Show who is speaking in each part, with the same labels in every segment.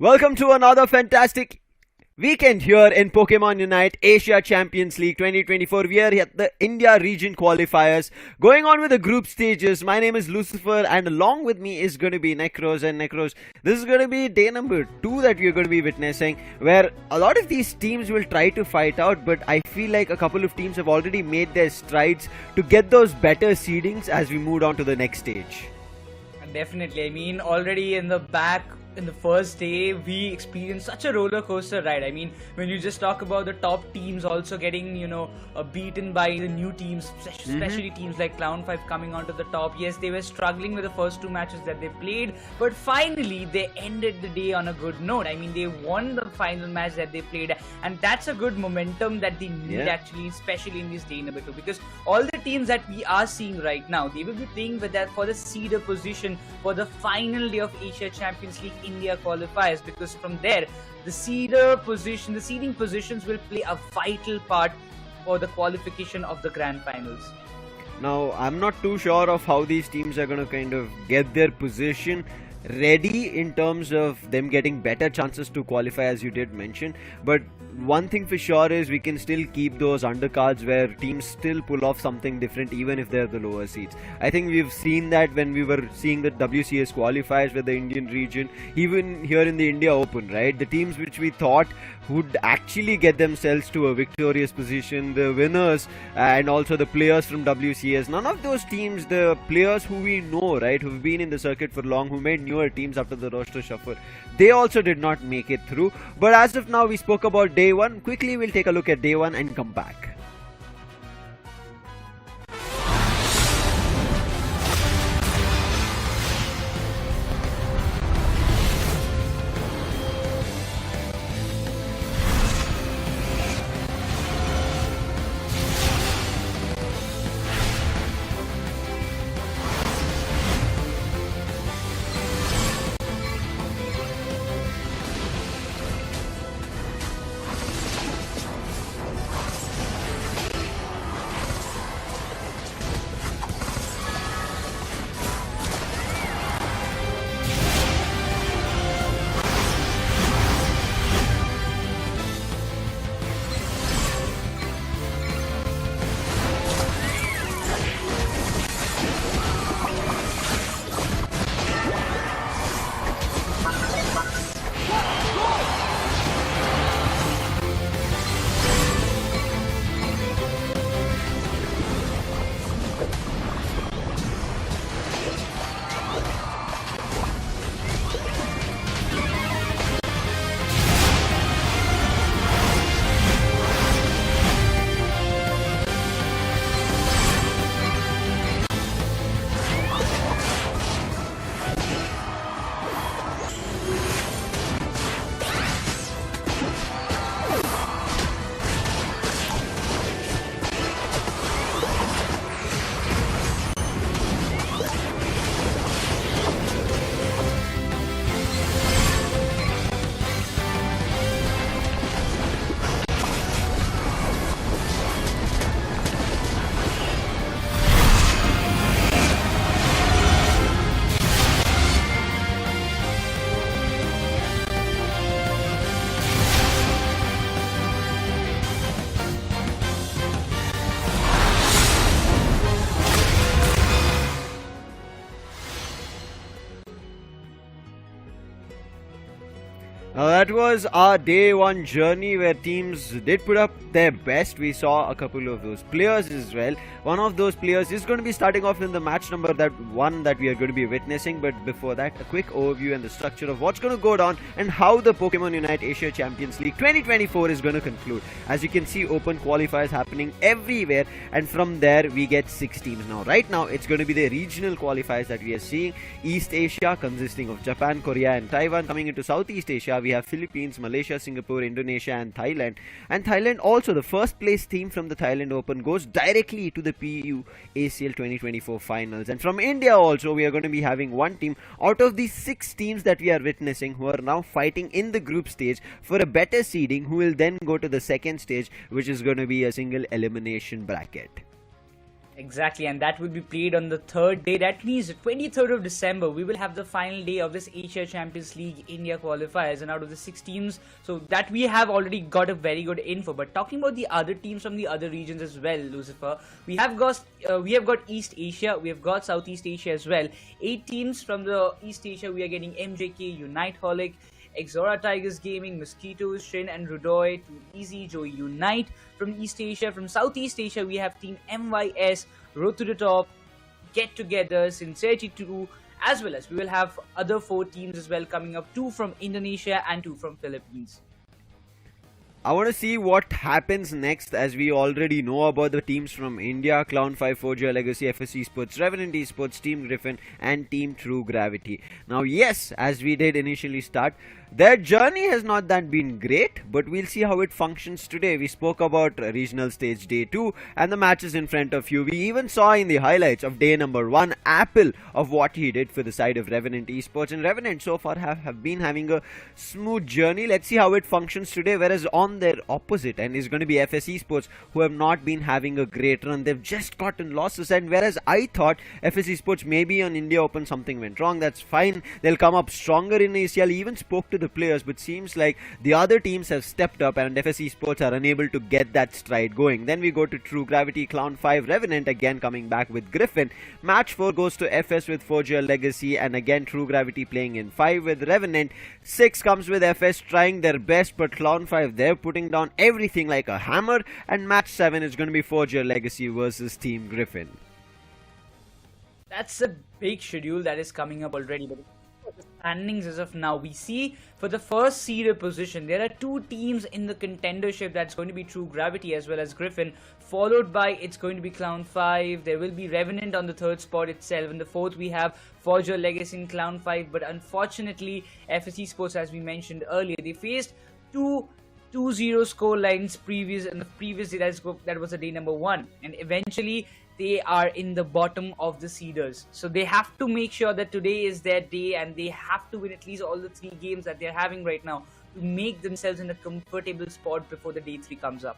Speaker 1: Welcome to another fantastic weekend here in Pokémon UNITE Asia Champions League 2024. We are at the India region qualifiers going on with the group stages. My name is Lucifer and along with me is going to be Nekroz. And Nekroz, this is going to be day number 2 that we are going to be witnessing, where a lot of these teams will try to fight out, but I feel like a couple of teams have already made their strides to get those better seedings as we move on to the next stage.
Speaker 2: Definitely. I mean, already in the back, in the first day, we experienced such a roller coaster ride. I mean, when you just talk about the top teams also getting, beaten by the new teams, especially teams like Clown5 coming onto the top. Yes, they were struggling with the first 2 matches that they played, but finally they ended the day on a good note. I mean, they won the final match that they played, and that's a good momentum that they need actually, especially in this day number 2, because all the teams that we are seeing right now, they will be playing with that for the seeder position for the final day of Asia Champions League India qualifiers, because from there the seeding positions will play a vital part for the qualification of the grand finals.
Speaker 1: Now, I'm not too sure of how these teams are going to kind of get their position ready in terms of them getting better chances to qualify, as you did mention, but one thing for sure is we can still keep those undercards where teams still pull off something different even if they're the lower seeds. I think we've seen that when we were seeing the WCS qualifiers with the Indian region, even here in the India Open, right? The teams which we thought would actually get themselves to a victorious position, the winners and also the players from WCS, none of those teams, the players who we know, right, who've been in the circuit for long, who made newer teams after the roster shuffle, they also did not make it through. But as of now, we spoke about day 1. Quickly, we'll take a look at day 1 and come back. Now that was our day 1 journey where teams did put up their best. We saw a couple of those players as well. One of those players is going to be starting off in the match number 1 that we are going to be witnessing. But before that, a quick overview and the structure of what's going to go down and how the Pokémon UNITE Asia Champions League 2024 is going to conclude. As you can see, open qualifiers happening everywhere, and from there we get 6 teams. Now right now it's going to be the regional qualifiers that we are seeing. East Asia consisting of Japan, Korea and Taiwan. Coming into Southeast Asia, we have Philippines, Malaysia, Singapore, Indonesia and Thailand. And Thailand also, the first place team from the Thailand Open goes directly to the PU ACL 2024 finals. And from India also, we are going to be having one team out of these 6 teams that we are witnessing who are now fighting in the group stage for a better seeding, who will then go to the second stage, which is going to be a single elimination bracket.
Speaker 2: Exactly, and that will be played on the third day. That means the 23rd of December, we will have the final day of this Asia Champions League India qualifiers, and out of the 6 teams, so that we have already got a very good info. But talking about the other teams from the other regions as well, Lucifer, we have got East Asia, we have got Southeast Asia as well. 8 teams from the East Asia. We are getting MJK, Unite Holic, Exora Tigers Gaming, Mosquitoes, Shin and Rudoy, Team Easy, Joy Unite from East Asia. From Southeast Asia, we have Team MYS, Road to the Top, Get Together, Sincerity 2, as well as we will have other 4 teams as well coming up, 2 from Indonesia and 2 from Philippines.
Speaker 1: I want to see what happens next, as we already know about the teams from India: Clown5, Forgia Legacy, FS Esports, Revenant Esports, Team Griffin and Team True Gravity. Now yes, as we did initially start, their journey has not that been great, but we'll see how it functions today. We spoke about regional stage day 2 and the matches in front of you. We even saw in the highlights of day number 1 Apple of what he did for the side of Revenant Esports, and Revenant so far have been having a smooth journey. Let's see how it functions today, whereas on their opposite and is going to be FS Esports, who have not been having a great run. They've just gotten losses, and whereas I thought FS Esports maybe on India Open something went wrong, that's fine, they'll come up stronger in ACL. I even spoke to the players, but seems like the other teams have stepped up and FS Esports are unable to get that stride going. Then we go to True Gravity, Clown5, Revenant again coming back with Griffin. Match 4 goes to FS with Forgia Legacy, and again True Gravity playing in 5 with Revenant. 6 comes with FS trying their best, but Clown5, they're putting down everything like a hammer, and match 7 is going to be Forgia Legacy versus Team Griffin.
Speaker 2: That's a big schedule that is coming up already, but the standings as of now, we see for the first seeded position, there are 2 teams in the contendership. That's going to be True Gravity as well as Griffin, followed by it's going to be Clown5. There will be Revenant on the 3rd spot itself. In the 4th, we have Forger Legacy and Clown5. But unfortunately, FS Esports, as we mentioned earlier, they faced 2-0 score lines in the previous day. That was the day number 1, and eventually they are in the bottom of the seeders. So they have to make sure that today is their day, and they have to win at least all the 3 games that they're having right now to make themselves in a comfortable spot before the day 3 comes up.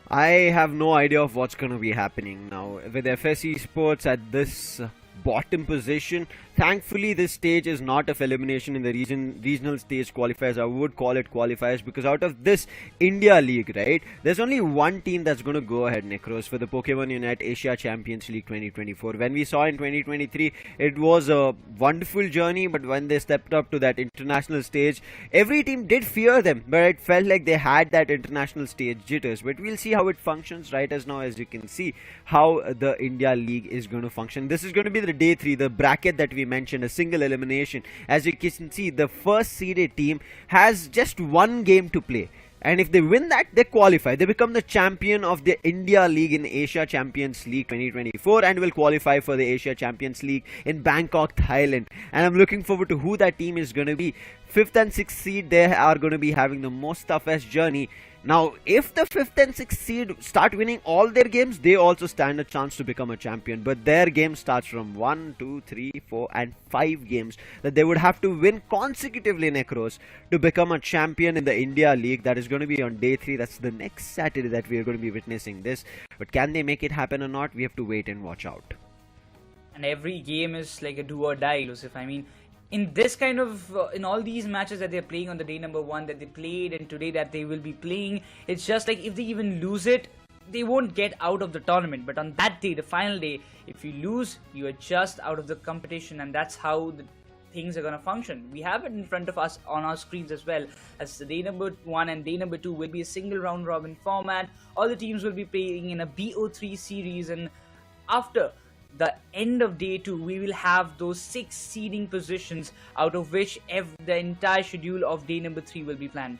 Speaker 1: I have no idea of what's going to be happening now with FS Esports at this bottom position. Thankfully, this stage is not of elimination in the regional stage qualifiers. I would call it qualifiers, because out of this India League, right, there's only one team that's going to go ahead, Nekroz, for the Pokémon UNITE Asia Champions League 2024. When we saw in 2023, it was a wonderful journey, but when they stepped up to that international stage, every team did fear them, but it felt like they had that international stage jitters. But we'll see how it functions. Right as now, as you can see, how the India League is going to function. This is going to be the day 3, the bracket that we mentioned, a single elimination. As you can see, the first seeded team has just 1 game to play, and if they win that, they qualify. They become the champion of the India League in Asia Champions League 2024 and will qualify for the Asia Champions League in Bangkok, Thailand. And I'm looking forward to who that team is going to be. 5th and 6th seed, they are going to be having the most toughest journey. Now, if the 5th and 6th seed start winning all their games, they also stand a chance to become a champion. But their game starts from 1, 2, 3, 4 and 5 games that they would have to win consecutively, Nekroz, to become a champion in the India League. That is going to be on day 3. That's the next Saturday that we are going to be witnessing this. But can they make it happen or not? We have to wait and watch out.
Speaker 2: And every game is like a do or die, Lucif. I mean, in this kind of in all these matches that they're playing on the day number 1 that they played, and today that they will be playing, it's just like if they even lose it, they won't get out of the tournament. But on that day, the final day, if you lose, you are just out of the competition, and that's how the things are going to function. We have it in front of us on our screens as well, as the day number 1 and day number 2 will be a single round robin format. All the teams will be playing in a BO3 series, and after the end of day 2, we will have those 6 seeding positions, out of which the entire schedule of day number 3 will be planned.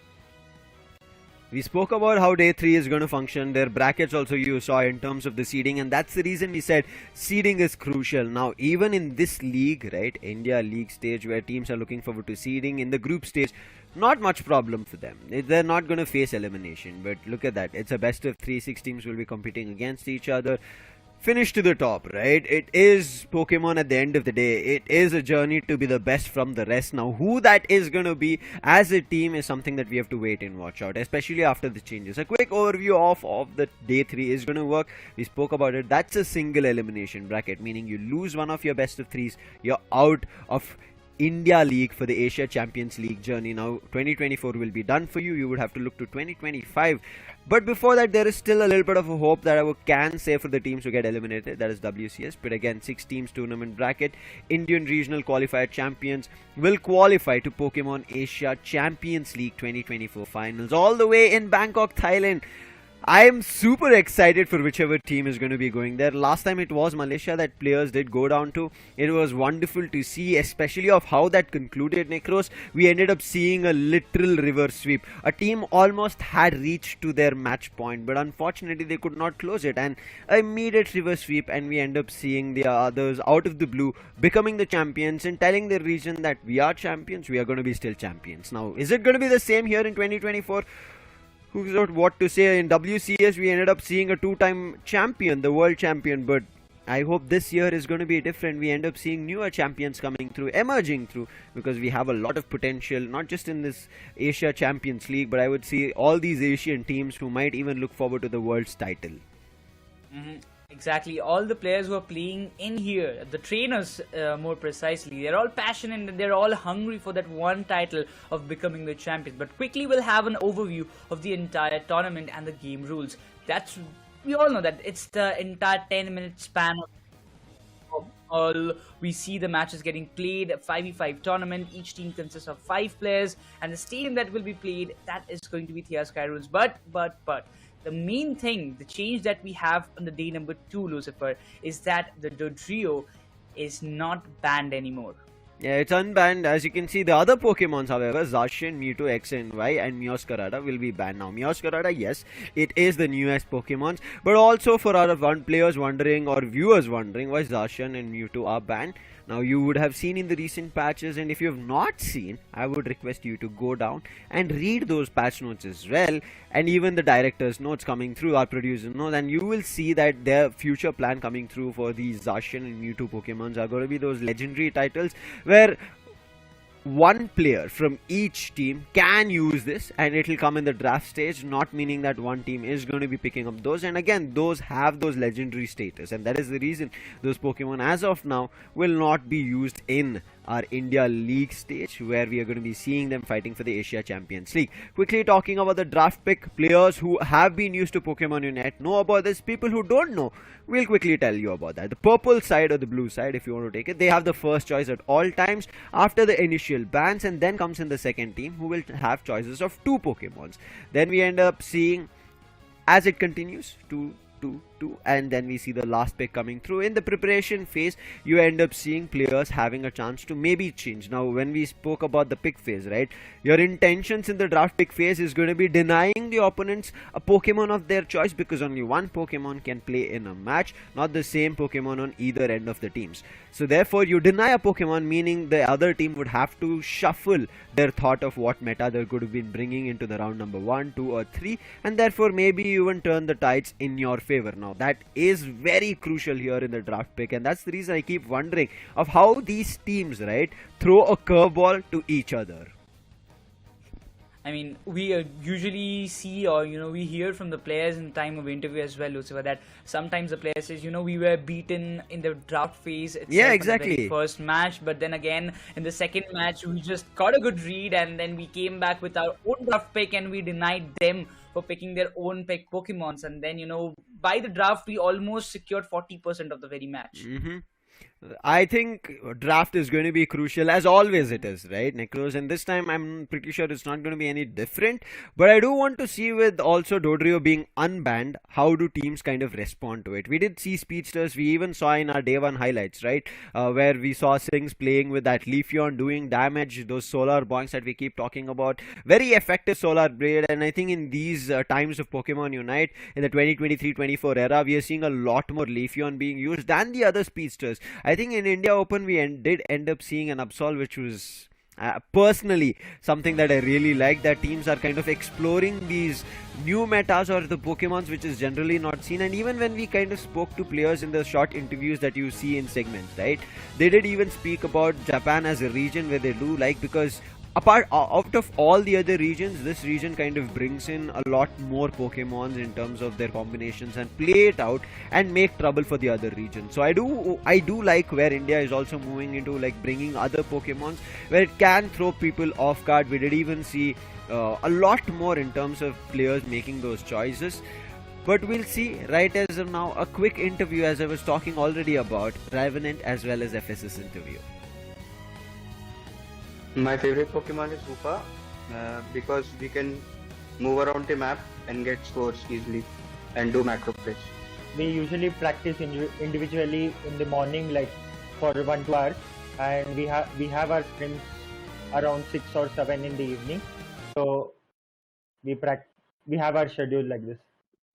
Speaker 1: We spoke about how day 3 is going to function. Their brackets also you saw in terms of the seeding, and that's the reason we said seeding is crucial. Now, even in this league, right, India League stage, where teams are looking forward to seeding, in the group stage, not much problem for them. They're not going to face elimination. But look at that. It's a best of 3. 6 teams will be competing against each other. finish to the top, right? It is Pokemon at the end of the day. It is a journey to be the best from the rest. Now, who that is going to be as a team is something that we have to wait and watch out, especially after the changes. A quick overview of the day 3 is going to work. We spoke about it. That's a single elimination bracket, meaning you lose one of your best of threes, you're out of India League for the Asia Champions League journey. Now 2024 will be done for you. You would have to look to 2025. But before that, there is still a little bit of a hope that I can say for the teams who get eliminated. That is WCS. But again, 6 teams tournament bracket. Indian regional qualifier champions will qualify to Pokemon Asia Champions League 2024 finals all the way in Bangkok, Thailand. I am super excited for whichever team is going to be going there. Last time it was Malaysia that players did go down to. It was wonderful to see, especially of how that concluded, Nekroz. We ended up seeing a literal reverse sweep. A team almost had reached to their match point, but unfortunately they could not close it. And an immediate reverse sweep, and we end up seeing the others out of the blue becoming the champions and telling their region that we are champions, we are going to be still champions. Now, is it going to be the same here in 2024? Who's got what to say? In WCS, we ended up seeing a 2-time champion, the world champion, but I hope this year is going to be different. We end up seeing newer champions coming through, emerging through, because we have a lot of potential, not just in this Asia Champions League, but I would see all these Asian teams who might even look forward to the world's title.
Speaker 2: Exactly. All the players who are playing in here, the trainers more precisely, they're all passionate and they're all hungry for that one title of becoming the champions. But quickly we'll have an overview of the entire tournament and the game rules. We all know that it's the entire 10-minute span of all. We see the matches getting played, a 5v5 tournament. Each team consists of 5 players, and the stadium that will be played, that is going to be Thea Sky rules. But the main thing, the change that we have on the day number 2, Lucifer, is that the Dodrio is not banned anymore.
Speaker 1: Yeah, it's unbanned. As you can see, the other Pokemons, however, Zacian, Mewtwo X and Y, and Meowscarada will be banned. Now, Meowscarada, yes, it is the newest Pokemons, but also for our players wondering or viewers wondering why Zacian and Mewtwo are banned. Now, you would have seen in the recent patches, and if you have not seen, I would request you to go down and read those patch notes as well, and even the director's notes coming through, our producer notes, and you will see that their future plan coming through for these Zacian and Mewtwo Pokemons are going to be those legendary titles where one player from each team can use this, and it will come in the draft stage, not meaning that one team is going to be picking up those. And again, those have those legendary status, and that is the reason those Pokemon as of now will not be used in our India League stage, where we are going to be seeing them fighting for the Asia Champions League. Quickly talking about the draft pick, players who have been used to Pokemon UNITE know about this. People who don't know, we'll quickly tell you about that. The purple side or the blue side, if you want to take it, they have the first choice at all times after the initial bans, and then comes in the second team who will have choices of 2 Pokemons. Then we end up seeing, as it continues, 2, and then we see the last pick coming through. In the preparation phase, you end up seeing players having a chance to maybe change. Now, when we spoke about the pick phase, right, your intentions in the draft pick phase is going to be denying the opponents a Pokemon of their choice, because only one Pokemon can play in a match, not the same Pokemon on either end of the teams. So therefore, you deny a Pokemon, meaning the other team would have to shuffle their thought of what meta they could have been bringing into the round number 1, 2 or 3, and therefore maybe even turn the tides in your favor. Now, that is very crucial here in the draft pick, and that's the reason I keep wondering of how these teams, right, throw a curveball to each other.
Speaker 2: I mean, we usually see, or we hear from the players in the time of interview as well, Lucifer, that sometimes the player says, we were beaten in the draft phase itself.
Speaker 1: Yeah, exactly.
Speaker 2: In the very first match, but then again in the second match we just got a good read, and then we came back with our own draft pick and we denied them for picking their own pick Pokemons, and then by the draft we almost secured 40% of the very match.
Speaker 1: I think draft is going to be crucial, as always it is, right, Nekroz? And this time I'm pretty sure it's not going to be any different. But I do want to see, with also Dodrio being unbanned, how do teams kind of respond to it. We did see speedsters. We even saw in our day 1 highlights, right, where we saw Sings playing with that Leafeon, doing damage, those solar boinks that we keep talking about. Very effective solar blade. And I think in these times of Pokemon Unite, in the 2023-24 era, we are seeing a lot more Leafeon being used than the other speedsters. I think in India Open we did end up seeing an Absol which was Personally, something that I really like, that teams are kind of exploring these new metas or the Pokemons which is generally not seen. And even when we kind of spoke to players in the short interviews that you see in segments, right, they did even speak about Japan as a region where they do like, because apart out of all the other regions, this region kind of brings in a lot more Pokemons in terms of their combinations and play it out and make trouble for the other regions. So I do like where India is also moving into, like bringing other Pokemons where it can throw people off guard. We did even see a lot more in terms of players making those choices. But we'll see. Right as of now, a quick interview, as I was talking already about Revenant as well as FS's interview.
Speaker 3: My favorite Pokemon is Hoopa because we can move around the map and get scores easily and do macro plays.
Speaker 4: We usually practice individually in the morning, like for 1-2 hours, and we have our scrims around 6 or 7 in the evening. So we have our schedule like this.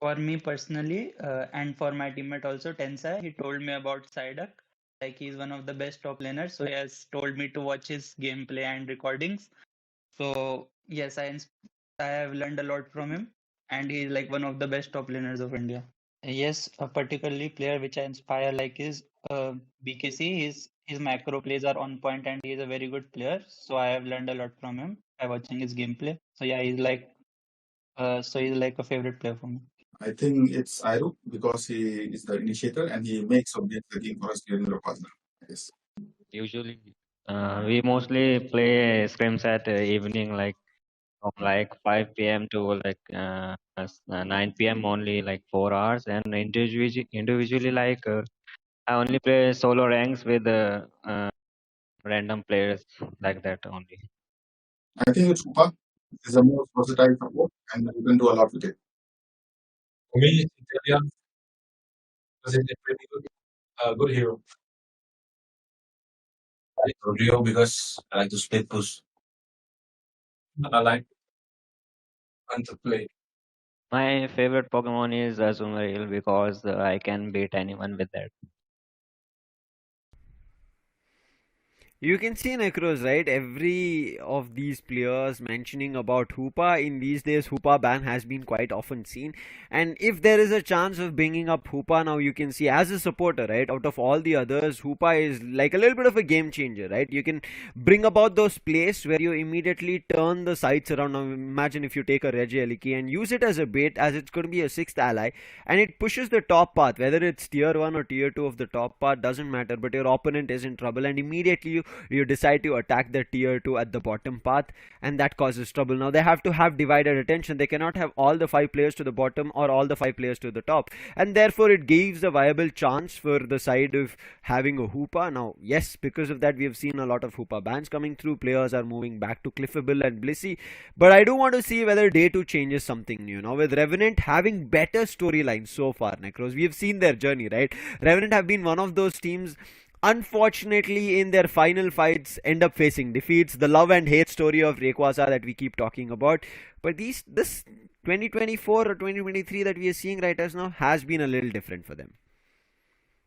Speaker 5: For me personally, and for my teammate also, Tensai, he told me about Psyduck. Like, he's one of the best top laners, so he has told me to watch his gameplay and recordings. So yes, I have learned a lot from him, and he's like one of the best top laners of India. Yes, a particularly player which I inspire like is BKC. His macro plays are on point, and he's a very good player. So I have learned a lot from him by watching his gameplay. So yeah, he's like a favorite player for me.
Speaker 6: I think it's Iru because he is the initiator and he makes updates the game for us during the partner. Yes.
Speaker 7: Usually, we mostly play scrims at evening, like from like 5 p.m. to like 9 p.m. only, like 4 hours. And individually like I only play solo ranks with random players like that only.
Speaker 6: I think it's Hoopa. It's the most versatile support and you can do a lot with it.
Speaker 8: For me, it's Italian because it's a pretty good hero. I like Rodrigo because I like to split push. I like fun to play.
Speaker 7: My favorite Pokemon is Azumarill because I can beat anyone with that.
Speaker 1: You can see Nekroz, right? Every of these players mentioning about Hoopa. In these days, Hoopa ban has been quite often seen. And if there is a chance of bringing up Hoopa now, you can see as a supporter, right? Out of all the others, Hoopa is like a little bit of a game changer, right? You can bring about those plays where you immediately turn the sights around. Now, imagine if you take a Regieleki and use it as a bait, as it's going to be a sixth ally, and it pushes the top path, whether it's tier 1 or tier 2 of the top path, doesn't matter, but your opponent is in trouble, and immediately you decide to attack the tier 2 at the bottom path, and that causes trouble. Now they have to have divided attention. They cannot have all the 5 players to the bottom or all the 5 players to the top, and therefore it gives a viable chance for the side of having a Hoopa. Now yes, because of that we have seen a lot of Hoopa bans coming through. Players are moving back to Cliffable and Blissey, but I do want to see whether Day 2 changes something new. Now with Revenant having better storylines so far, Nekroz, we have seen their journey, right? Revenant have been one of those teams, unfortunately, in their final fights end up facing defeats. The love and hate story of Rayquaza that we keep talking about. But this 2024 or 2023 that we are seeing right as now has been a little different for them.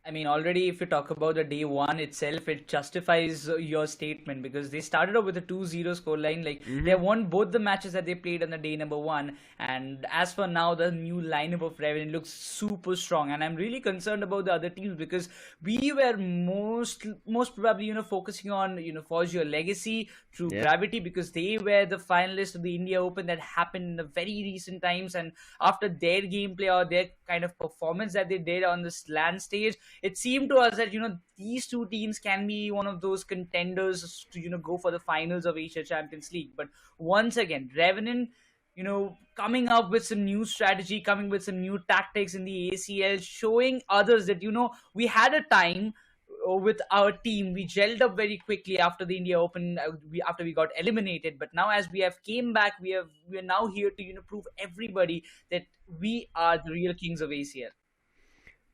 Speaker 2: I mean, already if you talk about the day 1 itself, it justifies your statement, because they started off with a 2-0 scoreline. Like, they won both the matches that they played on the day number 1. And as for now, the new lineup of Revenant looks super strong. And I'm really concerned about the other teams, because we were most probably, focusing on, Forgia Legacy through Gravity, because they were the finalists of the India Open that happened in the very recent times. And after their gameplay or their kind of performance that they did on this LAN stage, it seemed to us that these two teams can be one of those contenders to go for the finals of Asia Champions League. But once again, Revenant coming up with some new strategy, coming with some new tactics in the ACL, showing others that we had a time with our team. We gelled up very quickly after the India Open, after we got eliminated. But now, as we have came back, we are now here to prove everybody that we are the real kings of ACL.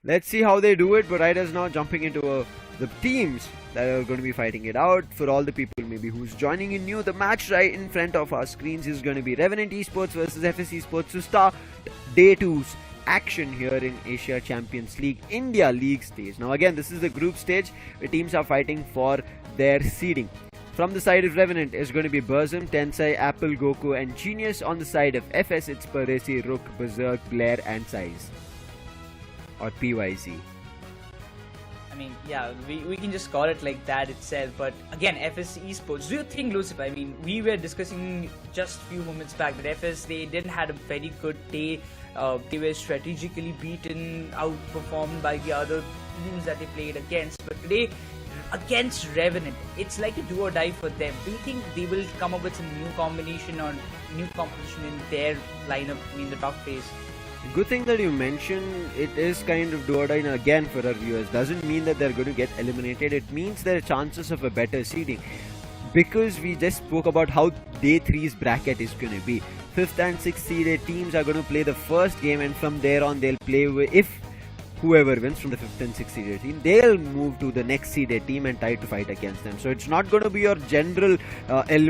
Speaker 1: Let's see how they do it, but right as now, jumping into the teams that are going to be fighting it out. For all the people maybe who's joining in new, the match right in front of our screens is going to be Revenant Esports versus FS Esports to start Day 2's action here in Asia Champions League India League stage. Now again, this is the group stage where teams are fighting for their seeding. From the side of Revenant is going to be Burzum, Tensai, Apple, Goku, and Genius. On the side of FS, it's Parisi, Rook, Berserk, Blair, and Size. Or PYZ.
Speaker 2: I mean, yeah, we can just call it like that itself. But again, FS Esports, do you think, Lucifer, I mean, we were discussing just a few moments back that FS, they didn't had a very good day. They were strategically beaten, outperformed by the other teams that they played against. But today, against Revenant, it's like a do or die for them. Do you think they will come up with some new combination or new composition in their lineup in the top phase?
Speaker 1: Good thing that you mentioned, it is kind of do or die again for our viewers. Doesn't mean that they're going to get eliminated. It means there are chances of a better seeding. Because we just spoke about how day 3's bracket is going to be. 5th and 6th seeded teams are going to play the first game, and from there on they'll play with, if whoever wins from the 5th and 6th seeded team, they'll move to the next seeded team and try to fight against them. So it's not going to be your general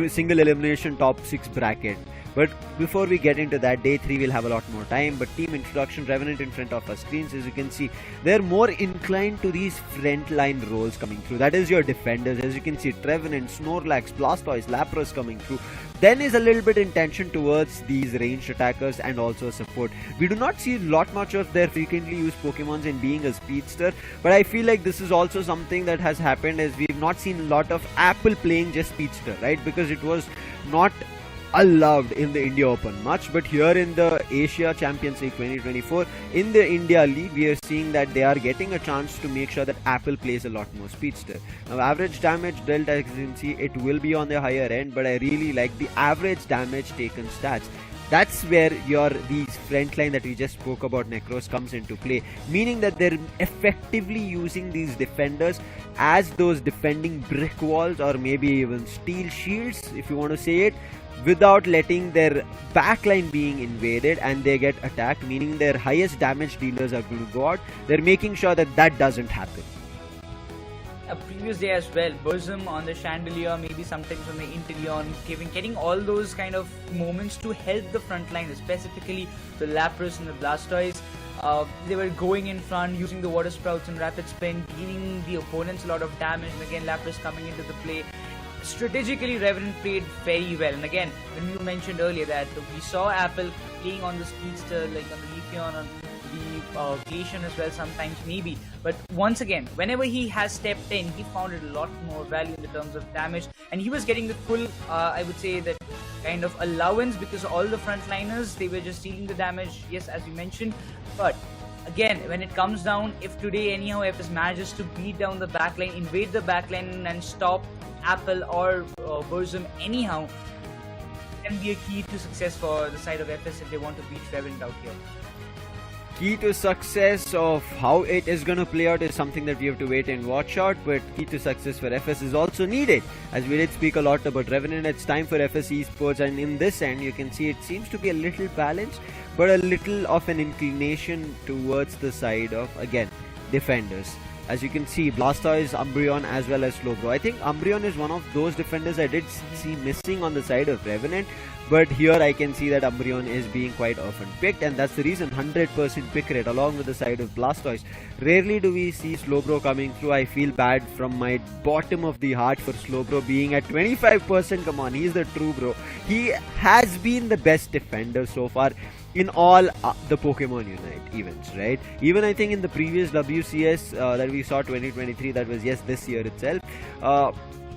Speaker 1: single elimination top 6 bracket. But before we get into that, day 3 we'll have a lot more time. But team introduction, Revenant in front of our screens, as you can see, they're more inclined to these frontline roles coming through. That is your defenders, as you can see, Revenant, Snorlax, Blastoise, Lapras coming through. Then is a little bit intention towards these ranged attackers and also support. We do not see much of their frequently used Pokemons in being a speedster, but I feel like this is also something that has happened, as we've not seen a lot of Apple playing just speedster, right? Because it was not allowed in the India Open much, but here in the Asia Champions League 2024, in the India League, we are seeing that they are getting a chance to make sure that Apple plays a lot more speedster. Now, average damage dealt, as you can see, it will be on the higher end, but I really like the average damage taken stats. That's where these frontline that we just spoke about, Nekroz, comes into play, meaning that they're effectively using these defenders as those defending brick walls, or maybe even steel shields, if you want to say it, without letting their backline being invaded and they get attacked, meaning their highest damage dealers are going to go out. They're making sure that that doesn't happen.
Speaker 2: A previous day as well, Burzum on the Chandelier, maybe sometimes on the Inteleon, getting all those kind of moments to help the front line, specifically the Lapras and the Blastoise. They were going in front, using the Water Sprouts and Rapid Spin, dealing the opponents a lot of damage, and again Lapras coming into the play. Strategically, Revenant played very well, and again, when you mentioned earlier that we saw Apple playing on the Speedster, like on the Leafeon, on the Glacian as well sometimes maybe, but once again, whenever he has stepped in, he found it a lot more value in the terms of damage, and he was getting the full, I would say, that kind of allowance, because all the frontliners, they were just dealing the damage, yes, as you mentioned, but again, when it comes down, if today anyhow FS manages to beat down the backline, invade the backline and stop Apple or Burzum anyhow, can be a key to success for the side of FS if they want to beat Revenant out here.
Speaker 1: Key to success of how it is going to play out is something that we have to wait and watch out, but key to success for FS is also needed. As we did speak a lot about Revenant, it's time for FS Esports, and in this end you can see it seems to be a little balanced, but a little of an inclination towards the side of, again, defenders. As you can see, Blastoise, Umbreon as well as Slowbro. I think Umbreon is one of those defenders I did see missing on the side of Revenant, but here I can see that Umbreon is being quite often picked, and that's the reason 100% pick rate along with the side of Blastoise. Rarely do we see Slowbro coming through. I feel bad from my bottom of the heart for Slowbro being at 25%. Come on, he's the true bro. He has been the best defender so far in all the Pokemon Unite events, right? Even I think in the previous WCS that we saw 2023, that was this year itself,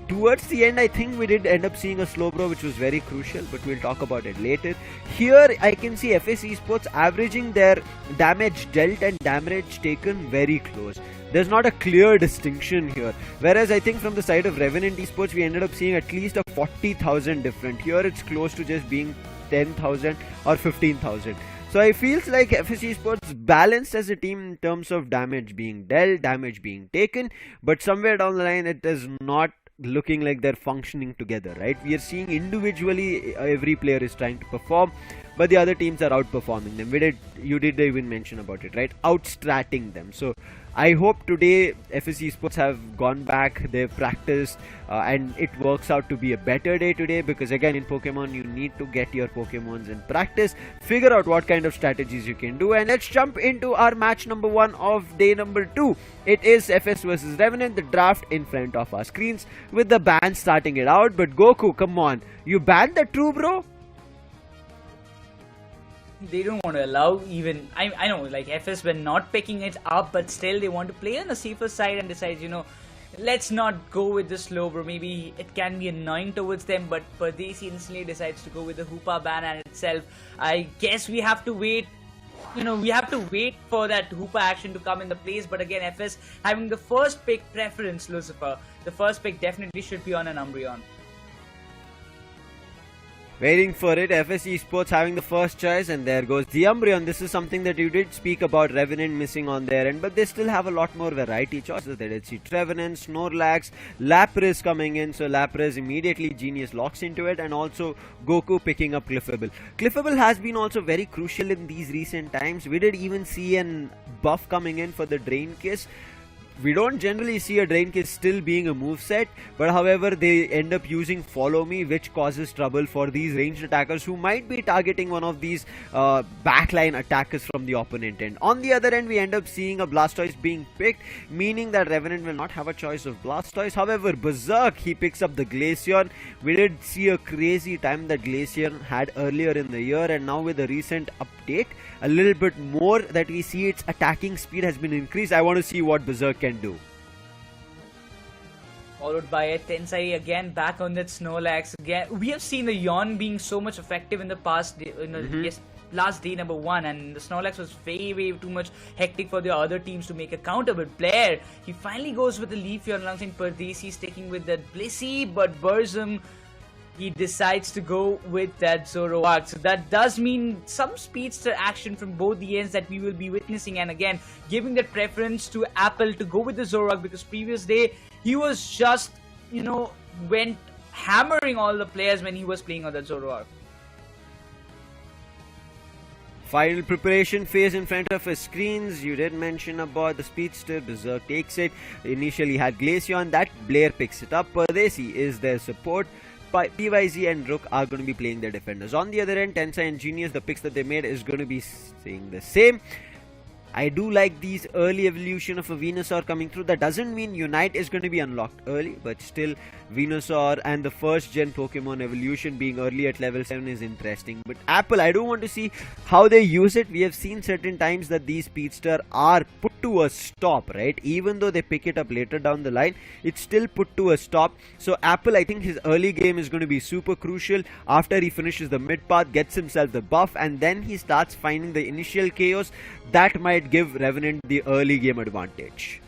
Speaker 1: towards the end I think we did end up seeing a Slowbro, which was very crucial, but we'll talk about it later. Here I can see FS Esports averaging their damage dealt and damage taken very close. There's not a clear distinction here, whereas I think from the side of Revenant Esports we ended up seeing at least a 40,000 different. Here it's close to just being 10,000 or 15,000. So I feels like FS Esports balanced as a team in terms of damage being dealt, damage being taken, but somewhere down the line it is not looking like they're functioning together, right? We are seeing individually every player is trying to perform, but the other teams are outperforming them. You did even mention about it, right? Outstratting them. So I hope today FS Esports have gone back, they've practiced, and it works out to be a better day today, because again in Pokemon you need to get your Pokemons in practice, figure out what kind of strategies you can do. And let's jump into our match number 1 of day number 2. It is FS versus Revenant, the draft in front of our screens with the ban starting it out. But Goku, come on, you banned the true, bro?
Speaker 2: They don't want to allow even, I know, like FS were not picking it up, but still they want to play on the safer side and decide, let's not go with the slow, bro. Maybe it can be annoying towards them, but Pardesi instantly decides to go with the Hoopa ban and itself. I guess we have to wait. We have to wait for that Hoopa action to come into place. But again, FS having the first pick preference, Lucifer. The first pick definitely should be on an Umbreon.
Speaker 1: Waiting for it, FS Esports having the first choice, and there goes the Umbreon. This is something that you did speak about Revenant missing on their end, but they still have a lot more variety choices. They did see Revenant, Snorlax, Lapras coming in, so Lapras immediately Genius locks into it, and also Goku picking up Cliffable. Cliffable has been also very crucial in these recent times. We did even see an buff coming in for the Drain Kiss. We don't generally see a Drain Kiss still being a moveset, but however they end up using Follow Me, which causes trouble for these ranged attackers who might be targeting one of these backline attackers from the opponent end. On the other end, we end up seeing a Blastoise being picked, meaning that Revenant will not have a choice of Blastoise. However, Berserk, he picks up the Glaceon. We did see a crazy time that Glaceon had earlier in the year, and now with the recent update, a little bit more that we see its attacking speed has been increased. I want to see what Berserk can do.
Speaker 2: Followed by a Tensai again back on that Snorlax again. We have seen the Yawn being so much effective in the past, last day number 1, and the Snorlax was way too much hectic for the other teams to make a counter. But Blair, he finally goes with the Leaf Yawn alongside Pardesi, sticking with that Blissey, but Burzum, he decides to go with that Zoroark. So that does mean some speedster action from both the ends that we will be witnessing, and again giving that preference to Apple to go with the Zoroark, because previous day he was just went hammering all the players when he was playing on that Zoroark.
Speaker 1: Final preparation phase in front of his screens. You did mention about the speedster. Berserk takes it. Initially had Glaceon, that Blair picks it up. Pardesi is their support. PYZ and Rook are going to be playing their defenders. On the other end, Tensai and Genius, the picks that they made is going to be staying the same. I do like these early evolution of a Venusaur coming through. That doesn't mean Unite is going to be unlocked early, but still Venusaur and the first gen Pokemon evolution being early at level 7 is interesting. But Apple, I do want to see how they use it. We have seen certain times that these speedster are put to a stop, right? Even though they pick it up later down the line, it's still put to a stop. So Apple, I think his early game is going to be super crucial. After he finishes the mid path, gets himself the buff, and then he starts finding the initial chaos that might give Revenant the early game advantage.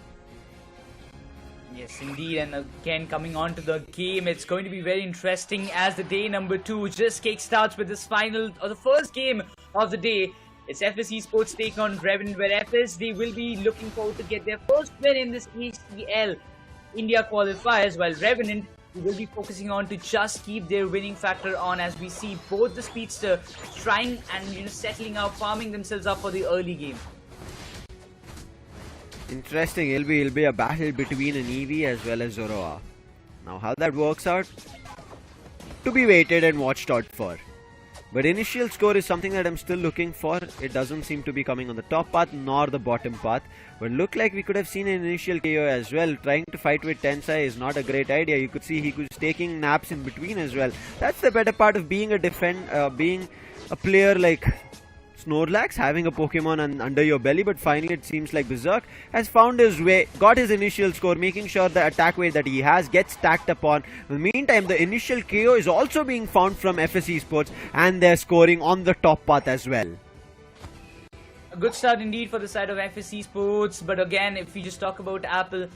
Speaker 2: Yes, indeed, and again coming on to the game, it's going to be very interesting as the day number 2 just kick-starts with this final, or the first game of the day. It's FS Esports take on Revenant, where FS, they will be looking forward to get their first win in this HCL India qualifiers, while Revenant will be focusing on to just keep their winning factor on, as we see both the speedster trying and settling out, farming themselves up for the early game.
Speaker 1: Interesting. It'll be a battle between an Eevee as well as Zoroark. Now how that works out, to be waited and watched out for. But initial score is something that I'm still looking for. It doesn't seem to be coming on the top path nor the bottom path. But look like we could have seen an initial KO as well. Trying to fight with Tensai is not a great idea. You could see he was taking naps in between as well. That's the better part of being being a player like Snorlax, having a Pokemon under your belly. But finally it seems like Berserk has found his way, got his initial score, making sure the attack weight that he has gets stacked upon. In the meantime, the initial KO is also being found from FS Esports, and they're scoring on the top path as well.
Speaker 2: A good start indeed for the side of FS Esports, but again, if we just talk about Apple,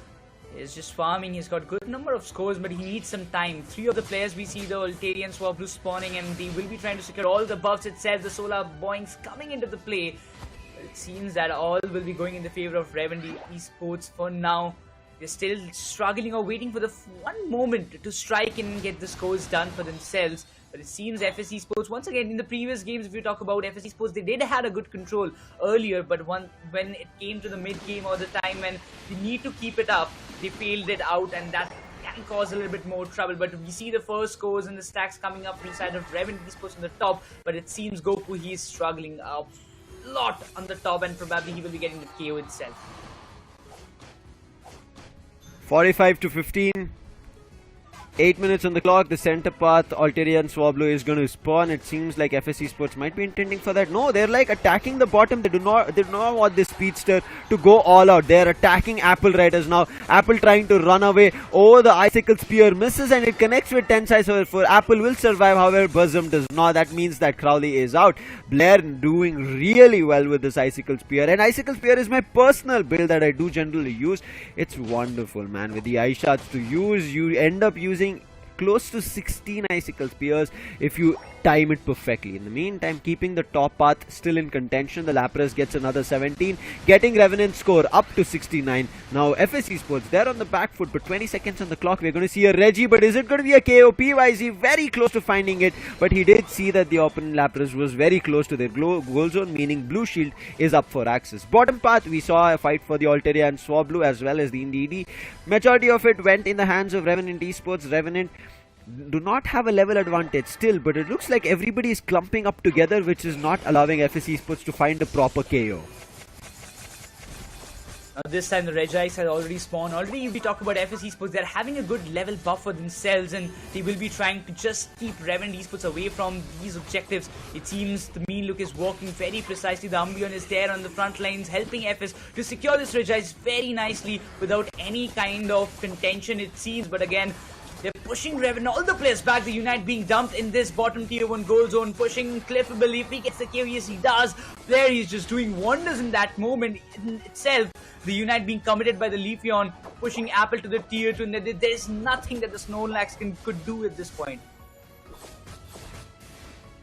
Speaker 2: he's just farming. He's got good number of scores, but he needs some time. 3 of the players we see the Altarian Swablu spawning, and they will be trying to secure all the buffs itself. The Solar Boings coming into the play. It seems that all will be going in the favor of Revenant Esports for now. They're still struggling or waiting for the one moment to strike and get the scores done for themselves. But it seems FSC Sports, once again, in the previous games, if you talk about FSC Sports, they did had a good control earlier, but when it came to the mid-game or the time when they need to keep it up, they failed it out, and that can cause a little bit more trouble. But we see the first scores and the stacks coming up from the side of Revenant Esports on the top, but it seems Goku, he is struggling a lot on the top, and probably he will be getting the KO itself.
Speaker 1: 45 to 15. 8 minutes on the clock. The center path, Alterian Swablu is going to spawn. It seems like FSC Sports might be intending for that. No, they're like attacking the bottom. They do not want this speedster to go all out. They're attacking Apple Riders now. Apple trying to run away. Oh, the icicle spear misses and it connects with Tensai. So for Apple will survive. However, Buzzum does not. That means that Crowley is out. Blair doing really well with this icicle spear. And icicle spear is my personal build that I do generally use. It's wonderful, man. With the ice shards to use, you end up using close to 16 icicle spears if you time it perfectly. In the meantime, keeping the top path still in contention, the Lapras gets another 17, getting Revenant score up to 69. Now FSC Sports, they're on the back foot, but 20 seconds on the clock. We're going to see a Reggie, but is it going to be a KO? PYZ very close to finding it, but he did see that the opponent Lapras was very close to their goal zone, meaning blue shield is up for access. Bottom path, we saw a fight for the Altaria and Swablu as well as the Indeed. Majority of it went in the hands of Revenant Esports. Revenant do not have a level advantage still, but it looks like everybody is clumping up together, which is not allowing FSC Sports to find a proper KO.
Speaker 2: This time the Regice has already spawned. Already we talked about FSC Sports, they're having a good level buff for themselves, and they will be trying to just keep Revenant Esports away from these objectives. It seems the mean look is working very precisely. The Umbreon is there on the front lines helping FS to secure this Regice very nicely without any kind of contention, it seems. But again, they're pushing Revenant, all the players back. The Unite being dumped in this bottom tier 1 goal zone, pushing Cliffable. If he gets the KO, yes he does. There he's just doing wonders in that moment in itself. The Unite being committed by the Leafeon, pushing Apple to the tier 2. And there is nothing that the Snorlax could do at this point.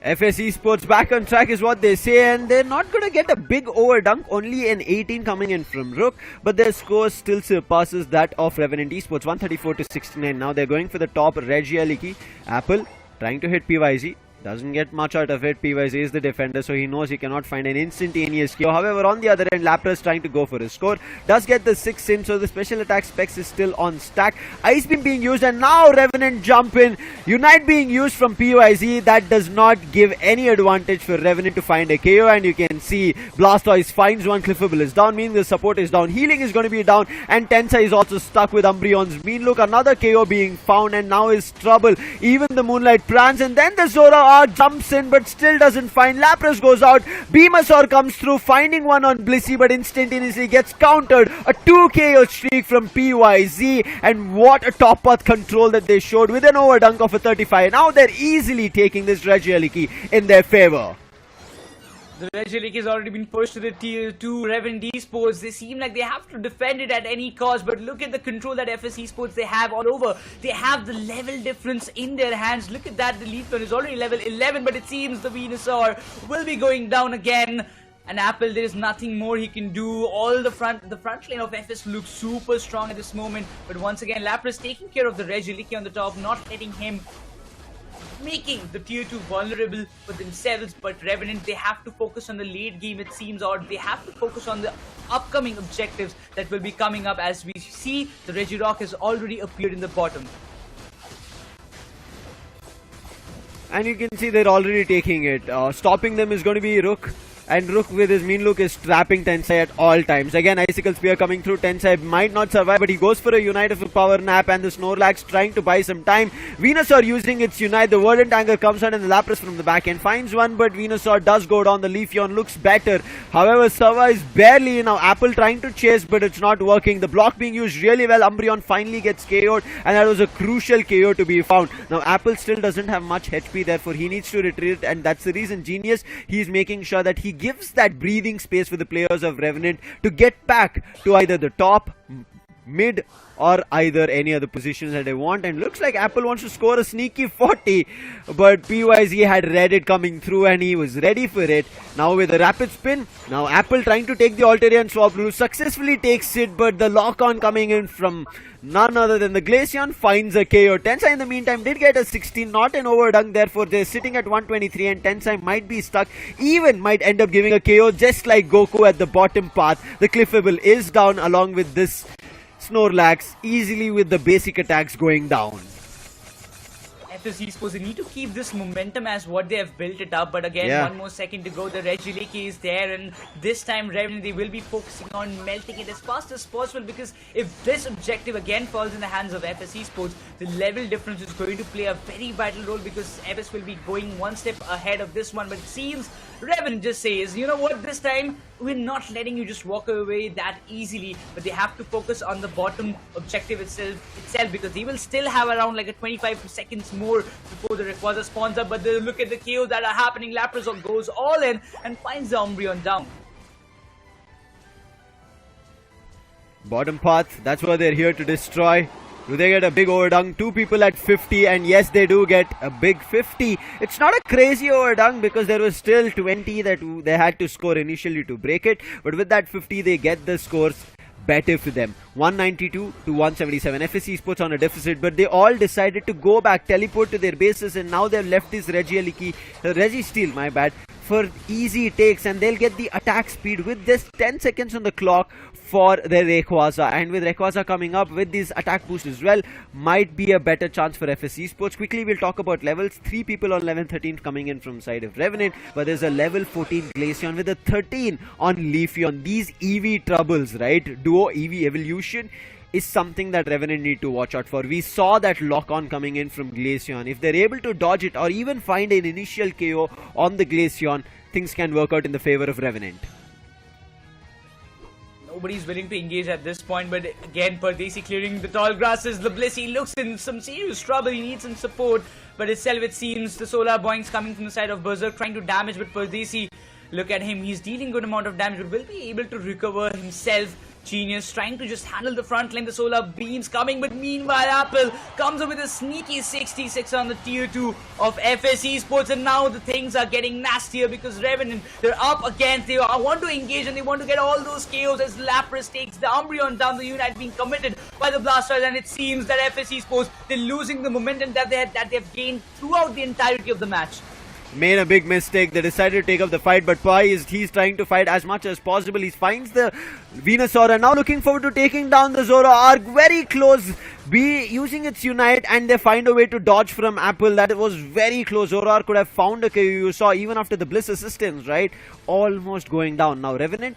Speaker 1: FSC Sports back on track is what they say, and they're not going to get a big overdunk, only an 18 coming in from Rook, but their score still surpasses that of Revenant Esports, 134 to 69. Now they're going for the top Regieliki. Apple trying to hit PYZ. Doesn't get much out of it. PYZ is the defender, so he knows he cannot find an instantaneous KO. However, on the other end, Lapras trying to go for his score. Does get the 6 in, so the special attack specs is still on stack. Ice Beam being used, and now Revenant jump in. Unite being used from PYZ. That does not give any advantage for Revenant to find a KO, and you can see Blastoise finds one. Cliffable is down, meaning the support is down. Healing is going to be down, and Tensai is also stuck with Umbreon's mean look. Another KO being found, and now is trouble. Even the Moonlight Prance, and then the Zora jumps in but still doesn't find. Lapras goes out. Beamasaur comes through, finding one on Blissey, but instantaneously gets countered. A 2 KO streak from PYZ, and what a top path control that they showed with an overdunk of a 35. Now they're easily taking this Regieliki in their favor.
Speaker 2: The Regieliki has already been pushed to the tier 2 Revenant Esports. They seem like they have to defend it at any cost, but look at the control that FS Esports they have all over. They have the level difference in their hands. Look at that, the Leafeon is already level 11, but it seems the Venusaur will be going down again. And Apple, there is nothing more he can do. All the front lane of FS looks super strong at this moment, but once again, Lapras taking care of the Regieliki on the top, not letting him, making the tier 2 vulnerable for themselves. But Revenant, they have to focus on the late game, it seems, or they have to focus on the upcoming objectives that will be coming up. As we see, the Regirock has already appeared in the bottom.
Speaker 1: And you can see they're already taking it. Stopping them is going to be Rook. And Rook with his mean look is trapping Tensai at all times. Again, Icicle Spear coming through. Tensai might not survive, but he goes for a Unite of a power nap, and the Snorlax trying to buy some time. Venusaur using its Unite. The Verdant Anger comes out, and the Lapras from the back end finds one, but Venusaur does go down. The Leafeon looks better. However, Sava is barely now. Apple trying to chase, but it's not working. The block being used really well. Umbreon finally gets KO'd, and that was a crucial KO to be found. Now, Apple still doesn't have much HP, therefore he needs to retreat, and that's the reason Genius, he's making sure that he gives that breathing space for the players of Revenant to get back to either the top, mid or either any other positions that they want, and looks like Apple wants to score a sneaky 40, but PYZ had read it coming through and he was ready for it. Now with a rapid spin, now Apple trying to take the Alterian swap route, successfully takes it, but the lock on coming in from none other than the Glaceon finds a KO. Tencent in the meantime did get a 16, not an overdunk, therefore they're sitting at 123 and Tencent might be stuck, even might end up giving a KO just like Goku at the bottom path. The Cliffable is down along with this Snorlax, easily with the basic attacks going down.
Speaker 2: FSC suppose they need to keep this momentum as what they have built it up, but again, one more second to go. The Regiliki is there, and this time Revenant, they will be focusing on melting it as fast as possible, because if this objective again falls in the hands of FSC Sports, the level difference is going to play a very vital role, because FS will be going one step ahead of this one. But it seems Revenant just says, you know what, this time we're not letting you just walk away that easily, but they have to focus on the bottom objective itself, because they will still have around like a 25 seconds more before the Rayquaza spawns up. But they look at the KOs that are happening. Lapras goes all in and finds the Umbreon down.
Speaker 1: Bottom path, that's what they're here to destroy. Do they get a big overdunk? Two people at 50, and yes, they do get a big 50. It's not a crazy overdunk because there was still 20 that they had to score initially to break it. But with that 50, they get the scores better for them. 192 to 177. FSC Sports on a deficit, but they all decided to go back, teleport to their bases, and now they've left this Registeel, my bad, for easy takes, and they'll get the attack speed with this 10 seconds on the clock for their Rayquaza. And with Rayquaza coming up with this attack boost as well, might be a better chance for FSC Sports. Quickly we'll talk about levels. 3 people on level 13 coming in from side of Revenant, but there's a level 14 Glaceon with a 13 on Leafeon. These EV troubles, right? Duo EV evolution is something that Revenant need to watch out for. We saw that lock on coming in from Glaceon. If they're able to dodge it or even find an initial KO on the Glaceon, things can work out in the favor of Revenant.
Speaker 2: Nobody's willing to engage at this point, but again, Pardesi clearing the tall grasses. The Blissey looks in some serious trouble. He needs some support, but itself it seems the Solar Boinks coming from the side of Berserk trying to damage, but Pardesi, look at him, he's dealing good amount of damage, but will be able to recover himself. Genius trying to just handle the front line. The solar beams coming, but meanwhile Apple comes up with a sneaky 66 on the tier 2 of FSC Sports, and now the things are getting nastier because Revenant, they're up against, they want to engage and they want to get all those KOs as Lapras takes the Umbreon down. The Unite being committed by the Blasters, and it seems that FSC Sports, they're losing the momentum that they've gained throughout the entirety of the match.
Speaker 1: Made a big mistake. They decided to take up the fight, but he's trying to fight as much as possible. He finds the Venusaur and now looking forward to taking down the Zoroark. Very close. Using its Unite, and they find a way to dodge from Apple. That was very close. Zoroark could have found a KO. You saw even after the Bliss assistance, right? Almost going down. Now Revenant,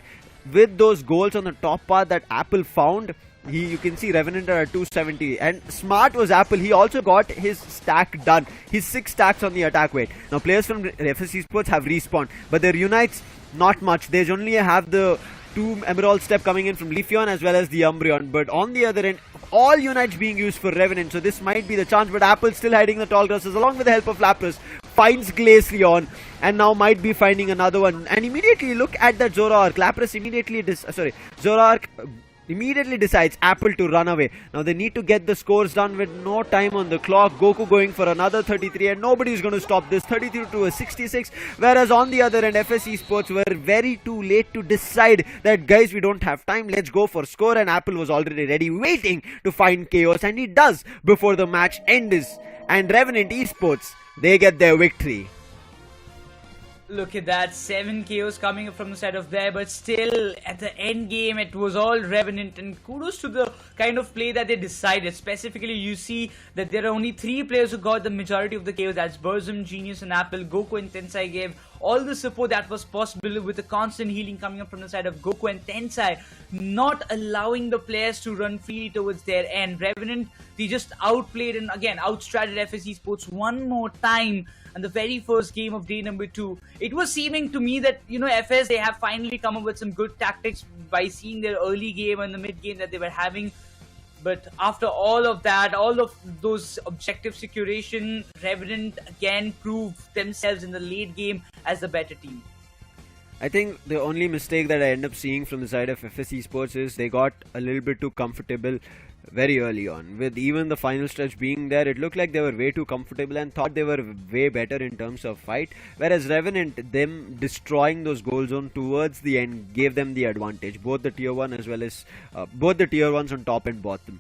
Speaker 1: with those goals on the top part that Apple found, you can see Revenant at 270, and smart was Apple. He also got his stack done, his 6 stacks on the attack weight. Now players from FSC Sports have respawned, but their Unites not much. They only have the 2 Emerald Step coming in from Leafeon as well as the Umbreon, but on the other end all Unites being used for Revenant, so this might be the chance. But Apple still hiding the tall grasses along with the help of Lapras, finds Glaceon and now might be finding another one. And immediately look at that Zoroark. Lapras immediately Zoroark immediately decides Apple to run away. Now they need to get the scores done with no time on the clock. Goku going for another 33, and nobody's going to stop this. 33 to a 66. Whereas on the other end, FSC Sports were very too late to decide that, guys, we don't have time, let's go for score. And Apple was already ready, waiting to find chaos, and he does before the match ends. And Revenant Esports, they get their victory.
Speaker 2: Look at that, 7 KOs coming up from the side of there, but still at the end game it was all Revenant, and kudos to the kind of play that they decided. Specifically, you see that there are only 3 players who got the majority of the KOs. That's Burzum, Genius and Apple. Goku and Tensai gave all the support that was possible with the constant healing coming up from the side of Goku and Tensai, not allowing the players to run freely towards their end. Revenant, they just outplayed and again outstrated FSC Sports one more time. And the very first game of day number 2, it was seeming to me that, FS, they have finally come up with some good tactics by seeing their early game and the mid game that they were having. But after all of that, all of those objective securation, Revenant again proved themselves in the late game as the better team.
Speaker 1: I think the only mistake that I end up seeing from the side of FS Esports is they got a little bit too comfortable very early on. With even the final stretch being there, it looked like they were way too comfortable and thought they were way better in terms of fight. Whereas Revenant, them destroying those goal zone towards the end gave them the advantage, both the tier 1 as well as both the tier 1s on top and bottom.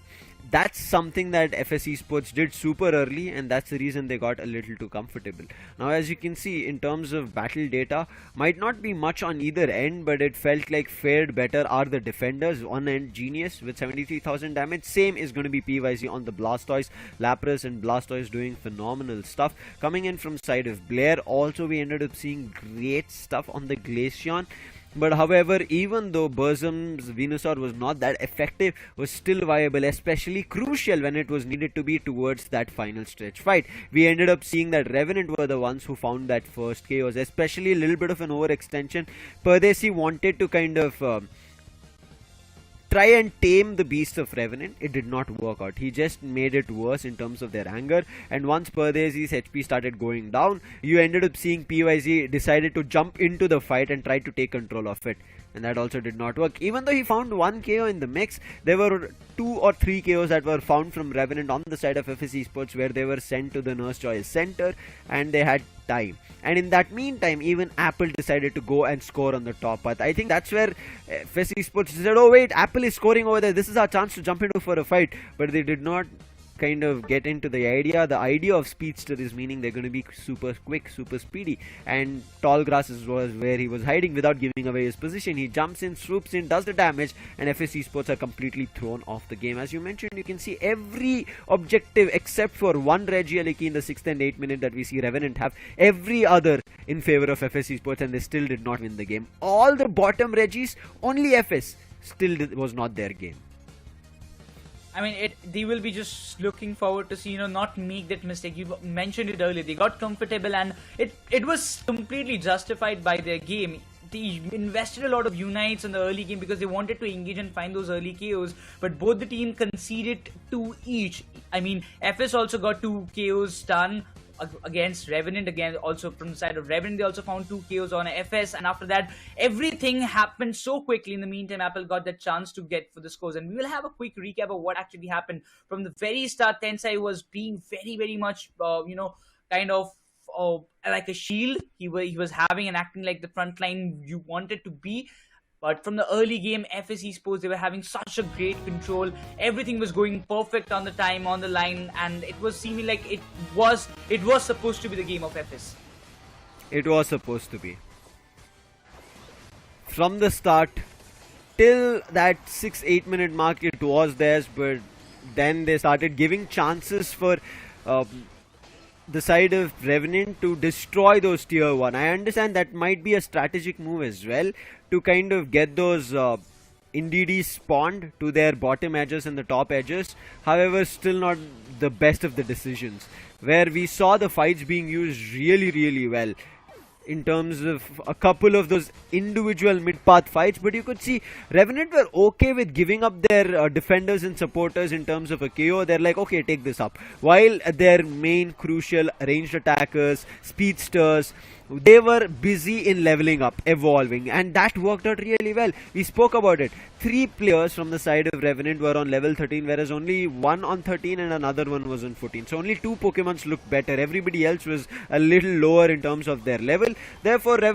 Speaker 1: That's something that FS Esports did super early, and that's the reason they got a little too comfortable. Now, as you can see, in terms of battle data, might not be much on either end, but it felt like fared better are the defenders. One end, Genius with 73,000 damage. Same is going to be PYZ on the Blastoise. Lapras and Blastoise doing phenomenal stuff. Coming in from side of Blair, also we ended up seeing great stuff on the Glaceon. But however, even though Burzum's Venusaur was not that effective, was still viable, especially crucial when it was needed to be towards that final stretch fight. We ended up seeing that Revenant were the ones who found that first chaos, especially a little bit of an overextension. Pardesi wanted to kind of try and tame the beast of Revenant. It did not work out. He just made it worse in terms of their anger, and once Pardesi's HP started going down, you ended up seeing PYZ decided to jump into the fight and try to take control of it, and that also did not work. Even though he found one KO in the mix, there were 2 or 3 KOs that were found from Revenant on the side of FS Esports, where they were sent to the Nurse Joy's center and they had time. And in that meantime, even Apple decided to go and score on the top path. I think that's where FS Esports said, oh wait, Apple is scoring over there, this is our chance to jump into for a fight. But they did not kind of get into the idea. The idea of Speedster is meaning they're going to be super quick, super speedy, and Tall Grasses was where he was hiding without giving away his position. He jumps in, swoops in, does the damage, and FS Esports are completely thrown off the game. As you mentioned, you can see every objective except for one Regieleki in the 6th and 8th minute that we see Revenant have, every other in favor of FS Esports, and they still did not win the game. All the bottom Regis, only FS still was not their game.
Speaker 2: I mean, they will be just looking forward to see, not make that mistake. You mentioned it earlier. They got comfortable, and it was completely justified by their game. They invested a lot of unites in the early game because they wanted to engage and find those early KOs, but both the team conceded 2 each. I mean, FS also got 2 KOs done against Revenant. Again, also from the side of Revenant, they also found 2 KOs on FS, and after that everything happened so quickly. In the meantime, Apple got the chance to get for the scores, and we will have a quick recap of what actually happened. From the very start, Tencent was being very much kind of like a shield. He was having and acting like the front line you wanted to be. But from the early game, FS Esports, they were having such a great control. Everything was going perfect on the time, on the line, and it was seeming like it was supposed to be the game of FS.
Speaker 1: It was supposed to be. From the start till that 6-8 minute mark, it was theirs, but then they started giving chances for the side of Revenant to destroy those tier 1. I understand that might be a strategic move as well, to kind of get those NDDs spawned to their bottom edges and the top edges. However, still not the best of the decisions, where we saw the fights being used really well in terms of a couple of those individual mid-path fights. But you could see Revenant were okay with giving up their defenders and supporters in terms of a KO. They're like, okay, take this up. While their main crucial ranged attackers, speedsters, they were busy in leveling up, evolving, and that worked out really well. We spoke about it. 3 players from the side of Revenant were on level 13, whereas only one on 13 and another one was on 14. So only 2 Pokemons looked better. Everybody else was a little lower in terms of their level. Therefore,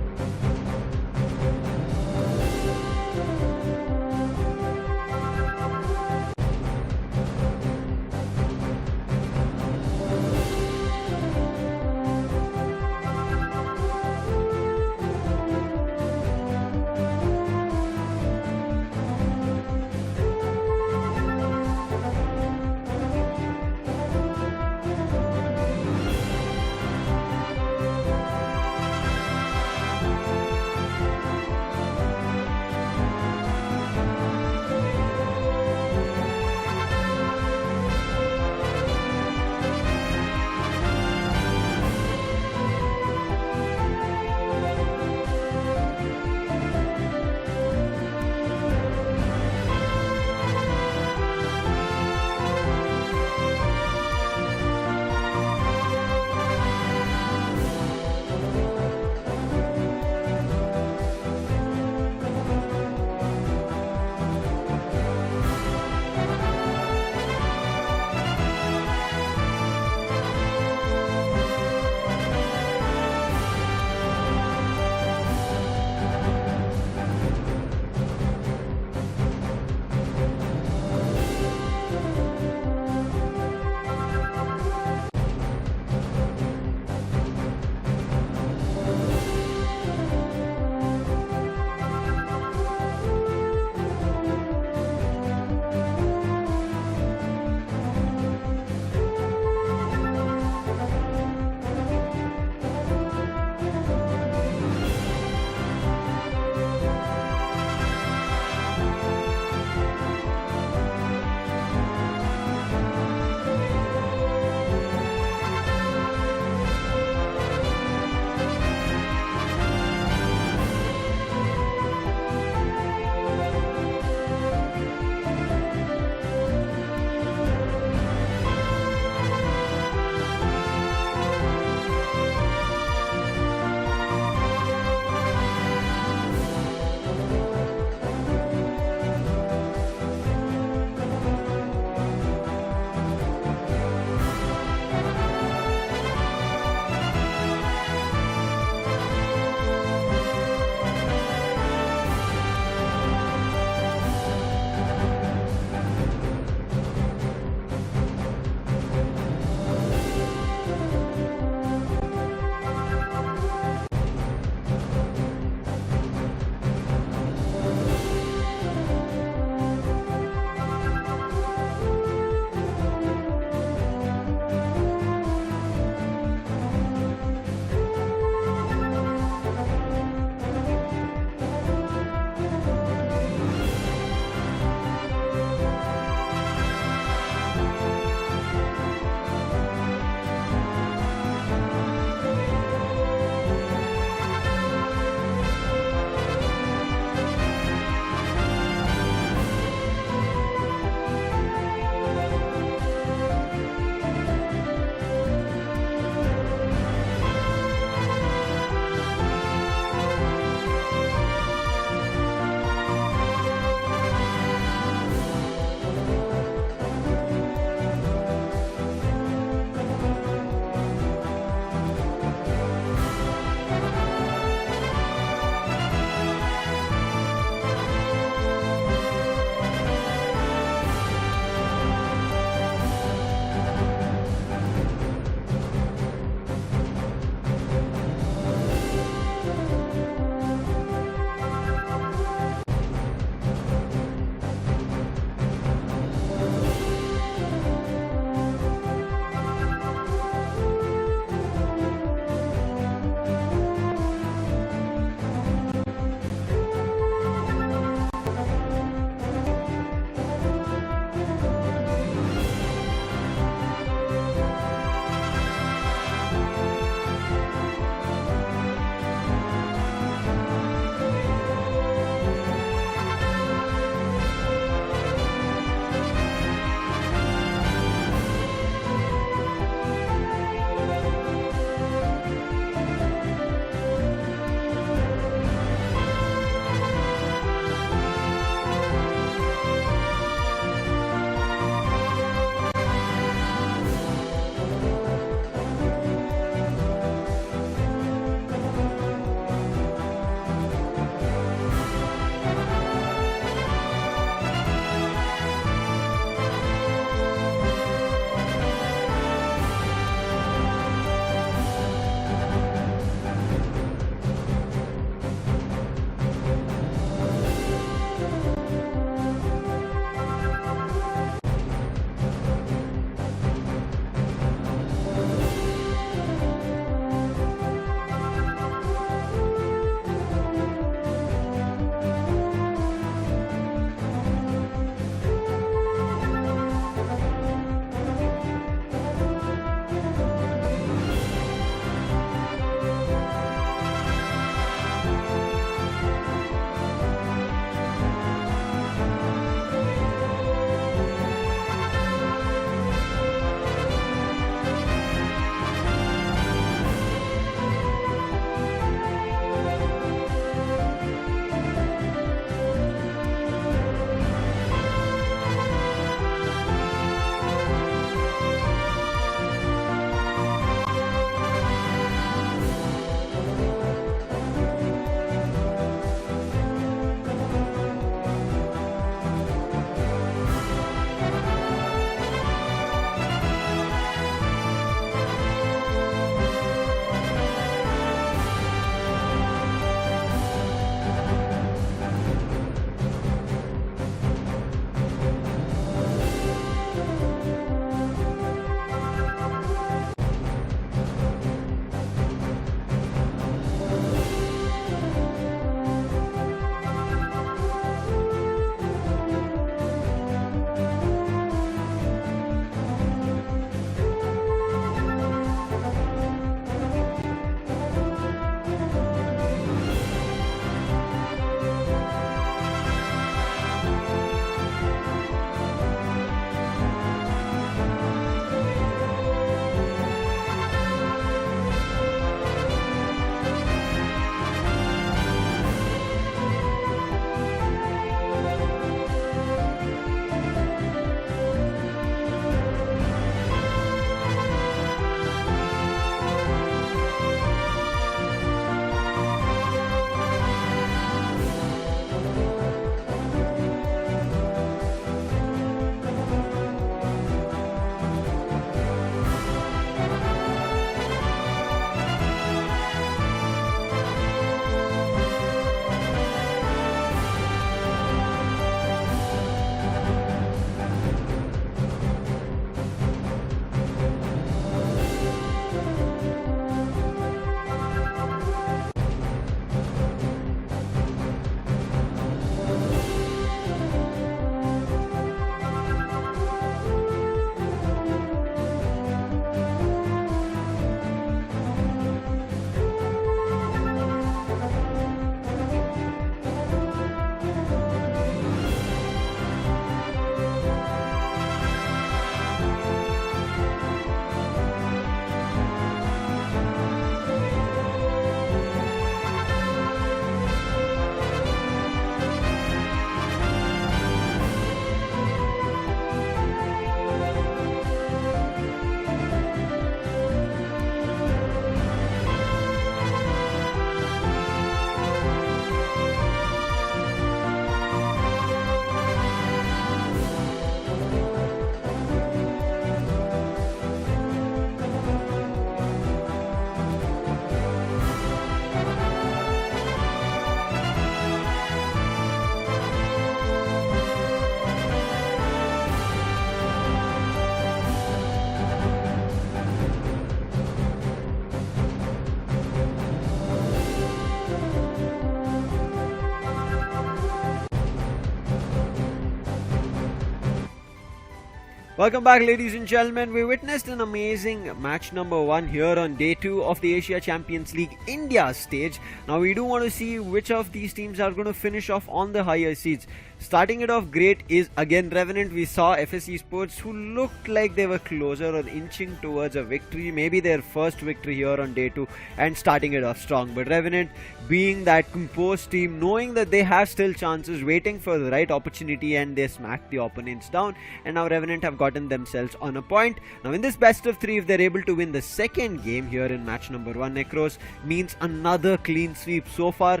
Speaker 1: Welcome back, ladies and gentlemen. We witnessed an amazing match number 1 here on day 2 of the Asia Champions League India stage. Now we do want to see which of these teams are going to finish off on the higher seeds. Starting it off great is again Revenant. We saw FSC Sports, who looked like they were closer or inching towards a victory, maybe their first victory here on day 2, and starting it off strong. But Revenant, being that composed team, knowing that they have still chances, waiting for the right opportunity, and they smacked the opponents down, and now Revenant have gotten themselves on a point. Now in this best of 3, if they're able to win the second game here in match number 1, Nekroz, means another clean sweep. So far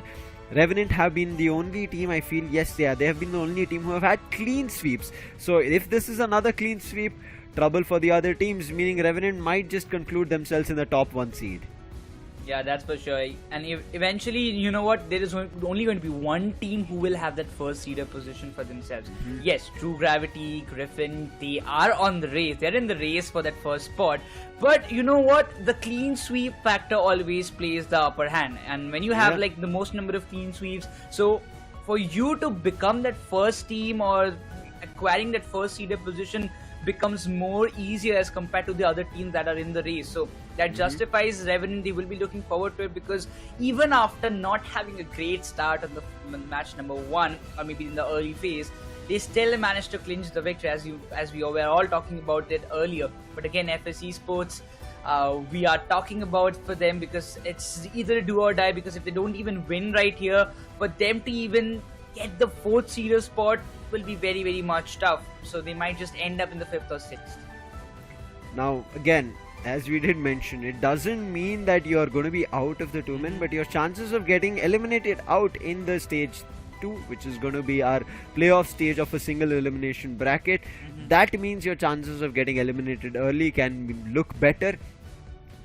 Speaker 1: Revenant have been the only team, I feel, yes, they have been the only team who have had clean sweeps. So if this is another clean sweep, trouble for the other teams, meaning Revenant might just conclude themselves in the top 1 seed.
Speaker 2: Yeah, that's for sure. And eventually, you know what, there is only going to be one team who will have that first seeder position for themselves. Yes, True Gravity, Griffin, they are on the race. They're in the race for that first spot. But you know what, the clean sweep factor always plays the upper hand. And when you have like the most number of clean sweeps, so for you to become that first team or acquiring that first seeder position becomes more easier as compared to the other teams that are in the race. So that justifies Revenant. They will be looking forward to it, because even after not having a great start on the match number 1, or maybe in the early phase, they still managed to clinch the victory, as we were all talking about it earlier. But again, FSC Sports, we are talking about for them, because it's either do or die, because if they don't even win right here, for them to even get the 4th seeder spot will be very, very much tough. So they might just end up in the 5th or 6th.
Speaker 1: Now again, as we did mention, it doesn't mean that you're going to be out of the tournament, but your chances of getting eliminated out in the stage 2, which is going to be our playoff stage of a single elimination bracket, that means your chances of getting eliminated early can look better.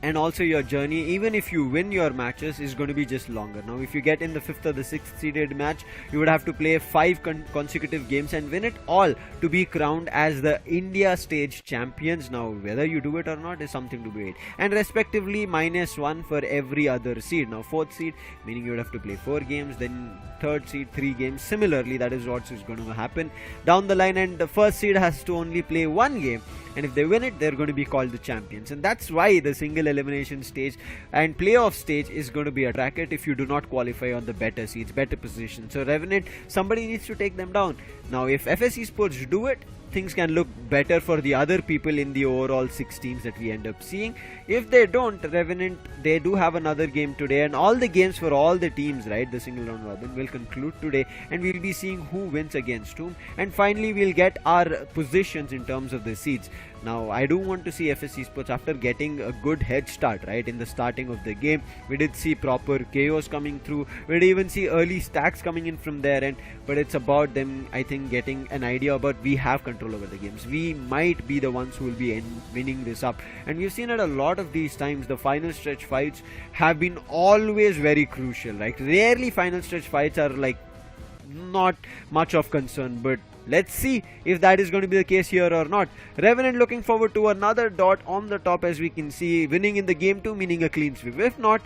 Speaker 1: And also your journey, even if you win your matches, is going to be just longer. Now if you get in the 5th or the 6th seeded match, you would have to play 5 consecutive games and win it all to be crowned as the India stage champions. Now whether you do it or not is something to be weighed, and respectively -1 for every other seed. Now 4th seed, meaning you would have to play 4 games, then 3rd seed 3 games. Similarly, that is what is going to happen down the line, and the 1st seed has to only play 1 game, and if they win it, they're going to be called the champions. And that's why the single elimination stage and playoff stage is going to be a bracket if you do not qualify on the better seeds, better positions. So Revenant, somebody needs to take them down. Now if FSC Sports do it, things can look better for the other people in the overall 6 teams that we end up seeing. If they don't, Revenant, they do have another game today, and all the games for all the teams, right, the single round robin, will conclude today, and we'll be seeing who wins against whom, and finally we'll get our positions in terms of the seeds. Now I do want to see FSC Sports, after getting a good head start, right, in the starting of the game. We did see proper chaos coming through, we did even see early stacks coming in from their end, but it's about them, I think, getting an idea about we have control over the games. We might be the ones who will be winning this up, and we've seen it a lot of these times. The final stretch fights have been always very crucial, right? Rarely final stretch fights are like not much of concern, but let's see if that is going to be the case here or not. Revenant looking forward to another dot on the top, as we can see, winning in the game 2, meaning a clean sweep. If not,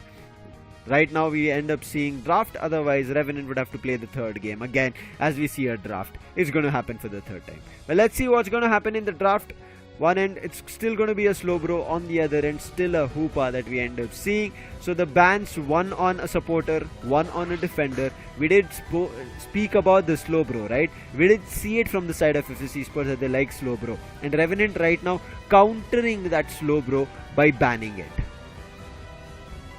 Speaker 1: right now we end up seeing draft. Otherwise Revenant would have to play the 3rd game again, as we see a draft. It's going to happen for the 3rd time. Well, let's see what's going to happen in the draft. One end, it's still going to be a slow bro. On the other end, still a hoopa that we end up seeing. So the bans, 1 on a supporter, 1 on a defender. We did speak about the slow bro, right? We did see it from the side of FSC Sports that they like slow bro, and Revenant right now countering that slow bro by banning it.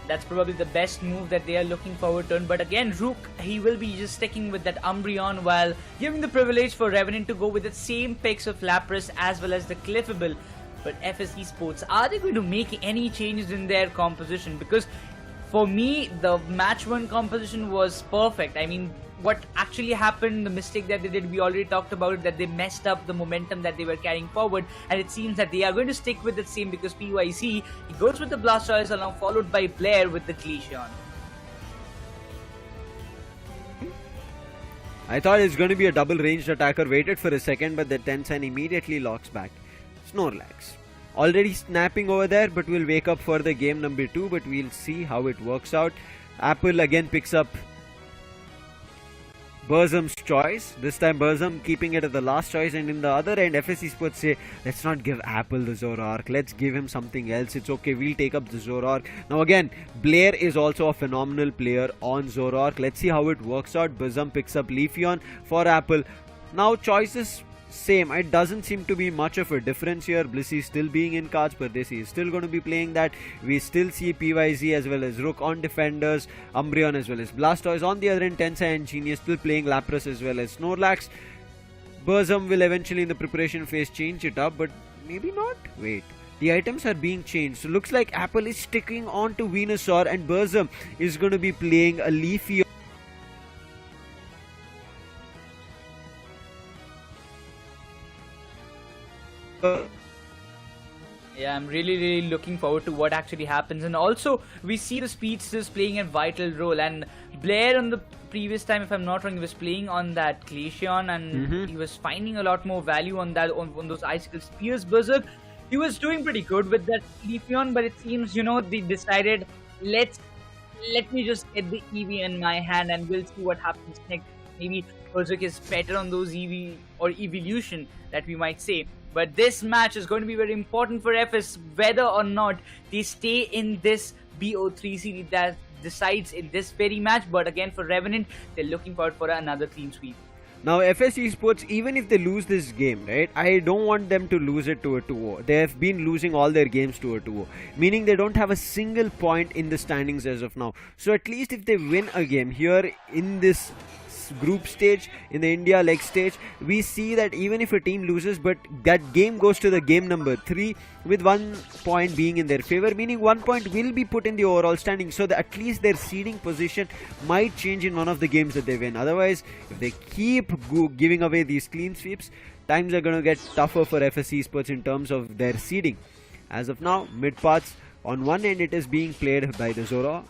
Speaker 2: That's probably the best move that they are looking forward to. But again, Rook, he will be just sticking with that Umbreon, while giving the privilege for Revenant to go with the same picks of Lapras as well as the Cliffable. But FSC Sports, are they going to make any changes in their composition? Because for me, the match 1 composition was perfect. I mean, what actually happened, the mistake that they did, we already talked about it, that they messed up the momentum that they were carrying forward, and it seems that they are going to stick with the same, because PYC, he goes with the Blastoise along, followed by Blair with the Glaceon.
Speaker 1: I thought it's going to be a double ranged attacker, waited for a second, but the Tencent immediately locks back. Snorlax already snapping over there, but we'll wake up for the game number 2, but we'll see how it works out. Apple again picks up Burzum's choice. This time Burzum keeping it at the last choice, and in the other end FSC Sports say, let's not give Apple the Zoroark, let's give him something else. It's okay, we'll take up the Zoroark. Now again, Blair is also a phenomenal player on Zoroark. Let's see how it works out. Burzum picks up Leafeon for Apple. Now choices same. It doesn't seem to be much of a difference here. Blissey still being in cards, but this is still going to be playing that. We still see PYZ as well as Rook on defenders, Umbreon as well as Blastoise. On the other end, Tensai and Genius still playing Lapras as well as Snorlax. Burzum will eventually in the preparation phase change it up, but maybe not. Wait. The items are being changed. So looks like Apple is sticking on to Venusaur and Burzum is going to be playing a Leafeon.
Speaker 2: Yeah, I'm really looking forward to what actually happens. And also, we see the Speedsters playing a vital role. And Blair on the previous time, if I'm not wrong, he was playing on that Glaceon, and he was finding a lot more value on that on those Icicle Spears. Berserk, he was doing pretty good with that Leafeon, but it seems, they decided, let me just get the EV in my hand and we'll see what happens next. Maybe Berserk is better on those EV or evolution that we might say. But this match is going to be very important for FS, whether or not they stay in this BO3 series that decides in this very match. But again, for Revenant, they're looking forward for another clean sweep.
Speaker 1: Now FS Esports, even if they lose this game, right, I don't want them to lose it to a 2-0. They have been losing all their games to a 2-0, meaning they don't have a single point in the standings as of now. So at least if they win a game here in this group stage, in the India leg stage, we see that even if a team loses, but that game goes to the game number 3 with 1 point being in their favor, meaning 1 point will be put in the overall standing, so that at least their seeding position might change in one of the games that they win. Otherwise, if they keep giving away these clean sweeps, times are going to get tougher for FS Esports in terms of their seeding. As of now, mid paths, on one end it is being played by the Zoro.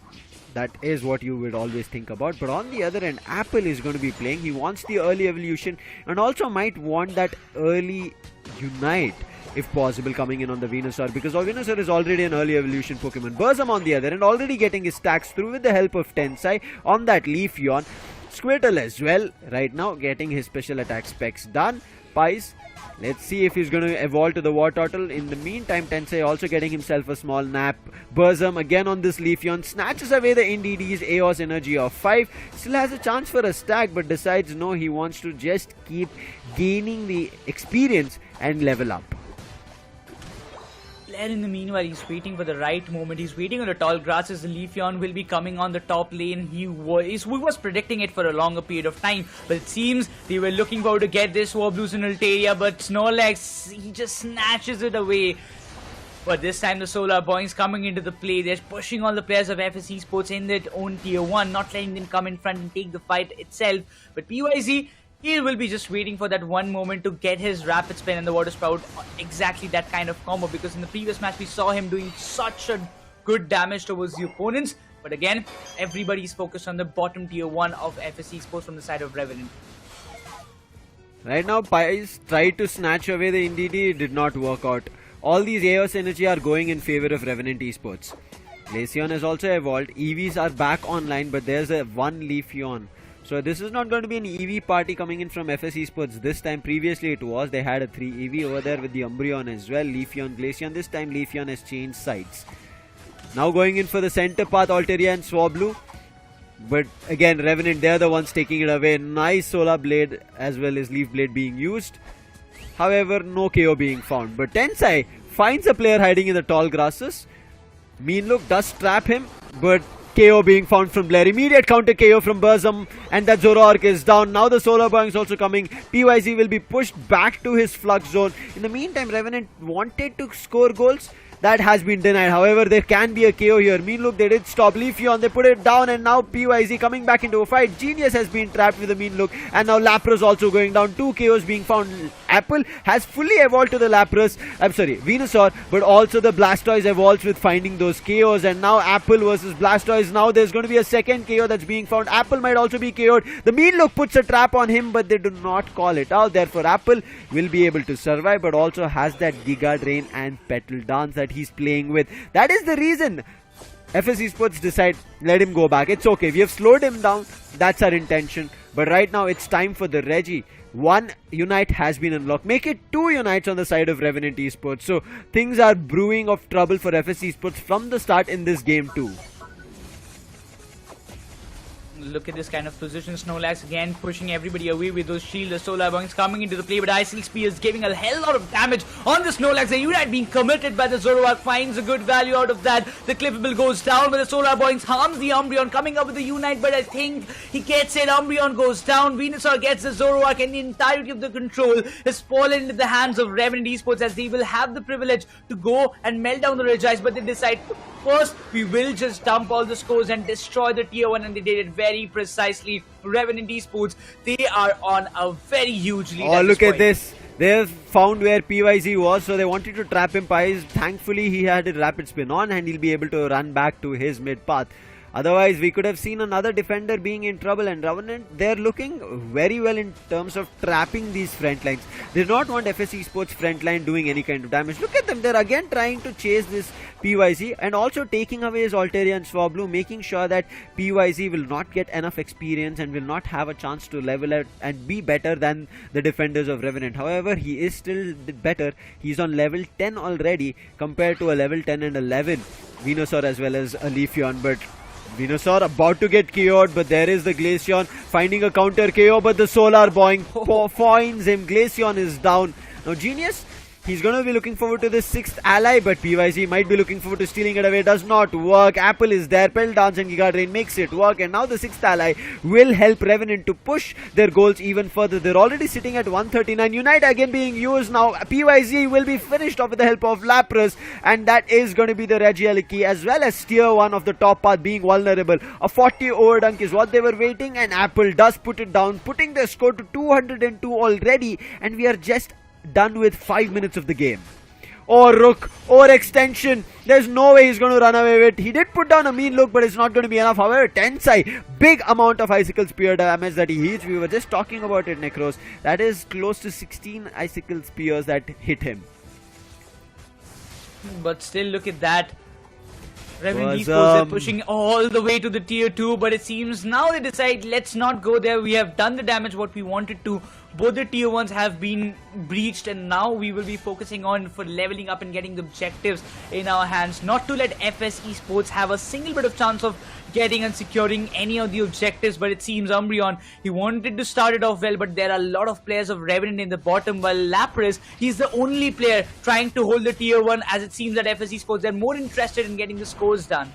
Speaker 1: That is what you would always think about. But on the other end, Apple is going to be playing. He wants the early evolution and also might want that early Unite, if possible, coming in on the Venusaur, because Venusaur is already an early evolution Pokemon. Burzum on the other end, already getting his stacks through with the help of Tensai on that Leafeon. Squirtle as well, right now getting his special attack specs done. Pies, let's see if he's going to evolve to the War Turtle. In the meantime, Tensei also getting himself a small nap. Burzum again on this Leafeon, snatches away the NDD's Aeos energy of 5. Still has a chance for a stack, but decides no, he wants to just keep gaining the experience and level up.
Speaker 2: Blair, in the meanwhile, he's waiting for the right moment. He's waiting on the tall grasses. The Leafeon will be coming on the top lane. We was predicting it for a longer period of time, but it seems they were looking forward to get this Woblues in Altaria, but Snorlax, he just snatches it away. But this time the Solar Boys coming into the play. They're pushing all the players of FS Esports in their own tier 1, not letting them come in front and take the fight itself. But PYZ, he will be just waiting for that one moment to get his Rapid Spin and the Water Sprout, exactly that kind of combo, because in the previous match we saw him doing such a good damage towards the opponents. But again, everybody's focused on the bottom tier 1 of FS Esports from the side of Revenant.
Speaker 1: Right now, Pies tried to snatch away the NDD, it did not work out. All these Aeos energy are going in favor of Revenant Esports. Glaceon has also evolved, EVs are back online, but there's a 1 Leafeon. So this is not going to be an EV party coming in from FS Esports this time. Previously it was. They had a 3 EV over there with the Umbreon as well. Leafeon, Glaceon. This time Leafeon has changed sides. Now going in for the center path, Altaria and Swablu. But again, Revenant, they're the ones taking it away. Nice Solar Blade as well as Leaf Blade being used. However, no KO being found. But Tensai finds a player hiding in the tall grasses. Mean Look does trap him, but KO being found from Blair. Immediate counter KO from Burzum, and that Zoroark is down. Now the Solar Boy is also coming. PYZ will be pushed back to his flux zone. In the meantime, Revenant wanted to score goals. That has been denied. However, there can be a KO here. Mean Look, they did stop Leafeon. They put it down, and now PYZ coming back into a fight. Genius has been trapped with a Mean Look, and now Lapras also going down. 2 KOs being found. Apple has fully evolved to the Venusaur, but also the Blastoise evolves with finding those KOs, and now Apple versus Blastoise. Now there's going to be a second KO that's being found. Apple might also be KO'd. The Mean Look puts a trap on him, but they do not call it out. Therefore, Apple will be able to survive, but also has that Giga Drain and Petal Dance that he's playing with. That is the reason FS Esports decide, let him go back. It's okay. We have slowed him down. That's our intention. But right now it's time for the Reggie. One Unite has been unlocked. Make it 2 Unites on the side of Revenant Esports. So things are brewing of trouble for FS Esports from the start in this game too.
Speaker 2: Look at this kind of position. Snorlax again pushing everybody away with those shields. The solar bombs coming into the play, but Icy Spear is giving a hell lot of damage on the Snorlax. The Unite being committed by the Zoroark finds a good value out of that. The Cliffable goes down, but the solar bombs harms the Umbreon coming up with the Unite, but I think he gets it. Umbreon goes down. Venusaur gets the Zoroark, and the entirety of the control is fallen into the hands of Revenant Esports, as they will have the privilege to go and melt down the Regice, but they decide first we will just dump all the scores and destroy the tier 1, and they did it very precisely. Revenant Esports, they are on a very huge lead.
Speaker 1: Oh, look at this. They have found where PYZ was, so they wanted to trap him. Pies, thankfully he had a rapid spin on and he'll be able to run back to his mid path. Otherwise, we could have seen another defender being in trouble, and Revenant, they're looking very well in terms of trapping these front lines. They do not want FS Esports front line doing any kind of damage. Look at them, they're again trying to chase this PYZ and also taking away his Altaria and Swablu, making sure that PYZ will not get enough experience and will not have a chance to level out and be better than the defenders of Revenant. However, he is still better. He's on level 10 already compared to a level 10 and 11 Venusaur as well as a Leafeon, but Venusaur about to get KO'd, but there is the Glaceon finding a counter KO, but the Solar Boing finds him. Glaceon is down. Now Genius, he's going to be looking forward to the 6th ally, but PYZ might be looking forward to stealing it away. Does not work. Apple is there. Pell Dance and Giga Drain makes it work, and now the 6th ally will help Revenant to push their goals even further. They're already sitting at 139. Unite again being used now. PYZ will be finished off with the help of Lapras, and that is going to be the Regieleki as well as tier 1 of the top path being vulnerable. A 40 overdunk is what they were waiting, and Apple does put it down, putting their score to 202 already, and we are just done with 5 minutes of the game. Oh, Rook, or extension. There's no way he's going to run away with it. He did put down a mean look, but it's not going to be enough. However, Tensai, big amount of icicle spear damage that he hits. We were just talking about it, Nekroz. That is close to 16 icicle spears that hit him.
Speaker 2: But still, look at that. Revenant Esports are pushing all the way to the tier 2, but it seems now they decide, let's not go there. We have done the damage what we wanted to. Both the tier 1s have been breached, and now we will be focusing on for leveling up and getting the objectives in our hands. Not to let FS Esports have a single bit of chance of getting and securing any of the objectives, but it seems Umbreon, he wanted to start it off well, but there are a lot of players of Revenant in the bottom, while Lapras, he's the only player trying to hold the tier 1, as it seems that FS Esports, they're more interested in getting the scores done.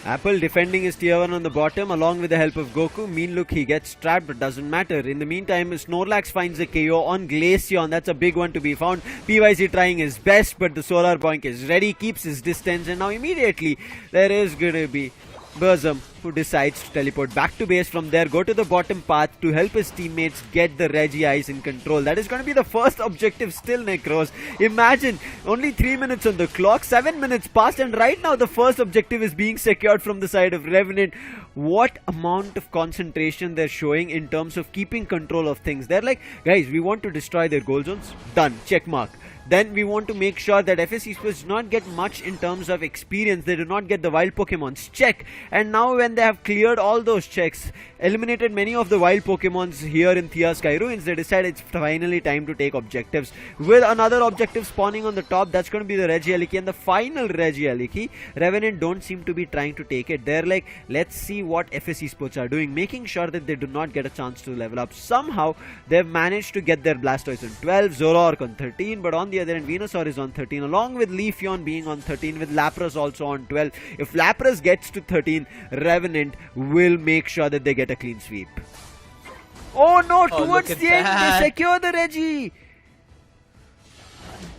Speaker 1: Apple defending his tier 1 on the bottom along with the help of Goku. Mean look, he gets trapped, but doesn't matter. In the meantime, Snorlax finds a KO on Glaceon. That's a big one to be found. PYZ trying his best, but the Solar Boink is ready, keeps his distance, and now immediately there is gonna be Burzum, who decides to teleport back to base. From there, go to the bottom path to help his teammates get the Regi Eyes in control. That is going to be the first objective still, Nekroz. Imagine, only 3 minutes on the clock, 7 minutes passed, and right now the first objective is being secured from the side of Revenant. What amount of concentration they're showing in terms of keeping control of things. They're like, guys, we want to destroy their goal zones. Done. Check mark. Then we want to make sure that FS Esports do not get much in terms of experience. They do not get the wild Pokemons. Check. And now when they have cleared all those checks, eliminated many of the wild Pokemons here in Thea Sky Ruins, they decide it's finally time to take objectives. With another objective spawning on the top, that's going to be the Regieleki, and the final Regieleki. Revenant don't seem to be trying to take it. They're like, let's see what FS Esports are doing, making sure that they do not get a chance to level up. Somehow, they've managed to get their Blastoise on 12, Zoroark on 13, but on the other end, Venusaur is on 13, along with Leafeon being on 13, with Lapras also on 12. If Lapras gets to 13, Revenant will make sure that they get a clean sweep. Oh no, towards the end, they secure the Regi.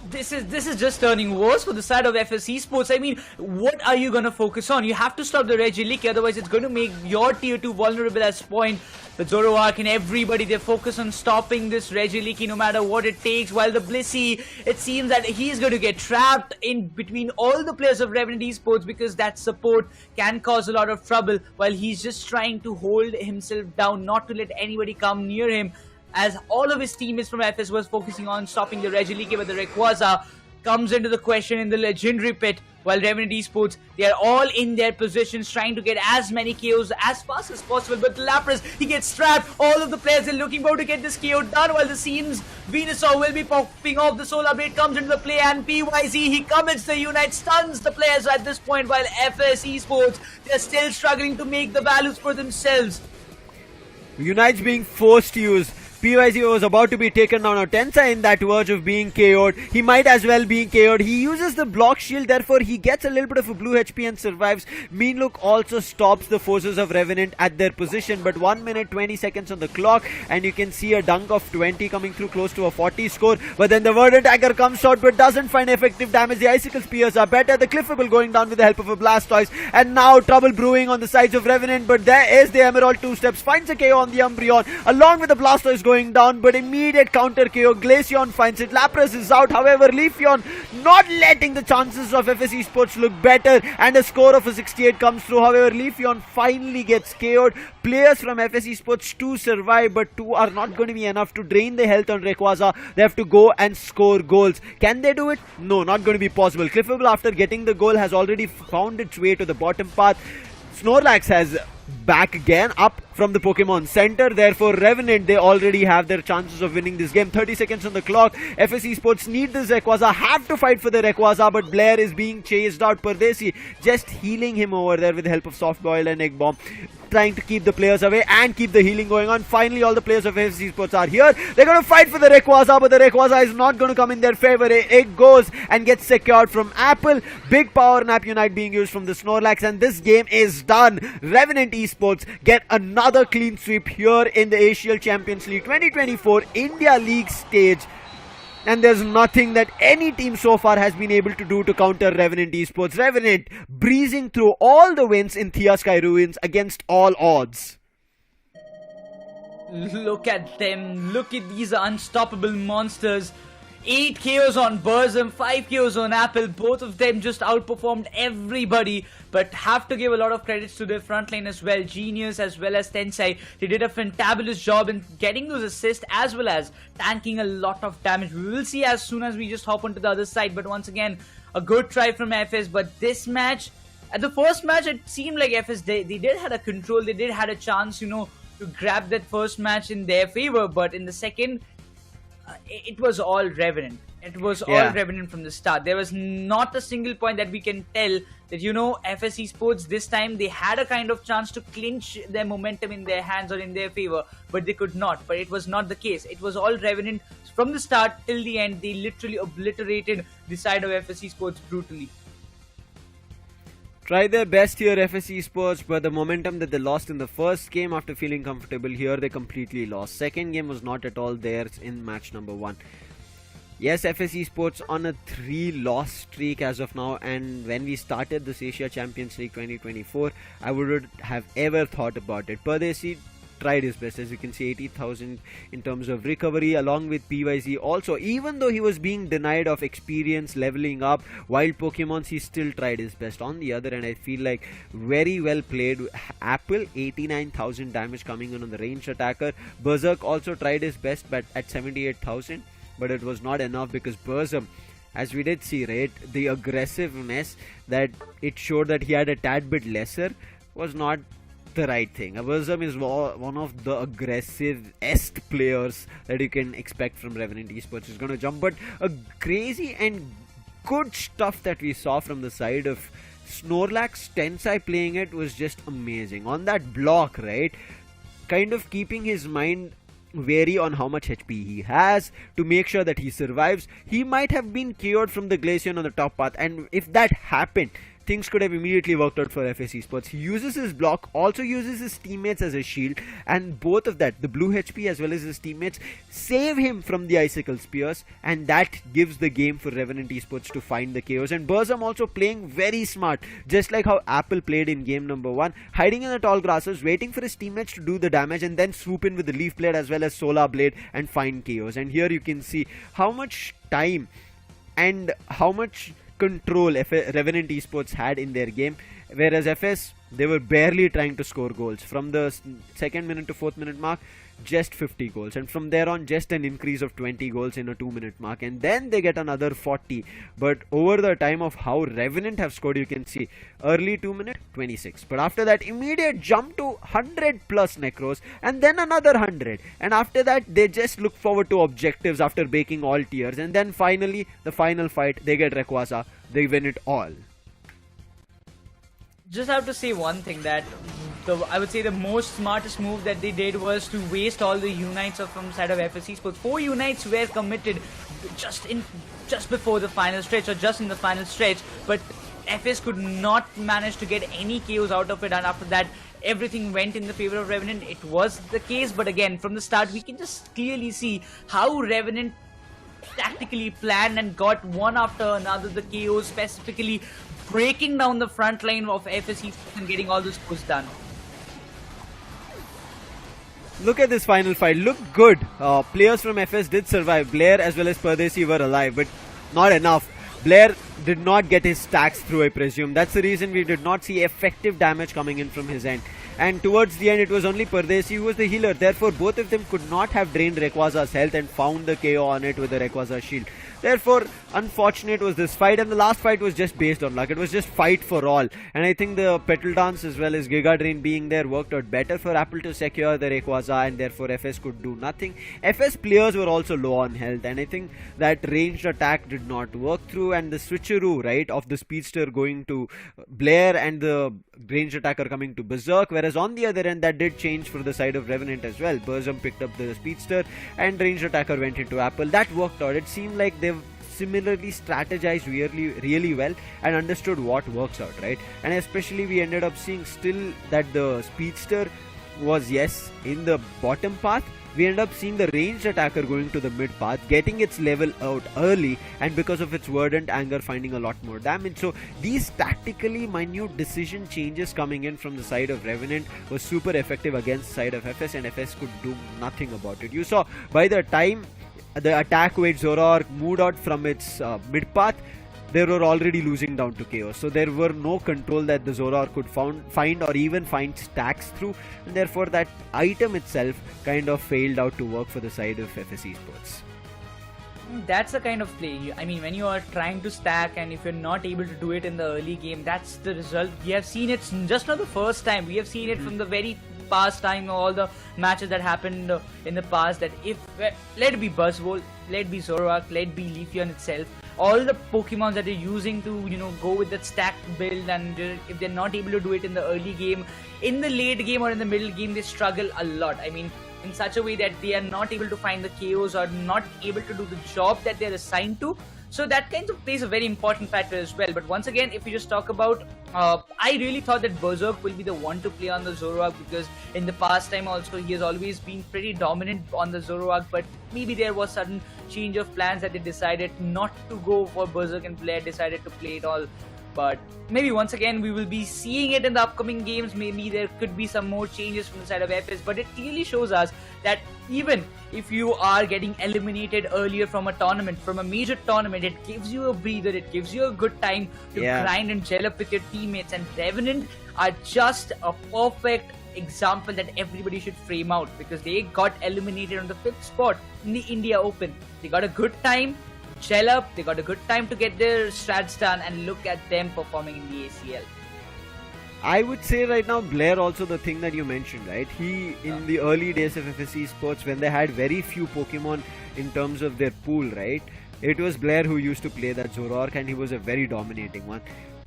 Speaker 2: This is just turning worse for the side of FS Esports. I mean, what are you going to focus on? You have to stop the Regieleki, otherwise it's going to make your tier 2 vulnerable as point. The Zoroark and everybody, they focus on stopping this Regieleki no matter what it takes, while the Blissey, it seems that he's going to get trapped in between all the players of Revenant Esports, because that support can cause a lot of trouble, while he's just trying to hold himself down, not to let anybody come near him, as all of his teammates from FS was focusing on stopping the Regieleki, but the Rayquaza comes into the question in the legendary pit. while Revenant Esports, they are all in their positions trying to get as many KOs as fast as possible. But Lapras, he gets trapped. All of the players are looking forward to get this KO done, while the seems Venusaur will be popping off. The Solar Blade comes into the play, and PYZ, he commits the Unite, stuns the players at this point, while FS Esports, they're still struggling to make the values for themselves.
Speaker 1: Unite's being forced to use. PYZ was about to be taken down. Now Tencent in that verge of being KO'd. He might as well be KO'd. He uses the block shield, therefore he gets a little bit of a blue HP and survives. Meanlook also stops the forces of Revenant at their position, but 1 minute 20 seconds on the clock, and you can see a dunk of 20 coming through close to a 40 score. But then the Verdant Dagger comes out but doesn't find effective damage. The Icicle Spears are better. The Cliffable going down with the help of a Blastoise, and now trouble brewing on the sides of Revenant, but there is the Emerald 2 steps, finds a KO on the Umbreon along with the Blastoise going down, but immediate counter KO. Glaceon finds it. Lapras is out. However, Leafeon not letting the chances of FS Esports look better, and a score of a 68 comes through. However, Leafeon finally gets KO'd. Players from FS Esports 2 survive, but 2 are not going to be enough to drain the health on Rayquaza. They have to go and score goals. Can they do it? No, not going to be possible. Cliffable, after getting the goal, has already found its way to the bottom path. Snorlax has back again up from the Pokemon Center. Therefore, Revenant, they already have their chances of winning this game. 30 seconds on the clock. FS Esports need this Rayquaza, have to fight for the Rayquaza, but Blair is being chased out. Pardesi just healing him over there with the help of Soft Boil and Egg Bomb, trying to keep the players away and keep the healing going on. Finally, all the players of FS Esports are here. They're going to fight for the Rayquaza, but the Rayquaza is not going to come in their favor. It goes and gets secured from Apple. Big power nap Unite being used from the Snorlax, and this game is done. Revenant Esports get another clean sweep here in the Asian Champions League 2024 India League stage. And there's nothing that any team so far has been able to do to counter Revenant Esports. Revenant breezing through all the wins in Thea Sky Ruins against all odds.
Speaker 2: Look at them. Look at these unstoppable monsters. 8 KOs on Burzum, 5 KOs on Apple. Both of them just outperformed everybody. But have to give a lot of credits to their front line as well. Genius as well as Tensai. They did a fantabulous job in getting those assists as well as tanking a lot of damage. We will see as soon as we just hop onto the other side. But once again, a good try from FS. But this match, at the first match, it seemed like FS, they did had a control. They did had a chance, you know, to grab that first match in their favor. But in the second, it was all Revenant. It was all Revenant from the start. There was not a single point that we can tell that, you know, FS Esports this time, they had a kind of chance to clinch their momentum in their hands or in their favor, but they could not. But it was not the case. It was all Revenant from the start till the end. They literally obliterated the side of FS Esports brutally.
Speaker 1: Try their best here, FS Esports, but the momentum that they lost in the first game after feeling comfortable here, they completely lost. Second game was not at all theirs in match number 1. Yes, FS Esports on a 3-loss streak as of now, and when we started this Asia Champions League 2024, I wouldn't have ever thought about it. Pardesi tried his best. As you can see, 80,000 in terms of recovery, along with PYZ also. Even though he was being denied of experience leveling up wild Pokemons, he still tried his best. On the other end, I feel like very well played. Apple, 89,000 damage coming in on the ranged attacker. Berserk also tried his best, but at 78,000, but it was not enough because Berserk, as we did see, right, the aggressiveness that it showed that he had a tad bit lesser was not the right thing. Berserk is one of the aggressive-est players that you can expect from Revenant Esports. Is going to jump, but a crazy and good stuff that we saw from the side of Snorlax. Tensai playing it was just amazing. On that block, right, kind of keeping his mind wary on how much HP he has to make sure that he survives. He might have been KO'd from the Glaceon on the top path, and if that happened, things could have immediately worked out for FS Esports. He uses his block, also uses his teammates as a shield, and both of that, the blue HP as well as his teammates, save him from the Icicle Spears, and that gives the game for Revenant Esports to find the KOs. And Burzum also playing very smart, just like how Apple played in game number 1, hiding in the tall grasses, waiting for his teammates to do the damage, and then swoop in with the Leaf Blade as well as Solar Blade and find KOs. And here you can see how much time and how much control Revenant Esports had in their game, whereas FS They were barely trying to score goals. From the second minute to fourth minute mark, just 50 goals, and from there on just an increase of 20 goals in a 2-minute mark, and then they get another 40. But over the time of how Revenant have scored, you can see early 2 minute 26, but after that immediate jump to 100 plus Nekroz, and then another 100, and after that they just look forward to objectives after baking all tiers, and then finally the final fight, they get Rayquaza, they win it all.
Speaker 2: Just have to say one thing, that I would say the most smartest move that they did was to waste all the unites from side of FSC Sports. 4 unites were committed just before the final stretch, or just in the final stretch, but FS could not manage to get any KOs out of it, and after that everything went in the favor of Revenant. It was the case, but again from the start we can just clearly see how Revenant tactically planned and got one after another the KOs, specifically breaking down the front line of FSC and getting all the scores done.
Speaker 1: Look at this final fight, looked good. Players from FS did survive. Blair as well as Pardesi were alive, but not enough. Blair did not get his stacks through, I presume. That's the reason we did not see effective damage coming in from his end. And towards the end, it was only Pardesi who was the healer. Therefore, both of them could not have drained Rayquaza's health and found the KO on it with the Rayquaza shield. Therefore, unfortunate was this fight, and the last fight was just based on luck. It was just fight for all, and I think the Petal Dance as well as Giga Drain being there worked out better for Apple to secure the Rayquaza, and therefore FS could do nothing. FS players were also low on health, and I think that ranged attack did not work through, and the switcheroo, right, of the Speedster going to Blair and the ranged attacker coming to Berserk, whereas on the other end that did change for the side of Revenant as well. Burzum picked up the Speedster and ranged attacker went into Apple. That worked out. It seemed like they've similarly strategized really well and understood what works out, right? And especially we ended up seeing still that the Speedster was, yes, in the bottom path. We end up seeing the ranged attacker going to the mid path, getting its level out early, and because of its verdant anger finding a lot more damage. So these tactically minute decision changes coming in from the side of Revenant was super effective against the side of FS, and FS could do nothing about it. You saw by the time the attack weight Zoroark moved out from its mid path, they were already losing down to chaos, so there were no control that the Zoroark could find or even find stacks through, and therefore that item itself kind of failed out to work for the side of FSC Sports.
Speaker 2: That's the kind of play. I mean, when you are trying to stack and if you're not able to do it in the early game, that's the result. We have seen it just not the first time. We have seen it from the very past time, all the matches that happened in the past, that if let it be Buzzwole, let it be Zoroark, let it be Leafeon itself, all the Pokemon that they're using to go with that stacked build, and if they're not able to do it in the early game, in the late game or in the middle game they struggle a lot. I mean, in such a way that they are not able to find the KOs or not able to do the job that they're assigned to. So that kind of plays a very important factor as well. But once again, if we just talk about, I really thought that Berserk will be the one to play on the Zoroark, because in the past time also he has always been pretty dominant on the Zoroark, but maybe there was sudden change of plans that they decided not to go for Berserk and Blair decided to play it all. But maybe once again we will be seeing it in the upcoming games. Maybe there could be some more changes from the side of FS, but it clearly shows us that even if you are getting eliminated earlier from a tournament, from a major tournament, it gives you a breather, it gives you a good time to grind and gel up with your teammates. And Revenant are just a perfect example that everybody should frame out, because they got eliminated on the 5th spot in the India Open. They got a good time, gel up, they got a good time to get their strats done, and look at them performing in the ACL.
Speaker 1: I would say right now Blair also, the thing that you mentioned, right? He, in the early days of FSC Sports, when they had very few Pokemon in terms of their pool, right? It was Blair who used to play that Zoroark, and he was a very dominating one.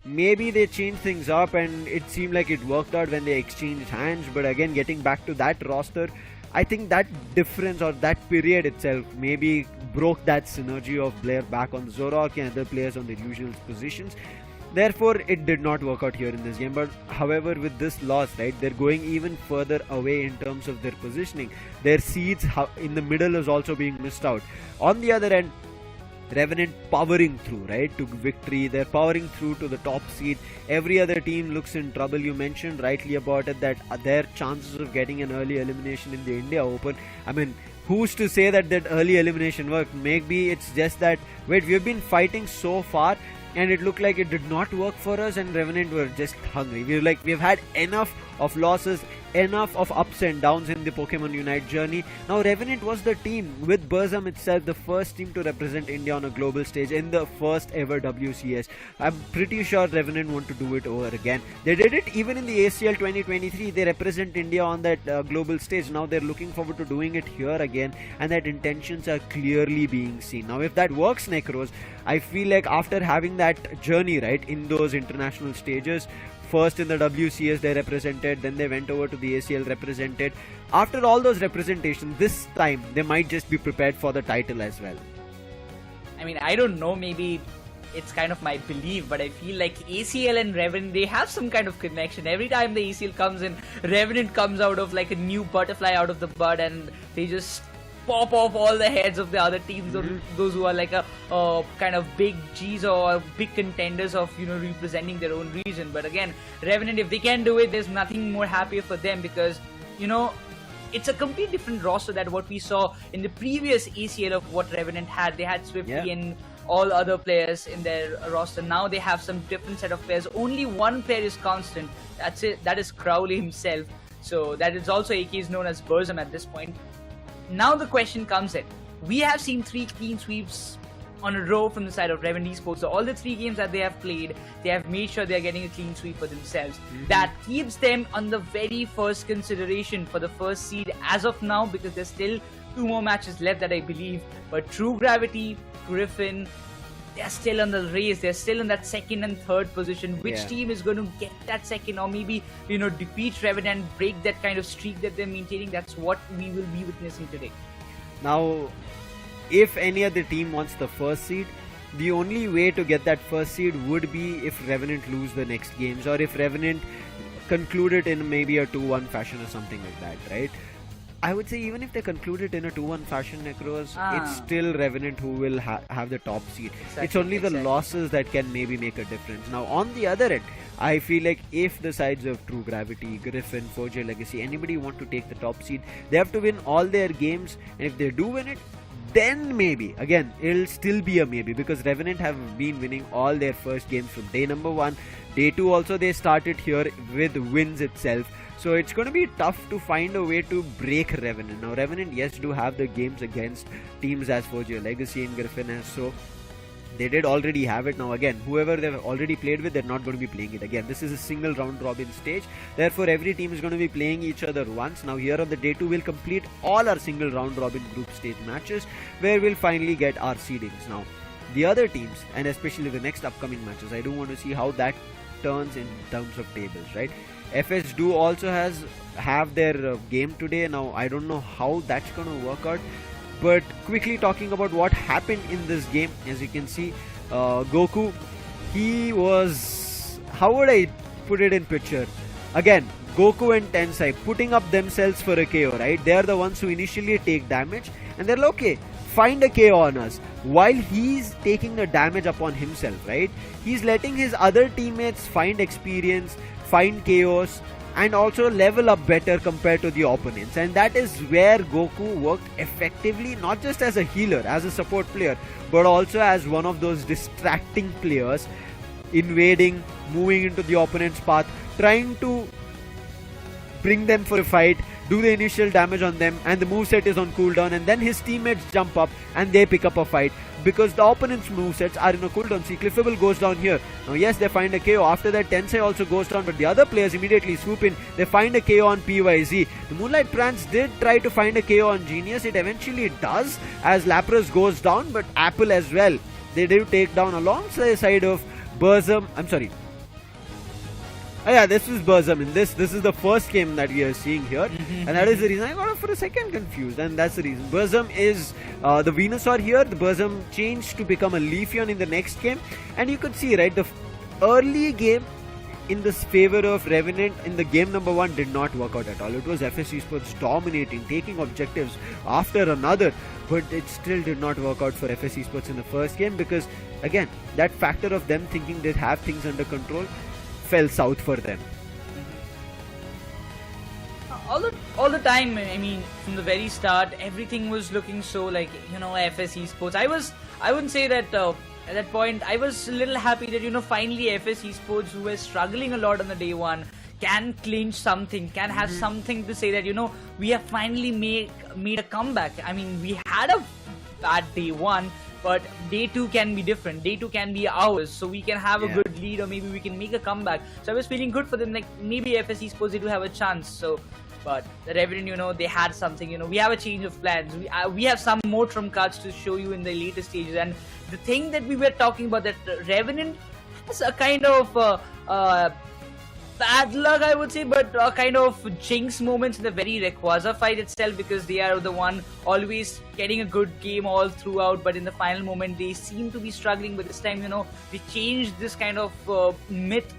Speaker 1: Maybe they changed things up and it seemed like it worked out when they exchanged hands, but again, getting back to that roster, I think that difference or that period itself maybe broke that synergy of Blair back on the Zoroark and other players on their usual positions. Therefore, it did not work out here in this game. But however, with this loss, right, they're going even further away in terms of their positioning. Their seeds in the middle is also being missed out. On the other end, Revenant powering through, right, to victory. They're powering through to the top seed. Every other team looks in trouble. You mentioned rightly about it that their chances of getting an early elimination in the India Open, I mean, who's to say that early elimination worked? Maybe it's just that, wait, we've been fighting so far and it looked like it did not work for us, and Revenant were just hungry. We've had enough of losses, enough of ups and downs in the Pokemon Unite journey. Now Revenant was the team, with Burzum itself, the first team to represent India on a global stage in the first ever WCS. I'm pretty sure Revenant want to do it over again. They did it even in the ACL 2023. They represent India on that global stage. Now they're looking forward to doing it here again, and that intentions are clearly being seen. Now if that works, Nekroz, I feel like after having that journey right in those international stages, first in the WCS they represented, then they went over to the ACL represented. After all those representations, this time they might just be prepared for the title as well.
Speaker 2: I mean, I don't know, maybe it's kind of my belief, but I feel like ACL and Revenant, they have some kind of connection. Every time the ACL comes in, Revenant comes out of like a new butterfly out of the bud, and they just pop off all the heads of the other teams, or those who are like a kind of big G's or big contenders of, you know, representing their own region. But again, Revenant, if they can do it, there's nothing more happier for them, because, you know, it's a completely different roster than what we saw in the previous ACL of what Revenant had. They had Swifty and all other players in their roster. Now they have some different set of players. Only one player is constant. That's it. That is Crowley himself. So that is also AK is known as Burzum at this point. Now the question comes in. We have seen 3 clean sweeps on a row from the side of Revenant Esports. So all the 3 games that they have played, they have made sure they're getting a clean sweep for themselves. That keeps them on the very first consideration for the first seed as of now, because there's still 2 more matches left that I believe. But True Gravity, Griffin, they're still on the race. They're still in that 2nd and 3rd position. Which team is going to get that 2nd, or maybe, you know, defeat Revenant, break that kind of streak that they're maintaining? That's what we will be witnessing today.
Speaker 1: Now, if any other team wants the first seed, the only way to get that first seed would be if Revenant lose the next games, or if Revenant conclude it in maybe a 2-1 fashion or something like that, right? I would say even if they conclude it in a 2-1 fashion, Nekroz, it's still Revenant who will have the top seed. It's only the losses that can maybe make a difference. Now, on the other end, I feel like if the sides of True Gravity, Griffin, Forgia Legacy, anybody want to take the top seed, they have to win all their games, and if they do win it, then maybe, again, it'll still be a maybe, because Revenant have been winning all their first games from day number 1. Day 2 also they started here with wins itself. So it's going to be tough to find a way to break Revenant. Now Revenant, yes, do have the games against teams as Forgia Legacy and Griffin has, so they did already have it. Now again, whoever they've already played with, they're not going to be playing it again. This is a single round robin stage, therefore every team is going to be playing each other once. Now here on the day 2 we'll complete all our single round robin group stage matches, where we'll finally get our seedings. Now the other teams, and especially the next upcoming matches, I do want to see how that turns in terms of tables, right? FS do also have their game today. Now I don't know how that's going to work out, but quickly talking about what happened in this game, as you can see, Goku, he was, how would I put it in picture? Again, Goku and Tensai putting up themselves for a KO, right? They are the ones who initially take damage, and they're like, okay, find a KO on us. While he's taking the damage upon himself, right? He's letting his other teammates find experience, find chaos, and also level up better compared to the opponents. And that is where Goku worked effectively, not just as a healer, as a support player, but also as one of those distracting players, invading, moving into the opponent's path, trying to bring them for a fight, do the initial damage on them, and the moveset is on cooldown, and then his teammates jump up and they pick up a fight, because the opponent's movesets are in a cooldown. See, Cliffable goes down here. Now yes, they find a KO. After that, Tensei also goes down, but the other players immediately swoop in. They find a KO on PYZ. The Moonlight Trance did try to find a KO on Genius. It eventually does, as Lapras goes down, but Apple as well, they do take down alongside the side of Burzum. I'm sorry. Oh yeah, this is Burzum in this. This is the first game that we are seeing here, and that is the reason I got for a second confused, and that's the reason. Burzum is the Venusaur here. The Burzum changed to become a Leafeon in the next game, and you could see, right, the early game in this favor of Revenant in the game number 1 did not work out at all. It was FS Esports dominating, taking objectives after another, but it still did not work out for FS Esports in the first game, because again, that factor of them thinking they have things under control fell south for them.
Speaker 2: All the time, I mean, from the very start, everything was looking so like, you know, FS Esports. I wouldn't say that at that point, I was a little happy that finally FS Esports, who was struggling a lot on the day one, can clinch something, can have something to say that we have finally made a comeback. I mean, we had a bad day one, but day two can be different. Day two can be ours, so we can have a good lead, or maybe we can make a comeback. So I was feeling good for them. Like maybe FS Esports, they do have a chance. So, but the Revenant, they had something. We have a change of plans. We have some more trump cards to show you in the later stages. And the thing that we were talking about, that Revenant has a kind of bad luck, I would say, but kind of jinx moments in the very Rayquaza fight itself, because they are the one always getting a good game all throughout, but in the final moment they seem to be struggling. But this time, they changed this kind of myth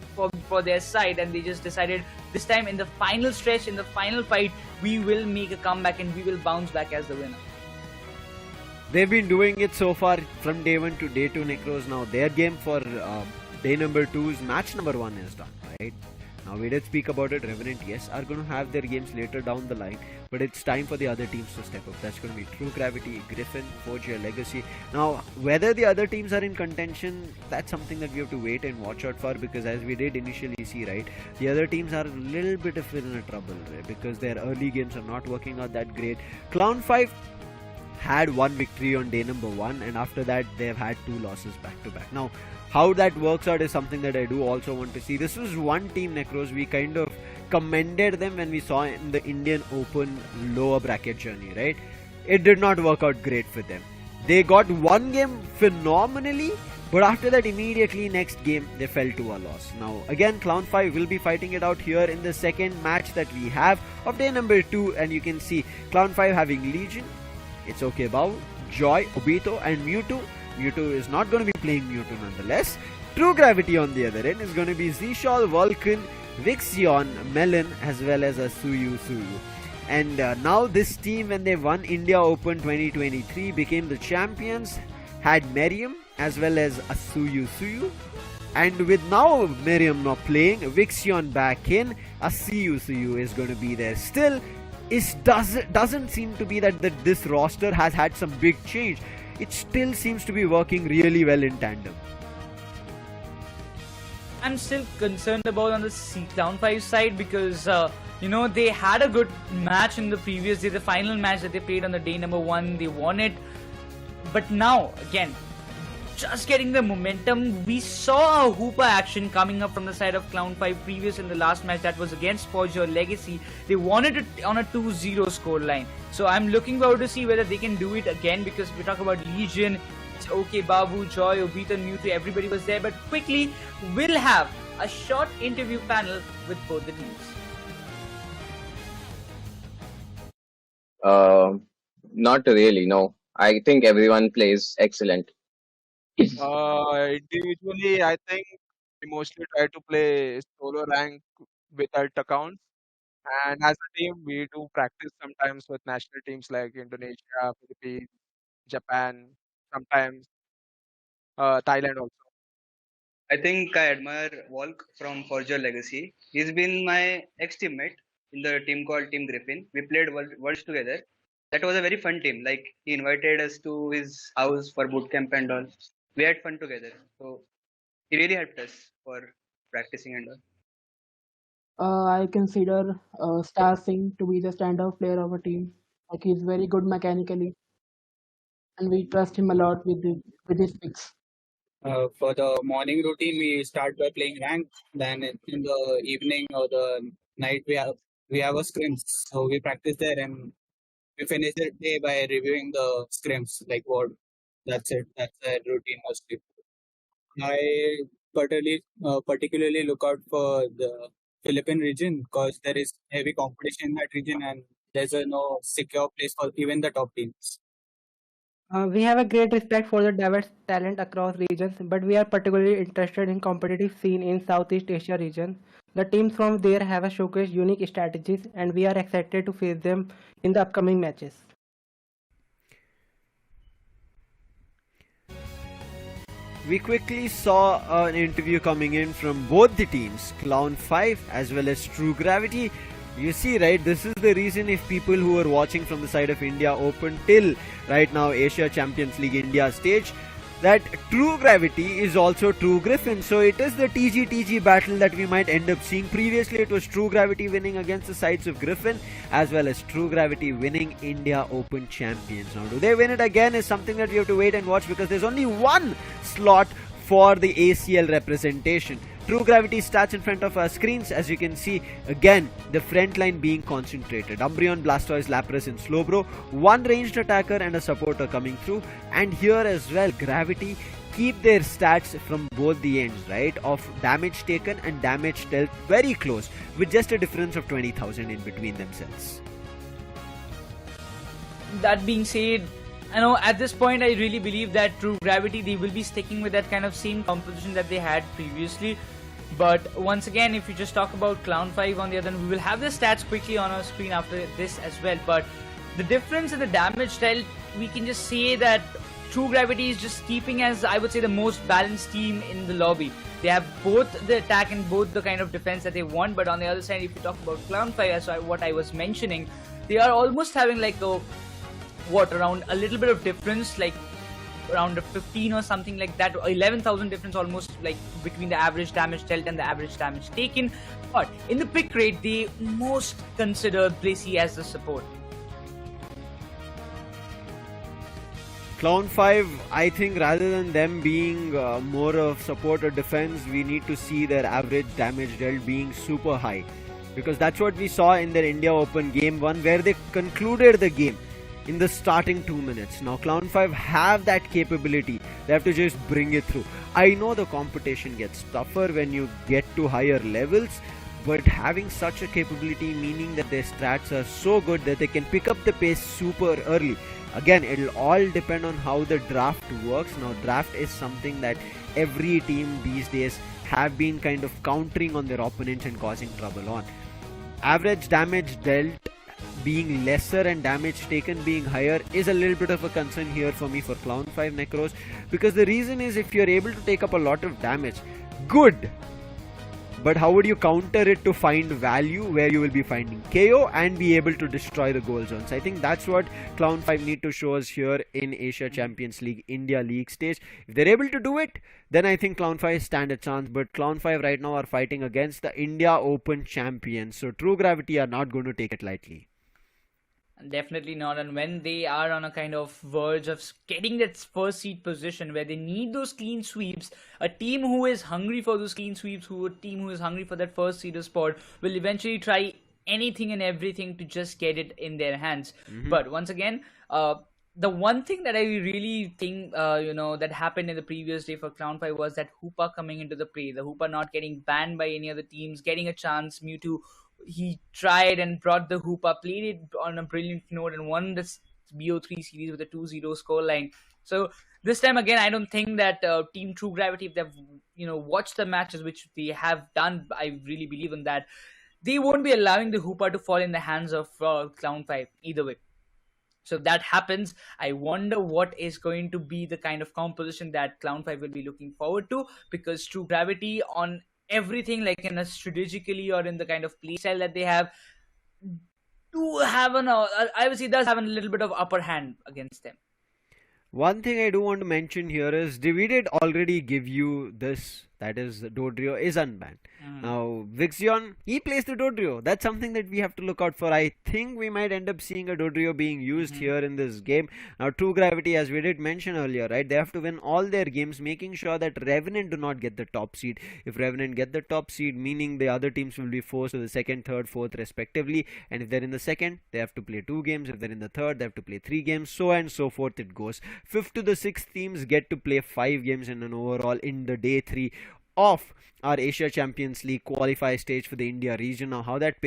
Speaker 2: for their side, and they just decided this time in the final stretch, in the final fight, we will make a comeback and we will bounce back as the winner.
Speaker 1: They've been doing it so far from day 1 to day 2, Nekroz. Now their game for day number 2's match number 1 is done, right? Now we did speak about it. Revenant, yes, are going to have their games later down the line, but it's time for the other teams to step up. That's going to be True Gravity, Griffin, Forgia, Legacy. Now, whether the other teams are in contention, that's something that we have to wait and watch out for, because as we did initially see, right, the other teams are a little bit of in a trouble, right, because their early games are not working out that great. Clown5 had one victory on day number 1, and after that they've had 2 losses back to back. Now, how that works out is something that I do also want to see. This was one team, Nekroz, we kind of commended them when we saw in the Indian Open lower bracket journey, right? It did not work out great for them. They got one game phenomenally, but after that immediately next game they fell to a loss. Now again, Clown5 will be fighting it out here in the second match that we have of day number 2, and you can see Clown5 having Legion, It's Okay Bow, Joy, Obito and Mewtwo. Mewtwo is not going to be playing Mewtwo nonetheless. True Gravity on the other end is going to be Zishal, Vulcan, Vixion, Melon as well as a Suyu. And now this team, when they won India Open 2023, became the champions, had Miriam as well as a Suyu. And with now Miriam not playing, Vixion back in, a Suyu is going to be there still. It doesn't seem to be that this roster has had some big change. It still seems to be working really well in tandem.
Speaker 2: I'm still concerned about on the Clown5 side, because they had a good match in the previous day, the final match that they played on the day number 1, they won it. But now again, just getting the momentum, we saw a Hooper action coming up from the side of Clown5 previous in the last match that was against Forgia Legacy. They wanted it on a 2-0 score line. So I'm looking forward to see whether they can do it again, because we talk about Legion, it's Okay Babu, Joy, Obito and Mewtwo, everybody was there. But quickly, we'll have a short interview panel with both the teams.
Speaker 9: Not really, no. I think everyone plays excellent.
Speaker 10: Individually, I think we mostly try to play solo rank with alt accounts. And as a team, we do practice sometimes with national teams like Indonesia, Philippines, Japan, sometimes Thailand also.
Speaker 11: I think I admire Volk from Forgia Legacy. He's been my ex-teammate in the team called Team Griffin. We played Worlds together. That was a very fun team. Like, he invited us to his house for boot camp and all. We had fun together. So he really helped us for practicing and all.
Speaker 12: I consider Star Singh to be the standout player of a team. Like, he's very good mechanically, and we trust him a lot with his picks.
Speaker 13: For the morning routine, we start by playing rank. Then in the evening or the night, we have a scrims. So we practice there, and we finish the day by reviewing the scrims, like what. That's it. That's the routine mostly. I particularly look out for the Philippine region, because there is heavy competition in that region, and there's no secure place for even the top teams.
Speaker 12: We have a great respect for the diverse talent across regions, but we are particularly interested in competitive scene in Southeast Asia region. The teams from there have showcased unique strategies, and we are excited to face them in the upcoming matches.
Speaker 1: We quickly saw an interview coming in from both the teams, Clown5 as well as True Gravity. You see, right, this is the reason if people who are watching from the side of India Open till right now Asia Champions League India stage, that True Gravity is also True Griffin. So it is the TG battle that we might end up seeing. Previously it was True Gravity winning against the sides of Griffin, as well as True Gravity winning India Open champions. Now do they win it again is something that we have to wait and watch, because there's only one slot for the ACL representation. True Gravity starts in front of our screens. As you can see, again the front line being concentrated. Umbreon, Blastoise, Lapras and Slowbro, one ranged attacker and a supporter coming through. And here as well, Gravity keep their stats from both the ends, right, of damage taken and damage dealt very close, with just a difference of 20,000 in between themselves.
Speaker 2: That being said, I know at this point I really believe that True Gravity, they will be sticking with that kind of same composition that they had previously. But once again, if you just talk about Clown5 on the other hand, we will have the stats quickly on our screen after this as well. But the difference in the damage dealt, we can just say that True Gravity is just keeping as, I would say, the most balanced team in the lobby. They have both the attack and both the kind of defense that they want. But on the other side, if you talk about Clown5, as what I was mentioning, they are almost having like around a little bit of difference, like around a 15 or something like that, 11,000 difference almost, like between the average damage dealt and the average damage taken. But in the pick rate, they most consider Blissey as the support.
Speaker 1: Clown5, I think rather than them being more of support or defense, we need to see their average damage dealt being super high, because that's what we saw in their India Open Game 1, where they concluded the game in the starting 2 minutes. Now Clown5 have that capability. They have to just bring it through. I know the competition gets tougher when you get to higher levels, but having such a capability, meaning that their strats are so good that they can pick up the pace super early. Again, it'll all depend on how the draft works. Now draft is something that every team these days have been kind of countering on their opponents and causing trouble on. Average damage dealt being lesser and damage taken being higher is a little bit of a concern here for me for Clown5 Nekroz, because the reason is, if you're able to take up a lot of damage, good, but how would you counter it to find value where you will be finding KO and be able to destroy the goal zones? I think that's what Clown5 need to show us here in Asia Champions League India League stage. If they're able to do it, then I think Clown5 stand a chance. But Clown5 right now are fighting against the India Open champions, so True Gravity are not going to take it lightly.
Speaker 2: Definitely not. And when they are on a kind of verge of getting that first seed position where they need those clean sweeps, a team who is hungry for those clean sweeps, a team who is hungry for that first seeder spot, will eventually try anything and everything to just get it in their hands. But once again, the one thing that I really think, that happened in the previous day for Clown5 was that Hoopa coming into the play. The Hoopa not getting banned by any other teams, getting a chance. Mewtwo, he tried and brought the Hoopa, played it on a brilliant note and won this BO3 series with a 2-0 scoreline. So this time again, I don't think that Team True Gravity, if they've watched the matches, which they have done, I really believe in that, they won't be allowing the Hoopa to fall in the hands of Clown5 either way. So if that happens, I wonder what is going to be the kind of composition that Clown5 will be looking forward to, because True Gravity on everything, like in a strategically or in the kind of play style that they have, do have I would say does have a little bit of upper hand against them.
Speaker 1: One thing I do want to mention here is, we did already give you this, that is Dodrio is unbanned. Now Vixion, he plays the Dodrio. That's something that we have to look out for. I think we might end up seeing a Dodrio being used here in this game. Now True Gravity, as we did mention earlier, right, they have to win all their games, making sure that Revenant do not get the top seed. If Revenant get the top seed, meaning the other teams will be forced to the second, third, fourth respectively, and if they're in the second, they have to play 2 games. If they're in the third, they have to play 3 games, so and so forth it goes. 5th to the 6th teams get to play 5 games in an overall in the day 3 of our Asia Champions League qualifier stage for the India region. Now how that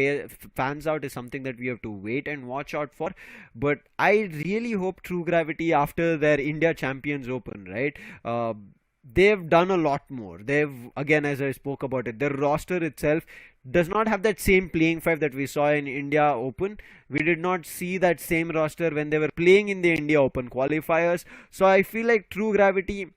Speaker 1: pans out is something that we have to wait and watch out for, but I really hope True Gravity, after their India Champions Open, right, they've done a lot more. They've, again, as I spoke about it, their roster itself does not have that same playing 5 that we saw in India Open. We did not see that same roster when they were playing in the India Open qualifiers. So I feel like True Gravity,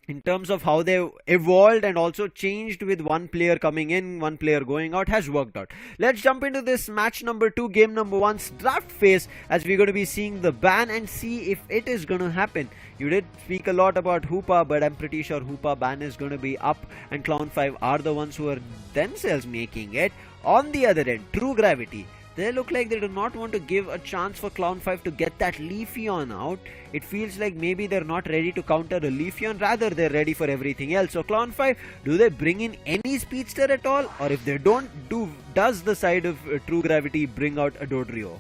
Speaker 1: in terms of how they evolved and also changed with one player coming in, one player going out, has worked out. Let's jump into this match number 2, game number 1's draft phase, as we're going to be seeing the ban and see if it is going to happen. You did speak a lot about Hoopa, but I'm pretty sure Hoopa ban is going to be up and Clown5 are the ones who are themselves making it. On the other end, True Gravity, they look like they do not want to give a chance for Clown5 to get that Leafeon out. It feels like maybe they're not ready to counter a Leafeon, rather they're ready for everything else. So Clown5, do they bring in any speedster at all? Or if they don't, does the side of True Gravity bring out a Dodrio?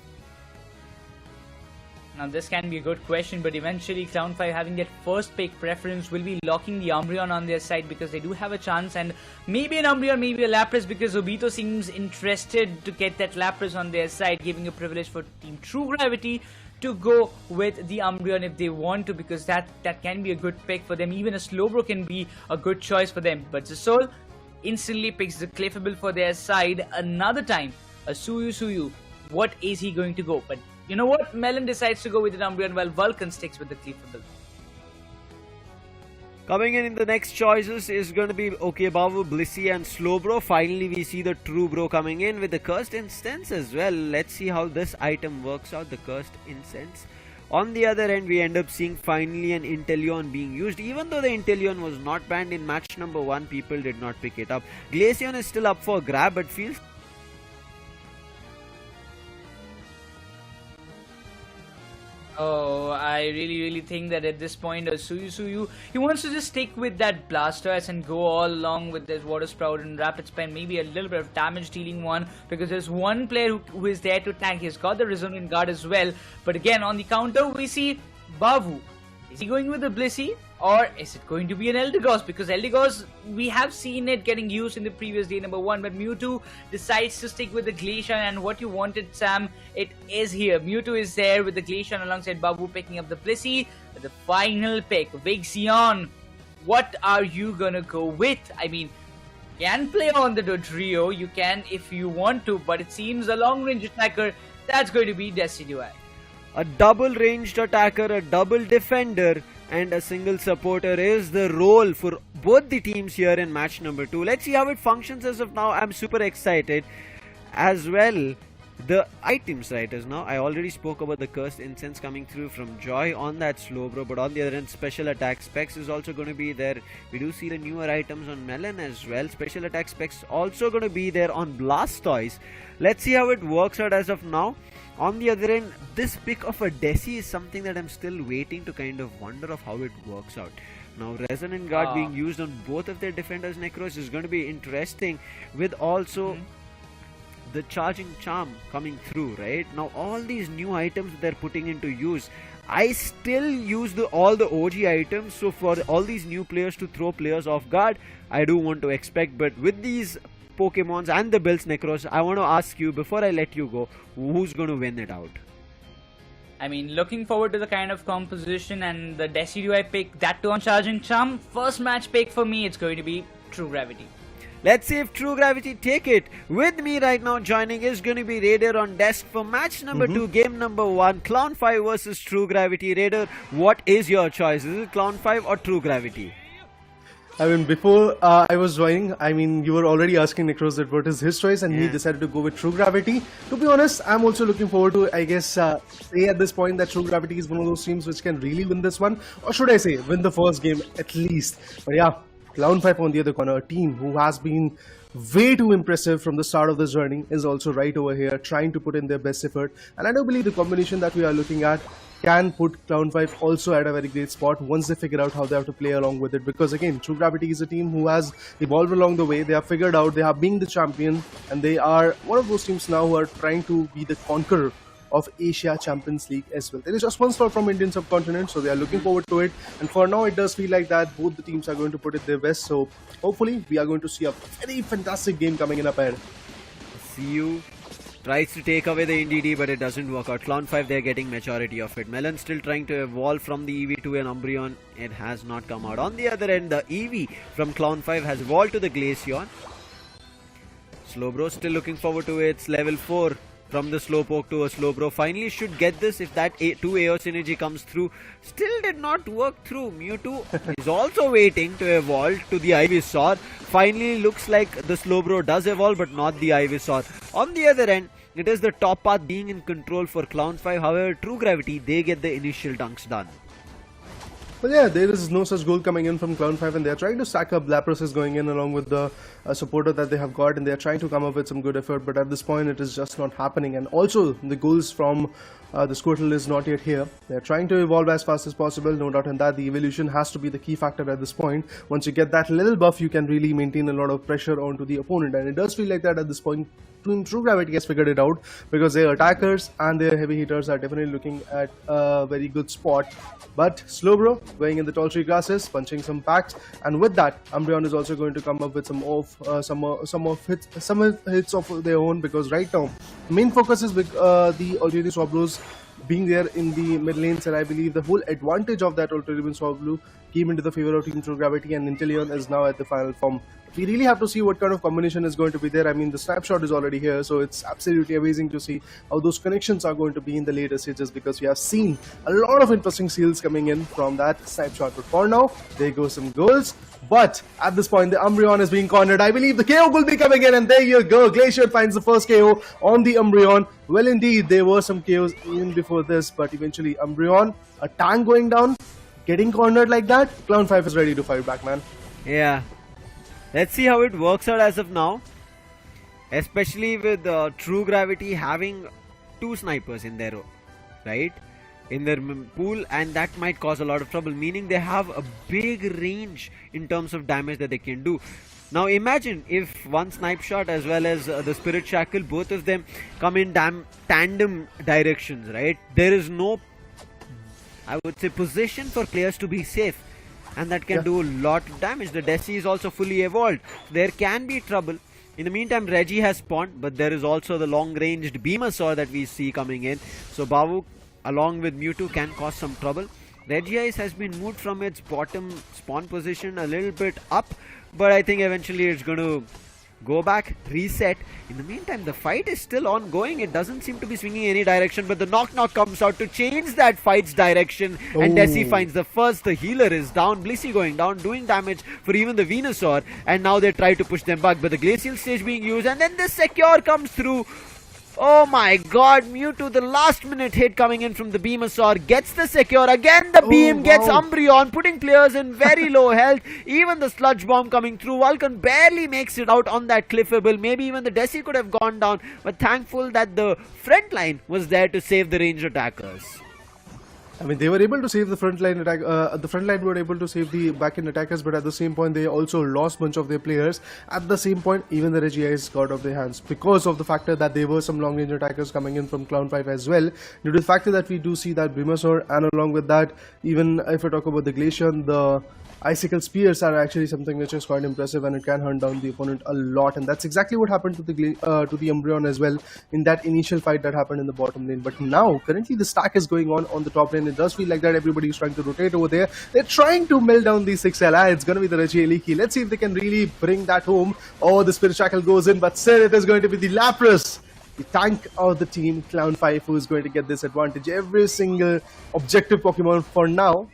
Speaker 2: Now this can be a good question, but eventually Clown5 having that first pick preference will be locking the Umbreon on their side because they do have a chance, and maybe an Umbreon, maybe a Lapras, because Obito seems interested to get that Lapras on their side, giving a privilege for Team True Gravity to go with the Umbreon if they want to, because that can be a good pick for them. Even a Slowbro can be a good choice for them, but Zisol instantly picks the Clefable for their side. Another time, a Suyu. What is he going to go? But you know what? Melon decides to go with the Umbreon while Vulcan sticks with the Clefable.
Speaker 1: Coming in the next choices is going to be Okebavu, Blissey and Slowbro. Finally, we see the True Bro coming in with the Cursed Incense as well. Let's see how this item works out, the Cursed Incense. On the other end, we end up seeing finally an Inteleon being used. Even though the Inteleon was not banned in match number 1, people did not pick it up. Glaceon is still up for grab, but feels...
Speaker 2: Oh, I really think that at this point, Suyu, he wants to just stick with that Blastoise and go all along with this Water Sprout and Rapid Spin, maybe a little bit of damage dealing one, because there's one player who is there to tank. He's got the Resonant Guard as well, but again, on the counter, we see Bavu. Is he going with the Blissey, or is it going to be an Eldegoss? Because Eldegoss, we have seen it getting used in the previous day number 1, but Mewtwo decides to stick with the Glaceon, and what you wanted, Sam, it is here. Mewtwo is there with the Glaceon alongside Babu picking up the Blissey. The final pick, Vixen. What are you gonna go with? I mean, you can play on the Dodrio, you can if you want to, but it seems a long-range attacker, that's going to be Decidueye.
Speaker 1: A double ranged attacker, a double defender and a single supporter is the role for both the teams here in match number 2. Let's see how it functions as of now. I'm super excited as well. The items right as now, I already spoke about the Cursed Incense coming through from Joy on that Slowbro, but on the other end, special attack specs is also going to be there. We do see the newer items on Melon as well. Special attack specs also going to be there on Blastoise. Let's see how it works out as of now. On the other end, this pick of a Desi is something that I'm still waiting to kind of wonder of how it works out. Now, Resonant Guard being used on both of their defenders, Nekroz, is going to be interesting, with also the Charging Charm coming through, right? Now, all these new items that they're putting into use, I still use all the OG items, so for all these new players to throw players off guard, I do want to expect, but with these Pokemons and the builds, Nekroz, I want to ask you, before I let you go, who's going to win it out?
Speaker 2: I mean, looking forward to the kind of composition and the Decidueye pick, that too on Charging Charm. First match pick for me, it's going to be True Gravity.
Speaker 1: Let's see if True Gravity take it. With me right now joining is going to be Raider on desk for match number 2, game number 1, Clown5 versus True Gravity. Raider, what is your choice? Is it Clown5 or True Gravity?
Speaker 14: I mean, before I was joining, I mean, you were already asking Nekroz that what is his choice, and he decided to go with True Gravity. To be honest, I'm also looking forward to, I guess, say at this point that True Gravity is one of those teams which can really win this one. Or should I say, win the first game at least. But yeah, Clown5 on the other corner, a team who has been way too impressive from the start of this journey, is also right over here trying to put in their best effort. And I do believe the combination that we are looking at can put Clown5 also at a very great spot once they figure out how they have to play along with it, because again, True Gravity is a team who has evolved along the way. They have figured out they are being the champion, and they are one of those teams now who are trying to be the conqueror of Asia Champions League as well. There is just one slot from Indian subcontinent, so they are looking forward to it, and for now it does feel like that both the teams are going to put it their best, so hopefully we are going to see a very fantastic game coming in up ahead.
Speaker 1: See you. Tries to take away the NDD, but it doesn't work out. Clown5, they're getting majority of it. Melon still trying to evolve from the EV to an Umbreon. It has not come out. On the other end, the EV from Clown5 has evolved to the Glaceon. Slowbro still looking forward to its level 4. from the Slowpoke to a Slowbro. Finally should get this if that 2 AO synergy comes through. Still did not work through. Mewtwo is also waiting to evolve to the Ivysaur. Finally looks like the Slowbro does evolve, but not the Ivysaur. On the other end, it is the top path being in control for Clown5. However, True Gravity, they get the initial dunks done.
Speaker 14: But yeah, there is no such goal coming in from Clown5, and they're trying to stack up. Lapras is going in along with the supporter that they have got, and they're trying to come up with some good effort, but at this point it is just not happening. And also the goals from the Squirtle is not yet here. They're trying to evolve as fast as possible, no doubt in that. The evolution has to be the key factor at this point. Once you get that little buff, you can really maintain a lot of pressure onto the opponent, and it does feel like that at this point. True Gravity has figured it out, because their attackers and their heavy hitters are definitely looking at a very good spot. But Slowbro going in the tall tree grasses, punching some packs, and with that, Umbreon is also going to come up with some hits of their own, because right now main focus is with the Ultra Swablos being there in the mid lanes, and I believe the whole advantage of that Ultra Swablu came into the favor of Team True Gravity, and Inteleon is now at the final form. We really have to see what kind of combination is going to be there. I mean, the snapshot is already here, so it's absolutely amazing to see how those connections are going to be in the later stages, because we have seen a lot of interesting seals coming in from that snapshot. But for now, there go some goals. But at this point, the Umbreon is being cornered. I believe the KO will be coming in, and there you go. Glacier finds the first KO on the Umbreon. Well, indeed, there were some KOs even before this, but eventually Umbreon, a tank going down, getting cornered like that. Clown5 is ready to fight back, man.
Speaker 1: Yeah. Let's see how it works out as of now. Especially with True Gravity having 2 snipers in their row, right? In their pool, and that might cause a lot of trouble, meaning they have a big range in terms of damage that they can do. Now imagine if one snipe shot as well as the Spirit Shackle, both of them come in tandem directions, right? There is no, I would say, position for players to be safe, and that can do a lot of damage. The Desi is also fully evolved. There can be trouble. In the meantime, Reggie has spawned, but there is also the long-ranged Beamersaur that we see coming in. So Bavuk along with Mewtwo can cause some trouble. Regice has been moved from its bottom spawn position a little bit up, but I think eventually it's going to go back, reset. In the meantime, the fight is still ongoing. It doesn't seem to be swinging any direction, but the knock comes out to change that fight's direction. And Desi finds the first. The healer is down. Blissey going down, doing damage for even the Venusaur. And now they try to push them back, but the Glacial Stage being used, and then the Secure comes through. Oh my god, Mewtwo, the last minute hit coming in from the Beamersaur, gets the Secure. Again the beam gets Umbreon, putting players in very low health. Even the Sludge Bomb coming through. Vulcan barely makes it out on that cliffable. Maybe even the Desi could have gone down, but thankful that the front line was there to save the ranged attackers.
Speaker 14: I mean, they were able to save the front line attack. The front line were able to save the back-end attackers, but at the same point, they also lost bunch of their players. At the same point, even the Regice got off their hands because of the factor that there were some long-range attackers coming in from Clown5 as well. Due to the factor that we do see that Beamersaur, and along with that, even if I talk about the Glacian, the Icicle Spears are actually something which is quite impressive, and it can hunt down the opponent a lot, and that's exactly what happened to the Umbreon as well in that initial fight that happened in the bottom lane. But now, currently the stack is going on the top lane. It does feel like that everybody is trying to rotate over there. They're trying to melt down the 6 LI. It's going to be the Reggie Leaky. Let's see if they can really bring that home. Oh, the Spirit Shackle goes in, but still it is going to be the Lapras, the tank of the team, Clown5, who is going to get this advantage. Every single objective Pokemon for now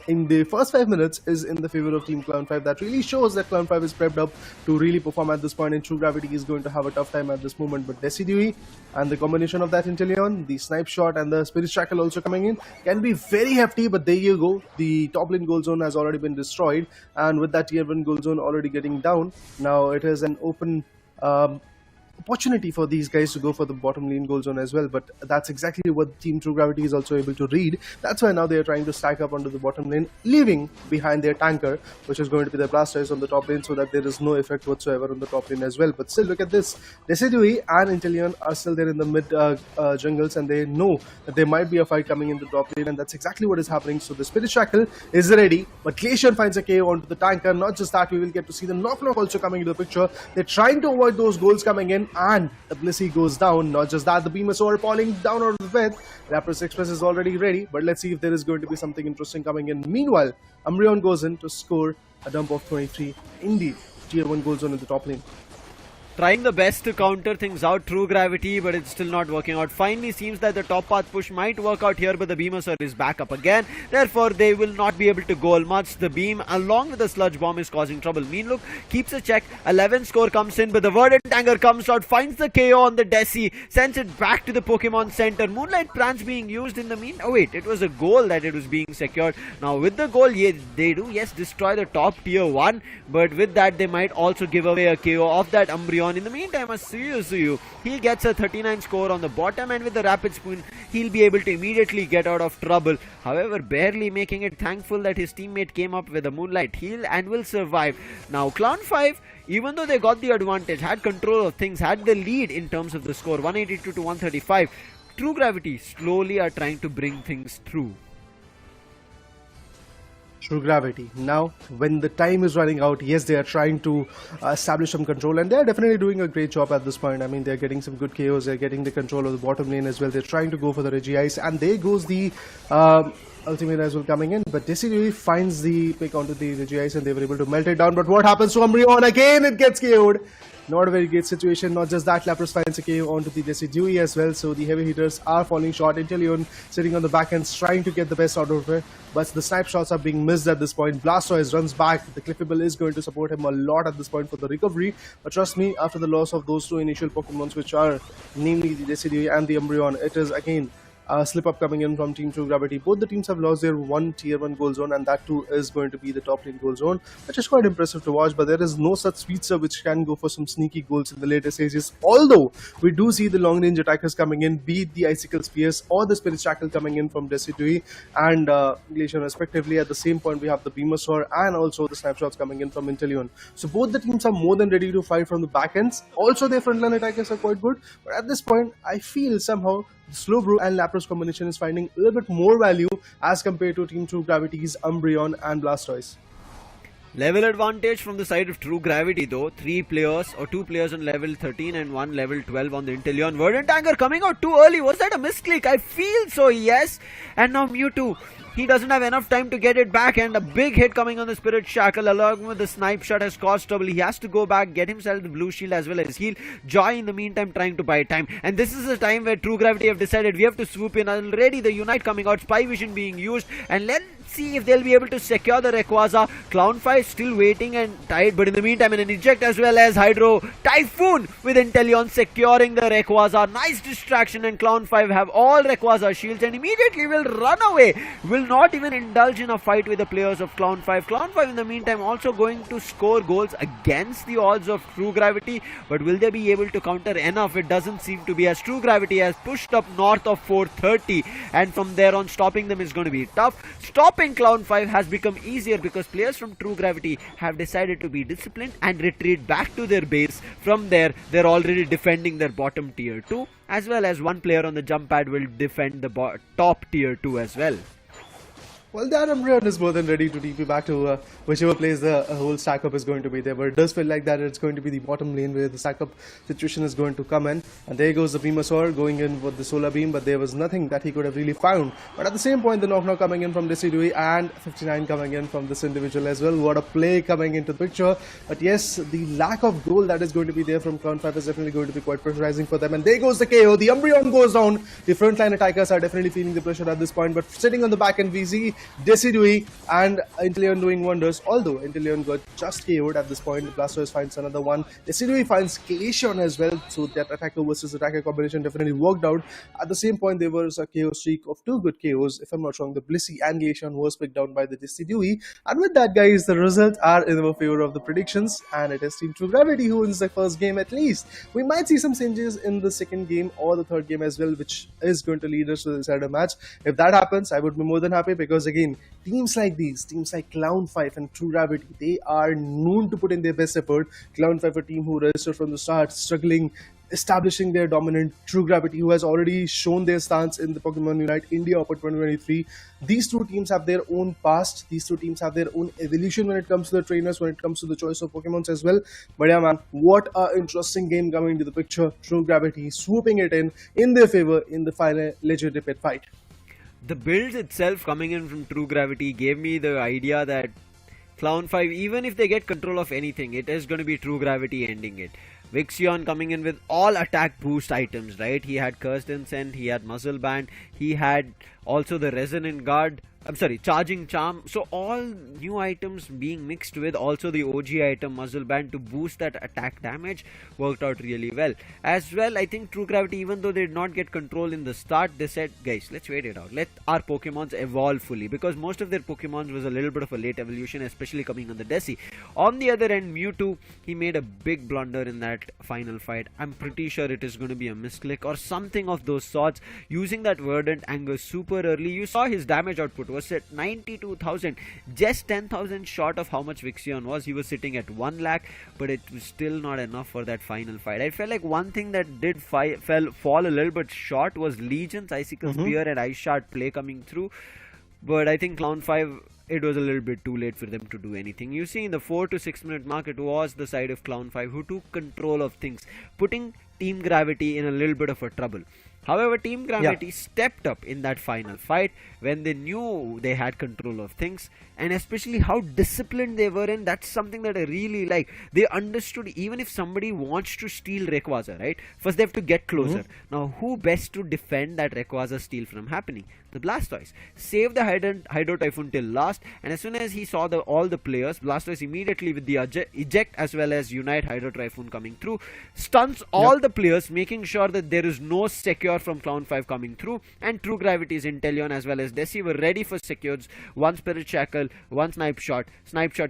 Speaker 14: in the first 5 minutes is in the favor of Team Clown5. That really shows that Clown5 is prepped up to really perform at this point, and True Gravity is going to have a tough time at this moment. But Decidui and the combination of that Inteleon, the Snipe Shot and the Spirit Shackle also coming in can be very hefty, but there you go. The top lane goal zone has already been destroyed, and with that tier 1 goal zone already getting down, now it is an open opportunity for these guys to go for the bottom lane goal zone as well. But that's exactly what Team True Gravity is also able to read. That's why now they are trying to stack up onto the bottom lane, leaving behind their tanker, which is going to be the Blastoise on the top lane, so that there is no effect whatsoever on the top lane as well. But still, look at this. Decidui and Inteleon are still there in the mid jungles, and they know that there might be a fight coming in the top lane, and that's exactly what is happening. So the Spirit Shackle is ready, but Glacian finds a KO onto the tanker. Not just that, we will get to see the knock also coming into the picture. They're trying to avoid those goals coming in, and the Blissey goes down. Not just that, the Beamersaur falling down out of the bed. Lapras Express is already ready, but let's see if there is going to be something interesting coming in. Meanwhile, Umbreon goes in to score a dump of 23 in the tier 1 goal zone in the top lane.
Speaker 1: Trying the best to counter things out, True Gravity, but it's still not working out. Finally seems that the top path push might work out here, but the Beamer is back up again. Therefore, they will not be able to goal much. The beam, along with the sludge bomb, is causing trouble. Meanlook keeps a check. 11 score comes in, but the Verdant Anger comes out, finds the KO on the Desi, sends it back to the Pokemon Center. Moonlight Prance being used in the mean. Oh wait, it was a goal that it was being secured. Now with the goal, yeah, they do, yes, destroy the top tier 1, but with that, they might also give away a KO of that Umbreon. In the meantime, a Suyu, he gets a 39 score on the bottom, and with the Rapid Spoon, he'll be able to immediately get out of trouble. However, barely making it, thankful that his teammate came up with a Moonlight heal and will survive. Now, Clown 5, even though they got the advantage, had control of things, had the lead in terms of the score, 182 to 135, True Gravity slowly are trying to bring things through.
Speaker 14: True Gravity. Now, when the time is running out, yes, they are trying to establish some control, and they are definitely doing a great job at this point. I mean, they're getting some good KOs, they're getting the control of the bottom lane as well. They're trying to go for the Regice, and there goes the ultimate as well coming in. But Desi finds the pick onto the Regice, and they were able to melt it down. But what happens to Umbreon? Again, it gets KO'd. Not a very great situation. Not just that, Lapras finds a KO onto the Desi as well. So the heavy hitters are falling short. Inteleon sitting on the back end, trying to get the best out of it. But the snipe shots are being missed at this point. Blastoise runs back. The Cliffable is going to support him a lot at this point for the recovery. But trust me, after the loss of those two initial Pokemons, which are namely the Desi and the Umbreon, it is again slip up coming in from Team True Gravity. Both the teams have lost their one tier 1 goal zone, and that too is going to be the top lane goal zone, which is quite impressive to watch. But there is no such speedster which can go for some sneaky goals in the later stages. Although we do see the long range attackers coming in, be it the Icicle Spears or the Spirit Shackle coming in from Decidui and Glacier respectively. At the same point, we have the Beamosaur and also the snapshots coming in from Inteleon. So both the teams are more than ready to fight from the back ends. Also, their frontline attackers are quite good. But at this point, I feel somehow Slowbro and Lapras combination is finding a little bit more value as compared to Team True Gravity's Umbreon and Blastoise.
Speaker 1: Level advantage from the side of True Gravity though. 3 players or 2 players on level 13 and 1 level 12 on the Inteleon. Verdant Anger coming out too early. Was that a misclick? I feel so, yes. And now Mewtwo. He doesn't have enough time to get it back, and a big hit coming on the Spirit Shackle along with the Snipe Shot has caused trouble. He has to go back, get himself the blue shield as well as heal. Joy in the meantime trying to buy time, and this is a time where True Gravity have decided we have to swoop in. Already the Unite coming out, Spy Vision being used, and let's see if they'll be able to secure the Rayquaza. Clown5 still waiting and tied, but in the meantime an eject as well as Hydro Typhoon with Inteleon securing the Rayquaza. Nice distraction, and Clown5 have all Rayquaza shields and immediately will run away. Will not even indulge in a fight with the players of Clown5. Clown5 in the meantime also going to score goals against the odds of True Gravity, but will they be able to counter enough? It doesn't seem to be, as True Gravity has pushed up north of 430, and from there on stopping them is going to be tough. Stopping Clown5 has become easier because players from True Gravity have decided to be disciplined and retreat back to their base. From there, they're already defending their bottom tier 2, as well as one player on the jump pad will defend the top tier 2 as well.
Speaker 14: Well, that Umbreon is more than ready to TP back to whichever place the whole stack up is going to be there. But it does feel like that it's going to be the bottom lane where the stack up situation is going to come in. And there goes the Beamosaur going in with the Solar Beam, but there was nothing that he could have really found. But at the same point, the knock coming in from Decidui and 59 coming in from this individual as well. What a play coming into the picture. But yes, the lack of goal that is going to be there from Clown5 is definitely going to be quite pressurizing for them. And there goes the KO. The Umbreon goes down. The frontline attackers are definitely feeling the pressure at this point. But sitting on the back end, we see Decidui and Inteleon doing wonders. Although Inteleon got just KO'd at this point, Blastoise finds another one. Decidui finds Glaceon as well, so that attacker versus attacker combination definitely worked out. At the same point, there was a KO streak of 2 good KOs. If I'm not wrong, the Blissey and Glaceon was picked down by the Decidui. And with that, guys, the results are in our favor of the predictions, and it is Team True Gravity who wins the first game at least. We might see some changes in the second game or the third game as well, which is going to lead us to the decider match. If that happens, I would be more than happy, because again, teams like these, teams like Clown5 and True Gravity, they are known to put in their best effort. Clown5, a team who registered from the start, struggling, establishing their dominant. True Gravity, who has already shown their stance in the Pokemon UNITE India Open 2023. These two teams have their own past. These two teams have their own evolution when it comes to the trainers, when it comes to the choice of Pokemons as well. But yeah, man, what an interesting game coming into the picture. True Gravity swooping it in their favor in the final legendary pit fight.
Speaker 1: The builds itself coming in from True Gravity gave me the idea that Clown5, even if they get control of anything, it is going to be True Gravity ending it. Vixion coming in with all attack boost items, right? He had Cursed Incent, he had Muzzle Band, he had also the Resonant Guard, Charging Charm. So all new items being mixed with also the OG item Muzzle Band to boost that attack damage worked out really well. As well, I think True Gravity, even though they did not get control in the start, they said, guys, let's wait it out. Let our Pokemons evolve fully, because most of their Pokemons was a little bit of a late evolution, especially coming on the Desi. On the other end, Mewtwo, he made a big blunder in that final fight. I'm pretty sure it is going to be a misclick or something of those sorts. Using that Verdant Anger super early, you saw his damage output was at 92,000, just 10,000 short of how much Vixion was. He was sitting at 1 lakh, but it was still not enough for that final fight. I felt like one thing that did fall a little bit short was Legion's Icicle Spear and Ice Shard play coming through, but I think Clown 5, it was a little bit too late for them to do anything. You see, in the 4 to 6 minute mark, it was the side of Clown 5 who took control of things, putting Team Gravity in a little bit of a trouble. However, Team Gravity stepped up in that final fight when they knew they had control of things, and especially how disciplined they were in. That's something that I really like. They understood even if somebody wants to steal Rayquaza, right? First they have to get closer. Now, who best to defend that Rayquaza steal from happening? The Blastoise. Save the Hydro Typhoon till last, and as soon as he saw all the players, Blastoise immediately with the eject as well as Unite Hydro Typhoon coming through, stuns all the players, making sure that there is no secure from Clown 5 coming through, and True Gravity's Inteleon as well as Desi were ready for secures. One Spirit Shackle, one Snipe Shot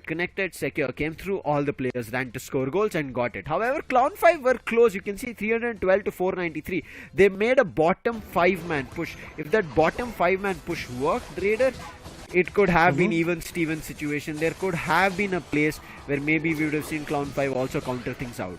Speaker 1: connected, secure came through, all the players ran to score goals and got it. However, Clown 5 were close. You can see 312 to 493. They made a bottom 5-man push. If that bottom 5-man push worked, Raider, it could have been even Steven situation. There could have been a place where maybe we would have seen Clown 5 also counter things out.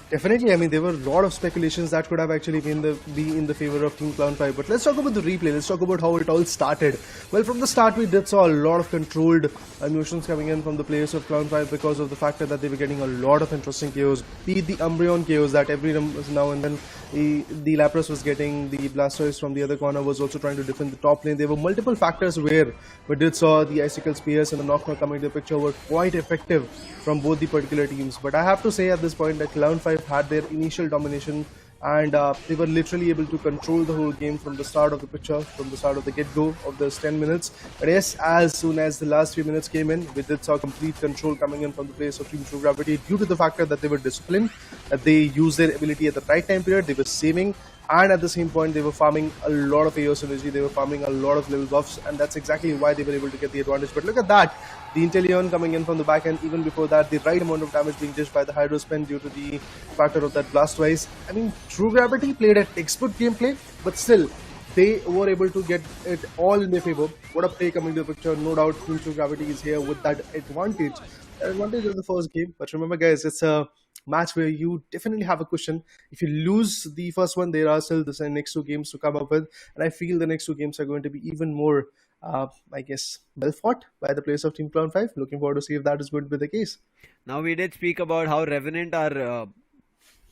Speaker 14: Definitely, I mean, there were a lot of speculations that could have actually been be in the favor of Team Clown 5. But let's talk about the replay. Let's talk about how it all started. Well, from the start, we saw a lot of controlled emotions coming in from the players of Clown 5 because of the factor that they were getting a lot of interesting KOs. Be it the Umbreon KOs that every now and then the Lapras was getting, the Blastoise from the other corner was also trying to defend the top lane. There were multiple factors where we saw the Icicle Spears and the Knock Knock coming into the picture were quite effective from both the particular teams. But I have to say at this point that Clown 5 had their initial domination, and they were literally able to control the whole game from the start of the picture, from the start of the get-go of those 10 minutes. But yes, as soon as the last few minutes came in, we saw complete control coming in from the players of Team True Gravity due to the factor that they were disciplined, that they used their ability at the right time period, they were saving, and at the same point they were farming a lot of AO synergy, they were farming a lot of level buffs, and that's exactly why they were able to get the advantage. But look at that, the Inteleon coming in from the back end, even before that, the right amount of damage being dished by the Hydro Spin due to the factor of that Blastoise. I mean, True Gravity played a textbook gameplay, but still, they were able to get it all in their favor. What a play coming to the picture. No doubt Team True Gravity is here with that advantage. The advantage of the first game. But remember guys, it's a match where you definitely have a cushion. If you lose the first one, there are still the next 2 games to come up with. And I feel the next 2 games are going to be even more, I guess, well fought by the players of Team Clown 5. Looking forward to see if that is going to be the case.
Speaker 1: Now, we did speak about how Revenant are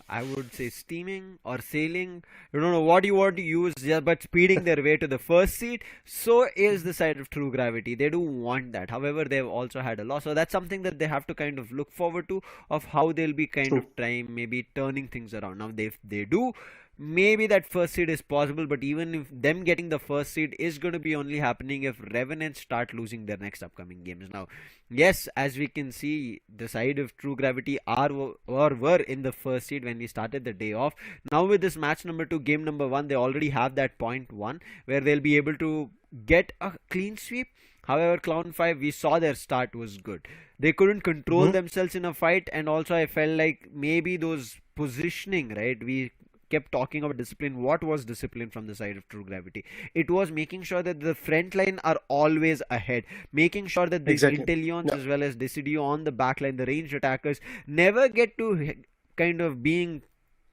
Speaker 1: I would say steaming or sailing. You don't know what you want to use, but speeding their way to the first seed. So is the side of True Gravity. They do want that. However, they've also had a loss. So that's something that they have to kind of look forward to, of how they'll be kind of trying, maybe turning things around. Now, if they do, maybe that first seed is possible, but even if them getting the first seed is going to be only happening if Revenant start losing their next upcoming games. Now, yes, as we can see, the side of True Gravity were in the first seed when we started the day off. Now with this match number 2, game number 1, they already have that point 1 where they'll be able to get a clean sweep. However, Clown 5, we saw their start was good. They couldn't control themselves in a fight, and also I felt like maybe those positioning, right? We kept talking about discipline. What was discipline from the side of True Gravity? It was making sure that the front line are always ahead, making sure that the Inteleons as well as Decidio on the back line, the ranged attackers, never get to kind of being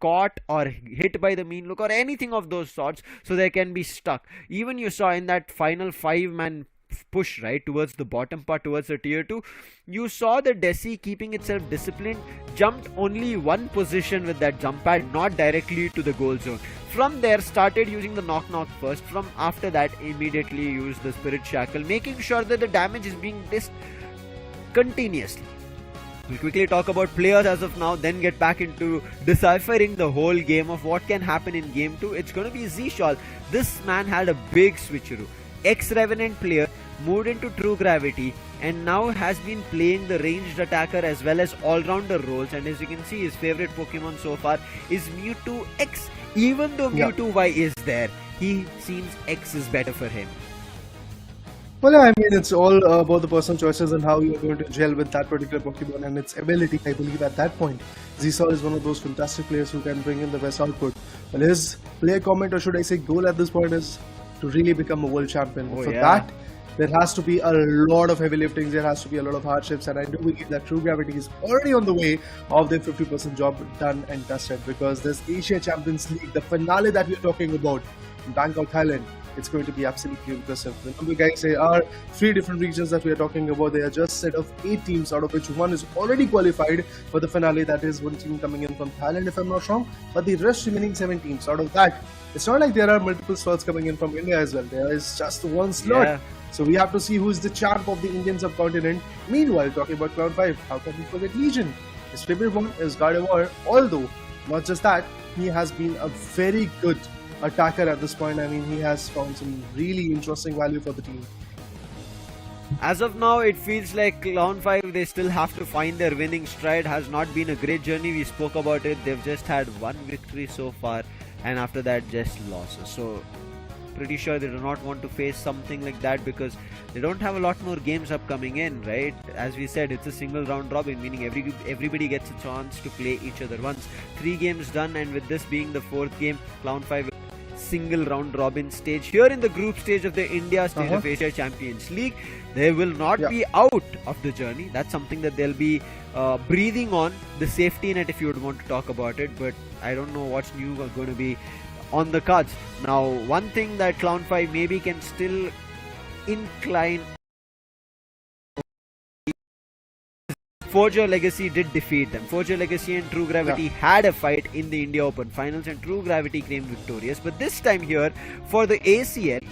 Speaker 1: caught or hit by the mean look or anything of those sorts, so they can be stuck. Even you saw in that final 5-man push, right, towards the bottom part, towards the tier 2, you saw the Desi keeping itself disciplined, jumped only one position with that jump pad, not directly to the goal zone. From there, started using the Knock Knock first. From after that, immediately used the Spirit Shackle, making sure that the damage is being dished continuously. We'll quickly talk about players as of now, then get back into deciphering the whole game of what can happen in game 2. It's going to be Zshal. This man had a big switcheroo. Ex-Revenant player, moved into True Gravity, and now has been playing the ranged attacker as well as all-rounder roles. And as you can see, his favorite Pokemon so far is Mewtwo X. Even though Mewtwo Y is there, he seems X is better for him.
Speaker 14: Well, I mean, it's all about the personal choices and how you're going to gel with that particular Pokemon and its ability. I believe at that point, Zshal is one of those fantastic players who can bring in the best output. Well, his player comment, or should I say goal at this point, is to really become a world champion. That, there has to be a lot of heavy liftings, there has to be a lot of hardships, and I do believe that True Gravity is already on the way of their 50% job done and dusted, because this Asia Champions League, the finale that we're talking about in Bangkok, Thailand, it's going to be absolutely impressive. Remember guys, there are 3 different regions that we are talking about. They are just set of 8 teams, out of which one is already qualified for the finale. That is one team coming in from Thailand, if I'm not wrong, but the rest remaining 7 teams, out of that, it's not like there are multiple slots coming in from India as well. There is just one slot. So we have to see who is the champ of the Indian subcontinent. Meanwhile, talking about Cloud5, how can we forget Legion? His favorite one is Gardevoir, although not just that, he has been a very good attacker at this point. I mean, he has found some really interesting value for the team.
Speaker 1: As of now, it feels like Cloud5, they still have to find their winning stride. Has not been a great journey. We spoke about it. They've just had 1 victory so far, and after that, just losses. So, pretty sure they do not want to face something like that, because they don't have a lot more games upcoming in, right? As we said, it's a single round robin, meaning everybody gets a chance to play each other once. 3 games done, and with this being the 4th game, Cloud5 single round robin stage here in the group stage of the India stage of Asia Champions League. They will not be out of the journey. That's something that they'll be breathing on, the safety net, if you would want to talk about it. But I don't know what's new going to be on the cards. Now, one thing that Cloud5 maybe can still incline, Forgia Legacy did defeat them. Forgia Legacy and True Gravity had a fight in the India Open finals, and True Gravity came victorious. But this time here, for the ACL,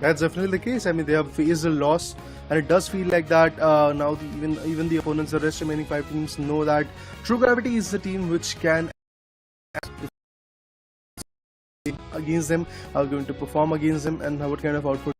Speaker 14: that's definitely the case. I mean, they have faced a loss, and it does feel like that now. Even the opponents, the rest remaining 5 teams, know that True Gravity is the team which can against them, are going to perform against them, and what kind of output.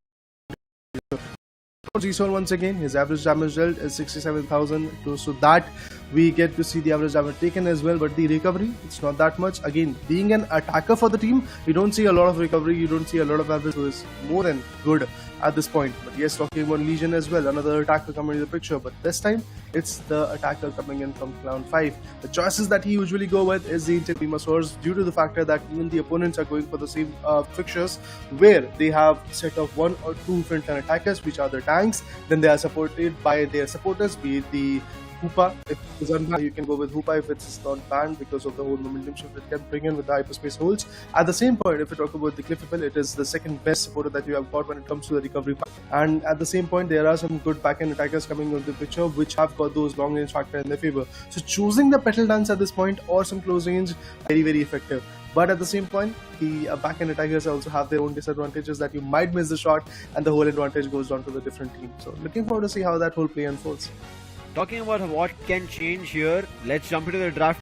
Speaker 14: Zshal once again, his average damage dealt is 67,000, close to that. We get to see the average damage taken as well, but the recovery, it's not that much. Again, being an attacker for the team, you don't see a lot of recovery, you don't see a lot of average, so it's more than good at this point. But yes, talking about Legion as well, another attacker coming in the picture, but this time it's the attacker coming in from Cloud5. The choices that he usually go with is the Intel Beamosaurs, due to the factor that even the opponents are going for the same fixtures, where they have a set of 1 or 2 frontline attackers, which are the tanks. Then they are supported by their supporters, be it the Hoopa. If it's unbanned, you can go with Hoopa if it's not banned, because of the whole momentum shift it can bring in with the hyperspace holds. At the same point, if you talk about the Cliffable, it is the second best supporter that you have got when it comes to the recovery part. And at the same point, there are some good back-end attackers coming into the picture which have got those long range factor in their favor. So choosing the petal dance at this point or some close range, very, very effective. But at the same point, the back-end attackers also have their own disadvantages, that you might miss the shot and the whole advantage goes down to the different team. So looking forward to see how that whole play unfolds.
Speaker 1: talking about what can change here, let's jump into the draft.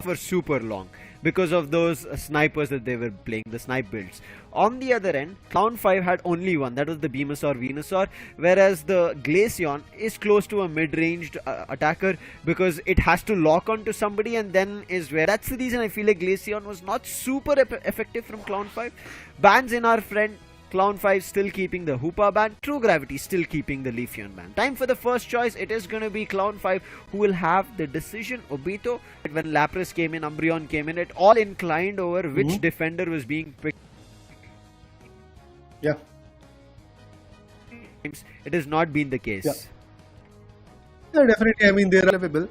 Speaker 1: For super long because of those snipers that they were playing, the snipe builds. On the other end, Cloud5 had only one, that was the Venusaur Venusaur, whereas the Glaceon is close to a mid-ranged attacker because it has to lock onto somebody and then is where. That's the reason I feel like Glaceon was not super effective from Cloud5. Bans in our friend. Cloud5 still keeping the Hoopa ban, True Gravity still keeping the Leafeon ban. Time for the first choice, it is going to be Cloud5 who will have the decision. Obito, when Lapras came in, Umbreon came in, it all inclined over which defender was being picked.
Speaker 14: Yeah.
Speaker 1: It has not been the case.
Speaker 14: Yeah, definitely. I mean, they're available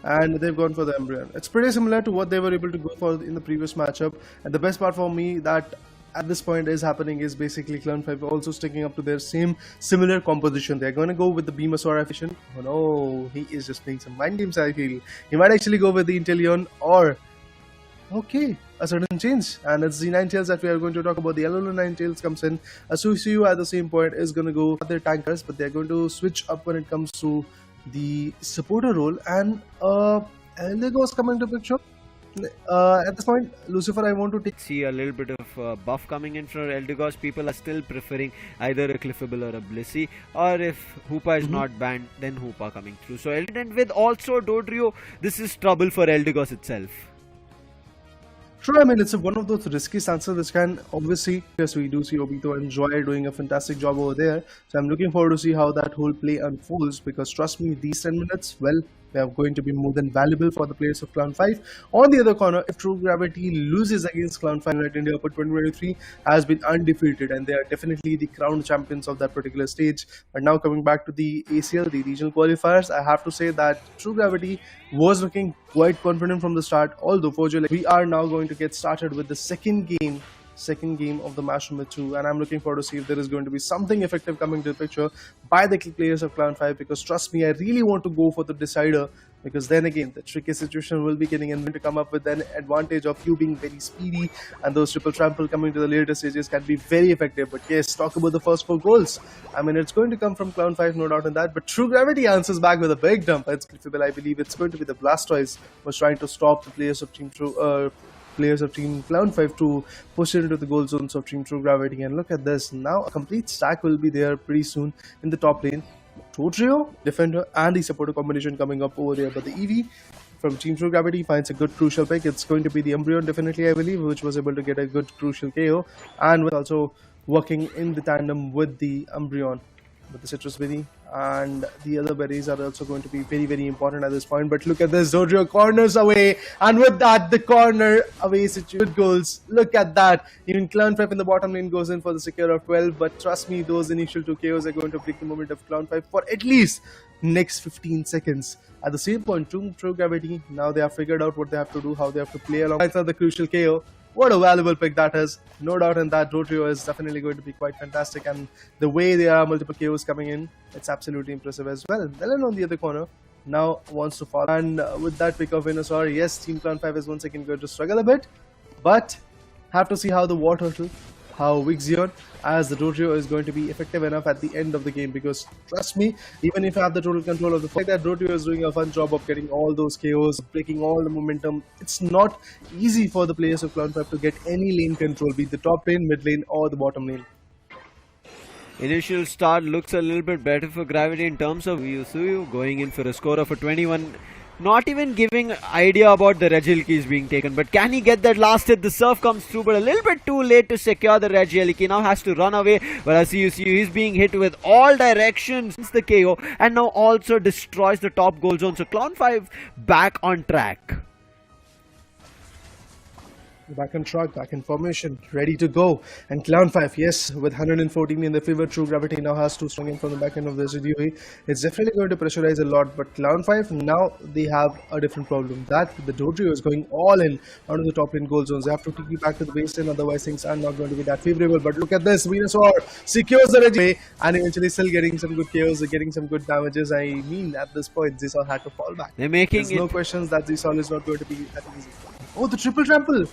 Speaker 14: and they've gone for the Umbreon. It's pretty similar to what they were able to go for in the previous matchup. And the best part for me that at this point is happening is basically Cloud5 also sticking up to their similar composition. They're going to go with the Venusaur efficient. Oh no, he is just playing some mind games, I feel. He might actually go with the Inteleon or... Okay, a certain change, and it's the Ninetales that we are going to talk about. The yellow Ninetales comes in. Suyu at the same point is going to go for their tankers, but they're going to switch up when it comes to the supporter role, and Eldego's coming to picture. At this point, Lucifer, I want to
Speaker 1: see a little bit of buff coming in for Eldegoss. People are still preferring either a Cliffable or a Blissey, or if Hoopa is not banned, then Hoopa coming through. So and with also Dodrio, this is trouble for Eldegoss itself.
Speaker 14: Sure, I mean, it's one of those risky stances which can obviously, yes, we do see Obito and Joy doing a fantastic job over there. So I'm looking forward to see how that whole play unfolds, because trust me, these 10 minutes, well, they are going to be more than valuable for the players of Clown 5. On the other corner, if True Gravity loses against Clown 5, United India for 2023 has been undefeated, and they are definitely the crowned champions of that particular stage. But now coming back to the ACL, the regional qualifiers, I have to say that True Gravity was looking quite confident from the start, although Forgia, we are now going to get started with the second game of the match number 2, and I'm looking forward to see if there is going to be something effective coming to the picture by the players of Clown 5, because trust me, I really want to go for the decider, because then again the tricky situation will be getting in to come up with an advantage of you being very speedy, and those triple trample coming to the later stages can be very effective. But yes, talk about the first 4 goals. I mean, it's going to come from Clown 5, no doubt in that, but True Gravity answers back with a big dump. It's Cliffable, I believe it's going to be the Blastoise was trying to stop the players of Team Clown 5 to push it into the goal zones of Team True Gravity. And look at this, now a complete stack will be there pretty soon in the top lane. Trio, defender, and the supporter combination coming up over there. But the EV from Team True Gravity finds a good crucial pick. It's going to be the Umbreon, definitely, I believe, which was able to get a good crucial KO, and was also working in the tandem with the Umbreon. But the Citrus Berry and the other berries are also going to be very, very important at this point. But look at this, Dodrio corners away, and with that, the corner away situation. Good goals. Look at that. Even Clown 5 in the bottom lane goes in for the secure of 12. But trust me, those initial 2 KOs are going to break the moment of Clown 5 for at least next 15 seconds. At the same point, True Gravity, now they have figured out what they have to do, how they have to play along. That's the crucial KO. What a valuable pick that is. No doubt in that, Dodrio is definitely going to be quite fantastic, and the way there are multiple KOs coming in, it's absolutely impressive as well. Dylan on the other corner now wants to follow, and with that pick of Venusaur, yes, Team Clown 5 is once again going to struggle a bit, but have to see how the War Turtle, how Wixion as the Dodrio is going to be effective enough at the end of the game, because trust me, even if I have the total control of the fight, that Dodrio is doing a fun job of getting all those KOs, breaking all the momentum. It's not easy for the players of Clown 5 to get any lane control, be it the top lane, mid lane, or the bottom lane.
Speaker 1: Initial start looks a little bit better for Gravity in terms of Yusuyu going in for a score of a 21. Not even giving idea about the Regieleki being taken, but can he get that last hit? The surf comes through, but a little bit too late to secure the Regieleki. Now has to run away, but as you see, he's being hit with all directions since the KO, and now also destroys the top goal zone. So Clown 5 back on track.
Speaker 14: Back on track, back in formation, ready to go. And Clown 5, yes, with 114 in the favor, True Gravity now has to swing in from the back end of the GDOE. It's definitely going to pressurize a lot, but Clown 5, now they have a different problem. That the Dodrio is going all in onto the top lane goal zones. They have to take you back to the base lane, otherwise things are not going to be that favorable. But look at this, Venusaur secures the Reggie and eventually still getting some good KOs, getting some good damages. I mean, at this point, Zisol had to fall back.
Speaker 1: They're making
Speaker 14: There's no questions that Zisol is not going to be that easy. Oh, the triple trample!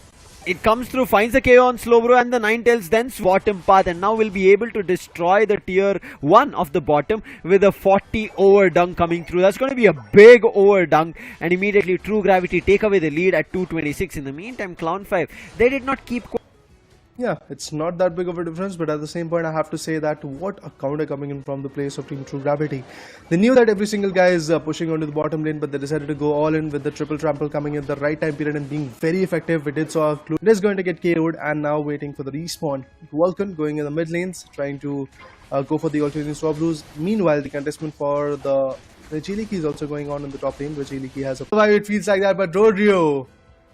Speaker 1: It comes through, finds the KO on Slowbro, and the Ninetales then bottom path, and now will be able to destroy the tier 1 of the bottom with a 40 over dunk coming through. That's going to be a big over dunk, and immediately True Gravity take away the lead at 226. In the meantime, Clown 5, they did not keep.
Speaker 14: Yeah, it's not that big of a difference, but at the same point I have to say that what a counter coming in from the place of Team True Gravity. They knew that every single guy is pushing onto the bottom lane, but they decided to go all in with the triple trample coming in the right time period and being very effective. We did saw Clue is going to get KO'd, and now waiting for the respawn. Vulcan going in the mid lanes, trying to go for the alternating swap blues. Meanwhile, the contestment for the Regieleki is also going on in the top lane. Regieleki has a why it feels like that, but Dodrio.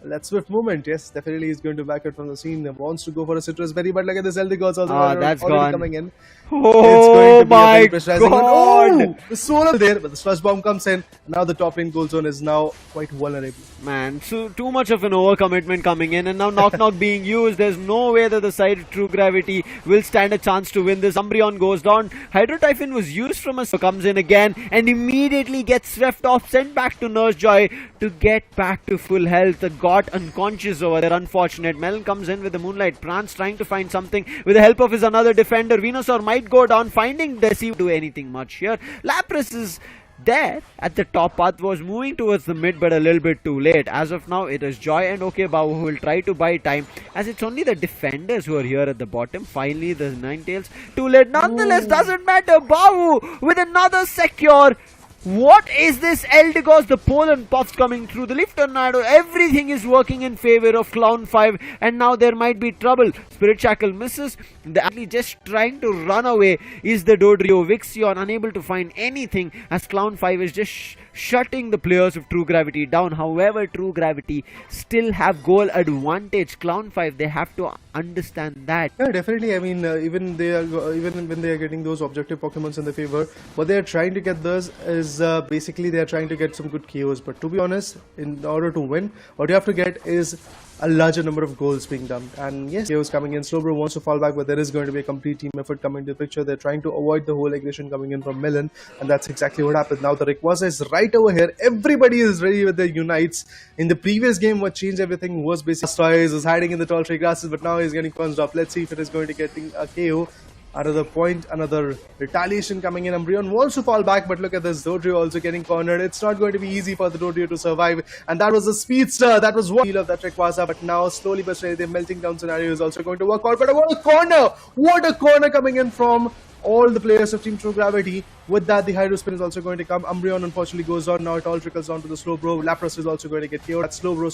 Speaker 14: Let's swift movement. Yes, definitely he's going to back out from the scene. He wants to go for a citrus berry, but look at this Eldegoss also
Speaker 1: that's
Speaker 14: already
Speaker 1: gone.
Speaker 14: coming in.
Speaker 1: Oh my god!
Speaker 14: Oh, the solar there, but the slush bomb comes in. Now the top lane goal zone is now quite vulnerable.
Speaker 1: Man, so too much of an overcommitment coming in, and now knock knock being used. There's no way that the side of True Gravity will stand a chance to win this. Umbreon goes down. Hydro Typhon was used from us, so comes in again and immediately gets swept off, sent back to Nurse Joy to get back to full health. The god caught unconscious over there. Unfortunate. Melon comes in with the Moonlight. Prance trying to find something with the help of his another defender. Venusaur might go down. Finding Desi do anything much here. Lapras is there at the top path, was moving towards the mid but a little bit too late. As of now it is Joy and Okebao who will try to buy time, as it's only the defenders who are here at the bottom. Finally the Ninetales too late. Nonetheless, doesn't matter. Bawu with another secure. What is this? Eldegoss, the pole and puffs coming through the lift tornado. Everything is working in favor of Clown 5, and now there might be trouble. Spirit Shackle misses. The athlete just trying to run away is the Dodrio. Vixion unable to find anything, as Clown 5 is just shutting the players of True Gravity down. However, True Gravity still have goal advantage. Clown 5, they have to understand that.
Speaker 14: Yeah, definitely. I mean, even when they are getting those objective Pokemons in their favor, what they are trying to get those is basically they are trying to get some good KOs. But to be honest, in order to win, what you have to get is a larger number of goals being done. And yes, KOs coming in. Slowbro wants to fall back, but there is going to be a complete team effort coming to the picture. They're trying to avoid the whole aggression coming in from Melon, and that's exactly what happened. Now the Rayquaza is right over here. Everybody is ready with their Unites. In the previous game, what changed everything was basically Blastoise was hiding in the tall tree grasses, but now he's getting punched up. Let's see if it is going to get a KO. Another point, another retaliation coming in. Umbreon wants to fall back, but look at this. Dodrio also getting cornered. It's not going to be easy for the Dodrio to survive. And that was a speedster. That was one of that Rayquaza. But now, slowly but steadily, the melting down scenario is also going to work out. But what a corner! What a corner coming in from all the players of Team True Gravity. With that, the Hydro Spin is also going to come. Umbreon unfortunately goes on. Now it all trickles down to the Slowbro. Lapras is also going to get KO'd. That's Slowbro,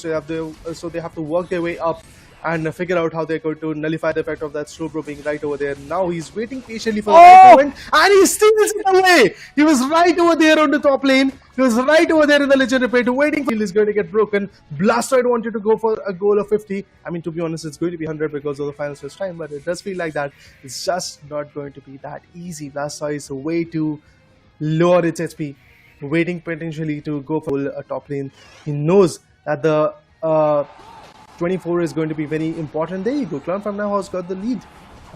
Speaker 14: so they have to work their way up and figure out how they're going to nullify the effect of that Slowbro being right over there. Now he's waiting patiently for the right moment, and he steals it away! He was right over there on the top lane. He was right over there in the legendary plate, waiting for is going to get broken. Blastoise wanted to go for a goal of 50. I mean, to be honest, it's going to be 100 because of the final stretch time, but it does feel like that. It's just not going to be that easy. Blastoise is a way to lower its HP, waiting potentially to go for a top lane. He knows that the 24 is going to be very important. There you go. Clown 5 now has got the lead.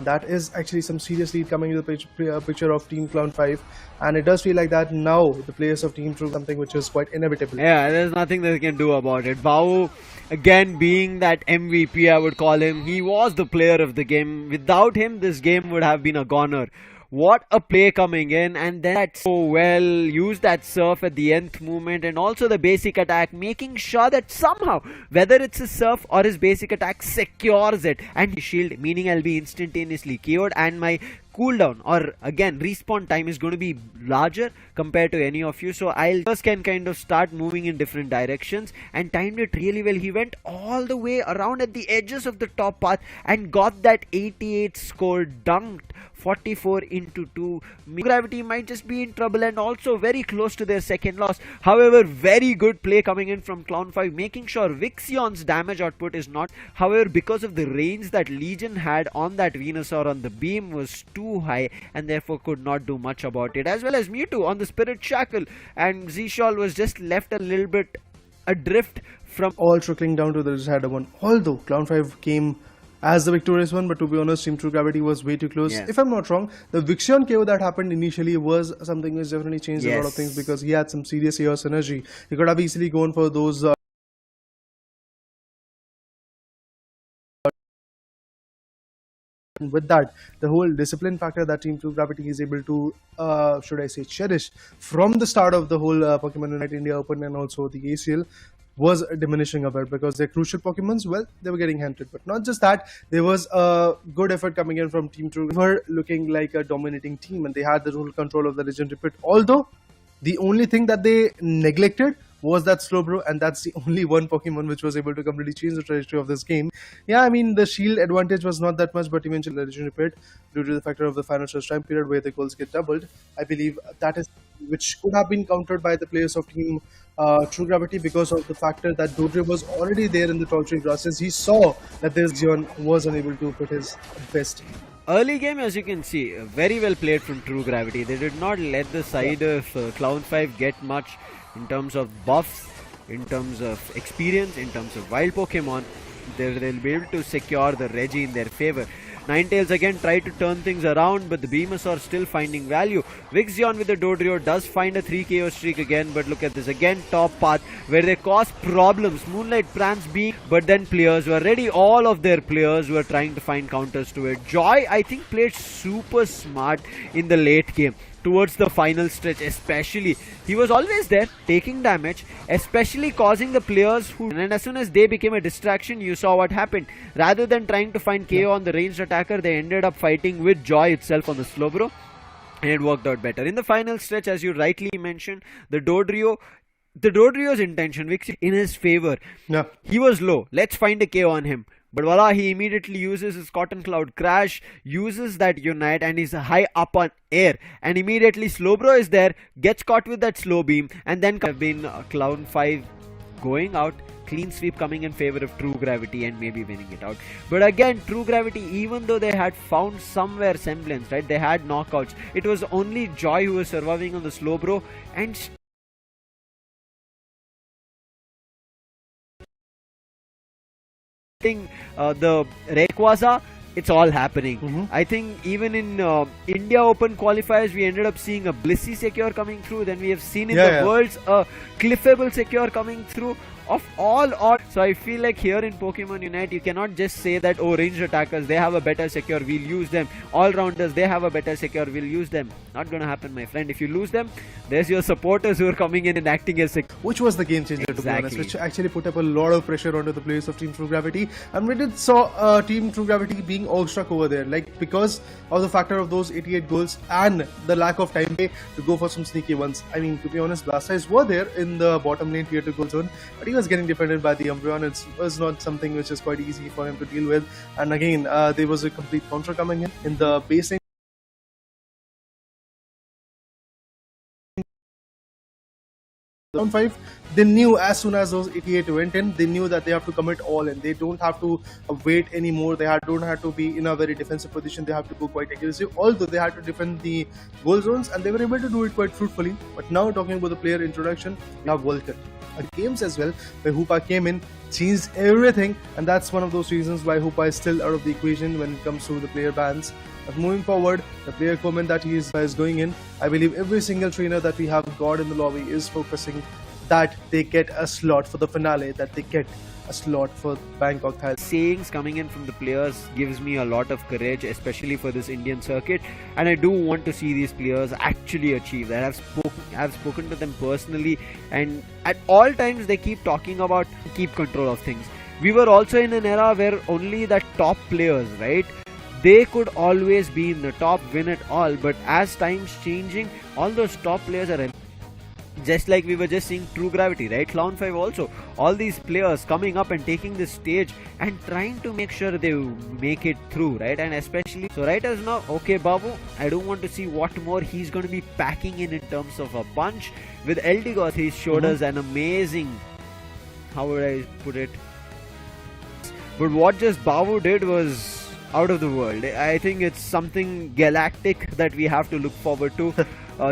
Speaker 14: That is actually some serious lead coming into the picture of Team Clown 5, and it does feel like that now the players of Team True something which is quite inevitable.
Speaker 1: Yeah, there's nothing they can do about it. Bao, again, being that MVP, I would call him. He was the player of the game. Without him, this game would have been a goner. What a play coming in, and then that so well used that surf at the nth movement, and also the basic attack, making sure that somehow, whether it's a surf or his basic attack, secures it, and his shield, meaning I'll be instantaneously KO'd, and my cooldown or again respawn time is going to be larger compared to any of you, so I'll just can kind of start moving in different directions, and timed it really well. He went all the way around at the edges of the top path and got that 88 score, dunked 44 into 2. Gravity might just be in trouble and also very close to their second loss. However, very good play coming in from Clown 5, making sure Vixion's damage output is not. However, because of the range that Legion had on that Venusaur on the beam was too high, and therefore could not do much about it. As well as Mewtwo on the Spirit Shackle, and Zishal was just left a little bit adrift from
Speaker 14: all trickling down to the Shadow one. Although Clown 5 came as the victorious one, but to be honest, Team True Gravity was way too close.
Speaker 1: Yeah.
Speaker 14: If I'm not wrong, the Vixion KO that happened initially was something which definitely changed a lot of things, because he had some serious chaos energy. He could have easily gone for those with that, the whole discipline factor that Team True Gravity is able to, should I say, cherish from the start of the whole Pokemon UNITE India Open and also the ACL was diminishing a bit, because their crucial Pokemons, well, they were getting hunted. But not just that, there was a good effort coming in from Team True. They were looking like a dominating team, and they had the whole control of the legendary pit. Although, the only thing that they neglected was that Slowbro, and that's the only one Pokemon which was able to completely change the trajectory of this game. Yeah, I mean, the shield advantage was not that much, but eventually the legendary pit, due to the factor of the final stretch time period where the goals get doubled, I believe that is which could have been countered by the players of Team True Gravity, because of the factor that Dodrio was already there in the tall tree grasses. He saw that this Zion was unable to put his best.
Speaker 1: Early game, as you can see, very well played from True Gravity. They did not let the side of Clown 5 get much in terms of buffs, in terms of experience, in terms of wild Pokemon. They'll be able to secure the Reggie in their favor. Ninetales again tried to turn things around, but the Beamers are still finding value. Vixion with the Dodrio does find a 3 KO streak again, but look at this again, top path where they cause problems. Moonlight Prance being, but then players were ready. All of their players were trying to find counters to it. Joy, I think, played super smart in the late game. Towards the final stretch especially, he was always there taking damage, especially causing the players who, and as soon as they became a distraction, you saw what happened. Rather than trying to find KO on the ranged attacker, they ended up fighting with Joy itself on the Slowbro, and it worked out better. In the final stretch, as you rightly mentioned, the Dodrio's intention, Vixie, in his favor.
Speaker 14: Yeah.
Speaker 1: He was low. Let's find a KO on him. But voila, he immediately uses his Cotton Cloud Crash, uses that Unite, and he's high up on air. And immediately Slowbro is there, gets caught with that slow beam, and then have been Clown 5 going out. Clean sweep coming in favor of True Gravity and maybe winning it out. But again, True Gravity, even though they had found somewhere semblance, right? They had knockouts. It was only Joy who was surviving on the Slowbro, and the Rayquaza, it's all happening. I think even in India Open qualifiers, we ended up seeing a Blissey Secure coming through. Then we have seen in the Worlds a Cliffable Secure coming through. Of all odds, so I feel like here in Pokemon Unite, you cannot just say that, oh, ranged attackers, they have a better secure, we'll use them. All-rounders, they have a better secure, we'll use them. Not gonna happen, my friend. If you lose them, there's your supporters who are coming in and acting as secure.
Speaker 14: Which was the game changer, to be honest, which actually put up a lot of pressure onto the players of Team True Gravity. And we did saw Team True Gravity being awestruck over there, like because of the factor of those 88 goals and the lack of time to go for some sneaky ones. I mean, to be honest, Blastoise were there in the bottom lane tier 2 goal zone, but he was getting defended by the Umbreon. It was not something which is quite easy for him to deal with. And again, there was a complete counter coming in the base lane. Round 5, they knew as soon as those 88 went in, they knew that they have to commit all in. They don't have to wait anymore. They don't have to be in a very defensive position. They have to go quite aggressive, although they had to defend the goal zones, and they were able to do it quite fruitfully. But now, talking about the player introduction, we have Vulcan. Games as well, where Hoopa came in, changed everything, and that's one of those reasons why Hoopa is still out of the equation when it comes to the player bans. But moving forward, the player comment that he is going in, I believe every single trainer that we have got in the lobby is focusing that they get a slot for the finale, that they get a slot for Bangkok, Thailand.
Speaker 1: Sayings coming in from the players gives me a lot of courage, especially for this Indian circuit, and I do want to see these players actually achieve that. I've spoken to them personally, and at all times they keep talking about keep control of things. We were also in an era where only the top players, right, they could always be in the top, win it all. But as time's changing, all those top players are just like we were just seeing True Gravity, right? Clown 5 also. All these players coming up and taking this stage and trying to make sure they make it through, right? And especially, so right as now, okay, Babu, I don't want to see what more he's going to be packing in terms of a punch. With Eldegoth, he showed us an amazing, how would I put it? But what just Babu did was out of the world. I think it's something galactic that we have to look forward to.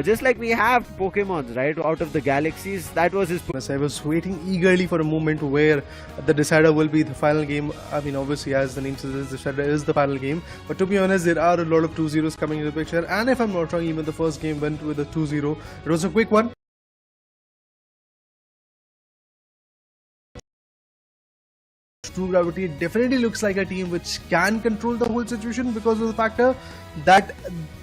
Speaker 1: Just like we have Pokemons, right, out of the galaxies. That was his.
Speaker 14: I was waiting eagerly for a moment where the decider will be the final game. I mean, obviously, as the name suggests, the decider is the final game. But to be honest, there are a lot of 2-0s coming into the picture. And if I'm not wrong, even the first game went with a 2-0. It was a quick one. True Gravity definitely looks like a team which can control the whole situation, because of the factor that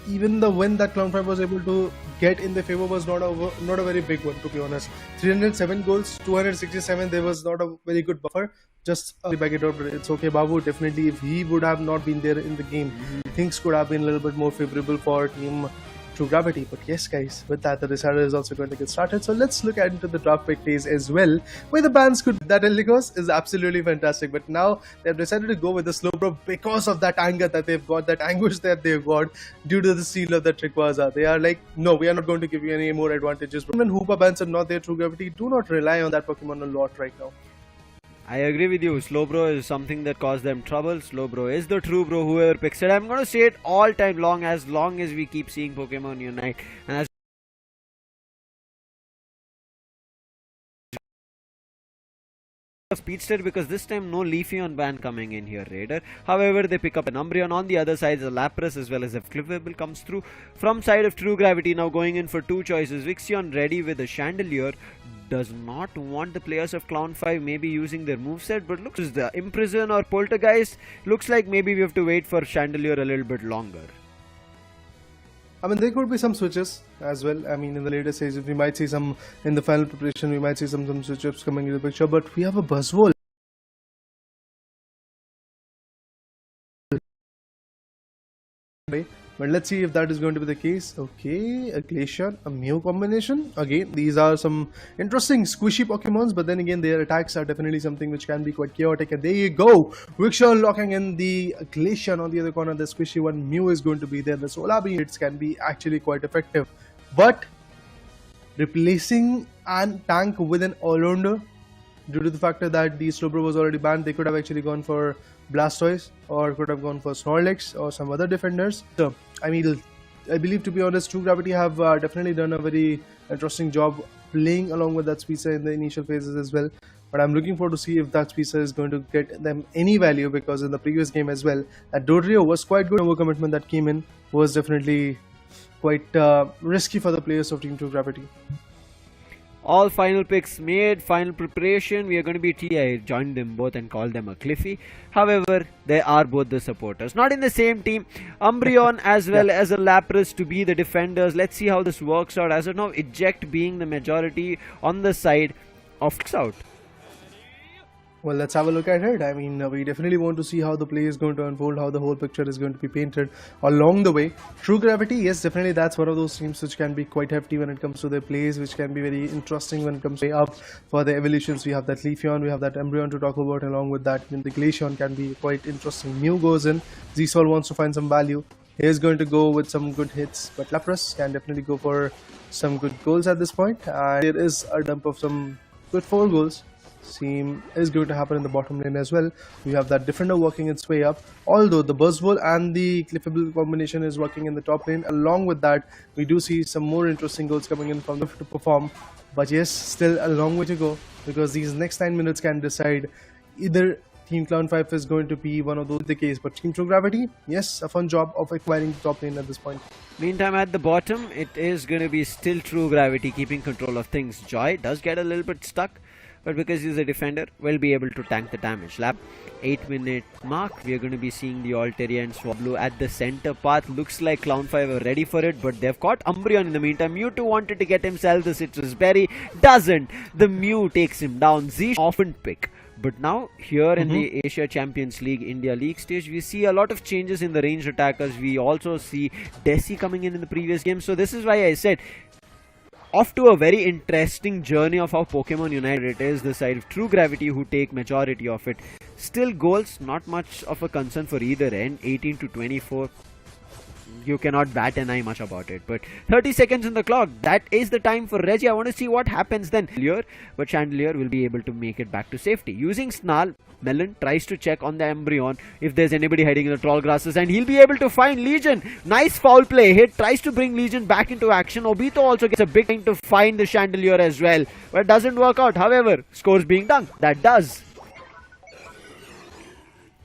Speaker 14: even the win that Clown5 was able to get in their favor was not a very big one, to be honest. 307 goals, 267, there was not a very good buffer. Just back it up, but it's okay. Babu, definitely, if he would have not been there in the game, things could have been a little bit more favorable for Team True Gravity. But yes, guys, with that, the decider is also going to get started. So let's look into the draft pick phase as well, where the bans could. That Nekroz is absolutely fantastic. But now they've decided to go with the Slowbro because of that anger that they've got, that anguish that they've got due to the seal of the Rayquaza. They are like, no, we are not going to give you any more advantages. But when Hoopa bans are not there, True Gravity do not rely on that Pokemon a lot right now.
Speaker 1: I agree with you. Slowbro is something that caused them trouble. Slowbro is the true bro, whoever picks it. I'm going to say it all time long as we keep seeing Pokemon Unite. And as Speedster because this time no Leafeon ban coming in here, Raider. However, they pick up an Umbreon. On the other side, the Lapras as well as a Clippable comes through from side of True Gravity. Now going in for two choices. Vixion ready with a Chandelier. Does not want the players of Clown 5 maybe using their moveset, but looks as the Imprison or Poltergeist. Looks like maybe we have to wait for Chandelier a little bit longer.
Speaker 14: I mean, there could be some switches as well. I mean, in the later stages, we might see some in the final preparation. We might see some switch-ups coming into the picture. But we have a Buzzwole. But let's see if that is going to be the case. Okay, a Glaceon, a Mew combination. Again, these are some interesting squishy Pokemons, but then again, their attacks are definitely something which can be quite chaotic. And there you go, Vixion locking in the Glaceon. On the other corner, the squishy one, Mew is going to be there. The Solar Beam hits can be actually quite effective, but replacing an tank with an all-rounder, due to the factor that the Slowbro was already banned, they could have actually gone for Blastoise or could have gone for Snorlax or some other defenders. So, I mean, I believe, to be honest, True Gravity have definitely done a very interesting job playing along with that Speedster in the initial phases as well. But I'm looking forward to see if that Speedster is going to get them any value, because in the previous game as well, that Dodrio was quite good. Overcommitment that came in was definitely quite risky for the players of Team True Gravity.
Speaker 1: All final picks made, final preparation. We are going to be I joined them both and called them a Cliffy. However, they are both the supporters, not in the same team. Umbreon as well as a Lapras to be the defenders. Let's see how this works out. As of now, Eject being the majority on the side of out.
Speaker 14: Well, let's have a look at it. I mean, we definitely want to see how the play is going to unfold, how the whole picture is going to be painted along the way. True Gravity, yes, definitely that's one of those teams which can be quite hefty when it comes to their plays, which can be very interesting when it comes to up for the evolutions. We have that Leafeon, we have that Umbreon to talk about. Along with that, even the Glaceon can be quite interesting. Mew goes in, Zsol wants to find some value. He is going to go with some good hits, but Lapras can definitely go for some good goals at this point. And there is a dump of some good 4 goals. Same is going to happen in the bottom lane as well. We have that defender working its way up, although the Buzzwole and the Cliffable combination is working in the top lane. Along with that, we do see some more interesting goals coming in from the to perform. But yes, still a long way to go, because these next 9 minutes can decide either Team Clown 5 is going to be one of those the case. But Team True Gravity, yes, a fun job of acquiring the top lane at this point.
Speaker 1: Meantime, at the bottom, it is going to be still True Gravity keeping control of things. Joy does get a little bit stuck, but because he's a defender, will be able to tank the damage. 8-minute mark, we are going to be seeing the Altaria and Swablu at the center path. Looks like Clown 5 are ready for it, but they've caught Umbreon in the meantime. Mewtwo wanted to get himself the Citrus Berry, doesn't. The Mew takes him down. Z often pick. But now, here in the Asia Champions League India League stage, we see a lot of changes in the ranged attackers. We also see Desi coming in the previous game. So this is why I said, off to a very interesting journey of how Pokemon United it is the side of True Gravity who take majority of it. Still goals, not much of a concern for either end. 18 to 24. You cannot bat an eye much about it. But 30 seconds on the clock. That is the time for Reggie. I want to see what happens then. But Chandelier will be able to make it back to safety. Using Snarl, Melon tries to check on the Umbreon if there's anybody hiding in the tall grasses, and he'll be able to find Legion. Nice foul play hit. Tries to bring Legion back into action. Obito also gets a big thing to find the Chandelier as well, but it doesn't work out. However, scores being done. That does.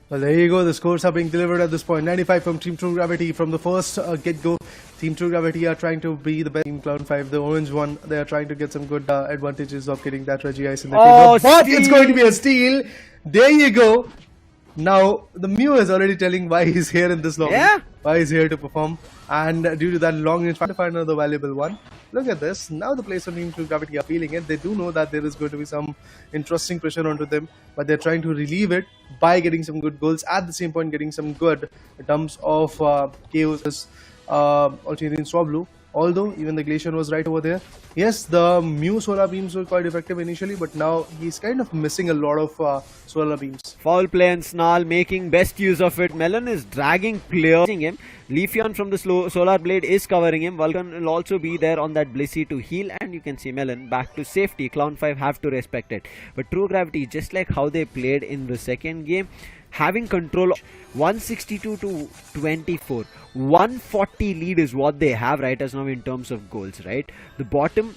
Speaker 14: Well, there you go. The scores are being delivered at this point. 95 from Team True Gravity from the first get-go. Team True Gravity are trying to be the best. Team Clown 5, the orange one, they are trying to get some good advantages of getting that Regice in the game. But it's going to be a steal. There you go. Now, the Mew is already telling why he's here in this lobby.
Speaker 1: Yeah.
Speaker 14: Why he's here to perform. And due to that long range, trying to find another valuable one. Look at this. Now the players on Team True Gravity are feeling it. They do know that there is going to be some interesting pressure onto them, but they're trying to relieve it by getting some good goals. At the same point, getting some good dumps of KOs, Altarian Swablu. Although even the Glaceon was right over there. Yes, the Mew solar beams were quite effective initially, but now he's kind of missing a lot of solar beams.
Speaker 1: Foul play and Snarl making best use of it. Melon is dragging players him. Leafeon from the solar blade is covering him. Vulcan will also be there on that Blissey to heal, and you can see Melon back to safety. Clown 5 have to respect it. But True Gravity, just like how they played in the second game, having control, 162 to 24, 140 lead is what they have right as now in terms of goals, right? The bottom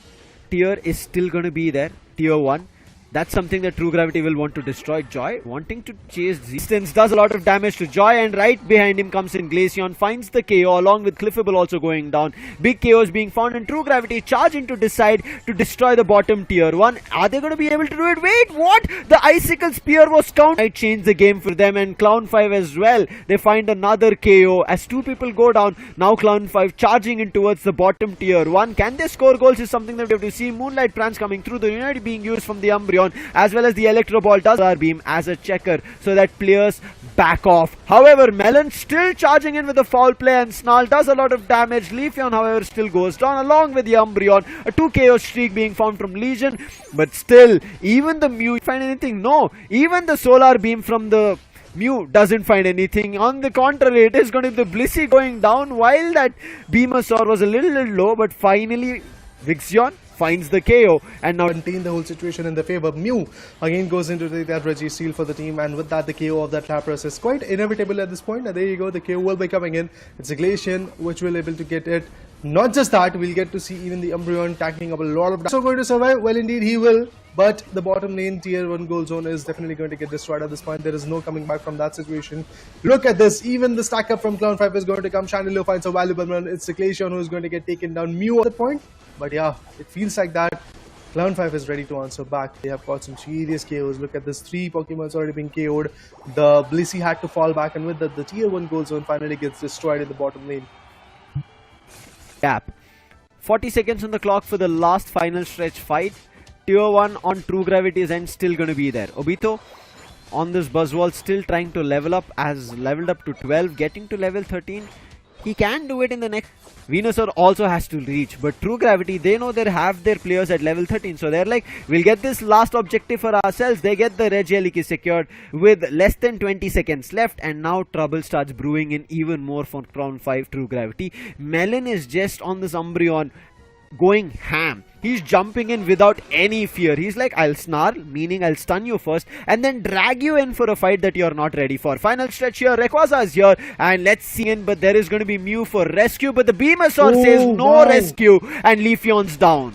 Speaker 1: tier is still going to be there, tier 1. That's something that True Gravity will want to destroy. Joy wanting to chase distance does a lot of damage to Joy, and right behind him comes in Glaceon, finds the KO along with Cliffable also going down. Big KOs being found, and True Gravity charging to decide to destroy the bottom tier 1. Are they going to be able to do it? Wait, what? The Icicle Spear was counted. Might change the game for them, and Clown 5 as well. They find another KO as 2 people go down. Now Clown 5 charging in towards the bottom tier 1. Can they score goals is something that we have to see. Moonlight Trance coming through, the Unite being used from the Umbreon, as well as the Electro Ball does our beam as a checker so that players back off. However, Melon still charging in with a foul play, and Snarl does a lot of damage. Leafeon, however, still goes down along with the Umbreon. A 2 KO streak being found from Legion, but still, even the Mew find anything? No, even the Solar Beam from the Mew doesn't find anything. On the contrary, it is going to be the Blissey going down, while that Beamosaur was a little low, but finally Vixion finds the KO and now
Speaker 14: contain the whole situation in the favor. Mew again goes into that Reggie Steel for the team, and with that the KO of that Lapras is quite inevitable at this point. And there you go, the KO will be coming in. It's a Glacian which will able to get it. Not just that, we'll get to see even the Umbreon taking up a lot of damage. So going to survive? Well, indeed he will. But the bottom lane tier 1 goal zone is definitely going to get destroyed at this point. There is no coming back from that situation. Look at this. Even the stack up from Clown 5 is going to come. Chanelo finds a valuable run. It's the Glacian who is going to get taken down. Mew at that point. But yeah, it feels like that. Clown 5 is ready to answer back. They have got some serious KOs. Look at this. 3 Pokemons already being KO'd. The Blissey had to fall back, and with that, the tier 1 goal zone finally gets destroyed in the bottom lane.
Speaker 1: Gap. 40 seconds on the clock for the last final stretch fight. Tier 1 on True Gravity's end still going to be there. Obito on this Buzzwall still trying to level up, as leveled up to 12, getting to level 13. He can do it in the next. Venusaur also has to reach, but True Gravity, they know they have their players at level 13, so they're like, we'll get this last objective for ourselves. They get the Regieleki secured with less than 20 seconds left, and now trouble starts brewing in even more for Crown 5 True Gravity. Melon is just on this Umbreon going ham. He's jumping in without any fear. He's like, I'll snarl, meaning I'll stun you first, and then drag you in for a fight that you're not ready for. Final stretch here, Rayquaza is here, and let's see in, but there is going to be Mew for rescue, but the Beamosaur says no rescue, and Leafeon's down.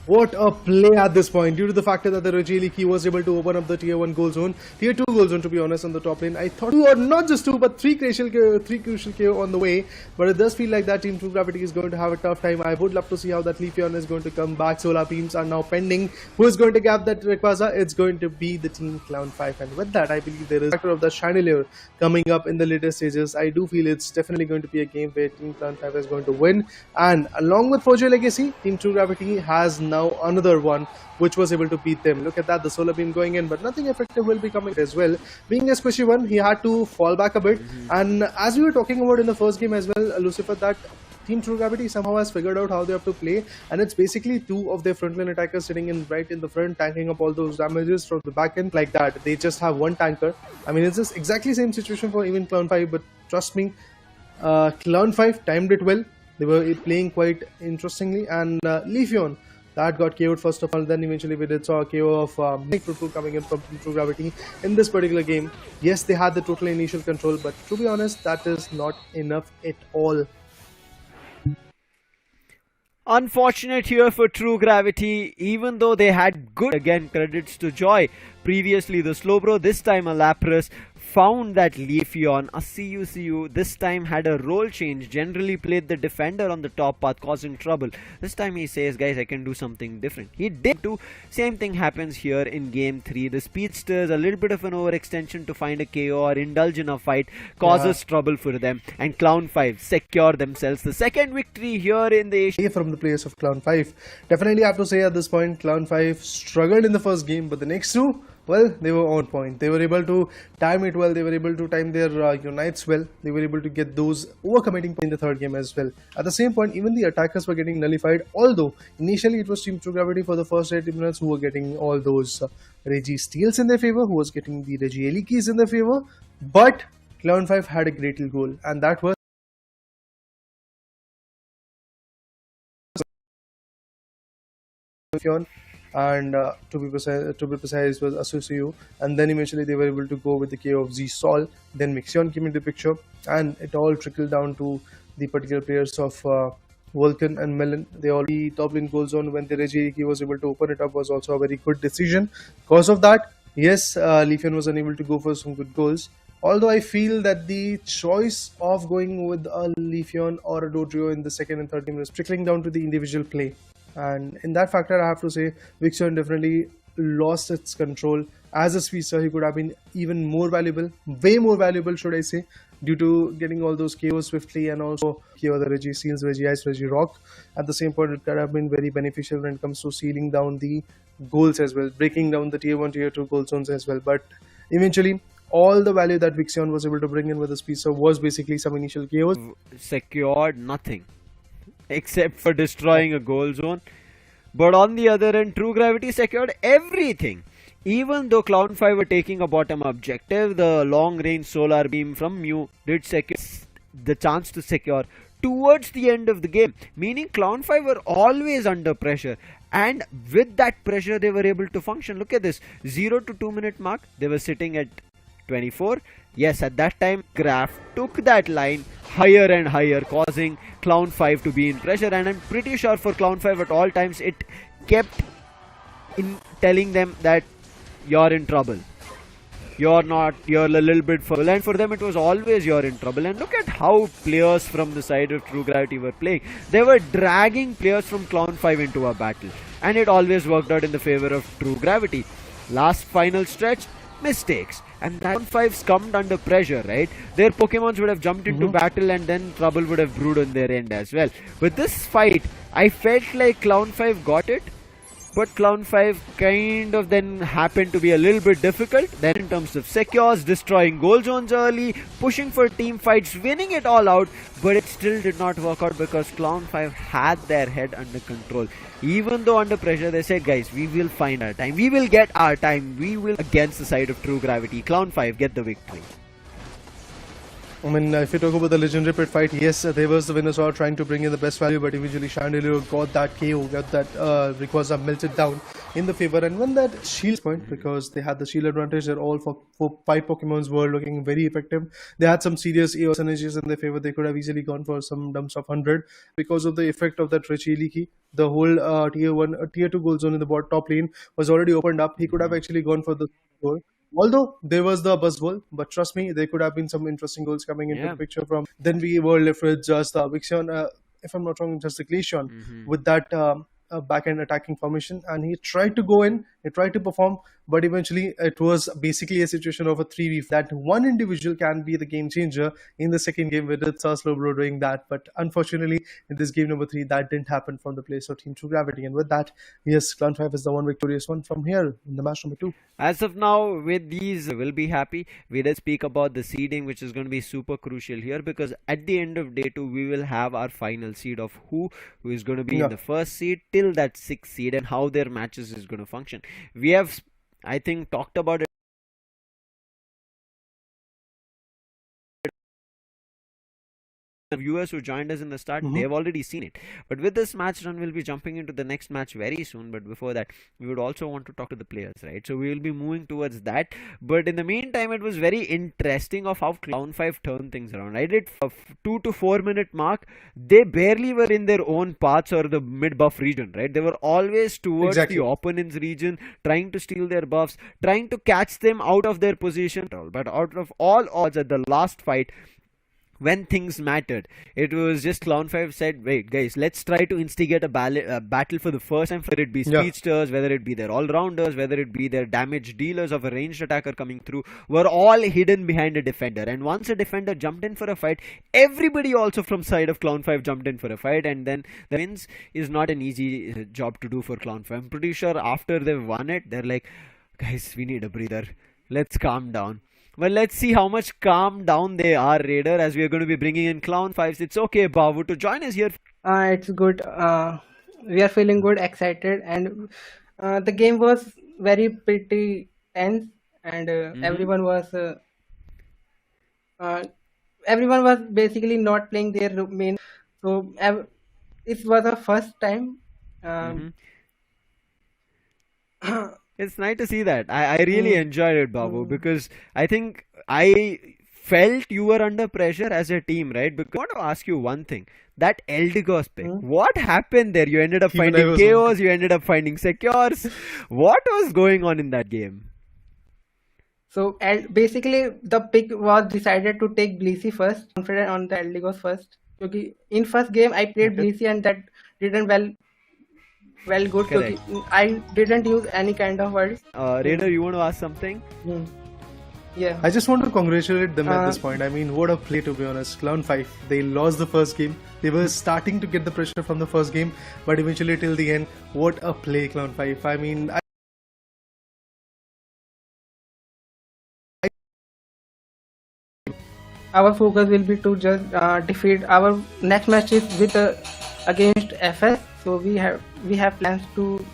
Speaker 14: What a play at this point, due to the factor that the Regieleki was able to open up the tier 1 goal zone. Tier 2 goal zone, to be honest, on the top lane. I thought 2, or not just 2, but 3 crucial KO on the way. But it does feel like that Team True Gravity is going to have a tough time. I would love to see how that Leafeon is going to come back. Solar Beams are now pending. Who is going to grab that Rayquaza? It's going to be the Team Clown 5. And with that, I believe there is a factor of the Chandelier coming up in the later stages. I do feel it's definitely going to be a game where Team Clown 5 is going to win. And along with Forgia Legacy, Team True Gravity has now another one which was able to beat them. Look at that, the Solar Beam going in, but nothing effective will be coming as well. Being a squishy one, he had to fall back a bit. And as we were talking about in the first game as well, Lucifer, that Team True Gravity somehow has figured out how they have to play, and it's basically 2 of their frontline attackers sitting in right in the front, tanking up all those damages from the back end like that. They just have 1 tanker. I mean, it's just exactly same situation for even Clown 5, but trust me, Clown 5 timed it well. They were playing quite interestingly, and Leafeon, that got KO'd first of all, then eventually we did saw a KO of Nekroz coming in from True Gravity in this particular game. Yes, they had the total initial control, but to be honest, that is not enough at all.
Speaker 1: Unfortunate here for True Gravity, even though they had good, again credits to Joy. Previously the Slowbro, this time a Lapras, found that Leafeon, a CU this time had a role change, generally played the defender on the top path, causing trouble. This time he says, guys, I can do something different. He did too. Same thing happens here in game 3. The Speedsters, a little bit of an overextension to find a KO or indulge in a fight, causes trouble for them, and Clown 5 secure themselves the second victory here in the Asia.
Speaker 14: From the players of Clown 5. Definitely have to say at this point, Clown 5 struggled in the first game, but the next 2, well, they were on point. They were able to time it well. They were able to time their unites well. They were able to get those overcommitting in the third game as well. At the same point, even the attackers were getting nullified. Although initially it was Team True Gravity for the first 8 minutes who were getting all those Regi Steals in their favor, who was getting the Regielekis in their favor. But Clown 5 had a great goal, and that was and to be precise was Asusu, and then eventually they were able to go with the KO of Z-Sol. Then Mixion came into the picture, and it all trickled down to the particular players of Vulcan and Melon. They already top lane goal zone when the Reggie was able to open it up was also a very good decision. Because of that, yes, Leafeon was unable to go for some good goals. Although I feel that the choice of going with a Leafeon or a Dodrio in the second and third game is trickling down to the individual play. And in that factor, I have to say, Vixion definitely lost its control. As a speedster, he could have been even more valuable, way more valuable, should I say, due to getting all those KOs swiftly and also here the Reggie Seals, Reggie Ice, Reggie Rock. At the same point, it could have been very beneficial when it comes to sealing down the goals as well, breaking down the tier 1, tier 2 goal zones as well. But eventually, all the value that Vixion was able to bring in with the speedster was basically some initial KOs.
Speaker 1: Secured nothing except for destroying a goal zone. But on the other end, True Gravity secured everything. Even though Cloud5 were taking a bottom objective, the long range solar beam from Mew did secure the chance to secure towards the end of the game. Meaning Cloud5 were always under pressure. And with that pressure, they were able to function. Look at this, 0 to 2 minute mark, they were sitting at 24. Yes, at that time, Graph took that line higher and higher, causing Cloud5 to be in pressure. And I'm pretty sure for Cloud5 at all times, it kept in telling them that you're in trouble. You're a little bit full. And for them, it was always you're in trouble. And look at how players from the side of True Gravity were playing. They were dragging players from Cloud5 into a battle. And it always worked out in the favor of True Gravity. Last final stretch, mistakes. And Cloud5 succumbed under pressure, right? Their Pokemons would have jumped into battle and then trouble would have brewed on their end as well. With this fight, I felt like Cloud5 got it. But Cloud5 kind of then happened to be a little bit difficult. Then in terms of secures, destroying goal zones early, pushing for team fights, winning it all out. But it still did not work out because Cloud5 had their head under control. Even though under pressure, they said, guys, we will find our time. We will get our time. We will against the side of True Gravity. Cloud5 get the victory.
Speaker 14: I mean, if you talk about the legendary pit fight, yes, there was the Venusaur trying to bring in the best value, but eventually Chandelier got that KO, got that Rayquaza melted down in the favor. And when that shield point, because they had the shield advantage, they're all for 5 Pokemons were looking very effective. They had some serious EOS energies in their favor. They could have easily gone for some dumps of 100 because of the effect of that Richie key. The whole tier 2 goal zone in the top lane was already opened up. He could have actually gone for the goal. Although there was the buzz goal, but trust me, there could have been some interesting goals coming into the picture from. Then we were left with just Vixion, if I'm not wrong, just the Glaceon with that back-end attacking formation. And he tried to go in, he tried to perform, but eventually it was basically a situation of a 3v. That one individual can be the game changer in the second game with Slowbro doing that. But unfortunately, in this game number 3, that didn't happen from the place of Team True Gravity. And with that, yes, Clan5 is the one victorious one from here in the match number 2.
Speaker 1: As of now, with these, we'll be happy. We did speak about the seeding, which is going to be super crucial here because at the end of day 2, we will have our final seed of who is going to be in the first seed till that 6th seed and how their matches is going to function. We have, I think, talked about it. The viewers who joined us in the start, they have already seen it. But with this match run, we'll be jumping into the next match very soon. But before that, we would also want to talk to the players, right? So we will be moving towards that. But in the meantime, it was very interesting of how Cloud5 turned things around, right? At 2 to 4 minute mark, they barely were in their own paths or the mid buff region, right? They were always towards the opponent's region, trying to steal their buffs, trying to catch them out of their position. But out of all odds at the last fight, when things mattered, it was just Cloud5 said, wait guys, let's try to instigate a battle for the first time, whether it be speedsters, whether it be their all-rounders, whether it be their damage dealers of a ranged attacker coming through, were all hidden behind a defender. And once a defender jumped in for a fight, everybody also from side of Cloud5 jumped in for a fight, and then the wins is not an easy job to do for Cloud5. I'm pretty sure after they've won it, they're like, guys, we need a breather, let's calm down. Well, let's see how much calm down they are, Raider, as we are going to be bringing in Cloud5. It's okay, Babu, to join us here.
Speaker 12: It's good. We are feeling good, excited, and the game was very pretty tense, and everyone was basically not playing their main. So it was our first time.
Speaker 1: It's nice to see that. I really enjoyed it, Babu, because I think I felt you were under pressure as a team, right? Because I want to ask you one thing. That Eldegoss pick, what happened there? You ended up
Speaker 14: Even I
Speaker 1: finding
Speaker 14: was
Speaker 1: chaos, you ended up finding secures. What was going on in that game?
Speaker 12: So and basically the pick was decided to take Bleacy first, confident on the Eldegoss first. Because in first game I played Bleacy and that didn't well good.
Speaker 1: Correct.
Speaker 12: I didn't use any kind of word.
Speaker 1: Raider, you want to ask something?
Speaker 12: Yeah.
Speaker 14: I just want to congratulate them at this point. I mean, what a play, to be honest. Clown5, they lost the first game. They were starting to get the pressure from the first game, but eventually till the end, what a play, Clown5. I mean,
Speaker 12: Our focus will be to just defeat our next match is with against FS. So we have plans to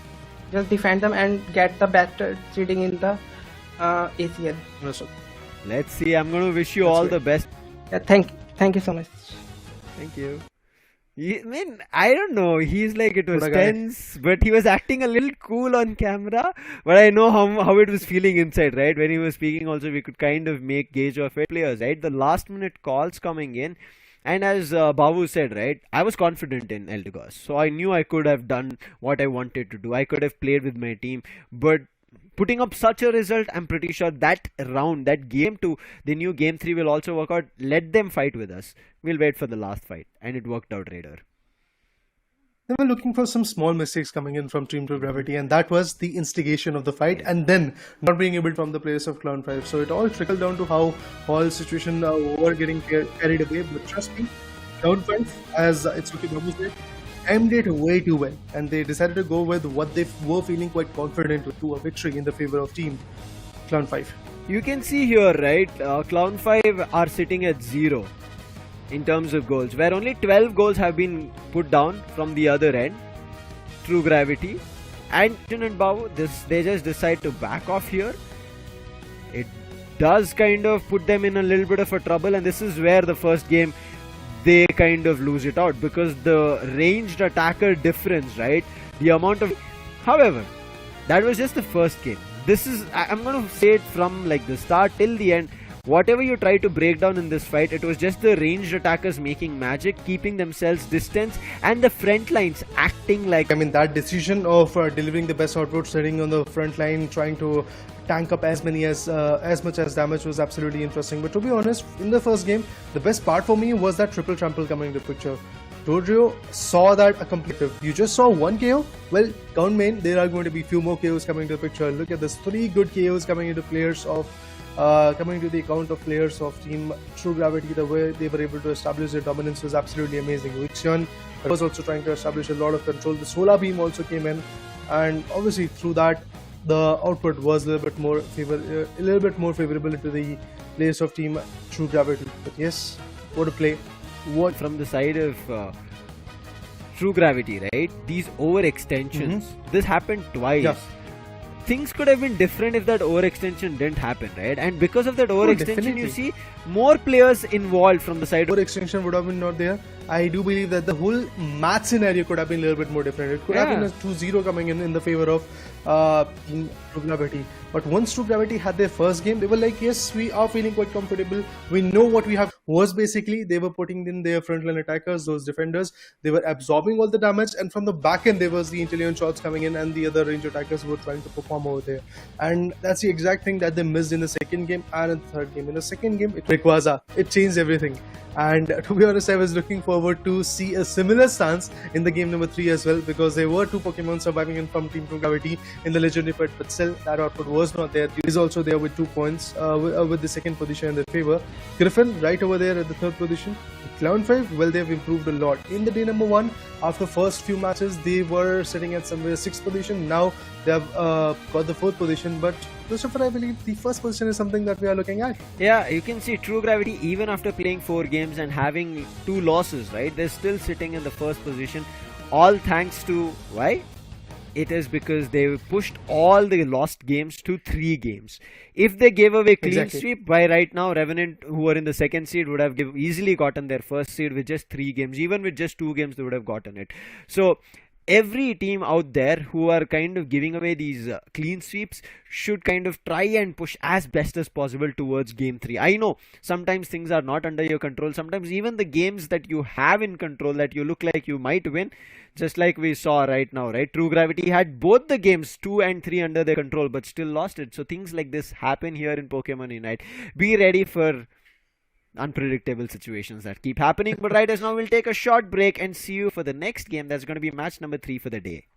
Speaker 12: just defend them and get the best seeding in the ACL.
Speaker 1: Let's see. I'm going to wish you all the best.
Speaker 12: Yeah, thank you so much.
Speaker 1: Thank you. I mean, I don't know. He's like, it was
Speaker 14: What a guy.
Speaker 1: tense, but he was acting a little cool on camera. But I know how it was feeling inside, right? When he was speaking, also we could kind of make gauge of it. Players, right? The last minute calls coming in, and as Babu said, right? I was confident in Eldegoss, so I knew I could have done what I wanted to do. I could have played with my team, but putting up such a result, I'm pretty sure that round, that game 2, the new game 3 will also work out. Let them fight with us. We'll wait for the last fight, and it worked out, Raider.
Speaker 14: they were looking for some small mistakes coming in from Team True Gravity, and that was the instigation of the fight, and then not being able from the players of Clown5. So it all trickled down to how all situation were getting carried away. But trust me, Clown5, as it's okay, Babu said, aimed it way too well, and they decided to go with what they were feeling quite confident to a victory in the favor of Team Clown5.
Speaker 1: You can see here, right? Clown5 are sitting at 0 in terms of goals, where only 12 goals have been put down from the other end. True Gravity and Babu, they just decide to back off here. It does kind of put them in a little bit of a trouble, and this is where the first game they kind of lose it out, because the ranged attacker difference, right? The amount of... However, that was just the first game. This is... I'm going to say it from like the start till the end. Whatever you try to break down in this fight, it was just the ranged attackers making magic, keeping themselves distance, and the front lines acting like...
Speaker 14: I mean, that decision of delivering the best output, sitting on the front line, trying to tank up as much as damage was absolutely interesting. But to be honest, in the first game, the best part for me was that triple trample coming into picture. Rodrio saw that a complete... You just saw one KO? Well, count main, there are going to be few more KOs coming into the picture. Look at this, 3 good KOs coming into players of... coming to the account of players of Team True Gravity. The way they were able to establish their dominance was absolutely amazing. Wixian was also trying to establish a lot of control. The Solar Beam also came in, and obviously through that the output was a little bit more favorable to the players of Team True Gravity. But yes, what a play!
Speaker 1: What from the side of True Gravity, right? These overextensions. This happened twice.
Speaker 14: Yeah.
Speaker 1: Things could have been different if that overextension didn't happen, right? And because of that overextension,
Speaker 14: definitely.
Speaker 1: you see more players involved from the side of...
Speaker 14: Overextension would have been not there. I do believe that the whole match scenario could have been a little bit more different. It could have been a 2-0 coming in the favor of Team True Gravity. But once True Gravity had their first game, they were like, yes, we are feeling quite comfortable. We know what we have. Was basically they were putting in their frontline attackers, those defenders. They were absorbing all the damage, and from the back end, there was the intelligent shots coming in, and the other range attackers were trying to perform over there. And that's the exact thing that they missed in the second game and in the third game. In the second game, it changed everything. And to be honest, I was looking forward to see a similar stance in the game number 3 as well, because there were 2 Pokemon surviving in from Team True Gravity in the legendary fight, but still that output was not there. He is also there with 2 points with the second position in their favor. Griffin right over there at the third position. Clown5, well, they've improved a lot. In the day number 1, after first few matches, they were sitting at somewhere 6th position. Now they have got the 4th position, but Christopher, I believe the first position is something that we are looking at.
Speaker 1: Yeah, you can see True Gravity, even after playing 4 games and having 2 losses, right? They're still sitting in the first position. All thanks to... Why? It is because they pushed all the lost games to 3 games. If they gave away clean sweep, by right now, Revenant, who were in the second seed, would have easily gotten their first seed with just 3 games. Even with just 2 games, they would have gotten it. So, every team out there who are kind of giving away these clean sweeps should kind of try and push as best as possible towards game 3. I know sometimes things are not under your control. Sometimes even the games that you have in control that you look like you might win, just like we saw right now, right? True Gravity had both the games 2 and 3 under their control but still lost it. So things like this happen here in Pokemon Unite. Be ready for unpredictable situations that keep happening. But right as now, we'll take a short break and see you for the next game. That's going to be match number 3 for the day.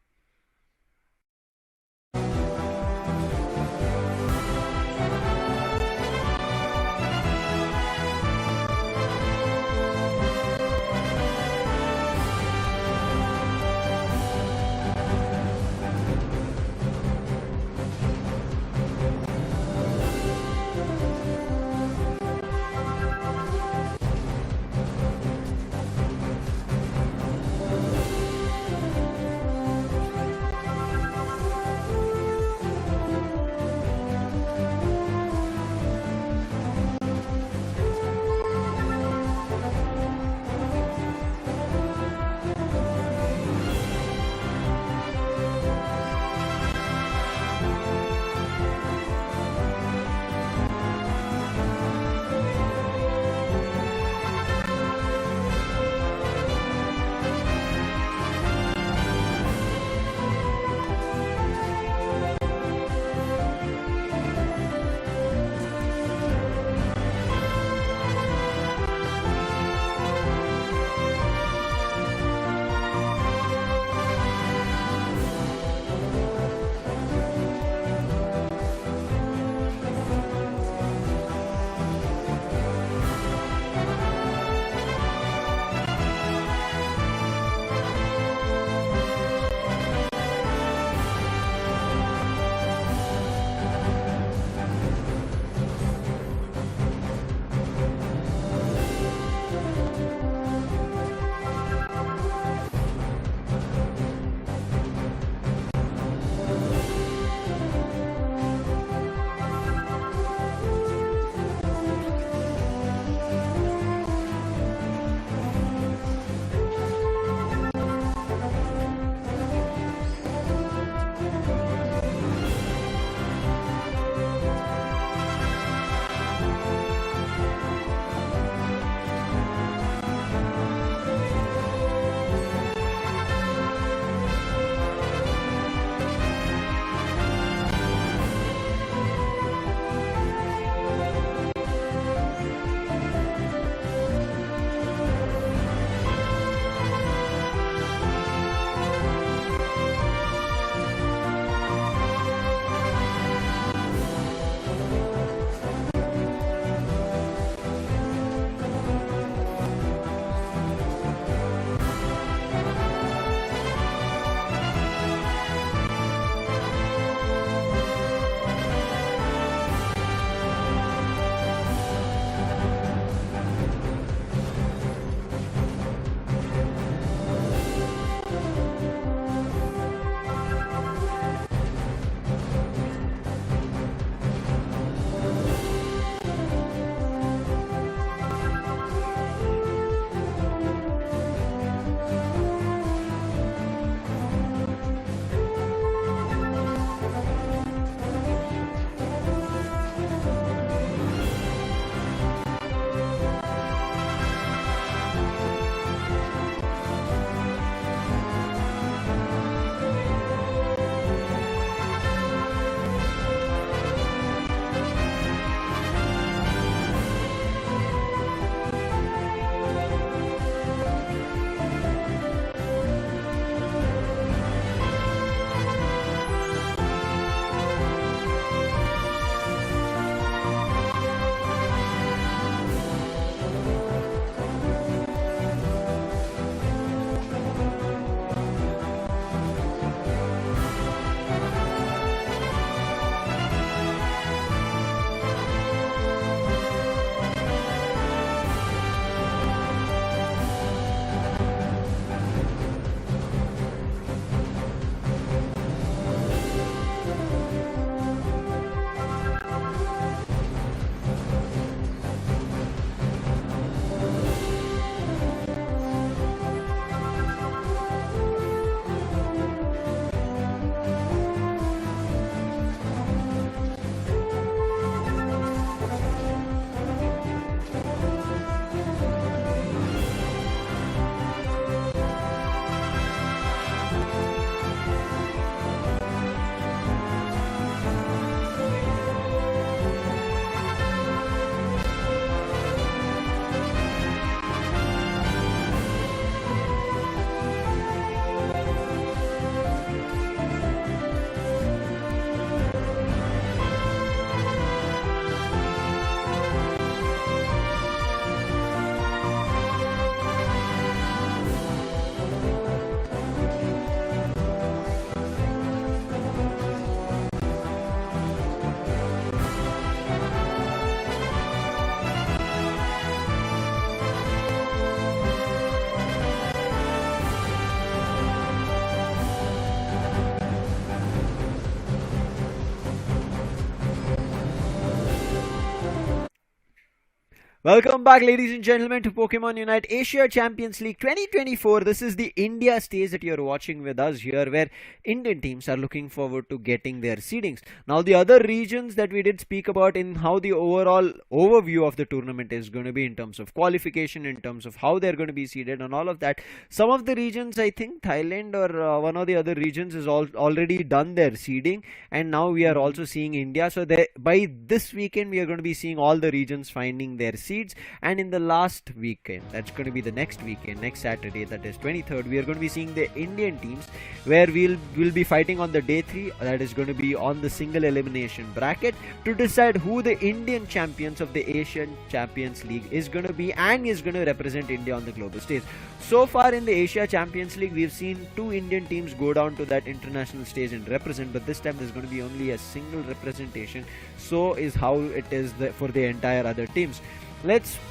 Speaker 1: Welcome back, ladies and gentlemen, to Pokemon Unite Asia Champions League 2024. This is the India stage that you're watching with us here, where Indian teams are looking forward to getting their seedings. Now, the other regions that we did speak about in how the overall overview of the tournament is going to be in terms of qualification, in terms of how they're going to be seeded and all of that. Some of the regions, I think Thailand or one of the other regions is already done their seeding, and now we are also seeing India. So by this weekend, we are going to be seeing all the regions finding their seeds. And in the last weekend, that's going to be the next weekend, next Saturday, that is 23rd, we are going to be seeing the Indian teams, where we'll be fighting on the day 3, that is going to be on the single elimination bracket, to decide who the Indian champions of the Asian Champions League is going to be and is going to represent India on the global stage. So far in the Asia Champions League, we've seen 2 Indian teams go down to that international stage and represent, but this time there's going to be only a single representation. So is how it is for the entire other teams.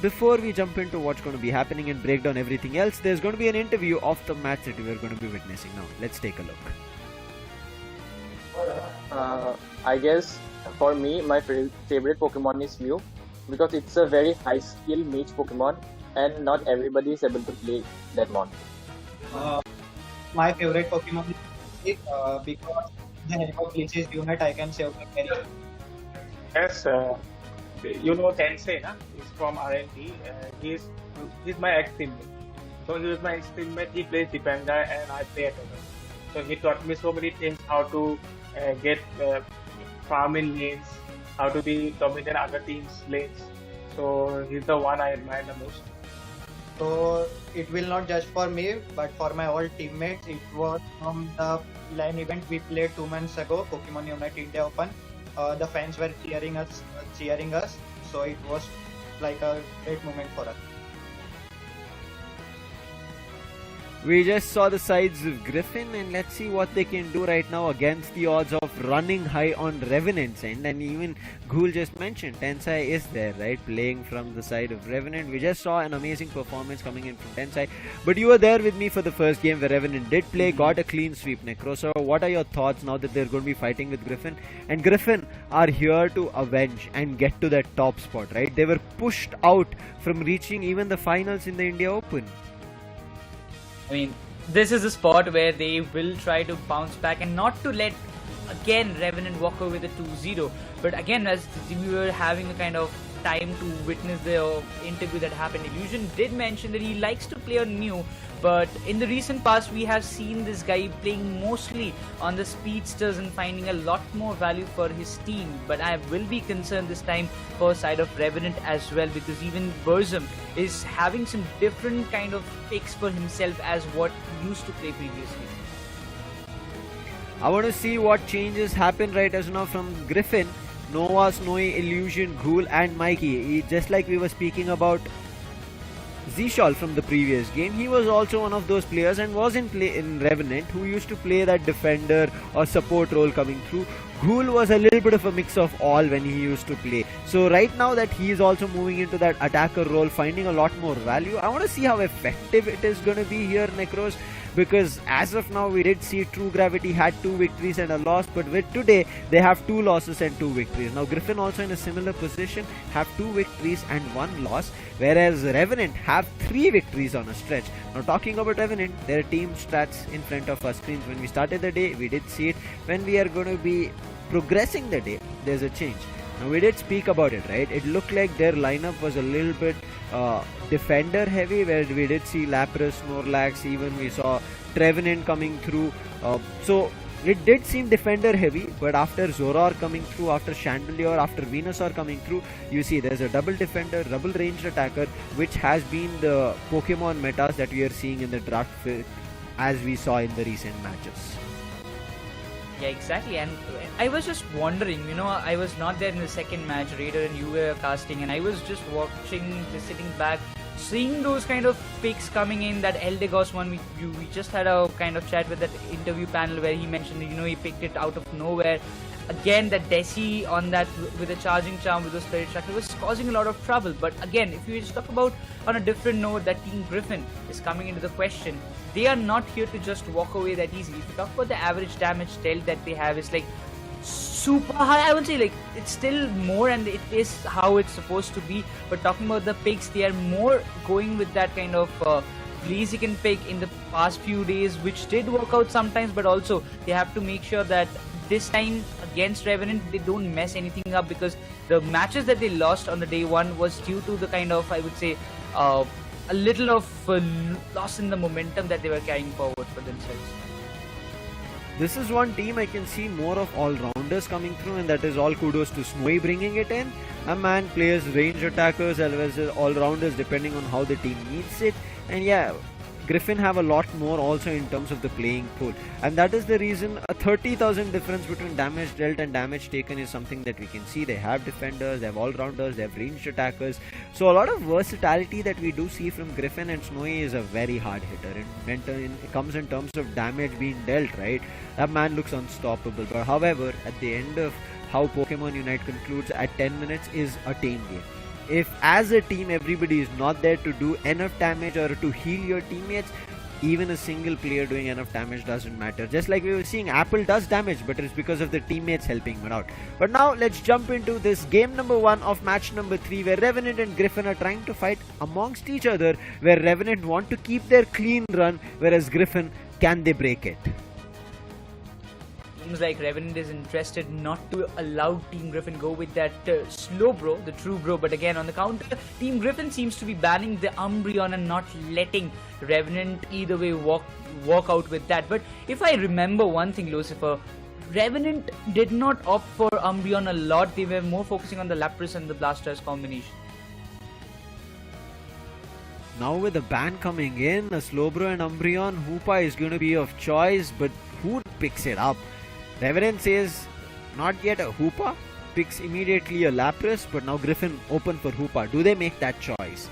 Speaker 1: Before we jump into what's going to be happening and break down everything else, there's going to be an interview of the match that we're going to be witnessing now. Let's take a look.
Speaker 15: I guess for me, my favorite Pokemon is Mew, because it's a very high skill mage Pokemon and not everybody is able to play that mon.
Speaker 16: My favorite Pokemon is because the help of glitches unit I can save my carry.
Speaker 17: Yes, you know Tencent, na? He's from R&D. He's my ex-teammate. So he was my ex-teammate. He plays defender and I play attacker. So he taught me so many things: how to get farm in lanes, how to be dominant other teams' lanes. So he's the one I admire the most.
Speaker 16: So it will not just for me, but for my all teammates. It was from the LAN event we played 2 months ago, Pokemon UNITE India Open. The fans were cheering us. So it was like a great moment for us.
Speaker 1: We just saw the sides of Griffin, and let's see what they can do right now against the odds of running high on Revenant's end. And even Ghoul just mentioned, Tensai is there, right, playing from the side of Revenant. We just saw an amazing performance coming in from Tensai. But you were there with me for the first game where Revenant did play, got a clean sweep, Nekroz. So what are your thoughts now that they're going to be fighting with Griffin? And Griffin are here to avenge and get to that top spot, right? They were pushed out from reaching even the finals in the India Open.
Speaker 2: I mean, this is a spot where they will try to bounce back and not to let, again, Revenant walk away with a 2-0. But again, as we were having a kind of time to witness the interview that happened, Illusion did mention that he likes to play on Mew, but in the recent past we have seen this guy playing mostly on the speedsters and finding a lot more value for his team. But I will be concerned this time for side of Revenant as well, because even Burzum is having some different kind of picks for himself as what he used to play previously.
Speaker 1: I want to see what changes happen right as now from Griffin, Nova, Snowy, Illusion, Ghoul and Mikey. Just like we were speaking about Zishal from the previous game, he was also one of those players and was in Revenant who used to play that defender or support role coming through. Ghoul was a little bit of a mix of all when he used to play. So right now that he is also moving into that attacker role, finding a lot more value, I want to see how effective it is going to be here, Nekroz. Because as of now, we did see True Gravity had 2 victories and a loss, but with today, they have 2 losses and 2 victories. Now, Griffin also in a similar position have 2 victories and 1 loss, whereas Revenant have 3 victories on a stretch. Now, talking about Revenant, their team stats in front of our screens. When we started the day, we did see it. When we are going to be progressing the day, there's a change. Now, we did speak about it, right? It looked like their lineup was a little bit defender heavy, where we did see Lapras, Snorlax, even we saw Revenant coming through. So it did seem defender heavy, but after Zoror coming through, after Chandelier, after Venusaur coming through, you see there's a double defender, double ranged attacker, which has been the Pokemon metas that we are seeing in the draft as we saw in the recent matches.
Speaker 2: Yeah, exactly. And I was just wondering, I was not there in the second match, Raider and you were casting, and I was just watching, just sitting back, seeing those kind of picks coming in. That Eldegos one, we just had a kind of chat with that interview panel where he mentioned, he picked it out of nowhere. Again, that Desi on that with a charging charm with the spirit tracker was causing a lot of trouble. But again, if you just talk about on a different note, that Team Griffin is coming into the question. They are not here to just walk away that easy. If you talk about the average damage dealt that they have, it's like super high. I would say like it's still more, and it is how it's supposed to be. But talking about the picks, they are more going with that kind of plays you can pick in the past few days, which did work out sometimes. But also they have to make sure that this time against Revenant they don't mess anything up, because the matches that they lost on the day one was due to the kind of, I would say, a little of loss in the momentum that they were carrying forward for themselves.
Speaker 1: This is one team I can see more of all-rounders coming through, and that is all kudos to Snowy bringing it in. A man plays range attackers as well as all-rounders depending on how the team needs it. And yeah, Griffin have a lot more also in terms of the playing pool, and that is the reason a 30,000 difference between damage dealt and damage taken is something that we can see. They have defenders, they have all-rounders, they have ranged attackers, so a lot of versatility that we do see from Griffin. And Snowy is a very hard hitter. It comes in terms of damage being dealt, right? That man looks unstoppable. But however, at the end of how Pokemon Unite concludes at 10 minutes is a team game. If as a team everybody is not there to do enough damage or to heal your teammates, even a single player doing enough damage doesn't matter. Just like we were seeing, Apple does damage, but it's because of the teammates helping him out. But now let's jump into this game number 1 of match number 3, where Revenant and Griffin are trying to fight amongst each other, where Revenant want to keep their clean run, whereas Griffin, can they break it?
Speaker 2: Seems like Revenant is interested not to allow Team Griffin go with that slow bro, the true bro. But again, on the counter, Team Griffin seems to be banning the Umbreon and not letting Revenant either way walk out with that. But if I remember one thing, Lucifer, Revenant did not opt for Umbreon a lot. They were more focusing on the Lapras and the Blastoise combination.
Speaker 1: Now with the ban coming in, a Slowbro and Umbreon, Hoopa is going to be of choice, but who picks it up? Revenant says not yet a Hoopa, picks immediately a Lapras, but now Griffin open for Hoopa. Do they make that choice?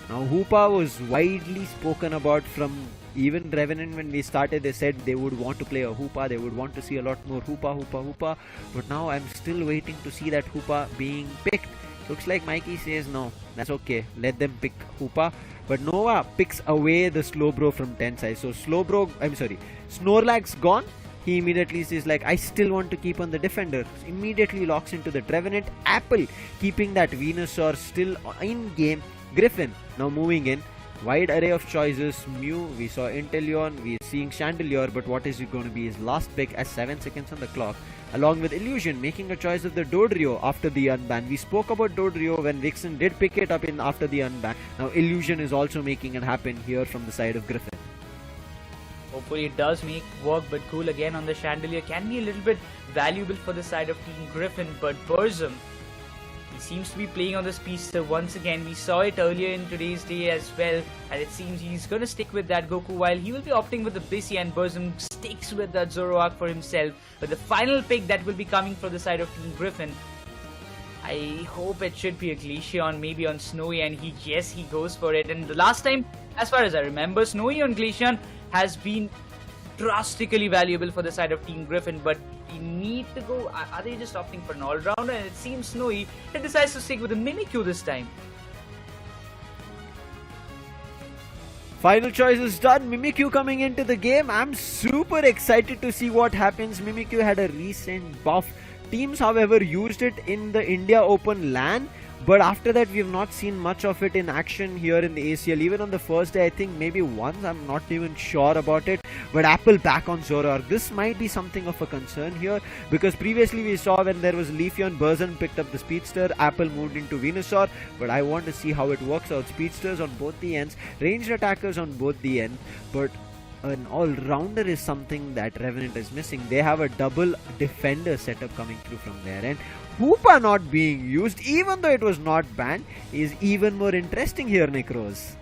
Speaker 1: Now Hoopa was widely spoken about from even Revenant. When we started, they said they would want to play a Hoopa, they would want to see a lot more Hoopa, but now I'm still waiting to see that Hoopa being picked. Looks like Mikey says no, that's okay, let them pick Hoopa. But Nova picks away the Slowbro from Tencent. So Snorlax gone. He immediately says like, I still want to keep on the defender. Immediately locks into the Revenant. Apple keeping that Venusaur still in game. Griffin now moving in. Wide array of choices. Mew, we saw Inteleon, we are seeing Chandelier, but what is it going to be his last pick as 7 seconds on the clock? Along with Illusion making a choice of the Dodrio after the unban. We spoke about Dodrio when Vixen did pick it up after the unban. Now Illusion is also making it happen here from the side of Griffin.
Speaker 2: Hopefully it does make work, but cool again on the Chandelier can be a little bit valuable for the side of Team Griffin. But Burzum, he seems to be playing on the Speedster once again. We saw it earlier in today's day as well, and it seems he's going to stick with that Goku, while he will be opting with the Bissy, and Burzum sticks with that Zoroark for himself. But the final pick that will be coming for the side of Team Griffin, I hope it should be a Glaceon, maybe on Snowy, and he goes for it. And the last time, as far as I remember, Snowy on Glaceon has been drastically valuable for the side of Team Griffin, but we need to go. Are they just opting for an all-rounder? And it seems Snowy decides to stick with the Mimikyu this time.
Speaker 1: Final choice is done. Mimikyu coming into the game. I'm super excited to see what happens. Mimikyu had a recent buff. Teams, however, used it in the India Open LAN, but after that we have not seen much of it in action here in the ACL. Even on the first day, I think maybe once, I'm not even sure about it. But Apple back on Zoroark. This might be something of a concern here, because previously we saw when there was Leafeon, Burzum picked up the Speedster, Apple moved into Venusaur. But I want to see how it works out. Speedsters on both the ends, ranged attackers on both the ends, but an all-rounder is something that Revenant is missing. They have a double defender setup coming through from there, and Hoopa not being used, even though it was not banned, is even more interesting here, Nekroz.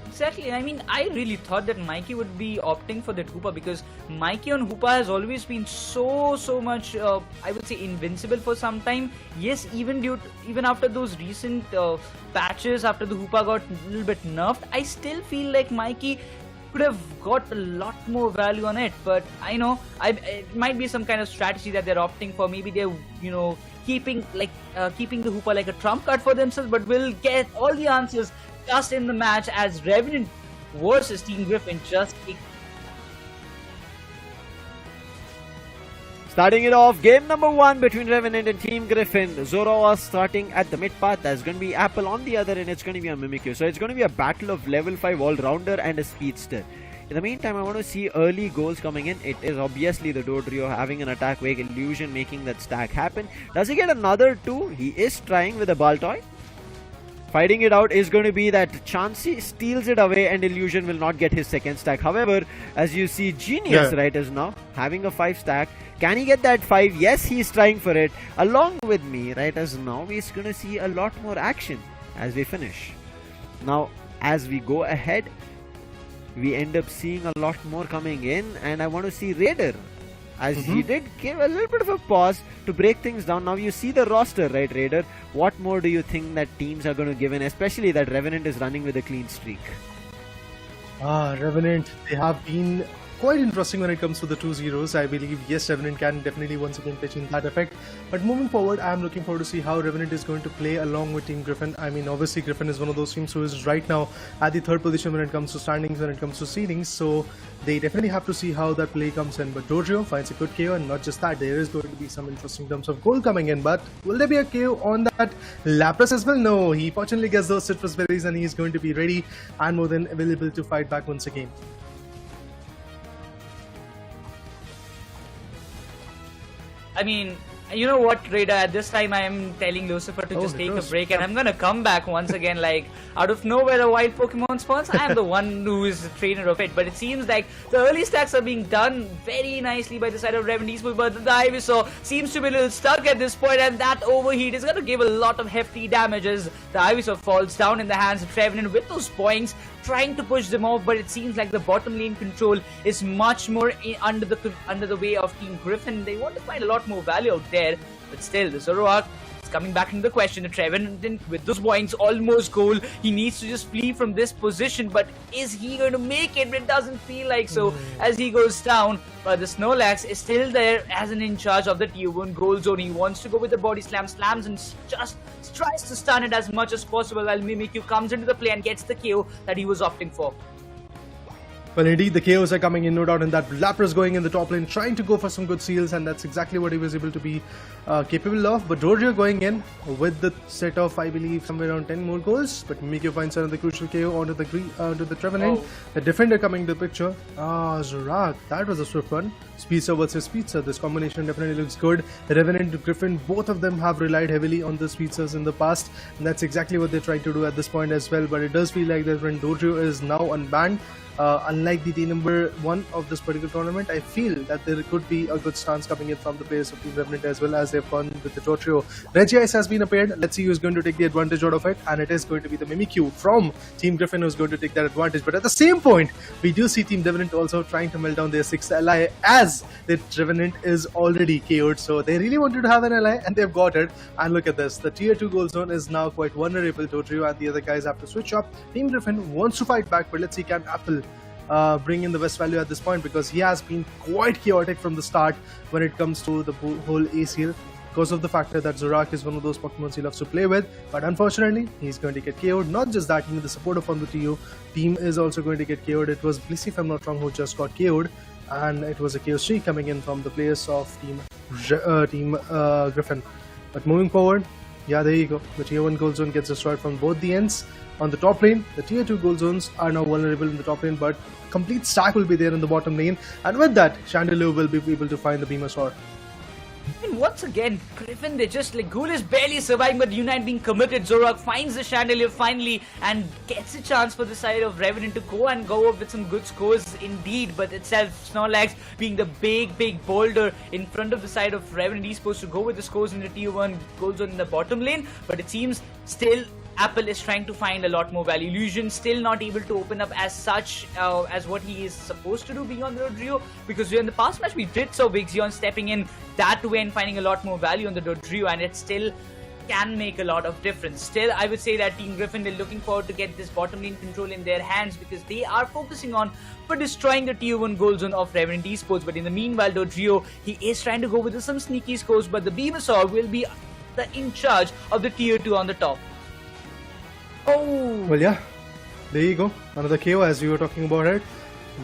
Speaker 2: Exactly. I mean, I really thought that Mikey would be opting for that Hoopa, because Mikey on Hoopa has always been so much, I would say, invincible for some time. Yes, even after those recent patches, after the Hoopa got a little bit nerfed, I still feel like Mikey could have got a lot more value on it. But I know it might be some kind of strategy that they're opting for. Maybe they're keeping the Hoopa like a trump card for themselves. But we'll get all the answers just in the match, as Revenant versus Team Griffin just kicked.
Speaker 1: Starting it off, game number 1 between Revenant and Team Griffin. Zoro was starting at the mid path. There's going to be Apple on the other, and it's going to be a Mimikyu. So it's going to be a battle of level 5 all-rounder and a speedster. In the meantime, I want to see early goals coming in. It is obviously the Dodrio having an attack wave illusion, making that stack happen. Does he get another 2? He is trying with a Baltoy. Fighting it out is going to be that Chansey steals it away and Illusion will not get his second stack. However, as you see, Genius right is now having a 5 stack. Can he get that 5? Yes, he's trying for it. Along with me, right as now, we're going to see a lot more action as we finish. Now, as we go ahead, we end up seeing a lot more coming in, and I want to see Raider, as he did give a little bit of a pause to break things down. Now you see the roster, right, Raider? What more do you think that teams are going to give in, especially that Revenant is running with a clean streak?
Speaker 14: Revenant, they have been quite interesting when it comes to the 2-0s. I believe, yes, Revenant can definitely once again pitch in that effect. But moving forward, I am looking forward to see how Revenant is going to play along with Team Griffin. I mean, obviously, Griffin is one of those teams who is right now at the 3rd position when it comes to standings, when it comes to seedings. So they definitely have to see how that play comes in. But Dodrio finds a good KO, and not just that, there is going to be some interesting terms of goal coming in. But will there be a KO on that Lapras as well? No, he fortunately gets those citrus berries and he is going to be ready and more than available to fight back once again.
Speaker 2: I mean, you know what, Raider, at this time I am telling Lucifer to just take a break, and I'm gonna come back once again, like, out of nowhere a wild Pokemon spawns. I am the one who is the trainer of it, but it seems like the early stacks are being done very nicely by the side of Revenant, but the Ivysaur seems to be a little stuck at this point, and that overheat is gonna give a lot of hefty damage as the Ivysaur falls down in the hands of Revenant with those points, trying to push them off, but it seems like the bottom lane control is much more under the way of Team Griffin. They want to find a lot more value out there, but still, the Zoroark is coming back into the question. The Revenant with those points almost goal. He needs to just flee from this position, but is he going to make it? It doesn't feel like so as he goes down. But the Snorlax is still there as an in charge of the tier 1 goal zone. He wants to go with the body slam, slams and just tries to stun it as much as possible while Mimikyu comes into the play and gets the KO that he was opting for.
Speaker 14: Well, indeed, the KOs are coming in, no doubt, and that Lapras going in the top lane, trying to go for some good seals, and that's exactly what he was able to be capable of. But Dodrio going in with the set of, I believe, somewhere around 10 more goals. But Mimikyu finds another crucial KO onto the Revenant. The defender coming to the picture. Zorak, that was a swift one. Speedster versus Speedster. This combination definitely looks good. Revenant, Griffin, both of them have relied heavily on the Speedsters in the past, and that's exactly what they're trying to do at this point as well. But it does feel like that when Dodrio is now unbanned, unlike the day number 1 of this particular tournament, I feel that there could be a good stance coming in from the players of Team Revenant as well, as they've gone with the Dodrio. Regice has been appeared. Let's see who's going to take the advantage out of it, and it is going to be the Mimikyu from Team Griffin who's going to take that advantage. But at the same point, we do see Team Revenant also trying to melt down their 6th ally, as the Revenant is already KO'd. So they really wanted to have an ally, and they've got it. And look at this, the tier 2 goal zone is now quite vulnerable. Dodrio and the other guys have to switch up. Team Griffin wants to fight back, but let's see, can Apple bring in the best value at this point, because he has been quite chaotic from the start when it comes to the whole ACL, because of the factor that Zorak is one of those Pokemon he loves to play with. But unfortunately, he's going to get KO'd. Not just that, even the supporter from the team is also going to get KO'd. It was Blissey, if I'm not wrong, who just got KO'd, and it was a KO streak coming in from the players of Team Griffin. But moving forward, yeah, there you go. The tier 1 goal zone gets destroyed from both the ends. On the top lane, the tier 2 goal zones are now vulnerable in the top lane, but complete stack will be there in the bottom lane, and with that, Chandelure will be able to find the Venusaur.
Speaker 2: And once again, Griffin, they just like Ghoul is barely surviving, but Unite being committed. Zorak finds the Chandelier finally and gets a chance for the side of Revenant to go up with some good scores indeed. But itself, Snorlax being the big boulder in front of the side of Revenant, he's supposed to go with the scores in the tier 1 goal zone in the bottom lane, but it seems still Apple is trying to find a lot more value. Illusion still not able to open up as such as what he is supposed to do beyond the Dodrio, because in the past match we did saw Big Zion stepping in that way and finding a lot more value on the Dodrio, and it still can make a lot of difference. Still, I would say that Team Griffin, they're looking forward to get this bottom lane control in their hands, because they are focusing on for destroying the tier 1 goal zone of Revenant Esports. But in the meanwhile, Dodrio, he is trying to go with some sneaky scores, but the Venusaur will be in charge of the tier 2 on the top. Oh!
Speaker 14: Well, yeah, there you go. Another KO, as we were talking about it.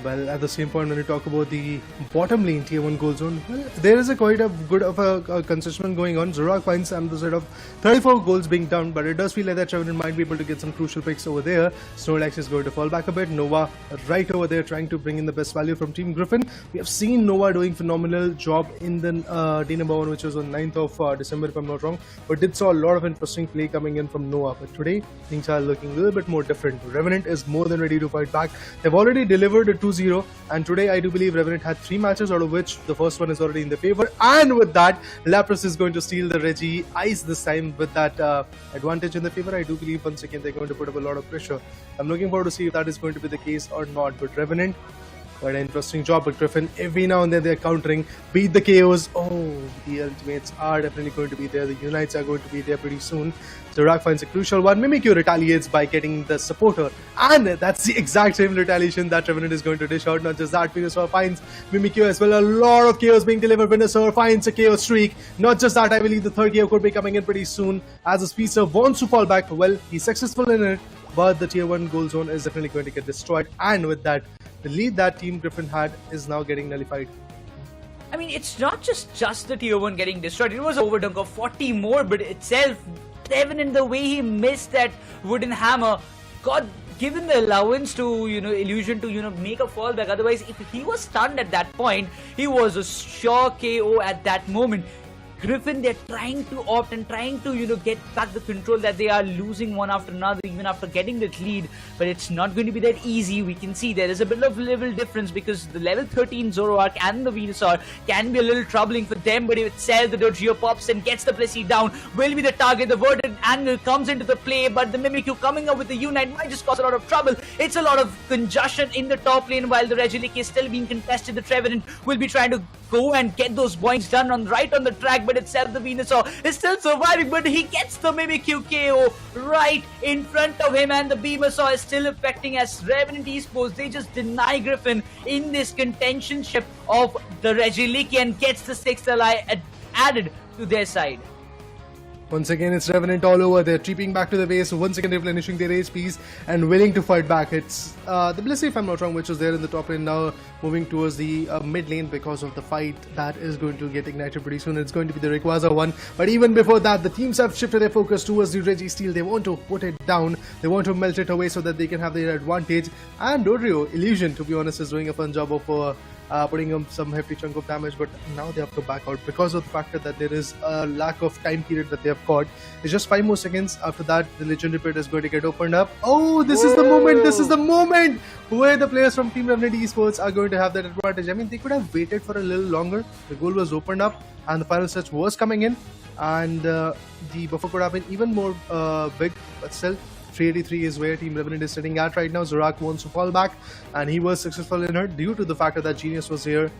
Speaker 14: Well, at the same point, when you talk about the bottom lane tier 1 goal zone, well, there is a quite a good of a consistent going on. Zorak finds on the side of 34 goals being down, but it does feel like that Revenant might be able to get some crucial picks over there. Snorlax is going to fall back a bit. Nova right over there trying to bring in the best value from Team Griffin. We have seen Nova doing phenomenal job in the day number 1, which was on 9th of December, if I'm not wrong. But did saw a lot of interesting play coming in from Nova. But today, things are looking a little bit more different. Revenant is more than ready to fight back. They've already delivered a 2-0, and today I do believe Revenant had 3 matches, out of which the first one is already in their favor, and with that Lapras is going to steal the Reggie Ice this time with that advantage in their favor. I do believe once again they're going to put up a lot of pressure. I'm looking forward to see if that is going to be the case or not, but Revenant, quite an interesting job with Griffin. Every now and then they're countering, beat the KOs. Oh, the ultimates are definitely going to be there. The Unites are going to be there pretty soon. Zorak finds a crucial one. Mimikyu retaliates by getting the supporter. And that's the exact same retaliation that Revenant is going to dish out. Not just that, Venusaur finds Mimikyu as well. A lot of KOs being delivered. Venusaur finds a KO streak. Not just that, I believe the third KO could be coming in pretty soon. As the Speedster wants to fall back, well, he's successful in it. But the tier 1 goal zone is definitely going to get destroyed. And with that, the lead that Team Griffin had is now getting nullified.
Speaker 2: I mean, it's not just the tier 1 getting destroyed. It was overdunk of 40 more, but itself, Revenant, the way he missed that wooden hammer, got given the allowance to, Illusion to, make a fallback. Otherwise, if he was stunned at that point, he was a sure KO at that moment. Griffin, they're trying to opt and trying to, get back the control that they are losing one after another, even after getting that lead. But it's not going to be that easy. We can see there is a bit of level difference because the level 13 Zoroark and the Venusaur can be a little troubling for them. But if itself, the Dodrio pops and gets the Plessis down, will be the target. The Verdant angle comes into the play, but the Mimikyu coming up with the Unite might just cause a lot of trouble. It's a lot of congestion in the top lane while the Regieleki is still being contested. The Revenant will be trying to go and get those points done right on the track, but itself the Venusaur is still surviving, but he gets the Mimikyu KO right in front of him, and the Venusaur is still affecting as Revenant Esports, they just deny Griffin in this contentionship of the Regieleki and gets the 6th ally added to their side.
Speaker 14: Once again, it's Revenant all over. They're creeping back to the base, once again replenishing their HPs and willing to fight back. It's the Blissey, if I'm not wrong, which was there in the top lane, now moving towards the mid lane because of the fight that is going to get ignited pretty soon. It's going to be the Rayquaza one. But even before that, the teams have shifted their focus towards the Reggie Steel. They want to put it down. They want to melt it away so that they can have their advantage. And Dodrio, Illusion, to be honest, is doing a fun job of putting them some hefty chunk of damage, but now they have to back out because of the fact that there is a lack of time period that they have got. It's just 5 more seconds. After that, the legendary pit is going to get opened up. Oh, this is the moment! This is the moment where the players from Team Revenant Esports are going to have that advantage. I mean, they could have waited for a little longer. The goal was opened up and the final search was coming in, and the buffer could have been even more big, but still 383 is where Team Revenant is sitting at right now. Zorak wants to fall back, and he was successful in her due to the fact that Genius was here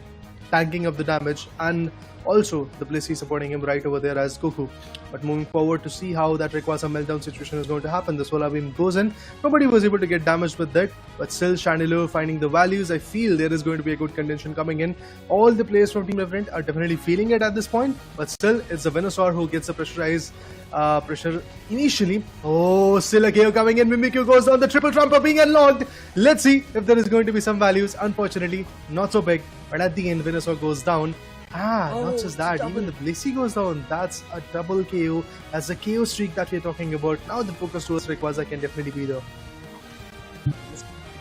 Speaker 14: tanking up the damage, and also the Blissey supporting him right over there as Goku. But moving forward to see how that Rayquaza meltdown situation is going to happen. The Solar Beam goes in. Nobody was able to get damaged with that, but still Chandelure finding the values. I feel there is going to be a good contention coming in. All the players from Team Revenant are definitely feeling it at this point, but still it's the Venusaur who gets the pressurized pressure initially. Oh, still a KO coming in. Mimikyu goes down. The triple trumper being unlocked. Let's see if there is going to be some values. Unfortunately, not so big, but at the end Venusaur goes down. Not just that, even the Blissey goes down. That's a double KO. That's the KO streak that we're talking about. Now the focus towards Rayquaza can definitely be there.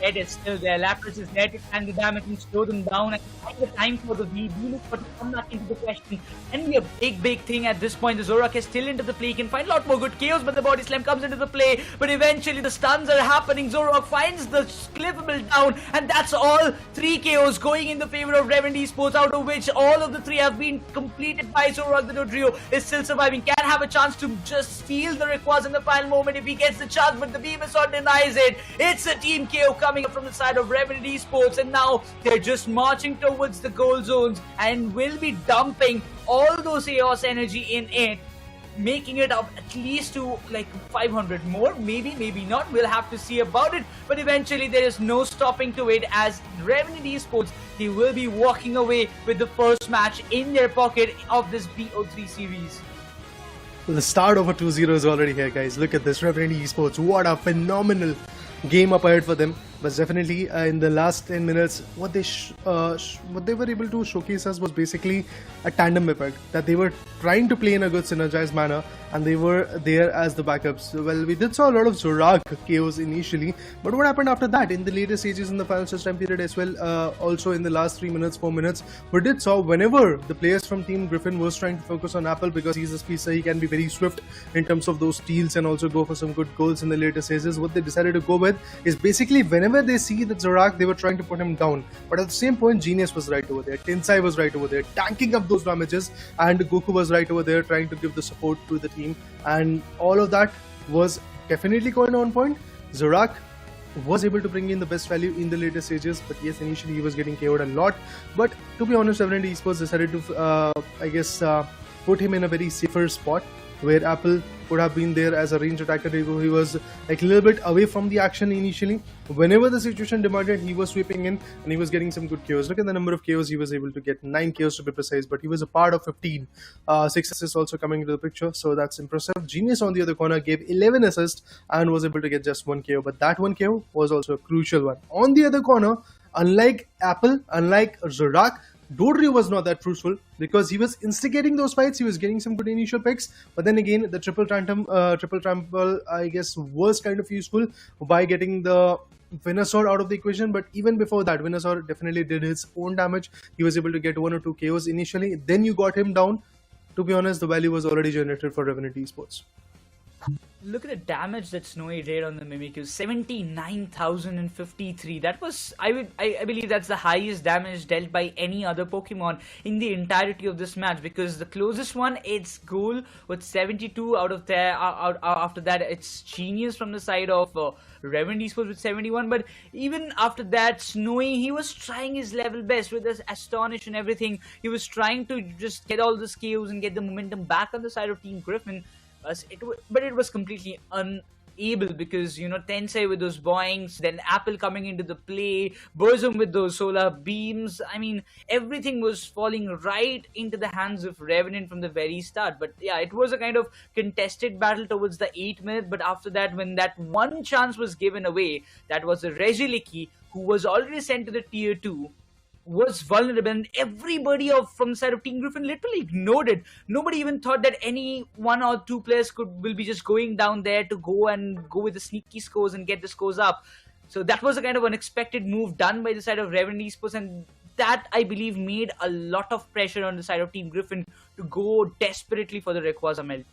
Speaker 2: It is still there. Lapras is there to tank the damage and slow them down and find the time for the V. But to come back into the question can be a big thing at this point. The Zorak is still into the play. He can find a lot more good KOs, but the body slam comes into the play. But eventually the stuns are happening. Zorak finds the clippable down, and that's all 3 KOs going in the favor of Revenant Esports, out of which all of the 3 have been completed by Zorak. The Dodrio is still surviving. Can have a chance to just steal the Rayquaza in the final moment if he gets the chance, but the Venusaur denies it. It's a team KO coming up from the side of Revenant Esports, and now they're just marching towards the goal zones and will be dumping all those chaos energy in it, making it up at least to like 500 more, maybe not. We'll have to see about it, but eventually there is no stopping to it as Revenant Esports, they will be walking away with the first match in their pocket of this BO3 series.
Speaker 14: The start of a 2-0 is already here, guys. Look at this. Revenant Esports. What a phenomenal game up ahead for them. But definitely in the last 10 minutes, what they were able to showcase us was basically a tandem effect. That they were trying to play in a good synergized manner and they were there as the backups. Well, we did saw a lot of Zorak KOs initially. But what happened after that in the later stages in the final stretch time period as well, also in the last 3 minutes, 4 minutes, we did saw whenever the players from Team Griffin was trying to focus on Apple because he's a speedster, he can be very swift in terms of those steals and also go for some good goals in the later stages. What they decided to go with is basically whenever they see that Zorak, they were trying to put him down. But at the same point, Genius was right over there, Tensai was right over there, tanking up those damages, and Goku was right over there trying to give the support to the team. And all of that was definitely going on point. Zorak was able to bring in the best value in the later stages, but yes, initially he was getting KO'd a lot. But to be honest, Revenant Esports decided to, put him in a very safer spot where Apple could have been there as a range attacker. He was like a little bit away from the action initially. Whenever the situation demanded, he was sweeping in and he was getting some good KOs. Look at the number of KOs he was able to get, 9 KOs to be precise, but he was a part of 15. 6 assists also coming into the picture, so that's impressive. Genius on the other corner gave 11 assists and was able to get just 1 KO, but that 1 KO was also a crucial one. On the other corner, unlike Apple, unlike Zorak, Dodrio was not that fruitful because he was instigating those fights. He was getting some good initial picks, but then again, the triple trample, I guess, was kind of useful by getting the Venusaur out of the equation. But even before that, Venusaur definitely did his own damage. He was able to get 1 or 2 KOs initially. Then you got him down. To be honest, the value was already generated for Revenant Esports.
Speaker 2: Look at the damage that Snowy did on the Mimikyu, 79,053. That was, I believe that's the highest damage dealt by any other Pokemon in the entirety of this match, because the closest one, it's Ghoul with 72 out of there. After that, it's Genius from the side of Revenant Esports with 71. But even after that, Snowy, he was trying his level best with this Astonish and everything. He was trying to just get all the skills and get the momentum back on the side of Team Griffin. But it was completely unable because, you know, Tensei with those boings, then Apple coming into the play, Burzum with those solar beams. I mean, everything was falling right into the hands of Revenant from the very start. But yeah, it was a kind of contested battle towards the 8th minute. But after that, when that one chance was given away, that was a Regiliki who was already sent to the tier 2. Was vulnerable, and everybody from the side of Team Griffin literally ignored it. Nobody even thought that any 1 or 2 players will be just going down there to go with the sneaky scores and get the scores up. So that was a kind of unexpected move done by the side of Revenant Esports, and that, I believe, made a lot of pressure on the side of Team Griffin to go desperately for the Rayquaza melt.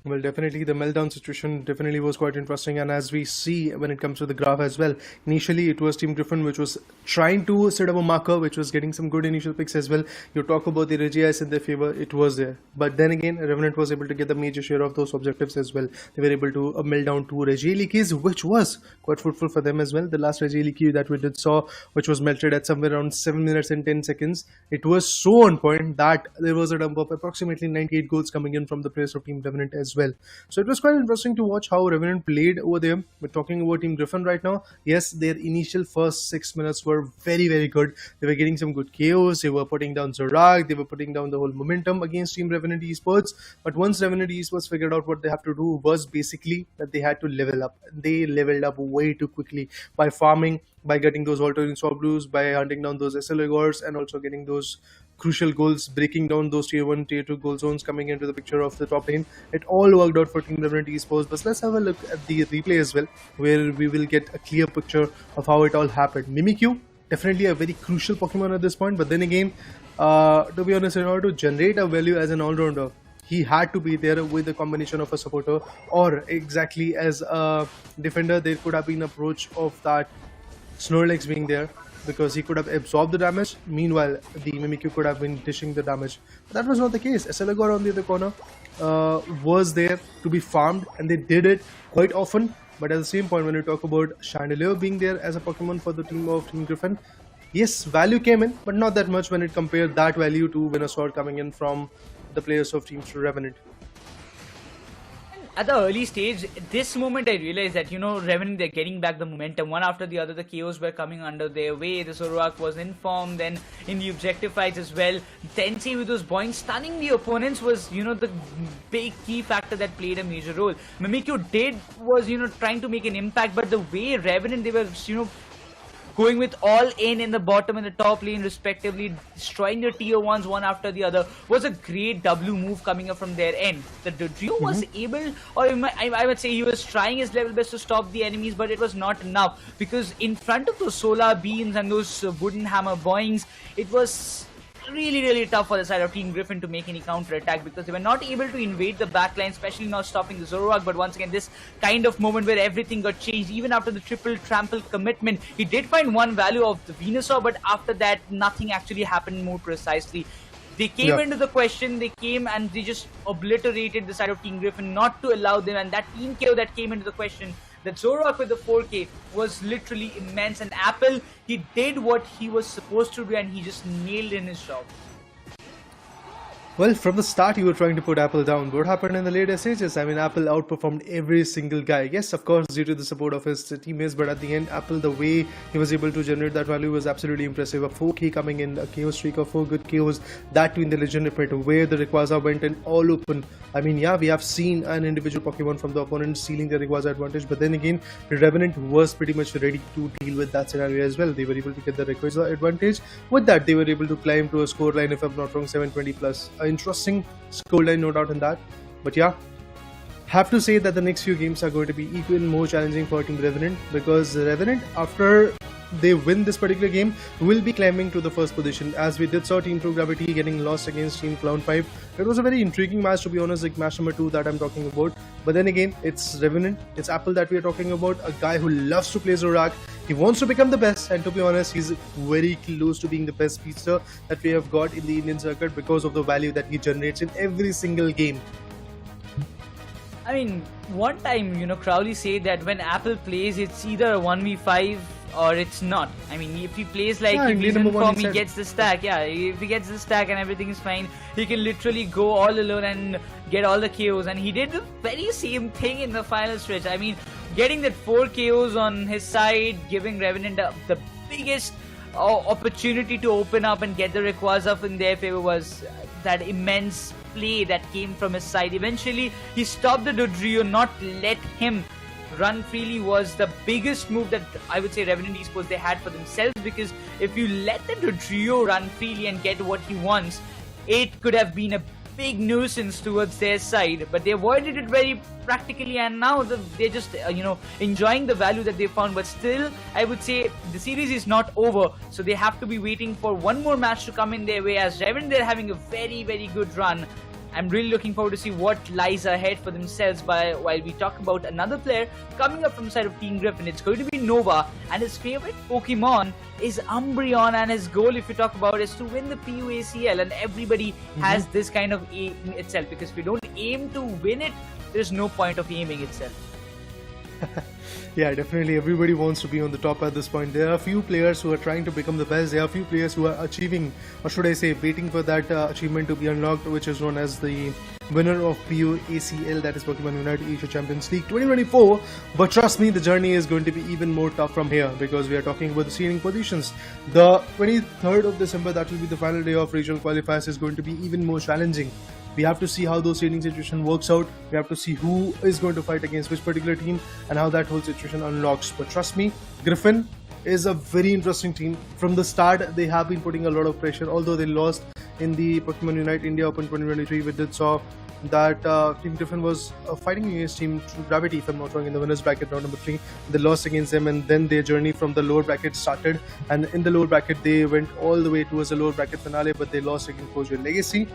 Speaker 14: Well, definitely the meltdown situation definitely was quite interesting, and as we see when it comes to the graph as well, initially it was Team Griffin which was trying to set up a marker which was getting some good initial picks as well. You talk about the Regias in their favor, it was there, but then again Revenant was able to get the major share of those objectives as well. They were able to melt down 2 Regilikis, which was quite fruitful for them as well. The last Regiliki that we did saw, which was melted at somewhere around 7 minutes and 10 seconds, it was so on point that there was a dump of approximately 98 goals coming in from the players of Team Revenant as well. So it was quite interesting to watch how Revenant played over there. We're talking about Team Griffin right now. Yes, their initial first 6 minutes were very, very good. They were getting some good KOs. They were putting down Zorak. They were putting down the whole momentum against Team Revenant Esports. But once Revenant Esports figured out what they have to do was basically that they had to level up. They leveled up way too quickly by farming, by getting those alternate swap blues, by hunting down those SLGors, and also getting those crucial goals, breaking down those tier 1, tier 2 goal zones coming into the picture of the top lane. It all worked out for Team Revenant Esports, but let's have a look at the replay as well, where we will get a clear picture of how it all happened. Mimikyu, definitely a very crucial Pokemon at this point, but then again, to be honest, in order to generate a value as an all-rounder, he had to be there with a combination of a supporter or exactly as a defender. There could have been an approach of that Snorlax being there, because he could have absorbed the damage. Meanwhile, the Mimikyu could have been dishing the damage. But that was not the case. SLGor on the other corner was there to be farmed, and they did it quite often. But at the same point, when you talk about Chandelier being there as a Pokemon for the team of Team Griffin, yes, value came in, but not that much when it compared that value to Venusaur coming in from the players of Team Revenant.
Speaker 2: at the early stage, this moment I realized that, Revenant, they're getting back the momentum. One after the other, the KOs were coming under their way. The Zoroark was in form, then in the objective fights as well. Tencent with those points, stunning the opponents was, the big key factor that played a major role. Mimikyu was, trying to make an impact, but the way Revenant, they were, going with all in the bottom and the top lane respectively, destroying the tier 1s one after the other, was a great W move coming up from their end. The Dodrio was able, or I would say he was trying his level best to stop the enemies, but it was not enough, because in front of those solar beams and those wooden hammer boings, it was really tough for the side of Team Griffin to make any counter attack, because they were not able to invade the backline, especially not stopping the Zoroark. But once again, this kind of moment where everything got changed, even after the triple trample commitment, he did find one value of the Venusaur, but after that nothing actually happened more precisely. They came into the question, they came and they just obliterated the side of Team Griffin, not to allow them, and that team KO that came into the question, that Zoroark with the 4K was literally immense, and Apple, he did what he was supposed to do and he just nailed in his job.
Speaker 14: Well, from the start, you were trying to put Apple down. What happened in the later stages? I mean, Apple outperformed every single guy. Yes, of course, due to the support of his teammates, but at the end, Apple, the way he was able to generate that value was absolutely impressive. A 4K coming in, a KO streak of 4 good KOs, that too in the Legendary Pit, where the Rayquaza went in all open. I mean, yeah, we have seen an individual Pokemon from the opponent stealing the Rayquaza advantage, but then again, the Revenant was pretty much ready to deal with that scenario as well. They were able to get the Rayquaza advantage. With that, they were able to climb to a scoreline, if I'm not wrong, 720 plus. Interesting scoreline, no doubt in that. But yeah, have to say that the next few games are going to be even more challenging for Team Revenant, because Revenant, after they win this particular game, will be climbing to the first position, as we did saw Team True Gravity getting lost against Team Clown 5. It was a very intriguing match, to be honest, like match number 2 that I'm talking about. But then again, it's Revenant, it's Apple that we are talking about, a guy who loves to play Zoroark. He wants to become the best, and to be honest, he's very close to being the best speedster that we have got in the Indian circuit, because of the value that he generates in every single game.
Speaker 2: I mean, one time, Crowley said that when Apple plays, it's either a 1v5 or it's not. I mean, if he plays like if he's in form, he gets the stack. Yeah, if he gets the stack and everything is fine, he can literally go all alone and get all the KOs. And he did the very same thing in the final stretch. I mean, getting that 4 KOs on his side, giving Revenant the biggest opportunity to open up and get the Rayquaza in their favor was that immense play that came from his side. Eventually, he stopped the Dodrio, not let him run freely, was the biggest move that I would say Revenant Esports they had for themselves, because if you let the Dodrio run freely and get what he wants, it could have been a big nuisance towards their side, but they avoided it very practically, and now they're just enjoying the value that they found. But still, I would say the series is not over, so they have to be waiting for one more match to come in their way, as Revenant, they're having a very good run. I'm really looking forward to see what lies ahead for themselves while we talk about another player coming up from the side of Team Griffin. It's going to be Nova, and his favorite Pokemon is Umbreon, and his goal, if you talk about, is to win the PUACL, and everybody has this kind of aim itself, because if you don't aim to win it, there's no point of aiming itself.
Speaker 14: Yeah, definitely everybody wants to be on the top at this point. There are a few players who are trying to become the best. There are a few players who are achieving, or should I say, waiting for that achievement to be unlocked, which is known as the winner of PUACL, that is Pokemon UNITE Asia Champions League 2024. But trust me, the journey is going to be even more tough from here, because we are talking about the seeding positions. The 23rd of December, that will be the final day of regional qualifiers, is going to be even more challenging. We have to see how those seeding situation works out. We have to see who is going to fight against which particular team and how that whole situation unlocks. But trust me, Griffin is a very interesting team. From the start, they have been putting a lot of pressure. Although they lost in the Pokemon UNITE India Open 2023, we did saw that Team Griffin was fighting against Team Gravity, if I'm not wrong, in the winners bracket round number 3. They lost against them, and then their journey from the lower bracket started. And in the lower bracket, they went all the way towards the lower bracket finale, but they lost against Forgia Legacy.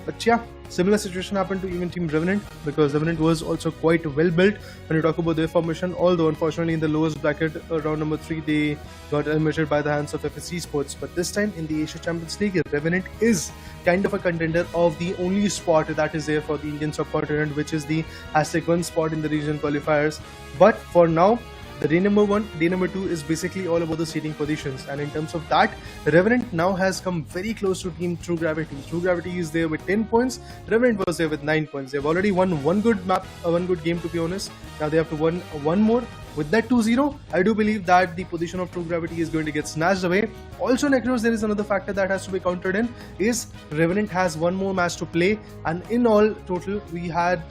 Speaker 14: But yeah, similar situation happened to even Team Revenant, because Revenant was also quite well built when you talk about their formation, although unfortunately in the lowest bracket round number 3 they got eliminated by the hands of FSC Sports. But this time in the Asia Champions League, Revenant is kind of a contender of the only spot that is there for the Indian subcontinent, which is the #1 spot in the regional qualifiers. But for now, The day number 1, day number 2 is basically all about the seeding positions, and in terms of that, Revenant now has come very close to Team True Gravity. True Gravity is there with 10 points, Revenant was there with 9 points. They've already won one good game, to be honest. Now they have to win one more. With that 2-0, I do believe that the position of True Gravity is going to get snatched away. Also, Nekroz, there is another factor that has to be counted in, is Revenant has one more match to play, and in all total, we had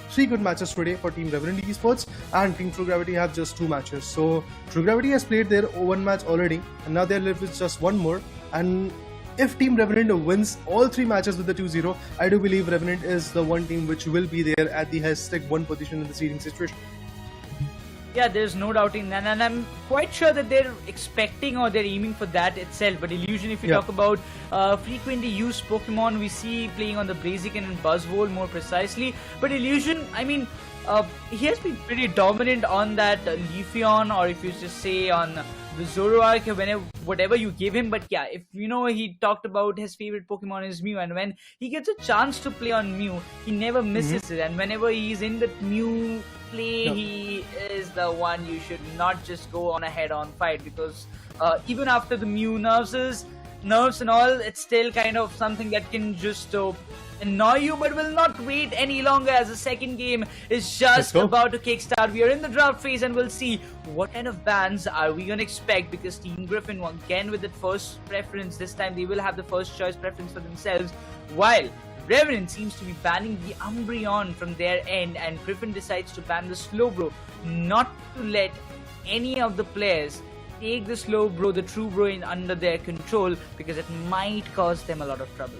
Speaker 14: 3 good matches today for Team Revenant Esports, and Team True Gravity have just 2 matches. So True Gravity has played their one match already, and now they're left with just one more. And if Team Revenant wins all 3 matches with the 2-0, I do believe Revenant is the one team which will be there at the #1 position in the seeding situation.
Speaker 2: Yeah, there's no doubting that, and I'm quite sure that they're expecting or they're aiming for that itself. But Illusion, if you talk about frequently used Pokemon, we see playing on the Blaziken and Buzzwole more precisely. But Illusion, I mean, he has been pretty dominant on that Leafeon, or if you just say on the Zoroark, whatever you give him. But yeah, if you know, he talked about his favorite Pokemon is Mew, and when he gets a chance to play on Mew, he never misses it. And whenever he's in the Mew play, he is the one you should not just go on a head-on fight, because even after the Mew nerfs and all, it's still kind of something that can just annoy you, but will not wait any longer, as the second game is just about to kickstart. We are in the draft phase, and we'll see what kind of bans are we gonna expect, because Team Griffin, again with that first preference, this time they will have the first choice preference for themselves, while Revenant seems to be banning the Umbreon from their end, and Griffin decides to ban the Slowbro, not to let any of the players take the Slowbro, the True Bro, in under their control, because it might cause them a lot of trouble.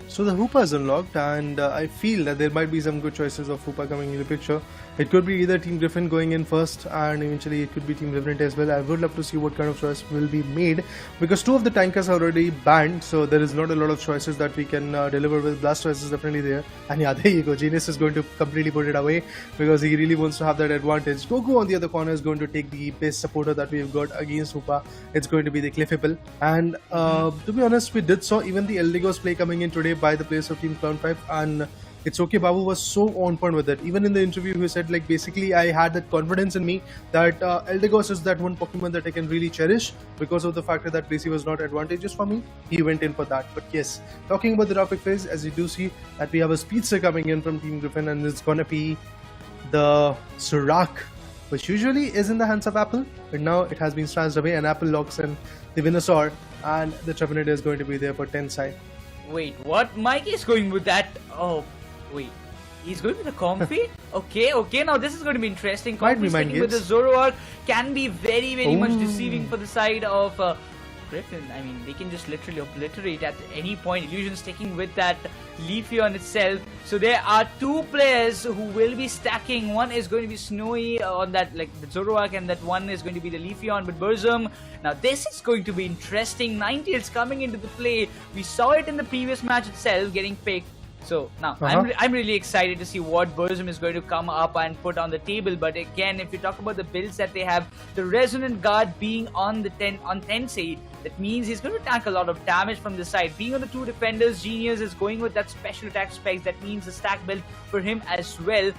Speaker 14: So the Hoopa is unlocked, and I feel that there might be some good choices of Hoopa coming in the picture. It could be either Team Griffin going in first, and eventually it could be Team Revenant as well. I would love to see what kind of choice will be made, because 2 of the tankers are already banned, so there is not a lot of choices that we can deliver with. Blastoise is definitely there, and yeah, there you go. Genius is going to completely put it away, because he really wants to have that advantage. Goku on the other corner is going to take the best supporter that we've got against Hoopa. It's going to be the Clefable, and to be honest, we did saw even the Eldegoss play coming in today by the players of Team Clown5, and it's okay. Babu was so on point with it. Even in the interview, he said, like, basically, I had that confidence in me that Eldegoss is that one Pokemon that I can really cherish, because of the fact that Gracie was not advantageous for me. He went in for that. But yes, talking about the topic phase, as you do see that we have a speedster coming in from Team Griffin, and it's gonna be the Surak, which usually is in the hands of Apple, but now it has been snatched away, and Apple locks in the Venusaur, and the Trevenant is going to be there for Tencent.
Speaker 2: Wait, what? Mike is going with that? Oh, wait. He's going with the Comfy? Okay, now this is going to be interesting. Comfy sticking with the Zoroark can be very, very much deceiving for the side of Griffin. I mean, they can just literally obliterate at any point. Illusion sticking with that Leafeon itself. So there are 2 players who will be stacking. One is going to be Snowy on that, like the Zoroark, and that one is going to be the Leafeon. But Burzum, now this is going to be interesting. Ninetales coming into the play. We saw it in the previous match itself, getting picked. So now I'm really excited to see what Burzum is going to come up and put on the table. But again, if you talk about the builds that they have, the Resonant Guard being on the Tensei, that means he's going to tank a lot of damage from the side. Being on the 2 defenders, Genius is going with that special attack specs. That means a stack build for him as well,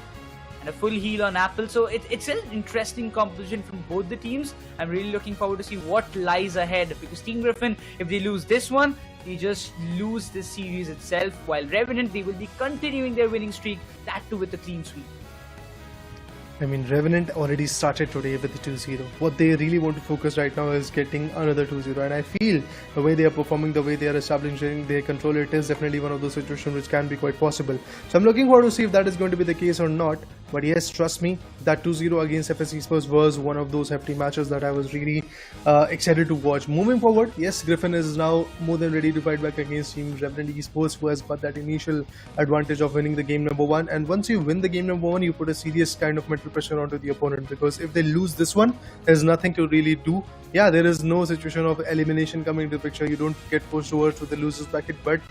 Speaker 2: and a full heal on Apple. So it's an interesting composition from both the teams. I'm really looking forward to see what lies ahead, because Team Griffin, if they lose this one, they just lose this series itself, while Revenant, they will be continuing their winning streak, that too with the clean sweep.
Speaker 14: I mean, Revenant already started today with the 2-0. What they really want to focus right now is getting another 2-0, and I feel the way they are performing, the way they are establishing their control, it is definitely one of those situations which can be quite possible. So I'm looking forward to see if that is going to be the case or not. But yes, trust me, that 2-0 against FS Esports was one of those hefty matches that I was really excited to watch. Moving forward, yes, Griffin is now more than ready to fight back against Team Revenant Esports, who has got that initial advantage of winning the game number 1. And once you win the game number 1, you put a serious kind of mental pressure onto the opponent, because if they lose this one, there's nothing to really do. Yeah, there is no situation of elimination coming into the picture. You don't get pushed over to the losers bracket, but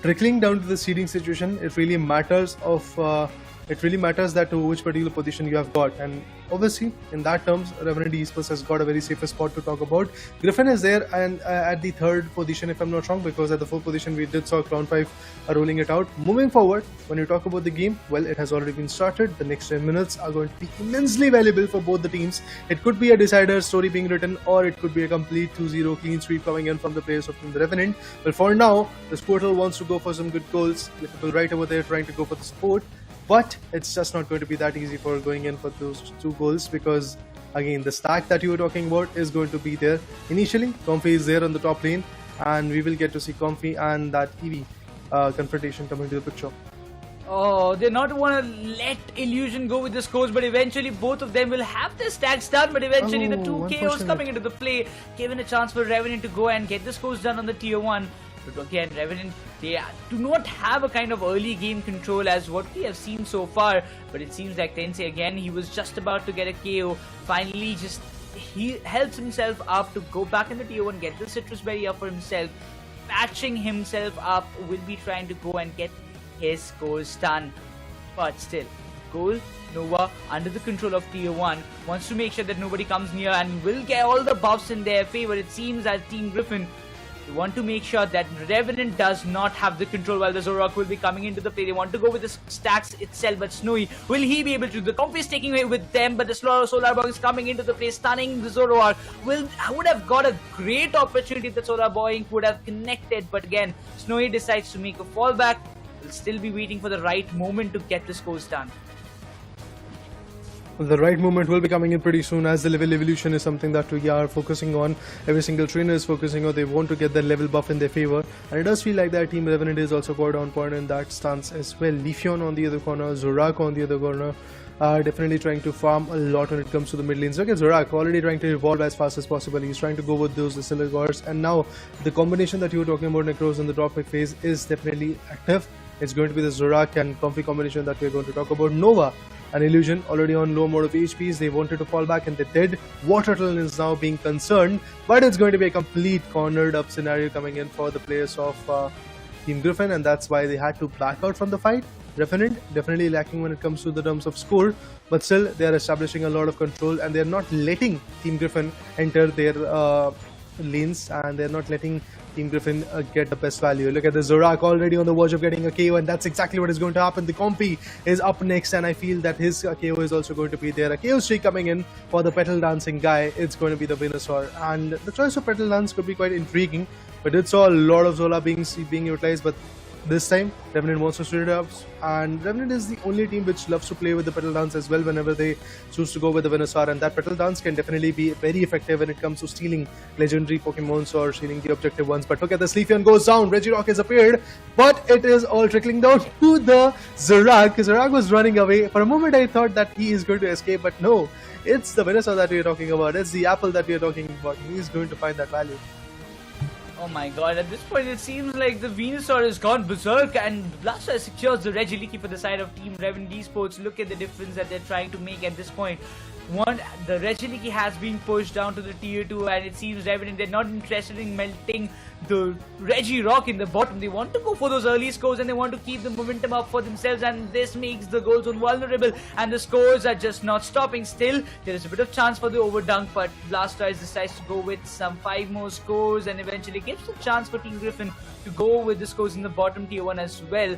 Speaker 14: trickling down to the seeding situation, it really matters of It really matters that which particular position you have got, and obviously in that terms, Revenant Esports has got a very safer spot to talk about. Griffin is there and at the third position, if I'm not wrong, because at the fourth position we did saw Clown 5 rolling it out. Moving forward, when you talk about the game, well, it has already been started. The next 10 minutes are going to be immensely valuable for both the teams. It could be a decider story being written, or it could be a complete 2-0 clean sweep coming in from the players of Team Revenant. But for now, the Squirtle wants to go for some good goals. The people right over there trying to go for the support. But it's just not going to be that easy for going in for those 2 goals, because again, the stack that you were talking about is going to be there. Initially, Comfy is there on the top lane, and we will get to see Comfy and that EV confrontation coming to the picture.
Speaker 2: Oh, they not want to let Illusion go with the scores, but eventually both of them will have their stacks done. But eventually the 2 KOs coming into the play, given a chance for Revenant to go and get the scores done on the tier 1. But again, Revenant, they do not have a kind of early game control as what we have seen so far. But it seems like Tensei again, he was just about to get a KO. Finally, he helps himself up to go back in the tier 1, get the Citrus Berry up for himself. Patching himself up, will be trying to go and get his scores done. But still, Goal, Nova, under the control of tier 1, wants to make sure that nobody comes near and will get all the buffs in their favor. It seems as Team Griffin, they want to make sure that Revenant does not have the control while the Zoroark will be coming into the play. They want to go with the stacks itself, but Snowy, will he be able to? The Comfy is taking away with them, but the Solar Ball is coming into the play, stunning the Zoroark. Would have got a great opportunity if the Solar Ball would have connected, but again, Snowy decides to make a fallback. Will still be waiting for the right moment to get the scores done.
Speaker 14: The right moment will be coming in pretty soon, as the level evolution is something that we are focusing on. Every single trainer is focusing on. They want to get that level buff in their favor, and it does feel like that Team Revenant is also quite on point in that stance as well. Leafeon on the other corner, Zoroark on the other corner, definitely trying to farm a lot when it comes to the mid lanes. Look at Zoroark already trying to evolve as fast as possible. He's trying to go with those Silvergors, and now the combination that you were talking about, Nekroz, in the top pick phase is definitely active. It's going to be the Zoroark and Comfy combination that we're going to talk about. Nova and Illusion already on low mode of HPs. They wanted to fall back and they did. Water Turtle is now being concerned, but it's going to be a complete cornered up scenario coming in for the players of Team Griffin, and that's why they had to back out from the fight. Revenant definitely lacking when it comes to the terms of score, but still they are establishing a lot of control and they're not letting Team Griffin enter their lanes, and they're not letting Team Griffin get the best value. Look at the Zoroark already on the verge of getting a KO, and that's exactly what is going to happen. The Comfy is up next, and I feel that his KO is also going to be there. A KO streak coming in for the Petal Dancing guy. It's going to be the Venusaur, and the choice of Petal Dance could be quite intriguing, but it saw a lot of Zola being utilized, but this time Revenant wants to split it up, and Revenant is the only team which loves to play with the Petal Dance as well whenever they choose to go with the Venusaur, and that Petal Dance can definitely be very effective when it comes to stealing legendary Pokemons or stealing the objective ones. But look at this, Leafeon goes down, Regirock has appeared, but it is all trickling down to the Zoroark. Zoroark was running away. For a moment I thought that he is going to escape, but no, it's the Venusaur that we are talking about. It's the apple that we are talking about. He is going to find that value.
Speaker 2: Oh my god, at this point it seems like the Venusaur has gone berserk and Blastoise secures the Regieleki for the side of Team Revenant Esports. Look at the difference that they're trying to make at this point. The Regieleki has been pushed down to the tier 2, and it seems Revenant, they're not interested in melting the Regirock in the bottom. They want to go for those early scores and they want to keep the momentum up for themselves, and this makes the goal zone vulnerable and the scores are just not stopping. Still, there is a bit of chance for the overdunk, but Blastoise decides to go with some 5 more scores and eventually gives the chance for Team Griffin to go with the scores in the bottom tier 1 as well.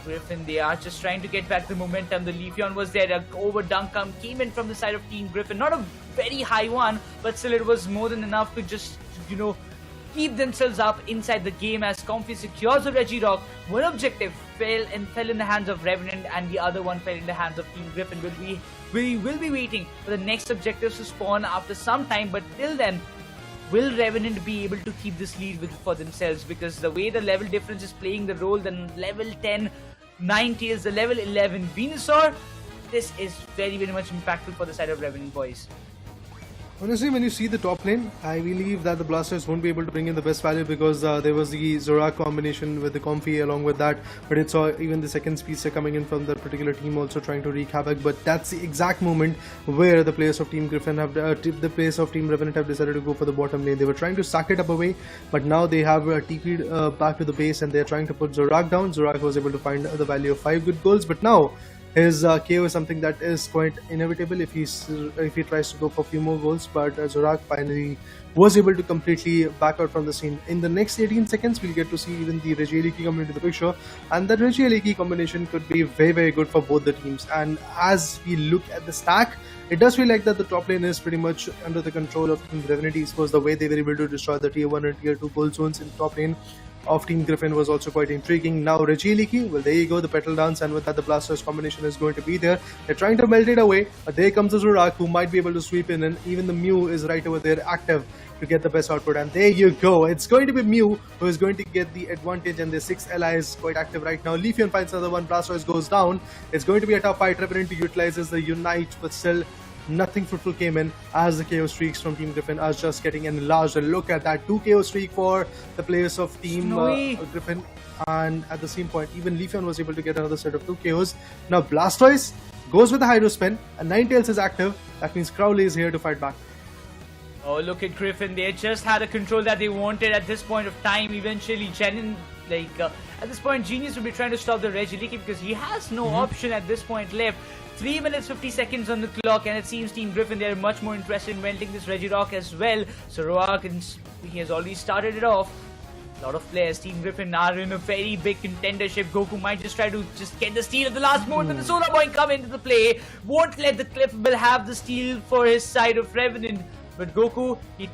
Speaker 2: Griffin, they are just trying to get back the momentum. The Leafeon was there, an overdunk came in from the side of Team Griffin. Not a very high one, but still it was more than enough to just, keep themselves up inside the game as Comfy secures the Regirock. One objective fell in the hands of Revenant and the other one fell in the hands of Team Griffin. We will be waiting for the next objectives to spawn after some time, but till then, will Revenant be able to keep this lead for themselves? Because the way the level difference is playing the role, the level 10 Ninetales, the level 11 Venusaur, this is very, very much impactful for the side of Revenant boys.
Speaker 14: Honestly, when you see the top lane, I believe that the Blasters won't be able to bring in the best value because there was the Zorak combination with the Comfy along with that. But it saw even the second speedster coming in from that particular team also trying to wreak havoc. But that's the exact moment where the players of Team Griffin have, the players of Team Revenant have decided to go for the bottom lane. They were trying to suck it up away, but now they have TP'd back to the base and they're trying to put Zorak down. Zorak was able to find the value of 5 good goals, but now his KO is something that is quite inevitable if he tries to go for a few more goals, but Zorak finally was able to completely back out from the scene. In the next 18 seconds, we'll get to see even the Regieleki come into the picture, and that Regieleki combination could be very, very good for both the teams. And as we look at the stack, it does feel like that the top lane is pretty much under the control of Team Revenant Esports. The way they were able to destroy the tier 1 and tier 2 gold zones in top lane of Team Griffin was also quite intriguing. Now Regieleki, well, there you go, the petal dance, and with that the Blasters combination is going to be there. They're trying to melt it away, but there comes the Zorak who might be able to sweep in, and even the Mew is right over there active to get the best output. And there you go, it's going to be Mew who is going to get the advantage, and the 6 allies quite active right now. Leafeon finds another one, Blastoise goes down. It's going to be a tough fight. Revenant utilizes the Unite, but still nothing fruitful came in as the KO streaks from Team Griffin are just getting enlarged. And look at that, 2 KO streak for the players of Team Griffin, and at the same point even Leafeon was able to get another set of 2 KOs. Now Blastoise goes with the Hydro Spin and Ninetales is active. That means Crowley is here to fight back.
Speaker 2: Oh, look at Griffin. They just had a control that they wanted at this point of time. Eventually, at this point, Genius will be trying to stop the Regieleki because he has no option at this point left. 3 minutes 50 seconds on the clock, and it seems Team Griffin, they are much more interested in melting this Regirock as well. So Rock, he has already started it off. A lot of players, Team Griffin are in a very big contendership. Goku might just try to get the steal at the last moment, but the Solar Boy come into the play. Won't let the Cliffable have the steal for his side of Revenant. But Goku, he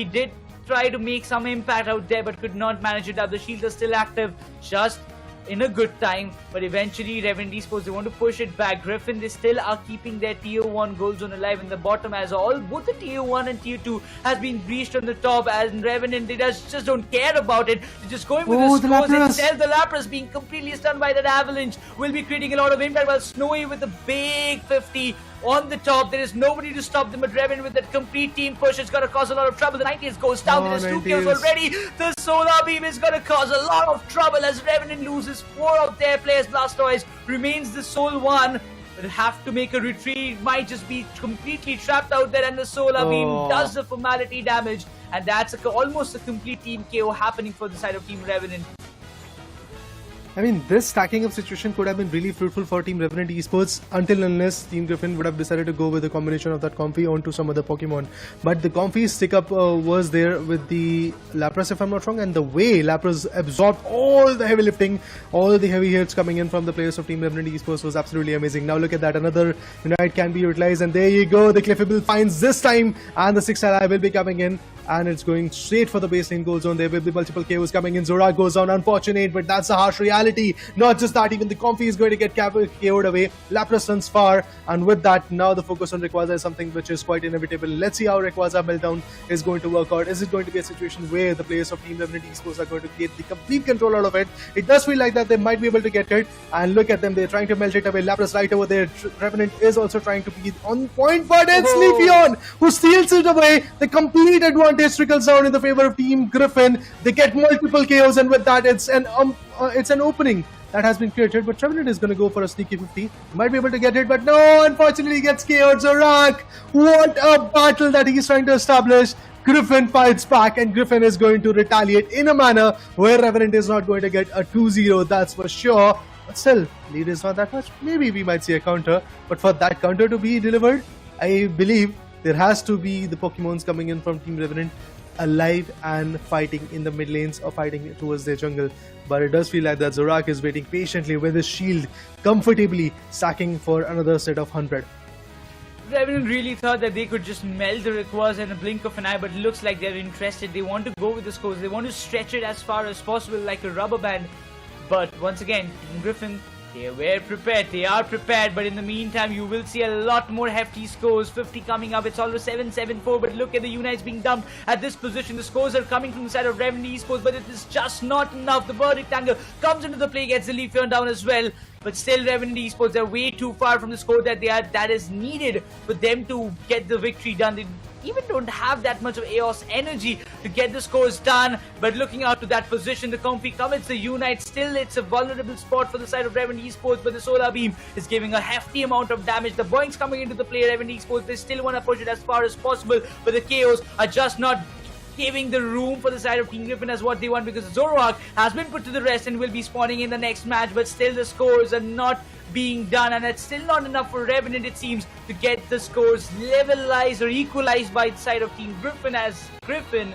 Speaker 2: did try to make some impact out there, but could not manage it up. The shields are still active, just in a good time, but eventually Revenant Esports, they want to push it back. Griffin, they still are keeping their tier 1 gold zone alive in the bottom, as both the tier 1 and tier 2 has been breached on the top, and Revenant, they just don't care about it. They're just going with the scores itself. The Lapras being completely stunned by that avalanche will be creating a lot of impact, while Snowy with a big 50 on the top. There is nobody to stop them, but Revenant with that complete team push, it's going to cause a lot of trouble. The 90s goes down. There is 2 kills already. The Solar Beam is going to cause a lot of trouble as Revenant loses 4 of their players. Blastoise remains the sole one. They'll have to make a retreat. Might just be completely trapped out there, and the Solar Beam does the formality damage, and that's almost a complete team KO happening for the side of Team Revenant.
Speaker 14: I mean, this stacking up situation could have been really fruitful for Team Revenant Esports until unless Team Griffin would have decided to go with a combination of that Comfy onto some other Pokemon. But the Comfy stick up was there with the Lapras, if I'm not wrong, and the way Lapras absorbed all the heavy lifting, all the heavy hits coming in from the players of Team Revenant Esports was absolutely amazing. Now look at that, another Unite can be utilized, and there you go, the Cliffable finds this time, and the 6 ally will be coming in, and it's going straight for the baseline goal zone. There will be multiple KOs coming in. Zorak goes down, unfortunate, but that's a harsh reality. Not just that, even the Comfy is going to get KO'd away. Lapras runs far, and with that, now the focus on Rayquaza is something which is quite inevitable. Let's see how Rayquaza meltdown is going to work out. Is it going to be a situation where the players of Team Revenant Esports are going to get the complete control out of it? It does feel like that they might be able to get it, and look at them, they're trying to melt it away. Lapras right over there. Revenant is also trying to be on point, but it's Leafeon who steals it away. The complete advantage trickles down in the favor of Team Griffin. They get multiple KOs, and with that, it's an opening that has been created. But Revenant is going to go for a sneaky 50. Might be able to get it, but no, unfortunately, he gets KO'd. Zorak, what a battle that he's trying to establish. Griffin fights back, and Griffin is going to retaliate in a manner where Revenant is not going to get a 2-0, that's for sure. But still, lead is not that much. Maybe we might see a counter, but for that counter to be delivered, I believe there has to be the Pokemons coming in from Team Revenant alive and fighting in the mid lanes or fighting towards their jungle. But it does feel like that Zorak is waiting patiently with his shield, comfortably stacking for another set of 100.
Speaker 2: Revenant really thought that they could just melt the Rayquaza in a blink of an eye, but it looks like they're interested. They want to go with the scores. They want to stretch it as far as possible like a rubber band. But once again, Team Griffin, they were prepared. They are prepared, but in the meantime, you will see a lot more hefty scores. 50 coming up. It's almost 7-7-4, but look at the Unites being dumped at this position. The scores are coming from the side of Revenant Esports, but it is just not enough. The bird rectangle comes into the play, gets the Leafeon down as well. But still, Revenant Esports, they're way too far from the score that is needed for them to get the victory done. even don't have that much of Eos energy to get the scores done. But looking out to that position, the Comfy commits the Unite. Still, it's a vulnerable spot for the side of Revenant Esports, but the Solar Beam is giving a hefty amount of damage. The Boinks coming into the play, Revenant Esports, they still want to push it as far as possible, but the KOs are just not giving the room for the side of Team Griffin as what they want, because Zoroark has been put to the rest and will be spawning in the next match, but still the scores are not being done, and it's still not enough for Revenant, it seems, to get the scores levelized or equalized by the side of Team Griffin, as Griffin,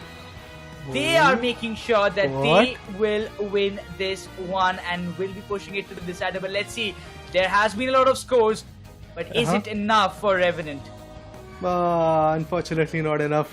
Speaker 2: they are making sure that they will win this one and will be pushing it to the decider. But let's see, there has been a lot of scores, but is it enough for Revenant?
Speaker 14: Unfortunately not enough.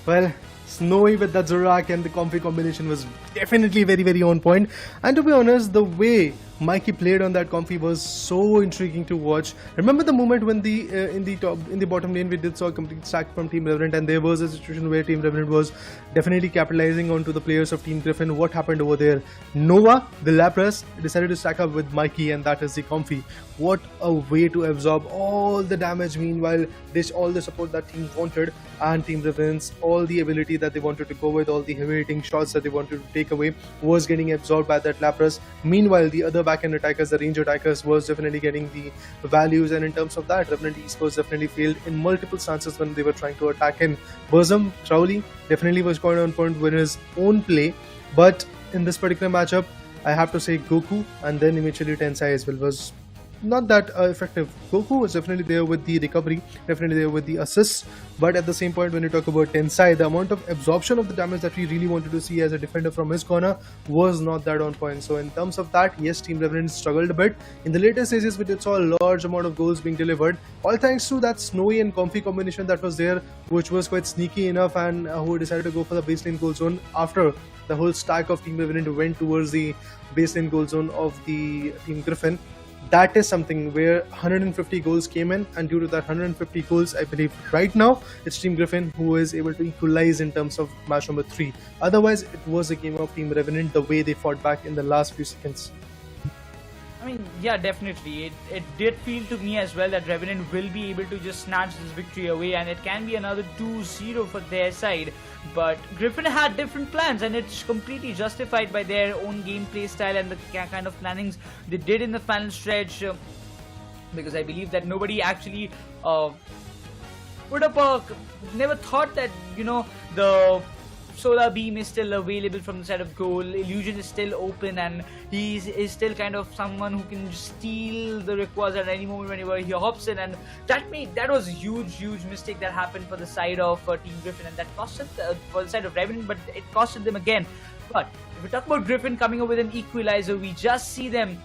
Speaker 14: Well, Snowy with that Zorak and the Comfy combination was definitely very, very on point. And to be honest, the way Mikey played on that Comfy was so intriguing to watch. Remember the moment when in the bottom lane we did saw a complete stack from Team Revenant, and there was a situation where Team Revenant was definitely capitalizing onto the players of Team Griffin. What happened over there? Nova, the Lapras, decided to stack up with Mikey, and that is the Comfy. What a way to absorb all the damage, meanwhile dish all the support that team wanted, and Team Revenant's all the ability that they wanted to go with, all the heavy hitting shots that they wanted to take away was getting absorbed by that Lapras. Meanwhile, the other back-end attackers, the range attackers, was definitely getting the values, and in terms of that, Revenant Esports definitely failed in multiple stances when they were trying to attack in. Burzum, Crowley definitely was quite on point with his own play, but in this particular matchup, I have to say Goku and then eventually Tensai as well was not that effective. Goku was definitely there with the recovery, definitely there with the assists, but at the same point when you talk about Tensai, the amount of absorption of the damage that we really wanted to see as a defender from his corner was not that on point. So in terms of that, yes, Team Revenant struggled a bit. In the later stages, we did saw a large amount of goals being delivered, all thanks to that Snowy and Comfy combination that was there, which was quite sneaky enough, and who decided to go for the baseline goal zone after the whole stack of Team Revenant went towards the baseline goal zone of the Team Griffin. That is something where 150 goals came in, and due to that 150 goals, I believe right now it's Team Griffin who is able to equalize in terms of match number 3. Otherwise, it was a game of Team Revenant the way they fought back in the last few seconds.
Speaker 2: I mean, yeah, definitely. It did feel to me as well that Revenant will be able to just snatch this victory away, and it can be another 2-0 for their side. But Griffin had different plans, and it's completely justified by their own gameplay style and the kind of plannings they did in the final stretch. Because I believe that nobody actually put up never thought that, you know, the Solar Beam is still available from the side of goal, Illusion is still open, and he is still kind of someone who can steal the Rayquaza at any moment whenever he hops in, and that was a huge mistake that happened for the side of Team Griffin, and that costed for the side of Revenant, but it costed them again. But if we talk about Griffin coming up with an equalizer, we just see them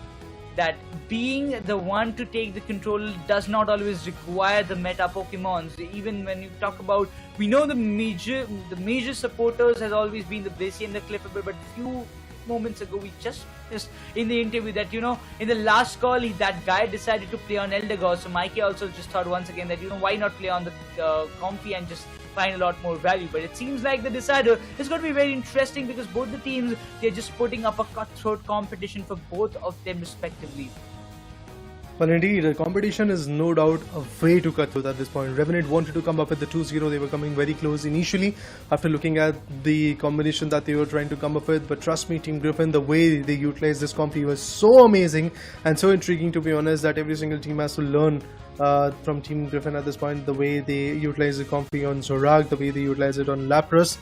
Speaker 2: that being the one to take the control does not always require the meta Pokemons. Even when you talk about, we know the major supporters has always been the Blissey and the Clippable, but few moments ago we just in the interview that, you know, in the last call that guy decided to play on Eldegoss, so Mikey also just thought once again that, you know, why not play on the Comfy and just find a lot more value. But it seems like the decider is going to be very interesting, because both the teams, they're just putting up a cutthroat competition for both of them respectively.
Speaker 14: Well, indeed, the competition is no doubt a way to cut through at this point. Revenant wanted to come up with the 2-0. They were coming very close initially after looking at the combination that they were trying to come up with. But trust me, Team Griffin, the way they utilized this Comfy was so amazing and so intriguing, to be honest, that every single team has to learn from Team Griffin at this point. The way they utilize the Comfy on Zorak, the way they utilize it on Lapras.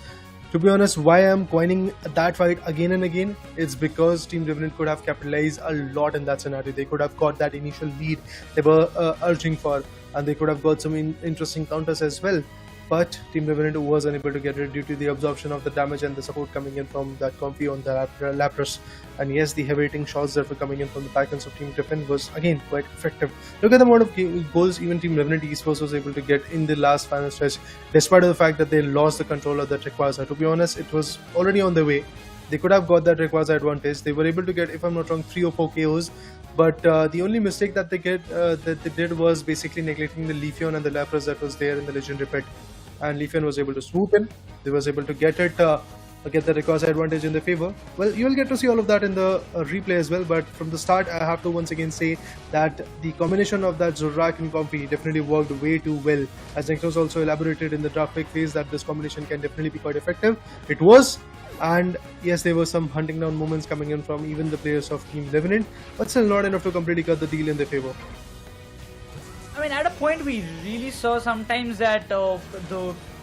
Speaker 14: To be honest, why I'm coining that fight again and again, it's because Team Revenant could have capitalized a lot in that scenario. They could have got that initial lead they were urging for, and they could have got some interesting counters as well. But Team Revenant was unable to get it due to the absorption of the damage and the support coming in from that Comfy on the Lapras. And yes, the heavy hitting shots that were coming in from the backends of Team Griffin was again quite effective. Look at the amount of goals even Team Revenant Esports was able to get in the last final stretch, despite of the fact that they lost the control of that Rayquaza. To be honest, it was already on the way. They could have got that Rayquaza advantage. They were able to get, if I'm not wrong, 3 or 4 KOs. But the only mistake that they did was basically neglecting the Leafeon and the Lapras that was there in the Legendary Pit. And Leafeon was able to swoop in. They was able to get it get the Nekroz advantage in their favor. Well, you will get to see all of that in the replay as well, but from the start I have to once again say that the combination of that Zorak and Comfy definitely worked way too well, as Nekroz also elaborated in the draft pick phase that this combination can definitely be quite effective. It was, and yes, there were some hunting down moments coming in from even the players of Team Revenant, but still not enough to completely cut the deal in their favor.
Speaker 2: I mean, at a point we really saw sometimes that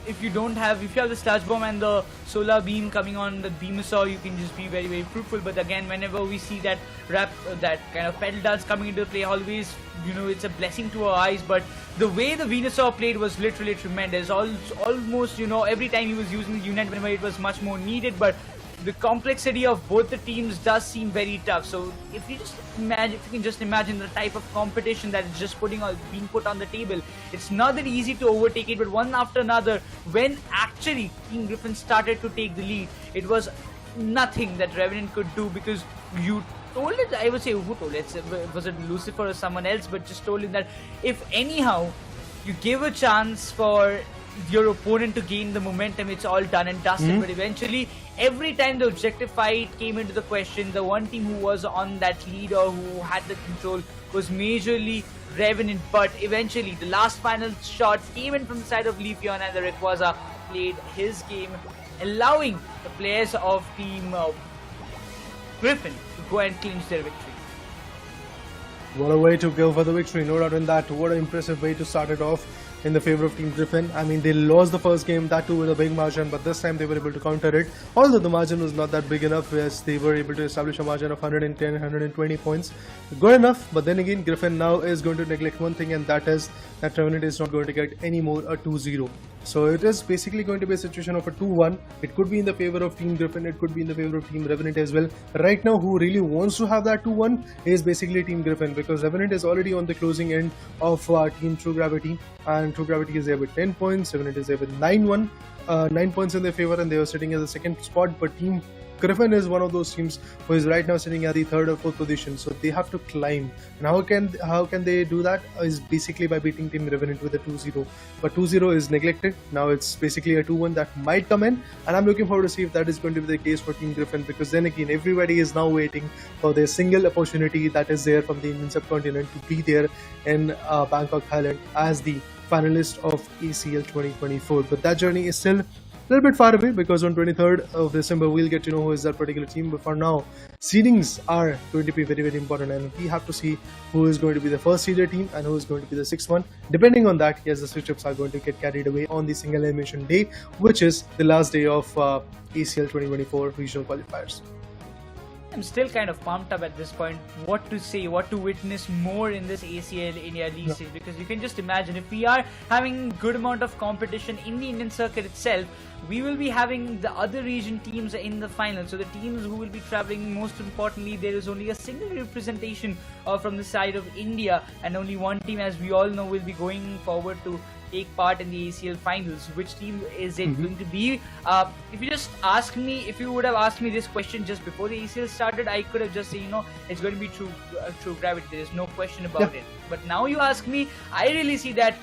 Speaker 2: if you have the sludge bomb and the solar beam coming on the Venusaur, you can just be very, very fruitful. But again, whenever we see that that kind of pedal dance coming into play, always, it's a blessing to our eyes. But the way the Venusaur played was literally tremendous. Almost, every time he was using the unit whenever it was much more needed. But the complexity of both the teams does seem very tough. So if you can just imagine the type of competition that is just being put on the table, it's not that easy to overtake it. But one after another, when actually Team Griffin started to take the lead, it was nothing that Revenant could do, because you told it. I would say, who told it? Was it Lucifer or someone else? But just told him that if anyhow you give a chance for your opponent to gain the momentum, it's all done and dusted. But eventually, every time the objective fight came into the question, the one team who was on that lead or who had the control was majorly Revenant. But eventually, the last final shot came in from the side of Leafeon, and the Rayquaza played his game, allowing the players of Team Griffin to go and clinch their victory.
Speaker 14: What a way to go for the victory, no doubt in that. What an impressive way to start it off in the favor of Team Griffin. I mean, they lost the first game, that too with a big margin, but this time they were able to counter it. Although the margin was not that big enough, as they were able to establish a margin of 110, 120 points. Good enough, but then again, Griffin now is going to neglect one thing, and that is that Revenant is not going to get any more a 2-0. So it is basically going to be a situation of a 2-1. It could be in the favor of Team Griffin, it could be in the favor of Team Revenant as well. Right now, who really wants to have that 2-1 is basically Team Griffin, because Revenant is already on the closing end of Team True Gravity, and True Gravity is there with 10 points, Revenant is there with 9 points in their favor, and they are sitting at the second spot. But Team Griffin is one of those teams who is right now sitting at the third or fourth position, so they have to climb. And how can they do that? Is basically by beating Team Revenant with a 2-0. But 2-0 is neglected. Now it's basically a 2-1 that might come in, and I'm looking forward to see if that is going to be the case for Team Griffin, because then again, everybody is now waiting for their single opportunity that is there from the Indian subcontinent to be there in Bangkok, Thailand as the finalist of ACL 2024. But that journey is still a little bit far away, because on 23rd of December we'll get to know who is that particular team. But for now, seedings are going to be very, very important, and we have to see who is going to be the first seeded team and who is going to be the sixth one. Depending on that, yes, the switch-ups are going to get carried away on the single elimination day, which is the last day of ACL 2024 regional qualifiers.
Speaker 2: I'm still kind of pumped up at this point what to say, what to witness more in this ACL India League stage, because you can just imagine if we are having good amount of competition in the Indian circuit itself, we will be having the other region teams in the final. So the teams who will be traveling, most importantly, there is only a single representation from the side of India, and only one team, as we all know, will be going forward to take part in the ACL finals. Which team is it going to be? If you would have asked me this question just before the ACL started, I could have just said, it's going to be True Gravity. There is no question about it. But now you ask me, I really see that.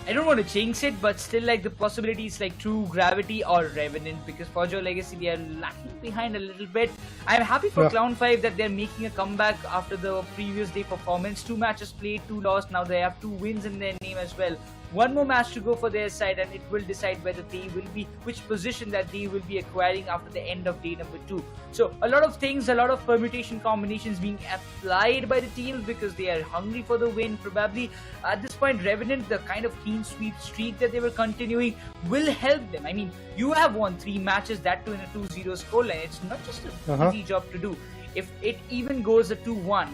Speaker 2: I don't want to jinx it, but still, like, the possibilities like True Gravity or Revenant, because Forgia Legacy, they are lacking behind a little bit. I'm happy for Clown5 that they're making a comeback after the previous day performance. 2 matches played, 2 lost. Now they have 2 wins in their name as well. One more match to go for their side, and it will decide whether they will be, which position that they will be acquiring after the end of day number 2. So a lot of things, a lot of permutation combinations being applied by the teams, because they are hungry for the win. Probably at this point, Revenant, the kind of clean sweep streak that they were continuing, will help them. I mean, you have won 3 matches, that too in a 2-0 scoreline. It's not just an easy job to do. If it even goes a 2-1,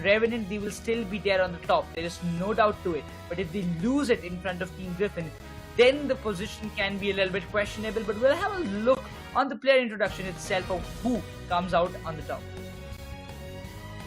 Speaker 2: Revenant, they will still be there on the top. There is no doubt to it. But if they lose it in front of Team Griffin, then the position can be a little bit questionable. But we'll have a look on the player introduction itself of who comes out on the top.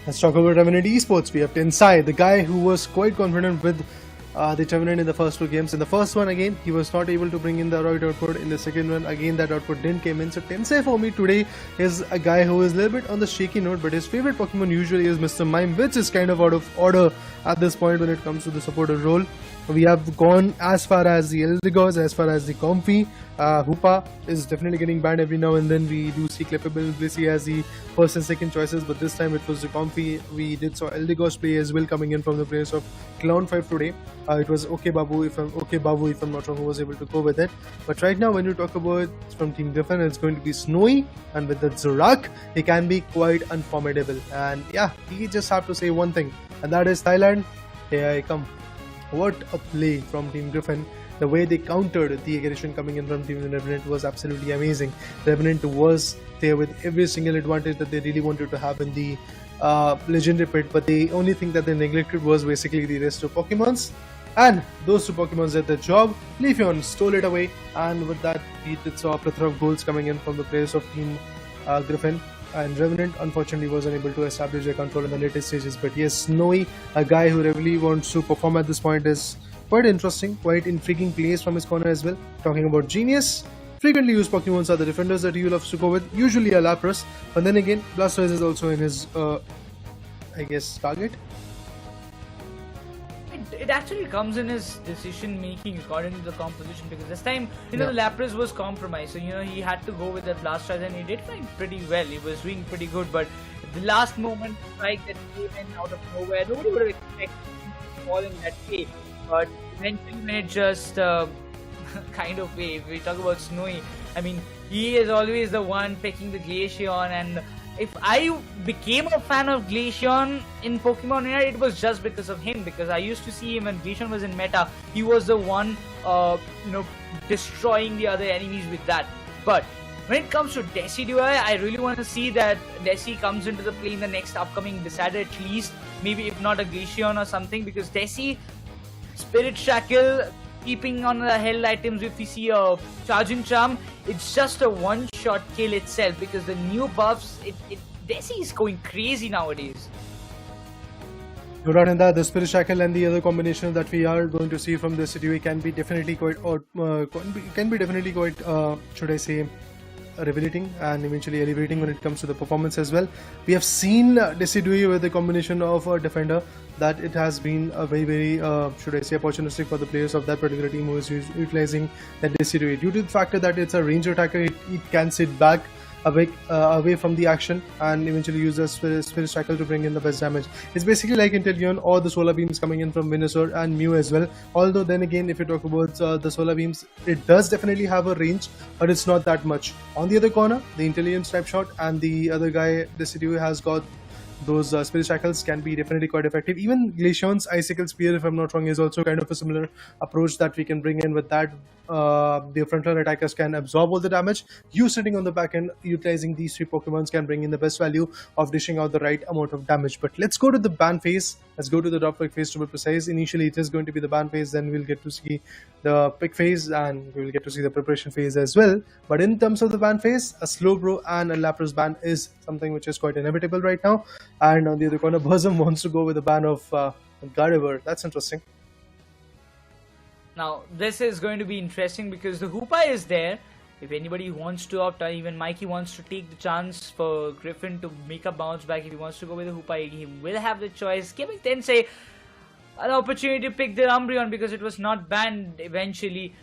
Speaker 14: Let's talk about Revenant Esports. We have Tencent, the guy who was quite confident with the Revenant in the first two games. In the first one, again, he was not able to bring in the right output. In the second one, again, that output didn't come in. So Tensei for me today is a guy who is a little bit on the shaky note, but his favorite Pokemon usually is Mr. Mime, which is kind of out of order at this point when it comes to the supporter role. We have gone as far as the Eldegoss, as far as the Comfy. Hoopa is definitely getting banned every now and then. We do see Clippable Blissey as the first and second choices, but this time it was the Comfy. We did saw Eldegoss play as well coming in from the players of Clown 5 today. It was Babu, if I'm not wrong, who was able to go with it. But right now, when you talk about from Team Griffin, it's going to be Snowy, and with the Zorak, he can be quite unformidable. And yeah, we just have to say one thing, and that is Thailand. Here I come. What a play from Team Griffin. The way they countered the aggression coming in from Team Revenant was absolutely amazing. Revenant was there with every single advantage that they really wanted to have in the legendary pit, but the only thing that they neglected was basically the rest of Pokemons. And those two Pokemons did their job. Leafeon stole it away, and with that, we did saw a plethora of goals coming in from the players of Team Griffin. And Revenant unfortunately was unable to establish their control in the latest stages. But yes, Snowy, a guy who really wants to perform at this point, is quite interesting, quite intriguing plays from his corner as well. Talking about Genius, frequently used Pokemons are the defenders that he loves to go with, usually a Lapras. But then again, Blastoise is also in his, target.
Speaker 2: It actually comes in his decision making according to the composition, because this time the Lapras was compromised, so he had to go with the Blastoise, and he did fine pretty well. He was doing pretty good, but the last moment strike that came in out of nowhere, nobody would have expected him to fall in that way. But eventually, when it just kind of way, if we talk about Snowy, I mean, he is always the one picking the Glaceon, and if I became a fan of Glaceon in Pokemon UNITE, it was just because of him, because I used to see him when Glaceon was in meta. He was the one, destroying the other enemies with that. But when it comes to Decidueye, I really want to see that Desi comes into the play in the next upcoming Decidueye at least, maybe if not a Glaceon or something, because Desi, Spirit Shackle, keeping on the held items, if we see a Charging Charm, it's just a one-shot kill itself, because the new buffs, Desi is going crazy nowadays.
Speaker 14: No doubt in that, the Spirit Shackle and the other combination that we are going to see from the Decidueye can be definitely quite, should I say, revelating and eventually elevating when it comes to the performance as well. We have seen Decidueye with the combination of a defender that it has been a very, very, opportunistic for the players of that particular team who is utilizing that Decidueye. Due to the fact that it's a range attacker, it can sit back away from the action and eventually use the Spirit Shackle to bring in the best damage. It's basically like Inteleon or the Solar Beams coming in from Venusaur and Mew as well. Although then again, if you talk about the Solar Beams, it does definitely have a range, but it's not that much. On the other corner, the Inteleon Snipe Shot and the other guy, Decidueye, has got those Spirit Shackles can be definitely quite effective. Even Glaceon's Icicle Spear, if I'm not wrong, is also kind of a similar approach that we can bring in. With that, the frontline attackers can absorb all the damage. You sitting on the back end, utilizing these three Pokemons can bring in the best value of dishing out the right amount of damage. But let's go to the ban phase. Let's go to the drop pick phase to be precise. Initially, it is going to be the ban phase, then we'll get to see the pick phase, and we'll get to see the preparation phase as well. But in terms of the ban phase, a Slowbro and a Lapras ban is something which is quite inevitable right now. And on the other corner, Burzum wants to go with the ban of Gardevoir. That's interesting.
Speaker 2: Now, this is going to be interesting because the Hoopa is there. If anybody wants to opt, or even Mikey wants to take the chance for Griffin to make a bounce back, if he wants to go with the Hoopa, he will have the choice, giving Tensei an opportunity to pick the Umbreon because it was not banned eventually.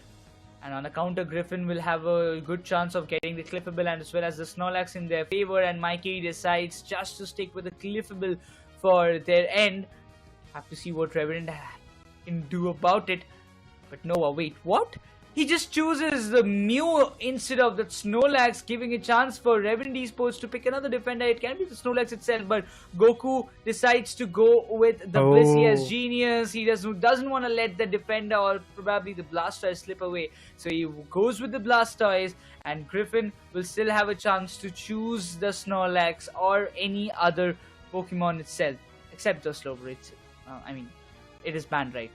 Speaker 2: And on the counter, Griffin will have a good chance of getting the Cliffable and as well as the Snorlax in their favor. And Mikey decides just to stick with the Cliffable for their end. Have to see what Revenant can do about it. But Noah, wait, what? He just chooses the Mew instead of the Snorlax, giving a chance for Revenant Esports to pick another defender. It can be the Snorlax itself, but Goku decides to go with the Blissey as Genius. He doesn't want to let the defender or probably the Blastoise slip away. So he goes with the Blastoise, and Griffin will still have a chance to choose the Snorlax or any other Pokemon itself, except the Slowbro itself. I mean, it is banned, right?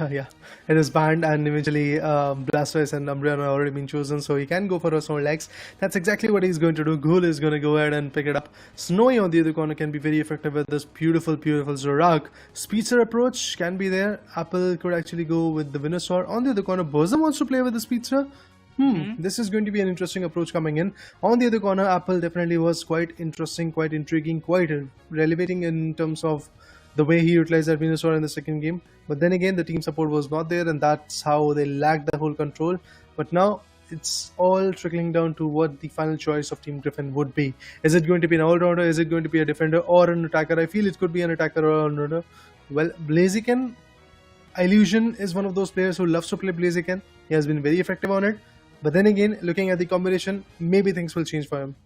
Speaker 14: Yeah, it is banned, and eventually Blastoise and Umbreon have already been chosen, so he can go for a Snorlax. That's exactly what he's going to do. Ghoul is going to go ahead and pick it up. Snowy on the other corner can be very effective with this beautiful, beautiful Zorak. Speedster approach can be there. Apple could actually go with the Venusaur. On the other corner, Burzum wants to play with the Speedster. This is going to be an interesting approach coming in. On the other corner, Apple definitely was quite interesting, quite intriguing, quite relevating in terms of the way he utilized that Venusaur in the second game. But then again, the team support was not there, and that's how they lacked the whole control. But now it's all trickling down to what the final choice of Team Griffin would be. Is it going to be an all-rounder? Is it going to be a defender or an attacker? I feel it could be an attacker or an all-rounder. Well, Blaziken, Illusion is one of those players who loves to play Blaziken. He has been very effective on it. But then again, looking at the combination, maybe things will change for him.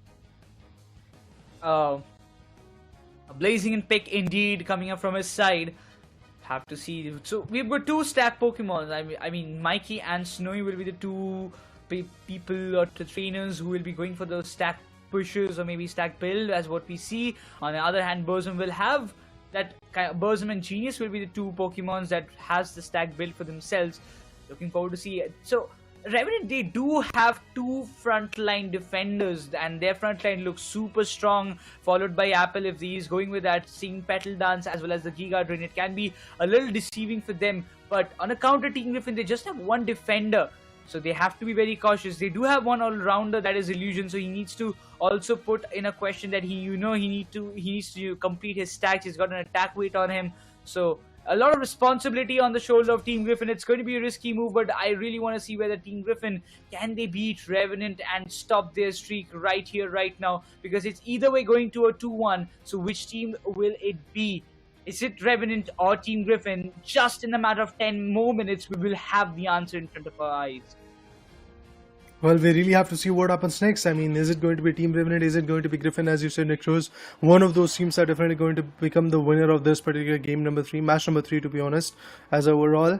Speaker 2: A blazing and pick indeed coming up from his side. Have to see. So we've got two stack Pokemon. I mean, Mikey and Snowy will be the two people or the trainers who will be going for those stack pushes or maybe stack build as what we see. On the other hand, Burzum will have that kind of, Burzum and Genius will be the two Pokemons that has the stack build for themselves. Looking forward to see it. So Revenant, they do have two frontline defenders, and their frontline looks super strong, followed by Apple. If he's going with that, seeing Petal Dance as well as the Giga Drain, it can be a little deceiving for them. But on a counter Team Griffin, they just have one defender, so they have to be very cautious. They do have one all-rounder, that is Illusion, so he needs to also put in a question that he needs to complete his stacks. He's got an attack weight on him, so a lot of responsibility on the shoulder of Team Griffin. It's going to be a risky move, but I really want to see whether Team Griffin, can they beat Revenant and stop their streak right here, right now? Because it's either way going to a 2-1. So which team will it be? Is it Revenant or Team Griffin? Just in a matter of 10 more minutes, we will have the answer in front of our eyes.
Speaker 14: Well, we really have to see what happens next. I mean, is it going to be Team Revenant? Is it going to be Griffin? As you said, Nekroz, one of those teams are definitely going to become the winner of this particular game number 3, match number 3, to be honest, as overall.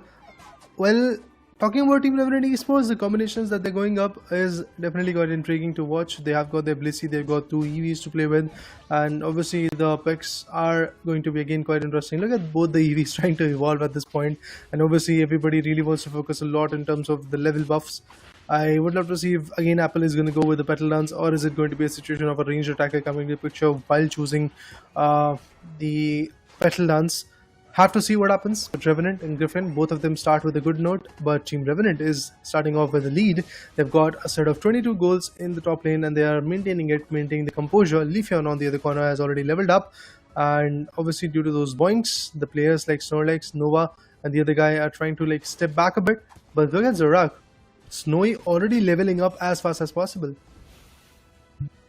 Speaker 14: Well, talking about Team Revenant Esports, the combinations that they're going up is definitely quite intriguing to watch. They have got their Blissey, they've got 2 EVs to play with, and obviously the picks are going to be again quite interesting. Look at both the EVs trying to evolve at this point, and obviously everybody really wants to focus a lot in terms of the level buffs. I would love to see if again Apple is going to go with the Petal Dance, or is it going to be a situation of a ranged attacker coming into the picture while choosing the Petal Dance. Have to see what happens. But Revenant and Griffin, both of them start with a good note, but Team Revenant is starting off with a lead. They've got a set of 22 goals in the top lane, and they are maintaining the composure. Leafeon on the other corner has already leveled up, and obviously due to those boinks, the players like Snorlax, Nova, and the other guy are trying to step back a bit. But look at Zorak. Snowy already leveling up as fast as possible.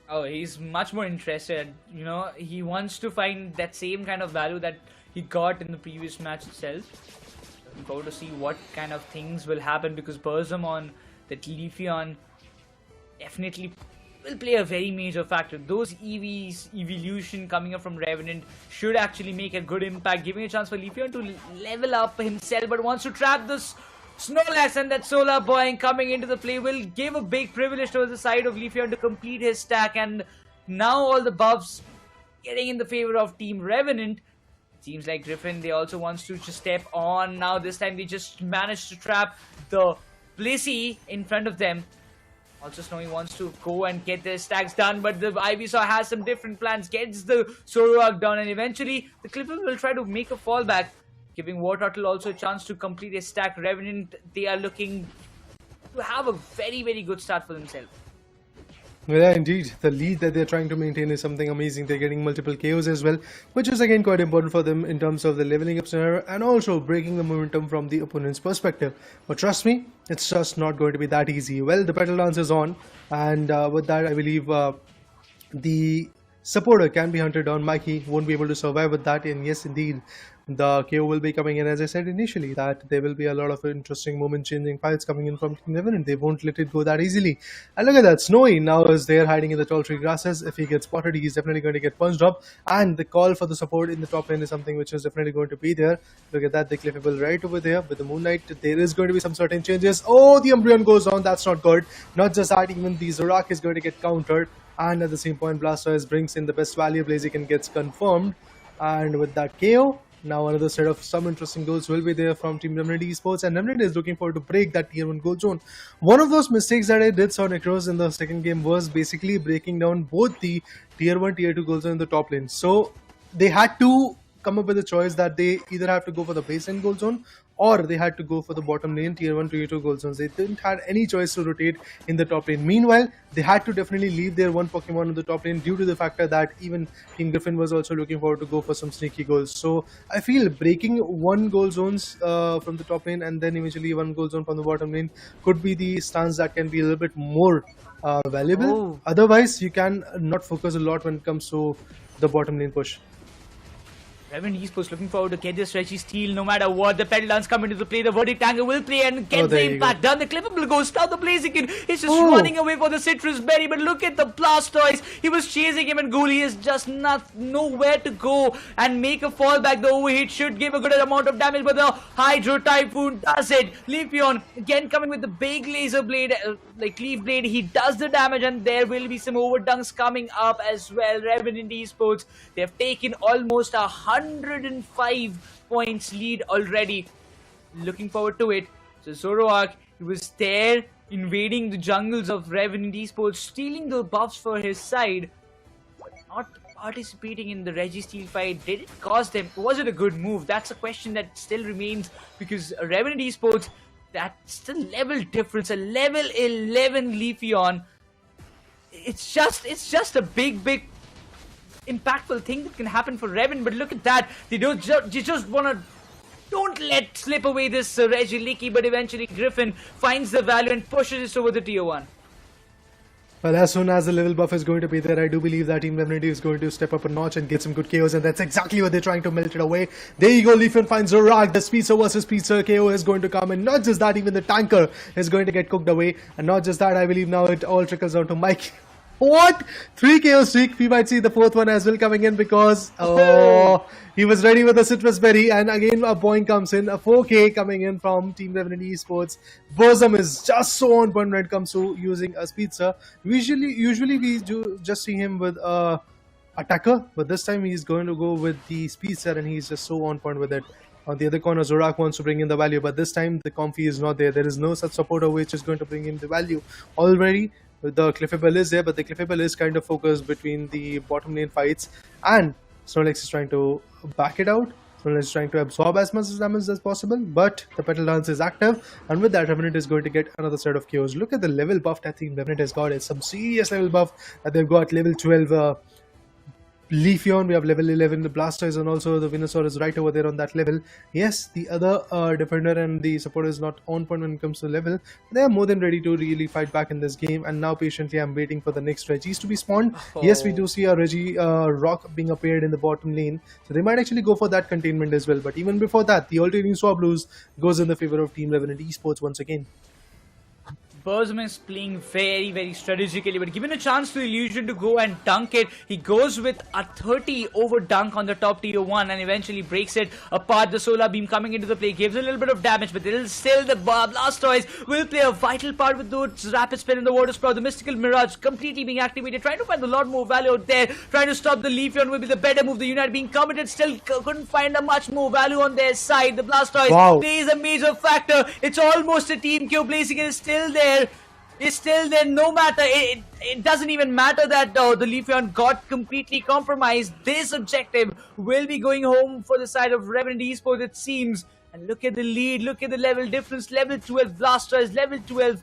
Speaker 2: Oh, he's much more interested. He wants to find that same kind of value that he got in the previous match itself. Looking forward to see what kind of things will happen, because Burzum on that Leafeon definitely will play a very major factor. Those EVs, evolution coming up from Revenant should actually make a good impact, giving a chance for Leafeon to level up himself, but wants to trap this Snorlax, and that Solar Boy coming into the play will give a big privilege to the side of Leafeon to complete his stack, and now all the buffs getting in the favor of Team Revenant. Seems like Griffin, they also wants to just step on. Now this time they just managed to trap the Blissey in front of them. Also Snowy wants to go and get their stacks done, but the Ivysaur has some different plans, gets the Zoroark down, and eventually the Clipper will try to make a fallback, giving Wartortle also a chance to complete a stack. Revenant, they are looking to have a very, very good start for themselves.
Speaker 14: Well, yeah, indeed. The lead that they're trying to maintain is something amazing. They're getting multiple KOs as well, which is again quite important for them in terms of the leveling up scenario and also breaking the momentum from the opponent's perspective. But trust me, it's just not going to be that easy. Well, the Petal Dance is on, and with that, I believe the supporter can be hunted down. Mikey won't be able to survive with that, and yes, indeed, the KO will be coming in. As I said initially, that there will be a lot of interesting moment-changing fights coming in from Team Revenant. They won't let it go that easily. And look at that, Snowy now is there hiding in the tall tree grasses. If he gets spotted, he's definitely going to get punched up. And the call for the support in the top lane is something which is definitely going to be there. Look at that, the Cliffable right over there with the Moonlight. There is going to be some certain changes. Oh, the Umbreon goes on. That's not good. Not just that, even the Zorak is going to get countered. And at the same point, Blastoise brings in the best value. Blaziken gets confirmed. And with that KO, Now another set of some interesting goals will be there from Team Revenant Esports, and Revenant is looking forward to break that tier 1 goal zone. One of those mistakes that I did saw Nekroz in the second game was basically breaking down both the tier 1, tier 2 goal zone in the top lane. So they had to come up with a choice that they either have to go for the base lane goal zone or they had to go for the bottom lane tier 1 tier 2 goal zones. They didn't have any choice to rotate in the top lane. Meanwhile, they had to definitely leave their one Pokemon in the top lane due to the factor that even Team Griffin was also looking forward to go for some sneaky goals. So I feel breaking one goal zones from the top lane and then eventually one goal zone from the bottom lane could be the stance that can be a little bit more valuable. Otherwise, you can not focus a lot when it comes to the bottom lane push.
Speaker 2: Revenant Esports looking forward to get this Reggie steal no matter what. The pedal dance come into the play. The verdict angle will play and get the impact done. The clippable goes down the Blaziken. He's just running away for the Citrus Berry. But look at the Blastoise. He was chasing him and Ghoulie is just nowhere to go and make a fallback. The overhit should give a good amount of damage, but the Hydro Typhoon does it. Leafeon again coming with the big laser blade, like Leaf Blade. He does the damage and there will be some overdunks coming up as well. Revenant Esports, they have taken almost 105 points lead already. Looking forward to it. So Zoroark, he was there invading the jungles of Revenant Esports, stealing the buffs for his side, but not participating in the Registeel fight. Did it cost them? Was it a good move? That's a question that still remains, because Revenant Esports, that's the level difference. A level 11 Leafeon. It's just a big impactful thing that can happen for Revenant. But look at that. They just wanna don't let slip away this Reggie, but eventually Griffin finds the value and pushes it over the tier 1.
Speaker 14: Well, as soon as the level buff is going to be there, I do believe that Team Revenant is going to step up a notch and get some good KOs, and that's exactly what they're trying to melt it away. There you go, Leafeon finds Zorak. The Speedster versus Speedster KO is going to come, and not just that, even the tanker is going to get cooked away, and not just that, I believe now it all trickles down to Mike. What? 3 KO streak. We might see the 4th one as well coming in because he was ready with the Citrus Berry, and again a point comes in. A 4K coming in from Team Revenant Esports. Bosom is just so on point when it comes to using a Speedster. Usually we do just see him with a attacker, but this time he's going to go with the Speedster and he's just so on point with it. On the other corner, Zorak wants to bring in the value, but this time the Comfy is not there. There is no such supporter which is going to bring in the value. Already the Cliffable is there, but the Cliffable is kind of focused between the bottom lane fights, and Snorlax is trying to back it out. Snorlax is trying to absorb as much damage as possible, but the Petal Dance is active, and with that, Revenant is going to get another set of KOs. Look at the level buff that Team Revenant has got. It's some serious level buff that they've got. Level 12 Leafeon, we have level 11 the Blastoise, and also the Venusaur is right over there on that level. Yes, the other defender and the support is not on point when it comes to level. They are more than ready to really fight back in this game, and now patiently I'm waiting for the next Regis to be spawned. Yes, we do see a Reggie rock being appeared in the bottom lane, so they might actually go for that containment as well. But even before that, the alternating Swablues goes in the favor of Team Revenant Esports once again.
Speaker 2: Burzum is playing very strategically, but given a chance to Illusion to go and dunk it, he goes with a 30 over dunk on the top tier 1 and eventually breaks it apart. The Solar Beam coming into the play gives a little bit of damage, but still the Blastoise will play a vital part with those Rapid Spin in the Water Sprout. The Mystical Mirage completely being activated, trying to find a lot more value out there, trying to stop the Leafeon will be the better move. The Unite being committed, still couldn't find a much more value on their side. The Blastoise plays a major factor. It's almost a team kill. Blaziken is still there. Is still there, no matter, it doesn't even matter that the Leafeon got completely compromised. This objective will be going home for the side of Revenant Esports, it seems. And look at the lead, look at the level difference. Level 12 Blastoise, level 12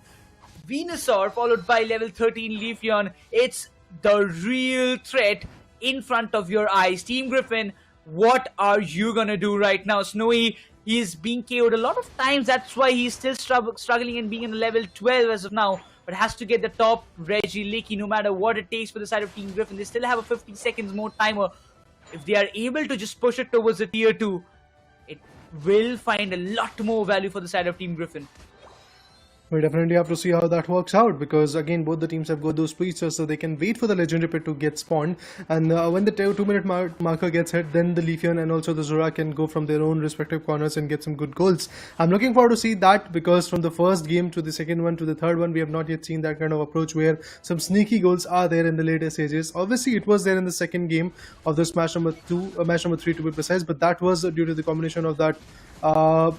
Speaker 2: Venusaur, followed by level 13 Leafeon. It's the real threat in front of your eyes. Team Griffin, what are you gonna do right now? Snowy, he is being KO'd a lot of times. That's why he's still struggling and being in level 12 as of now. But has to get the top Reggie no matter what it takes for the side of Team Griffin. They still have a 50 seconds more timer. If they are able to just push it towards the tier 2, it will find a lot more value for the side of Team Griffin.
Speaker 14: We definitely have to see how that works out, because again both the teams have got those preachers, so they can wait for the legendary pit to get spawned, and when the 2 minute marker gets hit, then the Leafeon and also the Zorak can go from their own respective corners and get some good goals. I'm looking forward to see that, because from the first game to the second one to the third one, we have not yet seen that kind of approach where some sneaky goals are there in the later stages. Obviously it was there in the second game of this match number 3 to be precise, but that was due to the combination of that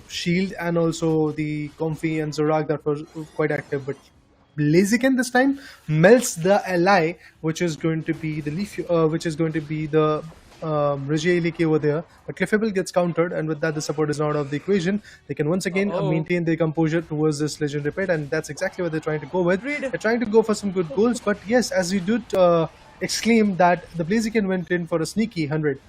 Speaker 14: Shield and also the Comfy and Zorak that was quite active. But Blaziken this time melts the ally, which is going to be the Regia over there. But Clefable gets countered, and with that the support is out of the equation. They can once again maintain their composure towards this legendary pit, and that's exactly what they're trying to go with. They're trying to go for some good goals, but yes, as you did exclaim that the Blaziken went in for a sneaky 100.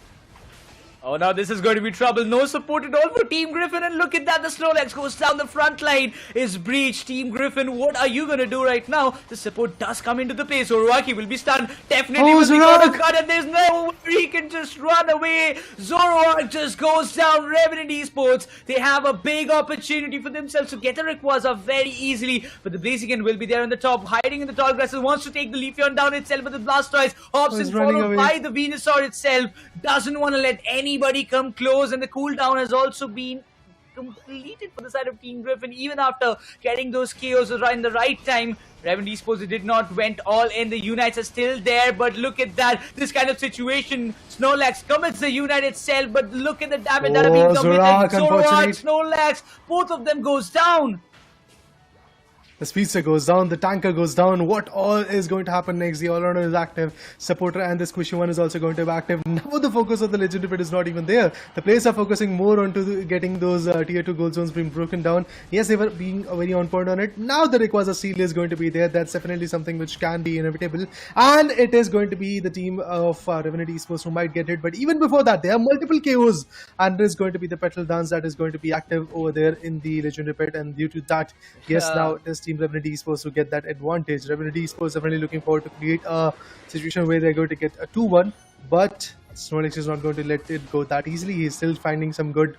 Speaker 2: Oh, now this is going to be trouble. No support at all for Team Griffin. And look at that. The Snorlax goes down the front line. Is breached. Team Griffin, what are you going to do right now? The support does come into the play. Zoroark will be stunned. Definitely will be got a cut. And there's no way he can just run away. Zoroark just goes down. Revenant Esports, they have a big opportunity for themselves to get a Rayquaza very easily. But the Blaziken will be there on the top, hiding in the tall grasses. Wants to take the Leafeon down itself. But the Blastoise hops in, followed by the Venusaur itself. Doesn't want to let anybody come close, and the cooldown has also been completed for the side of Team Griffin, even after getting those KOs in the right time. Revenant Esports did not went all in. The Unites are still there, but look at that. This kind of situation. Snorlax commits the Unite itself, but look at the damage that has been committed. Zoroark, Snorlax, both of them goes down.
Speaker 14: The speedster goes down, the tanker goes down. What all is going to happen next? The all-rounder is active, supporter and the squishy one is also going to be active. Now the focus of the legendary pit is not even there. The players are focusing more onto getting those tier 2 gold zones being broken down. Yes, they were being very on point on it. Now the Rayquaza seal is going to be there. That's definitely something which can be inevitable. And it is going to be the team of Revenant Esports who might get it. But even before that, there are multiple KOs. And there is going to be the petal dance that is going to be active over there in the legendary pit. And due to that, yes, now this team Revenant Esports to get that advantage. Revenant Esports definitely looking forward to create a situation where they're going to get a 2-1, but Snorlax is not going to let it go that easily. He's still finding some good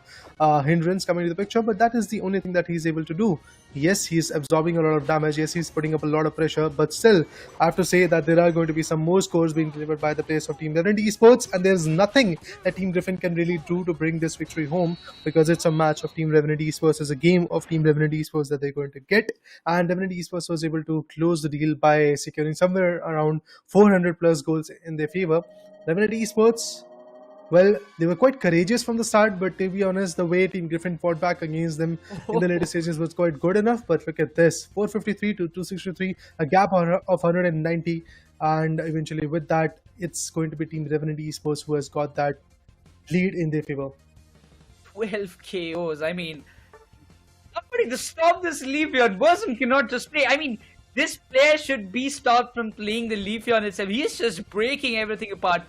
Speaker 14: hindrance coming to the picture, but that is the only thing that he's able to do. Yes, he's absorbing a lot of damage. Yes, he's putting up a lot of pressure, but still, I have to say that there are going to be some more scores being delivered by the players of Team Revenant Esports, and there's nothing that Team Griffin can really do to bring this victory home, because it's a match of Team Revenant Esports. It's a game of Team Revenant Esports that they're going to get, and Revenant Esports was able to close the deal by securing somewhere around 400 plus goals in their favor. Revenant Esports, well, they were quite courageous from the start, but to be honest, the way Team Griffin fought back against them in the later stages was quite good enough. But look at this, 453 to 263, a gap of 190, and eventually with that, it's going to be Team Revenant Esports who has got that lead in their favor.
Speaker 2: 12 KOs, I mean, somebody to stop this Leafeon. Burzum cannot just play. I mean, this player should be stopped from playing the Leafeon itself. He is just breaking everything apart.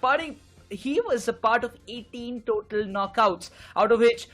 Speaker 2: He was a part of 18 total knockouts, out of which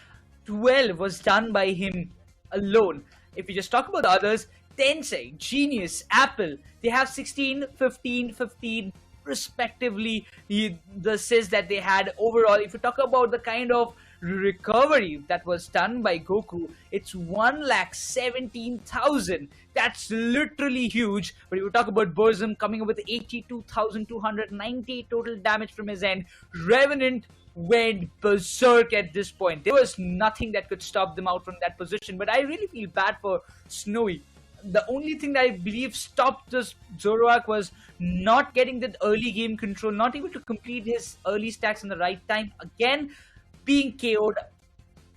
Speaker 2: 12 was done by him alone. If we just talk about the others, Tencent, Genius, Apple, they have 16, 15, 15 respectively. The assists that they had overall, if you talk about the kind of recovery that was done by Goku, it's 1,17,000. That's literally huge. But if you talk about Burzum coming up with 82,290 total damage from his end, Revenant went berserk at this point. There was nothing that could stop them out from that position. But I really feel bad for Snowy. The only thing that I believe stopped this Zoroark was not getting that early game control, not able to complete his early stacks in the right time. Again, being KO'd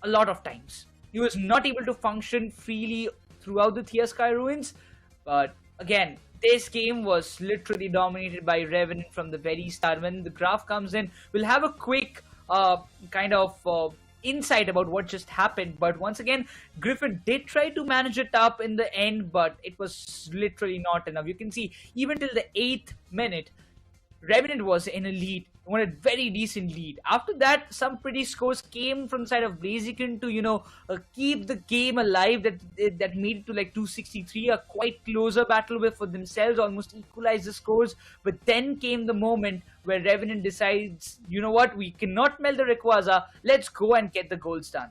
Speaker 2: a lot of times. He was not able to function freely throughout the Thea Sky Ruins. But again, this game was literally dominated by Revenant from the very start. When the graph comes in, we'll have a quick kind of insight about what just happened. But once again, Griffin did try to manage it up in the end, but it was literally not enough. You can see even till the 8th minute, Revenant was in a lead, won a very decent lead. After that, some pretty scores came from the side of Blaziken to, keep the game alive. That made it to like 263, a quite closer battle with for themselves, almost equalized the scores. But then came the moment where Revenant decides, you know what, we cannot melt the Rayquaza, let's go and get the goals done.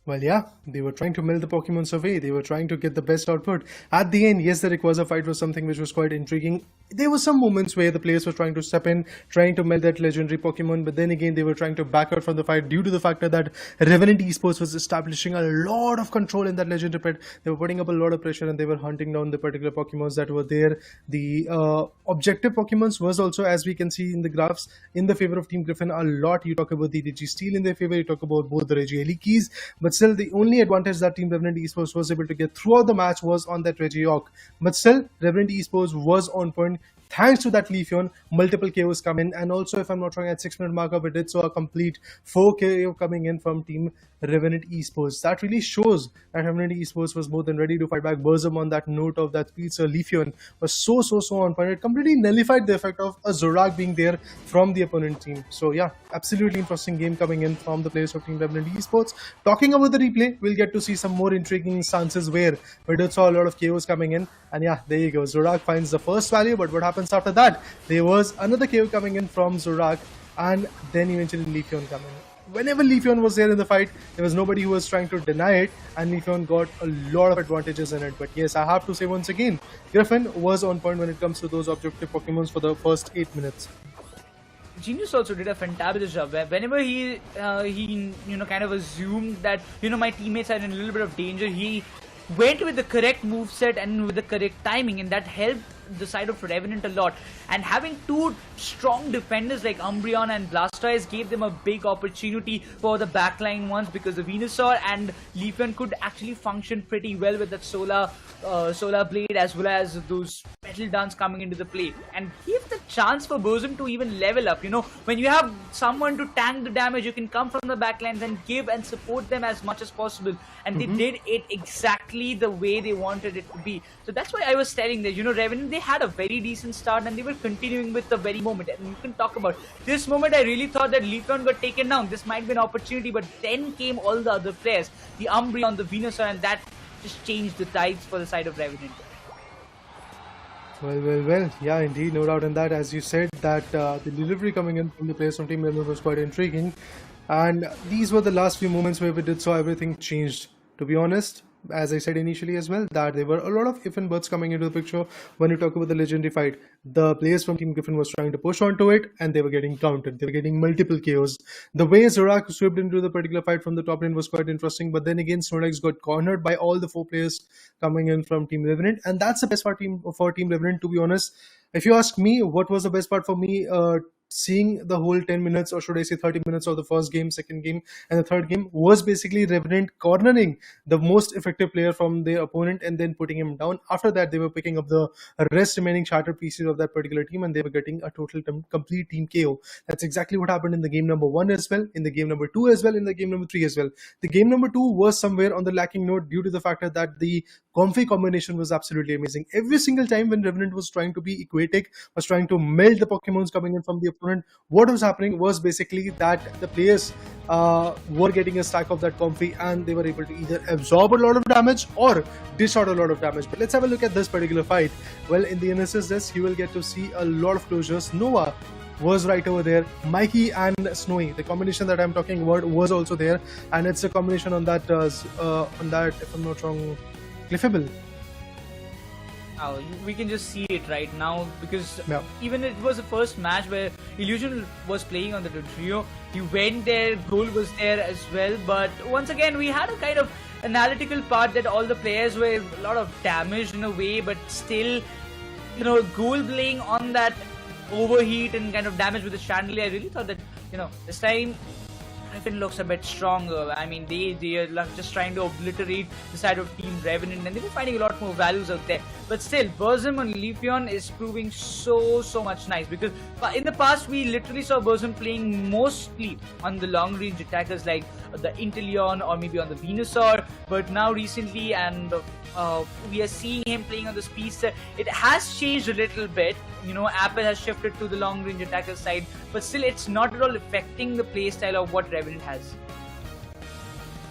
Speaker 14: Well, yeah, they were trying to melt the Pokemons away. They were trying to get the best output. At the end, yes, the Rayquaza fight was something which was quite intriguing. There were some moments where the players were trying to step in, trying to melt that legendary Pokemon, but then again, they were trying to back out from the fight due to the factor that Revenant Esports was establishing a lot of control in that legendary pit. They were putting up a lot of pressure and they were hunting down the particular Pokemons that were there. The objective Pokemons was also, as we can see in the graphs, in the favor of Team Griffin a lot. You talk about the Digi Steel in their favor, you talk about both the Reggie Ellie keys, but still the only advantage that Team Revenant Esports was able to get throughout the match was on that Reggie York. But still, Revenant Esports was on point thanks to that Leafeon. Multiple KOs come in, and also, if I'm not wrong, at 6-minute marker, we did saw a complete 4 KO coming in from Team Revenant Esports. That really shows that Revenant Esports was more than ready to fight back. Burzum on that note of that Speedster Leafeon was so on point. It completely nullified the effect of a Zorak being there from the opponent team. So yeah, absolutely interesting game coming in from the players of Team Revenant Esports. Talking about the replay, we'll get to see some more intriguing instances where we did saw a lot of KOs coming in. And yeah, there you go. Zorak finds the first value, but what happens after that? There was another KO coming in from Zorak, and then eventually Leafeon coming in. Whenever Leafeon was there in the fight, there was nobody who was trying to deny it, and Leafeon got a lot of advantages in it. But yes, I have to say once again, Griffin was on point when it comes to those objective Pokemons for the first 8 minutes.
Speaker 2: Genius also did a fantabulous job. Whenever he kind of assumed that my teammates are in a little bit of danger, he went with the correct moveset and with the correct timing, and that helped the side of Revenant a lot. And having two strong defenders like Umbreon and Blastoise gave them a big opportunity for the backline ones, because the Venusaur and Leafeon could actually function pretty well with that Solar Blade as well as those Petal Dance coming into the play, and give the chance for Burzum to even level up. When you have someone to tank the damage, you can come from the backlines and give and support them as much as possible, and they did it exactly the way they wanted it to be. So that's why I was telling that, Revenant, they had a very decent start and they were continuing with the very moment. And you can talk about this moment. I really thought that Leafeon got taken down. This might be an opportunity, but then came all the other players, the Umbreon, the Venusaur, and that just changed the tides for the side of Revenant.
Speaker 14: Well, yeah, indeed, no doubt in that. As you said, that the delivery coming in from the players from Team Revenant was quite intriguing, and these were the last few moments where we did saw everything changed. To be honest, as I said initially as well, that there were a lot of if and buts coming into the picture when you talk about the legendary fight. The players from Team Griffin was trying to push onto it, and they were getting countered. They were getting multiple KOs. The way Zorak swept into the particular fight from the top lane was quite interesting, but then again, Snorlax got cornered by all the 4 players coming in from Team Revenant, and that's the best part for Team Revenant, to be honest. If you ask me, what was the best part for me, seeing the whole 10 minutes, or should I say 30 minutes of the first game, second game, and the third game, was basically Revenant cornering the most effective player from their opponent and then putting him down. After that, they were picking up the rest remaining shattered pieces of that particular team, and they were getting a total complete team KO. That's exactly what happened in the game number 1 as well, in the game number 2 as well, in the game number 3 as well. The game number 2 was somewhere on the lacking note due to the fact that the Comfy combination was absolutely amazing. Every single time when Revenant was trying to be equatic, was trying to melt the Pokemons coming in from the opponent, what was happening was basically that the players were getting a stack of that Comfy, and they were able to either absorb a lot of damage or dish out a lot of damage. But let's have a look at this particular fight. Well, in the Analysts desk, you will get to see a lot of closures. Nova was right over there. Mikey and Snowy, the combination that I'm talking about, was also there, and it's a combination on that, if I'm not wrong, Cliffable.
Speaker 2: We can just see it right now, because even it was the first match where Illusion was playing on the trio. He went there, Goal was there as well, but once again we had a kind of analytical part that all the players were a lot of damage in a way, but still, Goal playing on that overheat and kind of damage with the chandelier. I really thought that, this time Griffin looks a bit stronger. I mean, they are just trying to obliterate the side of Team Revenant, and they were finding a lot more values out there. But still, Burzum on Leafeon is proving so much nice, because in the past we literally saw Burzum playing mostly on the long range attackers like the Inteleon or maybe on the Venusaur, but now recently, and we are seeing him playing on the Speedster. It has changed a little bit. Apple has shifted to the long range attacker side, but still it's not at all affecting the playstyle of what Revenant has.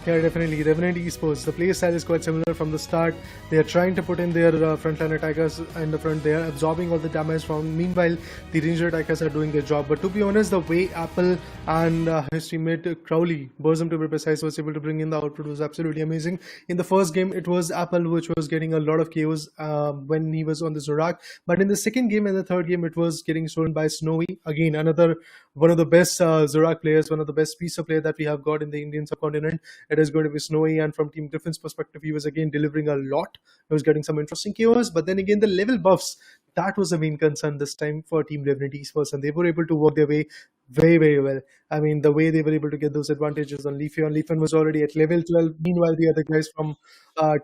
Speaker 14: Yeah, definitely. Revenant Esports, the play style is quite similar from the start. They are trying to put in their frontline attackers in the front. They are absorbing all the damage from. Meanwhile, the ranger attackers are doing their job. But to be honest, the way Apple and his teammate Crowley, Burzum to be precise, was able to bring in the output was absolutely amazing. In the first game, it was Apple which was getting a lot of KOs when he was on the Zorak. But in the second game and the third game, it was getting stolen by Snowy. Again, another one of the best Zorak players, one of the best piece of player that we have got in the Indian subcontinent. It is going to be Snowy, and from Team Griffin's perspective, he was again delivering a lot. He was getting some interesting KOs, but then again, the level buffs, that was the main concern this time for Team Revenant Esports, and they were able to work their way very, very well. I mean, the way they were able to get those advantages on Leafeon. Leafeon was already at level 12. Meanwhile, the other guys from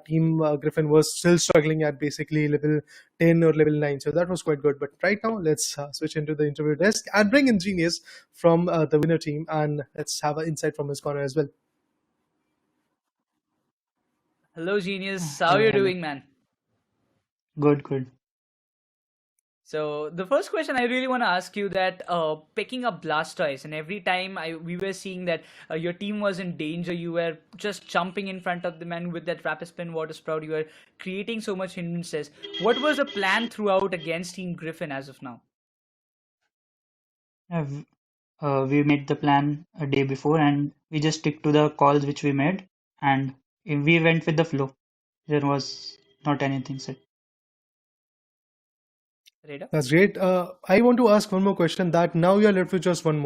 Speaker 14: Team Griffin was still struggling at basically level 10 or level 9. So that was quite good. But right now, let's switch into the interview desk and bring in Genius from the winner team, and let's have an insight from his corner as well.
Speaker 2: Hello, Genius. How
Speaker 5: Hello,
Speaker 2: you
Speaker 5: hello.
Speaker 2: doing, man?
Speaker 5: Good.
Speaker 2: So the first question I really want to ask you that picking up Blastoise, and every time we were seeing that your team was in danger, you were just jumping in front of the man with that rapid spin water sprout. You were creating so much hindrances. What was the plan throughout against Team Griffin as of now?
Speaker 5: We made the plan a day before, and we just stick to the calls which we made, and we went with the flow. There was not anything set.
Speaker 2: Reda?
Speaker 14: That's great. I want to ask one more question. That now you are left with just one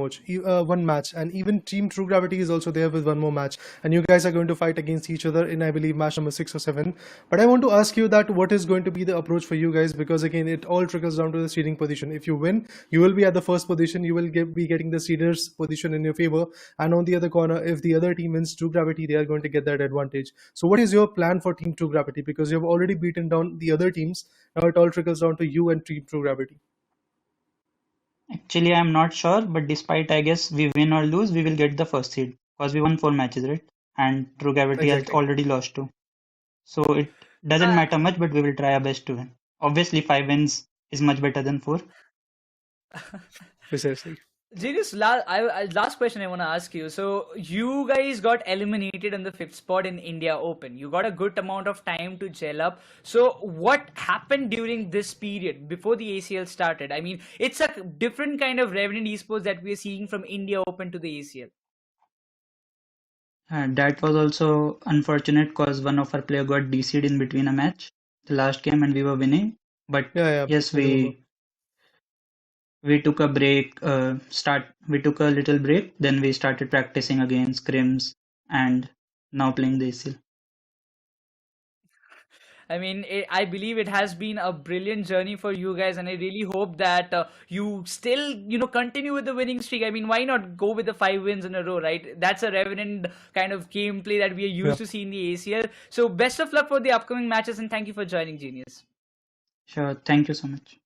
Speaker 14: match, and even Team True Gravity is also there with one more match, and you guys are going to fight against each other in, I believe, match number 6 or 7. But I want to ask you that what is going to be the approach for you guys, because again, it all trickles down to the seeding position. If you win, you will be at the first position. You will be getting the seeders position in your favor, and on the other corner, if the other team wins True Gravity, they are going to get that advantage. So, what is your plan for Team True Gravity? Because you have already beaten down the other teams. Now it all trickles down to you and Team True Gravity.
Speaker 5: Actually, I'm not sure, but despite, I guess, we win or lose, we will get the first seed because we won 4 matches, right? And True Gravity has
Speaker 14: Exactly.
Speaker 5: already lost 2. So it doesn't matter much, but we will try our best to win. Obviously, 5 wins is much better than 4.
Speaker 14: Precisely.
Speaker 2: Genius, last question I want to ask you. So you guys got eliminated in the 5th spot in India Open. You got a good amount of time to gel up. So what happened during this period before the ACL started? I mean, it's a different kind of Revenant Esports that we're seeing from India Open to the ACL.
Speaker 5: That was also unfortunate because one of our player got DC'd in between a match, the last game, and we were winning. But yes, we took a break. We took a little break. Then we started practicing again, scrims, and now playing the ACL.
Speaker 2: I mean, I believe it has been a brilliant journey for you guys, and I really hope that you still, continue with the winning streak. I mean, why not go with the 5 wins in a row, right? That's a Revenant kind of gameplay that we are used to seeing in the ACL. So, best of luck for the upcoming matches, and thank you for joining, Genius.
Speaker 5: Sure, thank you so much.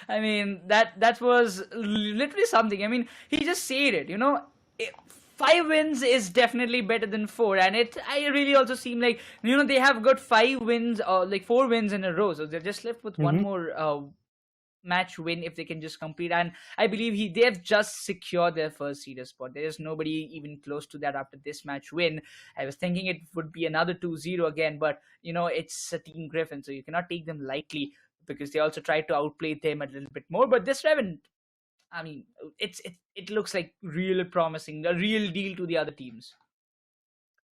Speaker 2: I mean, that was literally something. I mean, he just said it. 5 wins is definitely better than 4, and I really also seem like they have got 5 wins or like 4 wins in a row, so they're just left with one more match win if they can just complete. And I believe they have just secured their first seeder spot. There is nobody even close to that after this match win. I was thinking it would be another 2-0 again, but it's a Team Griffin, so you cannot take them lightly because they also tried to outplay them a little bit more. But this Revenant, I mean, it looks like really promising, a real deal to the other teams.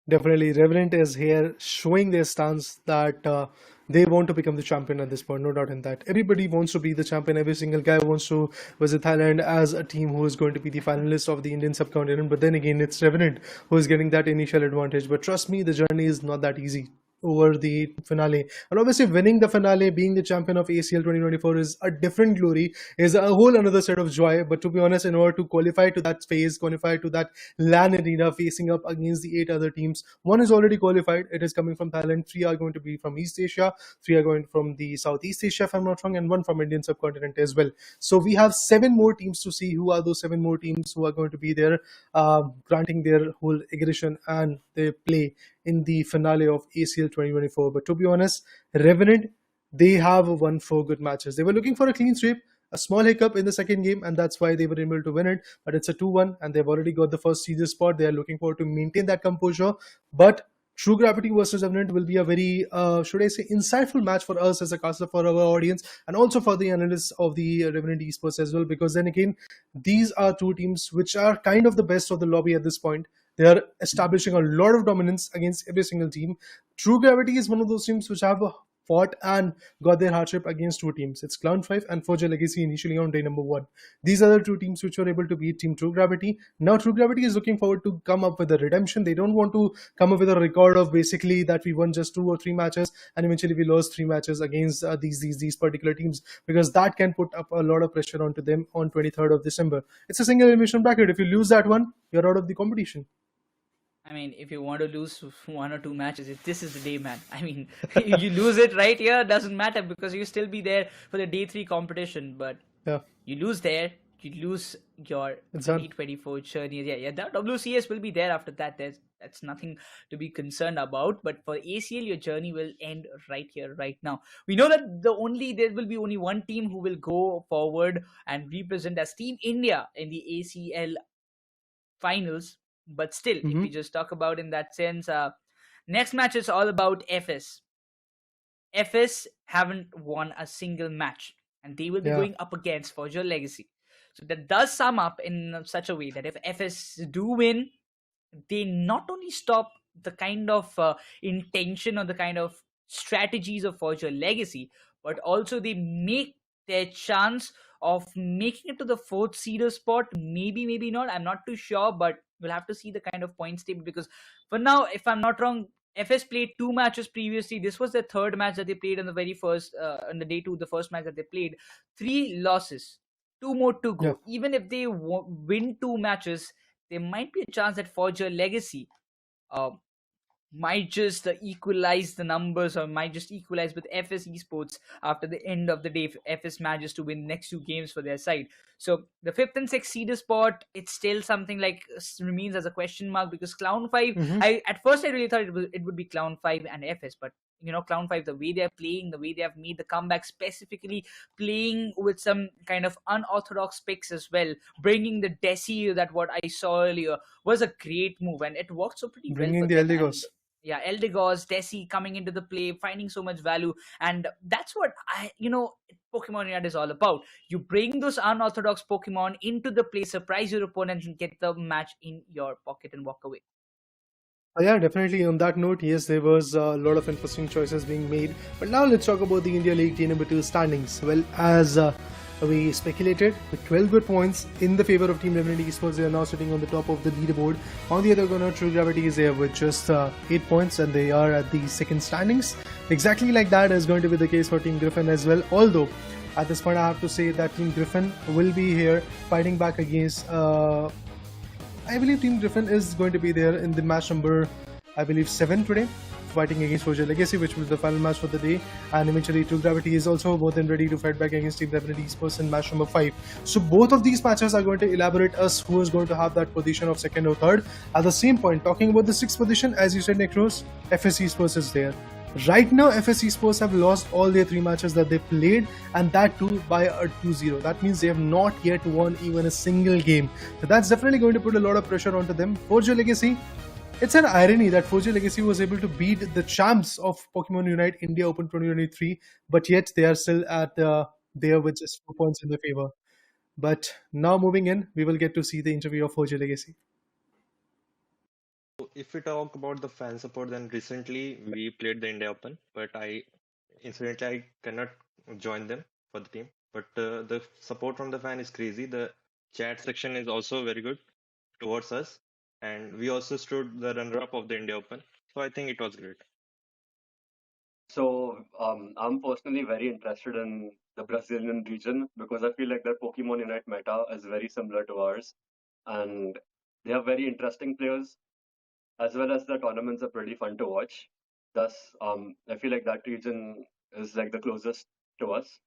Speaker 14: Definitely, Revenant is here showing their stance that they want to become the champion at this point, no doubt in that. Everybody wants to be the champion. Every single guy wants to visit Thailand as a team who is going to be the finalist of the Indian subcontinent. But then again, it's Revenant who is getting that initial advantage. But trust me, the journey is not that easy over the finale, and obviously winning the finale, being the champion of ACL 2024 is a different glory, is a whole another set of joy. But to be honest, in order to qualify to that phase, qualify to that LAN arena, facing up against the 8 other teams, 1 is already qualified. It is coming from Thailand, 3 are going to be from East Asia, 3 are going from the Southeast Asia, if I'm not wrong, and 1 from Indian subcontinent as well. So we have 7 more teams to see who are those 7 more teams who are going to be there, granting their whole aggression and their play in the finale of ACL 2024. But to be honest, Revenant, they have won 4 good matches. They were looking for a clean sweep. a small hiccup in the second game, and that's why they were able to win it. But it's a 2-1, and they've already got the first series spot. They are looking forward to maintain that composure. But True Gravity versus Revenant will be a very, should I say, insightful match for us as a caster, for our audience, and also for the analysts of the Revenant esports as well. Because then again, these are two teams which are kind of the best of the lobby at this point. They are establishing a lot of dominance against every single team. True Gravity is one of those teams which have fought and got their hardship against two teams. It's Cloud5 and Forgia Legacy initially on day number 1. These are the two teams which were able to beat Team True Gravity. Now True Gravity is looking forward to come up with a redemption. They don't want to come up with a record of basically that we won just 2 or 3 matches and eventually we lost 3 matches against these particular teams, because that can put up a lot of pressure onto them on 23rd of December. It's a single elimination bracket. If you lose that one, you're out of the competition.
Speaker 2: I mean, if you want to lose 1 or 2 matches, this is the day, man. I mean, you lose it right here, doesn't matter because you still be there for the day 3 competition. But
Speaker 14: yeah,
Speaker 2: you lose there, you lose your 2024 journey. Yeah, the WCS will be there after that. That's nothing to be concerned about. But for ACL, your journey will end right here, right now. We know that there will be only one team who will go forward and represent as Team India in the ACL finals. But still, if we just talk about in that sense, next match is all about FS. FS haven't won a single match, and they will be going up against Forgia Legacy. So that does sum up in such a way that if FS do win, they not only stop the kind of intention or the kind of strategies of Forgia Legacy, but also they make their chance of making it to the 4th seeder spot. Maybe not. I'm not too sure, but we'll have to see the kind of points table, because for now, if I'm not wrong, FS played 2 matches previously. This was their 3rd match that they played on the very first, on the day 2, the first match that they played. 3 losses, 2 more to go. Even if they win 2 matches, there might be a chance that Forgia Legacy might just equalize the numbers, or might just equalize with FS Esports after the end of the day if FS manages to win next 2 games for their side. So the 5th and 6th seeder spot, it's still something like remains as a question mark, because Clown5, at first I really thought it would be Clown5 and FS, but Clown5, the way they're playing, the way they have made the comeback, specifically playing with some kind of unorthodox picks as well, bringing the Desi, that what I saw earlier, was a great move, and it worked so pretty
Speaker 14: bringing
Speaker 2: well
Speaker 14: the
Speaker 2: for them.
Speaker 14: Eldigos.
Speaker 2: Yeah, Eldigos, Desi coming into the play, finding so much value, and that's what Pokemon Unite is all about. You bring those unorthodox Pokemon into the play, surprise your opponent, and get the match in your pocket and walk away.
Speaker 14: Yeah, definitely. On that note, yes, there was a lot of interesting choices being made. But now let's talk about the India League Day number 2 standings. Well, as we speculated, with 12 good points in the favor of Team Revenant Esports, they are now sitting on the top of the leaderboard. On the other corner, True Gravity is there with just 8 points, and they are at the 2nd standings. Exactly like that is going to be the case for Team Griffin as well. Although, at this point, I have to say that Team Griffin will be here fighting back against... I believe Team Griffin is going to be there in the match number, 7 today, fighting against Forgia Legacy, which will be the final match for the day. And eventually True Gravity is also more than ready to fight back against Team Revenant Esports in match number 5. So both of these matches are going to elaborate us who is going to have that position of 2nd or 3rd. At the same point, talking about the 6th position, as you said, Nekroz, FS Esports is there. Right now, FS Esports have lost all their 3 matches that they played, and that too by a 2-0. That means they have not yet won even a single game. So that's definitely going to put a lot of pressure onto them. Forgia Legacy, it's an irony that Forgia Legacy was able to beat the champs of Pokemon Unite India Open 2023, but yet they are still at there with just 4 points in their favor. But now moving in, we will get to see the interview of Forgia Legacy.
Speaker 18: If we talk about the fan support, then recently we played the India Open, but I cannot join them for the team. But the support from the fan is crazy. The chat section is also very good towards us, and we also stood the runner-up of the India Open. So I think it was great.
Speaker 19: So I'm personally very interested in the Brazilian region because I feel like their Pokemon Unite meta is very similar to ours, and they have very interesting players, as well as the tournaments are pretty fun to watch. Thus, I feel like that region is like the closest to us.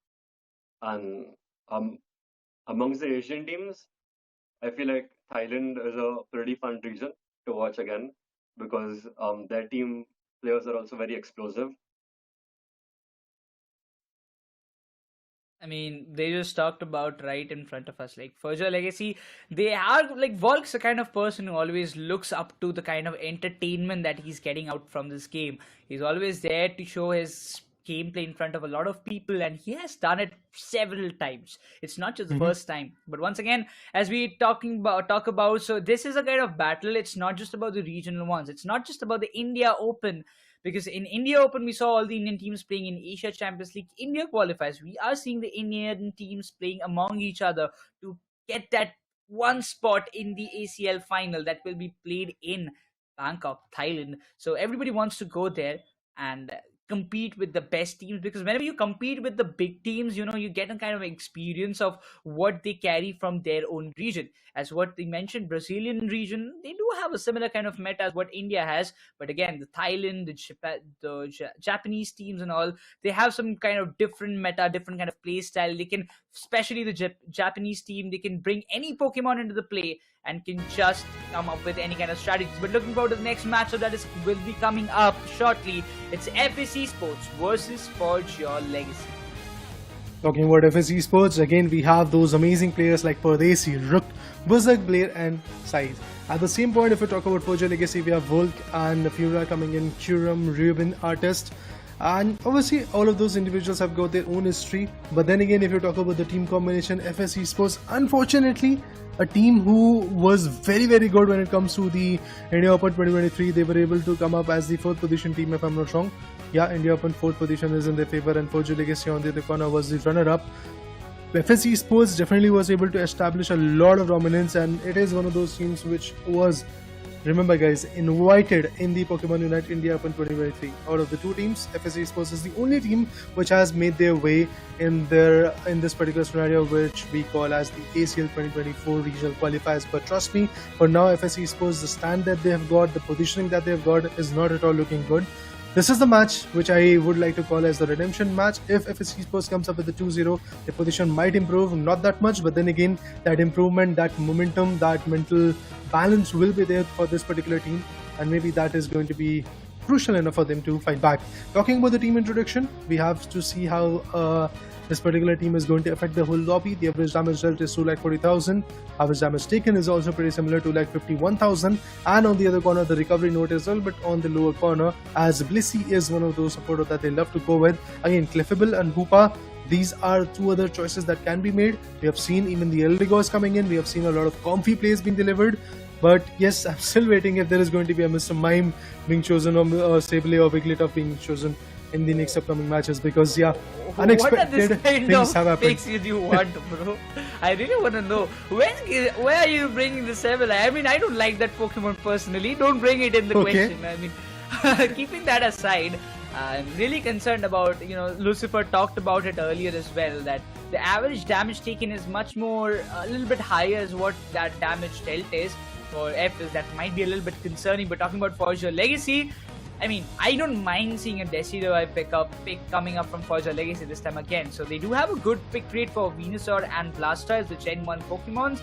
Speaker 19: And amongst the Asian teams, I feel like Thailand is a pretty fun region to watch again because their team players are also very explosive.
Speaker 2: I mean, they just talked about right in front of us. Like Forgia Legacy, they are like Volk's the kind of person who always looks up to the kind of entertainment that he's getting out from this game. He's always there to show his gameplay in front of a lot of people, and he has done it several times. It's not just the first time. But once again, as we talk about, so this is a kind of battle. It's not just about the regional ones. It's not just about the India Open. Because in India Open, we saw all the Indian teams playing in Asia Champions League. India qualifies. We are seeing the Indian teams playing among each other to get that one spot in the ACL final that will be played in Bangkok, Thailand. So everybody wants to go there and compete with the best teams, because whenever you compete with the big teams, you get a kind of experience of what they carry from their own region. As what they mentioned, Brazilian region, they do have a similar kind of meta as what India has, but again, the Thailand, the Japanese teams and all, they have some kind of different meta, different kind of play style. They can, especially the Japanese team, they can bring any Pokemon into the play and can just come up with any kind of strategies. But looking forward to the next matchup that will be coming up shortly. It's FS Esports versus Forgia Legacy.
Speaker 14: Talking about FS Esports, again we have those amazing players like Pardesi, Rook, Buzzard, Blair and Saiz. At the same point, if we talk about Forgia Legacy, we have Volk and Fura coming in, Kuram, Ruben, Artist. And obviously all of those individuals have got their own history. But then again, if you talk about the team combination, FS Esports, unfortunately, a team who was very good when it comes to the India Open 2023. They were able to come up as the 4th position team, if I'm not wrong. Yeah, India Open 4th position is in their favor, and Forgia Legacy on the other corner was the runner-up. FS Esports definitely was able to establish a lot of dominance, and it is one of those teams which was, remember guys, invited in the Pokémon UNITE India Open 2023. Out of the two teams, FS Esports is the only team which has made their way in this particular scenario, which we call as the ACL 2024 regional qualifiers. But trust me, for now, FS Esports, the stand that they have got, the positioning that they have got is not at all looking good. This is the match which I would like to call as the redemption match. If FS Esports comes up with the 2-0, the position might improve, not that much, but then again, that improvement, that momentum, that mental balance will be there for this particular team, and maybe that is going to be crucial enough for them to fight back. Talking about the team introduction, we have to see how this particular team is going to affect the whole lobby. The average damage dealt is 240,000. Average damage taken is also pretty similar to 51,000. And on the other corner, the recovery note is a little bit on the lower corner, as Blissey is one of those supporters that they love to go with. Again, Clefable and Hoopa, these are two other choices that can be made. We have seen even the Eldigos coming in. We have seen a lot of comfy plays being delivered. But yes, I'm still waiting if there is going to be a Mr. Mime being chosen or Sable or Wigglytuff being chosen in the next upcoming matches, because yeah, unexpected things have happened.
Speaker 2: Picks you want, bro? I really want to know where are you bringing the Sable? I mean, I don't like that Pokemon personally. Don't bring it in the question. I mean, keeping that aside, I'm really concerned about, Lucifer talked about it earlier as well, that the average damage taken is much more, a little bit higher as what that damage dealt is. For FS, that might be a little bit concerning. But talking about Forgia Legacy, I mean, I don't mind seeing a Decidueye pick coming up from Forgia Legacy this time again. So they do have a good pick rate for Venusaur and Blastoise, the Gen 1 Pokemons,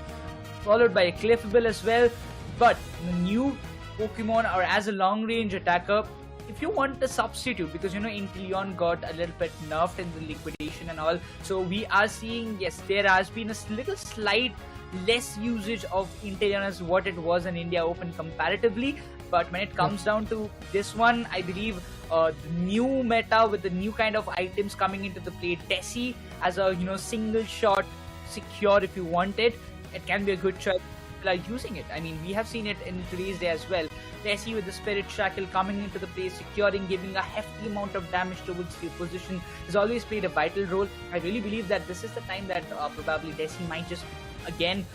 Speaker 2: followed by a Clefable as well. But the new Pokemon, or as a long range attacker, if you want a substitute, because Inteleon got a little bit nerfed in the liquidation and all, so we are seeing, yes, there has been a little slight less usage of Inteleon as what it was in India Open comparatively. But when it comes down to this one, I believe the new meta with the new kind of items coming into the play, Tessie as a single shot secure if you want it, it can be a good choice. People are using it. I mean, we have seen it in today's day as well. Tessie with the Spirit Shackle coming into the play, securing, giving a hefty amount of damage towards your position, has always played a vital role. I really believe that this is the time that probably Tessie might just again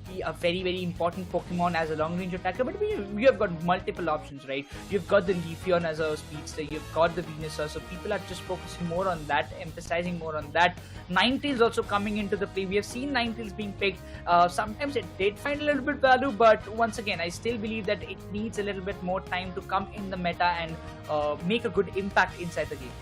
Speaker 2: be a very important Pokemon as a long range attacker. But we have got multiple options, right? You've got the Leafeon as a speedster, you've got the Venusaur, so people are just focusing more on that, emphasizing more on that. Ninetales also coming into the play. We have seen Ninetales being picked. Sometimes it did find a little bit value, but once again, I still believe that it needs a little bit more time to come in the meta and make a good impact inside the game.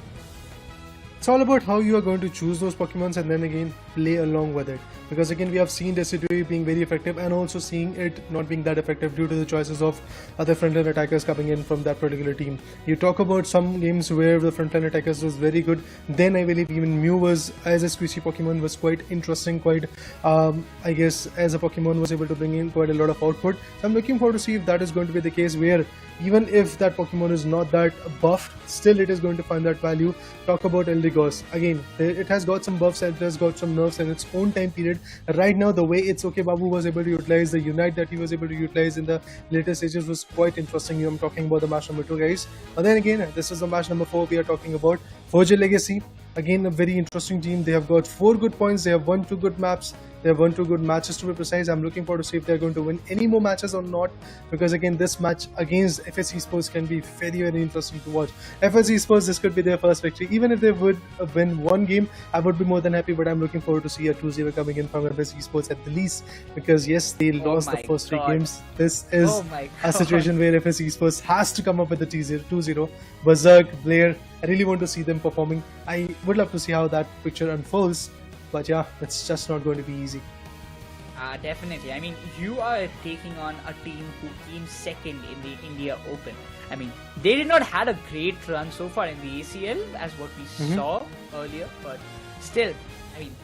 Speaker 14: It's all about how you are going to choose those Pokemons and then again play along with it. because again we have seen Decidui being very effective and also seeing it not being that effective due to the choices of other frontline attackers coming in from that particular team. You talk about some games where the frontline attackers was very good, then I believe even Mew was, as a squishy Pokemon, was quite interesting, quite I guess as a Pokemon was able to bring in quite a lot of output. So I'm looking forward to see if that is going to be the case, where even if that Pokemon is not that buffed, still it is going to find that value. Talk about Eldegoss. Again, it has got some buffs and it has got some nerfs in its own time period. Right now, the way It's Okay Babu was able to utilize the Unite that he was able to utilize in the later stages was quite interesting. I'm talking about the match number 2, guys. But then again, this is the match number 4 we are talking about. Forgia Legacy. Again, a very interesting team. They have got 4 good points. They have won 2 good maps. They have won 2 good matches, to be precise. I'm looking forward to see if they're going to win any more matches or not, because again, this match against FS Esports can be very, very interesting to watch. FS Esports, this could be their first victory. Even if they would win one game, I would be more than happy, but I'm looking forward to see a 2-0 coming in from FS Esports at the least, because yes, they lost the first 3 games. This is a situation where FS Esports has to come up with a 2-0. Berserk, Blair, I really want to see them performing. I would love to see how that picture unfolds. But yeah, it's just not going to be easy.
Speaker 2: Definitely. I mean, you are taking on a team who came second in the India Open. I mean, they did not had a great run so far in the ACL as what we saw earlier. But still, I mean,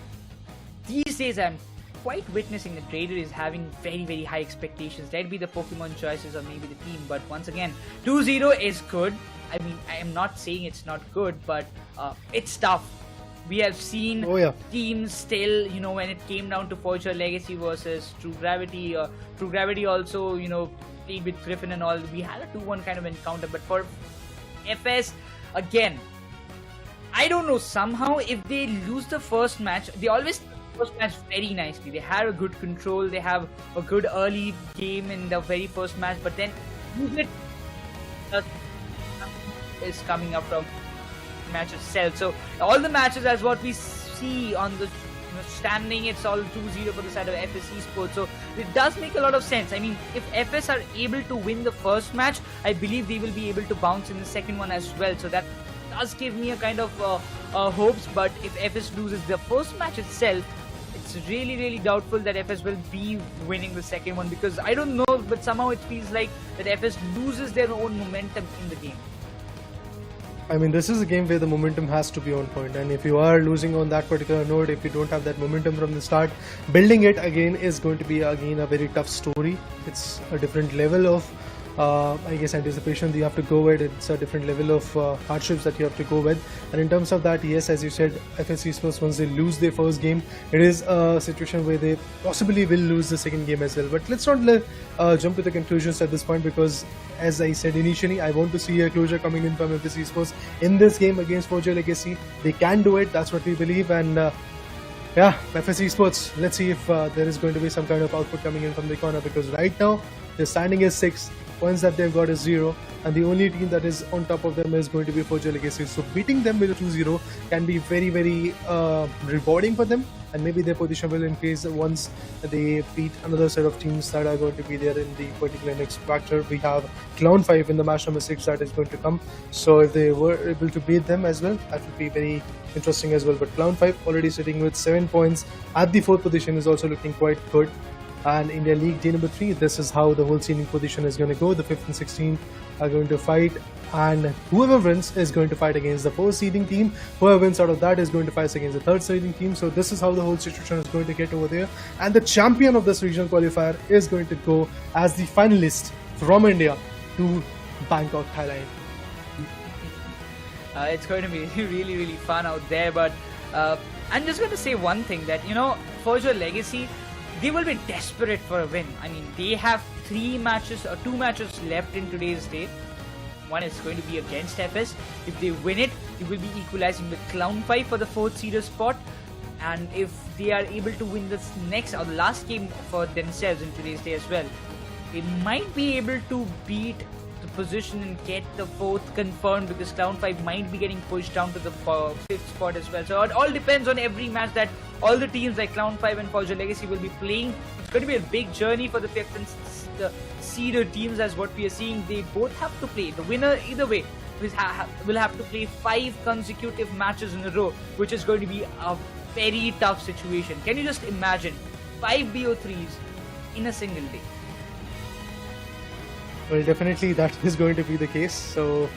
Speaker 2: these days I'm quite witnessing the trader is having very, very high expectations. That'd be the Pokemon choices or maybe the team. But once again, 2-0 is good. I mean, I am not saying it's not good, but it's tough. We have seen teams still, you know, when it came down to Forgia Legacy versus True Gravity. True Gravity also, you know, played with Griffin and all. We had a 2-1 kind of encounter. But for FS, again, I don't know, somehow if they lose the first match, they always first match very nicely. They had a good control. They have a good early game in the very first match. But then is coming up from match itself. So all the matches as what we see on the standing, it's all 2-0 for the side of FS Esports. So it does make a lot of sense. I mean, if FS are able to win the first match, I believe they will be able to bounce in the second one as well. So that does give me a kind of hopes. But if FS loses the first match itself, it's really, really doubtful that FS will be winning the second one, because I don't know, but somehow it feels like that FS loses their own momentum in the game.
Speaker 14: I mean, this is a game where the momentum has to be on point, and if you are losing on that particular note, if you don't have that momentum from the start, building it again is going to be again a very tough story. It's a different level of I guess anticipation that you have to go with. It's a different level of hardships that you have to go with, and in terms of that, yes, as you said, FS Esports, once they lose their first game, it is a situation where they possibly will lose the second game as well. But let's not jump to the conclusions at this point, because as I said initially, I want to see a closure coming in from FS Esports in this game against Forgia Legacy. They can do it, that's what we believe, and yeah, FS Esports, let's see if there is going to be some kind of output coming in from the corner, because right now their standing is 6, points that they've got is 0, and the only team that is on top of them is going to be Forgia Legacy. So beating them with a 2-0 can be very, very rewarding for them, and maybe their position will increase once they beat another set of teams that are going to be there in the particular next factor. We have Clown5 in the match number 6 that is going to come, so if they were able to beat them as well, that would be very interesting as well. But Clown5 already sitting with 7 points at the 4th position is also looking quite good. And India League Day number 3, this is how the whole seeding position is going to go. The 5th and 16th are going to fight, and whoever wins is going to fight against the 4th seeding team. Whoever wins out of that is going to fight against the 3rd seeding team. So this is how the whole situation is going to get over there, and the champion of this regional qualifier is going to go as the finalist from India to Bangkok, Thailand.
Speaker 2: It's going to be really, really fun out there. But I'm just going to say one thing, that, you know, Forgia Legacy, they will be desperate for a win. I mean, they have 2 matches left in today's day. One is going to be against FS. If they win it, they will be equalizing with Clown5 for the 4th seeder spot. And if they are able to win this next or the last game for themselves in today's day as well, they might be able to beat the position and get the 4th confirmed, because Clown5 might be getting pushed down to the 5th spot as well. So it all depends on every match that all the teams like Clown5 and Forgia Legacy will be playing. It's going to be a big journey for the 5th and the seeder teams, as what we are seeing. They both have to play. The winner either way will have to play 5 consecutive matches in a row, which is going to be a very tough situation. Can you just imagine 5 BO3s in a single day?
Speaker 14: Well, definitely that is going to be the case. So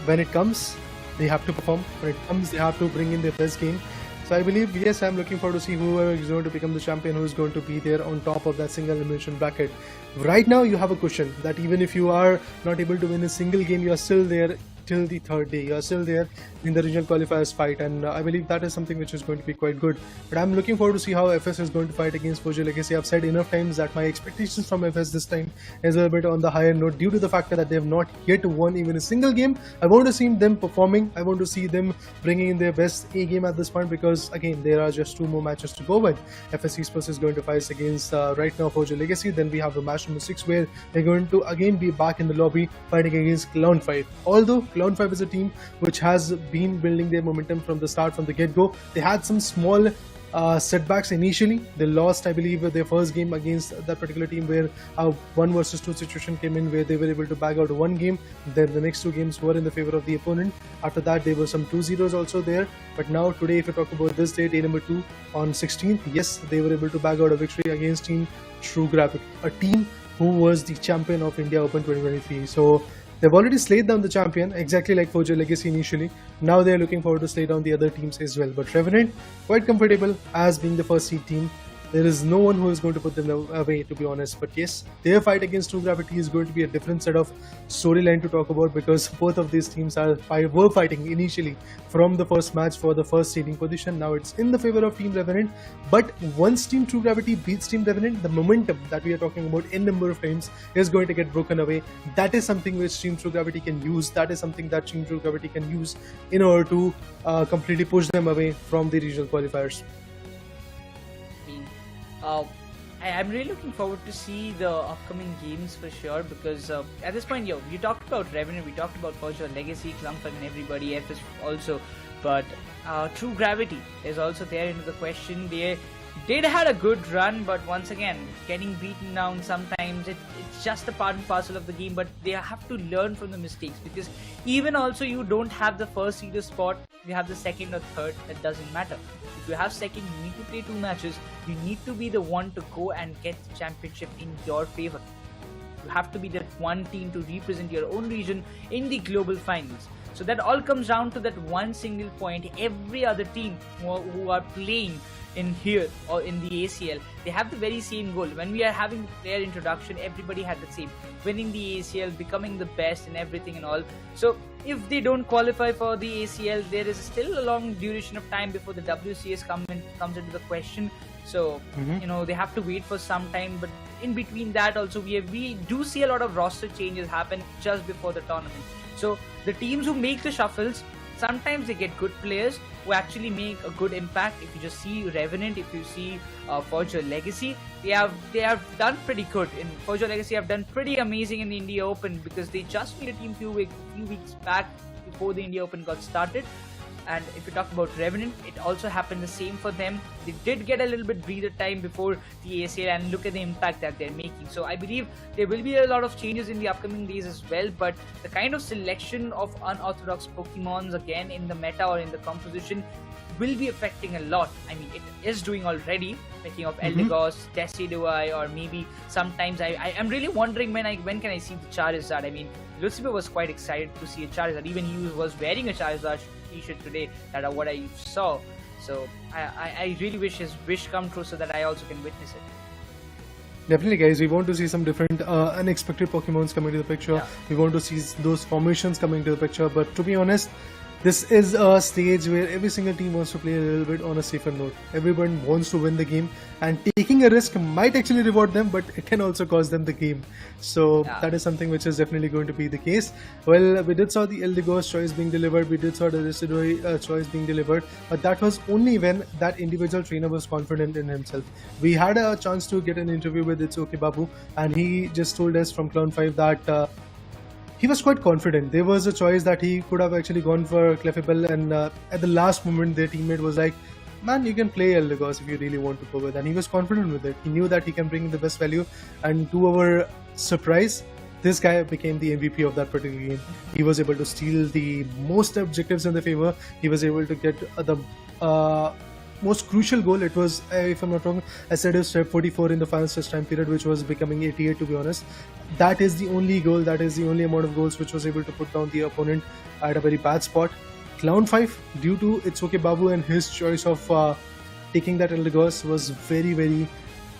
Speaker 14: when it comes, they have to perform. When it comes, they have to bring in their best game. So I believe, yes, I'm looking forward to see whoever is going to become the champion, who is going to be there on top of that single elimination bracket. Right now, you have a cushion that even if you are not able to win a single game, you are still there till the third day. You are still there in the regional qualifiers fight, and I believe that is something which is going to be quite good. But I'm looking forward to see how FS is going to fight against Forgia Legacy. I've said enough times that my expectations from FS this time is a bit on the higher note due to the fact that they have not yet won even a single game. I want to see them performing. I want to see them bringing in their best A game at this point, because again, there are just 2 more matches to go with. FS Esports is going to fight against right now Forgia Legacy. Then we have the match number 6 where they're going to again be back in the lobby fighting against Cloud5. Although Cloud5 is a team which has been building their momentum from the start, from the get-go. They had some small setbacks initially. They lost, I believe, their first game against that particular team where a 1 versus 2 situation came in where they were able to bag out 1 game. Then the next 2 games were in the favor of the opponent. After that, there were some 2-0s also there. But now today, if you talk about this day number 2 on 16th, yes, they were able to bag out a victory against Team True Gravity, a team who was the champion of India Open 2023. So they've already slayed down the champion, exactly like Forgia Legacy initially. Now they're looking forward to slay down the other teams as well. But Revenant, quite comfortable as being the first seed team. There is no one who is going to put them away, to be honest. But yes, their fight against True Gravity is going to be a different set of storyline to talk about, because both of these teams were fighting initially from the first match for the first seeding position. Now it's in the favor of Team Revenant. But once Team True Gravity beats Team Revenant, the momentum that we are talking about in number of times is going to get broken away. That is something which Team True Gravity can use. That is something that Team True Gravity can use in order to completely push them away from the regional qualifiers.
Speaker 2: I'm really looking forward to see the upcoming games for sure, because at this point, we talked about Revenant, we talked about Forgia Legacy, Cloud5 and everybody, FS also, but True Gravity is also there into the question. They did had a good run, but once again, getting beaten down sometimes, it's just a part and parcel of the game, but they have to learn from the mistakes, because even also you don't have the first seeder spot, you have the second or third, that doesn't matter. If you have second, you need to play 2 matches, you need to be the one to go and get the championship in your favor. You have to be that one team to represent your own region in the global finals. So that all comes down to that one single point. Every other team who are playing in here or in the ACL, they have the very same goal. When we are having the player introduction, everybody had the same, winning the ACL, becoming the best and everything and all. So if they don't qualify for the ACL, there is still a long duration of time before the WCS comes into the question. So they have to wait for some time, but in between that also we do see a lot of roster changes happen just before the tournament. So the teams who make the shuffles, sometimes they get good players who actually make a good impact. If you just see Revenant, if you see Forgia Legacy, they have done pretty good. In Forgia Legacy have done pretty amazing in the India Open, because they just made a team few weeks back before the India Open got started. And if you talk about Revenant, it also happened the same for them. They did get a little bit breather time before the ACL, and look at the impact that they're making. So I believe there will be a lot of changes in the upcoming days as well, but the kind of selection of unorthodox Pokemons again in the meta or in the composition will be affecting a lot. I mean, it is doing already, picking up Eldegoss, Decidueye, or maybe sometimes I'm really wondering when can I see the Charizard. I mean, Lucifer was quite excited to see a Charizard. Even he was wearing a Charizard t-shirt today, that what I saw. So I really wish his wish come true so that I also can witness it.
Speaker 14: Definitely, guys, we want to see some different unexpected Pokemons coming to the picture.
Speaker 2: Yeah.
Speaker 14: We want to see those formations coming to the picture. But to be honest, this is a stage where every single team wants to play a little bit on a safer note. Everyone wants to win the game, and taking a risk might actually reward them, but it can also cost them the game. So that is something which is definitely going to be the case. Well, we did saw the Eldegoss choice being delivered, we did saw the Decidueye choice being delivered, but that was only when that individual trainer was confident in himself. We had a chance to get an interview with Itsuki Babu, and he just told us from Cloud5 that he was quite confident. There was a choice that he could have actually gone for Clefable, and at the last moment their teammate was like, man, you can play Eldegoss if you really want to go with, and he was confident with it. He knew that he can bring in the best value, and to our surprise, this guy became the MVP of that particular game. He was able to steal the most objectives in the favor. He was able to get the most crucial goal. It was, if I'm not wrong, I said it was 44 in the final stretch time period, which was becoming 88 to be honest. That is the only goal, that is the only amount of goals which was able to put down the opponent at a very bad spot. Clown 5, due to Itsuke Babu and his choice of taking that Eldegoss, was very, very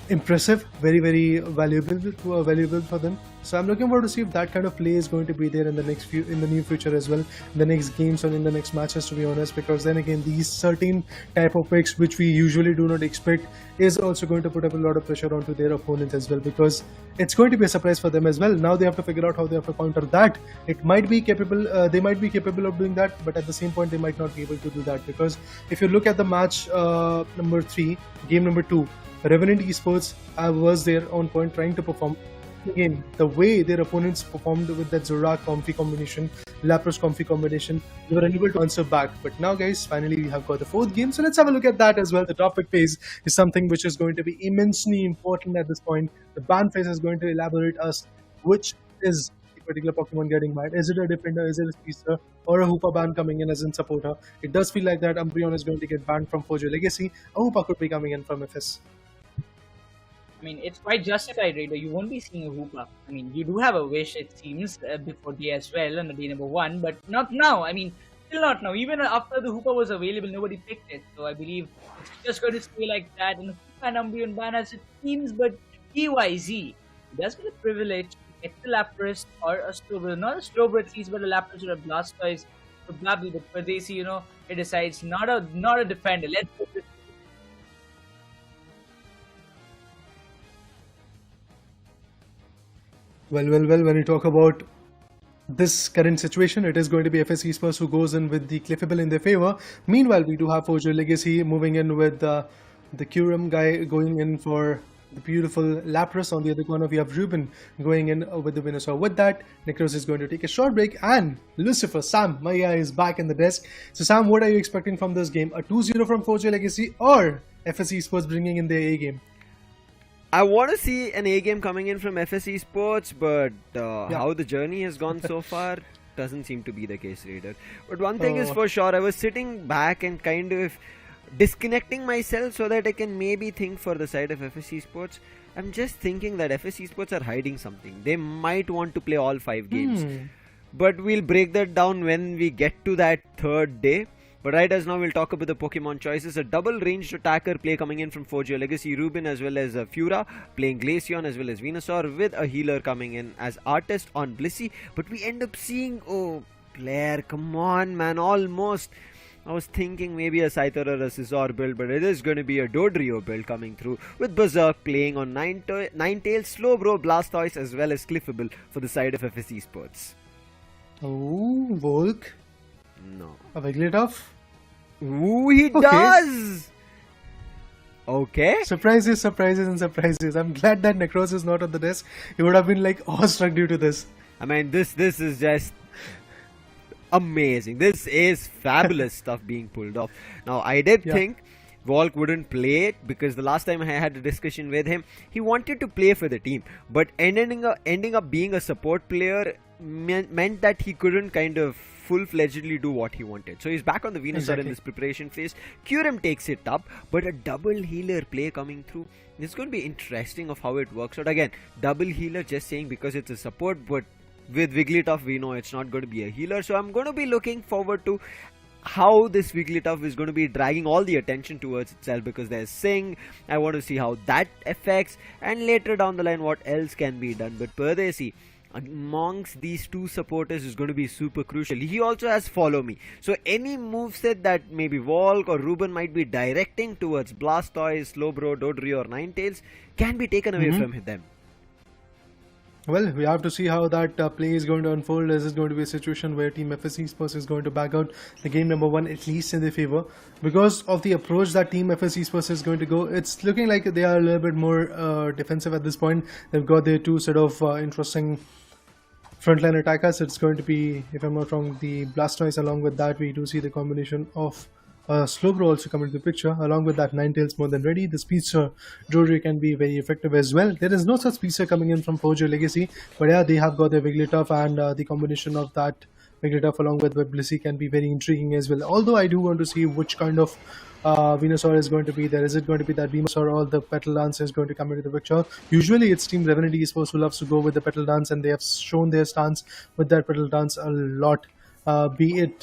Speaker 14: impressive, very, very valuable for them. So I'm looking forward to see if that kind of play is going to be there in the near future as well, in the next games or in the next matches, to be honest. Because then again, these certain type of picks which we usually do not expect is also going to put up a lot of pressure onto their opponent as well, because it's going to be a surprise for them as well. Now they have to figure out how they have to counter that. It might be capable, they might be capable of doing that, but at the same point they might not be able to do that, because if you look at the match number 3, game number 2, Revenant Esports was there on point trying to perform. Again, the way their opponents performed with that Zorak Comfy combination, Lapras Comfy combination, they were unable to answer back. But now guys, finally we have got the 4th game, so let's have a look at that as well. The topic phase is something which is going to be immensely important at this point. The ban phase is going to elaborate us which is the particular Pokemon getting banned. Is it a defender, is it a speedster, or a Hoopa ban coming in as in supporter? It does feel like that Umbreon is going to get banned from Forgia Legacy. A Hoopa could be coming in from FS.
Speaker 2: I mean, it's quite justified, Raider. You won't be seeing a Hoopa. I mean, you do have a wish, it seems, before day as well, on the day number 1, but not now. I mean, still not now. Even after the Hoopa was available, nobody picked it. So I believe it's just going to stay like that. And Hoopa and Umbreon ban as it seems, but TYZ, it does get a privilege to get the Lapras or a Slowbro. Not a Slowbro at least, but a Lapras or a Blastoise. Probably, but Pardesi, it decides not a defender. Let's go with
Speaker 14: Well, when we talk about this current situation, it is going to be FS Esports who goes in with the Cliffable in their favor. Meanwhile, we do have Forgia Legacy moving in with the Curum guy going in for the beautiful Lapras. On the other corner, we have Ruben going in with the Venusaur. With that, Nekroz is going to take a short break, and Lucifer, Sam, my guy, is back in the desk. So Sam, what are you expecting from this game? A 2-0 from Forgia Legacy or FS Esports bringing in their A game?
Speaker 1: I want to see an A game coming in from FS Esports, but how the journey has gone so far doesn't seem to be the case, Raider. But one thing is for sure, I was sitting back and kind of disconnecting myself so that I can maybe think for the side of FS Esports. I'm just thinking that FS Esports are hiding something. They might want to play all 5 games. But we'll break that down when we get to that 3rd day. But right as now, we'll talk about the Pokemon choices. A double ranged attacker play coming in from Forgia Legacy. Ruben as well as Fura playing Glaceon as well as Venusaur, with a healer coming in as Artist on Blissey. But we end up seeing, Claire, come on man, almost. I was thinking maybe a Scyther or a Scizor build, but it is going to be a Dodrio build coming through, with Berserk playing on Ninetales, Slowbro, Blastoise as well as Cliffable for the side of FS Esports.
Speaker 14: Oh, Volk.
Speaker 1: No.
Speaker 14: A Wigglytuff?
Speaker 1: Ooh, he does! Okay.
Speaker 14: Surprises. I'm glad that Nekroz is not on the desk. He would have been like awestruck due to this.
Speaker 1: I mean, this is just amazing. This is fabulous stuff being pulled off. Now, I did think Volk wouldn't play it, because the last time I had a discussion with him, he wanted to play for the team, but ending up being a support player meant that he couldn't kind of full-fledgedly do what he wanted. So he's back on the Venusaur in this preparation phase. Curum takes it up, but a double healer play coming through. It's going to be interesting of how it works out. Again, double healer, just saying because it's a support, but with Wigglytuff we know it's not going to be a healer. So I'm going to be looking forward to how this Wigglytuff is going to be dragging all the attention towards itself, because there's Sing. I want to see how that affects, and later down the line what else can be done. But Pardesi, amongst these two supporters, is going to be super crucial. He also has Follow Me, so any moveset that maybe Volk or Ruben might be directing towards Blastoise, Slowbro, Dodrio or Ninetales can be taken away from them.
Speaker 14: Well, we have to see how that play is going to unfold. This is going to be a situation where Team FS Esports is going to back out the game number 1, at least in their favor. Because of the approach that Team FS Esports is going to go, it's looking like they are a little bit more defensive at this point. They've got their two sort of interesting frontline attackers. It's going to be, if I'm not wrong, the Blastoise. Along with that, we do see the combination of Slowbro also come into the picture. Along with that, Ninetales more than ready. The Speedster Dodrio can be very effective as well. There is no such Speedster coming in from Forgia Legacy, but yeah, they have got their Wigglytuff and the combination of that Wigglytuff along with Blissey can be very intriguing as well. Although I do want to see which kind of Venusaur is going to be there. Is it going to be that Venusaur or the Petal Dance is going to come into the picture? Usually it's Team Revenant Esports who loves to go with the Petal Dance, and they have shown their stance with that Petal Dance a lot. Be it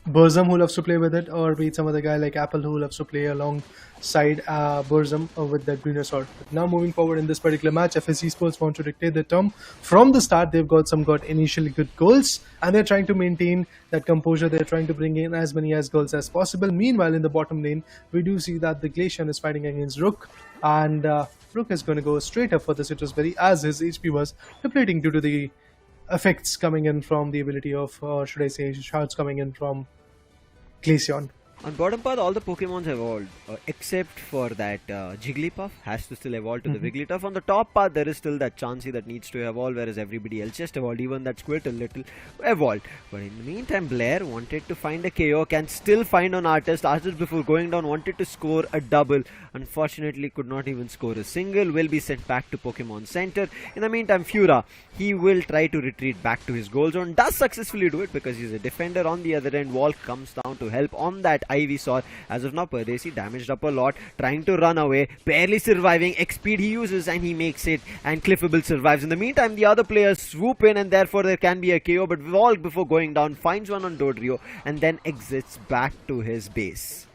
Speaker 14: Burzum who loves to play with it, or be it some other guy like Apple who loves to play alongside Burzum with that Venusaur. But now moving forward in this particular match, FSC Sports want to dictate the term. From the start, they've got initially good goals, and they're trying to maintain that composure. They're trying to bring in as many goals as possible. Meanwhile, in the bottom lane, we do see that the Glacian is fighting against Rook, and Rook is going to go straight up for the Citrus Berry as his HP was depleting due to the effects coming in from the ability of, or should I say, shards coming in from Glaceon.
Speaker 1: On bottom path, all the Pokemons evolved, except for that Jigglypuff has to still evolve to the Wigglytuff. On the top path, there is still that Chansey that needs to evolve, whereas everybody else just evolved. Even that Squirtle little evolved. But in the meantime, Blair wanted to find a KO, can still find on Artist. Artist before going down wanted to score a double. Unfortunately, could not even score a single. Will be sent back to Pokemon Center. In the meantime, Fura, he will try to retreat back to his goal zone. Does successfully do it because he's a defender. On the other end, Wall comes down to help on that Ivysaur. As of now, Pardesi damaged up a lot, trying to run away, barely surviving. X-Speed he uses and he makes it, and Cliffable survives. In the meantime, the other players swoop in, and therefore there can be a KO, but Wall, before going down, finds one on Dodrio and then exits back to his base.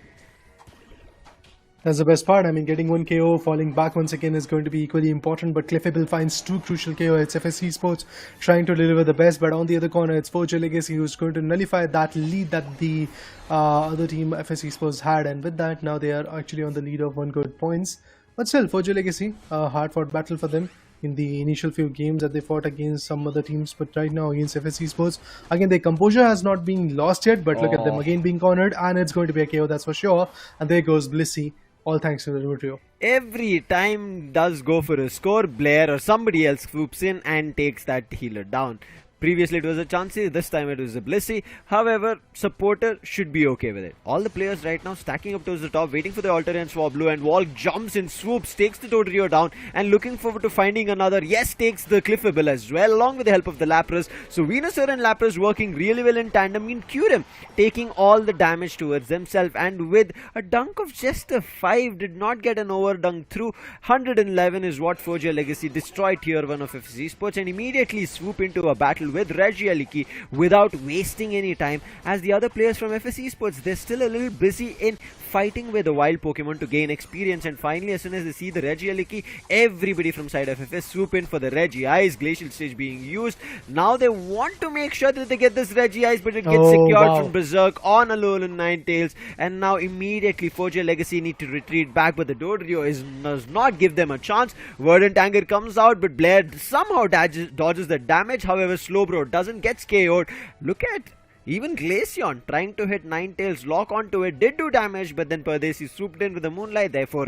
Speaker 14: That's the best part. I mean, getting one KO, falling back once again is going to be equally important, but Cliffable finds two crucial KO. It's FSC Sports trying to deliver the best, but on the other corner, it's Forgia Legacy who's going to nullify that lead that the other team, FSC Sports, had, and with that, now they are actually on the lead of 1 good points. But still, Forgia Legacy, a hard-fought battle for them in the initial few games that they fought against some other teams, but right now against FSC Sports, again, their composure has not been lost yet, but look at them again being cornered, and it's going to be a KO, that's for sure. And there goes Blissey. All thanks to the Dodrio.
Speaker 1: Every time does go for a score, Blair or somebody else swoops in and takes that healer down. Previously it was a Chansey, this time it was a Blissey. However, Supporter should be okay with it. All the players right now stacking up towards the top, waiting for the Alter and Swablu, and Wall jumps in, swoops, takes the Dodrio down, and looking forward to finding another. Yes, takes the Cliffable as well, along with the help of the Lapras. So Venusaur and Lapras working really well in tandem. Kyurem taking all the damage towards themselves, and with a dunk of just a 5, did not get an overdunk through. 111 is what Forgia Legacy destroyed tier 1 of FSC Sports, and immediately swoop into a battle with Regieleki without wasting any time, as the other players from FSC Sports, they're still a little busy in fighting with the wild Pokemon to gain experience. And finally, as soon as they see the Regieleki, everybody from side of FS swoop in for the Regi-Ice. Glacial Stage being used. Now they want to make sure that they get this Regi-Ice, but it gets secured from Berserk on Alolan Ninetales. And now immediately Forgia Legacy need to retreat back, but the Dodrio does not give them a chance. Verdant Anger comes out, but Blair somehow dodges the damage. However, Slowbro doesn't get KO'd. Look at even Glaceon trying to hit Ninetales, lock onto it, did do damage, but then Pardesi swooped in with the Moonlight, therefore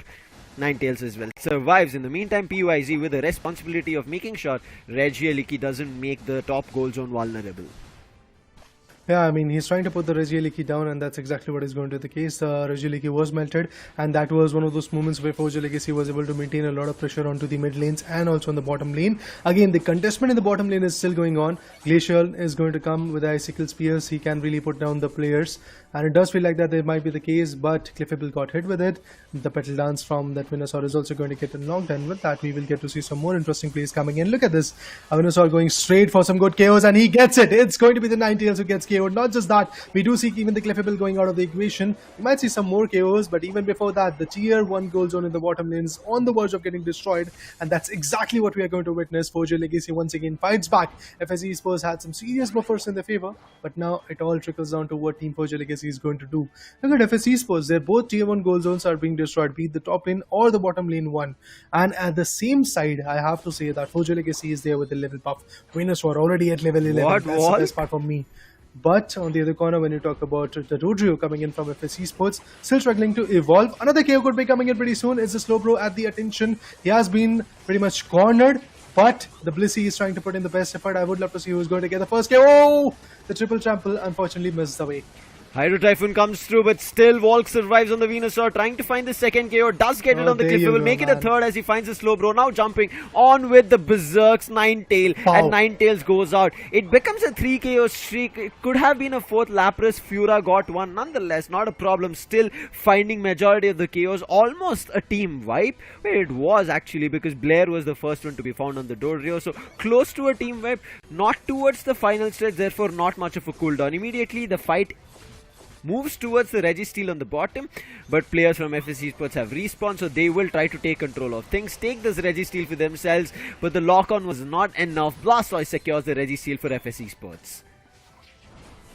Speaker 1: Ninetales as well survives. In the meantime, PYZ with the responsibility of making sure Regieleki doesn't make the top goal zone vulnerable.
Speaker 14: Yeah, I mean, he's trying to put the Regieleki down, and that's exactly what is going to be the case. Regieleki was melted, and that was one of those moments where Forgia Legacy was able to maintain a lot of pressure onto the mid lanes and also on the bottom lane. Again, the contestment in the bottom lane is still going on. Glacial is going to come with the Icicle Spears. He can really put down the players, and it does feel like that there might be the case, but Cliffable got hit with it. The Petal Dance from that Venusaur is also going to get unlocked, and with that, we will get to see some more interesting plays coming in. Look at this. Venusaur going straight for some good KOs, and he gets it. It's going to be the Ninetales who gets KO'd. Not just that, we do see even the Cliffable going out of the equation. We might see some more KOs, but even before that, the tier 1 goal zone in the bottom lane is on the verge of getting destroyed, and that's exactly what we are going to witness. Forgia Legacy once again fights back. FSC Sports had some serious buffers in their favor, but now it all trickles down to what Team Forgia Legacy is going to do. Look at FSC Sports. Their both tier 1 goal zones are being destroyed, be it the top lane or the bottom lane one. And at the same side, I have to say that Forgia Legacy is there with the level buff. Venusaur already at level 11. That's the best part for me. But on the other corner, when you talk about the Dodrio coming in from FSC Sports, still struggling to evolve. Another KO could be coming in pretty soon. It's a Slowbro at the attention. He has been pretty much cornered, but the Blissey is trying to put in the best effort. I would love to see who's going to get the first KO. The triple trample unfortunately missed away.
Speaker 1: Hydro Typhoon comes through, but still Volk survives on the Venusaur, trying to find the second KO. Does get it on the
Speaker 14: there
Speaker 1: cliff. He
Speaker 14: you
Speaker 1: will
Speaker 14: go,
Speaker 1: make it a
Speaker 14: man.
Speaker 1: third as he finds the slow bro. Now jumping on with the Berserk's Ninetail, and Ninetails goes out. It becomes a 3 KO streak. It could have been a fourth. Lapras, Fura got one. Nonetheless, not a problem. Still finding majority of the KOs. Almost a team wipe. Where it was actually, because Blair was the first one to be found on the Dodrio. So close to a team wipe. Not towards the final stretch. Therefore, not much of a cooldown. Immediately, the fight moves towards the Registeel on the bottom, but players from FSC Sports have respawned, so they will try to take control of things, take this Registeel for themselves, but the lock-on was not enough. Blastoise secures the Registeel for FSC Sports.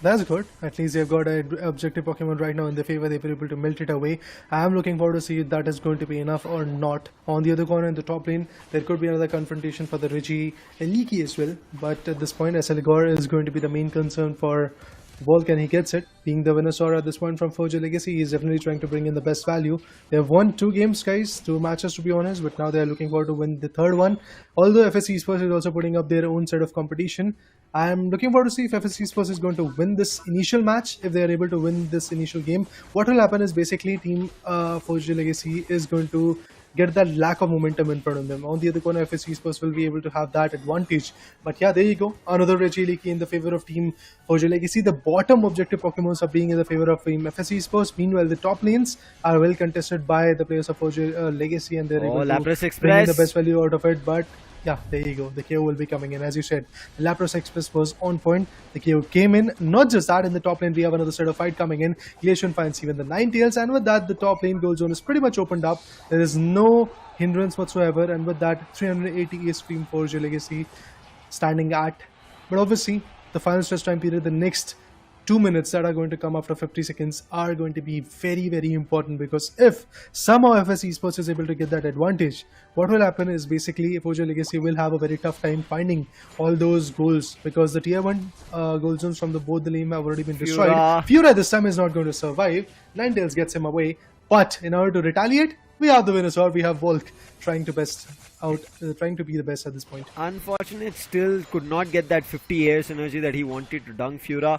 Speaker 14: That's good. At least they've got an objective Pokemon right now in their favor. They were able to melt it away. I am looking forward to see if that is going to be enough or not. On the other corner, in the top lane, there could be another confrontation for the Reggie and Leaky as well. But at this point, Esseligor is going to be the main concern for Volk, and he gets it. Being the Venusaur at this point from Forgia Legacy, he is definitely trying to bring in the best value. They have won 2 games, guys, 2 matches to be honest, but now they are looking forward to win the third one. Although FSC Sports is also putting up their own set of competition, I am looking forward to see if FSC Sports is going to win this initial match. If they are able to win this initial game, what will happen is basically Team Forgia Legacy is going to get that lack of momentum in front of them. On the other corner, FSC Sports will be able to have that advantage. But yeah, there you go. Another Reggie Leaky in the favor of Team Forgia Legacy. The bottom objective Pokemons are being in the favor of Team FSC Sports. Meanwhile, the top lanes are well contested by the players of Forgia Legacy, and they're able
Speaker 1: Lapras
Speaker 14: to
Speaker 1: Express.
Speaker 14: bring in the best value out of it. But yeah, there you go. The KO will be coming in. As you said, Lapras Express was on point. The KO came in. Not just that, in the top lane, we have another set of fight coming in. Glacian finds even the Ninetales, and with that, the top lane goal zone is pretty much opened up. There is no hindrance whatsoever, and with that, 380 is Team Forgia Legacy standing at. But obviously, the final stretch time period, the next 2 minutes that are going to come after 50 seconds are going to be very, very important, because if somehow FS Esports is able to get that advantage, what will happen is basically Forgia Legacy will have a very tough time finding all those goals, because the tier 1 goal zones from both the lane have already been destroyed. Fura this time is not going to survive. Ninetales gets him away, but in order to retaliate, we have the Venusaur, we have Volk trying to be the best at this point.
Speaker 1: Unfortunate, still could not get that 50 AS energy that he wanted to dunk Fura.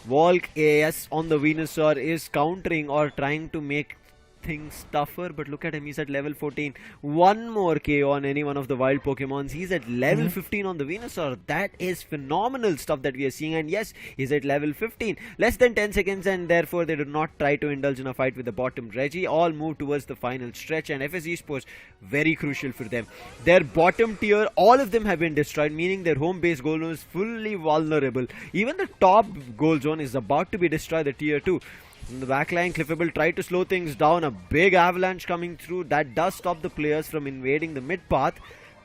Speaker 1: Volk AS on the Venusaur is countering or trying to make things tougher, but look at him, he's at level 14. One more KO on any one of the wild Pokemons. He's at level 15 on the Venusaur. That is phenomenal stuff that we are seeing, and yes, he's at level 15. Less than 10 seconds, and therefore they do not try to indulge in a fight with the bottom Reggie. All move towards the final stretch, and FS Esports, very crucial for them. Their bottom tier, all of them have been destroyed, meaning their home base goal zone is fully vulnerable. Even the top goal zone is about to be destroyed, the tier 2. In the backline, Cliffable tried to slow things down. A big avalanche coming through. That does stop the players from invading the mid path.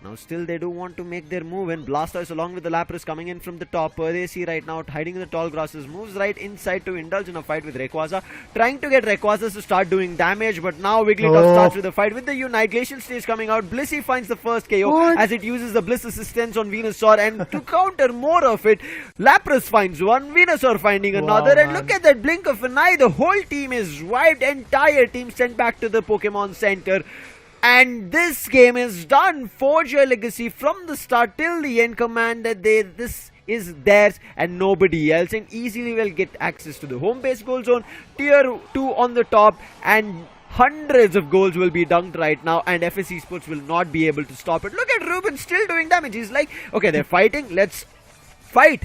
Speaker 1: Now still they do want to make their move, and Blastoise along with the Lapras coming in from the top. They see right now hiding in the tall grasses, moves right inside to indulge in a fight with Rayquaza, trying to get Rayquaza to start doing damage, but now Wigglytuff starts with the fight with the Unite. Glacial Stage coming out. Blissey finds the first KO as it uses the Bliss assistance on Venusaur, and to counter more of it, Lapras finds one, Venusaur finding another, and look at that blink of an eye. The whole team is wiped, entire team sent back to the Pokemon Center. And this game is done. Forgia Legacy from the start till the end command that this is theirs and nobody else, and easily will get access to the home base goal zone, tier 2 on the top, and hundreds of goals will be dunked right now, and FS Esports will not be able to stop it. Look at Ruben still doing damage. He's like, okay, they're fighting, let's fight,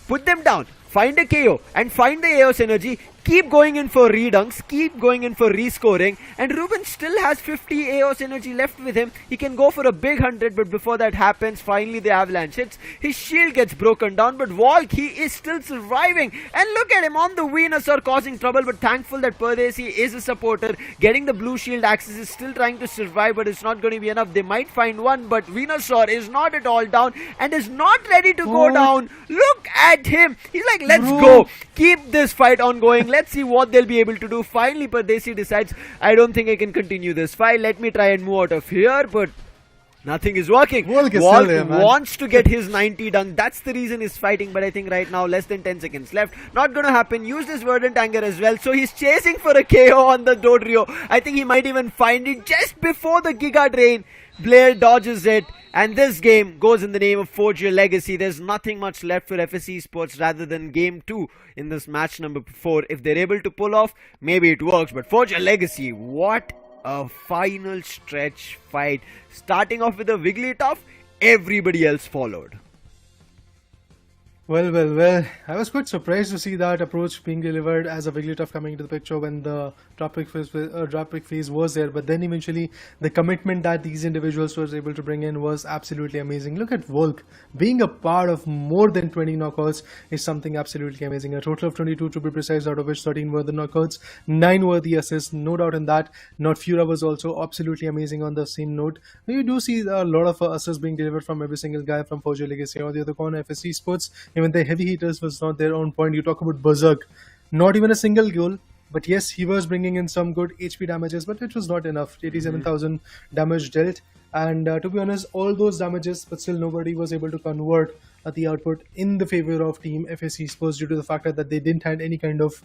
Speaker 1: put them down, find a KO and find the AOS energy, keep going in for redunks, keep going in for rescoring, and Ruben still has 50 AOS energy left with him. He can go for a big 100, but before that happens, finally the avalanche hits. His shield gets broken down, but Volk, he is still surviving, and look at him on the Venusaur causing trouble, but thankful that Pardesi is a supporter. Getting the blue shield access is still trying to survive, but it's not going to be enough. They might find one, but Venusaur is not at all down and is not ready to go down. Look at him. He's like, let's go. Keep this fight ongoing. Let's see what they'll be able to do. Finally, Pardesi decides, I don't think I can continue this fight. Let me try and move out of here, but nothing is working. Volk wants to get his 90 done. That's the reason he's fighting, but I think right now, less than 10 seconds left. Not gonna happen. Used his Verdant Anger as well, so he's chasing for a KO on the Dodrio. I think he might even find it just before the Giga Drain. Blair dodges it, and this game goes in the name of Forgia Legacy. There's nothing much left for FSC Sports rather than game 2 in this match number 4. If they're able to pull off, maybe it works. But Forgia Legacy, what a final stretch fight. Starting off with a Wigglytuff, everybody else followed.
Speaker 14: Well. I was quite surprised to see that approach being delivered as a Wigglytuff coming into the picture when the drop pick phase was there. But then eventually the commitment that these individuals were able to bring in was absolutely amazing. Look at Volk. Being a part of more than 20 knockouts is something absolutely amazing. A total of 22 to be precise, out of which 13 were the knockouts, 9 were the assists. No doubt in that. Not Fura was also absolutely amazing on the same note. You do see a lot of assists being delivered from every single guy from Forgia Legacy. On the other corner, FSC Sports, even the heavy hitters was not their own point. You talk about Berserk, not even a single goal, but yes, he was bringing in some good HP damages, but it was not enough. 87,000 damage dealt, and to be honest, all those damages, but still nobody was able to convert the output in the favor of Team FSC Sports due to the fact that they didn't have any kind of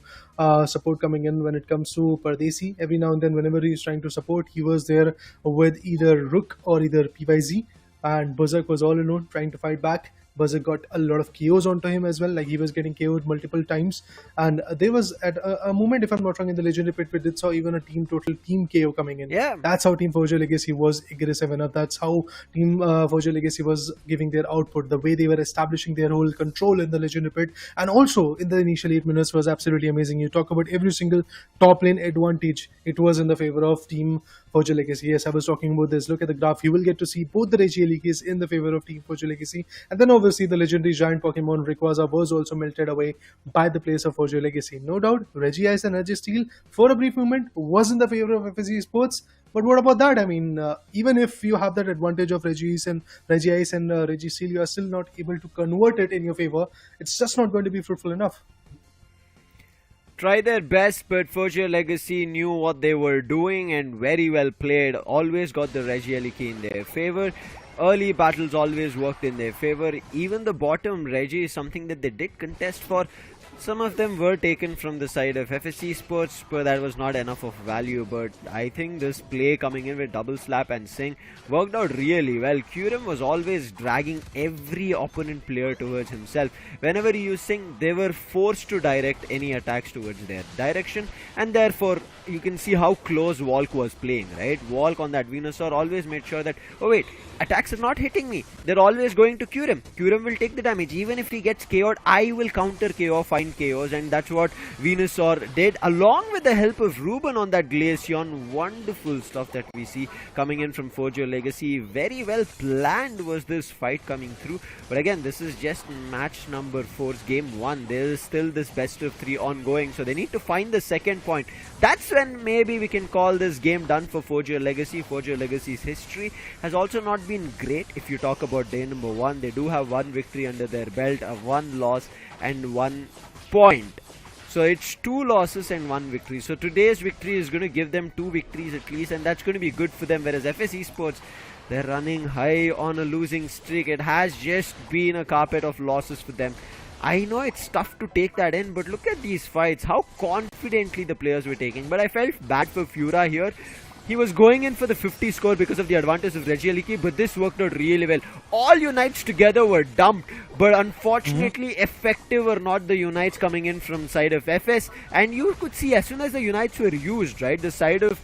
Speaker 14: support coming in when it comes to Pardesi. Every now and then, whenever he was trying to support, he was there with either Rook or either PYZ, and Berserk was all alone trying to fight back. Berserk got a lot of KOs onto him as well, like he was getting KO'd multiple times, and there was at a moment, if I'm not wrong, in the Legendary Pit, we did saw even a total team KO coming in.
Speaker 1: Yeah,
Speaker 14: that's how Team Forgia Legacy was aggressive enough. That's how Team Forgia Legacy was giving their output. The way they were establishing their whole control in the Legendary Pit, and also in the initial 8 minutes was absolutely amazing. You talk about every single top lane advantage, it was in the favor of Team Forgia Legacy. Yes, I was talking about this. Look at the graph. You will get to see both the Regielekis in the favor of Team Forgia Legacy, and then obviously the legendary giant Pokemon Rayquaza was also melted away by the players of Forgia Legacy. No doubt, Regice and Registeel for a brief moment was in the favor of FSC Sports. But what about that? I mean, even if you have that advantage of Regice and Registeel, you are still not able to convert it in your favor. It's just not going to be fruitful enough.
Speaker 1: Try their best, but Forgia Legacy knew what they were doing and very well played. Always got the Regieleki in their favor. Early battles always worked in their favor. Even the bottom Regi is something that they did contest for. Some of them were taken from the side of FSC Sports, but that was not enough of value. But I think this play coming in with Double Slap and Sing worked out really well. Kyurem was always dragging every opponent player towards himself. Whenever he used Sing, they were forced to direct any attacks towards their direction, and therefore you can see how close Walk was playing, right? Walk on that Venusaur always made sure that, oh wait, attacks are not hitting me. They're always going to Kyurem. Kyurem will take the damage. Even if he gets KO'd, I will counter KO, find KOs, and that's what Venusaur did, along with the help of Ruben on that Glaceon. Wonderful stuff that we see coming in from Forgia Legacy. Very well planned was this fight coming through. But again, this is just match number 4's game 1. There is still this best of 3 ongoing, so they need to find the second point. That's when maybe we can call this game done for Forgia Legacy. Forgia Legacy's history has also not been great. If you talk about day number 1, they do have 1 victory under their belt, a 1 loss and 1 point. So it's 2 losses and 1 victory. So today's victory is going to give them 2 victories at least, and that's going to be good for them. Whereas FSE Sports, they're running high on a losing streak. It has just been a carpet of losses for them. I know it's tough to take that in, but look at these fights, how confidently the players were taking. But I felt bad for Fura here. He was going in for the 50 score because of the advantage of Regieleki, but this worked out really well. All Unites together were dumped, but unfortunately effective were not the Unites coming in from side of FS. And you could see as soon as the Unites were used, right, the side of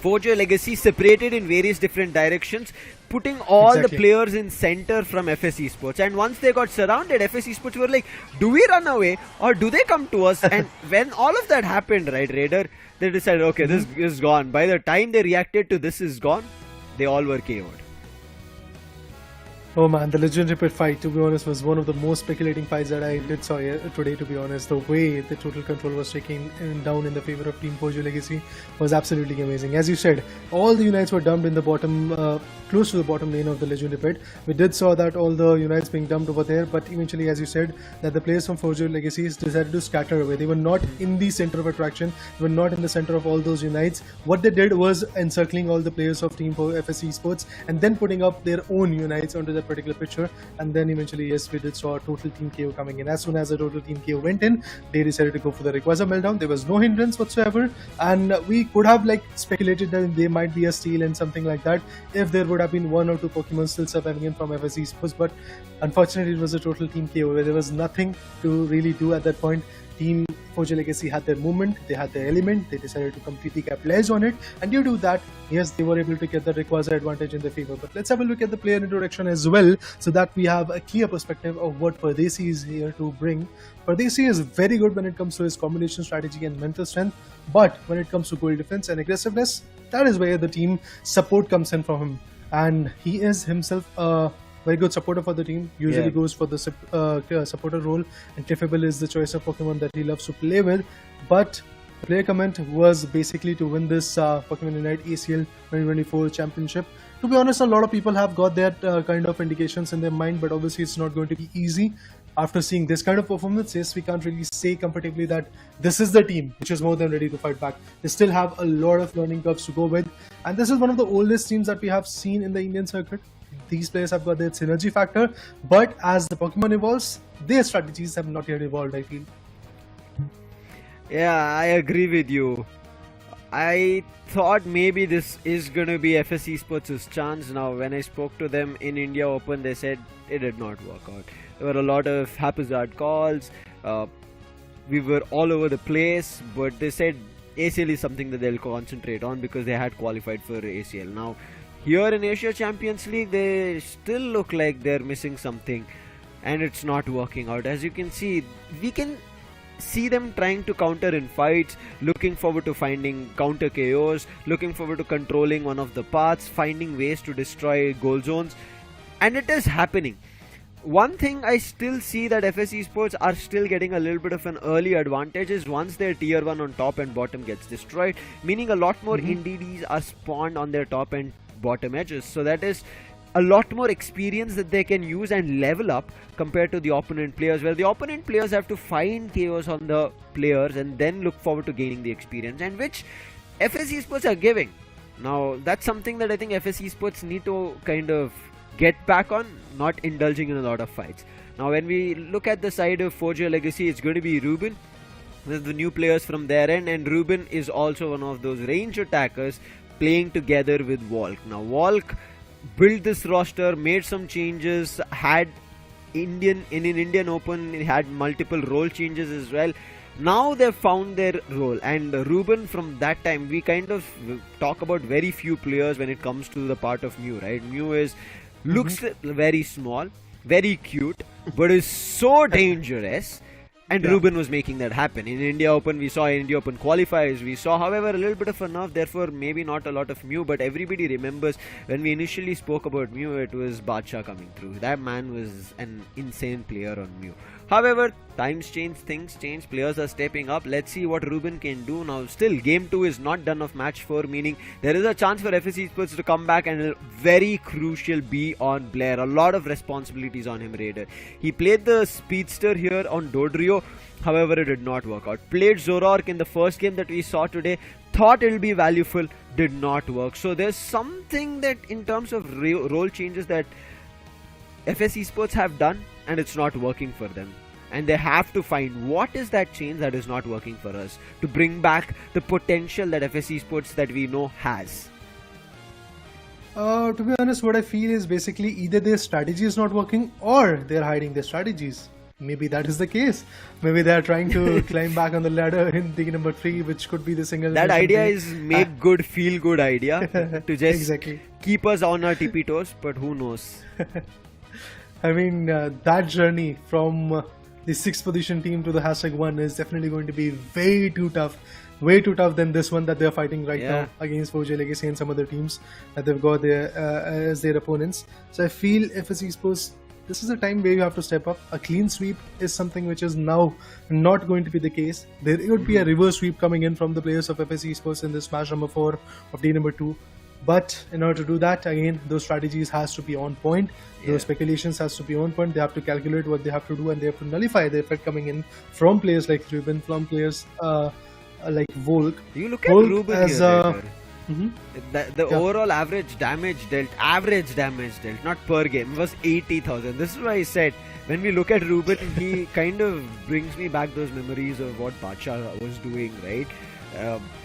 Speaker 1: Forgia Legacy separated in various different directions, putting all the players in center from FSE Sports. And once they got surrounded, FSE Sports were like, do we run away or do they come to us? And when all of that happened, right, Raider, they decided, okay, this is gone. By the time they reacted to this is gone, they all were KO'd.
Speaker 14: Oh man, the Legendary Pit fight, to be honest, was one of the most speculating fights that I did saw today, to be honest. The way the total control was taken down in the favor of Team Forgia Legacy was absolutely amazing. As you said, all the Unites were dumped in the bottom, close to the bottom lane of the Legendary Pit. We did saw that all the Unites being dumped over there, but eventually, as you said, that the players from Forgia Legacy decided to scatter away. They were not in the center of attraction, they were not in the center of all those Unites. What they did was encircling all the players of Team FSE Sports and then putting up their own Unites onto the that particular picture. And then eventually, yes, we did saw a total team KO coming in. As soon as the total team KO went in, they decided to go for the Rayquaza meltdown. There was no hindrance whatsoever, and we could have like speculated that there might be a steal and something like that if there would have been 1 or 2 Pokemon still surviving in from FSE Sports. But unfortunately, it was a total team KO where there was nothing to really do at that point. Team Forgia Legacy had their movement, they had their element, they decided to completely capitalize on it, and due to that, yes, they were able to get the Rayquaza advantage in their favor. But let's have a look at the player introduction as well, so that we have a clear perspective of what Pardesi is here to bring. Pardesi is very good when it comes to his combination strategy and mental strength, but when it comes to goal defense and aggressiveness, that is where the team support comes in from him. And he is himself a very good supporter for the team, usually goes for the supporter role, and Clefable is the choice of Pokemon that he loves to play with. But the player comment was basically to win this Pokemon UNITE ACL 2024 championship. To be honest, a lot of people have got that kind of indications in their mind, but obviously it's not going to be easy. After seeing this kind of performance, yes, we can't really say comfortably that this is the team which is more than ready to fight back. They still have a lot of learning curves to go with, and this is one of the oldest teams that we have seen in the Indian circuit. These players have got their synergy factor, but as the Pokemon evolves, their strategies have not yet evolved, I feel.
Speaker 1: Yeah, I agree with you. I thought maybe this is going to be FSE Sports' chance. Now, when I spoke to them in India Open, they said it did not work out. There were a lot of haphazard calls. We were all over the place, but they said ACL is something that they'll concentrate on because they had qualified for ACL. Now, here in Asia Champions League, they still look like they're missing something, and it's not working out. As you can see, we can see them trying to counter in fights, looking forward to finding counter KOs, looking forward to controlling one of the paths, finding ways to destroy goal zones, and it is happening. One thing I still see that FSE Sports are still getting a little bit of an early advantage is once their tier 1 on top and bottom gets destroyed, meaning a lot more NDDs are spawned on their top and bottom edges. So that is a lot more experience that they can use and level up compared to the opponent players, where the opponent players have to find KOs on the players and then look forward to gaining the experience, and which FSE Sports are giving. Now that's something that I think FSE Sports need to kind of get back on, not indulging in a lot of fights. Now when we look at the side of Forgia Legacy, it's going to be Ruben. There's the new players from their end, and Ruben is also one of those range attackers playing together with Walk. Now Walk built this roster, made some changes, had in an Indian Open, it had multiple role changes as well. Now they've found their role, and Ruben, from that time, we kind of talk about very few players when it comes to the part of Mew, right? Mew is looks very small, very cute, but is so dangerous. And Ruben was making that happen. In India Open, we saw India Open qualifiers. We saw, however, a little bit of a nerf, therefore maybe not a lot of Mew. But everybody remembers when we initially spoke about Mew, it was Badshah coming through. That man was an insane player on Mew. However, times change, things change, players are stepping up. Let's see what Ruben can do now. Still, Game 2 is not done of Match 4, meaning there is a chance for FSE Sports to come back, and a very crucial be on Blair. A lot of responsibilities on him, Raider. He played the Speedster here on Dodrio, however it did not work out. Played Zoroark in the first game that we saw today, thought it will be valuable, did not work. So there's something that in terms of role changes that FSE Sports have done, and it's not working for them, and they have to find what is that change that is not working for us to bring back the potential that FSE Sports that we know has.
Speaker 14: To be honest, what I feel is basically either their strategy is not working or they're hiding their strategies. Maybe that is the case. Maybe they're trying to climb back on the ladder in the number 3, which could be the single.
Speaker 1: That idea is make good, feel good idea to just keep us on our tippy toes, but who knows?
Speaker 14: I mean, that journey from the 6th position team to the #1 is definitely going to be way too tough than this one that they're fighting right now against Forgia Legacy and some other teams that they've got there as their opponents. So I feel FSE Sports, this is a time where you have to step up. A clean sweep is something which is now not going to be the case. There would be a reverse sweep coming in from the players of FSE Sports in this match number 4 of day number 2. But in order to do that, again, those strategies has to be on point. Those speculations has to be on point. They have to calculate what they have to do, and they have to nullify the effect coming in from players like Ruben, from players like Volk.
Speaker 1: You look at Ruben
Speaker 14: as
Speaker 1: here, The overall average damage dealt, not per game, was 80,000. This is why I said, when we look at Ruben, he kind of brings me back those memories of what Bacha was doing, right?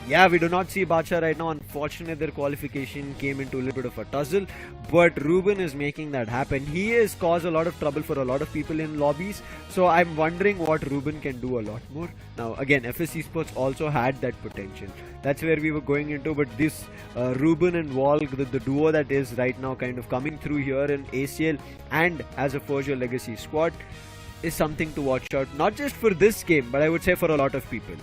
Speaker 1: Yeah, we do not see Bacha right now. Unfortunately, their qualification came into a little bit of a tussle, but Ruben is making that happen. He has caused a lot of trouble for a lot of people in lobbies, so I'm wondering what Ruben can do a lot more. Now, again, FSC Sports also had that potential. That's where we were going into, but this Ruben and Walk, the duo that is right now kind of coming through here in ACL and as a Forgia Legacy squad is something to watch out, not just for this game, but I would say for a lot of people.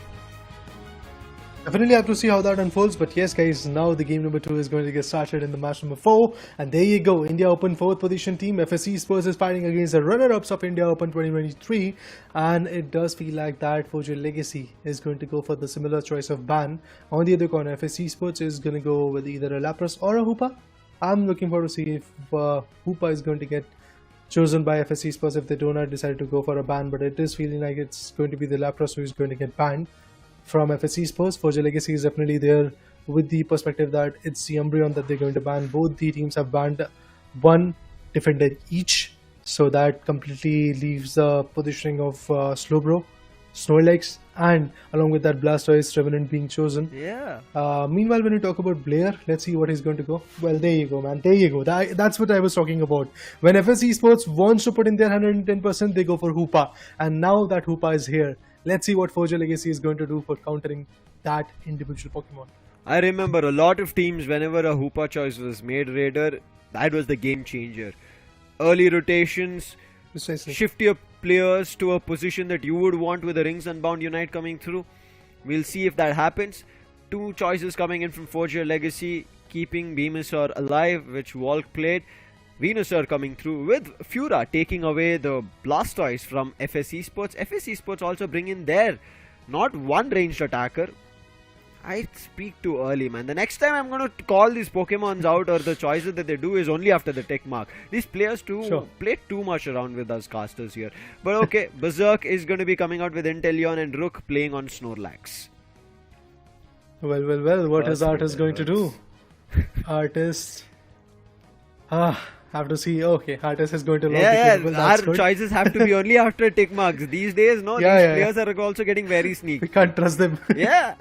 Speaker 14: Definitely have to see how that unfolds, but yes guys, now the game number 2 is going to get started in the match number 4, and there you go, India Open 4th position team, FSC Sports is fighting against the runner-ups of India Open 2023, and it does feel like that Forgia Legacy is going to go for the similar choice of ban. On the other corner, FSC Sports is going to go with either a Lapras or a Hoopa. I'm looking forward to see if Hoopa is going to get chosen by FSC Sports if they do not decide to go for a ban, but it is feeling like it's going to be the Lapras who is going to get banned from FSC Sports. Forgia Legacy is definitely there with the perspective that it's the Umbreon that they're going to ban. Both the teams have banned one defender each, so that completely leaves the positioning of Slowbro, Snorlax, and along with that Blastoise, Revenant being chosen.
Speaker 1: Yeah.
Speaker 14: Meanwhile, when we talk about Blair, let's see what he's going to go. Well, there you go, man. There you go. That's what I was talking about. When FSC Sports wants to put in their 110%, they go for Hoopa. And now that Hoopa is here, let's see what Forgia Legacy is going to do for countering that individual Pokemon.
Speaker 1: I remember a lot of teams, whenever a Hoopa choice was made, Raider, that was the game changer. Early rotations, shift your players to a position that you would want with the Rings Unbound Unite coming through. We'll see if that happens. 2 choices coming in from Forgia Legacy, keeping Venusaur alive, which Walk played. Venusaur coming through with Fura taking away the Blastoise from FSC Sports. FSC Sports also bring in their not one ranged attacker. I speak too early, man. The next time I'm going to call these Pokemons out or the choices that they do is only after the tick mark. These players play too much around with us casters here. But okay, Berserk is going to be coming out with Inteleon and Rook playing on Snorlax.
Speaker 14: Well, what is Artist going to do? Artist... have to see. Okay, Artist is going to log
Speaker 1: our choices have to be only after tick marks. These days, no, these players are also getting very sneaky.
Speaker 14: We can't trust them.
Speaker 1: Yeah.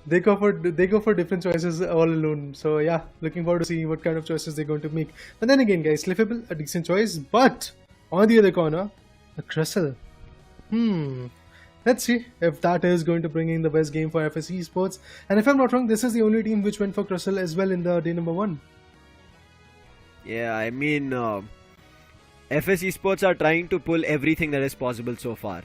Speaker 14: They go for different choices all alone. So yeah, looking forward to seeing what kind of choices they're going to make. But then again, guys, Sliffable, a decent choice. But on the other corner, a Crystal. Let's see if that is going to bring in the best game for FSC Sports. And if I'm not wrong, this is the only team which went for Crystal as well in the day number 1.
Speaker 1: Yeah, I mean, FSC Sports are trying to pull everything that is possible so far,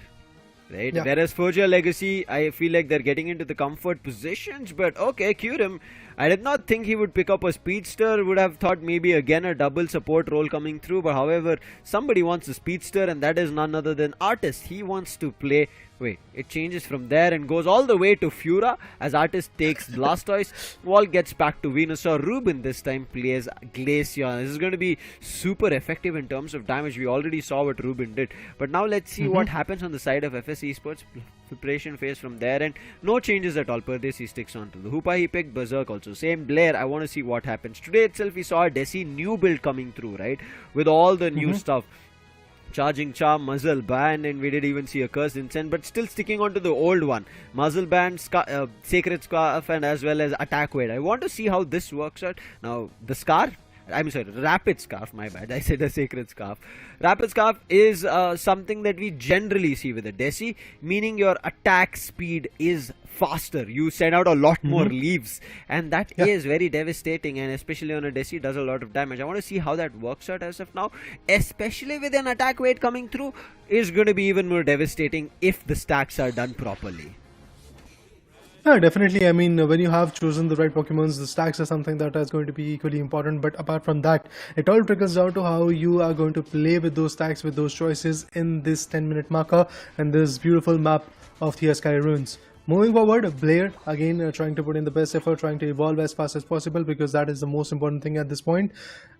Speaker 1: right?
Speaker 14: Yeah.
Speaker 1: Whereas Forgia Legacy, I feel like they're getting into the comfort positions, but okay, Kyurem, I did not think he would pick up a Speedster, would have thought maybe again a double support role coming through, but however, somebody wants a Speedster and that is none other than Artist. He wants to play... Wait, it changes from there and goes all the way to Fura as Artist takes Blastoise. Wall gets back to Venusaur. Ruben this time plays Glaceon. This is going to be super effective in terms of damage. We already saw what Ruben did. But now let's see what happens on the side of FSC Sports. Preparation phase from there and no changes at all. Pardesi sticks on to the Hoopa he picked. Berserk also. Same Blair. I want to see what happens. Today itself we saw a Desi new build coming through, right? With all the new stuff. Charging Charm, Muzzle Band, and we did even see a Curse Incense, but still sticking on to the old one. Muzzle Band, Sacred Scarf, and as well as Attack Weight. I want to see how this works out. Now, the Scarf, I'm sorry, Rapid Scarf, my bad, I said a Sacred Scarf. Rapid Scarf is something that we generally see with a Desi, meaning your attack speed is faster. You send out a lot more leaves, and that is very devastating, and especially on a Desi does a lot of damage. I want to see how that works out as of now, especially with an attack weight coming through, is going to be even more devastating if the stacks are done properly.
Speaker 14: Yeah, definitely. I mean, when you have chosen the right Pokemons, the stacks are something that is going to be equally important. But apart from that, it all trickles down to how you are going to play with those stacks, with those choices in this 10-minute marker and this beautiful map of the Sky Ruins. Moving forward, Blair again trying to put in the best effort, trying to evolve as fast as possible because that is the most important thing at this point.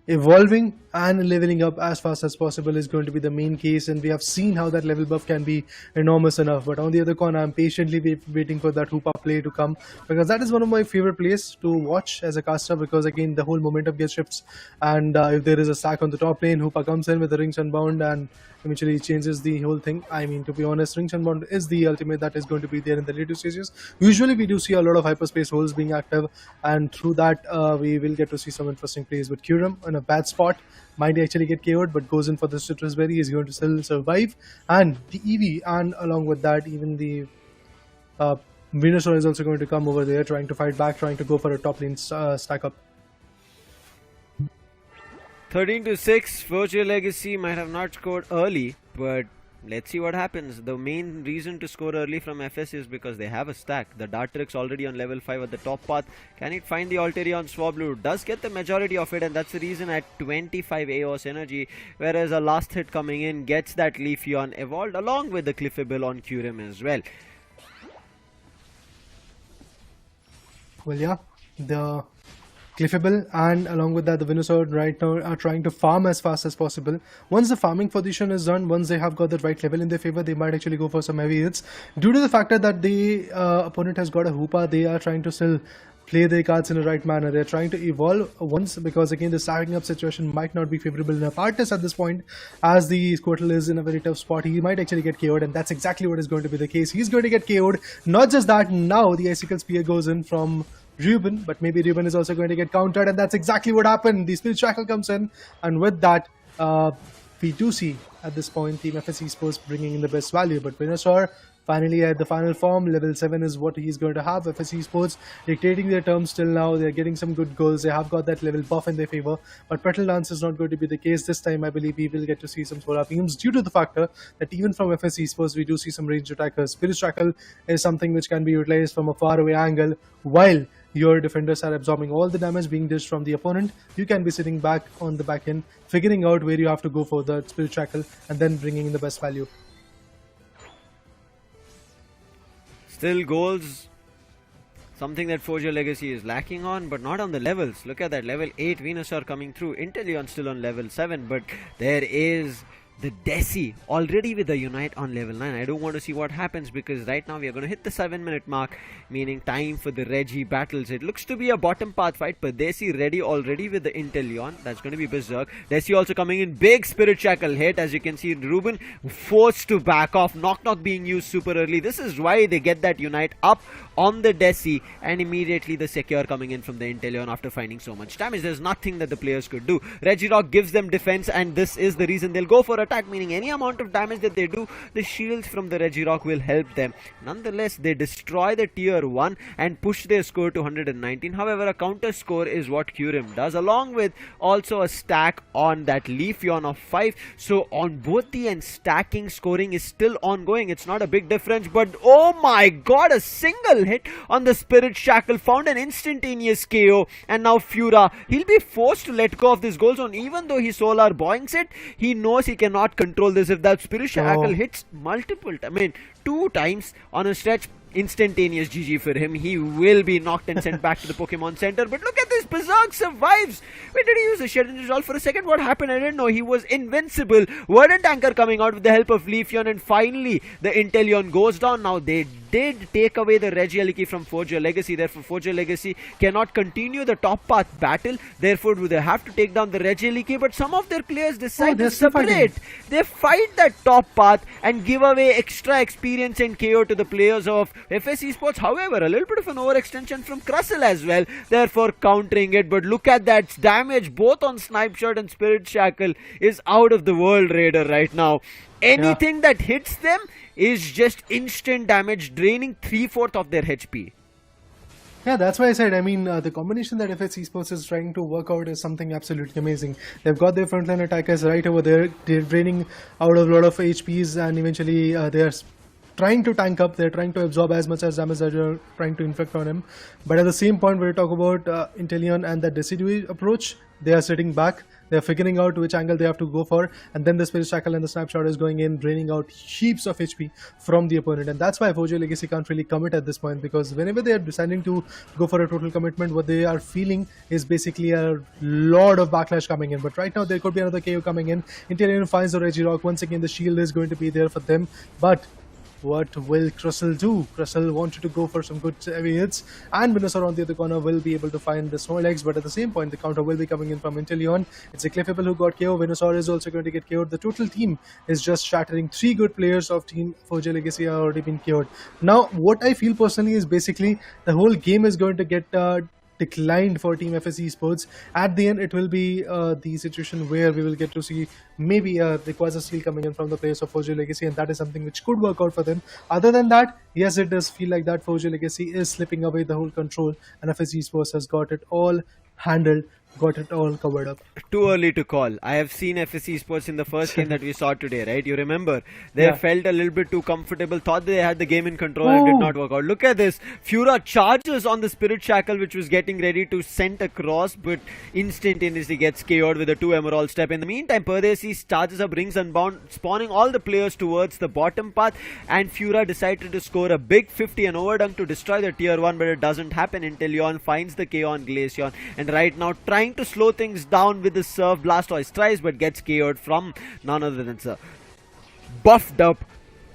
Speaker 14: evolving and leveling up as fast as possible is going to be the main case, and we have seen how that level buff can be enormous enough. But on the other corner, I'm patiently waiting for that Hoopa play to come, because that is one of my favorite plays to watch as a caster, because again the whole momentum gets shifts, and if there is a stack on the top lane, Hoopa comes in with the rings unbound and eventually changes the whole thing. I mean, to be honest, rings unbound is the ultimate that is going to be there in the later stages. Usually we do see a lot of hyperspace holes being active, and through that we will get to see some interesting plays. But Kurum in a bad spot might actually get KO'd, but goes in for the citrus berry, is going to still survive, and the EV, and along with that even the Venusaur is also going to come over there, trying to fight back, trying to go for a top lane stack up.
Speaker 1: 13-6, Forgia Legacy might have not scored early, but let's see what happens. The main reason to score early from FS is because they have a stack. The Dartrix already on level 5 at the top path. Can it find the Alterion Swablu? Does get the majority of it, and that's the reason at 25 AOS energy, whereas a last hit coming in gets that Leafeon evolved along with the Cliffable on Kurim as well.
Speaker 14: Well, yeah, the Cliffable and along with that the Venusaur right now are trying to farm as fast as possible. Once the farming position is done, once they have got the right level in their favor, they might actually go for some heavy hits. Due to the factor that the opponent has got a Hoopa, they are trying to still play their cards in the right manner. They're trying to evolve once, because again the stacking up situation might not be favorable enough. Artist at this point, as the Squirtle is in a very tough spot, he might actually get KO'd, and that's exactly what is going to be the case. He's going to get KO'd. Not just that, now the Icicle Spear goes in from Ruben, but maybe Ruben is also going to get countered, and that's exactly what happened. The Spirit Shackle comes in, and with that, we do see at this point Team FS Esports bringing in the best value. But Venusaur finally at the final form, level 7 is what he's going to have. FS Esports dictating their terms till now. They're getting some good goals. They have got that level buff in their favor. But Petal Dance is not going to be the case this time. I believe we will get to see some solar beams due to the factor that even from FS Esports we do see some ranged attackers. Spirit Shackle is something which can be utilized from a far away angle, while your defenders are absorbing all the damage being dished from the opponent. You can be sitting back on the back end, figuring out where you have to go for the Spirit Shackle, and then bringing in the best value.
Speaker 1: Still goals, something that Forgia Legacy is lacking on, but not on the levels. Look at that, level 8 Venusaur coming through. Inteleon still on level 7, but there is the Desi already with the Unite on level 9. I don't want to see what happens, because right now we are going to hit the 7-minute mark, meaning time for the Reggie battles. It looks to be a bottom path fight, but Desi ready already with the Inteleon. That's going to be Berserk. Desi also coming in, big Spirit Shackle hit. As you can see, Ruben forced to back off. Knock Knock being used super early. This is why they get that Unite up on the Desi, and immediately the Secure coming in from the Inteleon after finding so much damage. There's nothing that the players could do. Regirock gives them defense, and this is the reason they'll go for attack, meaning any amount of damage that they do, the shields from the Regirock will help them. Nonetheless, they destroy the tier 1 and push their score to 119. However, a counter score is what Kurim does, along with also a stack on that Leafeon of 5. So on both the ends, stacking scoring is still ongoing. It's not a big difference, but oh my god, a single hit on the Spirit Shackle found an instantaneous KO, and now Fura, he'll be forced to let go of this goal zone. Even though he solar boings it, he knows he cannot control this. If that Spirit Shackle hits multiple, 2 times on a stretch, instantaneous GG for him. He will be knocked and sent back to the Pokemon Center. But look at this, Berserk survives. Wait, did he use a Shed and Resolve for a second? What happened? I didn't know. He was invincible. Verdant Anchor coming out with the help of Leafeon, and finally the Inteleon goes down. Now they did take away the Regieleki from Forgia Legacy. Therefore, Forgia Legacy cannot continue the top path battle. Therefore, they have to take down the Regieleki. But some of their players decide to separate. They fight that top path and give away extra experience and KO to the players of FS Esports. However, a little bit of an overextension from Krustle as well, therefore countering it. But look at that damage both on Snipe Shot and Spirit Shackle is out of the world, Raider, right now. Anything that hits them is just instant damage, draining 3/4 of their HP.
Speaker 14: Yeah, that's why I said, the combination that FS Esports is trying to work out is something absolutely amazing. They've got their frontline attackers right over there. They're draining out a lot of HPs, and eventually they're trying to tank up. They're trying to absorb as much as damage that you're trying to inflict on him. But at the same point, when we talk about Inteleon and the Decidueye approach, they are sitting back. They're figuring out which angle they have to go for, and then the Spirit Shackle and the Snapshot is going in, draining out heaps of HP from the opponent. And that's why Forgia Legacy can't really commit at this point, because whenever they are deciding to go for a total commitment, what they are feeling is basically a lot of backlash coming in. But right now there could be another KO coming in. Interior finds the Regirock. Once again, the shield is going to be there for them, but what will Crustle do? Crustle wanted to go for some good heavy hits, and Venusaur on the other corner will be able to find the Snorlax, but at the same point the counter will be coming in from Inteleon. It's a Clefable who got KO. Venusaur is also going to get KO'd. The total team is just shattering. 3 good players of Team Forgia Legacy are already been KO'd. Now what I feel personally is basically the whole game is going to get declined for Team FS Esports. At the end, it will be the situation where we will get to see maybe a Rayquaza steal coming in from the players of Forgia Legacy, and that is something which could work out for them. Other than that, yes, it does feel like that Forgia Legacy is slipping away the whole control, and FS Esports has got it all handled, got it all covered up.
Speaker 1: Too early to call. I have seen FSC Sports in the first game that we saw today, right? You remember? They felt a little bit too comfortable, thought they had the game in control and did not work out. Look at this. Fura charges on the Spirit Shackle, which was getting ready to send across, but instantaneously gets KO'd with a 2 Emerald step. In the meantime, Perdesi charges up Rings Unbound, spawning all the players towards the bottom path, and Fura decided to score a big 50 and overdunk to destroy the tier 1, but it doesn't happen. Inteleon finds the KO on Glaceon, and right now trying to slow things down with the Surf. Blastoise tries but gets KO'd from none other than Sir buffed up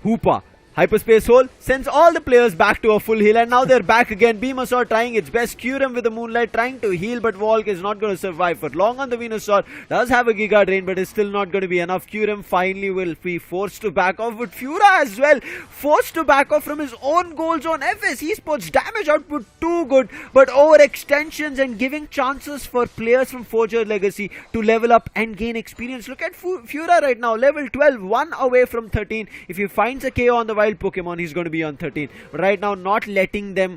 Speaker 1: Hoopa. Hyperspace Hole sends all the players back to a full heal, and now they're back again. Venusaur trying its best. Kyurem with the Moonlight trying to heal, but Volk is not going to survive for long on the Venusaur. Does have a Giga Drain, but it's still not going to be enough. Kyurem finally will be forced to back off, but Fura as well forced to back off from his own goal zone. FS Esports damage output too good, but overextensions and giving chances for players from Forgia Legacy to level up and gain experience. Look at Fura right now, level 12, 1 away from 13. If he finds a KO on the wild Pokemon, he's going to be on 13. But right now, not letting them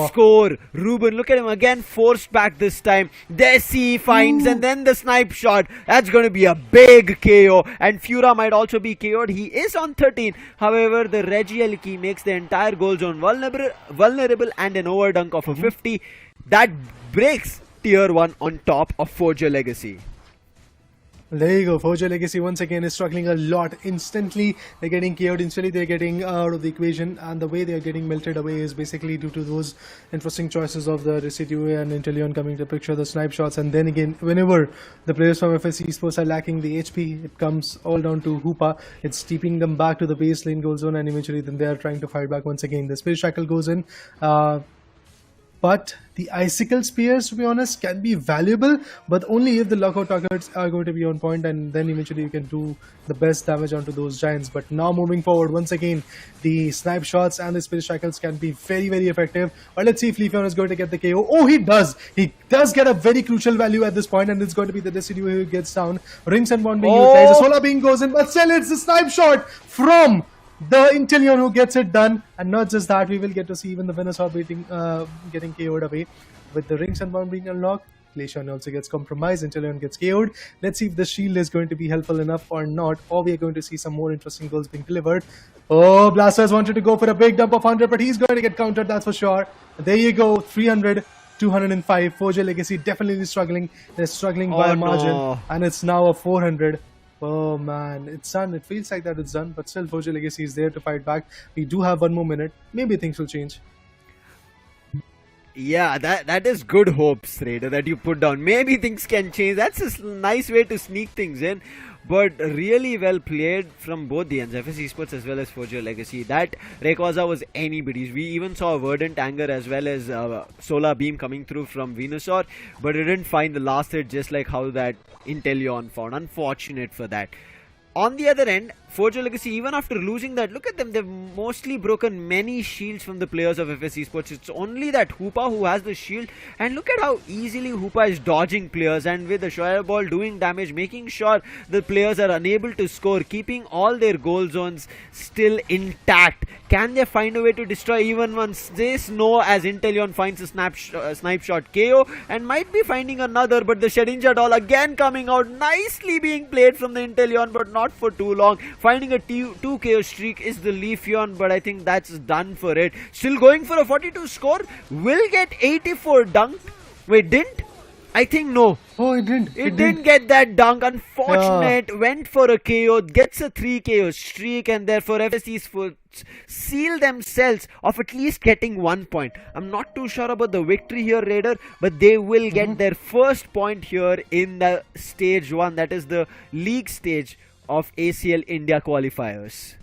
Speaker 1: score. Ruben, look at him again, forced back this time. Desi finds, and then the snipe shot. That's going to be a big KO. And Fura might also be KO'd. He is on 13. However, the Regieleki makes the entire goal zone vulnerable and an overdunk of a 50. That breaks tier 1 on top of Forgia Legacy.
Speaker 14: There you go. Forgia Legacy once again is struggling a lot. Instantly they're getting KO'd, instantly they're getting out of the equation, and the way they're getting melted away is basically due to those interesting choices of the Residue and Inteleon coming to picture, the snipe shots, and then again whenever the players from FS Esports are lacking the HP, it comes all down to Hoopa. It's keeping them back to the base lane goal zone, and eventually then they are trying to fight back once again. The Spirit Shackle goes in, but the Icicle Spears, to be honest, can be valuable, but only if the lockout targets are going to be on point, and then eventually you can do the best damage onto those giants. But now moving forward, once again, the snipe shots and the Spirit Shackles can be very, very effective. But let's see if Leafeon is going to get the KO. Oh, he does! He does get a very crucial value at this point, and it's going to be the Decidueye who gets down. Rings and Bond being utilized, the Solar Beam goes in, but still it's the snipe shot from the Inteleon who gets it done. And not just that, we will get to see even the Venusaur getting KO'd away. With the Rings and Bound being unlocked, Glaceon also gets compromised, Inteleon gets KO'd. Let's see if the shield is going to be helpful enough or not, or we are going to see some more interesting goals being delivered. Oh, Blastoise wanted to go for a big dump of 100, but he's going to get countered, that's for sure. There you go, 300, 205. Forgia Legacy definitely struggling. They're struggling by a margin, and it's now a 400. Oh man, it's done. It feels like that it's done, but still Forgia Legacy is there to fight back. We do have 1 more minute. Maybe things will change.
Speaker 1: Yeah, that is good hopes, Raider, that you put down. Maybe things can change. That's a nice way to sneak things in. But really well played from both the ends, FS Esports as well as Forgia Legacy. That Rayquaza was anybody's. We even saw a Verdant Anger as well as Solar Beam coming through from Venusaur, but it didn't find the last hit, just like how that Inteleon found. Unfortunate for that. On the other end, Forgia Legacy, even after losing that, look at them, they've mostly broken many shields from the players of FS Esports. It's only that Hoopa who has the shield, and look at how easily Hoopa is dodging players, and with the Shower Ball doing damage, making sure the players are unable to score, keeping all their goal zones still intact. Can they find a way to destroy even once this? No, as Inteleon finds a snipe shot KO, and might be finding another, but the Shedinja Doll again coming out, nicely being played from the Inteleon, but not for too long. Finding a 2 KO streak is the Leafeon, but I think that's done for it. Still going for a 42 score. Will get 84 dunked. Wait, didn't? I think no.
Speaker 14: Oh, it didn't.
Speaker 1: It didn't get that dunk. Unfortunate. Went for a KO. Gets a 3 KO streak, and therefore FSC's Sports seal themselves of at least getting 1 point. I'm not too sure about the victory here, Raider, but they will get their first point here in the stage 1. That is the league stage of ACL India qualifiers.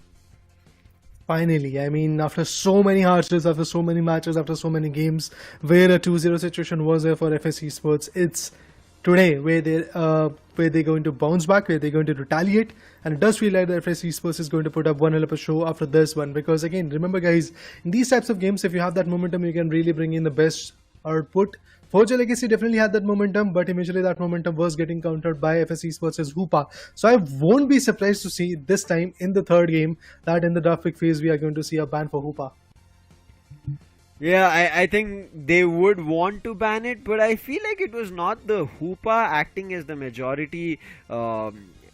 Speaker 14: Finally, I mean, after so many hardships, after so many matches, after so many games, where a 2-0 situation was there for FSC Sports, it's today where they're going to bounce back, where they're going to retaliate, and it does feel like the FSC Sports is going to put up one hell of a show after this one. Because again, remember guys, in these types of games, if you have that momentum, you can really bring in the best output. Forgia Legacy definitely had that momentum, but eventually that momentum was getting countered by FSC Sports' Hoopa. So I won't be surprised to see this time in the third game that in the draft pick phase we are going to see a ban for Hoopa.
Speaker 1: Yeah, I think they would want to ban it, but I feel like it was not the Hoopa acting as the majority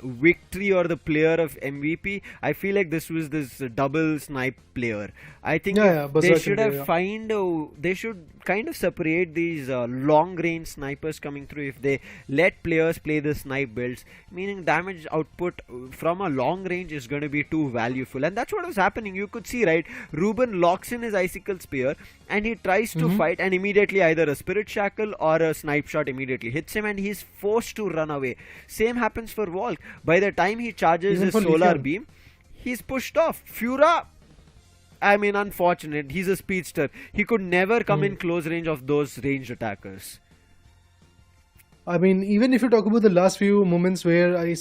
Speaker 1: victory or the player of MVP. I feel like this was this double snipe player. I think they should have they should kind of separate these long range snipers coming through. If they let players play the snipe builds, meaning damage output from a long range is going to be too valuable, and that's what was happening. You could see, right, Ruben locks in his icicle spear and he tries to fight, and immediately either a spirit shackle or a snipe shot immediately hits him and he's forced to run away. Same happens for Volk. By the time he charges his solar beam, he's pushed off. Fura, I mean, unfortunate. He's a speedster. He could never come in close range of those ranged attackers.
Speaker 14: I mean, even if you talk about the last few moments where I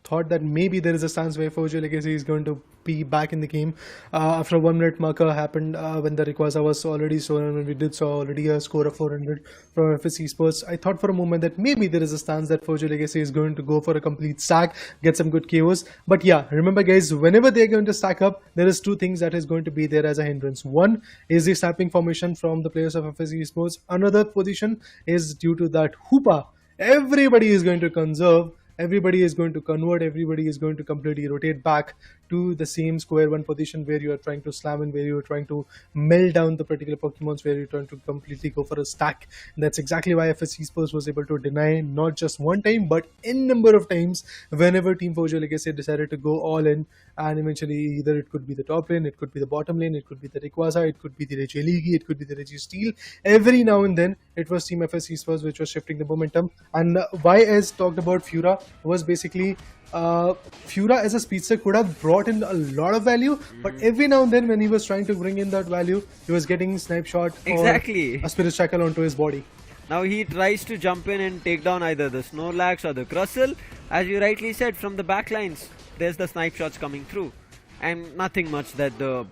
Speaker 14: thought that maybe there is a chance where Forgia Legacy is going to be back in the game after a 1 minute marker happened when the Rayquaza was already stolen, and we did saw already a score of 400 from FSC Sports. I thought for a moment that maybe there is a stance that Forgia Legacy is going to go for a complete stack, get some good KOs. But yeah, remember guys, whenever they're going to stack up, there is two things that is going to be there as a hindrance. One is the snapping formation from the players of FSC Sports. Another position is due to that Hoopa. Everybody is going to conserve. Everybody is going to convert, everybody is going to completely rotate back to the same square one position where you are trying to slam in, where you are trying to melt down the particular Pokemons, where you're trying to completely go for a stack. And that's exactly why FSC Sports was able to deny not just one time, but n number of times whenever Team Forgia Legacy decided to go all in, and eventually either it could be the top lane, it could be the bottom lane, it could be the Rayquaza, it could be the Regieleki, it could be the Registeel. Every now and then it was Team FSC Sports which was shifting the momentum. And why, as talked about Fura, was basically Fura as a speedster could have brought in a lot of value, but every now and then when he was trying to bring in that value, he was getting snipe shot or a spirit shackle onto his body.
Speaker 1: Now he tries to jump in and take down either the Snorlax or the Crustle. As you rightly said, from the back lines, there's the snipe shots coming through, and nothing much that the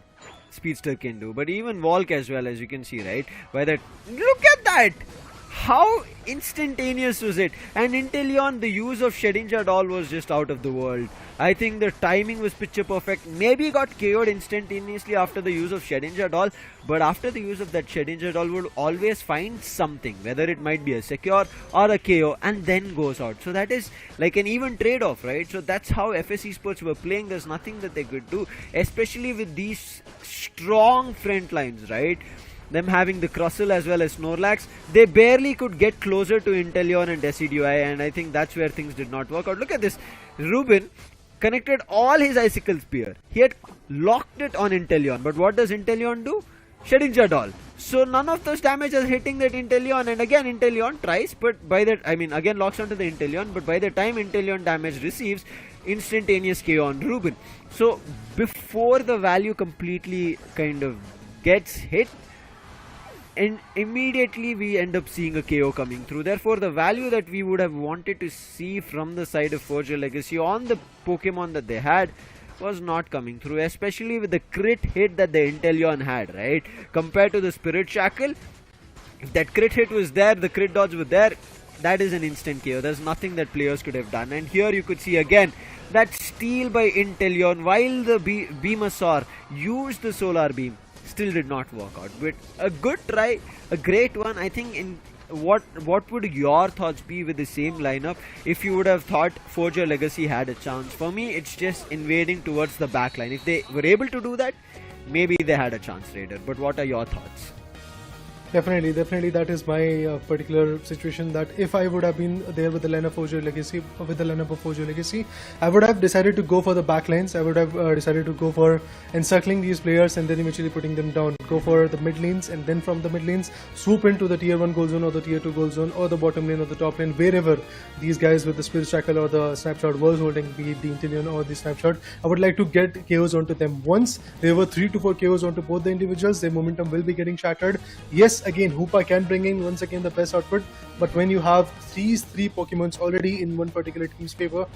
Speaker 1: speedster can do. But even Volk as well, as you can see, right, where that, look at that, how instantaneous was it? And Inteleon, the use of Shedinja Doll was just out of the world. I think the timing was picture perfect. Maybe got KO'd instantaneously after the use of Shedinja Doll, but after the use of that Shedinja Doll would always find something, whether it might be a secure or a KO, and then goes out. So that is like an even trade-off, right? So that's how FSC Sports were playing. There's nothing that they could do, especially with these strong front lines, right? Them having the Crustle as well as Snorlax, they barely could get closer to Inteleon and Decidueye, and I think that's where things did not work out. Look at this. Ruben connected all his Icicle Spear. He had locked it on Inteleon, but what does Inteleon do? Shedinja Doll. So none of those damage is hitting that Inteleon, and again Inteleon tries, but by that, I mean, again locks onto the Inteleon, but by the time Inteleon damage receives, instantaneous KO on Ruben. So before the value completely kind of gets hit, and immediately we end up seeing a KO coming through. Therefore, the value that we would have wanted to see from the side of Forgia Legacy on the Pokemon that they had was not coming through, especially with the crit hit that the Inteleon had, right? Compared to the Spirit Shackle, if that crit hit was there, the crit dodge was there, that is an instant KO. There's nothing that players could have done. And here you could see again that steal by Inteleon while the Venusaur used the Solar Beam. Still did not work out, but a good try, a great one. I think in what would your thoughts be with the same lineup if you would have thought Forgia Legacy had a chance? For me, it's just invading towards the back line. If they were able to do that, maybe they had a chance, Raider. But what are your thoughts?
Speaker 14: Definitely, that is my particular situation. That if I would have been there with the lineup of Forgia Legacy, I would have decided to go for the backlines. I would have decided to go for encircling these players and then eventually putting them down. Go for the mid lanes, and then from the mid lanes swoop into the tier 1 goal zone or the tier 2 goal zone or the bottom lane or the top lane, wherever these guys with the spirit shackle or the snapshot was holding, be it the Intellion or the snapshot. I would like to get KOs onto them. Once there were 3 to 4 KOs onto both the individuals, their momentum will be getting shattered. Yes, again, Hoopa can bring in once again the best output, but when you have these 3 Pokemons already in one particular team's favor,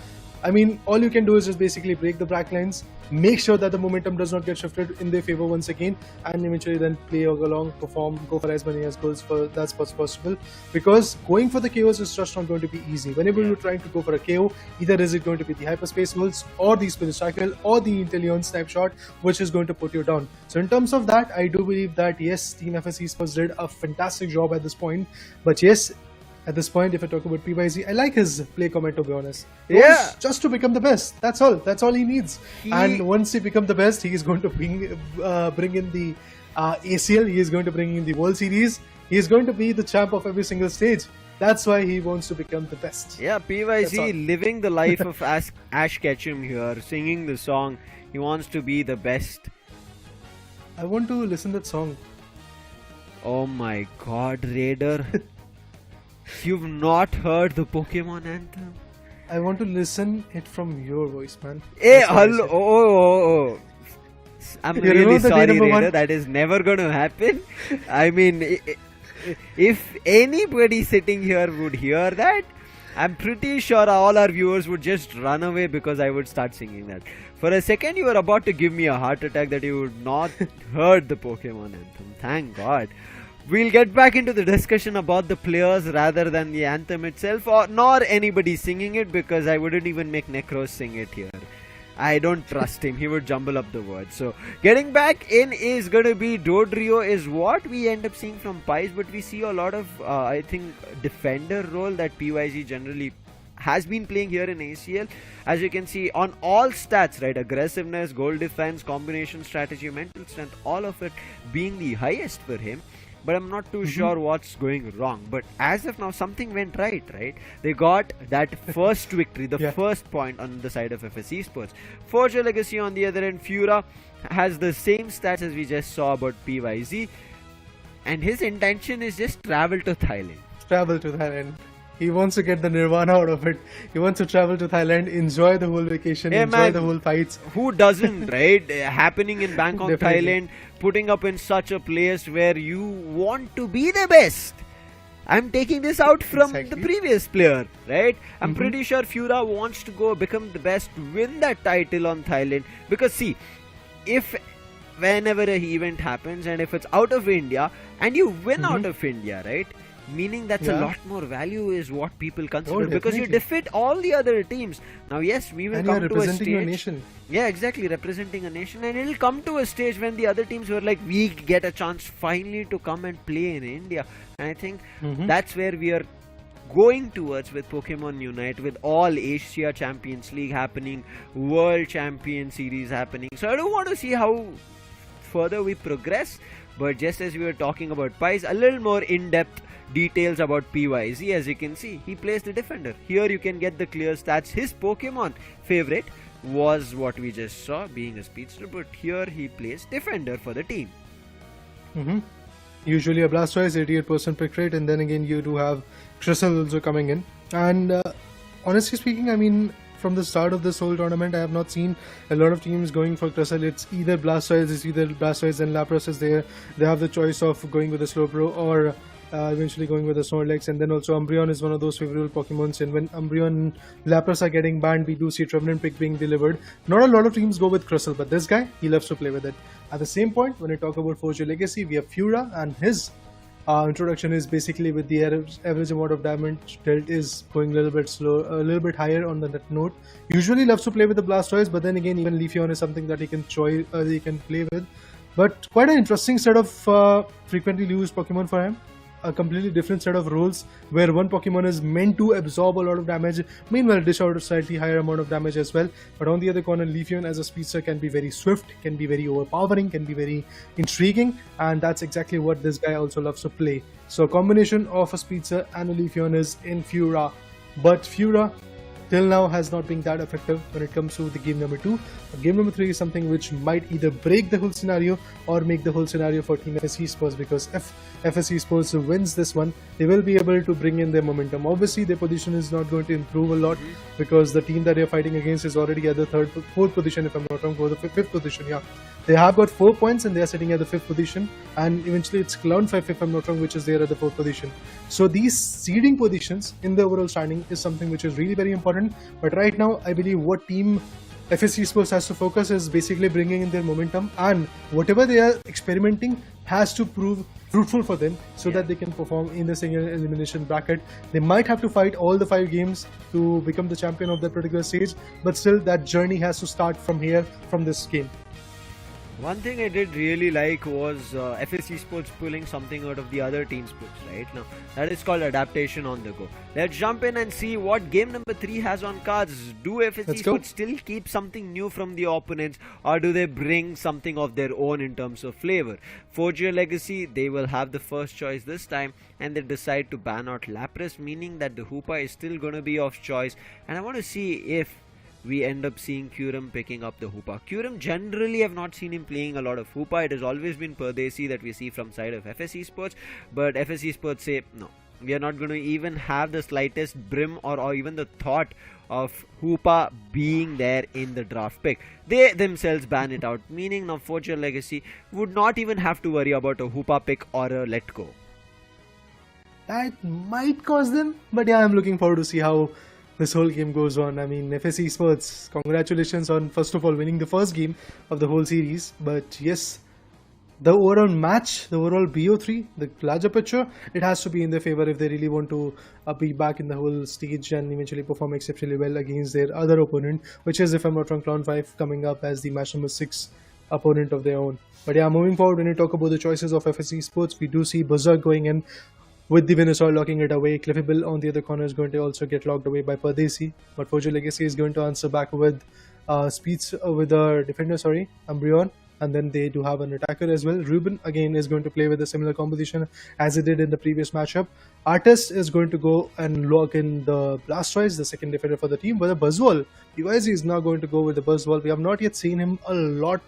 Speaker 14: I mean, all you can do is just basically break the back lines, make sure that the momentum does not get shifted in their favor once again, and eventually then play along, perform, go for as many as goals for that's what's possible. Because going for the KOs is just not going to be easy. Whenever you're trying to go for a KO, either is it going to be the Hyperspace Pulse or the Spirit Cycle or the Intellion Snapshot, which is going to put you down. So in terms of that, I do believe that yes, Team FS Esports did a fantastic job at this point. But yes, at this point, if I talk about PYZ, I like his play comment, to be honest.
Speaker 1: Yeah.
Speaker 14: Just to become the best. That's all. That's all he needs. And once he becomes the best, he is going to bring in the ACL. He is going to bring in the World Series. He is going to be the champ of every single stage. That's why he wants to become the best.
Speaker 1: Yeah, PYZ living the life of Ash Ketchum here, singing the song. He wants to be the best.
Speaker 14: I want to listen to that song.
Speaker 1: Oh my God, Raider. You've not heard the Pokemon anthem?
Speaker 14: I want to listen it from your voice, man.
Speaker 1: Hey, hello. Oh. I'm
Speaker 14: You
Speaker 1: really
Speaker 14: remember the
Speaker 1: sorry,
Speaker 14: day number
Speaker 1: Raider.
Speaker 14: one?
Speaker 1: That is never going to happen. I mean, if anybody sitting here would hear that, I'm pretty sure all our viewers would just run away because I would start singing that. For a second, you were about to give me a heart attack that you would not heard the Pokemon anthem. Thank God. We'll get back into the discussion about the players rather than the anthem itself, or nor anybody singing it, because I wouldn't even make Nekroz sing it here. I don't trust him. He would jumble up the words. So getting back in is going to be Dodrio is what we end up seeing from Pies, but we see a lot of I think defender role that PYZ generally has been playing here in ACL. As you can see on all stats, right, aggressiveness, goal defense, combination strategy, mental strength, all of it being the highest for him. But I'm not too sure what's going wrong. But as of now, something went right? They got that first victory, the first point on the side of FS Esports. Forgia Legacy on the other end, Fura has the same stats as we just saw about PYZ. And his intention is just travel to Thailand.
Speaker 14: Travel to Thailand. He wants to get the nirvana out of it. He wants to travel to Thailand, enjoy the whole vacation, enjoy the whole fights.
Speaker 1: Who doesn't, right? Happening in Bangkok,
Speaker 14: Definitely.
Speaker 1: Thailand, putting up in such a place where you want to be the best. I'm taking this out from the previous player, right? I'm pretty sure Fura wants to go become the best, win that title on Thailand. Because see, if whenever an event happens and if it's out of India and you win out of India, right? Meaning that's a lot more value is what people consider, because you
Speaker 14: definitely.
Speaker 1: defeat all the other teams. Now yes, we will
Speaker 14: And you are
Speaker 1: come to a
Speaker 14: representing your
Speaker 1: stage.
Speaker 14: nation.
Speaker 1: Yeah, exactly, representing a nation, and it'll come to a stage when the other teams were like, we get a chance finally to come and play in India. And I think that's where we are going towards with Pokemon Unite, with all Asia Champions League happening, World Champion Series happening. So I don't want to see how further we progress, but just as we were talking about Pies, a little more in-depth details about PYZ. As you can see, he plays the defender. Here you can get the clear stats. His Pokemon favorite was what we just saw, being a speedster, but here he plays defender for the team.
Speaker 14: Usually a Blastoise, 88% pick rate, and then again you do have Crystal also coming in. And honestly speaking, I mean, from the start of this whole tournament, I have not seen a lot of teams going for Crystal. It's either Blastoise and Lapras is there. They have the choice of going with a Slowbro or eventually going with a Snorlax, and then also Umbreon is one of those favorable Pokemons, and when Umbreon and Lapras are getting banned, we do see Revenant pick being delivered. Not a lot of teams go with Crystal, but this guy, he loves to play with it. At the same point, when I talk about Forgia Legacy, we have Fura, and his introduction is basically with the average amount of damage dealt is going a little bit slow, a little bit higher on the net note. Usually loves to play with the Blastoise, but then again, even Leafeon is something that he can play with. But quite an interesting set of frequently used Pokemon for him. a completely different set of roles where one Pokemon is meant to absorb a lot of damage, meanwhile dish out a slightly higher amount of damage as well. But on the other corner, Leafeon as a speedster can be very swift, can be very overpowering, can be very intriguing, and that's exactly what this guy also loves to play. So a combination of a speedster and a Leafeon is in Fura, but Fura till now has not been that effective when it comes to the game number 2. Game number 3 is something which might either break the whole scenario or make the whole scenario for Team FSC Sports, because if FSC Sports wins this one, they will be able to bring in their momentum. Obviously, their position is not going to improve a lot because the team that they're fighting against is already at the fourth position, if I'm not wrong, or the fifth position. Yeah, they have got 4 points and they are sitting at the 5th position, and eventually it's Clown5, if I'm not wrong, which is there at the 4th position. So these seeding positions in the overall standing is something which is really very important. But right now, I believe what Team FSC Sports has to focus is basically bringing in their momentum, and whatever they are experimenting has to prove fruitful for them so that they can perform in the single elimination bracket. They might have to fight all the 5 games to become the champion of that particular stage, but still that journey has to start from here, from this game.
Speaker 1: One thing I did really like was FSC Sports pulling something out of the other team's books right now. That is called adaptation on the go. Let's jump in and see what game number 3 has on cards. Do FSC Sports still keep something new from the opponents, or do they bring something of their own in terms of flavor? Forgia Legacy, they will have the first choice this time, and they decide to ban out Lapras, meaning that the Hoopa is still going to be of choice. And I want to see if we end up seeing Kyurem picking up the Hoopa. Kyurem generally have not seen him playing a lot of Hoopa. It has always been Pardesi that we see from side of FSC Sports, but FSC Sports say no, we are not going to even have the slightest brim or even the thought of Hoopa being there in the draft pick. They themselves ban it out, meaning now Forgia Legacy would not even have to worry about a Hoopa pick or a let go.
Speaker 14: That might cause them, but yeah, I'm looking forward to see how this whole game goes on. I mean, FSC Sports, congratulations on first of all winning the first game of the whole series. But yes, the overall match, the overall BO3, the larger picture, it has to be in their favor if they really want to be back in the whole stage and eventually perform exceptionally well against their other opponent, which is, if I'm not wrong, Clown5 coming up as the match number 6 opponent of their own. But yeah, moving forward, when you talk about the choices of FSC Sports, we do see Berserk going in with the Venusaur locking it away. Cliffable on the other corner is going to also get locked away by Pardesi, but Forgia Legacy is going to answer back with with a defender, Umbreon, and then they do have an attacker as well. Ruben again is going to play with a similar composition as he did in the previous matchup. Artist is going to go and lock in the Blastoise, the second defender for the team, but the Buzzwole, PYZ is now going to go with the Buzzwole. We have not yet seen him a lot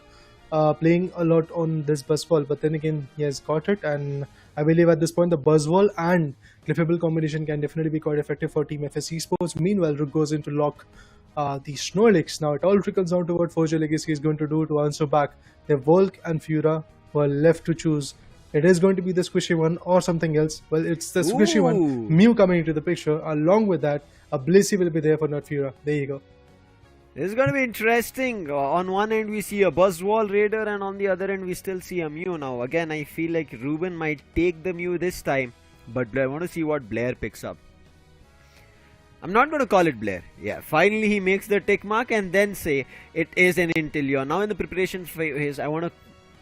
Speaker 14: playing a lot on this Buzzwole, but then again he has got it, and I believe at this point the Buzzwole and Cliffable combination can definitely be quite effective for Team FSC Sports. Meanwhile, Rook goes in to lock the Snorlax. Now it all trickles down to what Forgia Legacy is going to do to answer back. Their Volk and Fura were left to choose. It is going to be the squishy one or something else. Well, it's the squishy one. Mew coming into the picture. Along with that, a Blissey will be there for not Fura. There you go.
Speaker 1: This is going to be interesting. On one end we see a Buzzwole Raider, and on the other end we still see a Mew. Now again, I feel like Ruben might take the Mew this time, but I want to see what Blair picks up. I'm not going to call it Blair. Yeah, finally he makes the tick mark and then say it is an Inteleon. Now in the preparation phase, I want to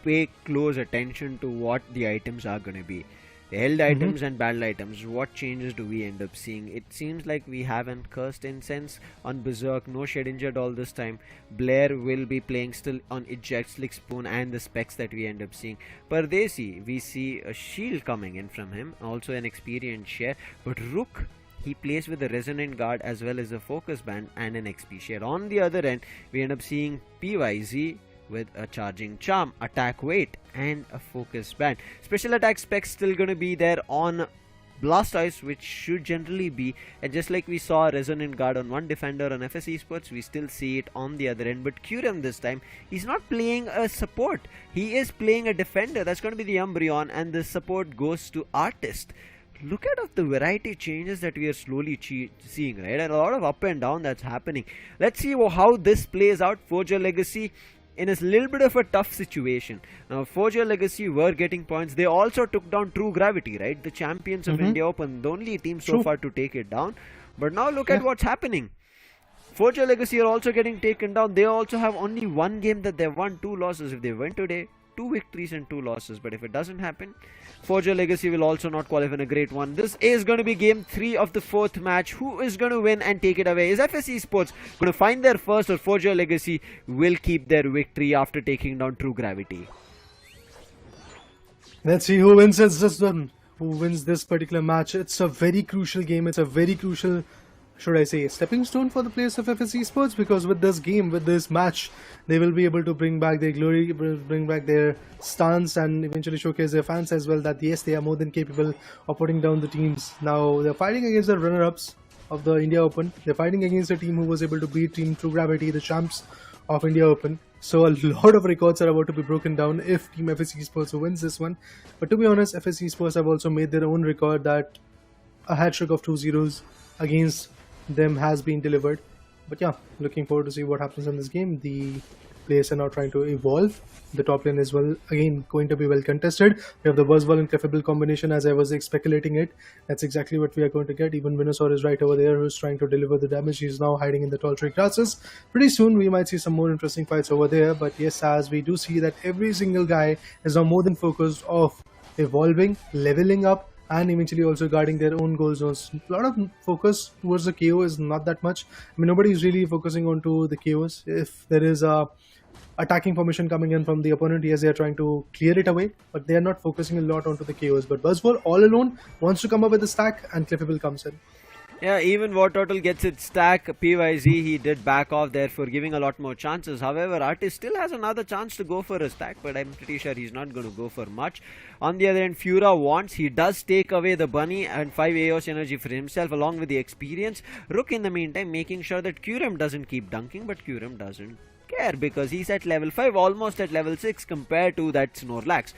Speaker 1: pay close attention to what the items are going to be. The held items and battle items, what changes do we end up seeing? It seems like we haven't cursed Incense on Berserk, no Shed Injured all this time. Blair will be playing still on Eject, Slick Spoon and the specs that we end up seeing. Pardesi, we see a shield coming in from him, also an experience share. But Rook, he plays with a Resonant Guard as well as a Focus Band and an XP share. On the other end, we end up seeing PYZ with a Charging Charm, Attack Weight and a Focus Band. Special attack specs still going to be there on Blastoise, which should generally be, and just like we saw Resonant Guard on one defender on FSC Sports, we still see it on the other end. But Kyurem this time, he's not playing a support, he is playing a defender. That's going to be the Umbreon, and the support goes to Artist. Look at the variety changes that we are slowly seeing, right? And a lot of up and down that's happening. Let's see how this plays out. Forgia Legacy in a little bit of a tough situation. Now, Forgia Legacy were getting points. They also took down True Gravity, right? The champions of India Open, the only team so far to take it down. But now look at what's happening. Forgia Legacy are also getting taken down. They also have only one game that they've won, 2 losses. If they win today, 2 victories and 2 losses. But if it doesn't happen, Forgia Legacy will also not qualify in a great one. This is going to be game 3 of the 4th match. Who is going to win and take it away? Is FSE Sports going to find their first, or Forgia Legacy will keep their victory after taking down True Gravity?
Speaker 14: Let's see who wins this one. Who wins this particular match? It's a very crucial game. It's a very crucial, should I say, stepping stone for the players of FSE Sports, because with this game, with this match, they will be able to bring back their glory, bring back their stance, and eventually showcase their fans as well that yes, they are more than capable of putting down the teams. Now they're fighting against the runner-ups of the India Open. They're fighting against a team who was able to beat Team True Gravity, the champs of India Open. So a lot of records are about to be broken down if Team FSE Sports wins this one. But to be honest, FSE Sports have also made their own record that a hat-trick of 2-0s against them has been delivered. But yeah, looking forward to see what happens in this game. The players are now trying to evolve. The top lane is again going to be well contested. We have the Buzzball and Clefable combination, as I was speculating it. That's exactly what we are going to get. Even Venusaur is right over there, who's trying to deliver the damage. He's now hiding in the tall tree grasses. Pretty soon we might see some more interesting fights over there. But yes, as we do see that every single guy is now more than focused of evolving, leveling up, and eventually also guarding their own goal zones. A lot of focus towards the KO is not that much. I mean, nobody is really focusing onto the KOs. If there is a attacking formation coming in from the opponent, yes, they are trying to clear it away, but they are not focusing a lot onto the KOs. But Buzzball all alone wants to come up with a stack, and Clefable comes in.
Speaker 1: Yeah, even War Turtle gets its stack. PYZ, he did back off there for giving a lot more chances. However, Artist still has another chance to go for a stack, but I'm pretty sure he's not going to go for much. On the other end, Fura wants. He does take away the bunny and 5 AOS energy for himself along with the experience. Rook in the meantime making sure that Kyurem doesn't keep dunking, but Kyurem doesn't care because he's at level 5, almost at level 6 compared to that Snorlax.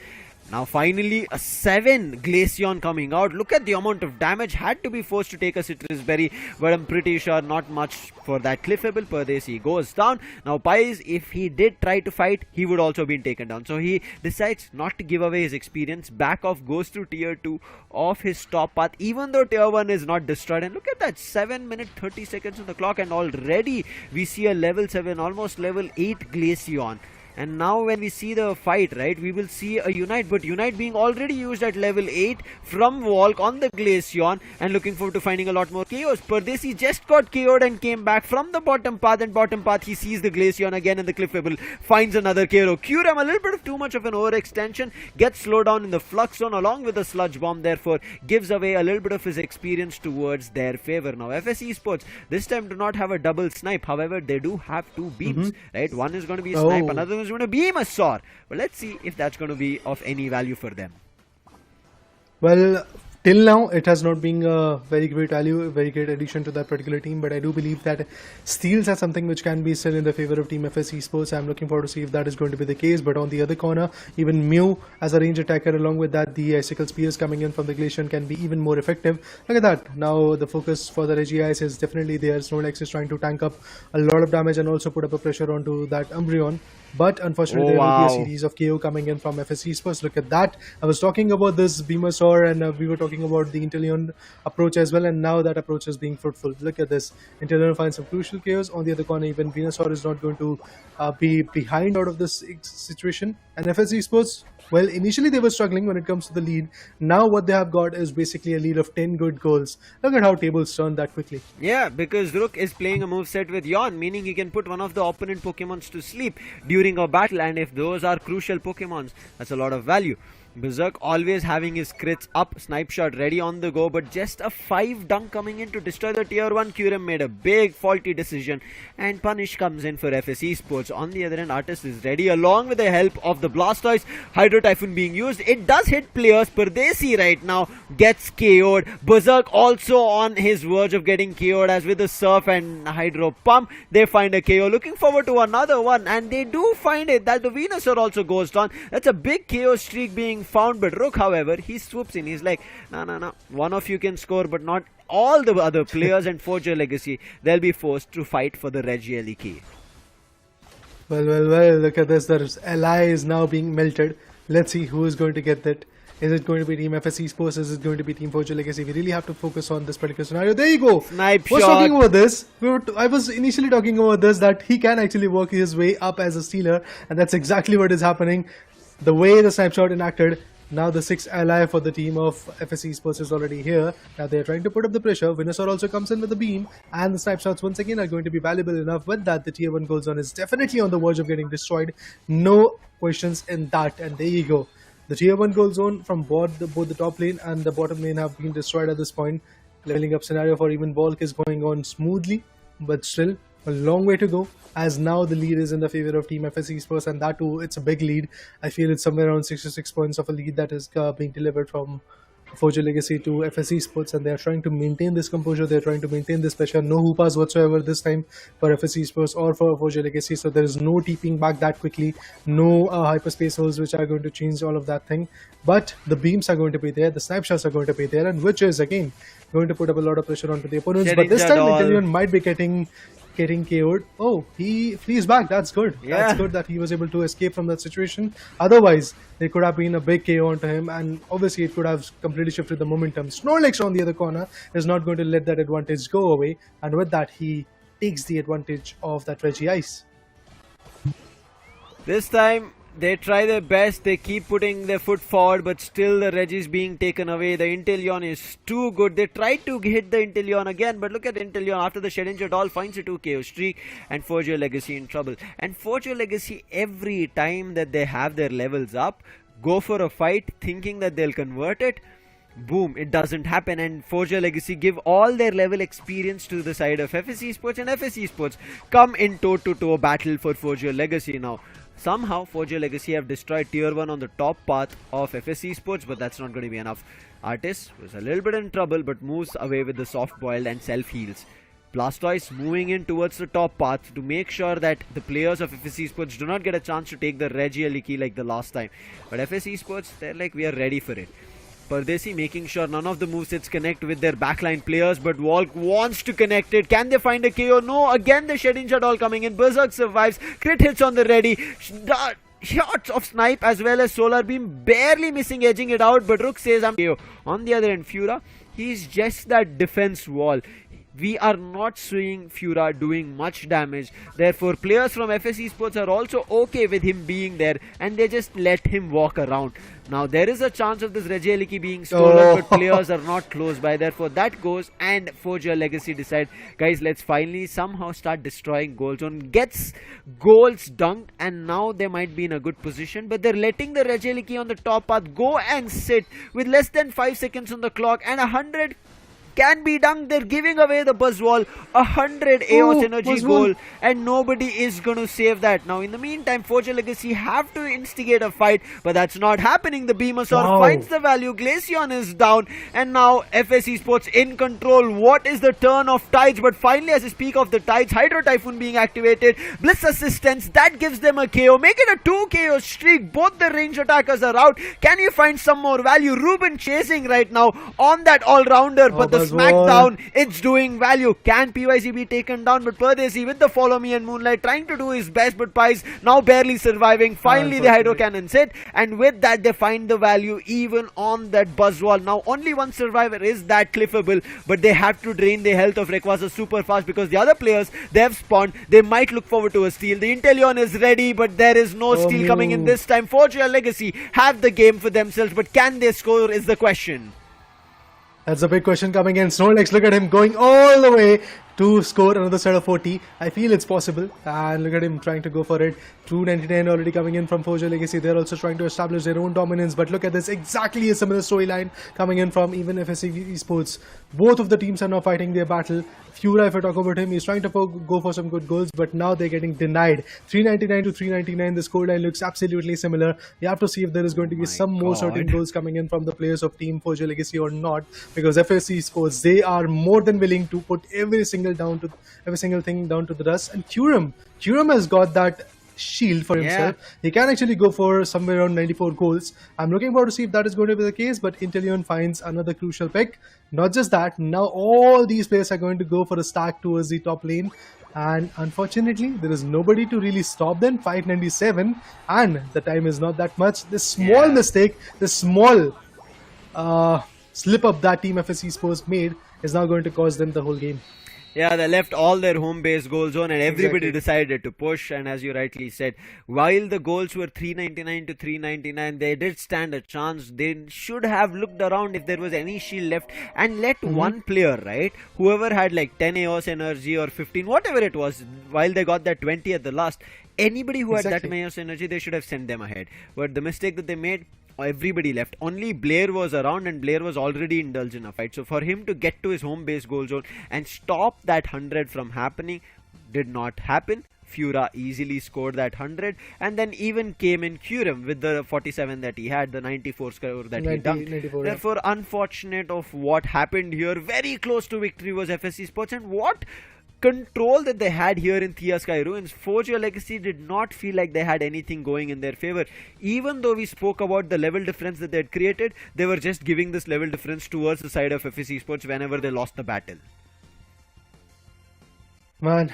Speaker 1: Now finally a 7 Glaceon coming out. Look at the amount of damage. Had to be forced to take a Citrus Berry, but I'm pretty sure not much for that Clefable. Pardesi goes down. Now Pies, if he did try to fight, he would also been taken down. So he decides not to give away his experience. Back off, goes to tier 2 of his top path, even though tier 1 is not destroyed. And look at that, 7 minutes 30 seconds on the clock, and already we see a level 7, almost level 8 Glaceon. And now when we see the fight, right, we will see a Unite, but Unite being already used at level 8 from Walk on the Glaceon, and looking forward to finding a lot more KOs. Pardesi just got KO'd and came back from the bottom path, and bottom path he sees the Glaceon again, and the Clefable finds another KO. Kyurem, a little bit of too much of an overextension, gets slowed down in the Flux Zone along with the Sludge Bomb, therefore gives away a little bit of his experience towards their favor. Now FSE Sports this time do not have a double snipe, however they do have 2 beams, right? One is going to be a snipe, another one is going to be a Saur. But let's see if that's going to be of any value for them.
Speaker 14: Well, till now it has not been a very great value, a very great addition to that particular team, but I do believe that steals are something which can be still in the favor of Team FSE Sports. I'm looking forward to see if that is going to be the case. But on the other corner, even Mew as a range attacker, along with that the Icicle Spears coming in from the Glaceon, can be even more effective. Look at that. Now the focus for the Regiais is definitely there. Snorlax is trying to tank up a lot of damage and also put up a pressure onto that Umbreon. But unfortunately, there will be a series of KO coming in from FSE Sports. Look at that. I was talking about this Venusaur, and we were talking about the Inteleon approach as well, and now that approach is being fruitful. Look at this. Inteleon finds some crucial KOs. On the other corner, even Venusaur is not going to be behind out of this situation. And FSE Sports, well, initially they were struggling when it comes to the lead. Now what they have got is basically a lead of 10 good goals. Look at how tables turn that quickly.
Speaker 1: Yeah, because Rook is playing a moveset with Yawn, meaning he can put one of the opponent Pokemons to sleep during a battle, and if those are crucial Pokemons, that's a lot of value. Berserk always having his crits up, snipe shot ready on the go, but just a 5 dunk coming in to destroy the tier 1. Kyurem made a big faulty decision, and punish comes in for FSE Sports. On the other end, Artist is ready along with the help of the Blastoise. Hydro Typhoon being used. It does hit players. Pardesi right now gets KO'd. Berserk also on his verge of getting KO'd, as with the Surf and Hydro Pump they find a KO. Looking forward to another one, and they do find it that the Venusaur also goes down. That's a big KO streak being found, but Rook, however, he swoops in. He's like, no, one of you can score, but not all the other players. And Forgia Legacy, they'll be forced to fight for the Regielli key.
Speaker 14: Well, look at this. There's LI is now being melted. Let's see who is going to get that. Is it going to be Team FSE Sports? Is it going to be Team Forgia Legacy? We really have to focus on this particular scenario. There you go.
Speaker 1: Snipe
Speaker 14: shot. Talking about this. I was initially talking about this, that he can actually work his way up as a stealer, and that's exactly what is happening. the way the snipe shot enacted, now the 6th ally for the team of FSC Sports is already here. Now they're trying to put up the pressure. Venusaur also comes in with the beam, and the snipe shots once again are going to be valuable enough. With that, the tier 1 goal zone is definitely on the verge of getting destroyed. No questions in that, and there you go. The tier 1 goal zone from both the top lane and the bottom lane have been destroyed at this point. Leveling up scenario for even Volk is going on smoothly, but still a long way to go, as now the lead is in the favor of Team FSC Sports, and that too, it's a big lead. I feel it's somewhere around 66 points of a lead that is being delivered from Forgia Legacy to FSC Sports, and they're trying to maintain this composure, they're trying to maintain this pressure. No hoopas whatsoever this time for FSC Sports or for Forgia Legacy, so there is no TPing back that quickly, no hyperspace holes which are going to change all of that thing. But the beams are going to be there, the snapshots are going to be there, and which is again going to put up a lot of pressure onto the opponents. But this time Italian might be getting KO'd. Oh, he flees back. That's good.
Speaker 1: Yeah.
Speaker 14: That's good that he was able to escape from that situation. Otherwise, there could have been a big KO onto him, and obviously it could have completely shifted the momentum. Snorlax on the other corner is not going to let that advantage go away, and with that, he takes the advantage of that Reggie Ice.
Speaker 1: This time, they try their best, they keep putting their foot forward, but still the Reg is being taken away. The Inteleon is too good. They tried to hit the Inteleon again, but look at Inteleon after the Shedinja doll finds a 2 KO streak, and Forgia Legacy in trouble. And Forgia Legacy, every time that they have their levels up, go for a fight thinking that they'll convert it. Boom, it doesn't happen, and Forgia Legacy give all their level experience to the side of FSC Sports, and FSC Sports come in toe-to-toe battle for Forgia Legacy now. Somehow, Forgia Legacy have destroyed tier 1 on the top path of FSC Sports, but that's not going to be enough. Artis was a little bit in trouble, but moves away with the soft boiled and self-heals. Blastoise moving in towards the top path to make sure that the players of FSC Sports do not get a chance to take the Regieliki like the last time. But FSC Sports, they're like, we are ready for it. Pardesi making sure none of the movesets connect with their backline players, but Volk wants to connect it. Can they find a KO? No, again the Shedinja doll coming in. Berserk survives. Crit hits on the ready. Shots of Snipe as well as Solar Beam barely missing, edging it out, but Rook says I'm KO. On the other end, Fura, he's just that defense wall. We are not seeing Fura doing much damage. Therefore, players from FSC Sports are also okay with him being there, and they just let him walk around. Now, there is a chance of this Regieliki being stolen, but players are not close by. Therefore, that goes, and Forgia Legacy decide, guys, let's finally somehow start destroying goal zone. Gets goals dunked, and now they might be in a good position, but they're letting the Regieliki on the top path go and sit with less than 5 seconds on the clock, and 100 can be done. They're giving away the buzz wall, 100 AOS energy goal, and nobody is going to save that. Now in the meantime, Forgia Legacy have to instigate a fight, but that's not happening. The Beamosaur finds the value, Glaceon is down, and now FSC Sports in control. What is the turn of tides? But finally, as I speak of the tides, Hydro Typhoon being activated, Bliss Assistance, that gives them a KO, make it a 2 KO streak. Both the range attackers are out. Can you find some more value? Ruben chasing right now on that all-rounder, but the smackdown, it's doing value. Can PYC be taken down? But Pardesi with the follow me and Moonlight trying to do his best, but Pies now barely surviving. Finally the Hydro Cannons hit, and with that they find the value even on that buzz wall. Now only one survivor is that Cliffable, but they have to drain the health of Rayquaza super fast because the other players, they have spawned. They might look forward to a steal. The Inteleon is ready, but there is no steal coming in this time. Forgia Legacy have the game for themselves, but can they score is the question.
Speaker 14: That's a big question coming in. Snorlax, look at him going all the way to score another set of 40. I feel it's possible, and look at him trying to go for it. 299 already coming in from Forgia Legacy. They're also trying to establish their own dominance, but look at this, exactly a similar storyline coming in from even FSC Esports. Both of the teams are now fighting their battle. Fura, if I talk about him, he's trying to go for some good goals, but now they're getting denied. 399 to 399, the scoreline looks absolutely similar. We have to see if there is going to be some more certain goals coming in from the players of Team Forgia Legacy or not, because FSC Esports, they are more than willing to put every single thing down to the dust. And Kurum has got that shield for himself. He can actually go for somewhere around 94 goals. I'm looking forward to see if that is going to be the case, but Inteleon finds another crucial pick. Not just that, now all these players are going to go for a stack towards the top lane, and unfortunately there is nobody to really stop them. 597, and the time is not that much. This small mistake, this small slip up that Team FSC Sports made is now going to cost them the whole game.
Speaker 1: Yeah, they left all their home base goal zone and everybody
Speaker 14: Exactly.
Speaker 1: decided to push. And as you rightly said, while the goals were 399 to 399, they did stand a chance. They should have looked around if there was any shield left and let one player, right? Whoever had like 10 AOS energy or 15, whatever it was, while they got that 20 at the last, anybody who had that
Speaker 14: Exactly.
Speaker 1: AOS energy, they should have sent them ahead. But the mistake that they made, everybody left. Only Blair was around and Blair was already indulged in a fight. So for him to get to his home base goal zone and stop that 100 from happening did not happen. Fura easily scored that 100 and then even came in Curum with the 47 that he had, the 94 score that he
Speaker 14: 90,
Speaker 1: dunked.
Speaker 14: 94, yeah.
Speaker 1: Therefore, unfortunate of what happened here, very close to victory was FSC Sports, and what control that they had here in Thea Sky Ruins. Forgia Legacy did not feel like they had anything going in their favor. Even though we spoke about the level difference that they had created, they were just giving this level difference towards the side of FSC Sports whenever they lost the battle.
Speaker 14: Man,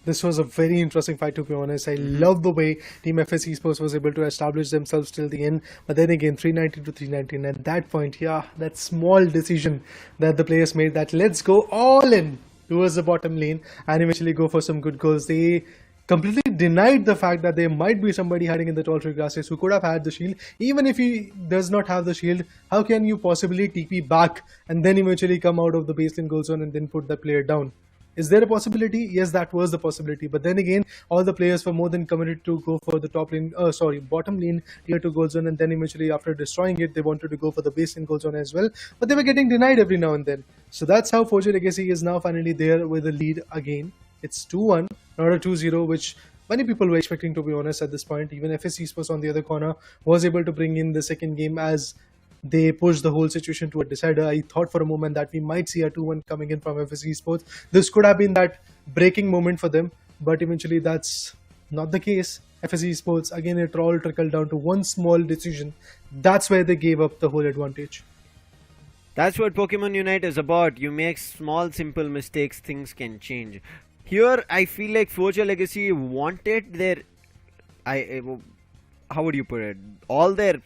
Speaker 14: this was a very interesting fight, to be honest. I love the way Team FS Esports was able to establish themselves till the end. But then again, 319 to 319. At that point, yeah, that small decision that the players made, that let's go all in towards the bottom lane and eventually go for some good goals. They completely denied the fact that there might be somebody hiding in the tall tree grasses who could have had the shield. Even if he does not have the shield, how can you possibly TP back and then eventually come out of the baseline goal zone and then put the player down? Is there a possibility? Yes, that was the possibility. But then again, all the players were more than committed to go for the bottom lane tier 2 goal zone, and then eventually after destroying it, they wanted to go for the baseline goal zone as well. But they were getting denied every now and then. So that's how Forgia Legacy is now finally there with the lead again. It's 2-1, not a 2-0, which many people were expecting, to be honest, at this point. Even FS Esports on the other corner was able to bring in the second game as they pushed the whole situation to a decider. I thought for a moment that we might see a 2-1 coming in from FS Esports. This could have been that breaking moment for them, but eventually that's not the case. FS Esports, again, it all trickled down to one small decision. That's where they gave up the whole advantage.
Speaker 1: That's what Pokemon UNITE is about. You make small, simple mistakes, things can change. Here, I feel like Forgia Legacy wanted their... how would you put it? All their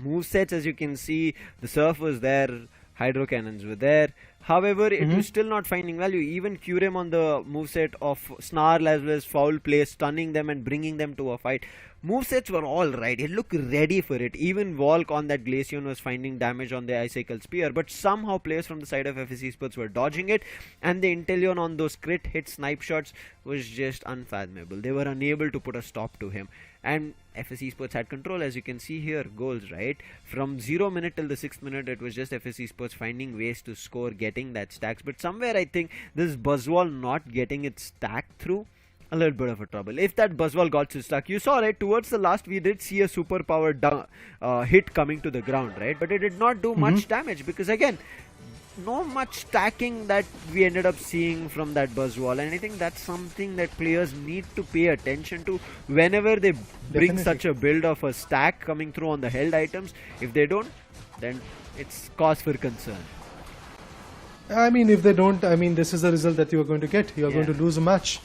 Speaker 1: movesets, as you can see, the Surf was there, Hydro Cannons were there. However, it was still not finding value. Even Curem on the moveset of Snarl as well as Foul Play, stunning them and bringing them to a fight. Movesets were alright, it looked ready for it. Even Volk on that Glaceon was finding damage on the Icicle Spear, but somehow players from the side of FS Esports were dodging it, and the Inteleon on those crit hit snipe shots was just unfathomable. They were unable to put a stop to him. And FS Esports had control, as you can see here, goals, right? From 0 minute till the 6th minute, it was just FS Esports finding ways to score, getting that stacks. But somewhere I think this Buzzwall not getting its stack through, a little bit of a trouble. If that Buzzwall got stuck, you saw, right, towards the last we did see a super powered hit coming to the ground, right? But it did not do much damage because again, no much stacking that we ended up seeing from that Buzzwall, and I think that's something that players need to pay attention to whenever they bring such a build of a stack coming through on the held items. If they don't, then it's cause for concern.
Speaker 14: I mean, if they don't, I mean, this is the result that you are going to get. You are going to lose a match.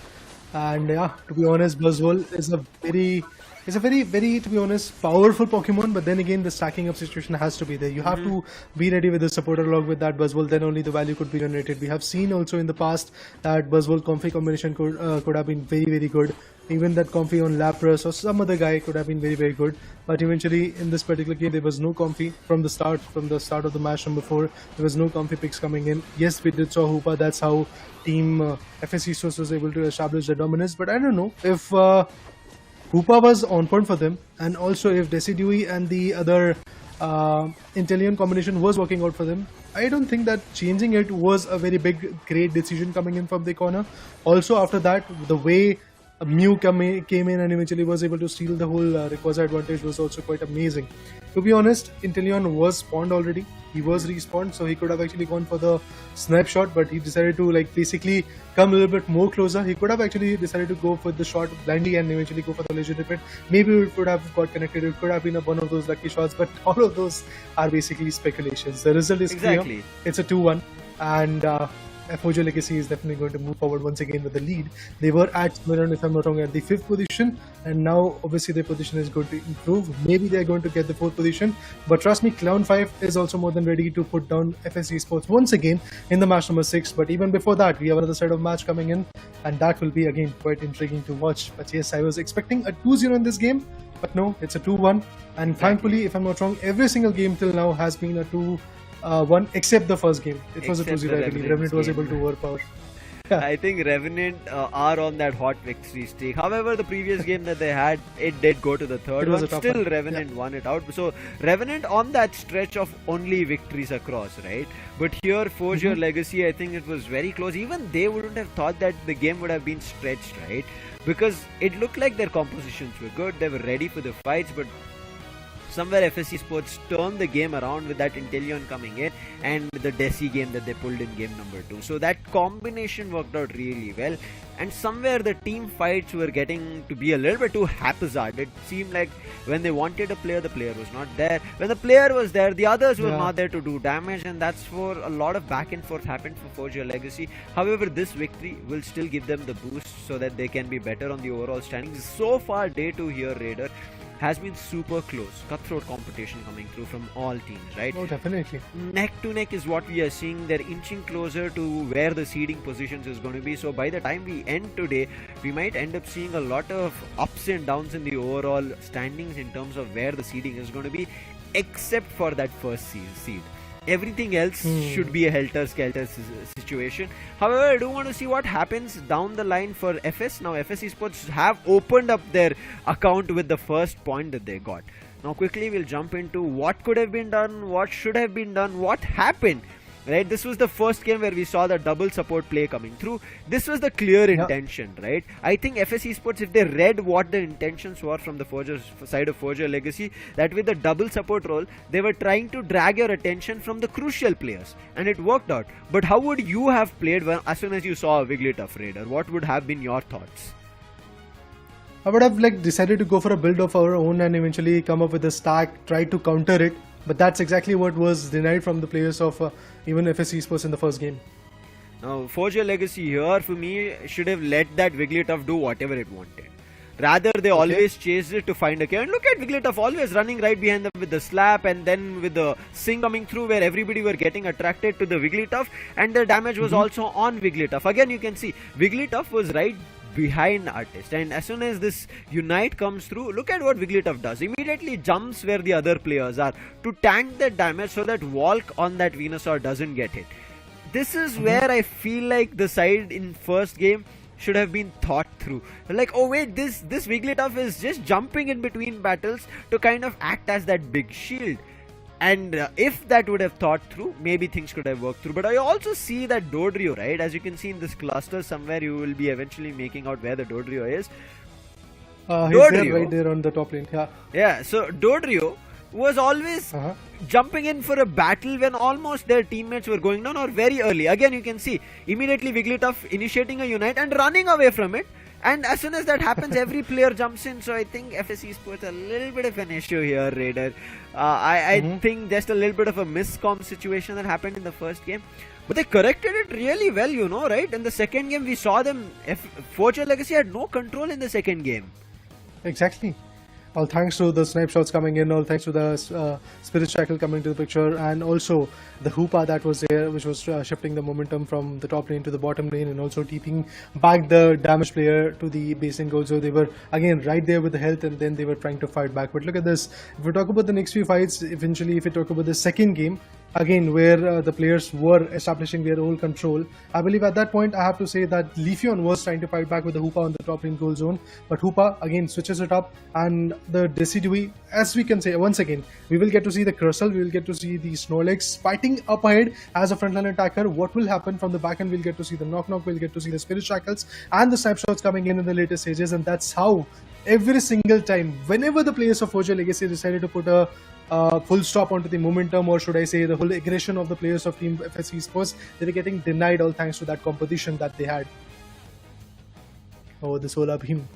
Speaker 14: And yeah, to be honest, Buzzwole is a very, to be honest, powerful Pokemon. But then again, the stacking up situation has to be there. You have to be ready with the supporter log with that Buzzwole. Then only the value could be generated. We have seen also in the past that Buzzwole Comfy combination could have been very, very good. Even that Comfy on Lapras or some other guy could have been very, very good. But eventually, in this particular game, there was no Comfy from the start of the match number 4. There was no Comfy picks coming in. Yes, we did saw Hoopa. That's how Team FS Esports was able to establish the dominance. But I don't know if Hoopa was on point for them, and also if Decidui and the other Inteleon combination was working out for them. I don't think that changing it was a very great decision coming in from the corner. Also, after that, the way Mew came in and eventually was able to steal the whole Rayquaza advantage was also quite amazing. To be honest, Inteleon was spawned already. He was respawned, so he could have actually gone for the snipe shot, but he decided to basically come a little bit more closer. He could have actually decided to go for the shot blindly and eventually go for the legendary pit. Maybe it would have got connected. It could have been one of those lucky shots, but all of those are basically speculations. The result is clear. It's a 2-1, and Forgia Legacy is definitely going to move forward once again with the lead. They were at, if I'm not wrong, at the 5th position, and now obviously their position is going to improve. Maybe they're going to get the 4th position, but trust me, Clown5 is also more than ready to put down FSC Sports once again in the match number 6. But even before that, we have another set of match coming in, and that will be again quite intriguing to watch. But yes, I was expecting a 2-0 in this game, but no, it's a 2-1. And thankfully, if I'm not wrong, every single game till now has been a 2-1 except the first game. It was a 2-0, I believe. Revenant was able to overpower.
Speaker 1: I think Revenant are on that hot victory streak. However, the previous game that they had, it did go to the third one. Still, Revenant won it out. So, Revenant on that stretch of only victories across, right? But here, Forgia Legacy, I think it was very close. Even they wouldn't have thought that the game would have been stretched, right? Because it looked like their compositions were good. They were ready for the fights, but somewhere FSC Sports turned the game around with that Intellion coming in and the Desi game that they pulled in game number 2. So that combination worked out really well, and somewhere the team fights were getting to be a little bit too haphazard. It seemed like when they wanted a player, the player was not there. When the player was there, the others were not there to do damage, and that's for a lot of back and forth happened for Forgia Legacy. However, this victory will still give them the boost so that they can be better on the overall standings. So far, day 2 here, Raider, has been super close. Cutthroat competition coming through from all teams, right?
Speaker 14: Oh, definitely.
Speaker 1: Neck to neck is what we are seeing. They're inching closer to where the seeding positions is going to be. So by the time we end today, we might end up seeing a lot of ups and downs in the overall standings in terms of where the seeding is going to be, except for that first seed. Everything else should be a helter-skelter situation. However, I do want to see what happens down the line for FS. Now, FSC Sports have opened up their account with the first point that they got. Now, quickly, we'll jump into what could have been done, what should have been done, what happened. Right, this was the first game where we saw the double support play coming through. This was the clear intention, right? I think FSC Sports, if they read what the intentions were from the Forgia side of Forgia Legacy, that with the double support role, they were trying to drag your attention from the crucial players, and it worked out. But how would you have played as soon as you saw a Wigglytuff Raider? What would have been your thoughts?
Speaker 14: I would have decided to go for a build of our own and eventually come up with a stack, try to counter it. But that's exactly what was denied from the players of even FSC Sports in the first game.
Speaker 1: Now, Forgia Legacy here, for me, should have let that Wigglytuff do whatever it wanted. Rather, they always chased it to find a kill. And look at Wigglytuff always running right behind them with the slap and then with the sing coming through where everybody were getting attracted to the Wigglytuff. And the damage was also on Wigglytuff. Again, you can see Wigglytuff was right behind Artist, and as soon as this Unite comes through, look at what Wigglytuff does. Immediately jumps where the other players are to tank that damage so that Walk on that Venusaur doesn't get hit. This is where I feel like the side in first game should have been thought through. Like, oh wait, this Wigglytuff is just jumping in between battles to kind of act as that big shield. And if that would have thought through, maybe things could have worked through. But I also see that Dodrio, right? As you can see in this cluster, somewhere you will be eventually making out where the Dodrio is.
Speaker 14: He's there, right there on the top lane.
Speaker 1: Yeah, so Dodrio was always jumping in for a battle when almost their teammates were going down or very early. Again, you can see immediately Wigglytuff initiating a Unite and running away from it. And as soon as that happens, every player jumps in. So I think FSC Sports a little bit of an issue here, Raider. I think just a little bit of a miscom situation that happened in the first game. But they corrected it really well, right? In the second game, we saw them. Forgia Legacy had no control in the second game.
Speaker 14: Exactly. All thanks to the snipe shots coming in, all thanks to the Spirit Shackle coming to the picture, and also the Hoopa that was there, which was shifting the momentum from the top lane to the bottom lane, and also keeping back the damage player to the basing goal. So they were again right there with the health, and then they were trying to fight back. But look at this. If we talk about the next few fights, eventually, if we talk about the second game, again, where the players were establishing their own control, I believe at that point I have to say that Leafeon was trying to fight back with the Hoopa on the top lane goal zone, but Hoopa again switches it up, and the Decidui, as we can say once again, we will get to see the Crustle, we will get to see the Snorlax fighting up ahead as a frontline attacker. What will happen from the back end? We'll get to see the Knock Knock, we'll get to see the Spirit Shackles and the snipe shots coming in the later stages, and that's how every single time, whenever the players of Forgia Legacy decided to put a full stop onto the momentum, or should I say the whole aggression of the players of Team FSC Sports, they were getting denied all thanks to that competition that they had. Oh, the Solar Beam.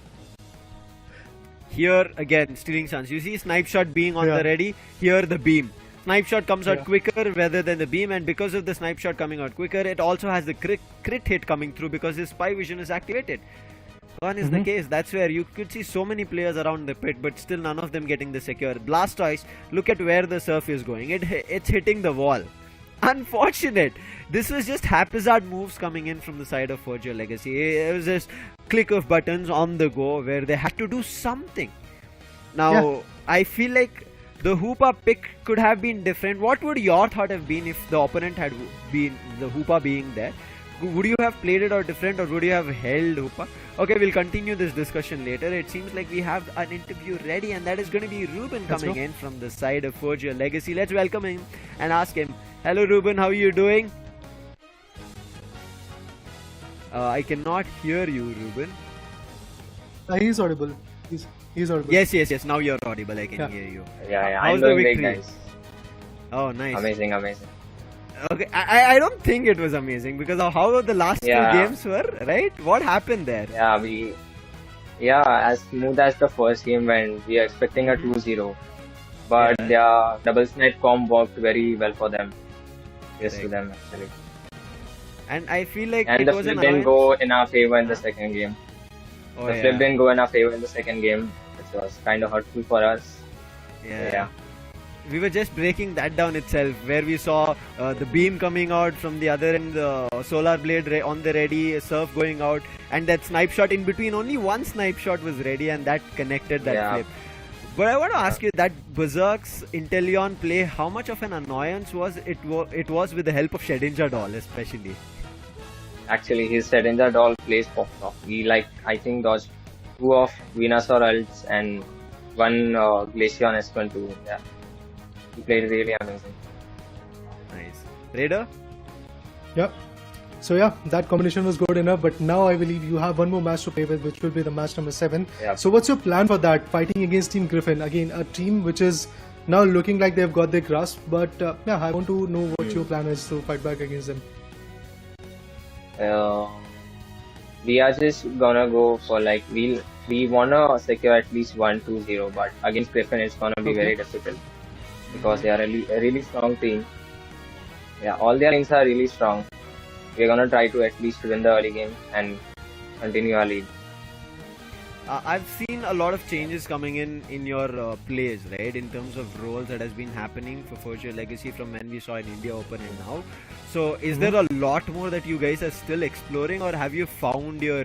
Speaker 1: Here again, stealing Suns. You see Snipe Shot being on the ready. Here the beam. Snipe shot comes out
Speaker 14: Yeah.
Speaker 1: quicker rather than the beam, and because of the snipe shot coming out quicker, it also has the crit hit coming through because his spy vision is activated. One is the case. That's where you could see so many players around the pit, but still none of them getting the secure. Blastoise, look at where the surf is going. It's hitting the wall. Unfortunate. This was just haphazard moves coming in from the side of Forgia Legacy. It was just click of buttons on the go where they had to do something. Now, I feel like the Hoopa pick could have been different. What would your thought have been if the opponent had been the Hoopa being there? Would you have played it or different, or would you have held Hoopa? Okay, we'll continue this discussion later. It seems like we have an interview ready, and that is going to be Ruben coming in from the side of Forgia Legacy. Let's welcome him and ask him. Hello Ruben, how are you doing? I cannot hear you, Ruben.
Speaker 14: He's audible. He's audible.
Speaker 1: Yes. Now you're audible. I can hear you.
Speaker 20: Yeah.
Speaker 1: How's
Speaker 20: I'm
Speaker 1: the
Speaker 20: doing great,
Speaker 1: victory?
Speaker 20: guys.
Speaker 1: Oh, nice.
Speaker 20: Amazing.
Speaker 1: Okay, I don't think it was amazing because of how the last two games were, right? What happened there?
Speaker 20: Yeah, as smooth as the first game went, we are expecting a 2-0. But their double snipe comp worked very well for them. Yes, to them actually.
Speaker 1: And I feel like
Speaker 20: And
Speaker 1: it
Speaker 20: the
Speaker 1: was
Speaker 20: flip
Speaker 1: an
Speaker 20: didn't
Speaker 1: annoyance.
Speaker 20: go in our favor in the second game.
Speaker 1: Oh,
Speaker 20: The flip didn't go in our favor in the second game, which was kind of hurtful for us.
Speaker 1: Yeah. We were just breaking that down itself, where we saw the beam coming out from the other end, the solar blade on the ready, surf going out, and that snipe shot in between. Only one snipe shot was ready, and that connected that flip. But I want to ask you that Berserk's Inteleon play, how much of an annoyance was it? It was with the help of Shedinja Doll, especially.
Speaker 20: Actually, his Shedinja Doll plays popped off. He I think dodged 2 of Venusaur ults and 1 Glaceon S1 too. Yeah. He played really amazing.
Speaker 1: Nice. Raider?
Speaker 14: Yeah. So yeah, that combination was good enough, but now I believe you have one more match to play with, which will be the match number 7.
Speaker 20: Yeah.
Speaker 14: So what's your plan for that? Fighting against Team Griffin, again a team which is now looking like they've got their grasp, but I want to know what your plan is to fight back against them.
Speaker 20: We are just gonna go for we wanna secure at least 1-2-0, but against Griffin it's gonna be very difficult because they are a really strong team. Yeah, all their teams are really strong. We're gonna try to at least win the early game and continue our lead.
Speaker 1: I've seen a lot of changes coming in your plays, right? In terms of roles that has been happening for Forgia Legacy from when we saw in India Open and now. So, is there a lot more that you guys are still exploring, or have you found your,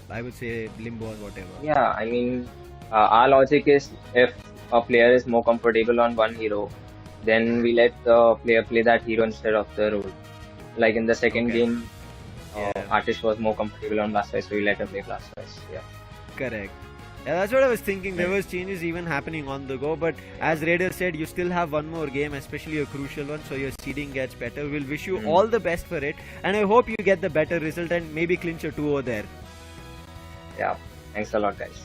Speaker 1: I would say, limbo or whatever?
Speaker 20: Yeah, I mean, our logic is if a player is more comfortable on one hero, then we let the player play that hero instead of the role. Like in the second game, Artist was more comfortable on Blastoise, so we let him play Blastoise. Yeah.
Speaker 1: Correct. Yeah, that's what I was thinking. There was changes even happening on the go, but as Raider said, you still have one more game, especially a crucial one, so your seeding gets better. We'll wish you all the best for it, and I hope you get the better result and maybe clinch a 2-0 there.
Speaker 20: Yeah, thanks a lot, guys.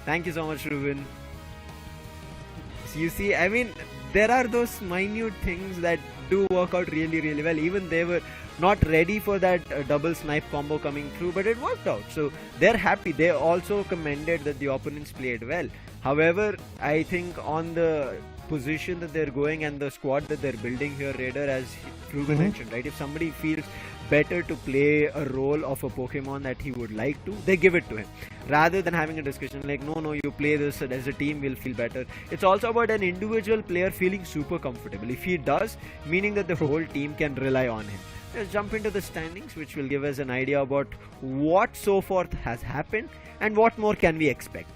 Speaker 1: Thank you so much, Ruben. So you see, I mean, there are those minute things that do work out really, really well. Even they were not ready for that double snipe combo coming through, but it worked out. So they're happy. They also commended that the opponents played well. However, I think on the position that they're going and the squad that they're building here, Raider, as Ruben mentioned, right? If somebody feels better to play a role of a Pokemon that he would like to, they give it to him. Rather than having a discussion like, no, you play this as a team, we'll feel better. It's also about an individual player feeling super comfortable. If he does, meaning that the whole team can rely on him. Let's jump into the standings, which will give us an idea about what so far has happened and what more can we expect.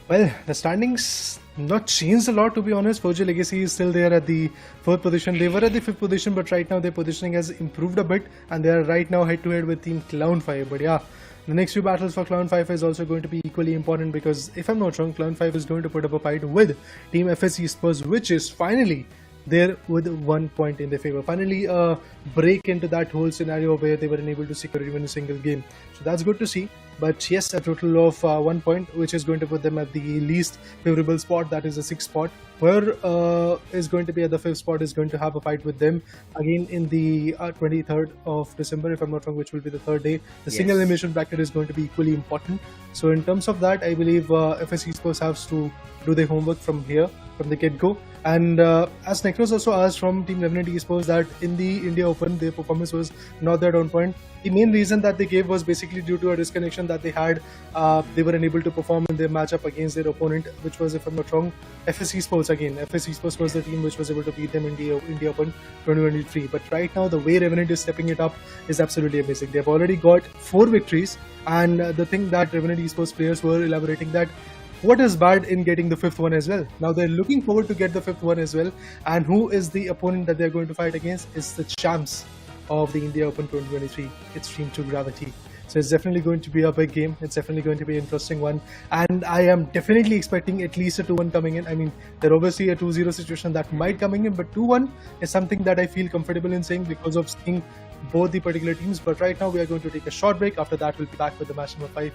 Speaker 14: Well, the standings not changed a lot, to be honest. Forgia Legacy is still there at the 4th position. They were at the 5th position, but right now their positioning has improved a bit, and they are right now head-to-head with Team Clown5. But yeah, the next few battles for Clown5 is also going to be equally important because, if I'm not wrong, Clown5 is going to put up a fight with Team FSC Spurs, which is finally there with 1 point in their favor. Finally, a break into that whole scenario where they were unable to secure even a single game. So that's good to see. But yes, a total of 1 point, which is going to put them at the least favorable spot, that is the 6th spot. Whoever is going to be at the 5th spot is going to have a fight with them again in the 23rd of December, if I'm not wrong, which will be the 3rd day. The single elimination bracket is going to be equally important. So in terms of that, I believe FSC Spurs has to do their homework from here, from the get-go. And as Nekroz also asked from Team Revenant Esports that in the India Open, their performance was not that on point. The main reason that they gave was basically due to a disconnection that they had. They were unable to perform in their matchup against their opponent, which was, if I'm not wrong, FS Esports again. FS Esports was the team which was able to beat them in the India Open 2023. But right now, the way Revenant is stepping it up is absolutely amazing. They've already got 4 victories, and the thing that Revenant Esports players were elaborating that what is bad in getting the 5th one as well. Now they're looking forward to get the 5th one as well. And who is the opponent that they're going to fight against? Is the champs of the India Open 2023. It's Team 2 Gravity. So it's definitely going to be a big game. It's definitely going to be an interesting one. And I am definitely expecting at least a 2-1 coming in. I mean, there's obviously a 2-0 situation that might coming in, but 2-1 is something that I feel comfortable in saying because of seeing both the particular teams. But right now we are going to take a short break. After that, we'll be back with the match number 5.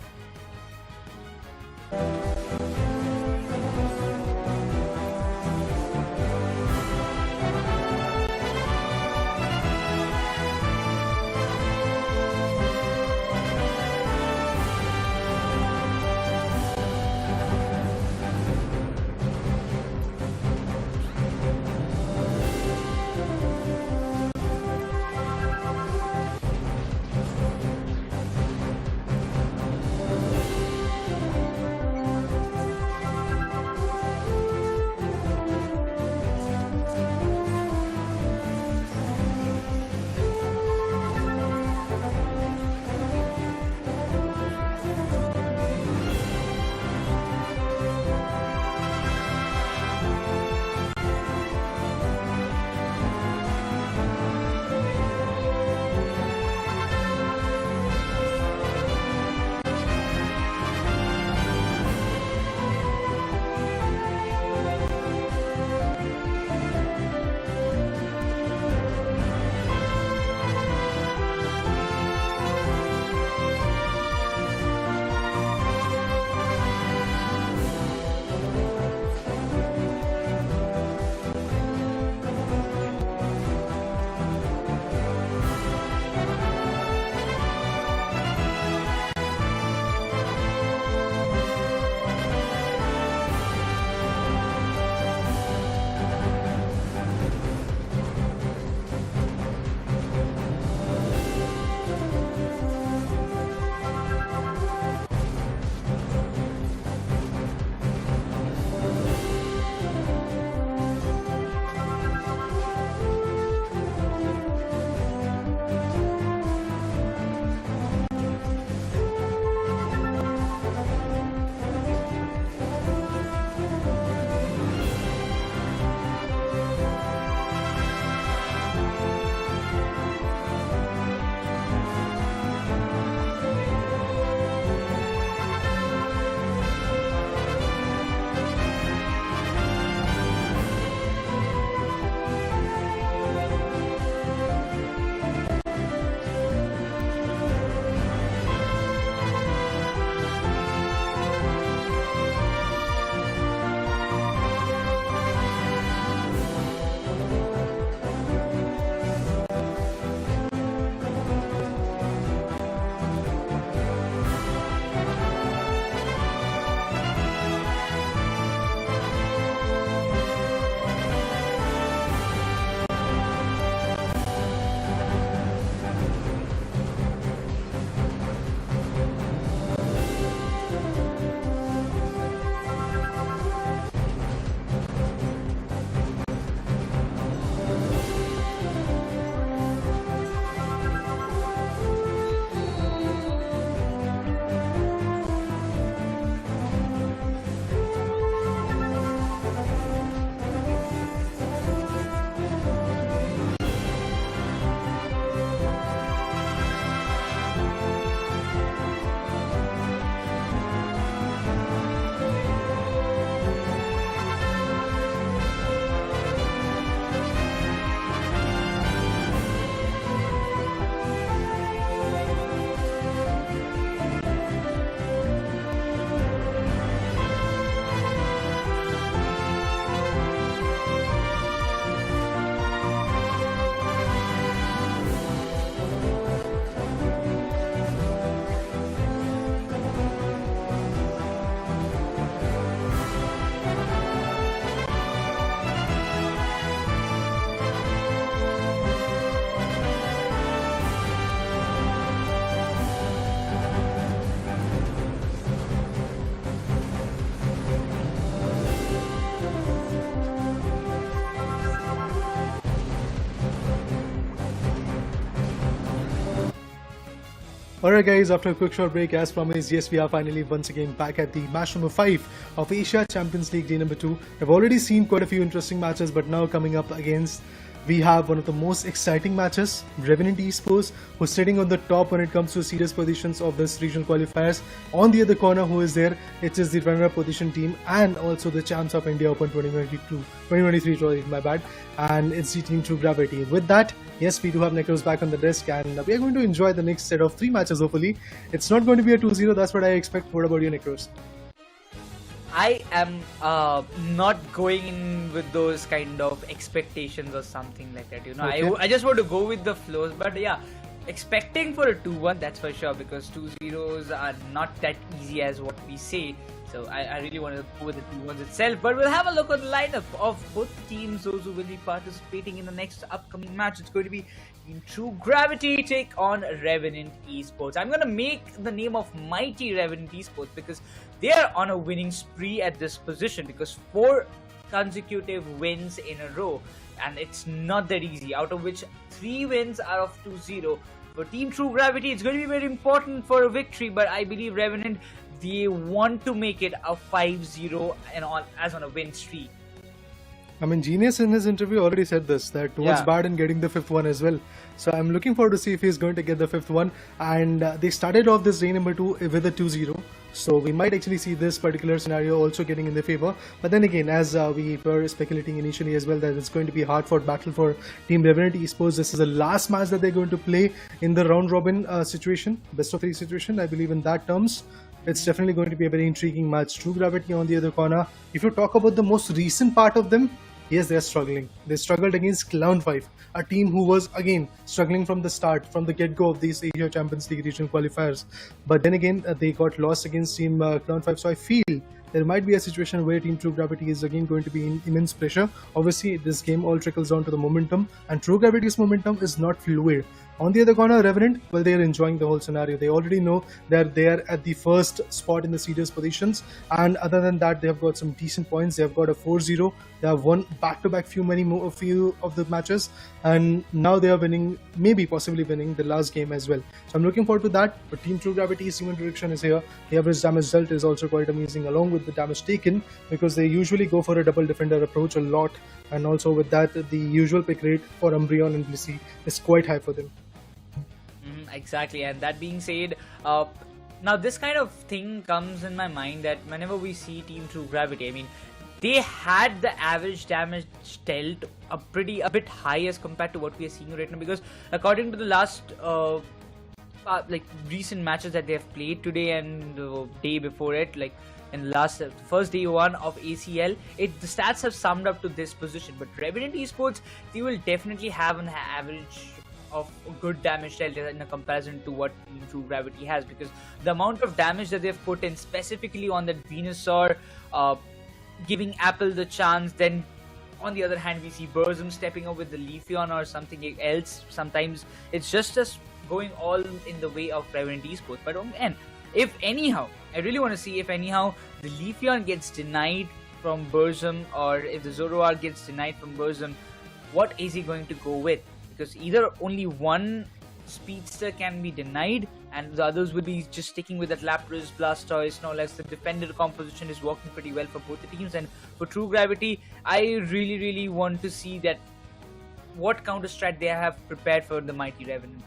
Speaker 14: Alright guys, after a quick short break, as promised, yes, we are finally once again back at the match number 5 of Asia Champions League day number 2. I've already seen quite a few interesting matches, but now coming up against, we have one of the most exciting matches, Revenant Esports, who's sitting on the top when it comes to serious positions of this regional qualifiers. On the other corner, who is there, it is the runner-up position team and also the champs of India Open 2023, sorry, my bad, and it's the team True Gravity. With that, yes, we do have Nekroz back on the desk, and we are going to enjoy the next set of 3 matches, hopefully. It's not going to be a 2-0, that's what I expect. What about you, Nekroz?
Speaker 2: I am not going in with those kind of expectations or something like that. You know,
Speaker 14: Okay.
Speaker 2: I just want to go with the flows. But yeah, expecting for a 2-1, that's for sure, because 2-0s are not that easy as what we say. So I really want to go with the 2-1s itself. But we'll have a look at the lineup of both teams, those who will be participating in the next upcoming match. It's going to be Team True Gravity take on Revenant Esports. I'm going to make the name of Mighty Revenant Esports because they are on a winning spree at this position, because 4 consecutive wins in a row, and it's not that easy, out of which 3 wins are of 2-0. For Team True Gravity, it's going to be very important for a victory, but I believe Revenant, they want to make it a 5-0 and on as on a win streak.
Speaker 14: I mean, Genius in his interview already said this, that what's
Speaker 2: Yeah.
Speaker 14: bad in getting the 5th one as well. So I'm looking forward to see if he's going to get the 5th one. And they started off this day number 2 with a 2-0. So we might actually see this particular scenario also getting in their favor. But then again, as we were speculating initially as well, that it's going to be a hard-fought battle for Team Revenant Esports. This is the last match that they're going to play in the round-robin situation, best of 3 situation, I believe in that terms. It's definitely going to be a very intriguing match. True Gravity on the other corner. If you talk about the most recent part of them, yes, they're struggling. They struggled against Clown5, a team who was again struggling from the start, from the get-go of these Asia Champions League regional qualifiers. But then again, they got lost against Team Clown5. So I feel there might be a situation where Team True Gravity is again going to be in immense pressure. Obviously, this game all trickles down to the momentum, and True Gravity's momentum is not fluid. On the other corner, Revenant, well, they are enjoying the whole scenario. They already know that they are at the first spot in the serious positions, and other than that, they have got some decent points. They have got a 4-0. They have won back-to-back a few of the matches, and now they are winning, maybe possibly winning the last game as well. So I'm looking forward to that. But Team True Gravity's human direction is here. The average damage dealt is also quite amazing, along with the damage taken, because they usually go for a double defender approach a lot, and also with that, the usual pick rate for Umbreon and Blissey is quite high for them.
Speaker 2: Exactly, and that being said, now this kind of thing comes in my mind that whenever we see Team True Gravity, I mean, they had the average damage dealt a bit high as compared to what we are seeing right now, because according to the last like recent matches that they have played today and the day before it, like in last first day 1 of ACL, the stats have summed up to this position. But Revenant Esports, they will definitely have an average of good damage dealt in a comparison to what Team True Gravity has, because the amount of damage that they've put in specifically on that Venusaur, giving Apple the chance, then on the other hand we see Burzum stepping up with the Leafeon or something else. Sometimes it's just going all in the way of Revenant Esports. But and if anyhow, I really want to see if anyhow the Leafeon gets denied from Burzum, or if the Zoroark gets denied from Burzum, what is he going to go with? Because either only one speedster can be denied and the others will be just sticking with that Lapras, Blastoise, Snorlax. The defender composition is working pretty well for both the teams, and for True Gravity, I really want to see that what counter strat they have prepared for the mighty Revenant.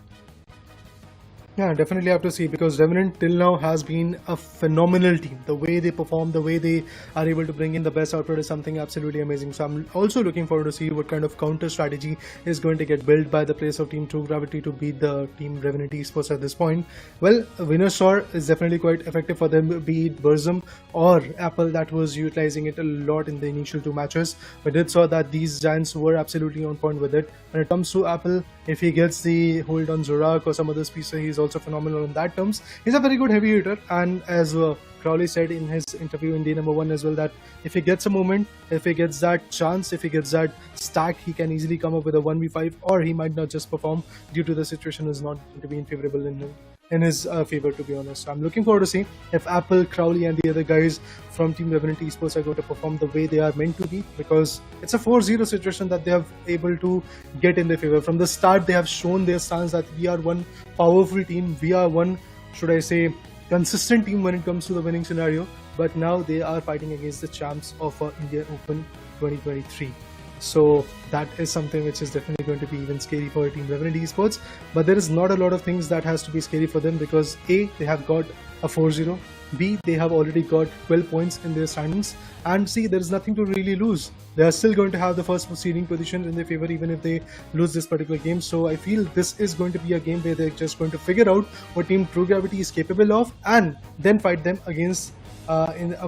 Speaker 14: Yeah, definitely have to see, because Revenant till now has been a phenomenal team. The way they perform, the way they are able to bring in the best output is something absolutely amazing. So I'm also looking forward to see what kind of counter strategy is going to get built by the players of Team True Gravity to beat the Team Revenant Esports at this point. Well, Venusaur is definitely quite effective for them, be it Burzum or Apple, that was utilizing it a lot in the initial 2 matches. We did saw that these giants were absolutely on point with it. When it comes to Apple, if he gets the hold on Zorak or some other speedster, he's also phenomenal in that terms. He's a very good heavy hitter, and as Crowley said in his interview in day number 1 as well, that if he gets a moment, if he gets that chance, if he gets that stack, he can easily come up with a 1v5, or he might not just perform due to the situation is not going to be favorable in in his favor, to be honest. So I'm looking forward to see if Apple, Crowley, and the other guys from Team Revenant Esports are going to perform the way they are meant to be, because it's a 4-0 situation that they have able to get in their favor. From the start, they have shown their stance that we are one powerful team, we are one, should I say, consistent team when it comes to the winning scenario, but now they are fighting against the champs of India Open 2023. So that is something which is definitely going to be even scary for Team Revenant Esports. But there is not a lot of things that has to be scary for them, because A, they have got a 4-0, B, they have already got 12 points in their standings, and C, there is nothing to really lose. They are still going to have the first seeding position in their favor even if they lose this particular game. So I feel this is going to be a game where they're just going to figure out what Team True Gravity is capable of, and then fight them against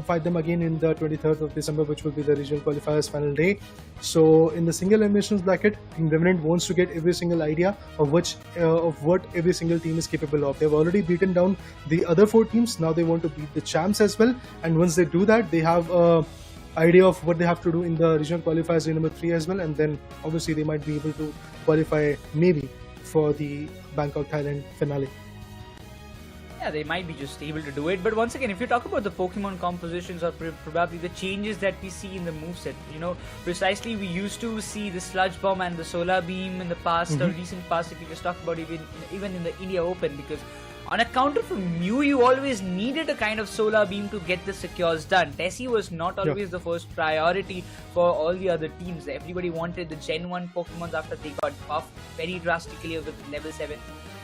Speaker 14: fight them again in the 23rd of December, which will be the regional qualifiers final day. So in the single eliminations bracket, Team Revenant wants to get every single idea of what every single team is capable of. They've already beaten down the other 4 teams. Now they want to beat the champs as well. And once they do that, they have a idea of what they have to do in the regional qualifiers day number 3 as well. And then obviously they might be able to qualify maybe for the Bangkok, Thailand finale.
Speaker 2: Yeah, they might be just able to do it. But once again, if you talk about the Pokemon compositions or probably the changes that we see in the moveset, precisely we used to see the Sludge Bomb and the Solar Beam in the past, or recent past, if you just talk about even in the India Open, because on account of Mew, you always needed a kind of Solar Beam to get the secures done. Tessie was not always the first priority for all the other teams. Everybody wanted the Gen 1 Pokemons after they got buffed very drastically with level 7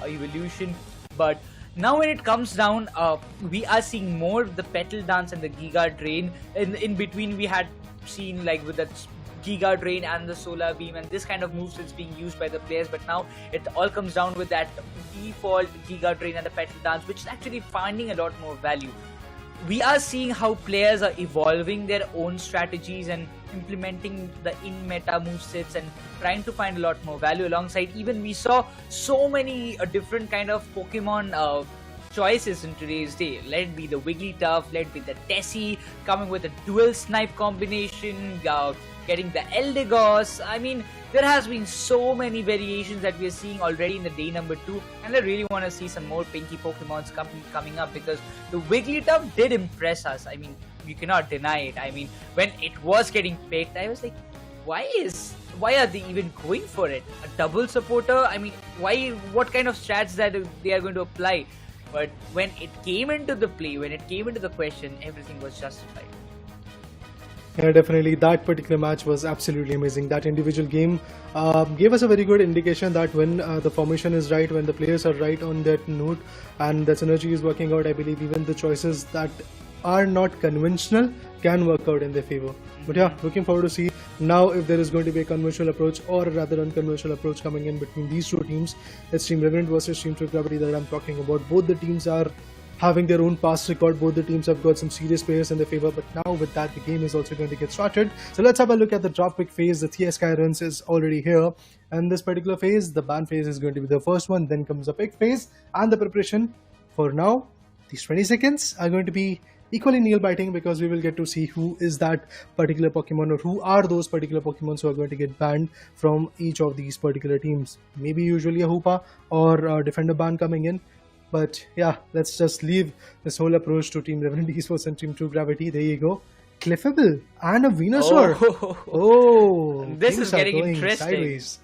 Speaker 2: evolution. But now when it comes down, we are seeing more the Petal Dance and the Giga Drain. In between, we had seen like with that Giga Drain and the Solar Beam and this kind of moves that's being used by the players. But now it all comes down with that default Giga Drain and the Petal Dance, which is actually finding a lot more value. We are seeing how players are evolving their own strategies and implementing the in-meta movesets and trying to find a lot more value. Alongside, even we saw so many different kind of Pokemon choices in today's day. Let it be the Wigglytuff, let it be the Tessie, coming with a dual snipe combination, getting the Eldegoss. I mean, there has been so many variations that we are seeing already in the day number 2, and I really want to see some more Pinky Pokemons coming up, because the Wigglytuff did impress us. I mean, you cannot deny it. I mean, when it was getting picked, I was like, why are they even going for it? A double supporter? I mean, what kind of strats that they are going to apply? But when it came into the play, when it came into the question, everything was justified.
Speaker 14: Yeah, definitely. That particular match was absolutely amazing. That individual game gave us a very good indication that when the formation is right, when the players are right on that note, and the synergy is working out, I believe even the choices that are not conventional can work out in their favor. But yeah, looking forward to see now if there is going to be a conventional approach or a rather unconventional approach coming in between these 2 teams. It's Team Revenant versus Team True Gravity that I'm talking about. Both the teams are having their own past record. Both the teams have got some serious players in their favor, but now with that, the game is also going to get started. So let's have a look at the drop pick phase. The TS Skyruns is already here, and this particular phase, the ban phase, is going to be the first one. Then comes the pick phase, and the preparation. For now, these 20 seconds are going to be equally nail-biting, because we will get to see who is that particular Pokemon, or who are those particular Pokemons who are going to get banned from each of these particular teams. Maybe usually a Hoopa or a Defender ban coming in. But yeah, let's just leave this whole approach to Team Revenant Esports and Team True Gravity. There you go. Cliffable and a Venusaur. Oh,
Speaker 2: this is getting
Speaker 14: going
Speaker 2: interesting.
Speaker 14: Sideways.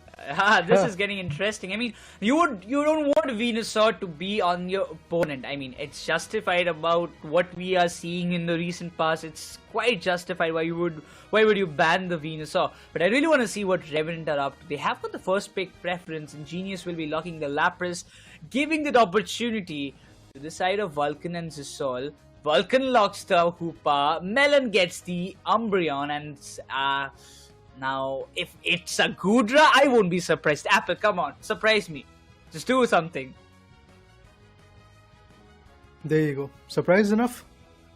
Speaker 2: This is getting interesting. I mean, you don't want Venusaur to be on your opponent. I mean, it's justified about what we are seeing in the recent past. It's quite justified why would you ban the Venusaur. But I really want to see what Revenant are up to. They have got the first pick preference. Ingenious will be locking the Lapras, giving that opportunity to the side of Vulcan and Zisol. Vulcan locks the Hoopa, Melon gets the Umbreon, and now if it's a Goodra, I won't be surprised. Apple, come on, surprise me. Just do something.
Speaker 14: There you go. Surprised enough?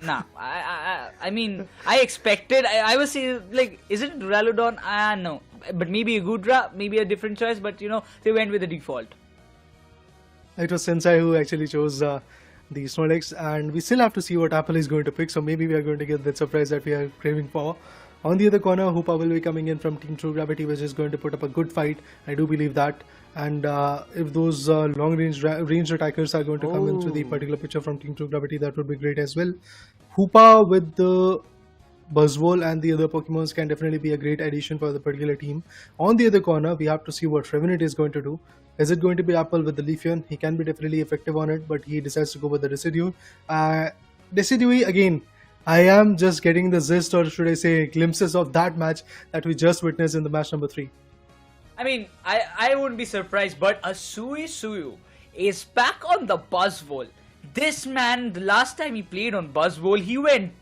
Speaker 2: Nah, I mean, I expected, I was saying, like, is it Duraludon? No. But maybe a Goodra, maybe a different choice, but they went with the default.
Speaker 14: It was Sensei who actually chose the Snorlax, and we still have to see what Apple is going to pick, so maybe we are going to get that surprise that we are craving for. On the other corner, Hoopa will be coming in from Team True Gravity, which is going to put up a good fight. I do believe that. And if those ranged attackers are going to come into the particular picture from Team True Gravity, that would be great as well. Hoopa with the Buzzwole and the other Pokemons can definitely be a great addition for the particular team. On the other corner, we have to see what Revenant is going to do. Is it going to be Apple with the Leafeon? He can be definitely effective on it, but he decides to go with the Decidueye. Decidueye, again, I am just getting the gist, or should I say glimpses of that match that we just witnessed in the match number 3.
Speaker 2: I mean, I wouldn't be surprised, but a Suyu is back on the Buzzwole. This man, the last time he played on Buzzwole, he went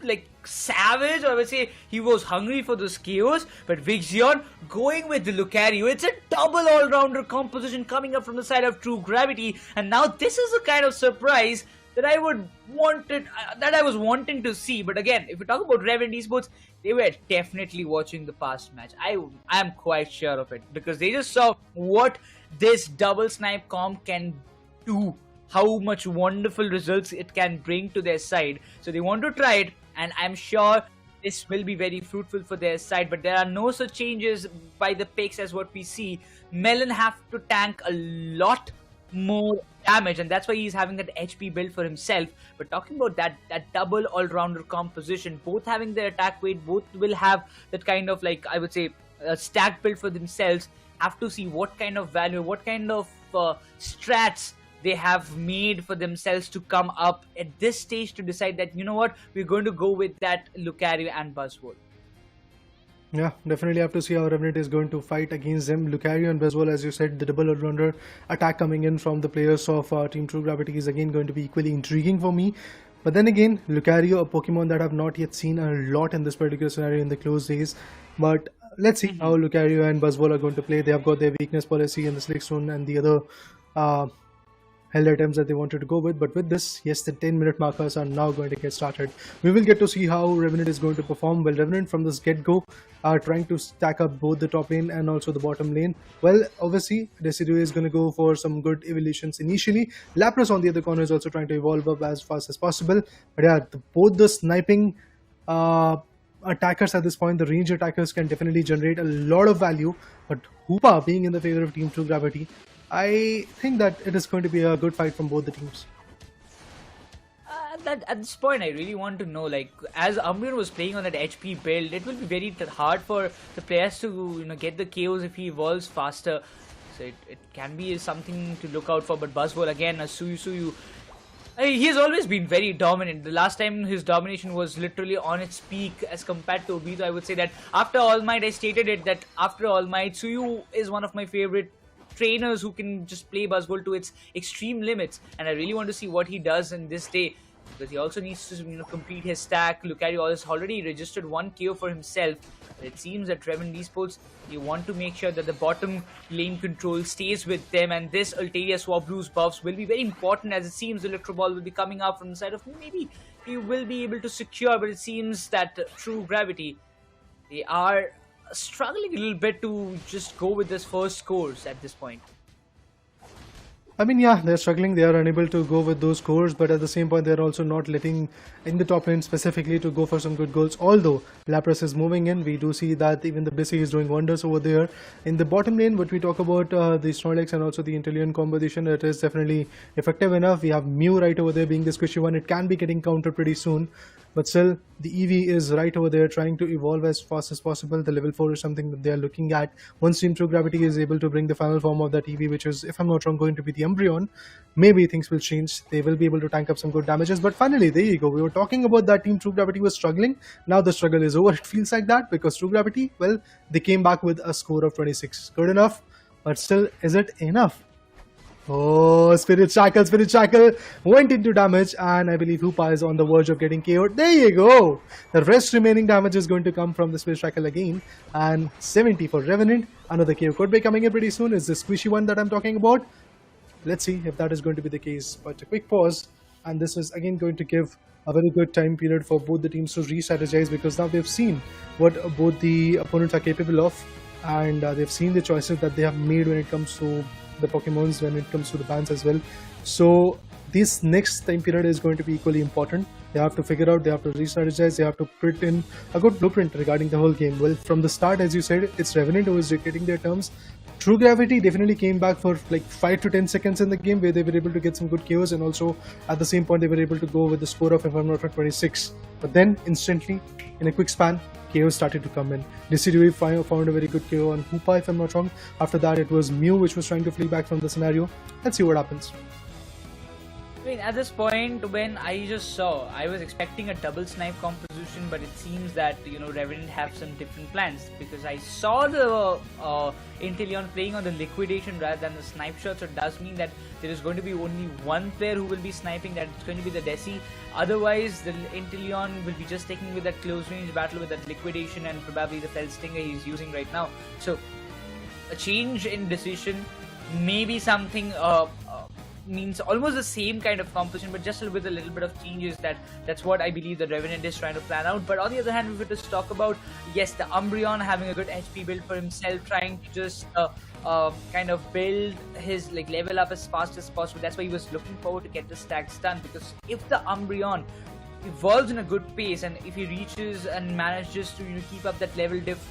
Speaker 2: like savage. I would say he was hungry for those KOs, but Vixion going with the Lucario. It's a double all-rounder composition coming up from the side of True Gravity, and now this is a kind of surprise that I was wanting to see. But again, if we talk about Revenant Esports, they were definitely watching the past match. I am quite sure of it, because they just saw what this double snipe comp can do, how much wonderful results it can bring to their side. So they want to try it, and I'm sure this will be very fruitful for their side. But there are no such changes by the picks as what we see. Melon have to tank a lot more damage, and that's why he's having that HP build for himself. But talking about that double all-rounder composition, both having their attack weight, both will have that kind of, like, I would say, a stack build for themselves. Have to see what kind of value, what kind of strats they have made for themselves to come up at this stage to decide that, you know what, we're going to go with that Lucario and Buzzwole.
Speaker 14: Yeah, definitely have to see how Revenant is going to fight against them. Lucario and Buzzwole, as you said, the double all-rounder attack coming in from the players of Team True Gravity is again going to be equally intriguing for me. But then again, Lucario, a Pokemon that I've not yet seen a lot in this particular scenario in the close days. But let's see how Lucario and Buzzwole are going to play. They have got their weakness policy in the Slick Stone and the other held items that they wanted to go with. But with this, yes, the 10-minute markers are now going to get started. We will get to see how Revenant is going to perform. Well, Revenant from this get-go are trying to stack up both the top lane and also the bottom lane. Well, obviously, Decidueye is going to go for some good evolutions initially. Lapras on the other corner is also trying to evolve up as fast as possible. But yeah, both the sniping attackers at this point, the range attackers, can definitely generate a lot of value. But Hoopa being in the favor of Team True Gravity, I think that it is going to be a good fight from both the teams.
Speaker 2: At this point, I really want to know, like, as Umbreon was playing on that HP build, it will be very hard for the players to, get the KOs if he evolves faster. So it can be something to look out for. But Buzzwole, again, a Suyu. He has always been very dominant. The last time his domination was literally on its peak as compared to Obito. I would say that after All Might, I stated it that after All Might, Suyu is one of my favorite trainers who can just play Buzzwole to its extreme limits, and I really want to see what he does in this day, because he also needs to complete his stack. Lucario has already registered 1 KO for himself. It seems that Revenant Esports, they want to make sure that the bottom lane control stays with them, and this Altaria Swablu's buffs will be very important, as it seems Electro Ball will be coming out from the side of maybe he will be able to secure, but it seems that True Gravity, they are struggling a little bit to just go with this first scores at this point.
Speaker 14: I mean, yeah, they're struggling. They are unable to go with those scores, but at the same point, they're also not letting in the top lane specifically to go for some good goals. Although Lapras is moving in, we do see that even the Bissy is doing wonders over there. In the bottom lane, what we talk about the Snorlax and also the Inteleon combination, it is definitely effective enough. We have Mew right over there being the squishy one. It can be getting countered pretty soon. But still, the Eevee is right over there trying to evolve as fast as possible. The level 4 is something that they are looking at. Once Team True Gravity is able to bring the final form of that Eevee, which is, if I'm not wrong, going to be the Umbreon, maybe things will change. They will be able to tank up some good damages. But finally, there you go. We were talking about that Team True Gravity was struggling. Now the struggle is over. It feels like that because True Gravity, well, they came back with a score of 26. Good enough, but still, is it enough? Oh, Spirit Shackle went into damage, and I believe Hoopa is on the verge of getting KO'd. There you go! The rest remaining damage is going to come from the Spirit Shackle again, and 70 for Revenant. Another KO could be coming in pretty soon. Is the squishy one that I'm talking about? Let's see if that is going to be the case. But a quick pause, and this is again going to give a very good time period for both the teams to re-strategize, because now they've seen what both the opponents are capable of, and they've seen the choices that they have made when it comes to the Pokemons, when it comes to the bans as well. So this next time period is going to be equally important. They have to figure out, they have to re-strategize, they have to put in a good blueprint regarding the whole game. Well, from the start, as you said, it's Revenant who is dictating their terms. True Gravity definitely came back for like 5 to 10 seconds in the game where they were able to get some good KOs, and also at the same point they were able to go with the score of, if I'm not wrong, 26. But then instantly, in a quick span, KOs started to come in. Decidueye found a very good KO on Hoopa, if I'm not wrong. After that, it was Mew which was trying to flee back from the scenario. Let's see what happens.
Speaker 2: I mean, at this point, when I just saw, I was expecting a double snipe composition, but it seems that, you know, Revenant have some different plans, because I saw the Inteleon playing on the liquidation rather than the snipe shot, so it does mean that there is going to be only one player who will be sniping, that it's going to be the Desi. Otherwise, the Inteleon will be just taking with that close range battle with that liquidation and probably the Fell Stinger he's using right now. So, a change in decision, maybe something means almost the same kind of composition, but just with a little bit of changes. That's what I believe the Revenant is trying to plan out. But on the other hand, we were just talk about, yes, the Umbreon having a good HP build for himself, trying to just kind of build his like level up as fast as possible. That's why he was looking forward to get the stacks done, because if the Umbreon evolves in a good pace and if he reaches and manages to keep up that level diff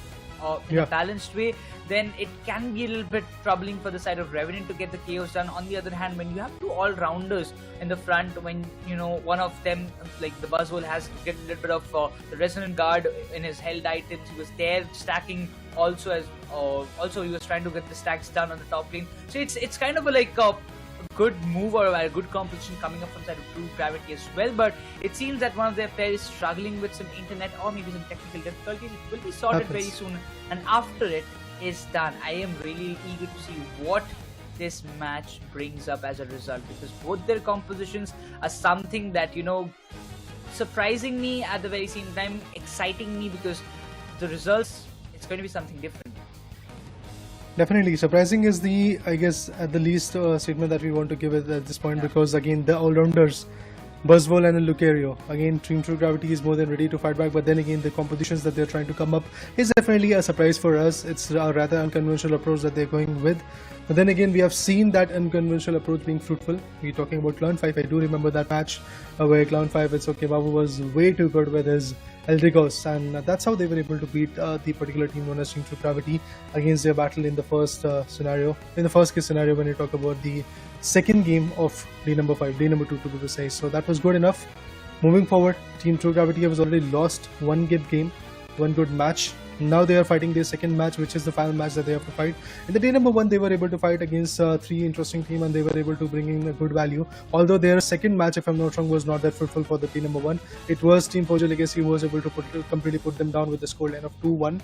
Speaker 2: in a balanced way, then it can be a little bit troubling for the side of Revenant to get the KOs done. On the other hand, when you have two all-rounders in the front, when you know one of them, like the Buzzwole, has to get a little bit of the Resonant Guard in his held items, he was there stacking also, as also he was trying to get the stacks done on the top lane. So it's kind of a good move or a good composition coming up from the side of True Gravity as well, but it seems that one of their players is struggling with some internet or maybe some technical difficulties. It will be sorted very soon, and after it is done, I am really eager to see what this match brings up as a result, because both their compositions are something that, you know, surprising me at the very same time, exciting me, because the results, it's going to be something different.
Speaker 14: Definitely. Surprising is the, I guess, at the least statement that we want to give it at this point, because again, the all-rounders, Buzzwole and Lucario, again, Team True Gravity is more than ready to fight back, but then again, the compositions that they're trying to come up is definitely a surprise for us. It's a rather unconventional approach that they're going with. But then again, we have seen that unconventional approach being fruitful. We're talking about Clown5. I do remember that match where Clown5, it's okay, Babu was way too good with his Eldrigos, and that's how they were able to beat the particular team known as Team True Gravity against their battle in the first scenario. In the first case scenario, when you talk about the second game of day number 5, day number 2 to be precise. So that was good enough. Moving forward, Team True Gravity has already lost one good game, one good match. Now they are fighting their second match, which is the final match that they have to fight. In the day number 1, they were able to fight against 3 interesting teams, and they were able to bring in a good value. Although their second match, if I'm not wrong, was not that fruitful for the day number 1. It was Team Forgia Legacy who was able to completely put them down with the scoreline of 2-1.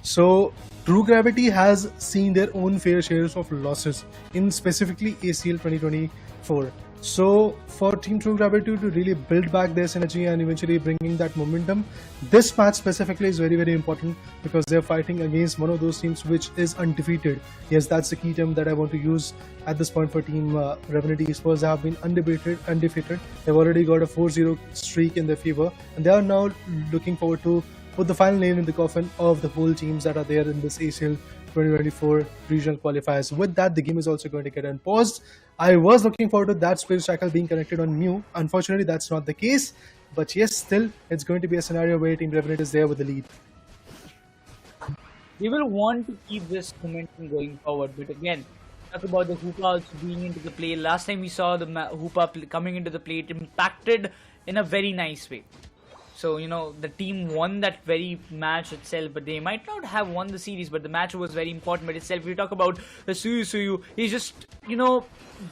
Speaker 14: So True Gravity has seen their own fair shares of losses in specifically ACL 2024. So for Team True Gravity to really build back their synergy and eventually bringing that momentum, this match specifically is very, very important, because they're fighting against one of those teams which is undefeated. Yes, that's the key term that I want to use at this point for Team Revenant Esports. They have been undefeated. They've already got a 4-0 streak in their favor, and they are now looking forward to put the final nail in the coffin of the whole teams that are there in this ACL 2024 regional qualifiers. With that, the game is also going to get unpaused. I was looking forward to that Spirit Shackle being connected on Mew. Unfortunately, that's not the case. But yes, still, it's going to be a scenario where Team Revenant is there with the lead.
Speaker 2: We will want to keep this momentum going forward, but again, talk about the Hoopa also being into the play. Last time we saw the Hoopa coming into the play, it impacted in a very nice way. So, you know, the team won that very match itself, but they might not have won the series, but the match was very important by itself. If we talk about the Suyu, he's just, you know,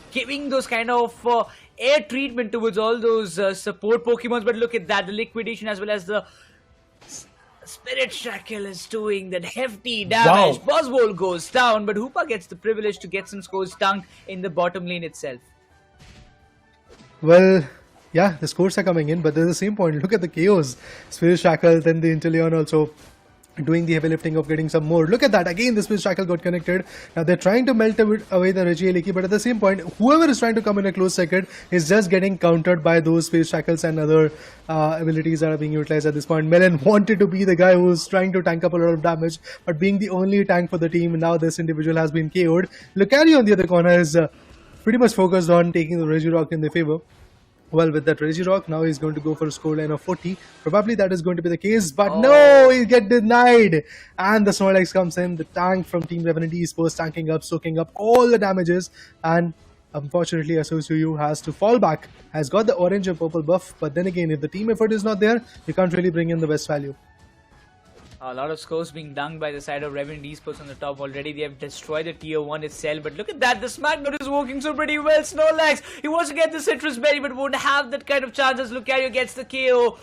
Speaker 2: giving those kind of air treatment towards all those support Pokemons. But look at that, the liquidation as well as the Spirit Shackle is doing that hefty damage. Wow. Buzzwole goes down, but Hoopa gets the privilege to get some scores dunked in the bottom lane itself.
Speaker 14: Well, yeah, the scores are coming in, but there's the same point. Look at the KOs. Spirit Shackle, then the Inteleon also doing the heavy lifting of getting some more. Look at that. Again, the Spirit Shackle got connected. Now they're trying to melt away the Regieleki, but at the same point, whoever is trying to come in a close second is just getting countered by those Spirit Shackles and other abilities that are being utilized at this point. Melon wanted to be the guy who's trying to tank up a lot of damage, but being the only tank for the team, now this individual has been KO'd. Lucario on the other corner is pretty much focused on taking the Regirock in their favor. Well, with that Regirock, now he's going to go for a scoreline of 40. Probably that is going to be the case, but no, he get denied. And the Snorlax comes in, the tank from Team Revenant Esports tanking up, soaking up all the damages, and unfortunately Asusuyu has to fall back, has got the orange and purple buff, but then again, if the team effort is not there, you can't really bring in the best value.
Speaker 2: A lot of scores being dunked by the side of Revenant Esports on the top already. They have destroyed the tier 1 itself. But look at that. The Smackdown is working so pretty well. Snorlax, he wants to get the Citrus Berry but won't have that kind of chances. Lucario gets the KO.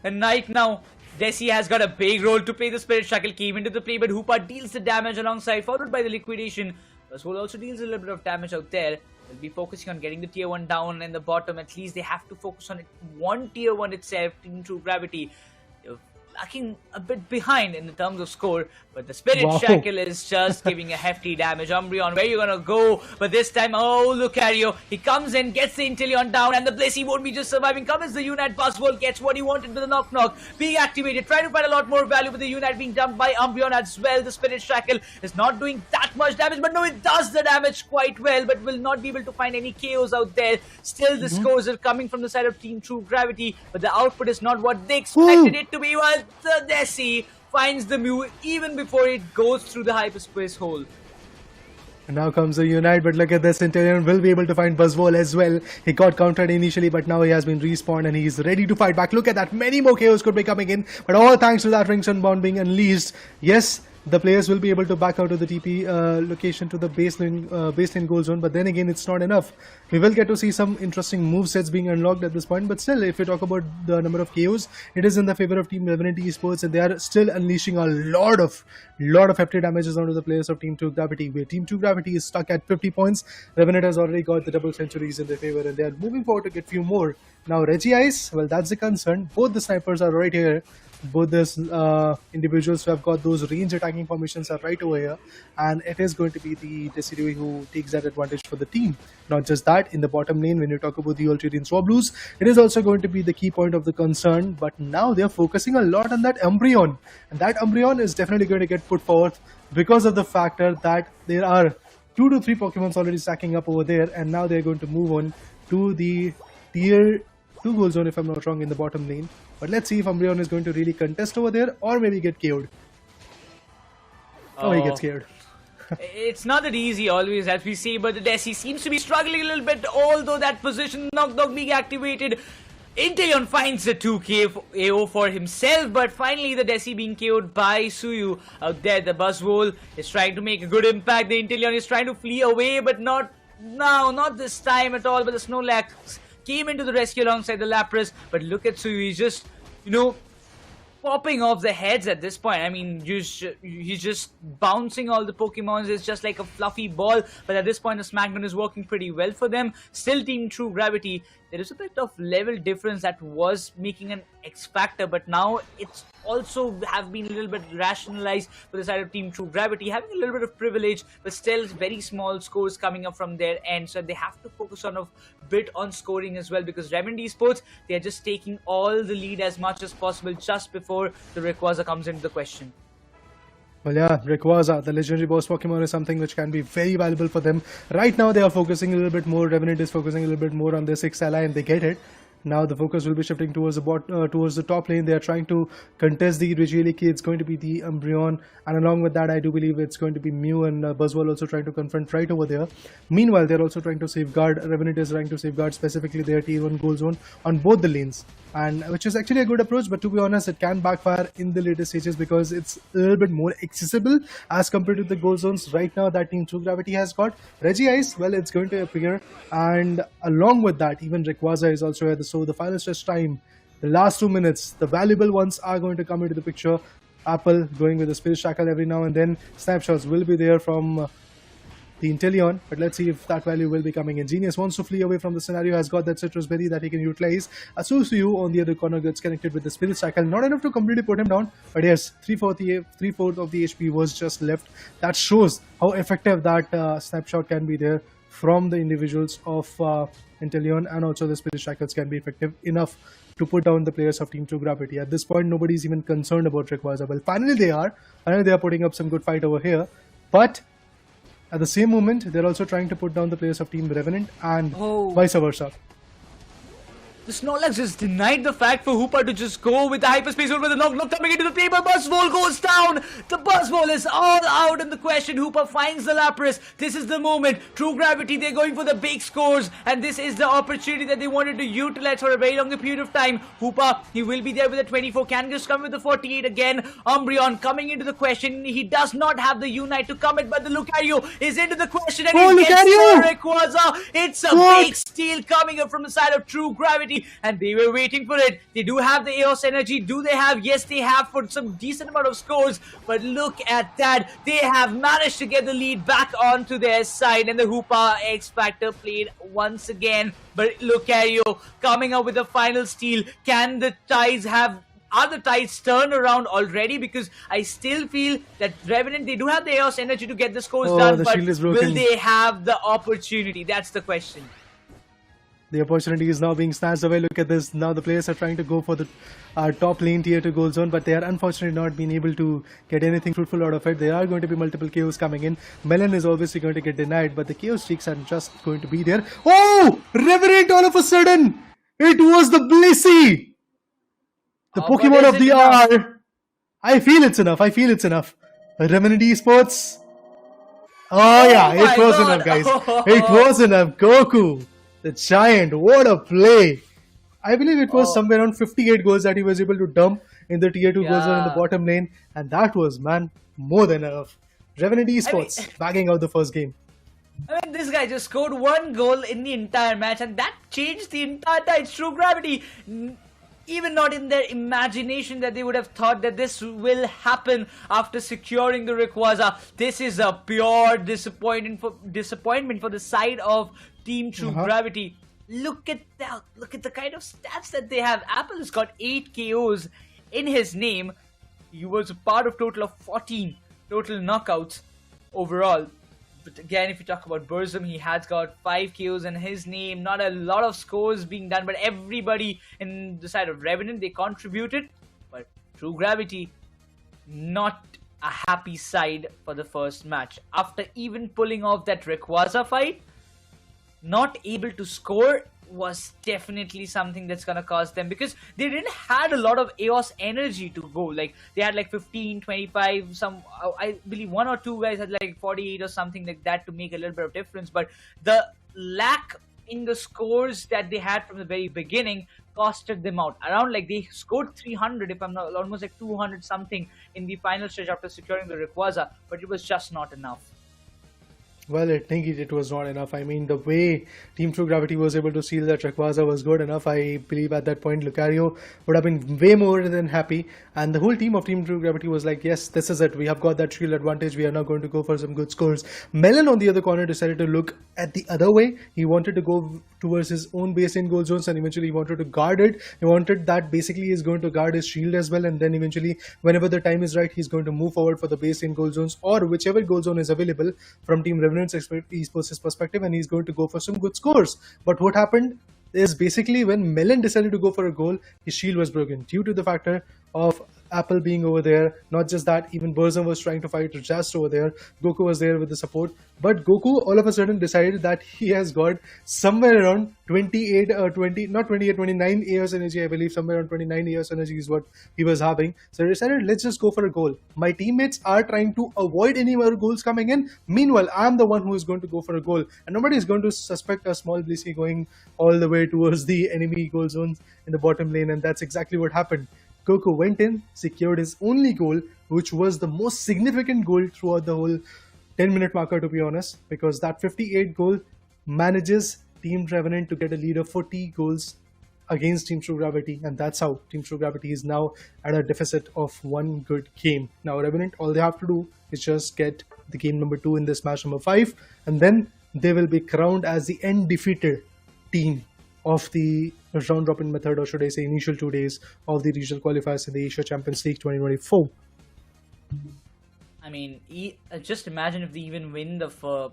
Speaker 2: And right now, Desi has got a big role to play. The Spirit Shackle came into the play, but Hoopa deals the damage alongside, followed by the Liquidation. Buzzwole also deals a little bit of damage out there. They'll be focusing on getting the tier 1 down in the bottom. At least they have to focus on it. One tier 1 itself, Team True Gravity. Lacking a bit behind in the terms of score, but the Spirit Shackle is just giving a hefty damage. Umbreon, where you gonna go? But this time, oh, Lucario, he comes in, gets the Inteleon down, and the Blissey won't be just surviving. Comes the Unite Buzzwole, gets what he wanted with the knock-knock, being activated, trying to find a lot more value, but the Unite being dumped by Umbreon as well. The Spirit Shackle is not doing that much damage, but no, it does the damage quite well, but will not be able to find any KOs out there. Still, the scores are coming from the side of Team True Gravity, but the output is not what they expected it to be. Well, the Desi finds the Mew even before it goes through the hyperspace hole.
Speaker 14: And now comes the Unite, but look at this, Inteleon will be able to find Buzzwole as well. He got countered initially, but now he has been respawned and he's ready to fight back. Look at that, many more KOs could be coming in, but all thanks to that Ring Sunbound being unleashed. Yes, the players will be able to back out of the TP location to the baseline goal zone, but then again, it's not enough. We will get to see some interesting movesets being unlocked at this point, but still, if we talk about the number of KOs, it is in the favor of Team Revenant Esports, and they are still unleashing a lot of hefty damages onto the players of Team 2 Gravity, where Team 2 Gravity is stuck at 50 points. Revenant has already got the double centuries in their favor, and they are moving forward to get few more. Now, Regice, well, that's the concern. Both the snipers are right here. Both these individuals who have got those range attacking formations are right over here, and it is going to be the Desiru who takes that advantage for the team. Not just that, in the bottom lane, when you talk about the Ulterior Swablues, it is also going to be the key point of the concern, but now they are focusing a lot on that Umbreon, and that Umbreon is definitely going to get put forth because of the factor that there are 2 to 3 Pokemons already stacking up over there, and now they're going to move on to the tier 2 goal zone, if I'm not wrong, in the bottom lane. But let's see if Umbreon is going to really contest over there or maybe get KO'd. Oh, he gets KO'd.
Speaker 2: It's not that easy always, as we see, but the Desi seems to be struggling a little bit, although that position knock being activated. Inteleon finds the 2k AO for himself, but finally the Desi being KO'd by Suyu out there. The Buzzwole is trying to make a good impact. The Inteleon is trying to flee away, but not now, not this time at all. But the Snorlax came into the rescue alongside the Lapras, but look at Suyu, he's just, popping off the heads at this point. I mean, he's just bouncing all the Pokemons. It's just like a fluffy ball, but at this point the Smackdown is working pretty well for them. Still Team True Gravity, there is a bit of level difference that was making an X factor, but now it's also have been a little bit rationalized for the side of Team True Gravity, having a little bit of privilege, but still very small scores coming up from their end, so they have to focus on a bit on scoring as well, because Revenant Esports, they are just taking all the lead as much as possible just before the Rayquaza comes into the question.
Speaker 14: Well, yeah, Rayquaza, the legendary boss Pokemon, is something which can be very valuable for them. Right now, they are focusing a little bit more. Revenant is focusing a little bit more on their 6th ally, and they get it. Now the focus will be shifting towards the top lane. They are trying to contest the Regieleki. It's going to be the Umbreon, and along with that, I do believe it's going to be Mew and Buzzwole also trying to confront right over there. Meanwhile, they're also trying to safeguard. Revenant is trying to safeguard specifically their tier 1 goal zone on both the lanes, and which is actually a good approach. But to be honest, it can backfire in the later stages because it's a little bit more accessible as compared to the goal zones right now that Team True Gravity has got. Regice, well, it's going to appear, and along with that, even Rayquaza is also here. So the final stretch time, the last 2 minutes, the valuable ones are going to come into the picture. Apple going with the Spirit Shackle every now and then. Snapshots will be there from the Inteleon, but let's see if that value will be coming in. Genius wants to flee away from the scenario, has got that Citrus Berry that he can utilize. Asusuyu on the other corner gets connected with the Spirit Shackle. Not enough to completely put him down, but yes, 3/4 of the HP was just left. That shows how effective that snapshot can be there from the individuals of Inteleon, and also the Spirit Shackles can be effective enough to put down the players of Team 2 Gravity. At this point, nobody's even concerned about Rayquaza. Well, finally they are putting up some good fight over here, but At the same moment, they're also trying to put down the players of Team Revenant and
Speaker 2: Oh.
Speaker 14: vice versa.
Speaker 2: The Snorlax just denied the fact for Hooper to just go with the hyperspace over the knock coming into the play, but Buzzwole goes down. The Buzzwole is all out in the question. Hooper finds the Lapras. This is the moment. True Gravity, they're going for the big scores, and this is the opportunity that they wanted to utilize for a very long period of time. Hooper, he will be there with the 24. Can just come with the 48 again. Umbreon coming into the question. He does not have the Unite to commit, but the Lucario is into the question, and he gets the Rayquaza. It's a big steal coming up from the side of True Gravity. And they were waiting for it. They do have the Eos energy. Do they have? Yes, they have for some decent amount of scores. But look at that. They have managed to get the lead back onto their side. And the Hoopa X Factor played once again. But Lucario coming up with the final steal. Can the Tides have... Are the Tides turned around already? Because I still feel that Revenant, they do have the Eos energy to get the scores done.
Speaker 14: The
Speaker 2: But
Speaker 14: shield is
Speaker 2: will
Speaker 14: broken.
Speaker 2: they have the opportunity? That's the question.
Speaker 14: The opportunity is now being snatched away. Look at this. Now the players are trying to go for the top lane tier 2 goal zone, but they are unfortunately not being able to get anything fruitful out of it. There are going to be multiple KOs coming in. Melon is obviously going to get denied, but the KO streaks are just going to be there. Oh! Revenant all of a sudden! It was the Blissey! The Pokemon of the hour! I feel it's enough. Revenant Esports. Oh yeah, it was enough, guys. It was enough. Goku, the giant, what a play! I believe it was somewhere around 58 goals that he was able to dump in the tier 2 goal zone in the bottom lane, and that was, man, more than enough. Revenant Esports bagging out the first game.
Speaker 2: I mean, this guy just scored 1 goal in the entire match, and that changed the entire Tides. True Gravity, even not in their imagination that they would have thought that this will happen after securing the Rayquaza. This is a pure disappointment for the side of Team True Gravity. Look at that! Look at the kind of stats that they have. Apple has got 8 KOs in his name. He was a part of total of 14 total knockouts overall. But again, if you talk about Burzum, he has got 5 KOs in his name. Not a lot of scores being done, but everybody in the side of Revenant, they contributed. But True Gravity, not a happy side for the first match. After even pulling off that Rayquaza fight, not able to score was definitely something that's gonna cost them, because they didn't had a lot of Eos energy to go. Like, they had like 15, 25, some, I believe 1 or 2 guys had like 48 or something like that to make a little bit of difference. But the lack in the scores that they had from the very beginning costed them out. Around, like, they scored 300, if I'm not, almost like 200 something in the final stage after securing the Rayquaza, but it was just not enough.
Speaker 14: Well, I think it was not enough. I mean, the way Team True Gravity was able to seal that Rayquaza was good enough. I believe at that point, Lucario would have been way more than happy. And the whole team of Team True Gravity was like, yes, this is it. We have got that shield advantage. We are now going to go for some good scores. Melon, on the other corner, decided to look at the other way. He wanted to go towards his own base in goal zones, and eventually he wanted to guard it. He wanted that basically he's going to guard his shield as well, and then eventually, whenever the time is right, he's going to move forward for the base in goal zones, or whichever goal zone is available from Team Revenant's Esports' perspective, and he's going to go for some good scores. But what happened is basically when Melon decided to go for a goal, his shield was broken due to the factor of Apple being over there. Not just that, even Burzum was trying to fight just over there. Goku was there with the support, but Goku all of a sudden decided that he has got somewhere around 29 AOS energy, I believe. Somewhere around 29 AOS energy is what he was having. So he decided, let's just go for a goal. My teammates are trying to avoid any more goals coming in. Meanwhile, I'm the one who is going to go for a goal, and nobody is going to suspect a small Blissey going all the way towards the enemy goal zones in the bottom lane, and that's exactly what happened. Goku went in, secured his only goal, which was the most significant goal throughout the whole 10-minute marker, to be honest, because that 58 goal manages Team Revenant to get a lead of 40 goals against Team True Gravity, and that's how Team True Gravity is now at a deficit of 1 good game. Now Revenant, all they have to do is just get the game number 2 in this match number 5, and then they will be crowned as the undefeated team of the round-robin method, or should I say initial 2 days of the regional qualifiers in the Asia Champions League 2024.
Speaker 2: I mean, just imagine if they even win the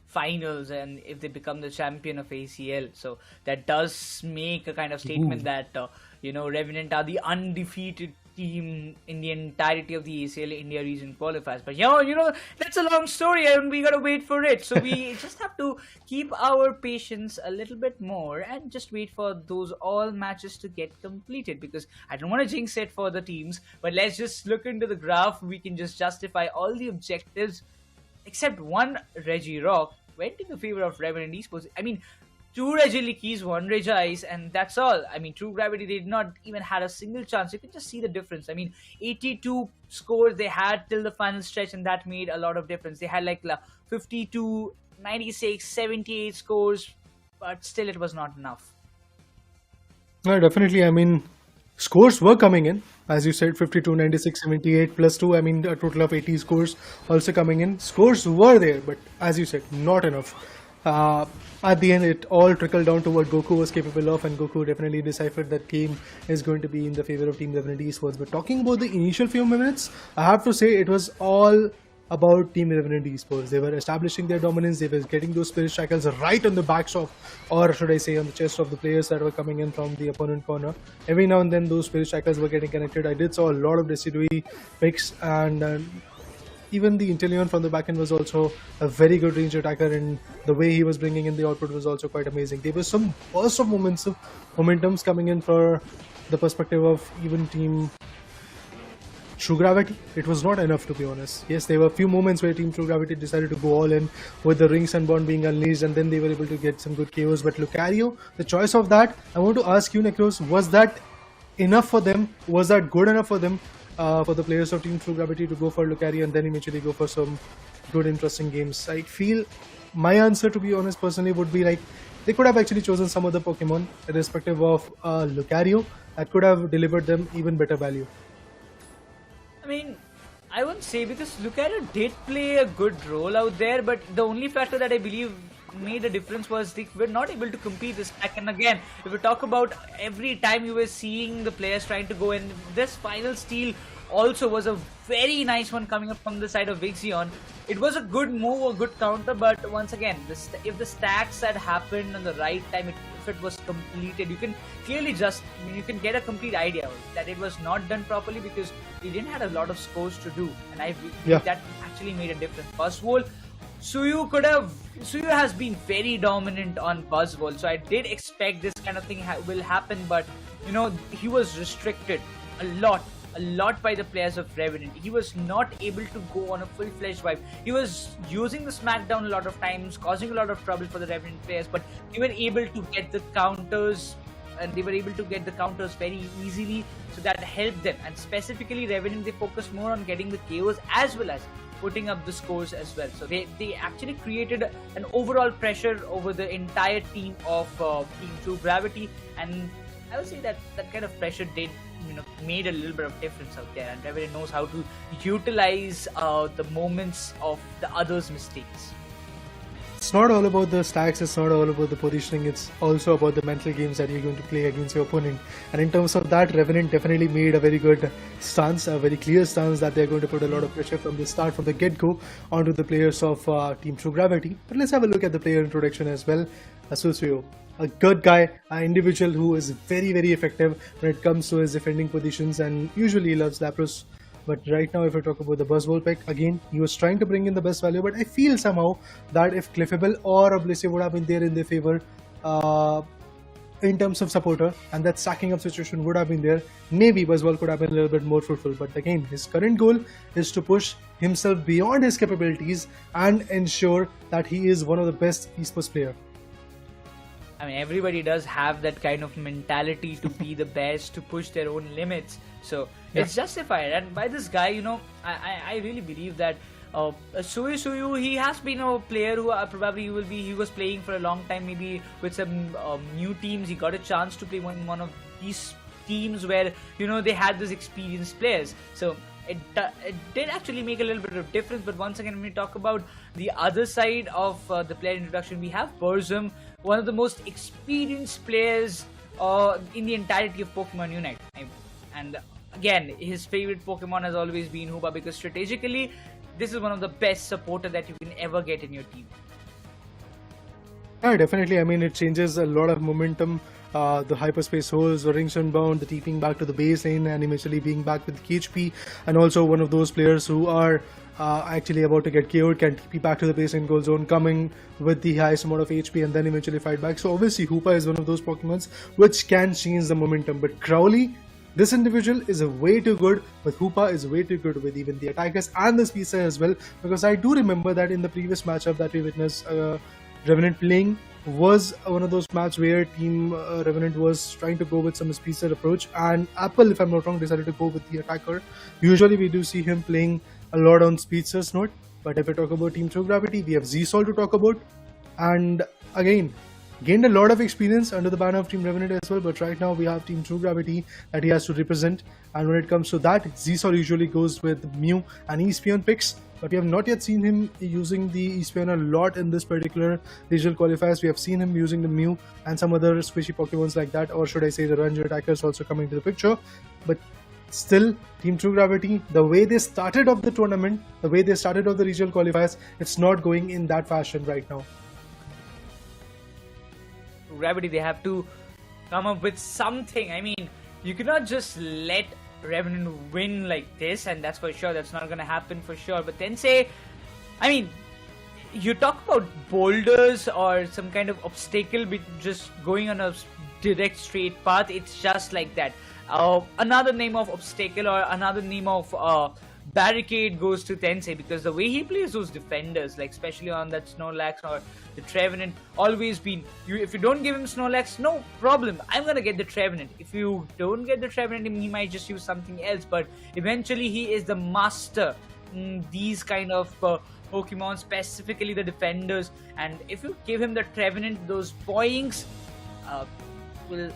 Speaker 2: finals and if they become the champion of ACL. So that does make a kind of statement that, Revenant are the undefeated team in the entirety of the ACL India region qualifies. But that's a long story and we gotta wait for it. So we just have to keep our patience a little bit more and just wait for those all matches to get completed, because I don't want to jinx it for the teams, but let's just look into the graph. We can just justify all the objectives except one. Reggie Rock went in the favor of Revenant Esports. I mean, 2 Reggie Lickies, 1 Reggie Ice, and that's all. I mean, True Gravity, they did not even had a single chance. You can just see the difference. I mean, 82 scores they had till the final stretch, and that made a lot of difference. They had like 52, 96, 78 scores, but still it was not enough.
Speaker 14: No, definitely. I mean, scores were coming in. As you said, 52, 96, 78 plus 2. I mean, a total of 80 scores also coming in. Scores were there, but as you said, not enough. At the end, it all trickled down to what Goku was capable of, and Goku definitely deciphered that game is going to be in the favor of Team Revenant Esports. But talking about the initial few minutes, I have to say it was all about Team Revenant Esports. They were establishing their dominance. They were getting those spirit shackles right on the backs of, or should I say, on the chest of the players that were coming in from the opponent corner. Every now and then, those spirit shackles were getting connected. I did saw a lot of Decidui picks, and even the Inteleon from the back end was also a very good range attacker, and the way he was bringing in the output was also quite amazing. There was some burst of momentums coming in for the perspective of even Team True Gravity. It was not enough, to be honest. Yes, there were a few moments where Team True Gravity decided to go all in with the Ring Sunborn being unleashed, and then they were able to get some good KOs. But Lucario, the choice of that, I want to ask you, Nekroz, was that enough for them? Was that good enough for them? For the players of Team True Gravity to go for Lucario and then eventually go for some good, interesting games. I feel my answer, to be honest, personally, would be like they could have actually chosen some other Pokemon, irrespective of Lucario, that could have delivered them even better value.
Speaker 2: I mean, I wouldn't say, because Lucario did play a good role out there, but the only factor that I believe made a difference was they were not able to complete this stack. And again, if we talk about every time you were seeing the players trying to go in, this final steal also was a very nice one coming up from the side of Vixion. It was a good move, a good counter, but once again, if the stacks had happened on the right time, if it was completed, you can clearly you can get a complete idea that it was not done properly because we didn't have a lot of scores to do, and I think that actually made a difference. Buzzwole, Suyu has been very dominant on Buzzwole, so I did expect this kind of thing will happen, but he was restricted a lot by the players of Revenant. He was not able to go on a full-fledged vibe. He was using the smackdown a lot of times, causing a lot of trouble for the Revenant players, but they were able to get the counters, and they were able to get the counters very easily, so that helped them. And specifically Revenant, they focused more on getting the KOs as well as putting up the scores as well. So they actually created an overall pressure over the entire team of Team True Gravity, and I would say that kind of pressure did made a little bit of difference out there, and Revenant knows how to utilize the moments of the others' mistakes.
Speaker 14: It's not all about the stacks, it's not all about the positioning, it's also about the mental games that you're going to play against your opponent. And in terms of that, Revenant definitely made a very good stance, a very clear stance that they're going to put a lot of pressure from the start, from the get-go, onto the players of Team True Gravity. But let's have a look at the player introduction as well. Asusuyo, a good guy, an individual who is very, very effective when it comes to his defending positions, and usually loves Lapras. But right now, if I talk about the Buzzwole pick, again, he was trying to bring in the best value, but I feel somehow that if Cliffable or Oblivion would have been there in their favor in terms of supporter, and that stacking up situation would have been there, maybe Buzzwole could have been a little bit more fruitful. But again, his current goal is to push himself beyond his capabilities and ensure that he is one of the best esports player.
Speaker 2: I mean, everybody does have that kind of mentality to be the best, to push their own limits. So it's justified. And by this guy, I really believe that Suyu, he has been a player who probably he was playing for a long time, maybe with some new teams. He got a chance to play one of these teams where, they had those experienced players. So it did actually make a little bit of difference. But once again, when we talk about the other side of the player introduction, we have Burzum, one of the most experienced players in the entirety of Pokemon UNITE. And again, his favorite Pokemon has always been Hoopa, because strategically, this is one of the best supporter that you can ever get in your team.
Speaker 14: Yeah, definitely. I mean, it changes a lot of momentum the hyperspace holes, the rings unbound, the TPing back to the base lane, and eventually being back with KHP, and also one of those players who are actually about to get KO'd, can TP back to the base lane goal zone, coming with the highest amount of HP and then eventually fight back. So obviously Hoopa is one of those Pokemons which can change the momentum, but Crowley, this individual is way too good, but Hoopa is way too good with even the attackers and the speedster as well, because I do remember that in the previous matchup that we witnessed Revenant playing was one of those matches where Team Revenant was trying to go with some speedster approach, and Apple, if I'm not wrong, decided to go with the attacker. Usually we do see him playing a lot on speedster's note, but if we talk about Team True Gravity, we have Z-Sol to talk about, and again, gained a lot of experience under the banner of Team Revenant as well, but right now we have Team True Gravity that he has to represent, and when it comes to that, Z-Sol usually goes with Mew and Espion picks, but we have not yet seen him using the Espion a lot in this particular regional qualifiers. We have seen him using the Mew and some other squishy Pokemons like that, or should I say the Ranger attackers also coming to the picture, but still, Team True Gravity, the way they started off the tournament, the way they started off the regional qualifiers, it's not going in that fashion right now.
Speaker 2: Gravity, they have to come up with something. I mean, you cannot just let Revenant win like this, and that's for sure. That's not going to happen for sure. But then I mean, you talk about boulders or some kind of obstacle just going on a direct straight path. It's just like that. Another name of obstacle or another name of barricade goes to Tensei, because the way he plays those defenders, like especially on that Snorlax or the Trevenant, always been, if you don't give him Snorlax, no problem, I'm gonna get the Trevenant. If you don't get the Trevenant, he might just use something else, but eventually he is the master in these kind of Pokemon, specifically the defenders, and if you give him the Trevenant, those boings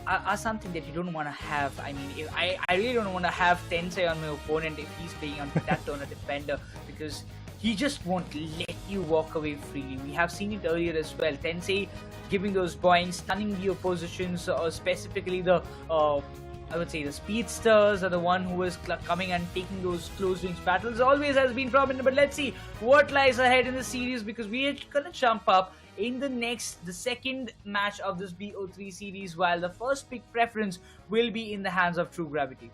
Speaker 2: are something that you don't want to have. I mean, I really don't want to have Tensei on my opponent if he's playing on that on a defender, because he just won't let you walk away freely. We have seen it earlier as well. Tensei giving those boings, stunning the oppositions, or specifically the I would say the speedsters are the one who is coming and taking those close range battles. Always has been prominent, but let's see what lies ahead in the series, because we are gonna jump up in the second match of this BO3 series, while the first pick preference will be in the hands of True Gravity.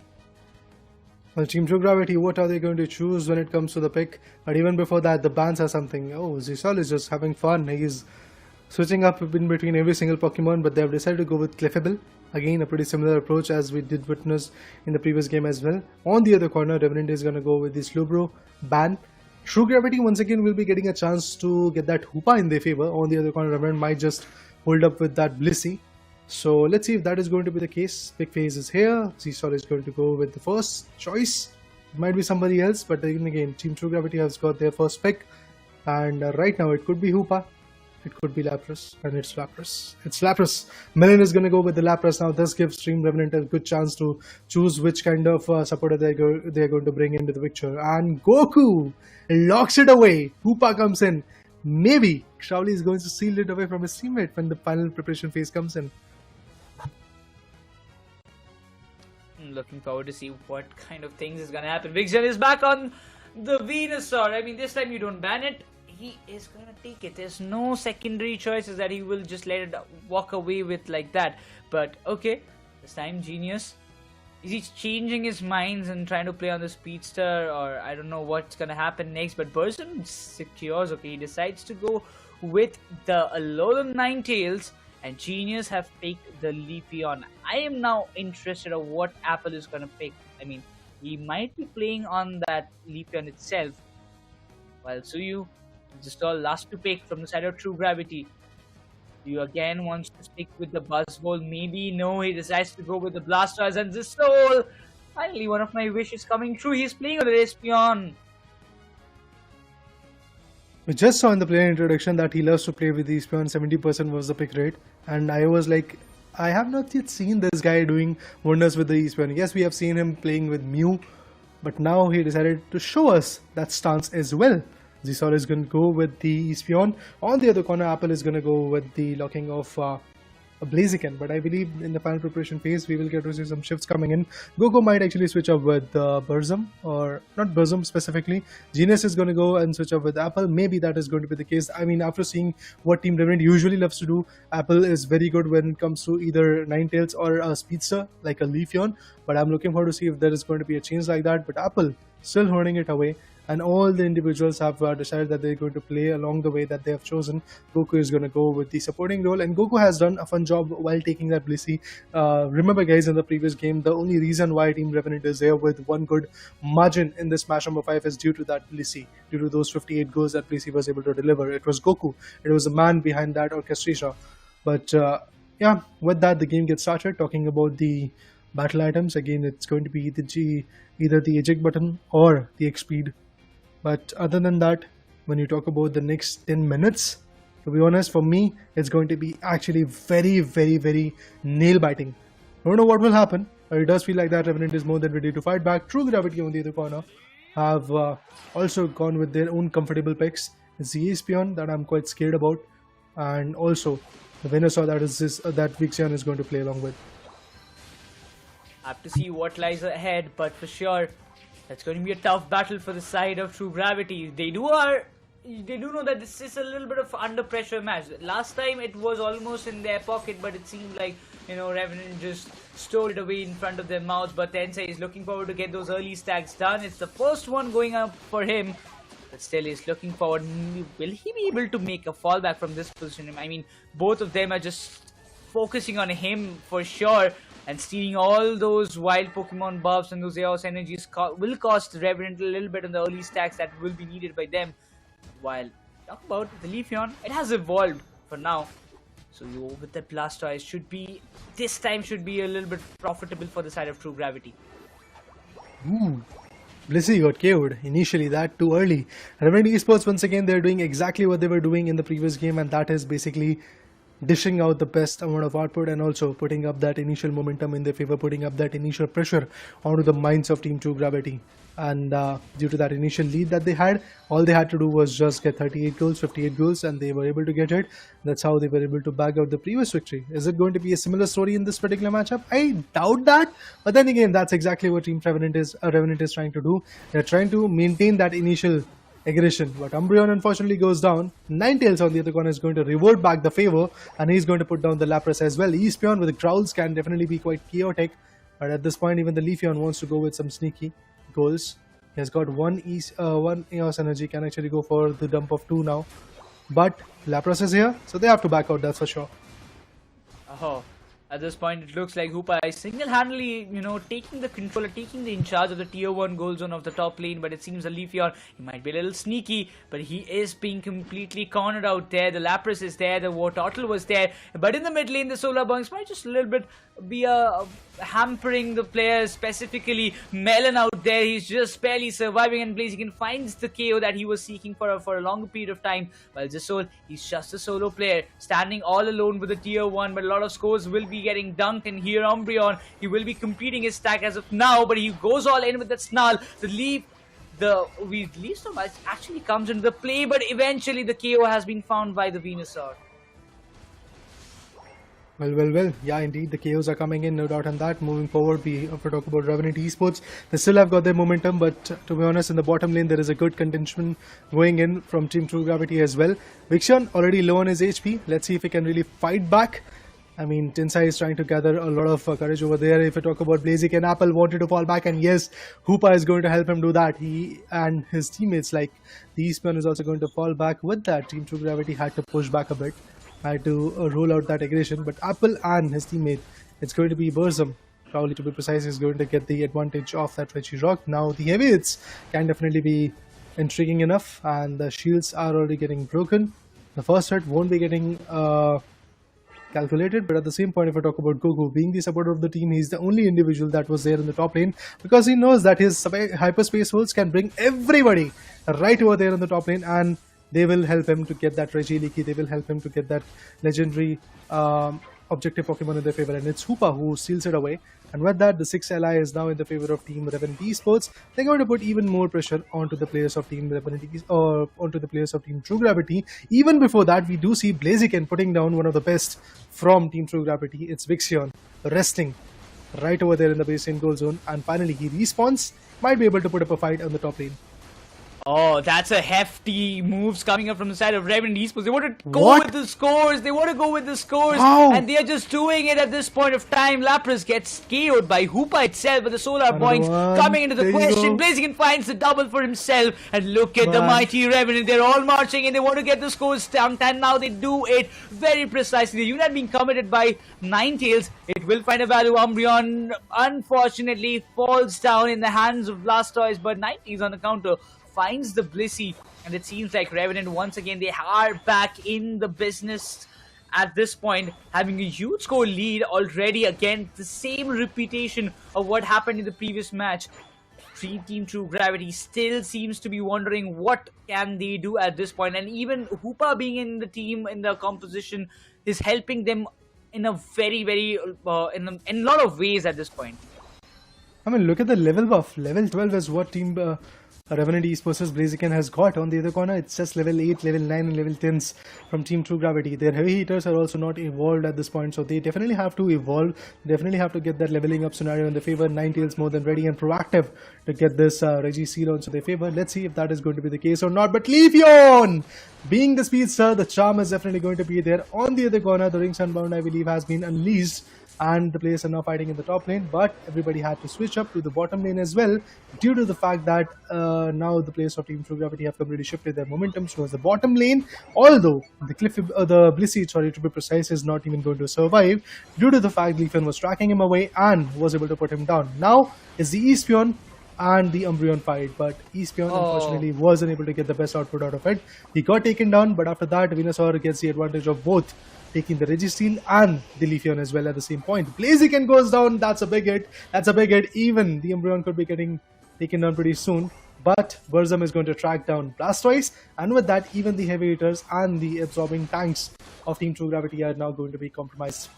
Speaker 14: Well, Team True Gravity, what are they going to choose when it comes to the pick? But even before that, the bans are something. Oh, Z-Sol is just having fun. He's switching up in between every single Pokemon, but they have decided to go with Clefable. Again, a pretty similar approach as we did witness in the previous game as well. On the other corner, Revenant is going to go with the Slowbro ban. True Gravity once again will be getting a chance to get that Hoopa in their favor. On the other corner, Revenant might just hold up with that Blissey. So let's see if that is going to be the case. Big phase is here. Z-Sol is going to go with the first choice. It might be somebody else, but then again, Team True Gravity has got their first pick. And right now it could be Hoopa. It could be Lapras, and it's Lapras. It's Lapras. Melon is going to go with the Lapras now. This gives Team Revenant a good chance to choose which kind of supporter they're going to bring into the picture. And Goku locks it away. Hoopa comes in. Maybe Crowley is going to seal it away from his teammate when the final preparation phase comes in.
Speaker 2: Looking forward to see what kind of things is going to happen. Big Zen is back on the Venusaur. I mean, this time you don't ban it. He is going to take it. There's no secondary choices that he will just let it walk away with like that. But okay, this time Genius, is he changing his minds and trying to play on the Speedster, or I don't know what's going to happen next. But Person secures, okay, he decides to go with the Alolan Ninetales, and Genius have picked the Leafeon. I am now interested in what Apple is going to pick. I mean, he might be playing on that Leafeon itself, while Suyu just all last to pick from the side of True Gravity. You again wants to stick with the Buzzball. Maybe no, he decides to go with the Blastoise and the Soul. Finally, one of my wishes coming true. He's playing on the Espeon.
Speaker 14: We just saw in the player introduction that he loves to play with the Espeon. 70% was the pick rate, and I was like, I have not yet seen this guy doing wonders with the Espeon. Yes, we have seen him playing with Mew, but now he decided to show us that stance as well. Z-Sol is going to go with the Espeon. On the other corner, Apple is going to go with the locking of Blaziken, but I believe in the final preparation phase we will get to see some shifts coming in. Goku might actually switch up with Burzum, or not Burzum specifically. Genius is going to go and switch up with Apple. Maybe that is going to be the case. I mean, after seeing what Team Revenant usually loves to do, Apple is very good when it comes to either Ninetales or a Speedster like a Leafeon. But I'm looking forward to see if there is going to be a change like that. But Apple still holding it away. And all the individuals have decided that they're going to play along the way that they have chosen. Goku is going to go with the supporting role, and Goku has done a fun job while taking that Blissey. Remember, guys, in the previous game, the only reason why Team Revenant is there with one good margin in this match number 5 is due to that Blissey, due to those 58 goals that Blissey was able to deliver. It was Goku. It was the man behind that orchestration. But yeah, with that, the game gets started. Talking about the battle items, again, it's going to be either the eject button or the X speed. But other than that, when you talk about the next 10 minutes, to be honest, for me, it's going to be actually very, very, very nail-biting. I don't know what will happen, but it does feel like that Revenant is more than ready to fight back. True Gravity on the other corner have also gone with their own comfortable picks. It's the Espion that I'm quite scared about, and also the Venusaur that Vixion is going to play along with.
Speaker 2: Have to see what lies ahead, but for sure, that's going to be a tough battle for the side of True Gravity. They do know that this is a little bit of under pressure match. Last time it was almost in their pocket, but it seemed like, you know, Revenant just stole it away in front of their mouths. But Tencent is looking forward to get those early stacks done. It's the first one going up for him, but still he's looking forward. Will he be able to make a fallback from this position? I mean, both of them are just focusing on him for sure. And stealing all those wild Pokemon buffs and those Chaos energies will cost Revenant a little bit on the early stacks that will be needed by them. While talk about the Leafeon, it has evolved for now. So you with that Blastoise this time should be a little bit profitable for the side of True Gravity.
Speaker 14: Ooh. Blissey got KO'd initially, that too early. Revenant Esports, once again, they're doing exactly what they were doing in the previous game, and that is basically dishing out the best amount of output and also putting up that initial momentum in their favor, putting up that initial pressure onto the minds of Team True Gravity. And due to that initial lead that they had, all they had to do was just get 38 goals, 58 goals, and they were able to get it. That's how they were able to bag out the previous victory. Is it going to be a similar story in this particular matchup? I doubt that. But then again, that's exactly what Team Revenant is trying to do. They're trying to maintain that initial aggression, but Umbreon unfortunately goes down. Ninetales on the other corner is going to revert back the favor, and he's going to put down the Lapras as well. Espion with the Growls can definitely be quite chaotic, but at this point even the Leafeon wants to go with some sneaky goals. He has got one Eos energy, can actually go for the dump of 2 now, but Lapras is here, so they have to back out, that's for sure.
Speaker 2: Oh, at this point it looks like Hoopa is single-handedly, you know, taking the control, taking the in charge of the tier 1 goal zone of the top lane, but it seems a Leafeon, he might be a little sneaky, but he is being completely cornered out there. The Lapras is there, the War Turtle was there, but in the mid lane the Solar Bunks might just a little bit be hampering the players, specifically Melon out there. He's just barely surviving, and Blaziken finds the KO that he was seeking for a longer period of time. While Zisol, he's just a solo player, standing all alone with the tier 1, but a lot of scores will be getting dunked. And here Umbreon, he will be completing his stack as of now, but he goes all in with that Snarl. The Leaf so much actually comes into the play, but eventually the KO has been found by the Venusaur.
Speaker 14: Well. Yeah, indeed, the KOs are coming in, no doubt on that. Moving forward, if we talk about Revenant Esports, they still have got their momentum, but to be honest, in the bottom lane, there is a good contention going in from Team True Gravity as well. Vixion already low on his HP. Let's see if he can really fight back. I mean, Tencent is trying to gather a lot of courage over there. If we talk about Blaziken, Apple wanted to fall back, and yes, Hoopa is going to help him do that. He and his teammates, like the Eastman, is also going to fall back. With that, Team True Gravity had to push back a bit. Had to roll out that aggression, but Apple and his teammate, it's going to be Burzum, probably to be precise, is going to get the advantage of that Reggie Rock. Now the heavy hits can definitely be intriguing enough, and the shields are already getting broken. The first hit won't be getting calculated, but at the same point, if I talk about Goku being the supporter of the team, he's the only individual that was there in the top lane, because he knows that his hyperspace holds can bring everybody right over there in the top lane, and they will help him to get that Reggie Leaky. They will help him to get that legendary objective Pokemon in their favor, and it's Hoopa who seals it away. And with that, the 6 ally is now in the favor of Team Revenant Esports. They're going to put even more pressure onto the players of Team Revenant or onto the players of Team True Gravity. Even before that, we do see Blaziken putting down one of the best from Team True Gravity. It's Vixion wrestling right over there in the baseline goal zone, and finally he respawns. Might be able to put up a fight on the top lane.
Speaker 2: Oh, that's a hefty moves coming up from the side of Revenant Esports. They want to go with the scores. They want to go with the scores.
Speaker 14: How?
Speaker 2: And they're just doing it at this point of time. Lapras gets KO'd by Hoopa itself, but the solar points coming into the question. Blaziken finds the double for himself. And look at the mighty Revenant. They're all marching and they want to get the scores stamped. And now they do it very precisely. The unit being committed by Ninetales. It will find a value. Umbreon unfortunately falls down in the hands of Blastoise, but Ninetales on the counter finds the Blissey, and it seems like Revenant once again they are back in the business at this point, having a huge score lead already. Again, the same repetition of what happened in the previous match. Team True Gravity still seems to be wondering what can they do at this point, and even Hoopa being in the team in the composition is helping them in a very in a lot of ways at this point.
Speaker 14: I mean, look at the level buff. Level 12 is what Team Revenant Esports' Blaziken has got. On the other corner, it's just level 8, level 9 and level 10s from Team True Gravity. Their heavy hitters are also not evolved at this point, so they definitely have to evolve. Definitely have to get that leveling up scenario in their favor. Ninetales more than ready and proactive to get this Reggie seal onto their favor. Let's see if that is going to be the case or not. But Leafeon, being the speedster, the charm is definitely going to be there. On the other corner, the Ring Sunbound, I believe, has been unleashed, and the players are now fighting in the top lane, but everybody had to switch up to the bottom lane as well, due to the fact that now the players of Team True Gravity have completely shifted their momentum towards the bottom lane, although the Blissey, sorry to be precise, is not even going to survive due to the fact Griffin was tracking him away and was able to put him down. Now is the Espeon and the Umbreon fight, but Espeon unfortunately wasn't able to get the best output out of it. He got taken down, but after that Venusaur gets the advantage of both, taking the Registeel and the Leafeon as well at the same point. Blaziken goes down, that's a big hit. That's a big hit. Even the Umbreon could be getting taken down pretty soon. But Burzum is going to track down Blastoise, and with that, even the heavy hitters and the absorbing tanks of Team True Gravity are now going to be compromised.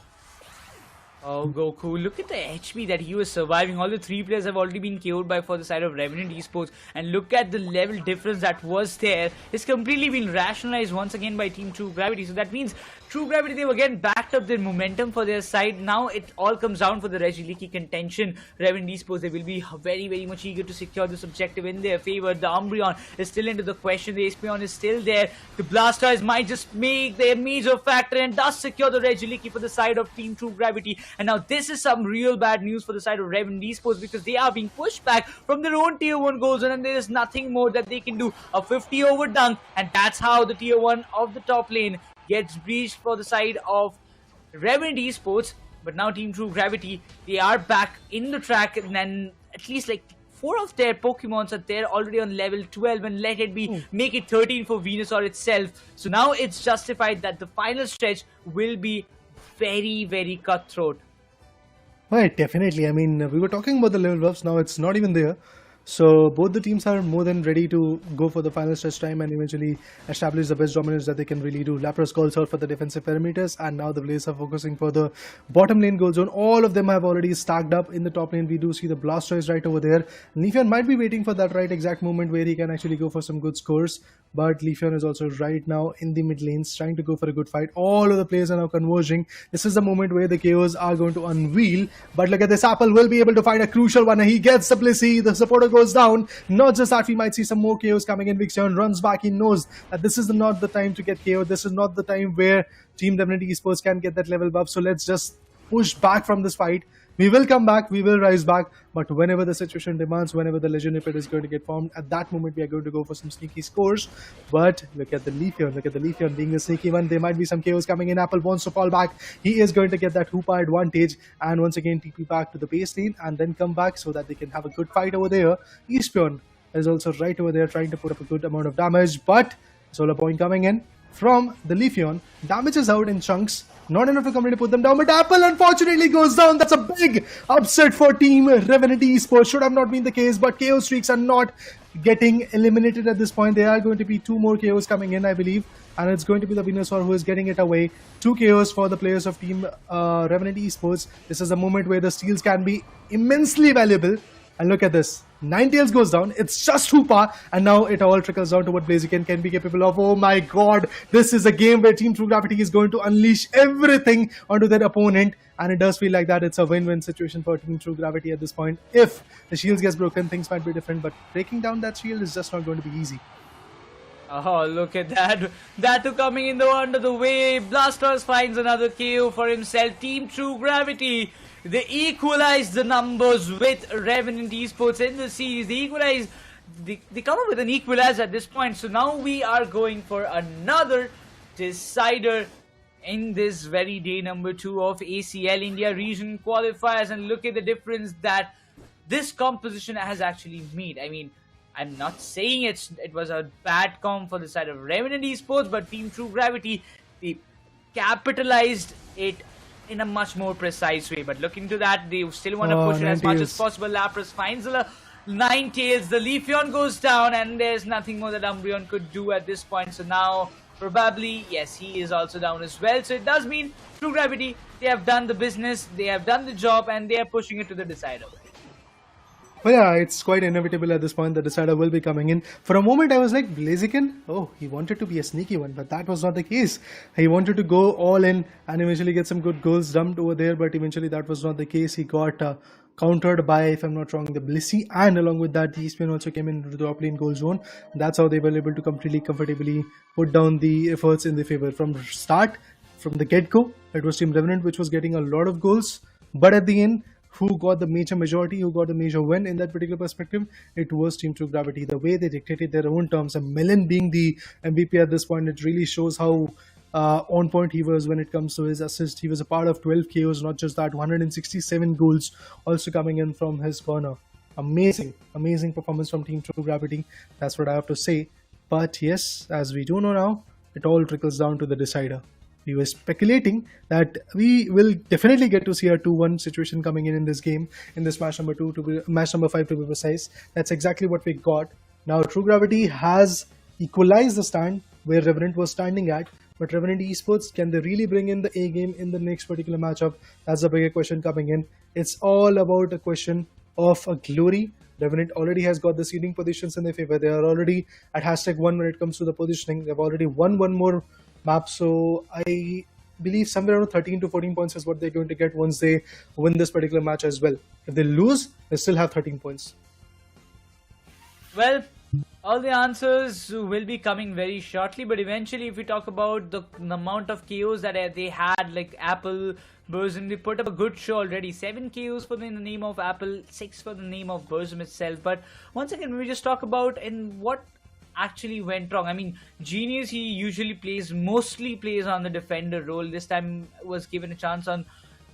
Speaker 2: Oh, Goku, look at the HP that he was surviving. All the three players have already been KO'd by for the side of Revenant Esports. And look at the level difference that was there. It's completely been rationalized once again by Team True Gravity. So that means True Gravity, they've again backed up their momentum for their side. Now it all comes down for the Reggie contention. Revenant Esports, they will be very much eager to secure this objective in their favor. The Umbreon is still into the question. The Espeon is still there. The Blastoise might just make their major factor and does secure the Reggie for the side of Team True Gravity. And now this is some real bad news for the side of Revenant Esports, because they are being pushed back from their own tier 1 goal zone, and there is nothing more that they can do. A 50 over dunk, and that's how the tier 1 of the top lane gets breached for the side of Revenant Esports. But now Team True Gravity, they are back in the track, and then at least like 4 of their Pokemons are there already on level 12, and let it be, make it 13 for Venusaur itself. So now it's justified that the final stretch will be very cutthroat.
Speaker 14: Right, definitely. I mean, we were talking about the level buffs, now it's not even there. So both the teams are more than ready to go for the final stretch time and eventually establish the best dominance that they can really do. Lapras calls out for the defensive parameters, and now the Blaze are focusing for the bottom lane goal zone. All of them have already stacked up in the top lane. We do see the Blastoise right over there. Leafeon might be waiting for that right exact moment where he can actually go for some good scores, but Leafeon is also right now in the mid lanes trying to go for a good fight. All of the players are now converging. This is the moment where the KOs are going to unveil, but look at this. Apple will be able to find a crucial one. He gets the Blissey, the supporter goes down. Not just that, we might see some more KOs coming in. Vixion runs back. He knows that this is not the time to get KO. This is not the time where Team Revenant Esports can get that level buff. So let's just push back from this fight. We will come back, we will rise back, but whenever the situation demands, whenever the Legend Pit is going to get formed, at that moment we are going to go for some sneaky scores. But look at the Leafeon being the sneaky one. There might be some chaos coming in. Apple wants to fall back. He is going to get that Hoopa advantage and once again TP back to the base lane and then come back so that they can have a good fight over there. Espeon is also right over there trying to put up a good amount of damage, but Solar Point coming in from the Leafeon. Damage is out in chunks. Not enough to completely put them down, but Apple unfortunately goes down. That's a big upset for Team Revenant Esports. Should have not been the case, but KO streaks are not getting eliminated at this point. There are going to be 2 more KOs coming in, I believe. and it's going to be the Venusaur who is getting it away. 2 KOs for the players of Team Revenant Esports. This is a moment where the steals can be immensely valuable. And look at this. Ninetales goes down. It's just Hoopa. And now it all trickles down to what Blaziken can be capable of. Oh my god. This is a game where Team True Gravity is going to unleash everything onto their opponent. And it does feel like that it's a win-win situation for Team True Gravity at this point. If the shields gets broken, things might be different. But breaking down that shield is just not going to be easy.
Speaker 2: Oh, look at that. That too coming in the under the way. Blasters finds another KO for himself. Team True Gravity, they equalize the numbers with Revenant Esports in the series. They equalize. They come up with an equalizer at this point. So now we are going for another decider in this very day number 2 of ACL India region qualifiers. And look at the difference that this composition has actually made. I mean, I'm not saying it was a bad comp for the side of Revenant Esports, but Team True Gravity, they capitalized it in a much more precise way. But looking to that, they still want to push it as much as possible. Lapras finds the Ninetales, the Leafeon goes down, and there's nothing more that Umbreon could do at this point. So now, probably, yes, he is also down as well. So it does mean True Gravity, they have done the business, they have done the job, and they are pushing it to the decider.
Speaker 14: Well, yeah, it's quite inevitable at this point. The decider will be coming in. For a moment, I was like, Blaziken? Oh, he wanted to be a sneaky one, but that was not the case. He wanted to go all in and eventually get some good goals dumped over there, but eventually that was not the case. He got countered by, if I'm not wrong, the Blissey, and along with that, the Eastman also came into the top lane goal zone. That's how they were able to completely comfortably put down the efforts in their favor. From start, from the get-go, it was Team Revenant which was getting a lot of goals, but at the end, who got the major majority, who got the major win in that particular perspective, it was Team True Gravity. The way they dictated their own terms, and Melon being the MVP at this point, it really shows how on point he was when it comes to his assist. He was a part of 12 KOs, not just that, 167 goals also coming in from his corner. Amazing performance from Team True Gravity. That's what I have to say. But yes, as we do know now, it all trickles down to the decider. We were speculating that we will definitely get to see a 2-1 situation coming in this game, in this match number 5 to be precise. That's exactly what we got. Now True Gravity has equalized the stand where Revenant was standing at, but Revenant Esports, can they really bring in the A game in the next particular matchup? That's the bigger question coming in. It's all about a question of a glory. Revenant already has got the seeding positions in their favor. They are already at #1 when it comes to the positioning. They've already won one more map, so I believe somewhere around 13 to 14 points is what they're going to get once they win this particular match as well. If they lose, they still have 13 points.
Speaker 2: Well, all the answers will be coming very shortly, but eventually if we talk about the amount of KOs that they had, like Apple, Burzum, they put up a good show already. 7 KOs for in the name of Apple, 6 for the name of Burzum itself. But once again, we just talk about what actually went wrong. I mean, Genius, he usually mostly plays on the defender role. This time was given a chance on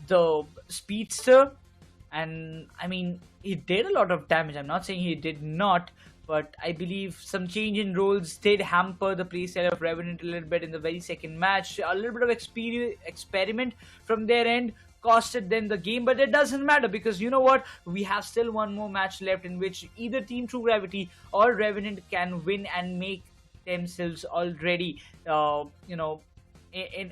Speaker 2: the speedster, and I mean, he did a lot of damage. I'm not saying he did not, but I believe some change in roles did hamper the playstyle of Revenant a little bit in the very second match. A little bit of experiment from their end costed them the game, but it doesn't matter, because you know what, we have still one more match left in which either Team True Gravity or Revenant can win and make themselves already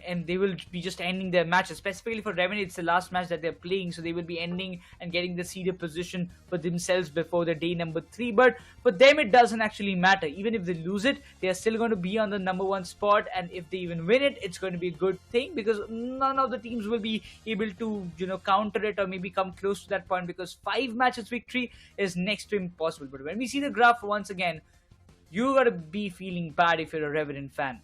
Speaker 2: and they will be just ending their matches. Specifically for Revenant, it's the last match that they're playing, so they will be ending and getting the seeded position for themselves before the day number 3. But for them, it doesn't actually matter. Even if they lose it, they are still going to be on the number 1 spot, and if they even win it, it's going to be a good thing, because none of the teams will be able to counter it or maybe come close to that point, because 5 matches victory is next to impossible. But when we see the graph once again, you gotta be feeling bad if you're a Revenant fan.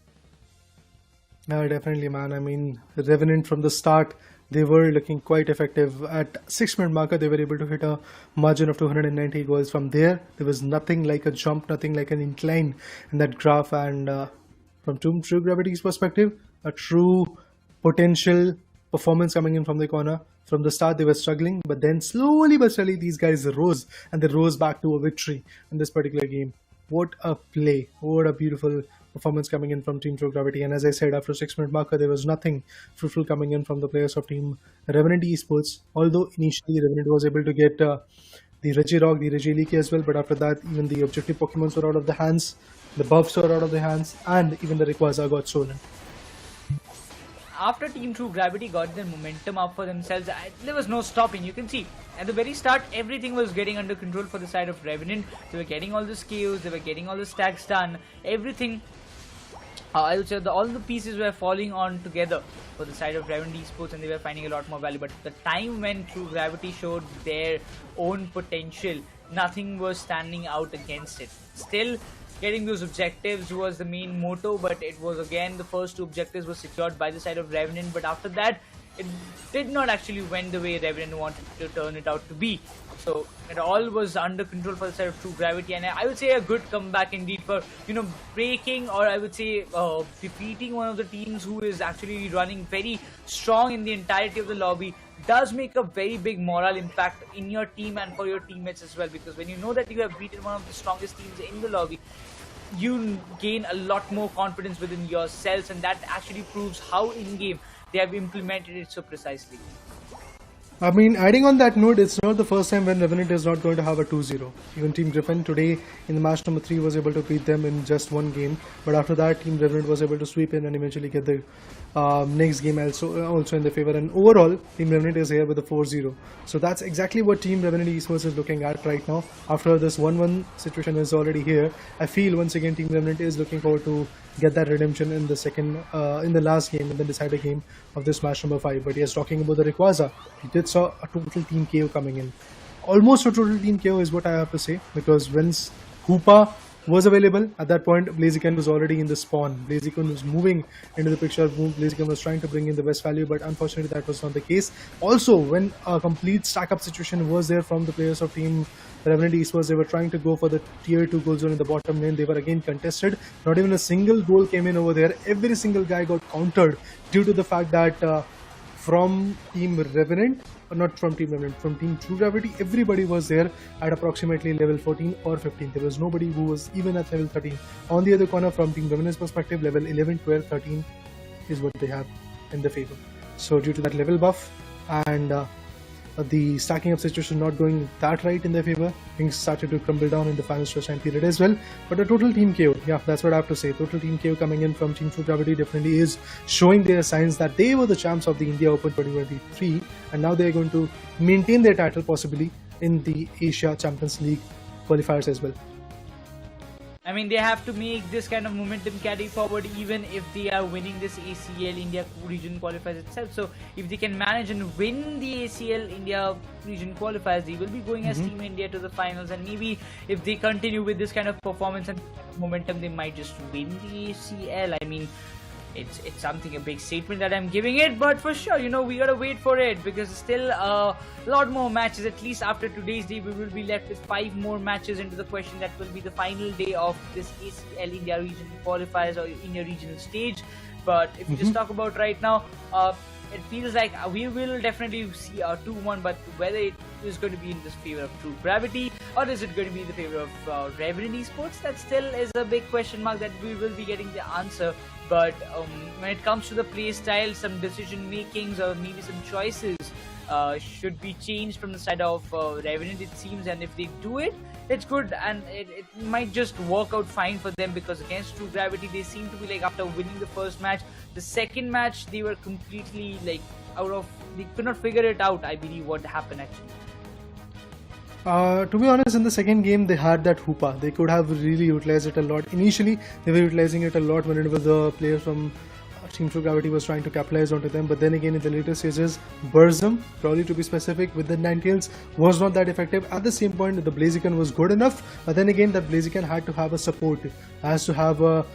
Speaker 14: No, definitely, man. I mean, Revenant from the start, they were looking quite effective. At 6-minute marker, they were able to hit a margin of 290 goals. From there was nothing like a jump, nothing like an incline in that graph. And from True Gravity's perspective, a true potential performance coming in from the corner. From the start, they were struggling, but then slowly but surely, these guys rose, and they rose back to a victory in this particular game. What a play. What a beautiful performance coming in from Team True Gravity. And as I said, after 6-minute marker, there was nothing fruitful coming in from the players of Team Revenant Esports. Although initially Revenant was able to get the Regirock, the Regieleki as well, but after that, even the objective Pokemons were out of the hands. the buffs were out of their hands, and even the Rayquaza got stolen.
Speaker 2: After Team True Gravity got their momentum up for themselves, there was no stopping. You can see at the very start, everything was getting under control for the side of Revenant. They were getting all the skills, they were getting all the stacks done, everything. I would say all the pieces were falling on together for the side of Revenant Esports, and they were finding a lot more value. But the time when True Gravity showed their own potential, nothing was standing out against it. Still, getting those objectives was the main motto, but it was again the first two objectives were secured by the side of Revenant. But after that, it did not actually went the way Revenant wanted to turn it out to be. So it all was under control for the side of True Gravity, and I would say a good comeback indeed for, you know, breaking, or I would say defeating one of the teams who is actually running very strong in the entirety of the lobby. Does make a very big moral impact in your team and for your teammates as well, because when you know that you have beaten one of the strongest teams in the lobby, you gain a lot more confidence within yourselves, and that actually proves how in-game they have implemented it so precisely.
Speaker 14: I mean, adding on that note, it's not the first time when Revenant is not going to have a 2-0. Even Team Griffin today in the match number 3 was able to beat them in just one game. But after that, Team Revenant was able to sweep in and eventually get the next game also in their favor. And overall, Team Revenant is here with a 4-0. So that's exactly what Team Revenant Esports is looking at right now. After this 1-1 situation is already here, I feel once again Team Revenant is looking forward to get that redemption in the last game, in the decider game of this match number 5. But yes, talking about the Rayquaza, we did saw a total team KO coming in. Almost a total team KO is what I have to say, because once Hoopa was available, at that point Blaziken was already in the spawn. Blaziken was moving into the picture. Blaziken was trying to bring in the best value, but unfortunately that was not the case. Also, when a complete stack up situation was there from the players of Team Revenant Esports, they were trying to go for the tier 2 goal zone in the bottom lane. They were again contested. Not even a single goal came in over there. Every single guy got countered due to the fact that from Team Revenant, or not from Team Revenant, from Team True Gravity, everybody was there at approximately level 14 or 15. There was nobody who was even at level 13. On the other corner, from Team Revenant's perspective, level 11, 12, 13 is what they have in the favor. So due to that level buff and the stacking up situation not going that right in their favor, things started to crumble down in the final stretch time period as well. But a total team KO, yeah, that's what I have to say. Total team KO coming in from Team True Gravity definitely is showing their signs that they were the champs of the India Open 2023, and now they're going to maintain their title possibly in the Asia Champions League qualifiers as well.
Speaker 2: I mean, they have to make this kind of momentum carry forward even if they are winning this ACL India region qualifiers itself. So if they can manage and win the ACL India region qualifiers, they will be going as Team India to the finals. And maybe if they continue with this kind of performance and momentum, they might just win the ACL. I mean, it's something, a big statement that I'm giving it, but for sure, you know, we gotta wait for it, because still a lot more matches. At least after today's day, we will be left with 5 more matches into the question. That will be the final day of this ACL India regional qualifiers or India regional stage. But if we just talk about right now, it feels like we will definitely see a 2-1, but whether it is going to be in the favor of True Gravity or is it going to be in the favor of Revenant Esports, that still is a big question mark that we will be getting the answer. But when it comes to the play style, some decision makings or maybe some choices should be changed from the side of Revenant, it seems. And if they do it, it's good, and it might just work out fine for them, because against True Gravity, they seem to be like, after winning the first match, the second match they were completely like they could not figure it out, I believe, what happened actually.
Speaker 14: To be honest, in the second game, they had that Hoopa. They could have really utilized it a lot. Initially, they were utilizing it a lot whenever the player from Team True Gravity was trying to capitalize onto them. But then again, in the later stages, Burzum, probably to be specific, with the Ninetales, was not that effective. At the same point, the Blaziken was good enough. But then again, that Blaziken had to have a support. Has to have a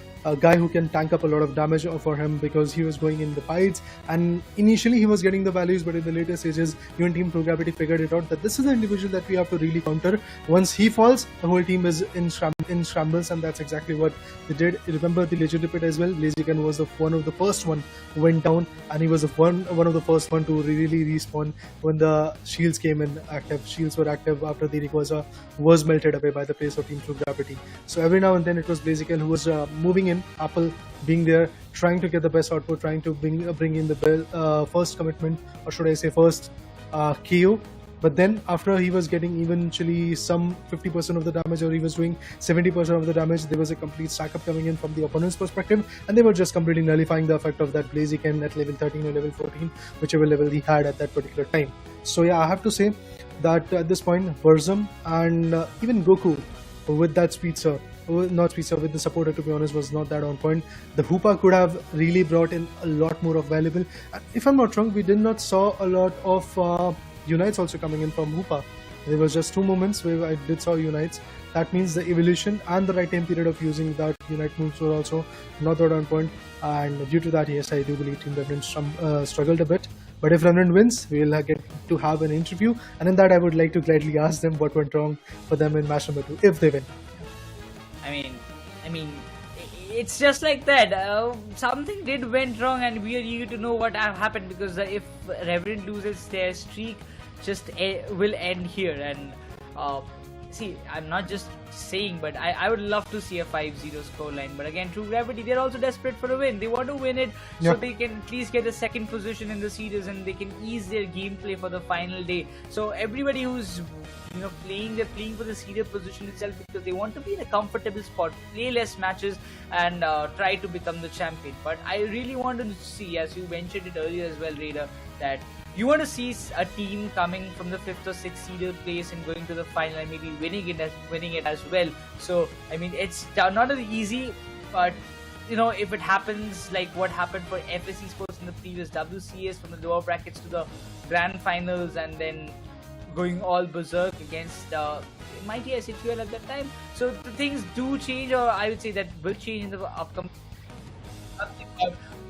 Speaker 14: guy who can tank up a lot of damage for him, because he was going in the fights, and initially he was getting the values, but in the later stages, even Team True Gravity figured it out that this is the individual that we have to really counter. Once he falls, the whole team is in scrambles, and that's exactly what they did. Remember the Legend Repeat as well. Blaziken was one of the first one who went down, and he was one of the first one to really respawn when the shields came in active. Shields were active after the Rayquaza was melted away by the place of Team True Gravity. So every now and then it was Blaziken who was moving in, Apple being there, trying to get the best output, trying to bring in the first commitment, or should I say first KO But then after he was getting eventually some 50% of the damage, or he was doing 70% of the damage, there was a complete stack up coming in from the opponent's perspective, and they were just completely nullifying the effect of that Blaziken at level 13 or level 14, whichever level he had at that particular time. So yeah, I have to say that at this point, Burzum and even Goku with that speed surf, not speed surf, with the supporter, to be honest, was not that on point. The Hoopa could have really brought in a lot more of valuable. And if I'm not wrong, we did not saw a lot of Unites also coming in from Hoopa. There was just 2 moments where I did saw Unites. That means the evolution and the right time period of using that Unite moves were also not that on point. And due to that, yes, I do believe Team Revenant struggled a bit. But if Revenant wins, we'll get to have an interview. And in that, I would like to gladly ask them what went wrong for them in match number 2, if they win.
Speaker 2: I mean, it's just like that. Something did went wrong, and we are eager to know what happened, because if Revenant loses, their streak just will end here. And see, I'm not just saying, but I would love to see a 5-0 scoreline. But again, True Gravity, they're also desperate for a win. They want to win it so they can at least get a second position in the series, and they can ease their gameplay for the final day. So everybody who's playing, they're playing for the seeded position itself, because they want to be in a comfortable spot, play less matches, and try to become the champion. But I really wanted to see, as you mentioned it earlier as well, Raider, that you want to see a team coming from the 5th or 6th seeded place and going to the final and maybe winning it as well. So I mean, it's not as easy, but if it happens like what happened for FSC Sports in the previous WCS, from the lower brackets to the grand finals, and then going all berserk against Mighty SHUL at that time. So the things do change, or I would say that will change in the upcoming.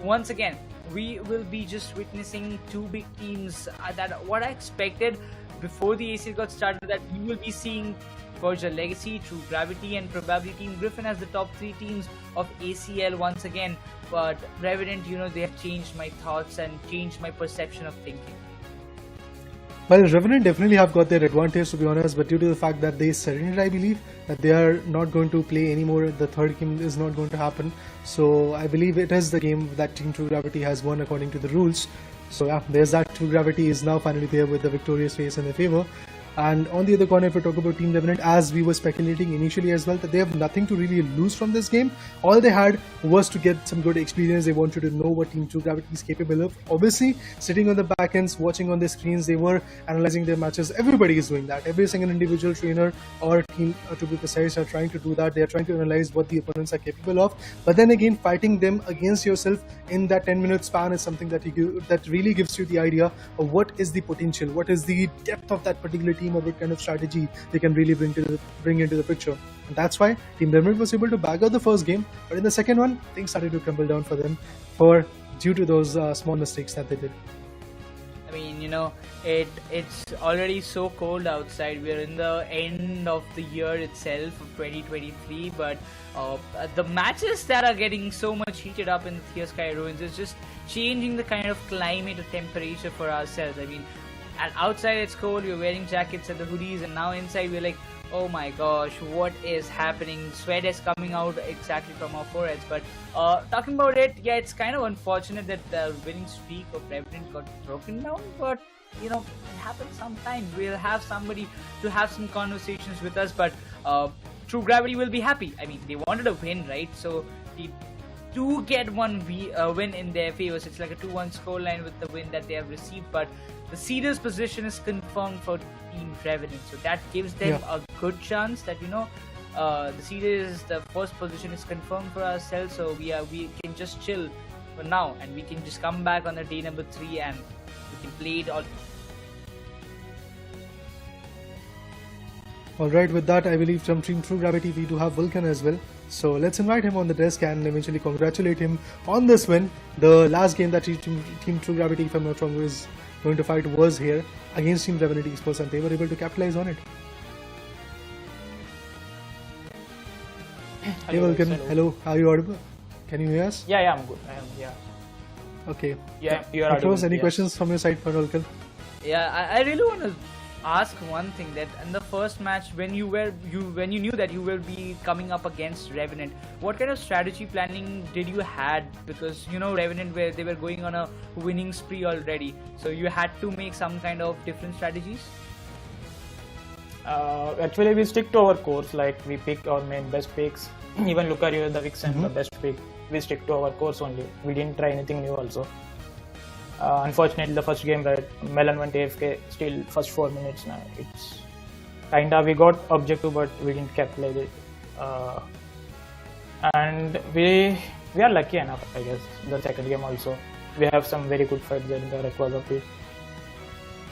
Speaker 2: Once again, we will be just witnessing 2 big teams. That what I expected before the ACL got started, that we will be seeing Forgia Legacy, True Gravity, and probably Team Griffin as the top 3 teams of ACL once again. But Revenant, they have changed my thoughts and changed my perception of thinking.
Speaker 14: Well, Revenant definitely have got their advantage, to be honest, but due to the fact that they surrendered, I believe, that they are not going to play anymore, the third game is not going to happen. So I believe it is the game that Team True Gravity has won according to the rules. So yeah, there's that. True Gravity is now finally there with the victorious face in their favor. And on the other corner, if we talk about Team Revenant, as we were speculating initially as well, that they have nothing to really lose from this game. All they had was to get some good experience. They wanted to know what Team True Gravity is capable of. Obviously, sitting on the back ends, watching on the screens, they were analyzing their matches. Everybody is doing that. Every single individual trainer or team, to be precise, are trying to do that. They are trying to analyze what the opponents are capable of. But then again, fighting them against yourself in that 10-minute span is something that that really gives you the idea of what is the potential, what is the depth of that particular team, or what kind of strategy they can really bring into the picture. And that's why Team Revenant was able to bag out the first game, but in the second one, things started to crumble down for them due to those small mistakes that they did.
Speaker 2: I mean, it's already so cold outside. We're in the end of the year itself of 2023, but the matches that are getting so much heated up in the Thea Sky Ruins is just changing the kind of climate or temperature for ourselves. I mean, and outside it's cold, we're wearing jackets and the hoodies, and now inside we're like, oh my gosh, what is happening? Sweat is coming out exactly from our foreheads. But talking about it, yeah, it's kind of unfortunate that the winning streak of Revenant got broken down, but it happens sometimes. We'll have somebody to have some conversations with us, but True Gravity will be happy. I mean, they wanted a win, right? So they do get one win in their favor. So it's like a 2-1 scoreline with the win that they have received, but the seeders position is confirmed for Team Revenant, so that gives them a good chance that the seeders, the first position is confirmed for ourselves. So we can just chill for now, and we can just come back on the day number 3 and we can play it all.
Speaker 14: Alright, with that, I believe from Team True Gravity we do have Vulcan as well. So let's invite him on the desk and eventually congratulate him on this win. The last game that Team True Gravity, if I'm not wrong, is going to fight was here against Team Revenant Esports, and they were able to capitalize on it. Hey Vulcan, hello, are you audible? Can you hear us?
Speaker 21: Yeah, I'm good. I am, yeah.
Speaker 14: Okay.
Speaker 21: Yeah, you are audible.
Speaker 14: Nekroz, any questions from your side for Vulcan?
Speaker 2: Yeah, I really want to ask one thing, that in the first match, when you knew that you will be coming up against Revenant, what kind of strategy planning did you had? Because Revenant, they were going on a winning spree already, so you had to make some kind of different strategies.
Speaker 21: Actually, we stick to our course. Like we pick our main best picks. Even Lucario, the Vixen, the best pick. We stick to our course only. We didn't try anything new also. Unfortunately, the first game where Melon went AFK, still first 4 minutes now. It's kinda we got objective, but we didn't capitalize it. And we are lucky enough, I guess. The second game also, we have some very good fights there in the Rayquaza pit.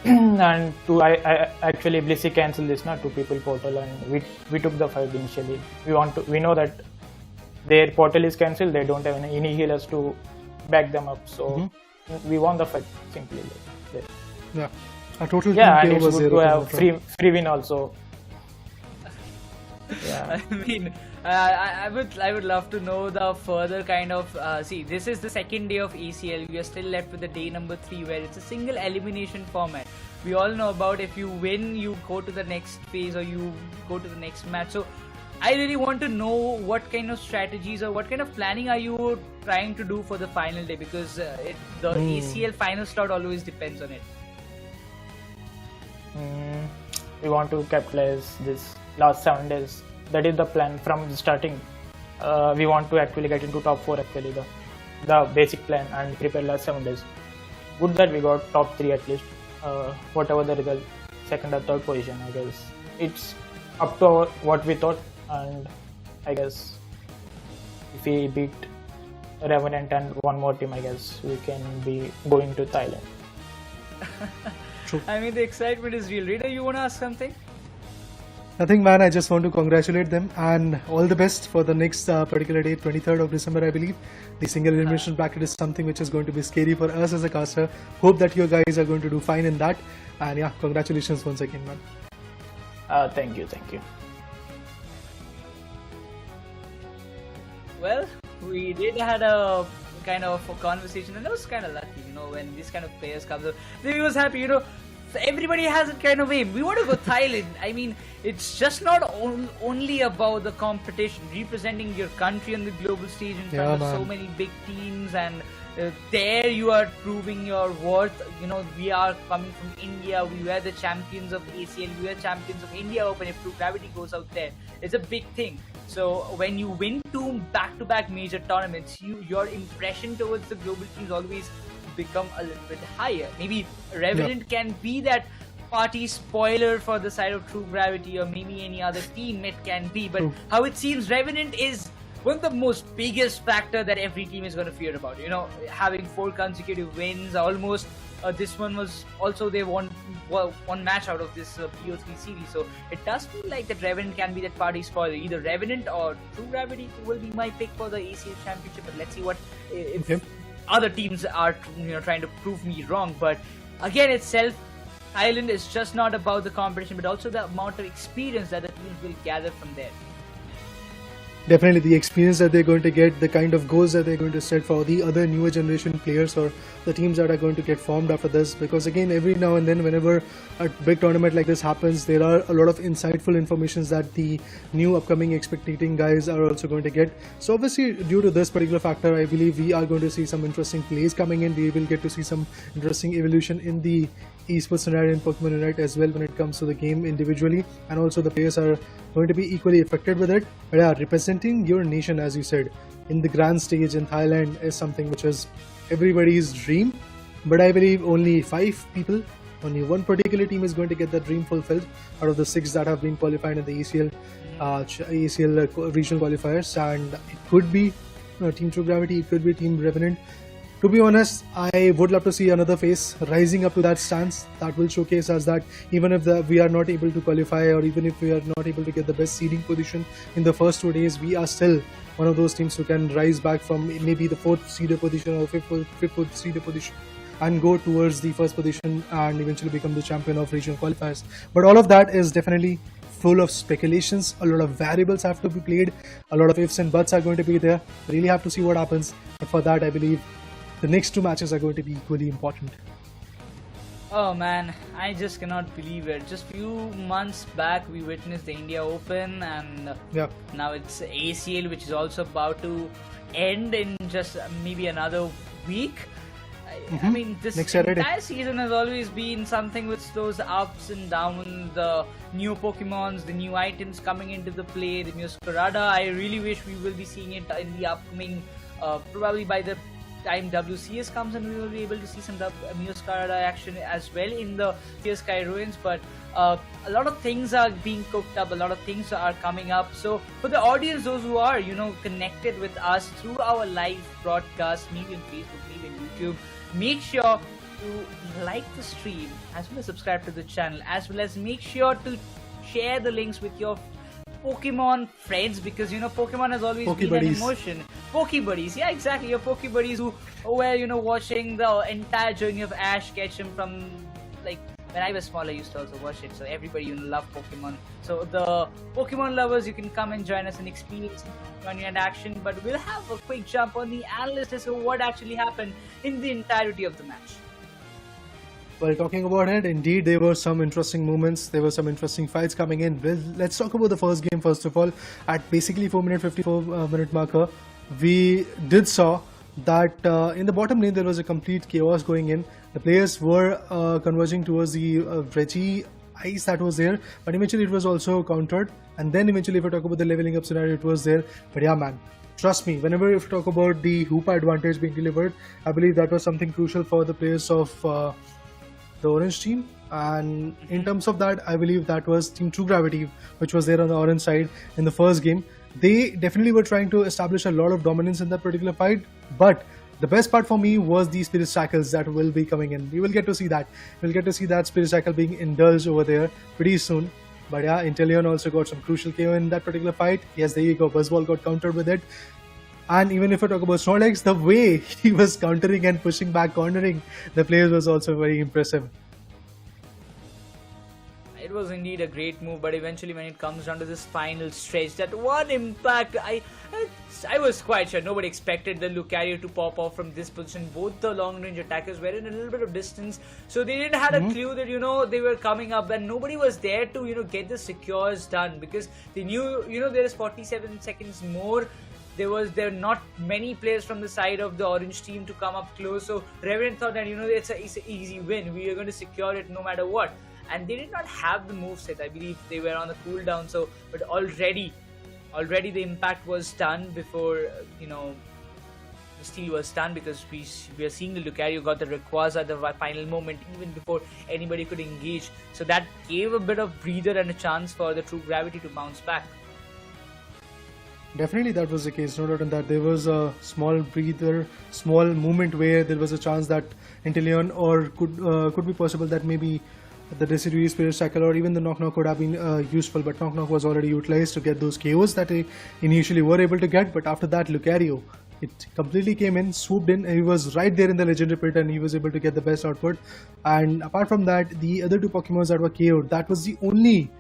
Speaker 21: And I actually Blissey cancelled this now 2 people portal, and we took the fight initially. We know that their portal is cancelled. They don't have any healers to back them up, so we won the fight simply.
Speaker 14: Yeah, a total
Speaker 21: and
Speaker 14: team
Speaker 21: it's
Speaker 14: was
Speaker 21: good to
Speaker 14: zero
Speaker 21: have free win also. Yeah.
Speaker 2: I mean, I would love to know the further kind of see. This is the second day of ACL. We are still left with the day number 3, where it's a single elimination format. We all know about if you win, you go to the next phase or you go to the next match. So I really want to know what kind of strategies or what kind of planning are you trying to do for the final day, because the ACL final slot always depends on it.
Speaker 21: We want to capitalize this last 7 days. That is the plan from the starting. We want to actually get into top 4 actually, the basic plan, and prepare last 7 days. Good that we got top 3 at least. Whatever the result, 2nd or 3rd position, I guess. It's up to what we thought, and I guess if we beat Revenant and one more team, I guess we can be going to Thailand.
Speaker 2: I mean, the excitement is real. Rita, you want to ask something?
Speaker 14: Nothing, man. I just want to congratulate them and all the best for the next particular date, 23rd of December, I believe. The single elimination bracket is something which is going to be scary for us as a caster. Hope that you guys are going to do fine in that. And yeah, congratulations once again, man.
Speaker 21: Thank you.
Speaker 2: Well, we did had a kind of a conversation, and I was kind of lucky, when this kind of players comes up. He was happy, everybody has that kind of aim. We want to go Thailand. I mean, it's just not only about the competition, representing your country on the global stage in front of so many big teams, and there you are proving your worth. We are coming from India. We were the champions of ACL. We were champions of India Open. If True Gravity goes out there, it's a big thing. So when you win 2 back-to-back major tournaments, your impression towards the global teams always become a little bit higher. Maybe Revenant can be that party spoiler for the side of True Gravity, or maybe any other team it can be. But how it seems, Revenant is one of the most biggest factor that every team is going to fear about. Having 4 consecutive wins, almost. This one was also they won one match out of this PO3 series. So it does feel like that Revenant can be that party spoiler. Either Revenant or True Gravity will be my pick for the ACL Championship. But let's see what if other teams are trying to prove me wrong. But again, itself, Thailand is just not about the competition, but also the amount of experience that the teams will gather from there.
Speaker 14: Definitely the experience that they're going to get, the kind of goals that they're going to set for the other newer generation players or the teams that are going to get formed after this. Because again, every now and then, whenever a big tournament like this happens, there are a lot of insightful informations that the new upcoming expectating guys are also going to get. So obviously, due to this particular factor, I believe we are going to see some interesting plays coming in. We will get to see some interesting evolution in the esports scenario in Pokemon UNITE as well when it comes to the game individually, and also the players are going to be equally affected with it. But yeah, representing your nation, as you said, in the grand stage in Thailand is something which is everybody's dream. But I believe only 5 people, only one particular team is going to get that dream fulfilled out of the 6 that have been qualified in the ACL regional qualifiers, and it could be Team True Gravity, it could be Team Revenant. To be honest, I would love to see another face rising up to that stance that will showcase us that even if we are not able to qualify, or even if we are not able to get the best seeding position in the first 2 days, we are still one of those teams who can rise back from maybe the 4th seeder position or 5th seeder position and go towards the 1st position and eventually become the champion of regional qualifiers. But all of that is definitely full of speculations. A lot of variables have to be played. A lot of ifs and buts are going to be there. Really have to see what happens. But for that, I believe the next 2 matches are going to be equally important.
Speaker 2: Oh man, I just cannot believe it. Just few months back we witnessed the India Open, and now it's ACL, which is also about to end in just maybe another week. I mean, this
Speaker 14: Next Saturday.
Speaker 2: entire season has always been something with those ups and downs, the new Pokemons, the new items coming into the play, the new Scarada. I really wish we will be seeing it in the upcoming, probably by the time WCS comes, and we will be able to see some Scarada action as well in the Fierce Sky Ruins. But a lot of things are being cooked up, a lot of things are coming up. So for the audience, those who are connected with us through our live broadcast, maybe on Facebook, maybe on YouTube, make sure to like the stream as well as subscribe to the channel, as well as make sure to share the links with your Pokemon friends, because Pokemon has always been an emotion. Poke Buddies, yeah, exactly. Your Poke Buddies who were watching the entire journey of Ash Ketchum from like when I was small. I used to also watch it. So everybody love Pokemon. So the Pokemon lovers, you can come and join us and experience Pokemon Unite action. But we'll have a quick jump on the analyst as to what actually happened in the entirety of the match.
Speaker 14: Well, talking about it, indeed, there were some interesting moments. There were some interesting fights coming in. Well, let's talk about the first game first of all. At basically 4-minute, 54-minute marker, we did saw that in the bottom lane there was a complete chaos going in. The players were converging towards the Reggie ice that was there, but eventually it was also countered. And then eventually, if I talk about the leveling up scenario, it was there. But yeah, man, trust me, whenever you talk about the Hoopa advantage being delivered, I believe that was something crucial for the players of the orange team. And in terms of that, I believe that was Team True Gravity, which was there on the orange side in the first game. They definitely were trying to establish a lot of dominance in that particular fight, but the best part for me was the Spirit Shackles that will be coming in. We will get to see that. We'll get to see that Spirit Shackle being indulged over there pretty soon. But yeah, Inteleon also got some crucial KO in that particular fight. Yes, there you go. Buzzball got countered with it. And even if I talk about Snorlax, the way he was countering and pushing back, cornering the players was also very impressive.
Speaker 2: It was indeed a great move, but eventually when it comes down to this final stretch, that one impact, I was quite sure nobody expected the Lucario to pop off from this position. Both the long range attackers were in a little bit of distance, so they didn't have a clue that they were coming up, and nobody was there to get the secures done, because they knew there is 47 seconds more. There were not many players from the side of the orange team to come up close, so Revenant thought that it's an easy win. We are going to secure it no matter what. And they did not have the moveset. I believe they were on the cooldown. So, but already the impact was done before the steal was done, because we are seeing the Lucario got the Rayquaza at the final moment, even before anybody could engage. So that gave a bit of breather and a chance for the True Gravity to bounce back.
Speaker 14: Definitely that was the case, no doubt in that. There was a small breather, small moment where there was a chance that Inteleon or could be possible that maybe the Decidueye, Spirit Shackle, or even the Knock Knock could have been useful, but Knock Knock was already utilized to get those KOs that they initially were able to get. But after that, Lucario, it completely came in, swooped in, and he was right there in the Legendary Pit, and he was able to get the best output. And apart from that, the other two Pokemons that were KO'd, that was the only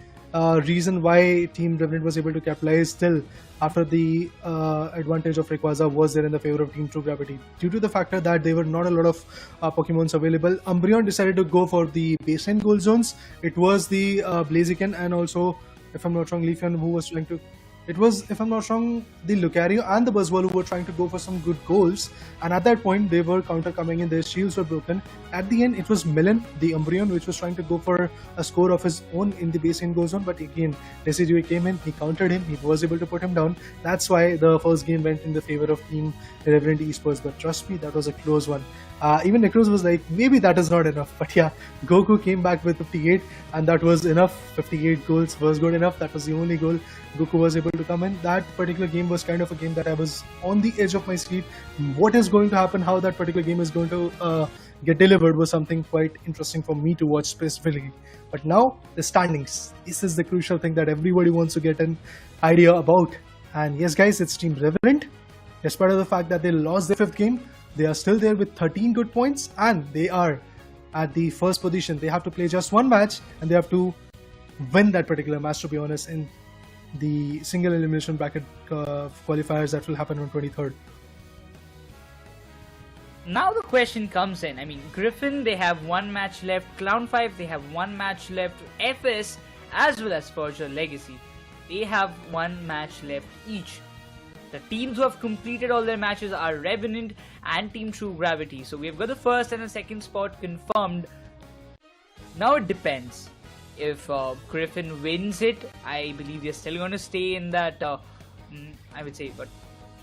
Speaker 14: reason why Team Revenant was able to capitalize still after the advantage of Rayquaza was there in the favor of Team True Gravity. Due to the factor that there were not a lot of Pokemons available, Umbreon decided to go for the baseline goal zones. It was the Blaziken and also, if I'm not wrong, Leafeon who was trying to... It was, if I'm not wrong, the Lucario and the Buzzwole who were trying to go for some good goals. And at that point, they were counter coming in, their shields were broken. At the end, it was Melon, the Umbreon, which was trying to go for a score of his own in the baseline goal zone. But again, Decidueye came in, he countered him, he was able to put him down. That's why the first game went in the favor of Team Revenant Esports. But trust me, that was a close one. Even Nekroz was like, maybe that is not enough. But yeah, Goku came back with 58, and that was enough. 58 goals was good enough. That was the only goal Goku was able to come in. That particular game was kind of a game that I was on the edge of my seat. What is going to happen, how that particular game is going to get delivered was something quite interesting for me to watch specifically. But now, the standings. This is the crucial thing that everybody wants to get an idea about. And yes guys, it's Team Revenant. Despite of the fact that they lost their 5th game, they are still there with 13 good points, and they are at the first position. They have to play just one match, and they have to win that particular match, to be honest, in the single elimination bracket qualifiers that will happen on 23rd.
Speaker 2: Now the question comes in. I mean, Griffin, they have one match left. Clown 5, they have one match left. FS, as well as Forgia Legacy, they have one match left each. The teams who have completed all their matches are Revenant and Team True Gravity. So we've got the first and the second spot confirmed. Now it depends. If Griffin wins it, I believe they're still going to stay in that, I would say, but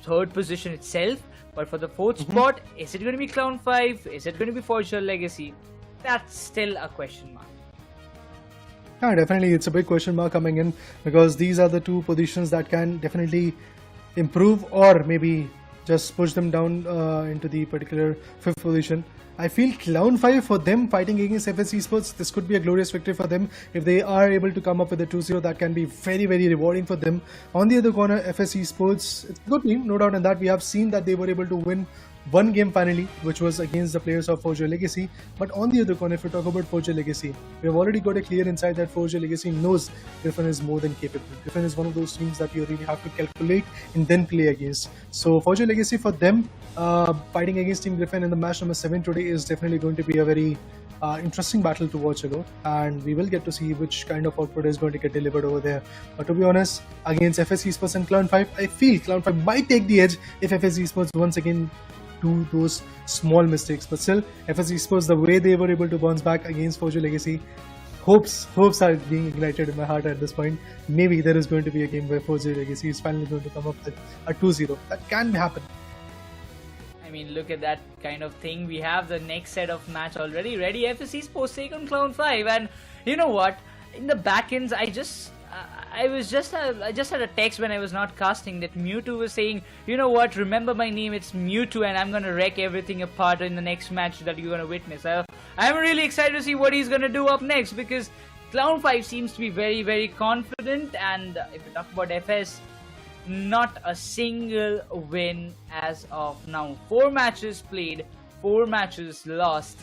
Speaker 2: third position itself. But for the fourth spot, is it going to be Clown5? Is it going to be Forgia Legacy? That's still a question mark.
Speaker 14: Yeah, definitely, it's a big question mark coming in, because these are the two positions that can definitely improve or maybe just push them down into the particular fifth position. I feel Clown5, for them fighting against FS Esports, this could be a glorious victory for them. If they are able to come up with a 2-0, that can be very, very rewarding for them. On the other corner, FS Esports, it's a good team, no doubt in that. We have seen that they were able to win one game finally, which was against the players of Forgia Legacy. But on the other corner, if we talk about Forgia Legacy, we have already got a clear insight that Forgia Legacy knows Griffin is more than capable. Griffin is one of those teams that you really have to calculate and then play against. So Forgia Legacy, for them, fighting against Team Griffin in the match number 7 today is definitely going to be a very interesting battle to watch about, and we will get to see which kind of output is going to get delivered over there. But to be honest, against FS Esports and Clown5, I feel Clown5 might take the edge if FS Esports once again do those small mistakes. But still, FS Esports, the way they were able to bounce back against Forgia Legacy, hopes are being ignited in my heart at this point. Maybe there is going to be a game where Forgia Legacy is finally going to come up with a 2-0. That can happen.
Speaker 2: I mean, look at that kind of thing. We have the next set of match already ready. FS Esports take on Clown5, and you know what? In the backends, I just had a text when I was not casting that Mewtwo was saying, you know what, remember my name, it's Mewtwo, and I'm gonna wreck everything apart in the next match that you're gonna witness. I'm really excited to see what he's gonna do up next, because Clown5 seems to be very, very confident, and if we talk about FS, not a single win as of now. 4 matches played, 4 matches lost.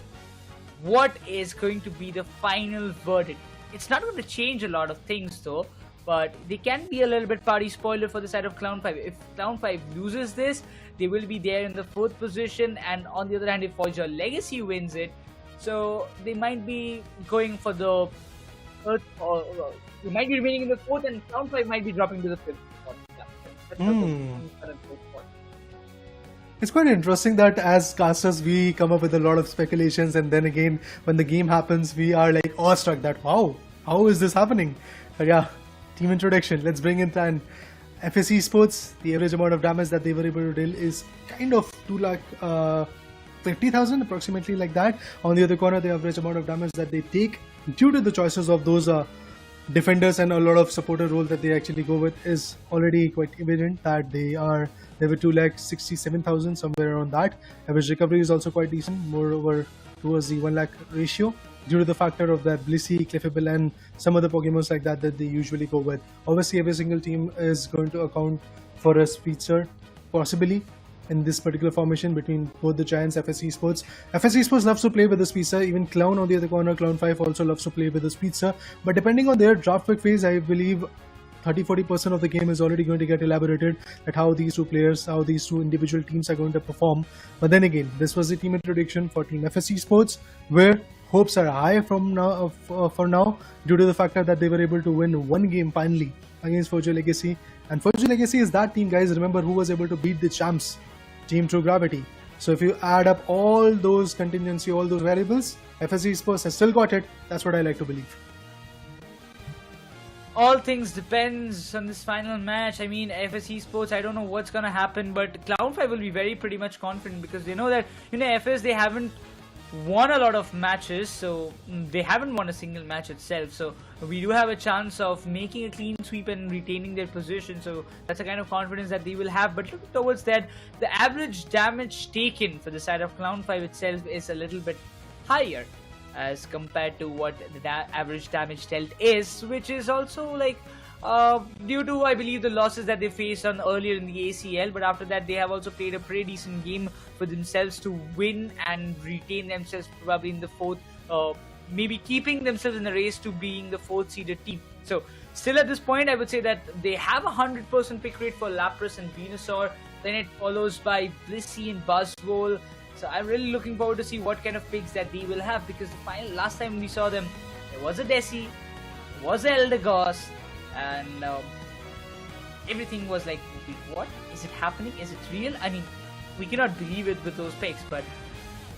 Speaker 2: What is going to be the final verdict? It's not going to change a lot of things though, but they can be a little bit party spoiler for the side of Clown5. If Clown5 loses this, they will be there in the 4th position, and on the other hand, if Forgia Legacy wins it, so they might be going for the 3rd, or they might be remaining in the 4th, and Clown5 might be dropping to the 5th spot.
Speaker 14: It's quite interesting that as casters we come up with a lot of speculations, and then again when the game happens we are like awestruck that wow, how is this happening? But yeah, team introduction, let's bring in Tan. FS Esports, the average amount of damage that they were able to deal is kind of 250,000 approximately, like that. On the other corner, the average amount of damage that they take due to the choices of those defenders and a lot of supporter role that they actually go with is already quite evident that they were 267,000, somewhere around that. Average recovery is also quite decent, moreover towards the 1 lakh ratio, due to the factor of the Blissey, Clefable and some other Pokemons like that they usually go with. Obviously every single team is going to account for a speedster possibly in this particular formation between both the Giants, FS Esports. FS Esports loves to play with the speedster, even Clown on the other corner, Clown5 also loves to play with the speedster, but depending on their draft pick phase, I believe 30-40% of the game is already going to get elaborated at how these two players, how these two individual teams are going to perform. But then again, this was the team introduction for Team FS Esports, where hopes are high from now for now, due to the factor that they were able to win one game finally against Forgia Legacy. And Forgia Legacy is that team, guys, remember, who was able to beat the champs, Team True Gravity. So if you add up all those contingency, all those variables, FS Esports has still got it. That's what I like to believe.
Speaker 2: All things depends on this final match. I mean, FS Esports, I don't know what's gonna happen, but Clown5 will be pretty much confident, because they know that, FS, they haven't won a lot of matches, so they haven't won a single match itself, so we do have a chance of making a clean sweep and retaining their position, so that's the kind of confidence that they will have. But looking towards that, the average damage taken for the side of Clown5 itself is a little bit higher as compared to what the average damage dealt is, which is also like due to, I believe, the losses that they faced on earlier in the ACL, but after that they have also played a pretty decent game for themselves to win and retain themselves probably in the 4th, maybe keeping themselves in the race to being the 4th seeded team. So still at this point, I would say that they have a 100% pick rate for Lapras and Venusaur, then it follows by Blissey and Buzzwole. So I'm really looking forward to see what kind of picks that they will have, because last time we saw them, there was a Desi, there was a Eldegoss, and everything was like, wait, what? Is it happening? Is it real? I mean, we cannot believe it with those picks, but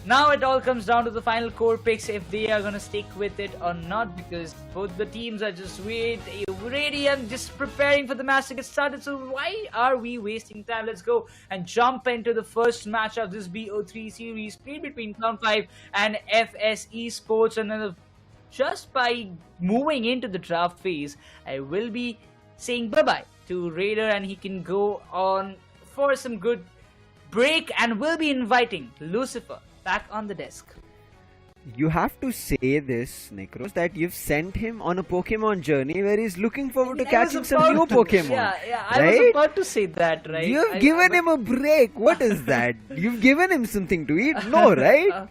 Speaker 2: now it all comes down to the final core picks if they are going to stick with it or not, because both the teams are just ready and just preparing for the match to get started. So why are we wasting time? Let's go and jump into the first match of this BO3 series played between Cloud5 and FS Esports. And then just by moving into the draft phase, I will be saying bye-bye to Raider and he can go on for some good break, and we'll be inviting Lucifer back on the desk.
Speaker 1: You have to say this, Nekroz, that you've sent him on a Pokemon journey where he's looking forward to catching some new Pokemon.
Speaker 2: Yeah, I
Speaker 1: right?
Speaker 2: was about to say that, right?
Speaker 1: You've given him a break. What is that? You've given him something to eat? No, right?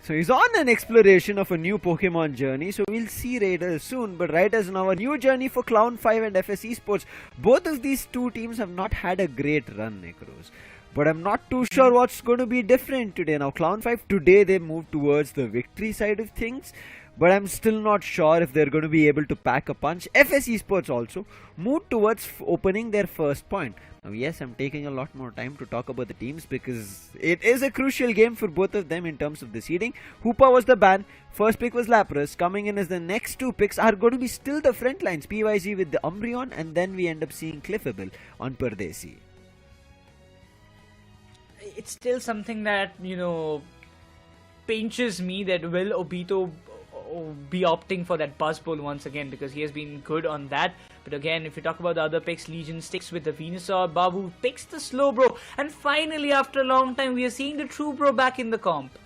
Speaker 1: So he's on an exploration of a new Pokemon journey, so we'll see Raiders soon. But right as now, a new journey for Cloud5 and FS Esports. Both of these two teams have not had a great run, Nekroz. But I'm not too sure what's going to be different today. Now, Cloud5, today they moved towards the victory side of things. But I'm still not sure if they're going to be able to pack a punch. FS Esports also moved towards opening their first point. Now, yes, I'm taking a lot more time to talk about the teams because it is a crucial game for both of them in terms of the seeding. Hoopa was the ban. First pick was Lapras. Coming in as the next two picks are going to be still the front lines. PYZ with the Umbreon, and then we end up seeing Cliffable on Pardesi.
Speaker 2: It's still something that, pinches me that will Obito be opting for that Buzz Bowl once again, because he has been good on that. But again, if you talk about the other picks, Legion sticks with the Venusaur, Babu picks the Slowbro, and finally after a long time we are seeing the True Bro back in the comp.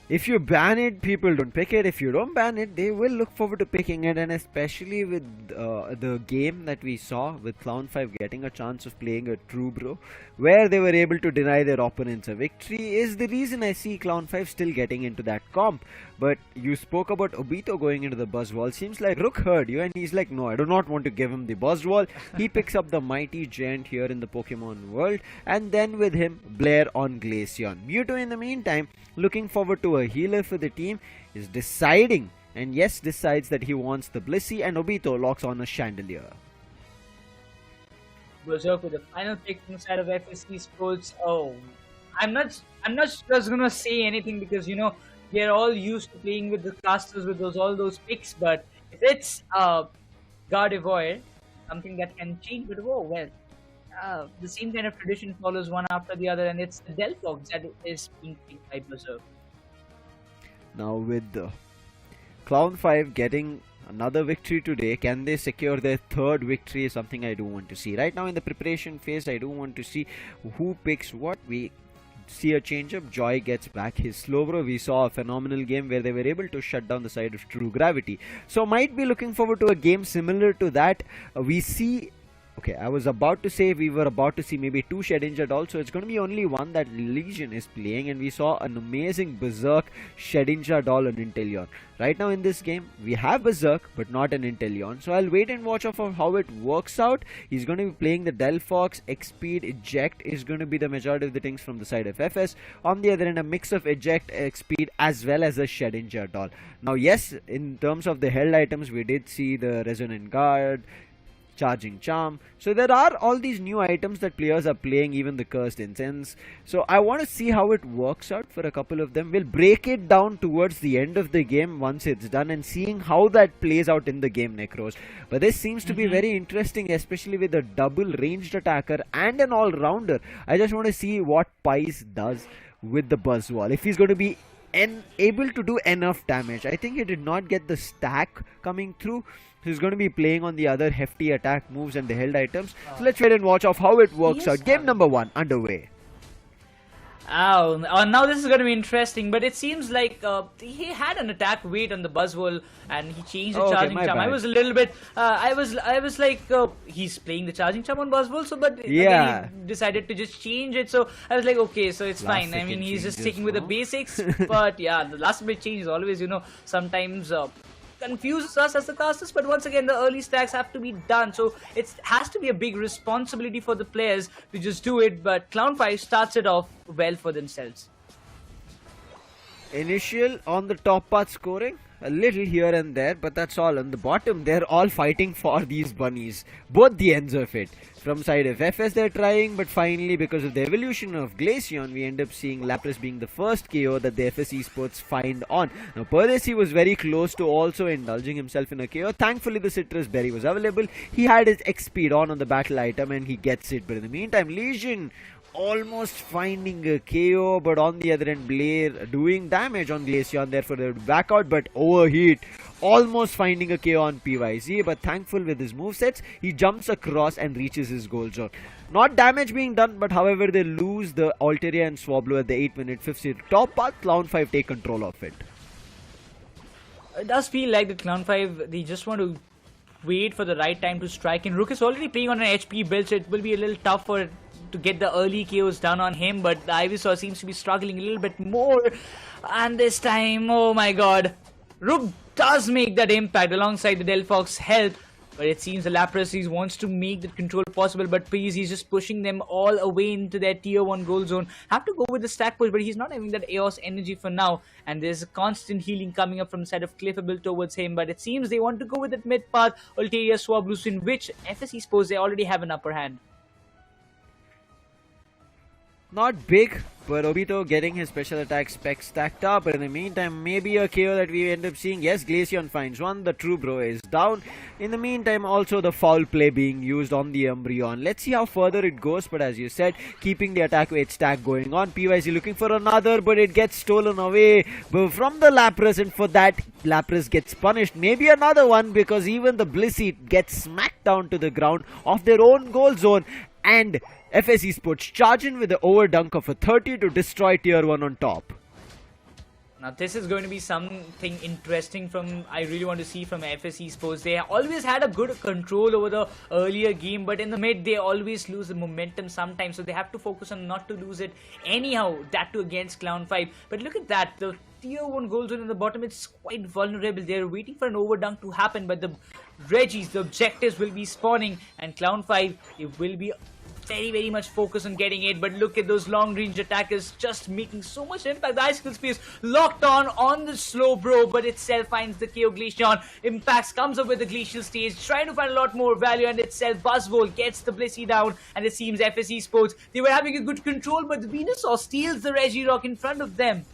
Speaker 1: If you ban it, people don't pick it. If you don't ban it, they will look forward to picking it. And especially with the game that we saw with Cloud5 getting a chance of playing a True Bro, where they were able to deny their opponents a victory, is the reason I see Cloud5 still getting into that comp. But you spoke about Obito going into the Buzz Wall. Seems like Rook heard you and he's like, no, I do not want to give him the Buzz Wall. He picks up the mighty giant here in the Pokemon world, and then with him, Blair on Glaceon. Mewtwo in the meantime, looking forward to a healer for the team, is deciding, and yes, decides that he wants the Blissey, and Obito locks on a Chandelier.
Speaker 2: Berserk with the final pick inside of FS Esports. Oh, I'm not just gonna say anything because we're all used to playing with the casters with all those picks, but if it's Gardevoir, something that can change, but the same kind of tradition follows one after the other, and it's the Delphox that is being picked by Berserk.
Speaker 1: Now with the Cloud5 getting another victory today, can they secure their third victory is something I do want to see. Right now in the preparation phase, I do want to see who picks what. We see a change-up. Joy gets back his Slowbro. We saw a phenomenal game where they were able to shut down the side of True Gravity. So might be looking forward to a game similar to that. We see... Okay, I was about to say we were about to see maybe two Shedinja dolls, so it's going to be only one that Legion is playing, and we saw an amazing Berserk Shedinja doll on Inteleon. Right now in this game, we have Berserk, but not an Inteleon, so I'll wait and watch out for how it works out. He's going to be playing the Delphox. X-Speed, Eject is going to be the majority of the things from the side of FS. On the other end, a mix of Eject, X-Speed, as well as a Shedinja doll. Now yes, in terms of the held items, we did see the Resonant Guard, Charging Charm. So there are all these new items that players are playing, even the Cursed Incense. So I want to see how it works out for a couple of them. We'll break it down towards the end of the game once it's done and seeing how that plays out in the game, Nekroz. But this seems to be very interesting, especially with a double ranged attacker and an all-rounder. I just want to see what Pies does with the Buzz Wall. If he's going to be able to do enough damage. I think he did not get the stack coming through. He's going to be playing on the other hefty attack moves and the held items. So let's wait and watch of how it works out. Game number 1 underway.
Speaker 2: Oh, now this is going to be interesting, but it seems like he had an attack weight on the Buzzwole and he changed the charging charm. I was a little bit, I was like, he's playing the charging charm on Buzzwole, so but again, he decided to just change it. So I was like, okay, so it's fine. I mean, he's just sticking with the basics, but yeah, the last bit change is always, sometimes confuses us as the casters, but once again the early stacks have to be done, so it has to be a big responsibility for the players to just do it, but Cloud5 starts it off well for themselves.
Speaker 1: Initial on the top part scoring, A little here and there, but that's all. On the bottom, they're all fighting for these bunnies. Both the ends of it. From side of FS they're trying, but finally because of the evolution of Glaceon, we end up seeing Lapras being the first KO that the FS Esports find on. Now Perdesi was very close to also indulging himself in a KO. Thankfully the Citrus Berry was available. He had his X speed on the battle item and he gets it. But in the meantime, Legion almost finding a KO, but on the other end Blair doing damage on Glaceon, therefore they would back out, but overheat almost finding a KO on PYZ, but thankful with his movesets, he jumps across and reaches his goal zone. Not damage being done, but however they lose the Altaria and Swablu at the 8-minute 50 top path. Clown5 take control of it.
Speaker 2: It does feel like the Clown5, they just want to wait for the right time to strike, and Rook is already playing on an HP build, so it will be a little tough for to get the early KOs done on him, but the Ivysaur seems to be struggling a little bit more, and this time, oh my god, Rook does make that impact alongside the Delphox help, but it seems the Lapras wants to make that control possible, but please, he's just pushing them all away into their tier 1 goal zone. Have to go with the stack push, but he's not having that Eos energy for now, and there's a constant healing coming up from the side of Cliffable towards him, but it seems they want to go with that mid path, Altaria, Swablu, in which FS Esports, they already have an upper hand.
Speaker 1: Not big, but Obito getting his special attack spec stacked up, but in the meantime, maybe a KO that we end up seeing. Yes, Glaceon finds one, the True Bro is down. In the meantime, also the foul play being used on the Umbreon. Let's see how further it goes, but as you said, keeping the attack weight stack going on. PYZ looking for another, but it gets stolen away from the Lapras, and for that, Lapras gets punished. Maybe another one, because even the Blissey gets smacked down to the ground of their own goal zone, and FS Esports charge in with the overdunk of a 30 to destroy tier 1 on top.
Speaker 2: Now this is going to be something interesting from I really want to see from FS Esports. They always had a good control over the earlier game, but in the mid they always lose the momentum sometimes, so they have to focus on not to lose it anyhow, that too against Clown5. But look at that, the tier 1 goal zone in the bottom, it's quite vulnerable. They're waiting for an overdunk to happen, but the Reggies, the objectives will be spawning, and Clown5, it will be very much focused on getting it, but look at those long range attackers just making so much impact. The Icicle Spear is locked on the slow bro, but itself finds the KO. Glaceon impacts, comes up with the glacial stage, trying to find a lot more value, and itself Buzzwole gets the Blissey down, and it seems FS Esports, they were having a good control, but the Venusaur steals the Regirock in front of them.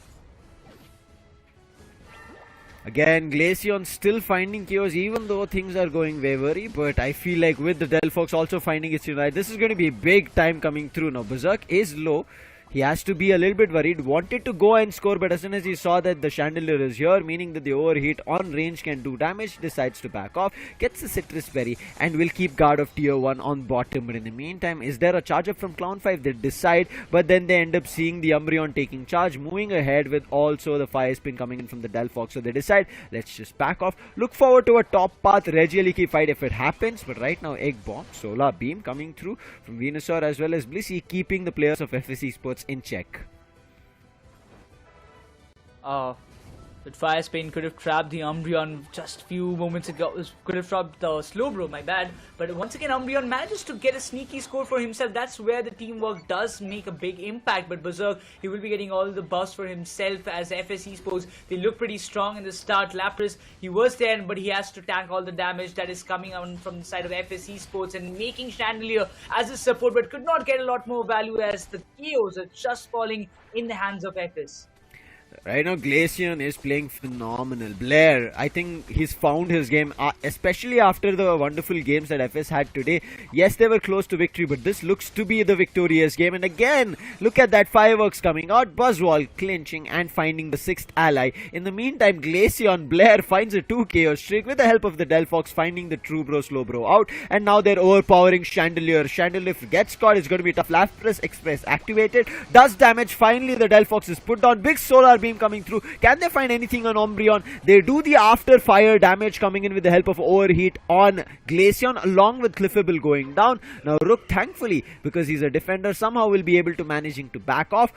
Speaker 1: Again, Glaceon still finding KOs even though things are going wavery, but I feel like with the Delphox also finding its unite, this is going to be big time coming through. Now Berserk is low. He has to be a little bit worried, wanted to go and score, but as soon as he saw that the Chandelier is here, meaning that the overheat on range can do damage, decides to back off, gets the Citrus Berry, and will keep guard of tier 1 on bottom. But in the meantime, is there a charge up from Clown5? They decide, but then they end up seeing the Umbreon taking charge, moving ahead with also the Fire Spin coming in from the Delphox. So they decide, let's just back off. Look forward to a top path Regieliki fight if it happens, but right now Egg Bomb, Solar Beam coming through from Venusaur as well as Blissey, keeping the players of FS Esports in check.
Speaker 2: But Fire Spin could have trapped the Umbreon just few moments ago. Could have trapped the Slowbro, my bad. But once again, Umbreon manages to get a sneaky score for himself. That's where the teamwork does make a big impact. But Berserk, he will be getting all the buffs for himself as FS Esports. They look pretty strong in the start. Lapras, he was there, but he has to tank all the damage that is coming on from the side of FS Esports and making Chandelier as a support, but could not get a lot more value as the KOs are just falling in the hands of FS.
Speaker 1: Right now, Glaceon is playing phenomenal. Blair, I think he's found his game, especially after the wonderful games that FS had today. Yes, they were close to victory, but this looks to be the victorious game. And again, look at that fireworks coming out. Buzzwole clinching and finding the 6th ally. In the meantime, Glaceon, Blair finds a 2 KO streak with the help of the Delphox, finding the True Bro, Slow Bro out. And now they're overpowering Chandelier. Chandelier gets caught, it's going to be tough. Lapras Express activated, does damage. Finally, the Delphox is put down. Big Solar Beam coming through. Can they find anything on Umbreon? They do the after fire damage coming in with the help of overheat on Glaceon, along with Cliffable going down. Now Rook, thankfully, because he's a defender, somehow will be able to managing to back off.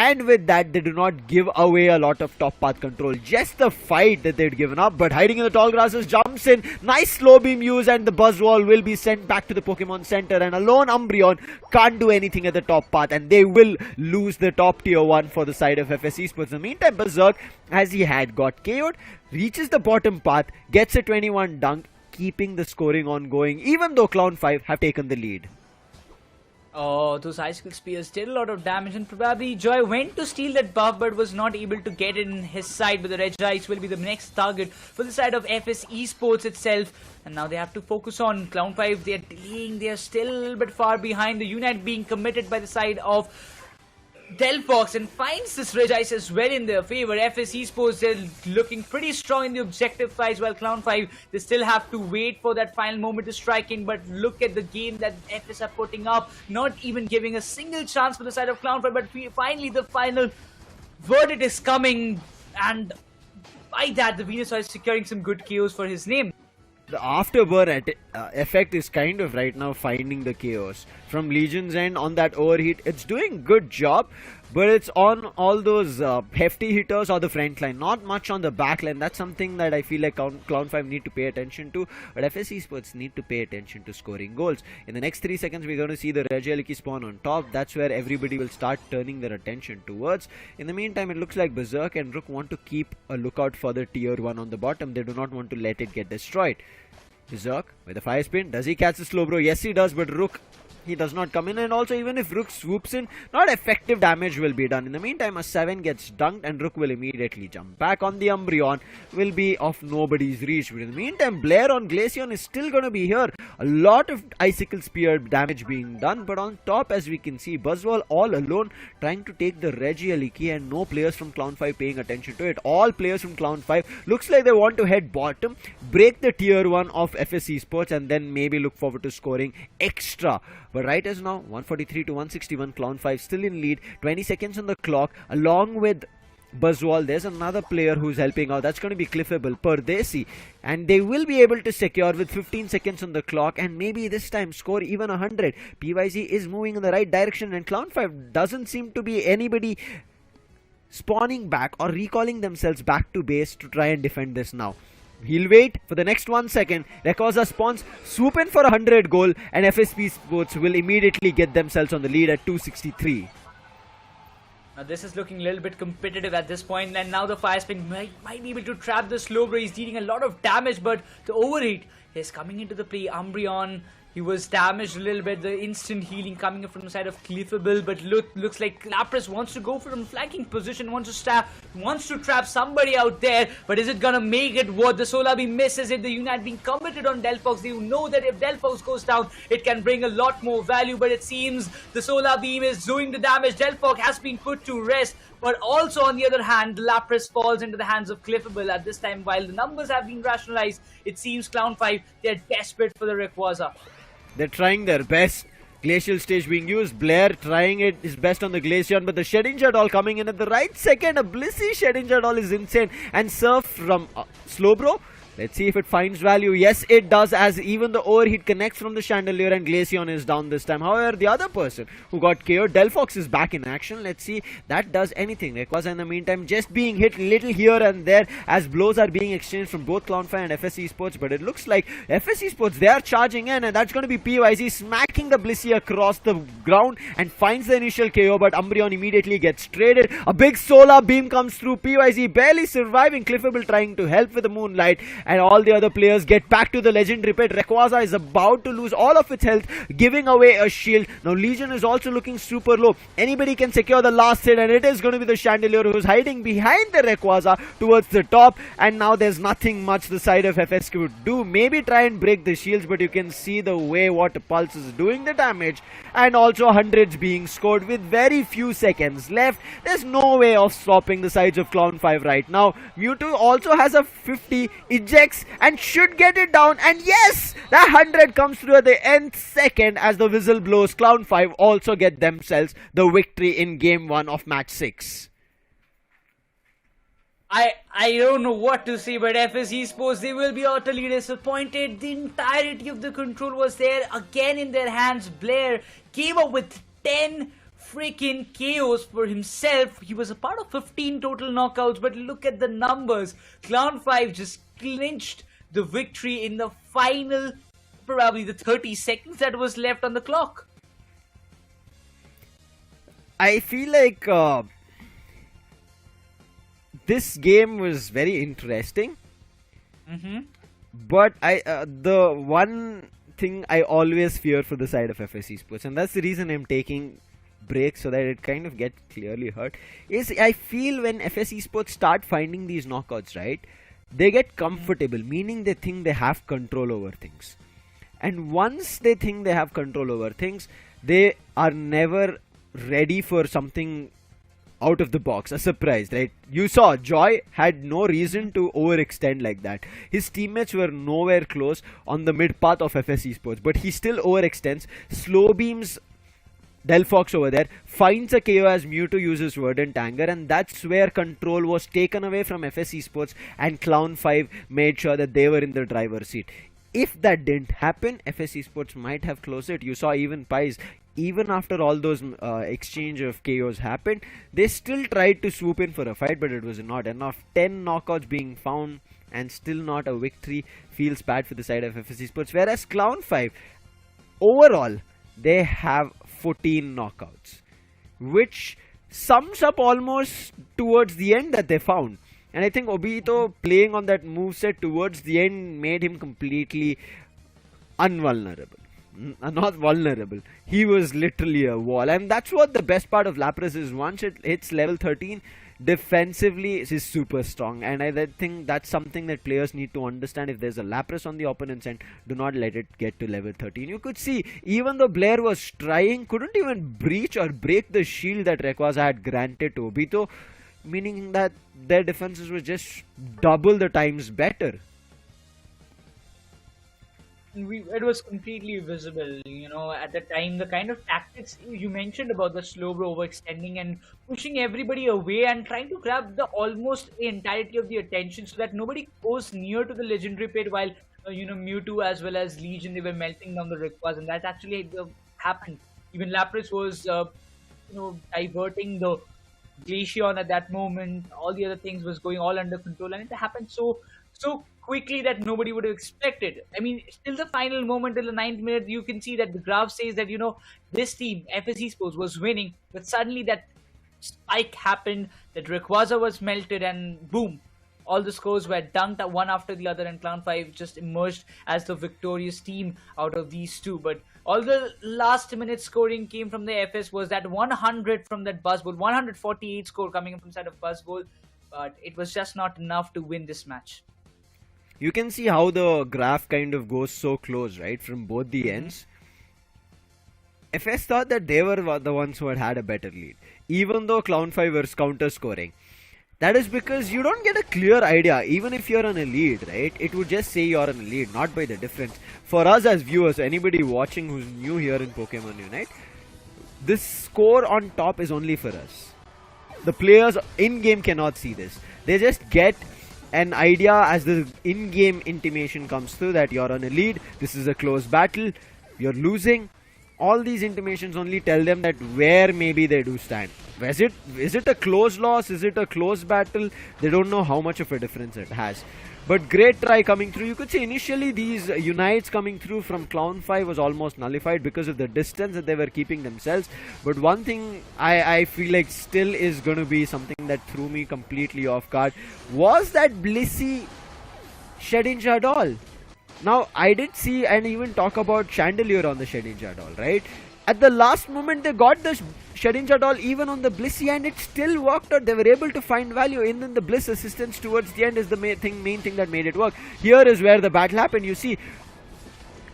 Speaker 1: and with that they do not give away a lot of top path control. Just the fight that they'd given up, but hiding in the tall grasses, jumps in, nice slow beam use, and the Buzzwall will be sent back to the Pokemon Center, and alone Umbreon can't do anything at the top path, and they will lose the top tier 1 for the side of FS Esports. In the meantime, Berserk, as he had got KO'd, reaches the bottom path, gets a 21 dunk, keeping the scoring on going, even though Cloud5 have taken the lead.
Speaker 2: Oh, those icicle spears did a lot of damage, and probably Joy went to steal that buff but was not able to get it in his side. But the Regice will be the next target for the side of FS Esports itself. And now they have to focus on Cloud5. They are delaying, they are still a little bit far behind. The Unite being committed by the side of Delphox, and finds this Regice as well in their favor. FS Esports, they're looking pretty strong in the objective fights, while Cloud5, they still have to wait for that final moment to strike in. But look at the game that FS are putting up, not even giving a single chance for the side of Cloud5. But finally the final verdict is coming, and by that the Venusaur is securing some good KOs for his name.
Speaker 1: The afterburn effect is kind of right now finding the chaos from Legion's end on that overheat. It's doing good job, but it's on all those hefty hitters or the front line, not much on the back line. That's something that I feel like Cloud5 need to pay attention to, but FS Esports need to pay attention to scoring goals. In the next 3 seconds, we're going to see the Regieleki spawn on top. That's where everybody will start turning their attention towards. In the meantime, it looks like Berserk and Rook want to keep a lookout for the tier 1 on the bottom. They do not want to let it get destroyed. Berserk with a fire spin. Does he catch the slow bro? Yes, he does, but Rook, he does not come in, and also even if Rook swoops in, not effective damage will be done. In the meantime, a 7 gets dunked and Rook will immediately jump back on the Umbreon, will be of nobody's reach. But in the meantime, Blair on Glaceon is still going to be here. A lot of Icicle Spear damage being done, but on top, as we can see, Buzzwall all alone trying to take the Regieleki, and no players from Cloud5 paying attention to it. All players from Cloud5 looks like they want to head bottom, break the tier 1 of FS Esports, and then maybe look forward to scoring extra. But right as now, 143 to 161, Cloud5 still in lead, 20 seconds on the clock, along with Buzzwall. There's another player who's helping out. That's going to be Cliffable, Pardesi, and they will be able to secure with 15 seconds on the clock, and maybe this time score even 100. PYZ is moving in the right direction, and Cloud5 doesn't seem to be anybody spawning back or recalling themselves back to base to try and defend this now. He'll wait for the next 1 second. Rayquaza spawns, swoop in for 100 goal, and FSP Sports will immediately get themselves on the lead at 263.
Speaker 2: Now this is looking a little bit competitive at this point, and now the Fire Spin might be able to trap the Slowbro. He's dealing a lot of damage, but the overheat is coming into the play. Umbreon, he was damaged a little bit. The instant healing coming up from the side of Cliffable, but looks like Lapras wants to go from flanking position, wants to trap somebody out there. But is it gonna make it what? The Solar Beam misses it. The Unite being committed on Delphox. They know that if Delphox goes down, it can bring a lot more value. But it seems the Solar Beam is doing the damage. Delphox has been put to rest. But also on the other hand, Lapras falls into the hands of Cliffable at this time. While the numbers have been rationalized, it seems Cloud5, they're desperate for the Rayquaza.
Speaker 1: They're trying their best. Glacial stage being used. Blair trying it his best on the Glaceon, but the Shedding Shadow coming in at the right second. A Blissey Shedding Shadow is insane. And Surf from Slowbro. Let's see if it finds value. Yes, it does, as even the overheat connects from the Chandelier, and Glaceon is down this time. However, the other person who got KO'd, Delphox, is back in action. Let's see that does anything. Rayquaza in the meantime just being hit little here and there as blows are being exchanged from both Cloud5 and FS Esports. But it looks like FS Esports, they are charging in, and that's going to be PYZ smacking the Blissey across the ground and finds the initial KO. But Umbreon immediately gets traded. A big Solar Beam comes through. PYZ barely surviving. Cliffable trying to help with the Moonlight. And all the other players get back to the legendary pit. Rayquaza is about to lose all of its health, giving away a shield. Now Legion is also looking super low. Anybody can secure the last hit, and it is going to be the Chandelier who's hiding behind the Rayquaza towards the top. And now there's nothing much the side of FS could do. Maybe try and break the shields, but you can see the way what Pulse is doing the damage. And also hundreds being scored with very few seconds left. There's no way of stopping the sides of Cloud5 right now. Mewtwo also has a 50, ejects and should get it down, and yes, that 100 comes through at the nth second as the whistle blows. Cloud5 also get themselves the victory in game 1 of match 6.
Speaker 2: I don't know what to say, but FS Esports, they will be utterly disappointed. The entirety of the control was there again in their hands. Blair came up with 10 freaking chaos for himself. He was a part of 15 total knockouts, but look at the numbers. Clown5 just clinched the victory in the final, probably the 30 seconds that was left on the clock.
Speaker 1: I feel like this game was very interesting. But the one thing I always fear for the side of FS Esports, and that's the reason I'm taking breaks so that it kind of gets clearly heard, is I feel when FS Esports start finding these knockouts, right, they get comfortable, meaning they think they have control over things. And once they think they have control over things, they are never ready for something out of the box, a surprise, right? You saw Joy had no reason to overextend like that. His teammates were nowhere close on the mid path of FS Esports, but he still overextends, slow beams Delphox over there, finds a KO as Mewtwo uses Verdant Anger, and that's where control was taken away from FS Esports, and Clown5 made sure that they were in the driver's seat. If that didn't happen, FS Esports might have closed it. You saw even Pies, even after all those exchange of KOs happened, they still tried to swoop in for a fight, but it was not enough. 10 knockouts being found and still not a victory feels bad for the side of FS Esports. Whereas Clown5, overall, they have 14 knockouts, which sums up almost towards the end that they found. And I think Obito playing on that moveset towards the end made him completely unvulnerable. Not vulnerable. He was literally a wall. And that's what the best part of Lapras is. Once it hits level 13, defensively is super strong. And I think that's something that players need to understand. If there's a Lapras on the opponent's end, do not let it get to level 13. You could see, even though Blair was trying, couldn't even breach or break the shield that Rayquaza had granted to Obito, meaning that their defenses were just double the times better.
Speaker 2: It was completely visible, at the time, the kind of tactics you mentioned about the slow bro overextending and pushing everybody away and trying to grab the almost entirety of the attention so that nobody goes near to the legendary pit, while Mewtwo as well as Legion, they were melting down the Rayquaza, and that actually happened. Even Lapras was diverting the Glaceon at that moment. All the other things was going all under control, and it happened so quickly that nobody would have expected. I mean, till the final moment, till the 9th minute, you can see that the graph says that, this team, FS Esports, was winning, but suddenly that spike happened, that Rayquaza was melted, and boom, all the scores were dunked one after the other, and Clown5 just emerged as the victorious team out of these two. But all the last minute scoring came from the FS, was that 100 from that Buzzball, 148 score coming from side of Buzzball, but it was just not enough to win this match.
Speaker 1: You can see how the graph kind of goes so close, right, from both the ends. FS thought that they were the ones who had a better lead, even though Clown5 was counter scoring. That is because you don't get a clear idea, even if you're on a lead, right? It would just say you're on a lead, not by the difference. For us as viewers, anybody watching who's new here in Pokemon Unite, this score on top is only for us. The players in-game cannot see this. They just get an idea as the in-game intimation comes through that you're on a lead, this is a close battle, you're losing. All these intimations only tell them that where maybe they do stand. Is it a close loss? Is it a close battle? They don't know how much of a difference it has. But great try coming through. You could say initially these unites coming through from Clown5 was almost nullified because of the distance that they were keeping themselves. But one thing I feel like still is going to be something that threw me completely off guard was that Blissey Shedinja doll. Now I did see and even talk about Chandelier on the Shedinja doll, right? At the last moment they got the Shedinja doll even on the Blissey, and it still worked out. They were able to find value in the Bliss assistance towards the end is the main thing that made it work. Here is where the battle happened. You see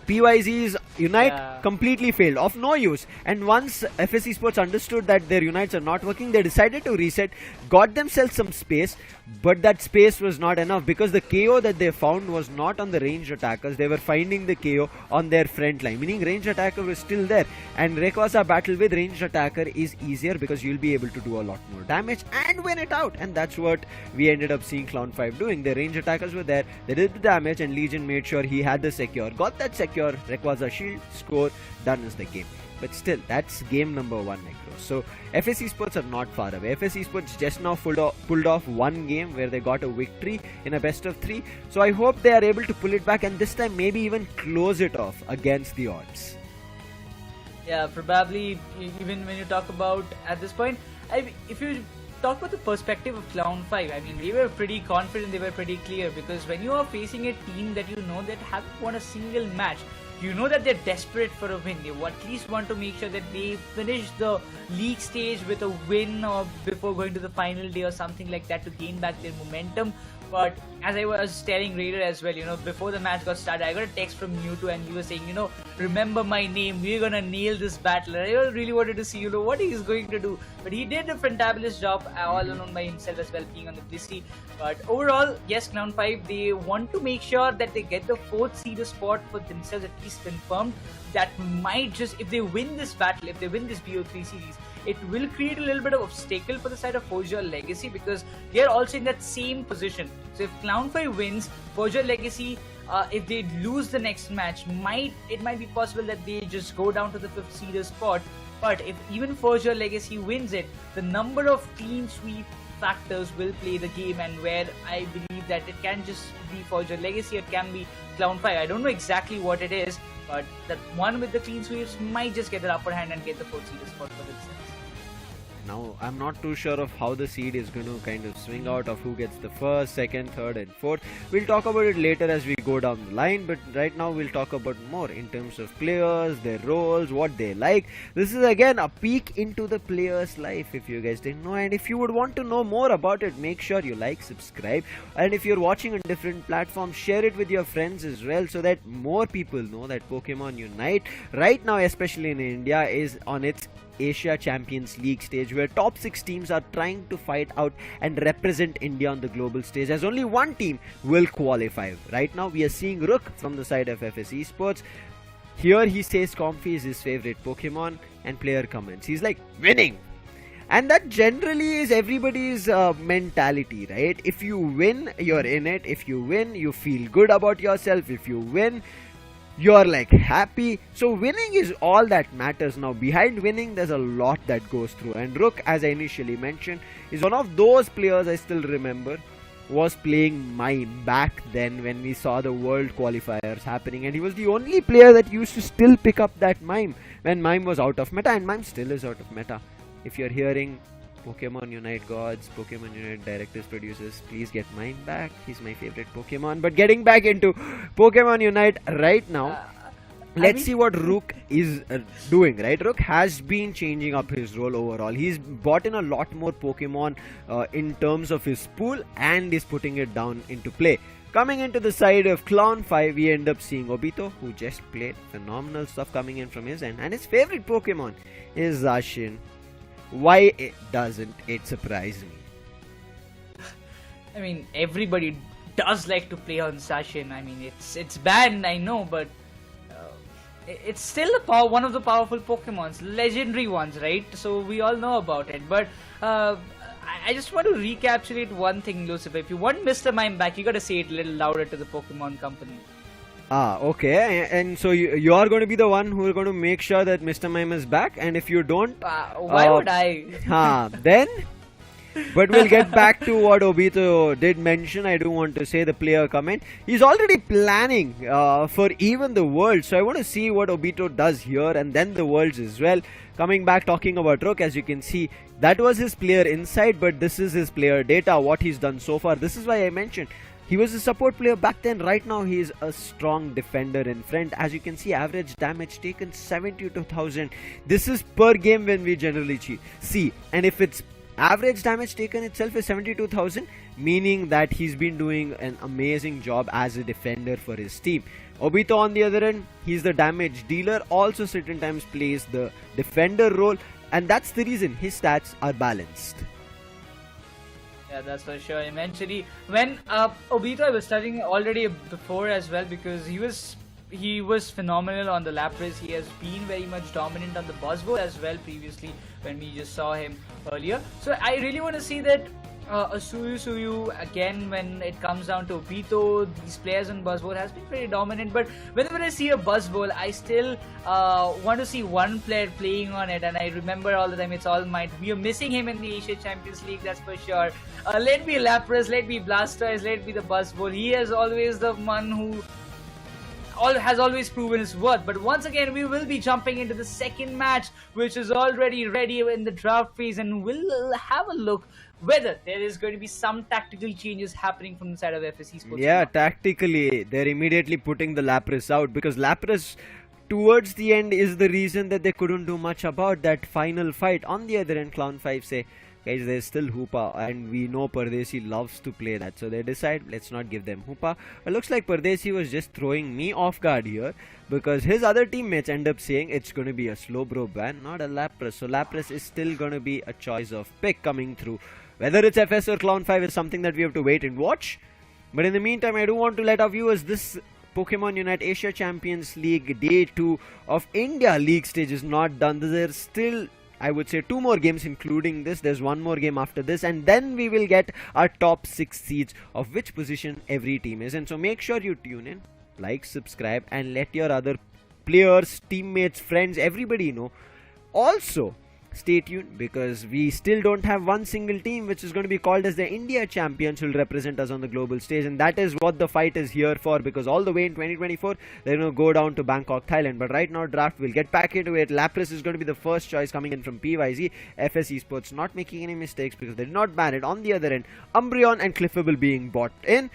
Speaker 1: PYZ's Unite completely failed, of no use. And once FS Esports understood that their Unites are not working, they decided to reset, got themselves some space, but that space was not enough because the KO that they found was not on the ranged attackers. They were finding the KO on their front line, meaning ranged attacker was still there. And Rayquaza battle with ranged attacker is easier because you'll be able to do a lot more damage and win it out. And that's what we ended up seeing Clown5 doing. The ranged attackers were there, they did the damage, and Legion made sure he had the secure, got that secure Rayquaza shield, score, done is the game. but still, that's game number 1, Nekroz. So FS Esports are not far away. FS Esports just now pulled off one game where they got a victory in a best of 3. So I hope they are able to pull it back and this time maybe even close it off against the odds.
Speaker 2: Yeah, probably even when you talk about at this point, if you talk about the perspective of Clown5, I mean, they were pretty confident, they were pretty clear, because when you are facing a team that you know that haven't won a single match, you know that they're desperate for a win. They at least want to make sure that they finish the league stage with a win or before going to the final day or something like that to gain back their momentum. But as I was telling Raider as well, before the match got started, I got a text from Mewtwo and he was saying, remember my name, we're gonna nail this battle. And I really wanted to see, what he's going to do. But he did a fantabulous job all alone by himself as well, being on the Blissey. But overall, yes, Clown5, they want to make sure that they get the 4th seed spot for themselves at least confirmed. That might just, if they win this battle, if they win this BO3 series, it will create a little bit of obstacle for the side of Forgia Legacy because they are also in that same position. So if Clown5 wins, Forgia Legacy, if they lose the next match, it might be possible that they just go down to the 5th seeder spot. But if even Forgia Legacy wins it, the number of clean sweep factors will play the game, and where I believe that it can just be Forgia Legacy, it can be Clown5. I don't know exactly what it is, but that one with the clean sweeps might just get the upper hand and get the 4th seeder spot for themselves.
Speaker 1: Now, I'm not too sure of how the seed is going to kind of swing out, of who gets the 1st, 2nd, 3rd and 4th. We'll talk about it later as we go down the line, but right now we'll talk about more in terms of players, their roles, what they like. This is again a peek into the player's life, if you guys didn't know, and if you would want to know more about it, make sure you like, subscribe, and if you're watching on different platforms, share it with your friends as well, so that more people know that Pokemon Unite right now, especially in India, is on its Asia Champions League stage, where top 6 teams are trying to fight out and represent India on the global stage, as only one team will qualify. Right now we are seeing Rook from the side of FS Esports. Here he says Comfy is his favorite Pokemon, and player comments, he's like, winning. And that generally is everybody's mentality, right? If you win, you're in it. If you win, you feel good about yourself. If you win, you're like happy. So winning is all that matters. Now behind winning, there's a lot that goes through, and Rook, as I initially mentioned, is one of those players I still remember was playing Mime back then when we saw the world qualifiers happening, and he was the only player that used to still pick up that Mime when Mime was out of meta, and Mime still is out of meta. If you're hearing Pokemon Unite gods, Pokemon Unite directors, producers, please get Mime back. He's my favorite Pokemon. But getting back into Pokemon Unite right now, let's see what Rook is doing, right? Rook has been changing up his role overall. He's bought in a lot more Pokemon in terms of his pool, and is putting it down into play. Coming into the side of Clown5, we end up seeing Obito, who just played phenomenal stuff coming in from his end, and his favorite Pokemon is Zacian. Why doesn't it surprise me?
Speaker 2: I mean, everybody does like to play on Zacian. I mean, it's banned, I know, but it's still one of the powerful Pokemons, legendary ones, right? So we all know about it. But I just want to recapitulate one thing, Lucifer. If you want Mr. Mime back, you gotta say it a little louder to the Pokemon company.
Speaker 1: Okay, and so you are going to be the one who are going to make sure that Mr. Mime is back, and if you don't,
Speaker 2: why would I?
Speaker 1: Then. But we'll get back to what Obito did mention. I do want to say the player comment. He's already planning for even the world, so I want to see what Obito does here and then the worlds as well. Coming back, talking about Rook, as you can see, that was his player insight, but this is his player data, what he's done so far. This is why I mentioned he was a support player back then. Right now he is a strong defender in front. As you can see, average damage taken 72,000. This is per game when we generally see, and if it's average damage taken itself is 72,000, meaning that he's been doing an amazing job as a defender for his team. Obito on the other end, he's the damage dealer, also certain times plays the defender role, and that's the reason his stats are balanced.
Speaker 2: Yeah, that's for sure. Eventually, when Obito, I was studying already before as well, because he was phenomenal on the lap race. He has been very much dominant on the Buzzword as well previously when we just saw him earlier. So I really want to see that Suyu again, when it comes down to Obito, these players on Buzzball has been pretty dominant. But whenever I see a Buzzball, I still want to see one player playing on it. And I remember all the time it's All Might. We are missing him in the Asia Champions League, that's for sure. Let be Lapras, let be Blastoise, let be the Buzzball. He is always the one who has always proven his worth. But once again, we will be jumping into the second match, which is already ready in the draft phase, and we'll have a look whether there is going to be some tactical changes happening from the side of FSC Sports.
Speaker 1: Yeah, tactically, they're immediately putting the Lapras out, because Lapras towards the end is the reason that they couldn't do much about that final fight. On the other end, Clown5 say, guys, there's still Hoopa, and we know Pardesi loves to play that, so they decide, let's not give them Hoopa. It looks like Pardesi was just throwing me off guard here, because his other teammates end up saying it's going to be a slow bro ban, not a Lapras. So Lapras is still going to be a choice of pick coming through. Whether it's FS or Clown5 is something that we have to wait and watch. But in the meantime, I do want to let our viewers, this Pokemon Unite Asia Champions League Day 2 of India League stage is not done. There's still, I would say, 2 more games including this. There's 1 more game after this, and then we will get our top 6 seeds of which position every team is in. So make sure you tune in, like, subscribe, and let your other players, teammates, friends, everybody know. Also, stay tuned, because we still don't have one single team which is going to be called as the India champions who will represent us on the global stage, and that is what the fight is here for, because all the way in 2024 they're going to go down to Bangkok, Thailand. But right now, draft, we'll get back into it. Lapras is going to be the first choice coming in from PYZ. FS Esports not making any mistakes because they did not ban it. On the other end, Umbreon and Cliffable being bought in.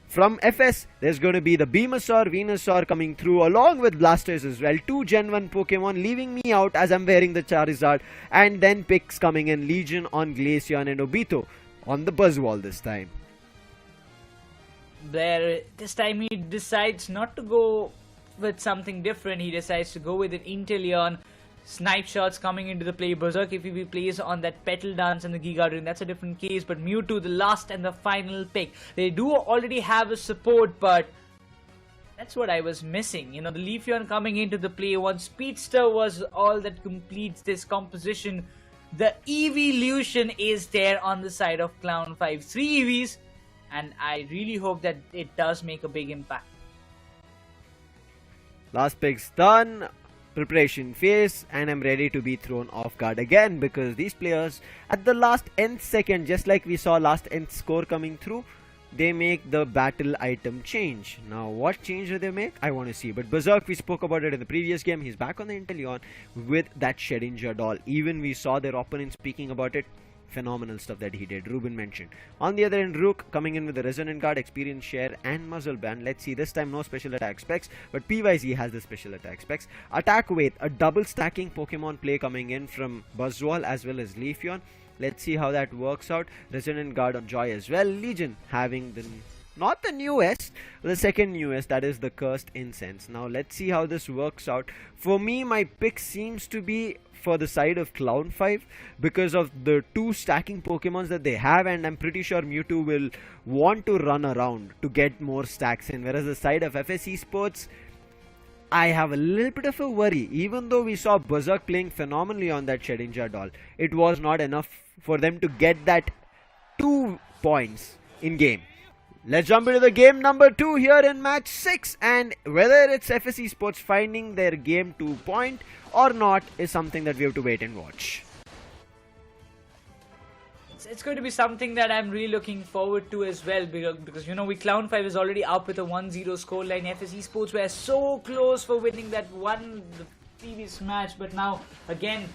Speaker 1: From FS, there's going to be the Venusaur, Venusaur coming through along with Blastoise as well. 2 Gen 1 Pokemon, leaving me out as I'm wearing the Charizard. And then picks coming in, Legion on Glaceon and Obito on the Buzzwall this time.
Speaker 2: This time he decides not to go with something different. He decides to go with an Inteleon. Snipe shots coming into the play. Berserk if he plays on that Petal Dance and the Giga Drain, that's a different case. But Mewtwo, the last and the final pick. They do already have a support, but that's what I was missing. You know, the Leafeon coming into the play. One Speedster was all that completes this composition. The evolution is there on the side of Clown5. 3 EVs, and I really hope that it does make a big impact.
Speaker 1: Last pick's done. Preparation phase, and I'm ready to be thrown off guard again, because these players at the last nth second, just like we saw last nth score coming through, they make the battle item change. Now what change do they make? I want to see. But Berserk, we spoke about it in the previous game. He's back on the Inteleon with that Shedinja doll. Even we saw their opponent speaking about it. Phenomenal stuff that he did, Ruben mentioned. On the other end, Rook coming in with the Resonant Guard, Experience Share and Muzzle Band. Let's see, this time no special attack specs, but PYZ has the special attack specs. Attack Weight, a double stacking Pokemon play coming in from Buzzwall as well as Leafeon. Let's see how that works out. Resonant Guard on Joy as well. Legion having the, not the newest, the second newest, that is the Cursed Incense. Now let's see how this works out. For me, my pick seems to be for the side of Clown5 because of the 2 stacking Pokemons that they have, and I'm pretty sure Mewtwo will want to run around to get more stacks in, whereas the side of FS Esports, I have a little bit of a worry. Even though we saw Berserk playing phenomenally on that Shedinja doll, it was not enough for them to get that 2 points in game. Let's jump into the game number 2 here in match 6, and whether it's FS Esports finding their game 2 point or not is something that we have to wait and watch.
Speaker 2: It's going to be something that I'm really looking forward to as well, because you know, Clown5 is already up with a 1-0 scoreline. FS Esports were so close for winning that the previous match, but now again,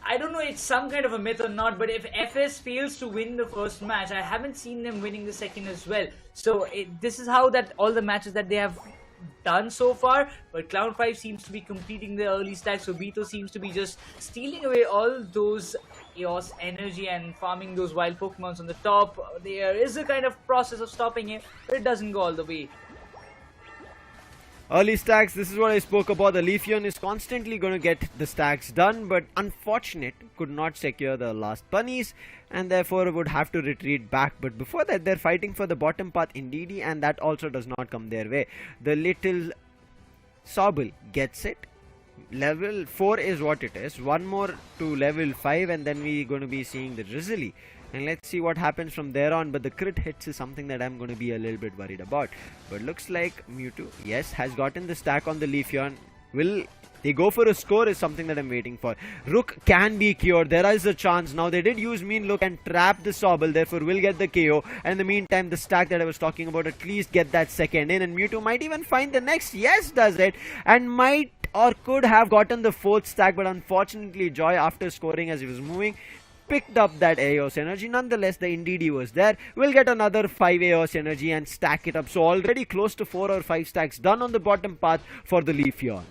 Speaker 2: I don't know it's some kind of a myth or not, but if FS fails to win the first match, I haven't seen them winning the second as well. So this is how that all the matches that they have done so far, but Clown5 seems to be completing the early stacks, so Obito seems to be just stealing away all those Chaos energy and farming those wild Pokemons on the top. There is a kind of process of stopping it, but it doesn't go all the way.
Speaker 1: Early stacks, this is what I spoke about. The Leafeon is constantly going to get the stacks done, but unfortunate, could not secure the last bunnies and therefore would have to retreat back. But before that, they're fighting for the bottom path in DD, and that also does not come their way. The little Sobble gets it. Level 4 is what it is. 1 more to level 5, and then we're going to be seeing the Drizzly And let's see what happens from there on. But the crit hits is something that I'm going to be a little bit worried about. But looks like Mewtwo, yes, has gotten the stack on the Leafeon. Will they go for a score is something that I'm waiting for. Rook can be cured. There is a chance. Now they did use Mean Look and trap the Sobble. Therefore will get the KO. And in the meantime, the stack that I was talking about, at least get that second in. And Mewtwo might even find the next. Yes, does it. And might or could have gotten the fourth stack. But unfortunately, Joy, after scoring as he was moving, picked up that AOS energy. Nonetheless, the Indeedee was there. We'll get another 5 AOS energy and stack it up. So already close to 4 or 5 stacks done on the bottom path for the Leafeon.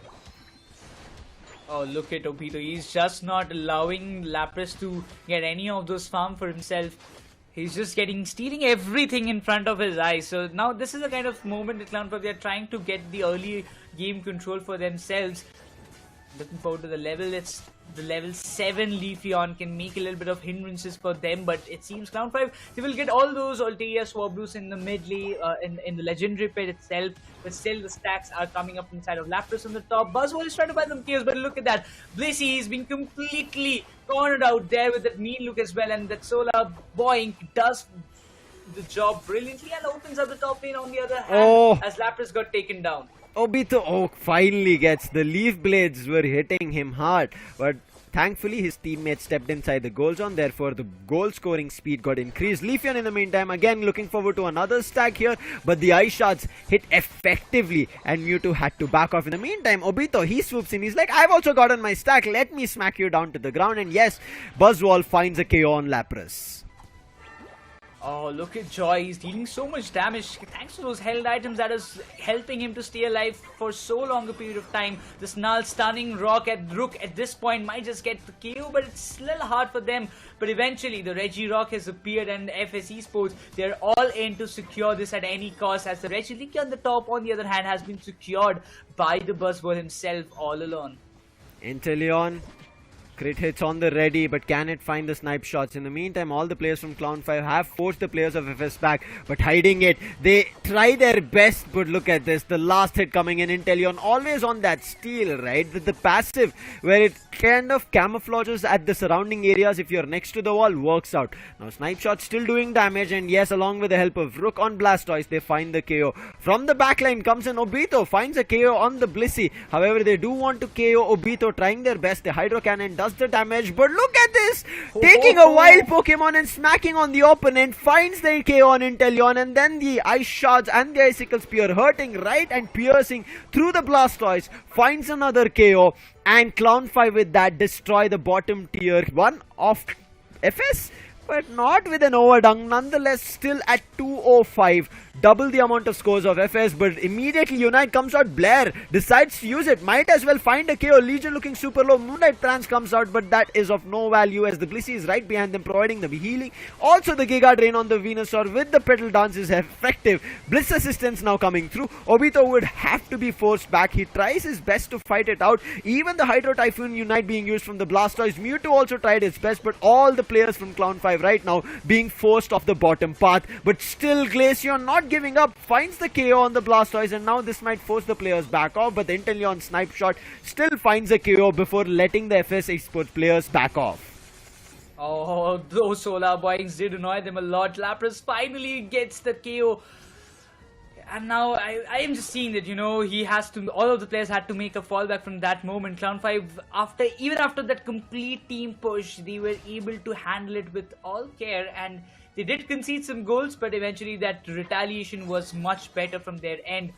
Speaker 2: Oh, look at Obito. He's just not allowing Lapras to get any of those farm for himself. He's just stealing everything in front of his eyes. So now this is the kind of moment that Clown5 they're trying to get the early game control for themselves. Looking forward to the level. It's the level 7 Leafeon can make a little bit of hindrances for them, but it seems Clown5 they will get all those Altaria Swablu's in the mid lane, in the legendary pit itself, but still the stacks are coming up inside of Lapras on the top. Buzzwole is trying to buy them kills, but look at that. Blissey is being completely cornered out there with that Mean Look as well, and that Solar Boink does the job brilliantly and opens up the top lane on the other hand as Lapras got taken down.
Speaker 1: Obito finally gets the Leaf Blades were hitting him hard, but thankfully his teammate stepped inside the goal zone, therefore the goal scoring speed got increased. Leafeon in the meantime again looking forward to another stack here, but the ice shards hit effectively and Mewtwo had to back off. In the meantime, Obito he swoops in, he's like, I've also gotten my stack, let me smack you down to the ground, and yes, Buzzwole finds a KO on Lapras.
Speaker 2: Oh, look at Joy. He's dealing so much damage thanks to those held items that is helping him to stay alive for so long a period of time. This null stunning rock at Rook at this point might just get the KO, but it's a little hard for them. But eventually, the Regirock has appeared and FSE Sports, they're all in to secure this at any cost, as the Regieleki on the top, on the other hand, has been secured by the Buzzwole himself all alone.
Speaker 1: Inteleon. Crit hits on the ready, but can it find the snipe shots? In the meantime, all the players from Clown5 have forced the players of FS back, but hiding it. They try their best, but look at this. The last hit coming in. Inteleon always on that steal, right? The passive, where it kind of camouflages at the surrounding areas if you're next to the wall, works out. Now, snipe shot still doing damage, and yes, along with the help of Rook on Blastoise, they find the KO. From the backline comes in Obito, finds a KO on the Blissey. However, they do want to KO Obito, trying their best. The Hydro Cannon does the damage, but look at this, taking a wild Pokemon and smacking on the opponent, finds the KO on Inteleon, and then the Ice Shards and the Icicle Spear hurting right and piercing through the Blastoise, finds another KO, and Clown5 with that destroy the bottom tier 1 of FS, but not with an overdunk. Nonetheless, still at 205, double the amount of scores of FS, but immediately Unite comes out. Blair decides to use it, might as well find a KO. Legion looking super low. Moonlight Trance comes out, but that is of no value as the Blissey is right behind them, providing the healing. Also the Giga Drain on the Venusaur with the Petal Dance is effective. Bliss assistance now coming through. Obito would have to be forced back. He tries his best to fight it out. Even the Hydro Typhoon Unite being used from the Blastoise. Mewtwo also tried his best, but all the players from Clown5 right now being forced off the bottom path. But still Glaceon not giving up, finds the KO on the Blastoise, and now this might force the players back off, but the Inteleon snipe shot still finds a KO before letting the FS Esports players back off.
Speaker 2: Oh, those Solar Boings did annoy them a lot. Lapras finally gets the KO. And now I am just seeing that, you know, he has to, all of the players had to make a fallback from that moment. Clown5, even after that complete team push, they were able to handle it with all care, and they did concede some goals, but eventually that retaliation was much better from their end.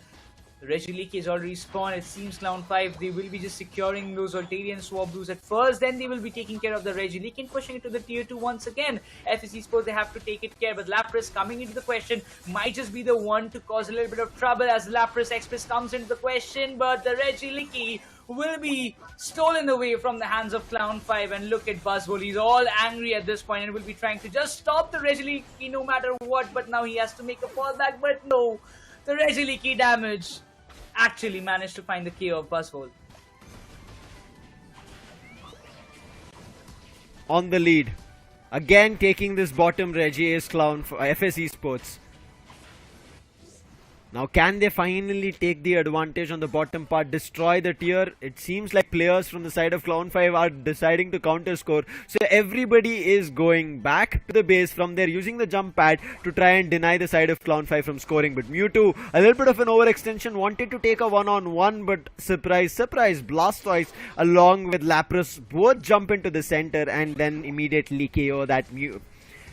Speaker 2: Regieleki is already spawned. It seems Clown5, they will be just securing those Altarian Swablu's at first, then they will be taking care of the Regieleki and pushing it to the tier 2 once again. FSC Sports, they have to take it care, but Lapras coming into the question might just be the one to cause a little bit of trouble as Lapras Express comes into the question, but the Regieleki will be stolen away from the hands of Clown5, and look at Buzzwole, he's all angry at this point and will be trying to just stop the Regieleki no matter what, but now he has to make a fallback, but no, the Regieleki damage actually managed to find the KO of Buzzwole.
Speaker 1: On the lead, again taking this bottom Reggie is Clown for FS Esports. Now, can they finally take the advantage on the bottom part, destroy the tier? It seems like players from the side of Clown5 are deciding to counter score. So everybody is going back to the base from there, using the jump pad to try and deny the side of Clown5 from scoring. But Mewtwo, a little bit of an overextension, wanted to take a one-on-one, but surprise, Blastoise along with Lapras both jump into the center and then immediately KO that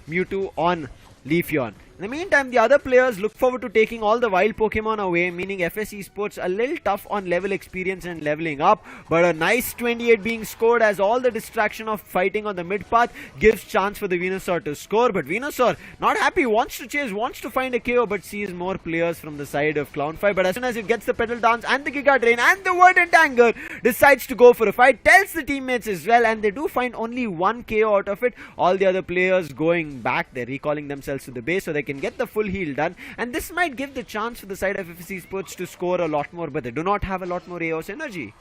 Speaker 1: Mewtwo on Leafeon. In the meantime, the other players look forward to taking all the wild Pokemon away, meaning FS Esports a little tough on level experience and leveling up, but a nice 28 being scored as all the distraction of fighting on the mid path gives chance for the Venusaur to score. But Venusaur, not happy, wants to chase, wants to find a KO, but sees more players from the side of Clown5. But as soon as it gets the Petal Dance and the Giga Drain and the Verdant Anger, decides to go for a fight, tells the teammates as well, and they do find only one KO out of it. All the other players going back, they're recalling themselves to the base so they can get the full heal done, and this might give the chance for the side of FS Esports to score a lot more, but they do not have a lot more AOS energy.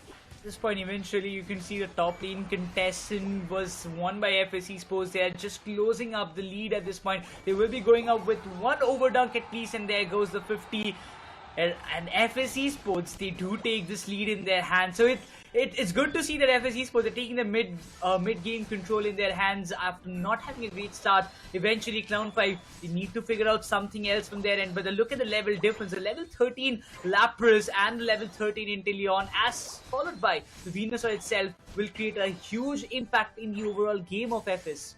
Speaker 2: At this point, eventually you can see the top lane contestant was won by FS Esports. They are just closing up the lead at this point. They will be going up with one overdunk at least, and there goes the 50. And FS Esports, they do take this lead in their hands. So it's good to see that FS Esports are taking the mid game control in their hands after not having a great start. Eventually, Clown5, they need to figure out something else from their end. But look at the level difference. The level 13 Lapras and the level 13 Inteleon, as followed by the Venusaur itself, will create a huge impact in the overall game of FS.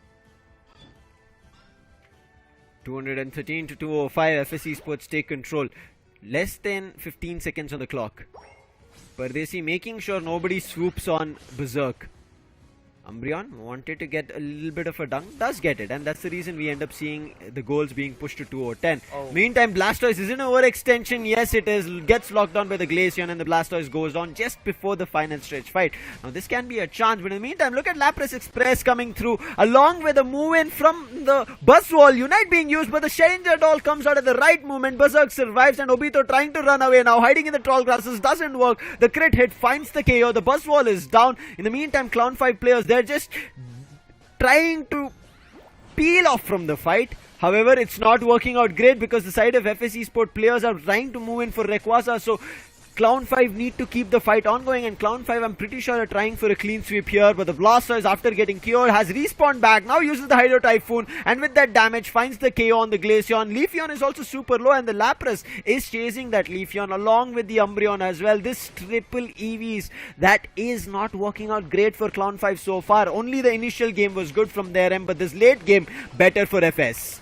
Speaker 1: 213 to 205, FS Esports take control. Less than 15 seconds on the clock. Pardesi making sure nobody swoops on Berserk. Umbreon wanted to get a little bit of a dunk, does get it, and that's the reason we end up seeing the goals being pushed to 2 or 10. Meantime, Blastoise is in overextension. Yes, it is. Gets locked down by the Glaceon, and the Blastoise goes down just before the final stretch fight. Now, this can be a chance, but in the meantime, look at Lapras Express coming through, along with a move-in from the Buzzwall. Unite being used, but the Challenger Doll comes out at the right moment. Berserk survives, and Obito trying to run away now, hiding in the tall grasses, doesn't work. The crit hit finds the KO. The Buzzwall is down. In the meantime, Clown5 players, they're just trying to peel off from the fight. However, it's not working out great because the side of FS Esports players are trying to move in for Rayquaza. So Clown5 need to keep the fight ongoing, and Clown5, I'm pretty sure, are trying for a clean sweep here, but the Blastoise, after getting cured, has respawned back, now uses the Hydro Typhoon, and with that damage finds the KO on the Glaceon. Leafeon is also super low, and the Lapras is chasing that Leafeon along with the Umbreon as well. This triple EVs, that is not working out great for Clown5 so far. Only the initial game was good from their end, but this late game, better for FS.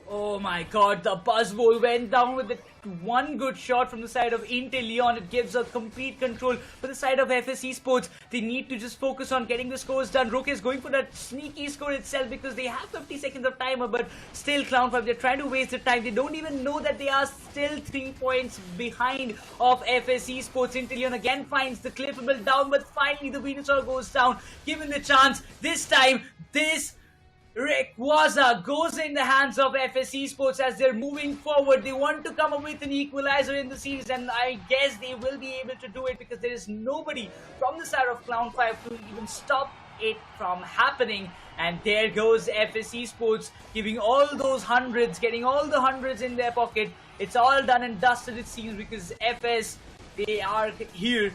Speaker 2: Oh my god, the Buzzwole went down with the one good shot from the side of Inteleon. It gives a complete control for the side of FS Esports. They need to just focus on getting the scores done. Rook is going for that sneaky score itself because they have 50 seconds of timer, but still Clown5, they're trying to waste the time. They don't even know that they are still 3 points behind of FS Esports. Inteleon again finds the clippable down, but finally the Venusaur goes down. Given the chance, this time, this Rayquaza goes in the hands of FS Esports as they're moving forward. They want to come up with an equalizer in the series, and I guess they will be able to do it because there is nobody from the side of Clown5 to even stop it from happening. And there goes FS Esports giving all those hundreds, getting all the hundreds in their pocket. It's all done and dusted, it seems, because FS, they're here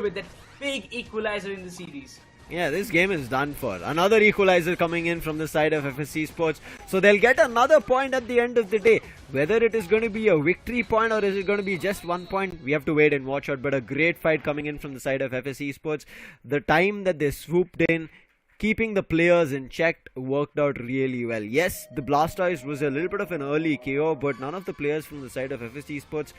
Speaker 2: with that big equalizer in the series.
Speaker 1: Yeah, this game is done for. Another equalizer coming in from the side of FS Esports. So they'll get another point at the end of the day. Whether it is going to be a victory point or is it going to be just 1 point, we have to wait and watch out. But a great fight coming in from the side of FS Esports. The time that they swooped in, keeping the players in check, worked out really well. Yes, the Blastoise was a little bit of an early KO, but none of the players from the side of FS Esports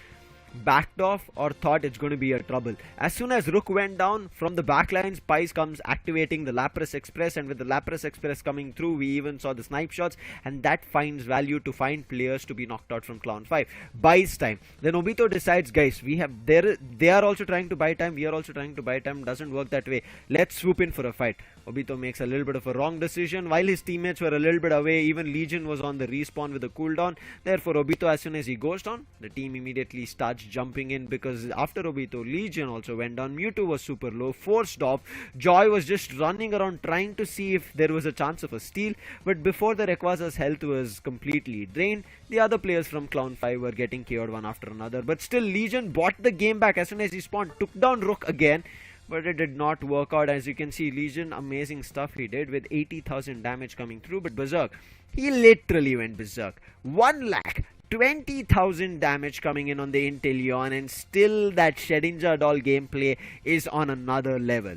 Speaker 1: backed off or thought it's going to be a trouble. As soon as Rook went down from the backlines, Pies comes activating the Lapras Express, and with the Lapras Express coming through, we even saw the snipe shots, and that finds value to find players to be knocked out from Clown5. Buys time. Then Obito decides, guys, they are also trying to buy time, we are also trying to buy time. Doesn't work that way. Let's swoop in for a fight. Obito makes a little bit of a wrong decision. While his teammates were a little bit away, even Legion was on the respawn with a cooldown. Therefore, Obito, as soon as he goes down, the team immediately starts jumping in, because after Obito, Legion also went down. Mewtwo was super low, forced off. Joy was just running around trying to see if there was a chance of a steal. But before the Rayquaza's health was completely drained, the other players from Clown 5 were getting KO'd one after another. But still, Legion bought the game back as soon as he spawned, took down Rook again. But it did not work out. As you can see, Legion, amazing stuff he did with 80,000 damage coming through. But Berserk, he literally went Berserk. 1,20,000 damage coming in on the Inteleon, and still that Shedinja doll gameplay is on another level.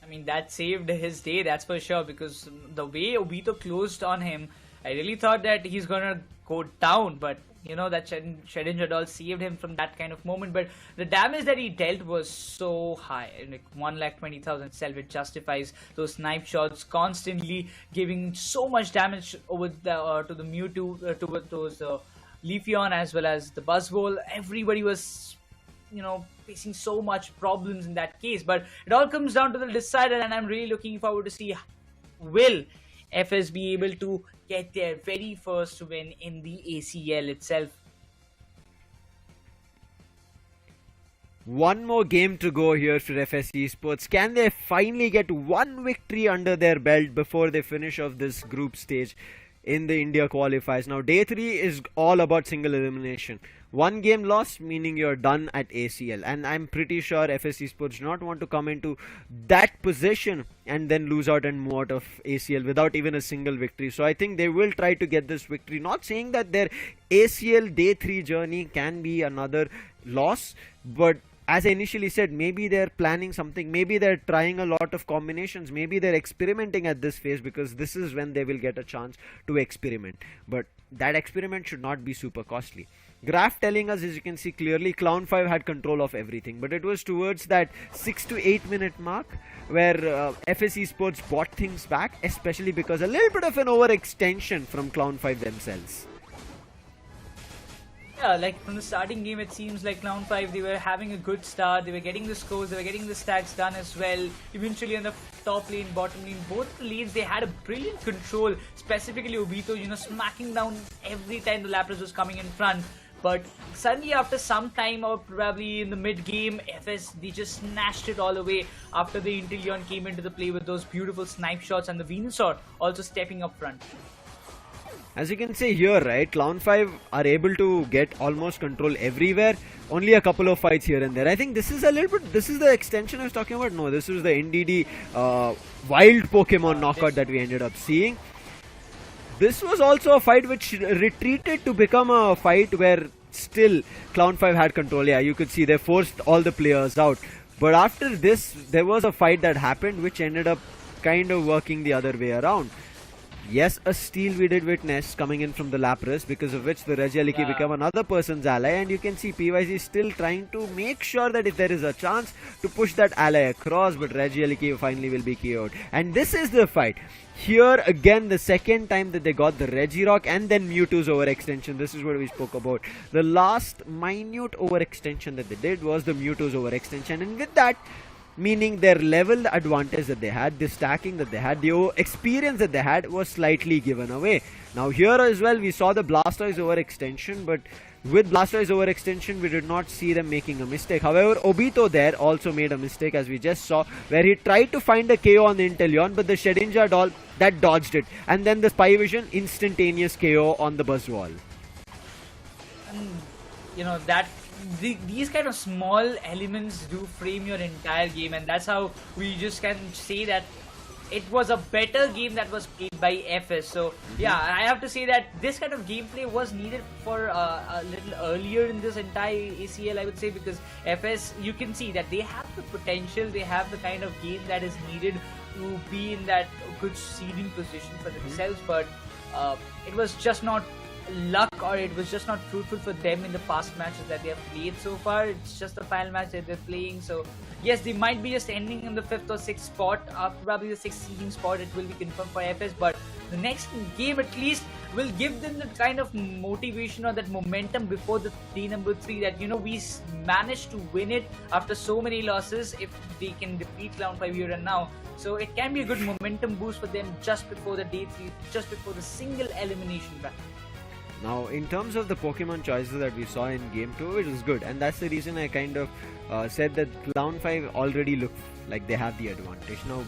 Speaker 2: I mean, that saved his day, that's for sure, because the way Obito closed on him, I really thought that he's gonna go down, but you know, that Shedinja doll saved him from that kind of moment. But the damage that he dealt was so high, like 1,20,000 itself. It justifies those snipe shots, constantly giving so much damage over the to the Mewtwo, to those Leafeon as well as the Buzzwole. Everybody was, you know, facing so much problems in that case. But it all comes down to the decider, and I'm really looking forward to see, will FS be able to get their very first win in the ACL itself.
Speaker 1: One more game to go here for FS Esports. Can they finally get one victory under their belt before they finish off this group stage in the India qualifiers? Now, day 3 is all about single elimination. One game lost, meaning you're done at ACL. And I'm pretty sure FS Esports do not want to come into that position and then lose out and move out of ACL without even a single victory. So I think they will try to get this victory. Not saying that their ACL day 3 journey can be another loss, but as I initially said, maybe they're planning something, maybe they're trying a lot of combinations, maybe they're experimenting at this phase, because this is when they will get a chance to experiment. But that experiment should not be super costly. Graph telling us, as you can see clearly, Clown 5 had control of everything, but it was towards that 6 to 8 minute mark where FS Esports bought things back, especially because a little bit of an overextension from Clown 5 themselves.
Speaker 2: Yeah, like from the starting game, it seems like Clown 5, they were having a good start. They were getting the scores, they were getting the stacks done as well. Eventually on the top lane, bottom lane, both the lanes, they had a brilliant control, specifically Obito, you know, smacking down every time the Lapras was coming in front. But suddenly after some time, or probably in the mid game, FS, they just snatched it all away after the Inteleon came into the play with those beautiful snipe shots, and the Venusaur also stepping up front.
Speaker 1: As you can see here, right, Clown 5 are able to get almost control everywhere. Only a couple of fights here and there. I think this is a little bit, this is the extension I was talking about. No, this was the NDD wild Pokemon knockout that we ended up seeing. This was also a fight which retreated to become a fight where still Clown 5 had control. Yeah, you could see they forced all the players out. But after this, there was a fight that happened which ended up kind of working the other way around. Yes, a steal we did witness coming in from the Lapras, because of which the Regieleki become another person's ally, and you can see PYZ still trying to make sure that if there is a chance to push that ally across, but Regieleki finally will be KO'd. And this is the fight. Here again, the second time that they got the Regirock and then Mewtwo's overextension. This is what we spoke about. The last minute overextension that they did was the Mewtwo's overextension, and with that, meaning their level advantage that they had, the stacking that they had, the experience that they had was slightly given away. Now here as well, we saw the Blastoise overextension, but with Blastoise overextension, we did not see them making a mistake. However, Obito there also made a mistake, as we just saw, where he tried to find a KO on the Inteleon, but the Shedinja doll, that dodged it. And then the Spy Vision, instantaneous KO on the Buzzwole.
Speaker 2: And, you know, that these kind of small elements do frame your entire game, and that's how we just can say that it was a better game that was played by FS. So yeah, I have to say that this kind of gameplay was needed for a little earlier in this entire ACL, I would say, because FS, you can see that they have the potential, they have the kind of game that is needed to be in that good seeding position for themselves, but it was just not luck, or it was just not fruitful for them in the past matches that they have played so far. It's just the final match that they're playing, so yes, they might be just ending in the 5th or 6th spot, probably the 6th seeding spot. It will be confirmed for FS, but the next game at least will give them the kind of motivation or that momentum before the day number 3 that we managed to win it after so many losses. If they can defeat Cloud5 here and now, so it can be a good momentum boost for them just before the day 3, just before the single elimination battle.
Speaker 1: Now, in terms of the Pokemon choices that we saw in Game 2, it was good. And that's the reason I kind of said that Cloud5 already look like they have the advantage. Now,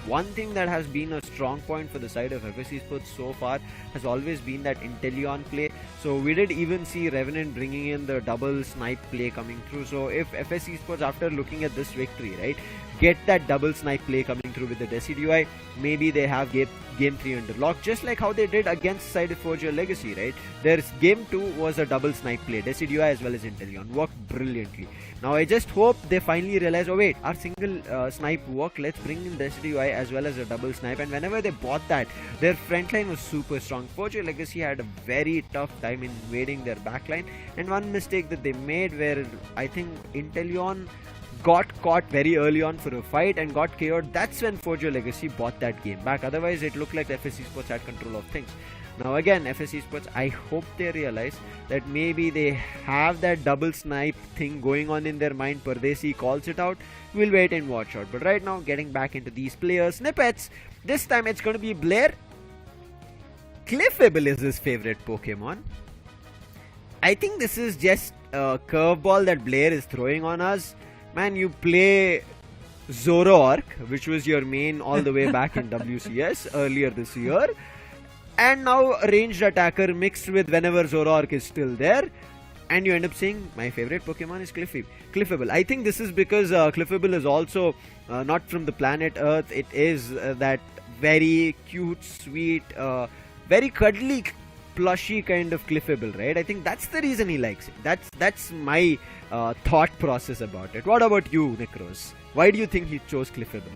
Speaker 1: one thing that has been a strong point for the side of FS Esports so far has always been that Inteleon play. So we did even see Revenant bringing in the double snipe play coming through. So if FS Esports, after looking at this victory, right, get that double snipe play coming through with the Decidueye, maybe they have game 3 under lock, just like how they did against side of Forgia Legacy, right? Their game 2 was a double snipe play, Decidueye as well as Inteleon, worked brilliantly. Now I just hope they finally realize, oh wait, our single snipe worked, let's bring in Decidueye as well as a double snipe. And whenever they bought that, their front line was super strong. Forgia Legacy had a very tough time invading their backline, and one mistake that they made where I think Inteleon got caught very early on for a fight and got KO'd. That's when Forgia Legacy bought that game back. Otherwise, it looked like FS Esports had control of things. Now again, FS Esports, I hope they realize that maybe they have that double snipe thing going on in their mind. Pardesi calls it out. We'll wait and watch out. But right now, getting back into these player snippets, this time it's going to be Blair. Cliffable is his favorite Pokemon. I think this is just a curveball that Blair is throwing on us. Man, you play Zoroark, which was your main all the way back in WCS earlier this year, and now a ranged attacker mixed with whenever Zoroark is still there, and you end up saying my favorite Pokemon is Cliffable. I think this is because Cliffable is also not from the planet Earth. It is that very cute, sweet, very cuddly, plushy kind of Cliffable, right? I think that's the reason he likes it. That's my thought process about it. What about you, Nekroz? Why do you think he chose Cliffable?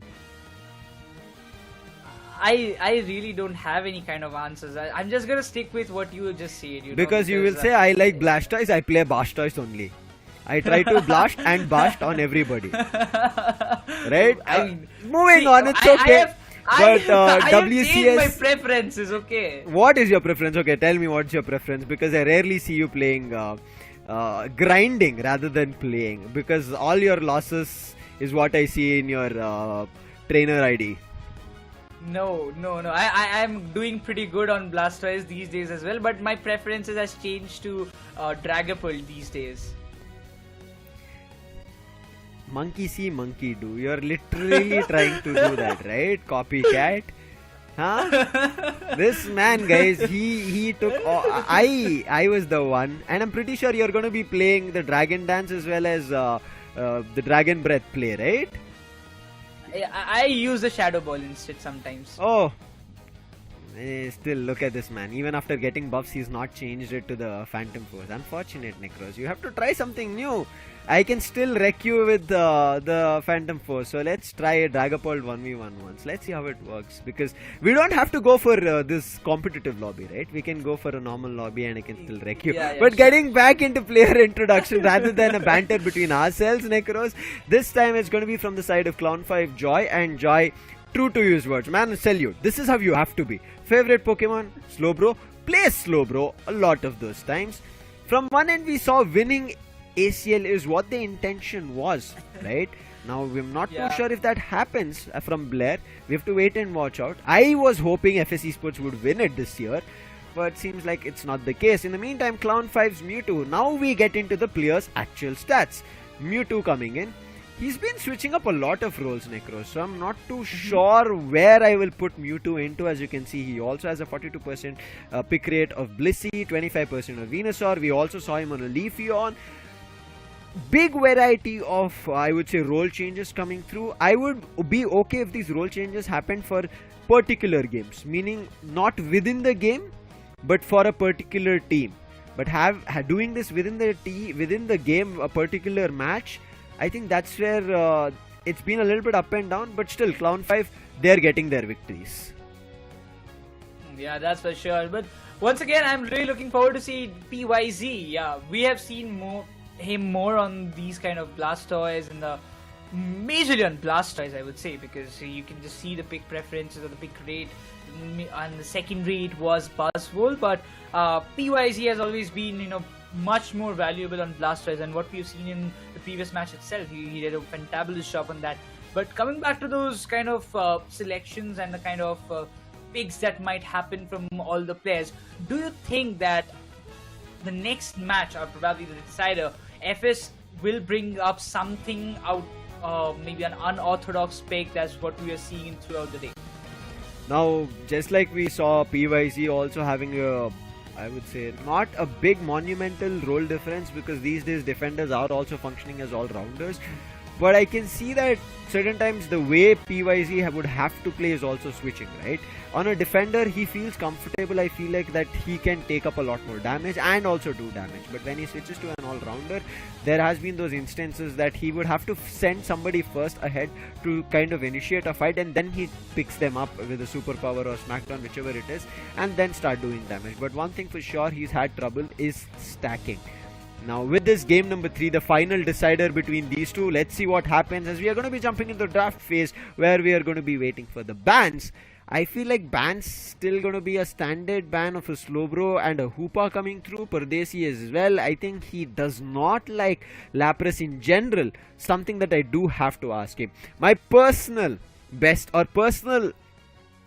Speaker 2: I really don't have any kind of answers. I'm just gonna stick with what you just said.
Speaker 1: Because you will say I like Blastoise, I play Blastoise only. I try to blast and bast on everybody. Right? Moving on, it's okay.
Speaker 2: I have
Speaker 1: WCS.
Speaker 2: changed my preferences, okay?
Speaker 1: What is your preference? Okay, tell me what's your preference, because I rarely see you playing grinding rather than playing, because all your losses is what I see in your trainer ID.
Speaker 2: No. I'm doing pretty good on Blastoise these days as well, but my preferences has changed to Dragapult these days.
Speaker 1: Monkey see, monkey do. You're literally trying to do that, right? Copycat. Huh? This man, guys, he took. I was the one, and I'm pretty sure you're going to be playing the Dragon Dance as well as the Dragon Breath play, right?
Speaker 2: I use the Shadow Ball instead sometimes.
Speaker 1: Oh. Still, look at this man. Even after getting buffs, he's not changed it to the Phantom Force. Unfortunate, Nekroz. You have to try something new. I can still wreck you with the Phantom Force. So let's try a Dragapult 1v1 once. Let's see how it works. Because we don't have to go for this competitive lobby, right? We can go for a normal lobby and I can still wreck you.
Speaker 2: Yeah,
Speaker 1: but
Speaker 2: sure.
Speaker 1: Getting back into player introduction rather than a banter between ourselves, Nekroz, this time it's going to be from the side of Cloud5 Joy. And Joy, true to his words, man, salute. This is how you have to be. Favorite Pokemon? Slowbro. Play Slowbro a lot of those times. From one end, we saw winning ACL is what the intention was, right? Now, we're not too sure if that happens from Blair. We have to wait and watch out. I was hoping FS Esports would win it this year, but seems like it's not the case. In the meantime, Cloud5's Mewtwo. Now we get into the player's actual stats. Mewtwo coming in. He's been switching up a lot of roles, Nekroz, so I'm not too sure where I will put Mewtwo into. As you can see, he also has a 42% pick rate of Blissey, 25% of Venusaur. We also saw him on a Leafeon. Big variety of, I would say, role changes coming through. I would be okay if these role changes happened for particular games, meaning not within the game, but for a particular team. But doing this within the game, a particular match, I think that's where it's been a little bit up and down, but still, Cloud5, they're getting their victories.
Speaker 2: Yeah, that's for sure. But once again, I'm really looking forward to see PYZ. Yeah, we have seen him more on these kind of Blastoise and the majorly on Blastoise, I would say, because you can just see the pick preferences or the pick rate and the secondary it was Buzzwole, but PYZ has always been much more valuable on Blastoise, and what we've seen in the previous match itself, he did a fantabulous job on that. But coming back to those kind of selections and the kind of picks that might happen from all the players, do you think that the next match, or probably the decider, FS will bring up something out, maybe an unorthodox pick? That's what we are seeing throughout the day.
Speaker 1: Now, just like we saw PYZ also having a, I would say, not a big monumental role difference, because these days defenders are also functioning as all-rounders. But I can see that certain times the way PYZ would have to play is also switching, right? On a defender, he feels comfortable. I feel like that he can take up a lot more damage and also do damage. But when he switches to an all-rounder, there has been those instances that he would have to send somebody first ahead to kind of initiate a fight, and then he picks them up with a superpower or smackdown, whichever it is, and then start doing damage. But one thing for sure he's had trouble is stacking. Now with this game number 3, the final decider between these two, let's see what happens, as we are going to be jumping into the draft phase where we are going to be waiting for the bans. I feel like bans still going to be a standard ban of a Slowbro and a Hoopa coming through, Pardesi as well. I think he does not like Lapras in general, something that I do have to ask him. My personal best, or personal,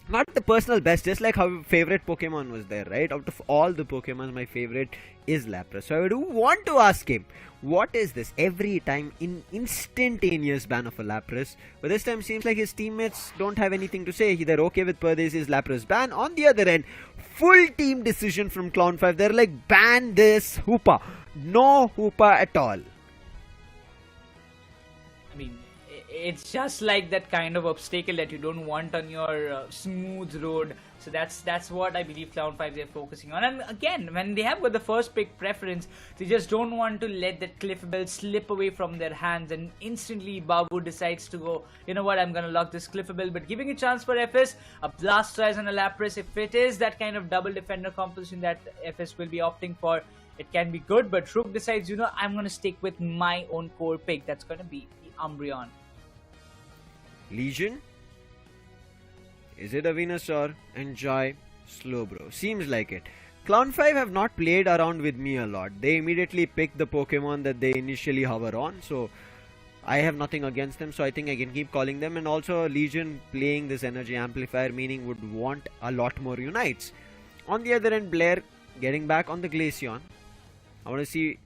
Speaker 1: not the personal best, just like how favorite Pokemon was there, right? Out of all the Pokemons, my favorite is Lapras. So I do want to ask him, what is this every time instantaneous ban of a Lapras? But this time seems like his teammates don't have anything to say. They're okay with Pardesi's Lapras ban. On the other end, full team decision from Clown5. They're like, ban this Hoopa. No Hoopa at all.
Speaker 2: I mean, it's just like that kind of obstacle that you don't want on your smooth road. So that's what I believe Clown5 they're focusing on. And again, when they have got the first pick preference, they just don't want to let that Cliffbell slip away from their hands, and instantly Babu decides to go, you know what, I'm gonna lock this Cliffbell. But giving a chance for FS, a Blastoise and a Lapras, if it is that kind of double defender composition that FS will be opting for, it can be good. But Rook decides, I'm gonna stick with my own core pick. That's gonna be the Umbreon.
Speaker 1: Legion? Is it a Venusaur? Enjoy Slowbro. Seems like it. Clown5 have not played around with me a lot. They immediately pick the Pokemon that they initially hover on. So I have nothing against them. So I think I can keep calling them. And also Legion playing this energy amplifier, meaning would want a lot more Unites. On the other end, Blair getting back on the Glaceon. I want to see...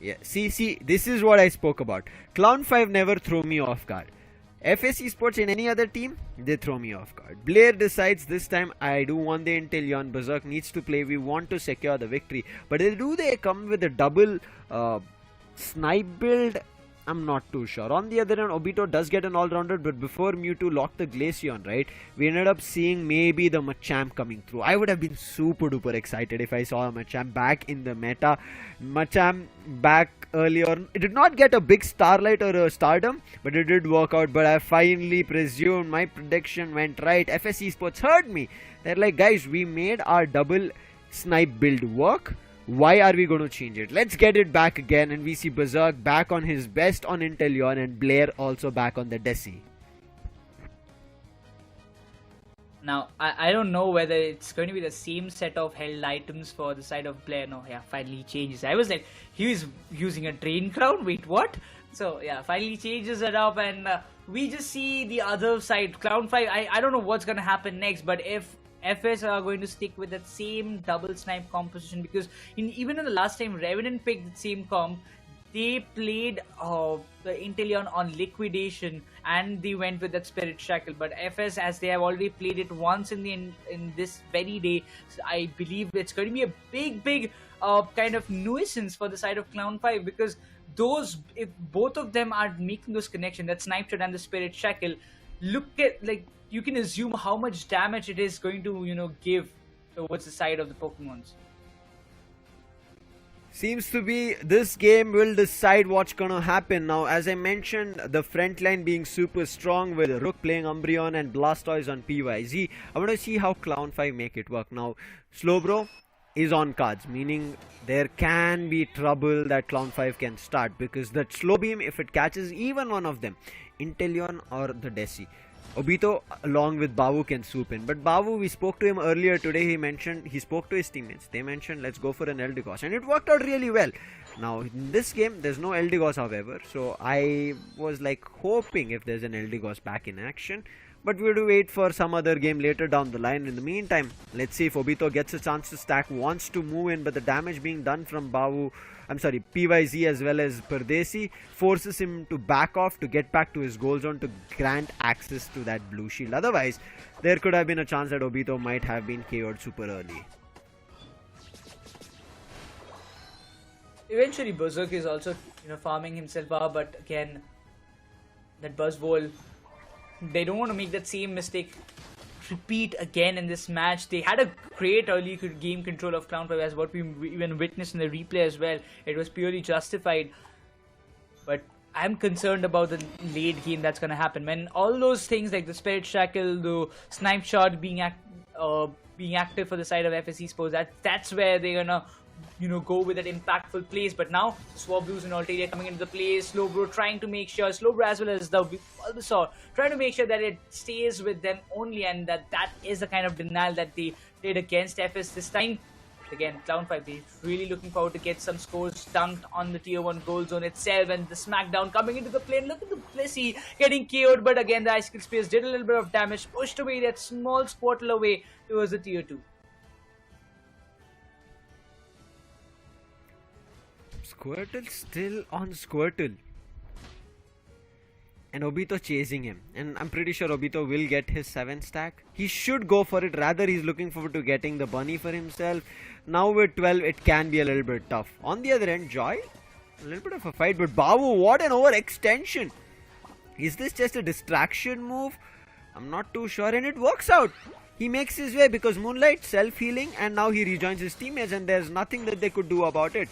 Speaker 1: Yeah. See, this is what I spoke about. Clown5 never throw me off guard. FS Esports in any other team, they throw me off guard. Blair decides this time, I do want the Inteleon. Berserk needs to play. We want to secure the victory. But do they come with a double snipe build? I'm not too sure. On the other hand, Obito does get an all-rounder, but before Mewtwo locked the Glaceon, right, we ended up seeing maybe the Machamp coming through. I would have been super duper excited if I saw a Machamp back in the meta. Machamp back earlier. It did not get a big Starlight or a Stardom, but it did work out. But I finally presumed my prediction went right. FS Esports heard me. They're like, guys, we made our double snipe build work. Why are we going to change it? Let's get it back again. And we see Berserk back on his best on Inteleon, and Blair also back on the Desi.
Speaker 2: Now, I don't know whether it's going to be the same set of held items for the side of Blair. No, yeah, finally changes. I was like, he was using a Drain Crown? Wait, what? So, yeah, finally changes it up, and we just see the other side. Clown5, I don't know what's going to happen next, but if FS are going to stick with that same double snipe composition, because even in the last time Revenant picked the same comp, they played the Inteleon on Liquidation and they went with that Spirit Shackle. But FS, as they have already played it once in this very day, I believe it's going to be a big kind of nuisance for the side of Clown5, because if both of them are making those connections, that Snipe Shot and the Spirit Shackle, look at, like, you can assume how much damage it is going to, give towards the side of the Pokemons.
Speaker 1: Seems to be this game will decide what's gonna happen. Now, as I mentioned, the front line being super strong with Rook playing Umbreon and Blastoise on PYZ. I want to see how Clown5 make it work. Now, Slowbro is on cards, meaning there can be trouble that Clown5 can start, because that Slow Beam, if it catches even one of them, Inteleon or the Desi, Obito along with Bavu can swoop in. But Bavu, we spoke to him earlier today, he spoke to his teammates. They mentioned let's go for an Eldegoss, and it worked out really well. Now in this game there's no Eldegoss however, so I was like hoping if there's an Eldegoss back in action. But we have to wait for some other game later down the line. In the meantime, let's see if Obito gets a chance to stack, wants to move in, but the damage being done from PYZ as well as Pardesi forces him to back off to get back to his goal zone to grant access to that blue shield. Otherwise, there could have been a chance that Obito might have been KO'd super early.
Speaker 2: Eventually, Berserk is also farming himself up, but again, that Buzzwole, they don't want to make that same mistake repeat again in this match. They had a great early game control of Clown5 as what we even witnessed in the replay as well. It was purely justified, but I'm concerned about the late game that's going to happen when all those things like the Spirit Shackle, the Snipe Shot being active for the side of FSC Sports, that's where they're gonna go with that impactful plays. But now Swablues and Altaria coming into the play, Slowbro trying to make sure, Slowbro as well as the Bulbasaur trying to make sure that it stays with them only, and that is the kind of denial that they did against FS this time. Again, Clown5, they're really looking forward to get some scores dunked on the tier 1 goal zone itself, and the smackdown coming into the play. Look at the Blissey getting KO'd, but again the Ice Kill Spears did a little bit of damage, pushed away that small Squirtle away towards the tier 2.
Speaker 1: Squirtle still on Squirtle. And Obito chasing him. And I'm pretty sure Obito will get his 7 stack. He should go for it. Rather, he's looking forward to getting the bunny for himself. Now with 12, it can be a little bit tough. On the other end, Joy, a little bit of a fight. But Bavu, what an overextension. Is this just a distraction move? I'm not too sure. And it works out. He makes his way because Moonlight self-healing. And now he rejoins his teammates. And there's nothing that they could do about it.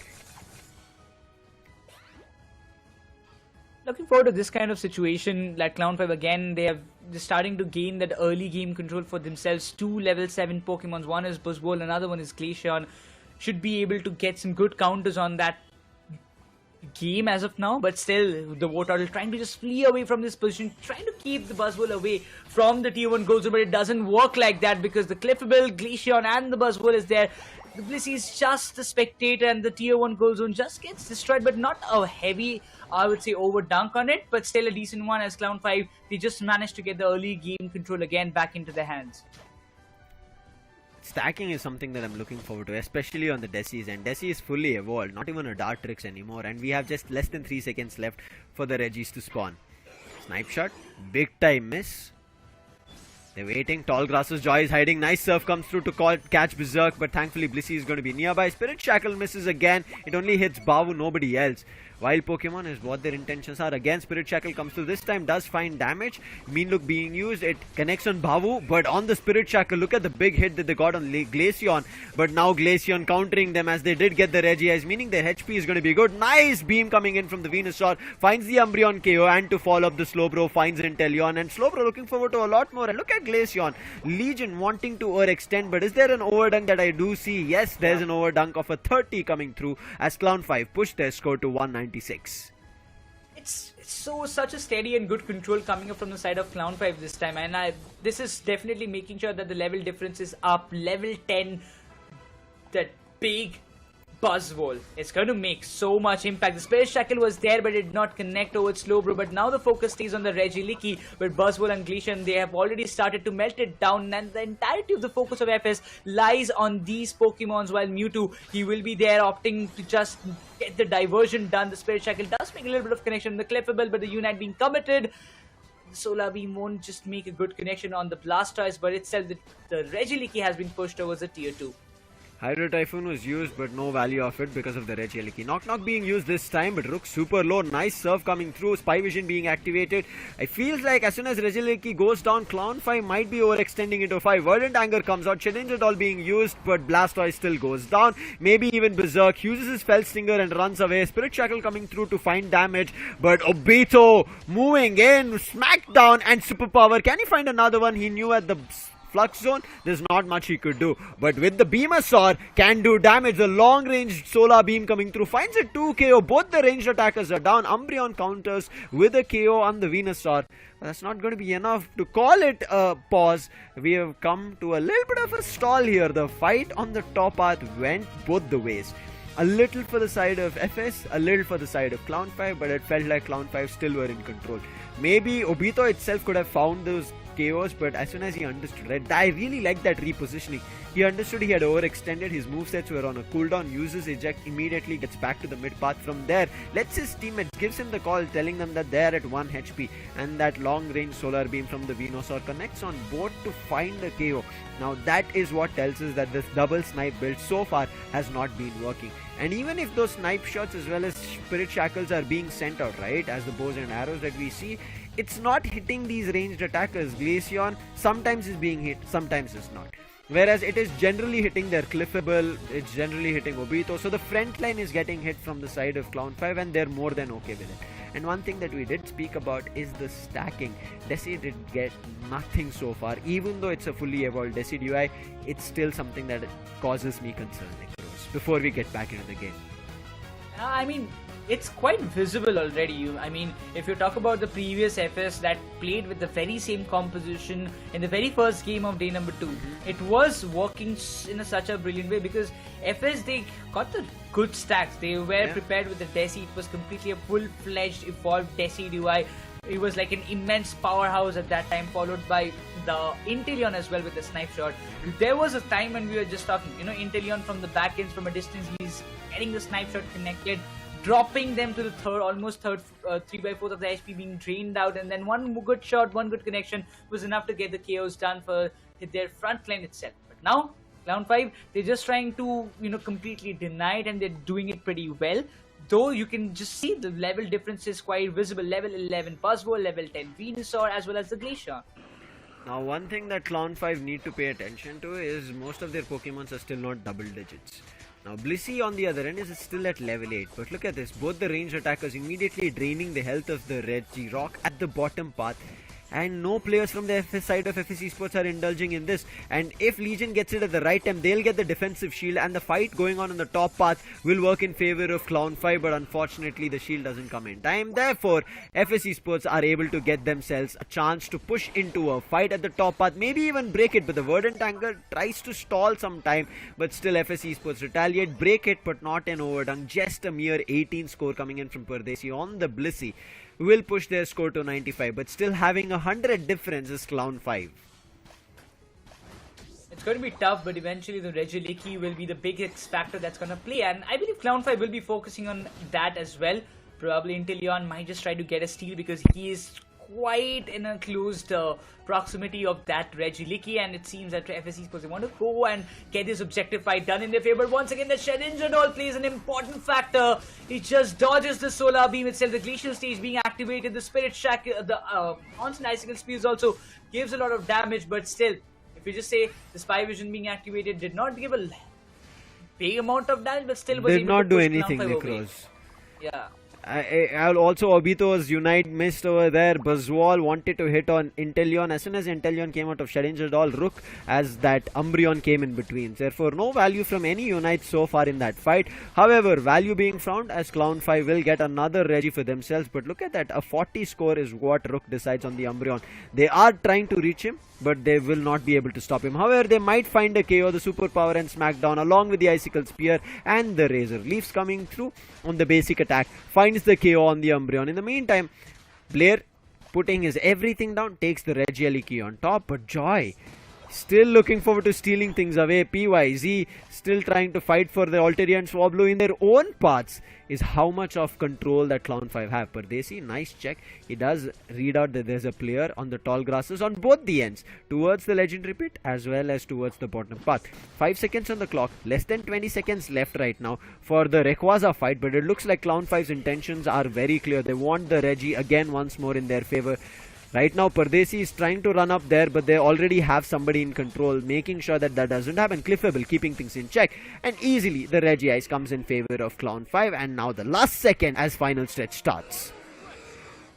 Speaker 2: Looking forward to this kind of situation. Like Clown5 again, they're starting to gain that early game control for themselves. 2 level 7 Pokemons, one is Buzzwole, another one is Glaceon. Should be able to get some good counters on that game as of now, but still the Wartortle trying to just flee away from this position, trying to keep the Buzzwole away from the tier 1 goal zone, but it doesn't work like that because the Cliffable, Glaceon and the Buzzwole is there. The Blissey is just a spectator and the tier 1 goal zone just gets destroyed, but not a heavy, I would say, over dunk on it, but still a decent one as Clown5, they just managed to get the early game control again back into their hands.
Speaker 1: Stacking is something that I'm looking forward to, especially on the Desi's, and Desi is fully evolved, not even a Dartrix anymore, and we have just less than 3 seconds left for the Regis to spawn. Snipe shot, big time miss. They're waiting, Tall Grasses, Joy is hiding, nice surf comes through to catch Berserk, but thankfully Blissey is going to be nearby. Spirit Shackle misses again, it only hits Bavu, nobody else. Wild Pokemon is what their intentions are. Again, Spirit Shackle comes through. This time does find damage. Mean Look being used. It connects on Bavu, but on the Spirit Shackle, look at the big hit that they got on Glaceon. But now Glaceon countering them as they did get the Regice, meaning their HP is going to be good. Nice beam coming in from the Venusaur. Finds the Umbreon KO, and to follow up the Slowbro finds Inteleon. And Slowbro looking forward to a lot more. And look at Glaceon. Legion wanting to overextend, but is there an overdunk that I do see? Yes, there's an overdunk of a 30 coming through as Clown5 pushed their score to 196.
Speaker 2: It's such a steady and good control coming up from the side of Clown5 this time, and this is definitely making sure that the level difference is up. Level 10, that big Buzzwole, it's going to make so much impact. The Spirit Shackle was there, but it did not connect over Slowbro, but now the focus stays on the Regieleki with Buzzwole and Glaceon. They have already started to melt it down, and the entirety of the focus of FS lies on these Pokemons, while Mewtwo, he will be there opting to just get the diversion done. The Spirit Shackle does make a little bit of connection on the Cliffable, but the Unite being committed. The Solar Beam won't just make a good connection on the Blastoise, but itself the Regieleki has been pushed towards the tier 2.
Speaker 1: Hydro Typhoon was used, but no value of it because of the Regieleki. Knock Knock being used this time, but Rook super low. Nice surf coming through. Spy Vision being activated. It feels like as soon as Regieleki goes down, Clown5 might be overextending into 5. Verdant Anger comes out. Chedinjadol being used, but Blastoise still goes down. Maybe even Berserk uses his Fell Stinger and runs away. Spirit Shackle coming through to find damage, but Obito moving in. Smackdown and Superpower. Can he find another one? He knew at the Flux Zone, there's not much he could do. But with the Beamosaur, can do damage. The long-range Solar Beam coming through finds a 2 KO. Both the ranged attackers are down. Umbreon counters with a KO on the Venusaur. That's not going to be enough to call it a pause. We have come to a little bit of a stall here. The fight on the top path went both the ways. A little for the side of FS, a little for the side of Clown5, but it felt like Clown5 still were in control. Maybe Obito itself could have found those KOs, but as soon as he understood, right, I really like that repositioning. He understood he had overextended, his movesets were on a cooldown, uses eject, immediately gets back to the mid path. From there, lets his teammates, gives him the call, telling them that they're at 1 HP, and that long range solar beam from the Venusaur connects on board to find the KO. Now that is what tells us that this double snipe build so far has not been working. And even if those snipe shots as well as spirit shackles are being sent out, right, as the bows and arrows that we see, it's not hitting these ranged attackers. Glaceon sometimes is being hit, sometimes is not. Whereas it is generally hitting their Cliffable, it's generally hitting Obito. So the front line is getting hit from the side of Clown5 and they're more than okay with it. And one thing that we did speak about is the stacking. Desi did get nothing so far. Even though it's a fully evolved Desi UI, it's still something that causes me concern, Nekroz, before we get back into the game.
Speaker 2: I mean, it's quite visible already. I mean, if you talk about the previous FS that played with the very same composition in the very first game of day number 2, it was working in such a brilliant way because FS, they got the good stacks. They were prepared with the Desi. It was completely a full-fledged evolved Desi UI. It was like an immense powerhouse at that time, followed by the Inteleon as well with the snipe shot. There was a time when we were just talking, Inteleon from the back ends from a distance, he's getting the snipe shot connected, dropping them to the almost 3/4 of the HP being drained out, and then one good shot, one good connection was enough to get the KOs done for their front line itself. But now, Clown5, they're just trying to, completely deny it, and they're doing it pretty well. Though you can just see the level difference is quite visible. Level 11 Buzzwole, level 10 Venusaur, as well as the Glacier.
Speaker 1: Now one thing that Clown5 need to pay attention to is most of their Pokemons are still not double digits. Now Blissey on the other end is still at level 8, but look at this, both the ranged attackers immediately draining the health of the Regirock at the bottom path, and no players from the FS side of FS Esports are indulging in this. And if Legion gets it at the right time, they'll get the defensive shield, and the fight going on in the top path will work in favor of Clown5, but unfortunately the shield doesn't come in time. Therefore, FS Esports are able to get themselves a chance to push into a fight at the top path, maybe even break it, but the Verdant Anger tries to stall some time, but still FS Esports retaliate, break it, but not an overdone. Just a mere 18 score coming in from Pardesi on the Blissey will push their score to 95, but still having 100 difference is Clown5.
Speaker 2: It's going to be tough, but eventually the Regieleki will be the biggest factor that's going to play, and I believe Clown5 will be focusing on that as well. Probably Inteleon might just try to get a steal because he is quite in a closed proximity of that Regieleki, and it seems that FS Esports want to go and get this objective fight done in their favor. Once again, the Shedinja Doll plays an important factor. He just dodges the solar beam itself, the glacial stage being activated, the spirit shack, the constant icicle spears also gives a lot of damage, but still, if you just say the spy vision being activated did not give a big amount of damage, but still was
Speaker 1: Did
Speaker 2: able
Speaker 1: not
Speaker 2: to
Speaker 1: do
Speaker 2: push
Speaker 1: anything,
Speaker 2: Clown5 away.
Speaker 1: Nekroz.
Speaker 2: Yeah.
Speaker 1: Also Obito's Unite missed over there. Buzzwole wanted to hit on Inteleon. As soon as Inteleon came out of Shedinja Doll, Rook as that Umbreon came in between. Therefore no value from any Unite so far in that fight. However, value being found as Clown5 will get another Regi for themselves. But look at that, a 40 score is what Rook decides on the Umbreon. They are trying to reach him, but they will not be able to stop him. However, they might find a KO, the Superpower and Smackdown along with the Icicle Spear and the Razor Leafs coming through on the basic attack. Finds the KO on the Umbreon. In the meantime, Blair putting his everything down, takes the Regieleki on top, but Joy still looking forward to stealing things away. PYZ still trying to fight for the Altaria and Swablu in their own paths is how much of control that Clown5 have. Pardesi, nice check. He does read out that there's a player on the tall grasses on both the ends, towards the legendary pit as well as towards the bottom path. 5 seconds on the clock, less than 20 seconds left right now for the Rayquaza fight, but it looks like Clown5's intentions are very clear. They want the Regi again once more in their favor. Right now, Pardesi is trying to run up there, but they already have somebody in control, making sure that that doesn't happen. Cliffable keeping things in check, and easily the Regi Ice comes in favor of Clown5, and now the last second as final stretch starts.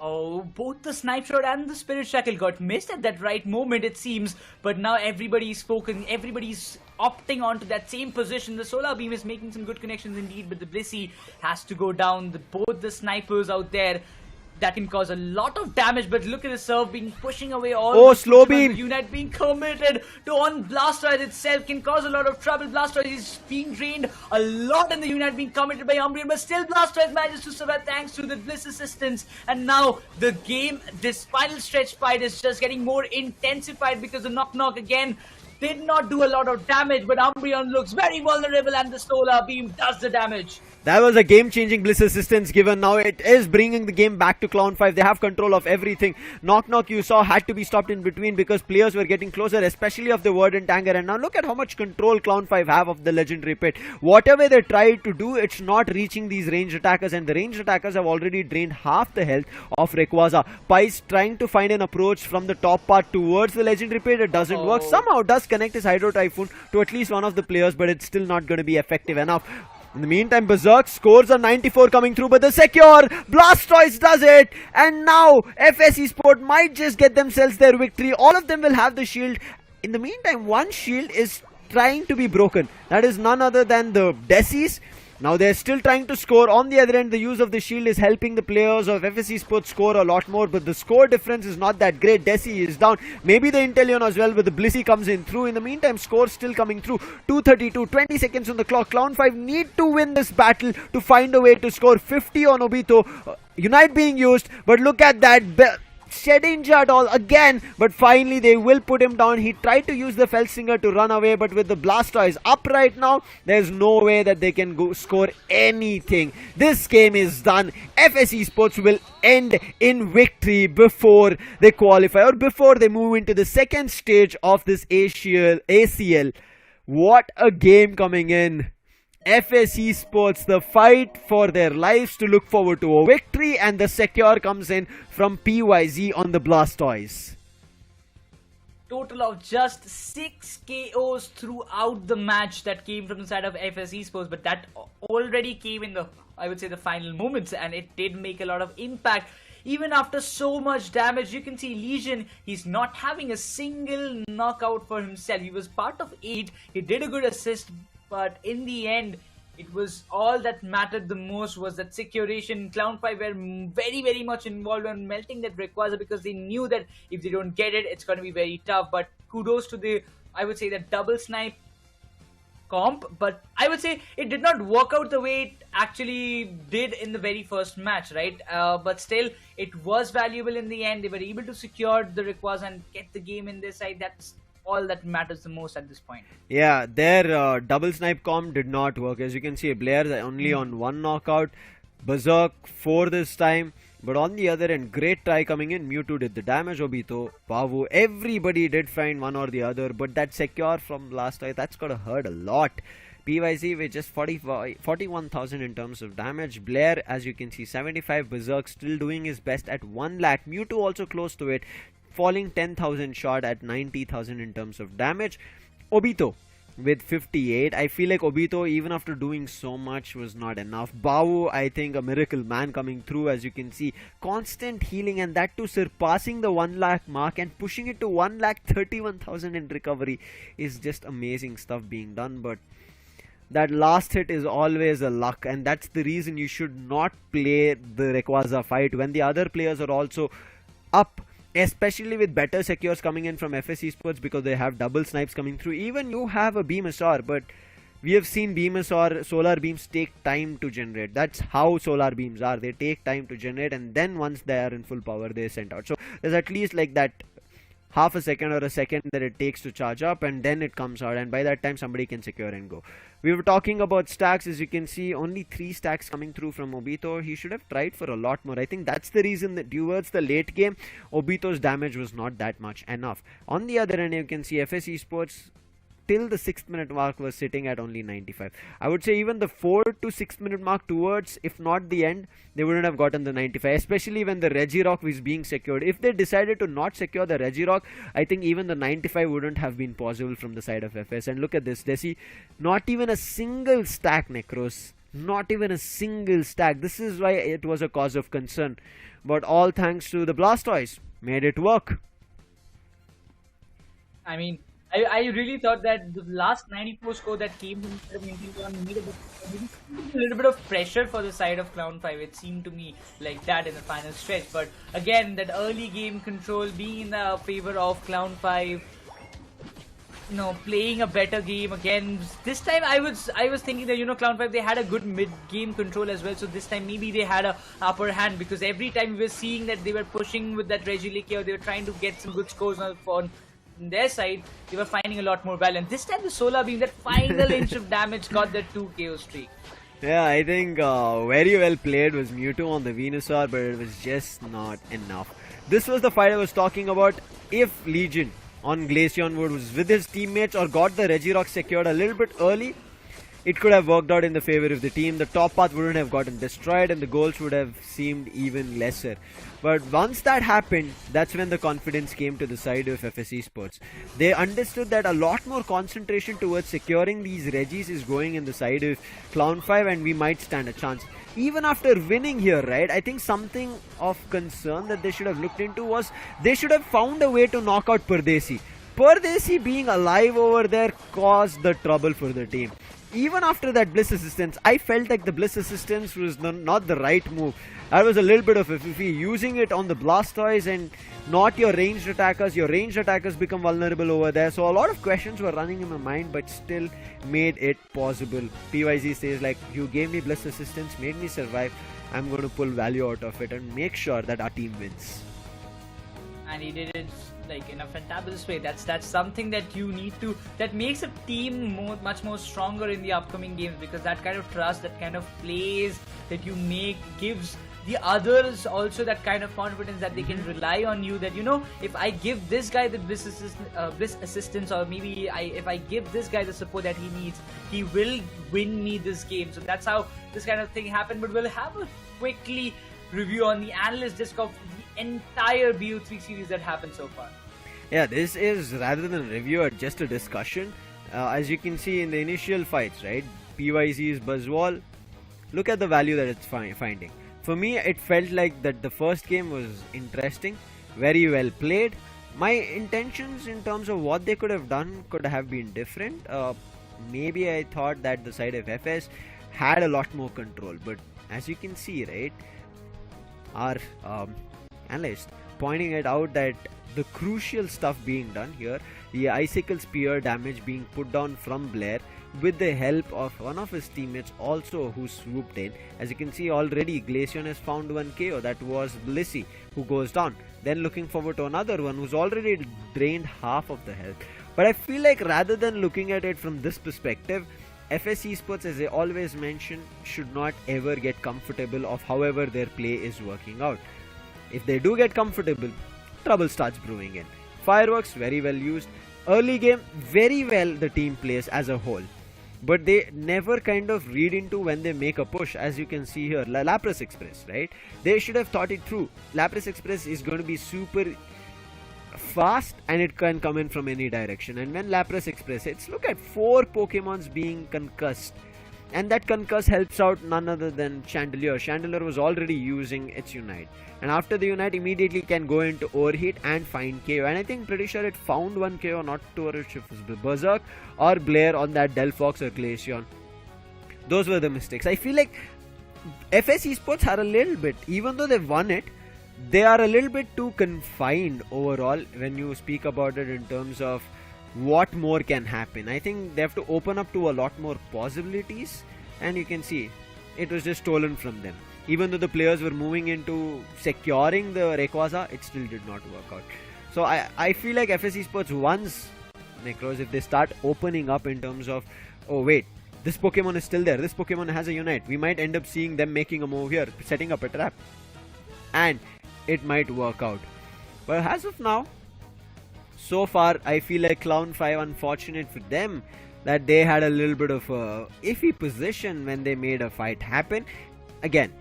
Speaker 2: Oh, both the snipe shot and the spirit shackle got missed at that right moment, it seems. But now everybody's focusing, everybody's opting onto that same position. The solar beam is making some good connections indeed, but the Blissey has to go down. Both the snipers out there, that can cause a lot of damage, but look at the serve being pushing away all.
Speaker 1: Oh,
Speaker 2: the
Speaker 1: slow
Speaker 2: Pokemon.
Speaker 1: beam.
Speaker 2: The Unite being committed to on Blastoise itself can cause a lot of trouble. Blastoise is being drained a lot, and the Unite being committed by Umbreon, but still Blastoise manages to survive thanks to the Bliss assistance. And now the game, this final stretch fight is just getting more intensified because the knock again did not do a lot of damage, but Umbreon looks very vulnerable and the solar beam does the damage.
Speaker 1: That was a game-changing Bliss assistance given. Now it is bringing the game back to Clown 5. They have control of everything. Knock you saw had to be stopped in between because players were getting closer, especially of the Verdant Anger. And now look at how much control Clown 5 have of the Legendary Pit. Whatever they tried to do, it's not reaching these ranged attackers, and the ranged attackers have already drained half the health of Rayquaza. Pice trying to find an approach from the top part towards the Legendary Pit. It doesn't work. Somehow does connect his Hydro Typhoon to at least one of the players, but it's still not going to be effective enough. In the meantime, Berserk scores a 94 coming through, but the secure Blastoise does it, and now FS Esport might just get themselves their victory. All of them will have the shield. In the meantime, one shield is trying to be broken. That is none other than the Desi's. Now they're still trying to score. On the other end, the use of the shield is helping the players of FSC Sports score a lot more, but the score difference is not that great. Desi is down. Maybe the Inteleon as well, but the Blissey comes in through. In the meantime, score still coming through. 232, 20 seconds on the clock. Clown 5 need to win this battle to find a way to score 50 on Obito. Unite being used, but look at that. Shedinja all again, but finally they will put him down. He tried to use the Felsinger to run away, but with the Blastoise up right now, there's no way that they can go score anything. This game is done. FSE Sports will end in victory before they qualify or before they move into the second stage of this ACL. What a game coming in. FSE Sports, the fight for their lives to look forward to a victory, and the secure comes in from PYZ on the Blastoise.
Speaker 2: Total of just 6 KOs throughout the match that came from the side of FSE Sports, but that already came in the, I would say, the final moments, and it did make a lot of impact. Even after so much damage, you can see Legion, he's not having a single knockout for himself. He was part of 8, he did a good assist, but in the end, it was all that mattered the most was that securation. Clown 5 were very much involved in melting that Rayquaza because they knew that if they don't get it, it's going to be very tough. But kudos to the, I would say, the double snipe comp, but I would say it did not work out the way it actually did in the very first match, right? But still, it was valuable in the end. They were able to secure the Rayquaza and get the game in their side. That's all that matters the most at this point.
Speaker 1: Yeah, their double snipe comp did not work. As you can see, Blair only on 1 knockout, Berserk 4 this time. But on the other end, great try coming in. Mewtwo did the damage, Obito, Pavu, everybody did find one or the other. But that secure from Blastoise, that's gotta hurt a lot. PYZ with just 41,000 in terms of damage. Blair, as you can see, 75. Berserk still doing his best at 1 lakh. Mewtwo also close to it, falling 10,000 short at 90,000 in terms of damage. Obito with 58. I feel like Obito, even after doing so much, was not enough. Bawu, I think a miracle man coming through. As you can see, constant healing, and that too surpassing the 1 lakh mark and pushing it to 1,31,000 in recovery is just amazing stuff being done. But that last hit is always a luck, and that's the reason you should not play the Rayquaza fight when the other players are also up, especially with better secures coming in from FS Esports because they have double snipes coming through. Even you have a Beamasaur, but we have seen Beamasaur solar beams take time to generate. That's how solar beams are. They take time to generate, and then once they are in full power, they send out. So there's at least like that half a second or a second that it takes to charge up, and then it comes out, and by that time somebody can secure and go. We were talking about stacks. As you can see, only 3 stacks coming through from Obito. He should have tried for a lot more. I think that's the reason that towards the late game, Obito's damage was not that much enough. On the other end, you can see FS Esports till the 6th minute mark was sitting at only 95. I would say even the 4 to 6 minute mark towards, if not the end, they wouldn't have gotten the 95, especially when the Regirock was being secured. If they decided to not secure the Regirock, I think even the 95 wouldn't have been possible from the side of FS. And look at this, Desi, not even a single stack Nekroz. Not even a single stack. This is why it was a cause of concern. But all thanks to the Blastoise, made it work.
Speaker 2: I mean, I really thought that the last 94 score that came from made a little bit of pressure for the side of Cloud5. It seemed to me like that in the final stretch. But again, that early game control being in the favor of Cloud5, playing a better game again. This time I was thinking that Cloud5, they had a good mid game control as well, so this time maybe they had a upper hand, because every time we were seeing that they were pushing with that Regieleki, or they were trying to get some good scores on their side, they were finding a lot more balance. This time the Solar Beam, that final inch of damage, got that 2 KO streak.
Speaker 1: Yeah, I think very well played was Mewtwo on the Venusaur, but it was just not enough. This was the fight I was talking about. If Legion on Glaceon was with his teammates or got the Regirock secured a little bit early, it could have worked out in the favor of the team. The top path wouldn't have gotten destroyed and the goals would have seemed even lesser. But once that happened, that's when the confidence came to the side of FS Esports. They understood that a lot more concentration towards securing these Regis is going in the side of Cloud5, and we might stand a chance. Even after winning here, right, I think something of concern that they should have looked into was they should have found a way to knock out Pardesi. Pardesi being alive over there caused the trouble for the team. Even after that Bliss Assistance, I felt like the Bliss Assistance was not the right move. That was a little bit of a fiffy. Using it on the Blastoise and not your ranged attackers. Your ranged attackers become vulnerable over there. So a lot of questions were running in my mind, but still made it possible. PYZ says, like, you gave me Bliss Assistance, made me survive. I'm going to pull value out of it and make sure that our team wins.
Speaker 2: And he did it like in a fantabulous way. That's something that you need to, that makes a team much more stronger in the upcoming games, because that kind of trust, that kind of plays that you make gives the others also that kind of confidence that they can rely on you, that if I give this guy the bliss assistance, or maybe if I give this guy the support that he needs, he will win me this game. So that's how this kind of thing happened. But we'll have a quickly review on the analyst disc of the entire BO3 series that happened so far.
Speaker 1: Yeah, this is rather than a review, just a discussion. As you can see in the initial fights, right, PYZ's Buzzwall, look at the value that it's finding. For me, it felt like that the first game was interesting, very well played. My intentions in terms of what they could have done could have been different. Maybe I thought that the side of FS had a lot more control, but as you can see, right, our analyst pointing it out that the crucial stuff being done here, the Icicle Spear damage being put down from Blair with the help of one of his teammates also who swooped in. As you can see already, Glaceon has found one KO, that was Blissey, who goes down. Then looking forward to another one who's already drained half of the health. But I feel like rather than looking at it from this perspective, FS Esports, as I always mention, should not ever get comfortable of however their play is working out. If they do get comfortable, trouble starts brewing in. Fireworks, very well used. Early game, very well the team plays as a whole. But they never kind of read into when they make a push. As you can see here, Lapras Express, right? They should have thought it through. Lapras Express is going to be super fast and it can come in from any direction. And when Lapras Express hits, look at 4 Pokemons being concussed. And that concuss helps out none other than Chandelier. Chandelier was already using its Unite. And after the Unite, immediately can go into Overheat and find KO. And I think pretty sure it found one KO, not to if it was Berserk or Blair on that Delphox or Glaceon. Those were the mistakes. I feel like FS Esports are a little bit, even though they've won it, they are a little bit too confined overall when you speak about it in terms of what more can happen. I think they have to open up to a lot more possibilities, and you can see it was just stolen from them. Even though the players were moving into securing the Rayquaza, it still did not work out. So I feel like FS Esports, once Nekroz, if they start opening up in terms of, oh wait, this Pokemon is still there, this Pokemon has a Unite, we might end up seeing them making a move here, setting up a trap, and it might work out. But as of now, so far, I feel like Cloud5, unfortunate for them that they had a little bit of a iffy position when they made a fight happen. Again,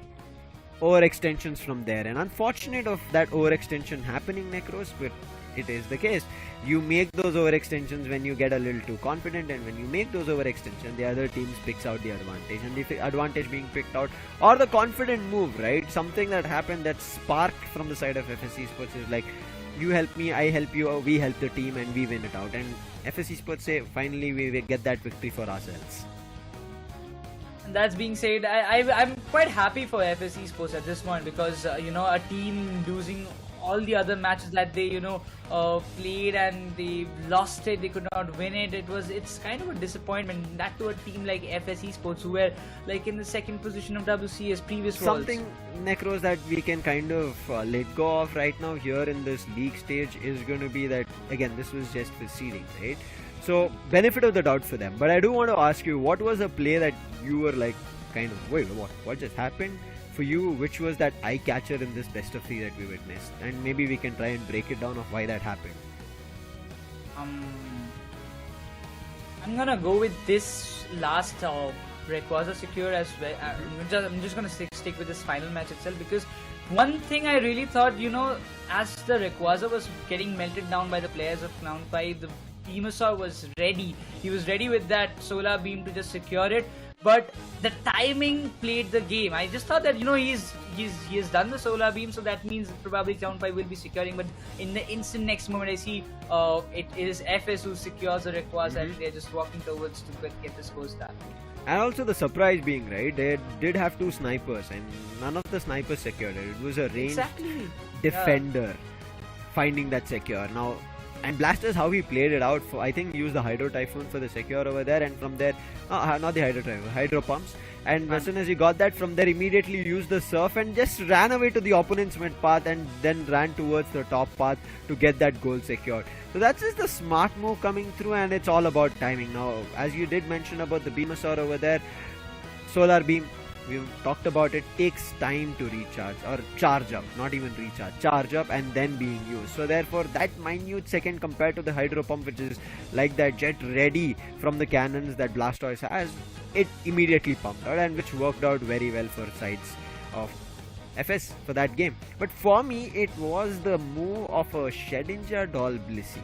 Speaker 1: overextensions from there, and unfortunate of that overextension happening, Nekroz, but it is the case. You make those overextensions when you get a little too confident, and when you make those overextensions, the other teams picks out the advantage, and the advantage being picked out, or the confident move, right? Something that happened that sparked from the side of FSC Sports is like, you help me, I help you, we help the team, and we win it out. And FSC Sports say, finally we get that victory for ourselves.
Speaker 2: And that's being said, I'm quite happy for FSC Sports at this point, because a team losing all the other matches that they played and they lost it, they could not win it. It's kind of a disappointment, that to a team like FSC Sports, who were like in the second position of WCS previous Worlds.
Speaker 1: Something, Nekroz, that we can kind of let go of right now here in this league stage is going to be that, again, this was just for seeding, right? So benefit of the doubt for them. But I do want to ask you, what was a play that you were like kind of, wait, what just happened? For you, which was that eye catcher in this best of 3 that we witnessed? And maybe we can try and break it down of why that happened.
Speaker 2: I'm gonna go with this last Rayquaza secure as well. I'm just gonna stick with this final match itself, because one thing I really thought, as the Rayquaza was getting melted down by the players of Clown5, the Venusaur was ready. He was ready with that solar beam to just secure it. But the timing played the game. I just thought that he has done the solar beam, so that means probably Clown5 will be securing. But in the instant next moment, I see it is FS who secures the Rayquaza, and they're just walking towards to get the score started.
Speaker 1: And also the surprise being, right, they did have 2 snipers, and none of the snipers secured it. It was a ranged defender finding that secure. Now, and Blasters, how he played it out, I think he used the Hydro Typhoon for the secure over there, and from there, not the Hydro Typhoon, Hydro Pumps. And as soon as he got that, from there immediately used the Surf and just ran away to the opponent's mid path, and then ran towards the top path to get that goal secured. So that's just the smart move coming through, and it's all about timing. Now, as you did mention about the Venusaur over there, Solar Beam, we've talked about it, takes time to recharge or charge up, not even recharge, charge up and then being used. So therefore that minute second compared to the Hydro Pump, which is like that jet ready from the cannons that Blastoise has, it immediately pumped out, and which worked out very well for sides of FS for that game. But for me, it was the move of a Shedinja Doll Blissey.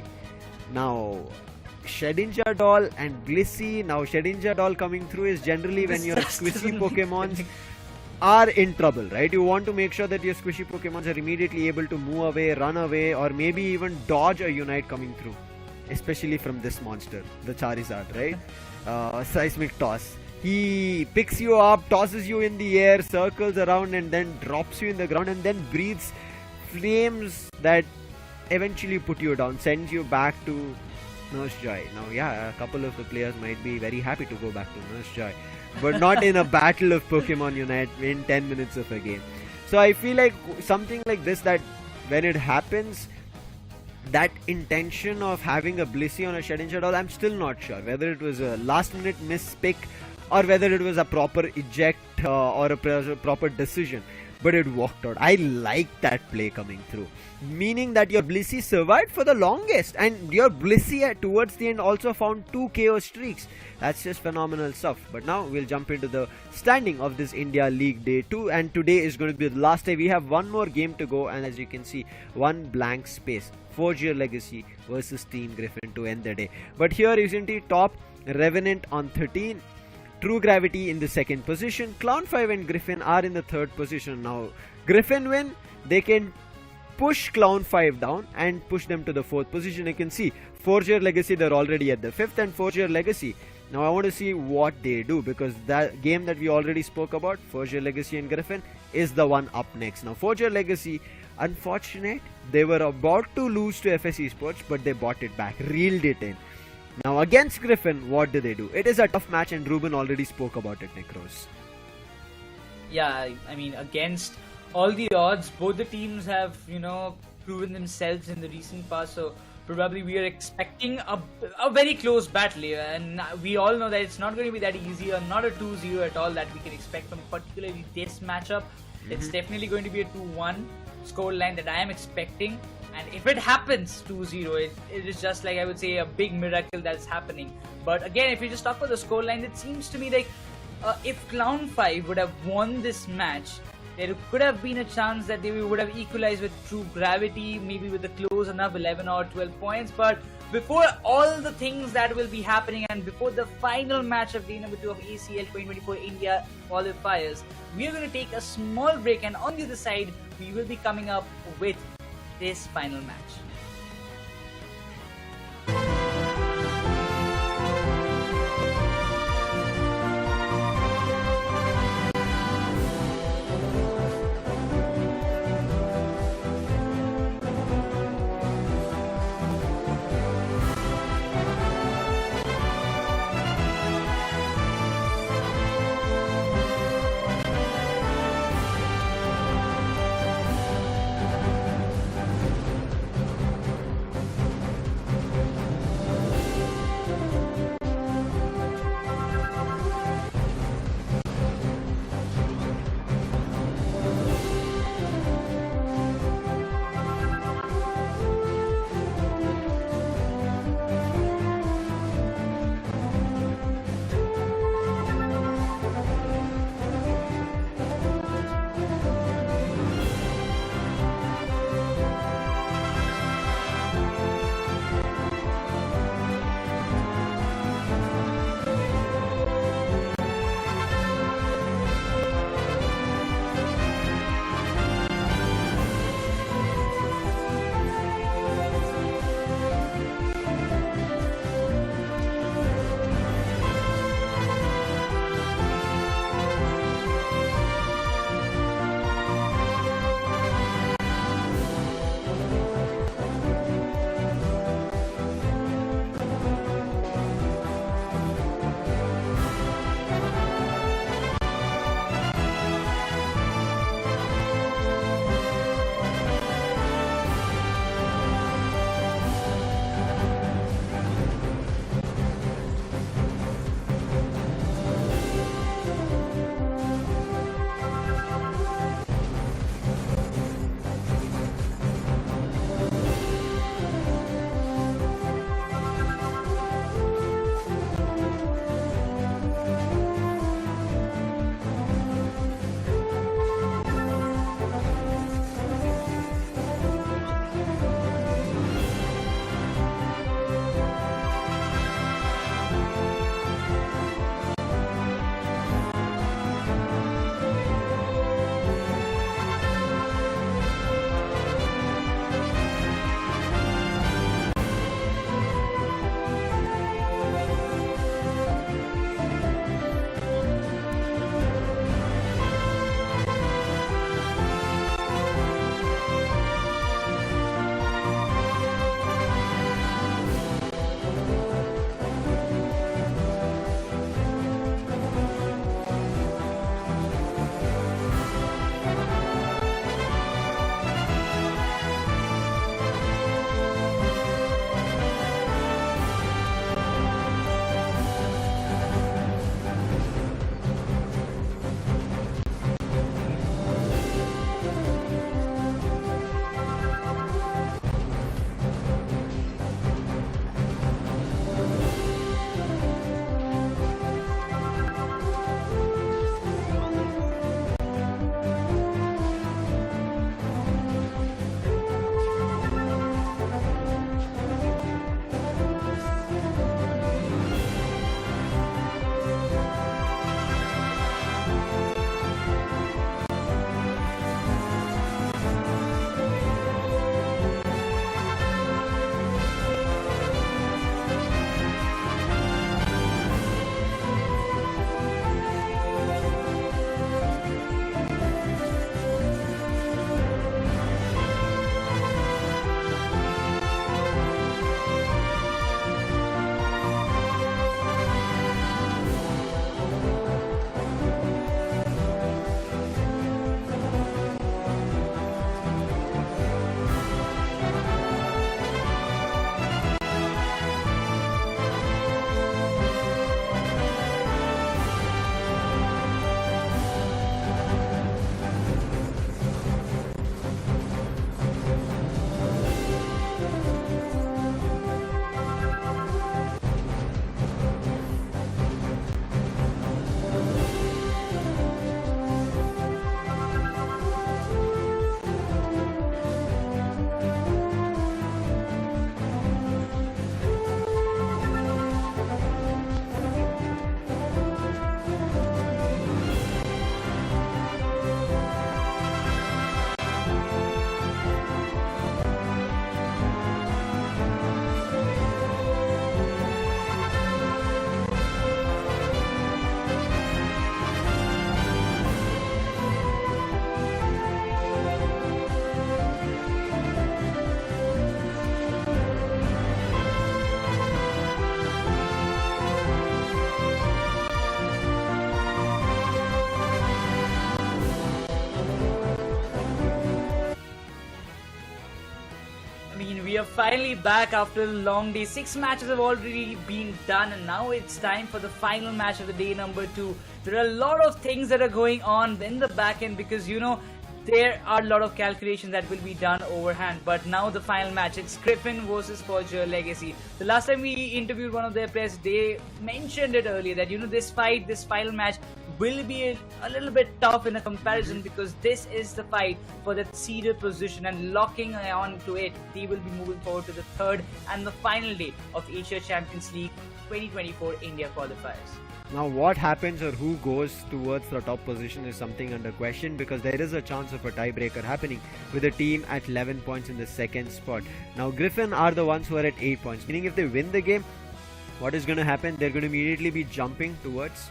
Speaker 1: Now, Shedinja Doll and Blissey. Now, Shedinja Doll coming through is generally when your squishy Pokemons are in trouble, right? You want to make sure that your squishy Pokemons are immediately able to move away, run away, or maybe even dodge a Unite coming through. Especially from this monster, the Charizard, right? Seismic Toss. He picks you up, tosses you in the air, circles around, and then drops you in the ground, and then breathes flames that eventually put you down, sends you back to Nurse Joy. Now, yeah, a couple of the players might be very happy to go back to Nurse Joy, but not in a battle of Pokemon Unite in 10 minutes of a game. So I feel like something like this, that when it happens, that intention of having a Blissey on a Shedinja Doll, I'm still not sure whether it was a last minute mispick or whether it was a proper eject or a proper decision. But it worked out. I like that play coming through. Meaning that your Blissey survived for the longest, and your Blissey towards the end also found 2 KO streaks. That's just phenomenal stuff. But now we'll jump into the standing of this India League Day 2, and today is going to be the last day. We have one more game to go, and as you can see, one blank space. Forgia Legacy versus Team Griffin to end the day. But here isn't it top? Revenant on 13. True Gravity in the second position. Clown5 and Griffin are in the third position. Now, Griffin win, they can push Clown5 down and push them to the fourth position. You can see Forgia Legacy, they're already at the fifth, and Forgia Legacy. Now, I want to see what they do, because that game that we already spoke about, Forgia Legacy and Griffin, is the one up next. Now, Forgia Legacy, unfortunate, they were about to lose to FSC Sports, but they bought it back, reeled it in. Now against Griffin, what do they do? It is a tough match, and Ruben already spoke about it, Nekroz.
Speaker 2: Yeah, I mean, against all the odds, both the teams have, proven themselves in the recent past, so probably we are expecting a very close battle here, and we all know that it's not going to be that easy, or not a 2-0 at all that we can expect from particularly this matchup. It's definitely going to be a 2-1 scoreline that I am expecting. And if it happens 2-0, it is just like, I would say, a big miracle that's happening. But again, if you just talk about the scoreline, it seems to me like if Clown5 would have won this match, there could have been a chance that they would have equalized with true gravity, maybe with a close enough 11 or 12 points. But before all the things that will be happening and before the final match of day number 2 of ACL 2024 India qualifiers, we are going to take a small break, and on the other side, we will be coming up with this final match. are finally back after a long day. 6 matches have already been done, and now it's time for the final match of the day, number 2. There are a lot of things that are going on in the back end because, there are a lot of calculations that will be done overhand. But now the final match, it's Griffin versus Forgia Legacy. The last time we interviewed one of their players, they mentioned it earlier that, this final match will be a little bit tough in a comparison because this is the fight for that seeded position, and locking on to it, they will be moving forward to the third and the final day of Asia Champions League 2024 India qualifiers.
Speaker 1: Now what happens or who goes towards the top position is something under question because there is a chance of a tiebreaker happening with the team at 11 points in the second spot. Now Griffin are the ones who are at 8 points, meaning if they win the game, what is going to happen? They're going to immediately be jumping towards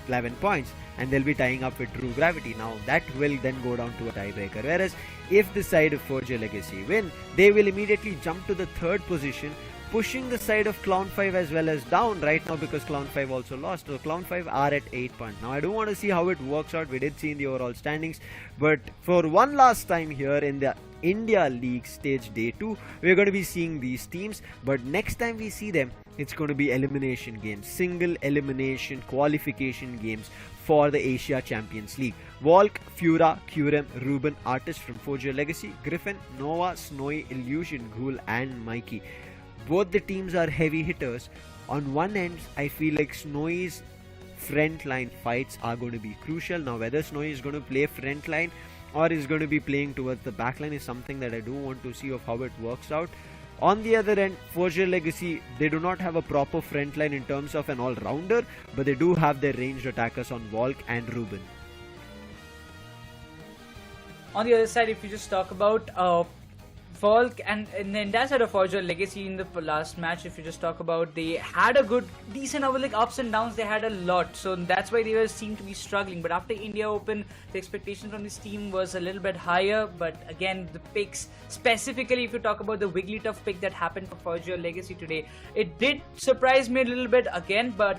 Speaker 1: 11 points and they'll be tying up with True Gravity. Now that will then go down to a tiebreaker, whereas if the side of Forgia Legacy win, they will immediately jump to the third position, pushing the side of Clown 5 as well as down right now because Clown 5 also lost. So Clown 5 are at 8 points. Now I don't want to see how it works out. We did see in the overall standings, but for one last time here in the India League stage day 2, we're going to be seeing these teams, but next time we see them, it's going to be elimination games, single elimination qualification games for the Asia Champions League. Volk, Fura, Curem, Ruben, Artist from Forgia Legacy, Griffin, Nova, Snowy, Illusion, Ghoul and Mikey. Both the teams are heavy hitters. On one end, I feel like Snowy's frontline fights are going to be crucial. Now, whether Snowy is going to play frontline or is going to be playing towards the backline is something that I do want to see of how it works out. On the other end, Forgia Legacy, they do not have a proper frontline in terms of an all-rounder, but they do have their ranged attackers on Volk and Ruben.
Speaker 2: On the other side, if you just talk about Volk and the entire side of Forgia Legacy in the last match, if you just talk about, they had a decent ups and downs, they had a lot, so that's why they seemed to be struggling. But after India Open, the expectation from this team was a little bit higher. But again, the picks, specifically if you talk about the Wigglytuff pick that happened for Forgia Legacy today, it did surprise me a little bit again, but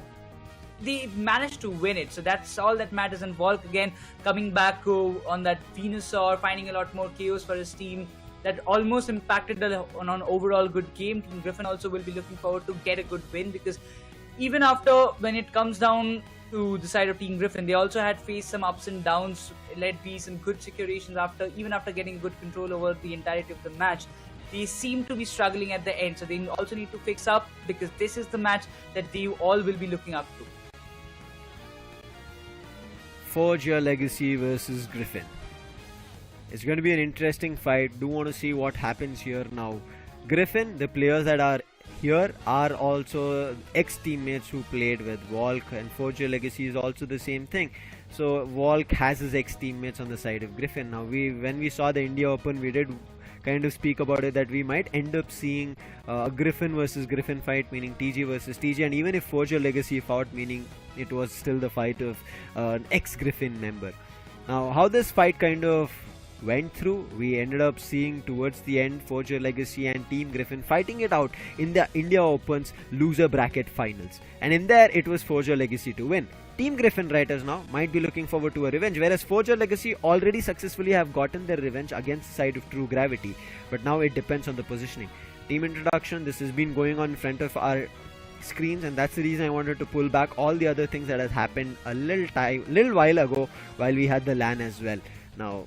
Speaker 2: they managed to win it, so that's all that matters. And Volk again coming back on that Venusaur, finding a lot more chaos for his team. That almost impacted on an overall good game. Team Griffin also will be looking forward to get a good win because even after, when it comes down to the side of Team Griffin, they also had faced some ups and downs, let be some good situations even after getting good control over the entirety of the match. They seem to be struggling at the end, so they also need to fix up because this is the match that they all will be looking up to.
Speaker 1: Forgia Legacy versus Griffin. It's going to be an interesting fight. Do want to see what happens here now. Griffin, the players that are here are also ex-teammates who played with Volk, and Forgia Legacy is also the same thing. So Volk has his ex-teammates on the side of Griffin. Now when we saw the India Open, we did kind of speak about it that we might end up seeing a Griffin versus Griffin fight, meaning TG versus TG, and even if Forgia Legacy fought, meaning it was still the fight of an ex-Griffin member. Now how this fight kind of went through, we ended up seeing towards the end Forgia Legacy and Team Griffin fighting it out in the India Open's loser bracket finals, and in there it was Forgia Legacy to win. Team Griffin writers now might be looking forward to a revenge, whereas Forgia Legacy already successfully have gotten their revenge against the side of True Gravity, but now it depends on the positioning. Team introduction, this has been going on in front of our screens, and that's the reason I wanted to pull back all the other things that has happened a little while ago while we had the LAN as well. Now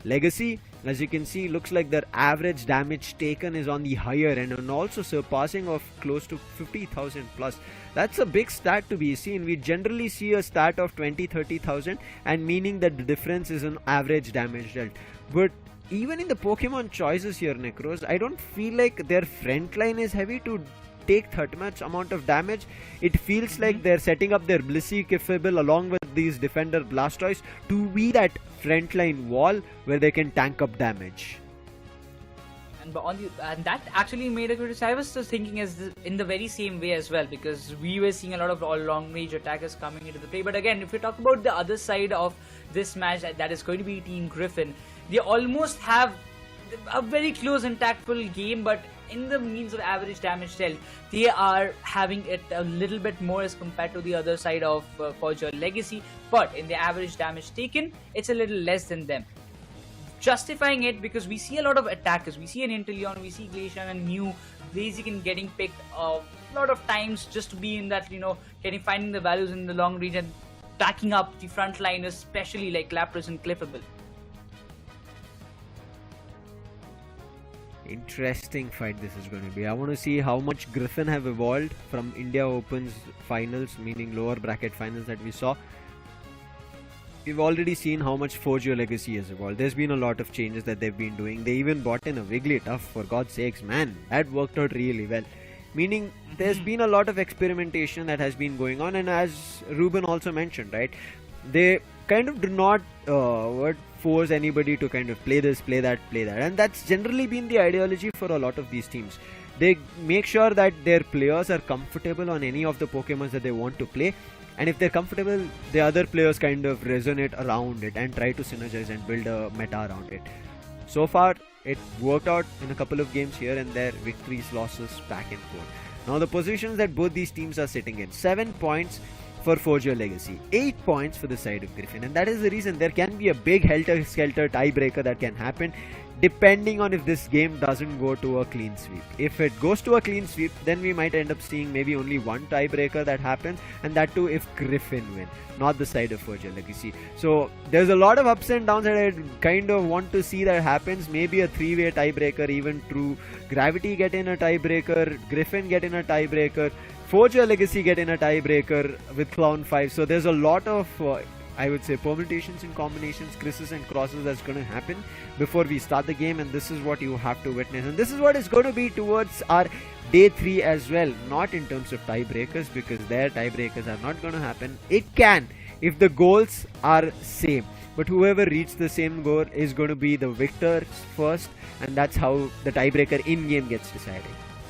Speaker 1: Legacy, as you can see, looks like their average damage taken is on the higher end and also surpassing of close to 50,000 plus. That's a big stat to be seen. We generally see a stat of 20-30,000, and meaning that the difference is an average damage dealt. But even in the Pokemon choices here, Nekroz, I don't feel like their front line is heavy to take that much amount of damage. It feels like they're setting up their Blissey Kifable along with these Defender Blastoise to be that frontline wall where they can tank up damage.
Speaker 2: And that actually made a good. I was just thinking in the very same way as well, because we were seeing a lot of long range attackers coming into the play. But again, if we talk about the other side of this match, that is going to be Team Griffin, they almost have a very close and tactful game, but in the means of average damage dealt, they are having it a little bit more as compared to the other side of Forgia Legacy, but in the average damage taken, it's a little less than them. justifying it because we see a lot of attackers. We see an Inteleon, we see Glacier and Mew, Blaziken getting picked a lot of times just to be in that, finding the values in the long range and backing up the front line, especially like Lapras and Cliffable.
Speaker 1: Interesting fight this is going to be. I want to see how much Griffin have evolved from India Open's finals, meaning lower bracket finals that we saw. We've already seen how much Forgia Legacy has evolved. There's been a lot of changes that they've been doing. They even brought in a Wigglytuff, for God's sakes, man. That worked out really well. Meaning, there's been a lot of experimentation that has been going on, and as Ruben also mentioned, right, they kind of do not force anybody to kind of play this, play that, and that's generally been the ideology for a lot of these teams. They make sure that their players are comfortable on any of the Pokemons that they want to play, and if they're comfortable, the other players kind of resonate around it and try to synergize and build a meta around it. So far, it worked out in a couple of games here and there, victories, losses, back and forth. Now the positions that both these teams are sitting in, 7 points for Forgia Legacy, 8 points for the side of Griffin, and that is the reason there can be a big helter-skelter tiebreaker that can happen depending on if this game doesn't go to a clean sweep. If it goes to a clean sweep, then we might end up seeing maybe only one tiebreaker that happens, and that too if Griffin win, not the side of Forgia Legacy. So there's a lot of ups and downs that I kind of want to see that happens. Maybe a 3-way tiebreaker, even True Gravity get in a tiebreaker, Griffin get in a tiebreaker, Forgia Legacy get in a tiebreaker with Clown 5. So there's a lot of I would say permutations and combinations, crises and crosses that's going to happen before we start the game, and this is what you have to witness, and this is what is going to be towards our day 3 as well. Not in terms of tiebreakers, because their tiebreakers are not going to happen. It can if the goals are same, but whoever reaches the same goal is going to be the victors first, and that's how the tiebreaker in game gets decided,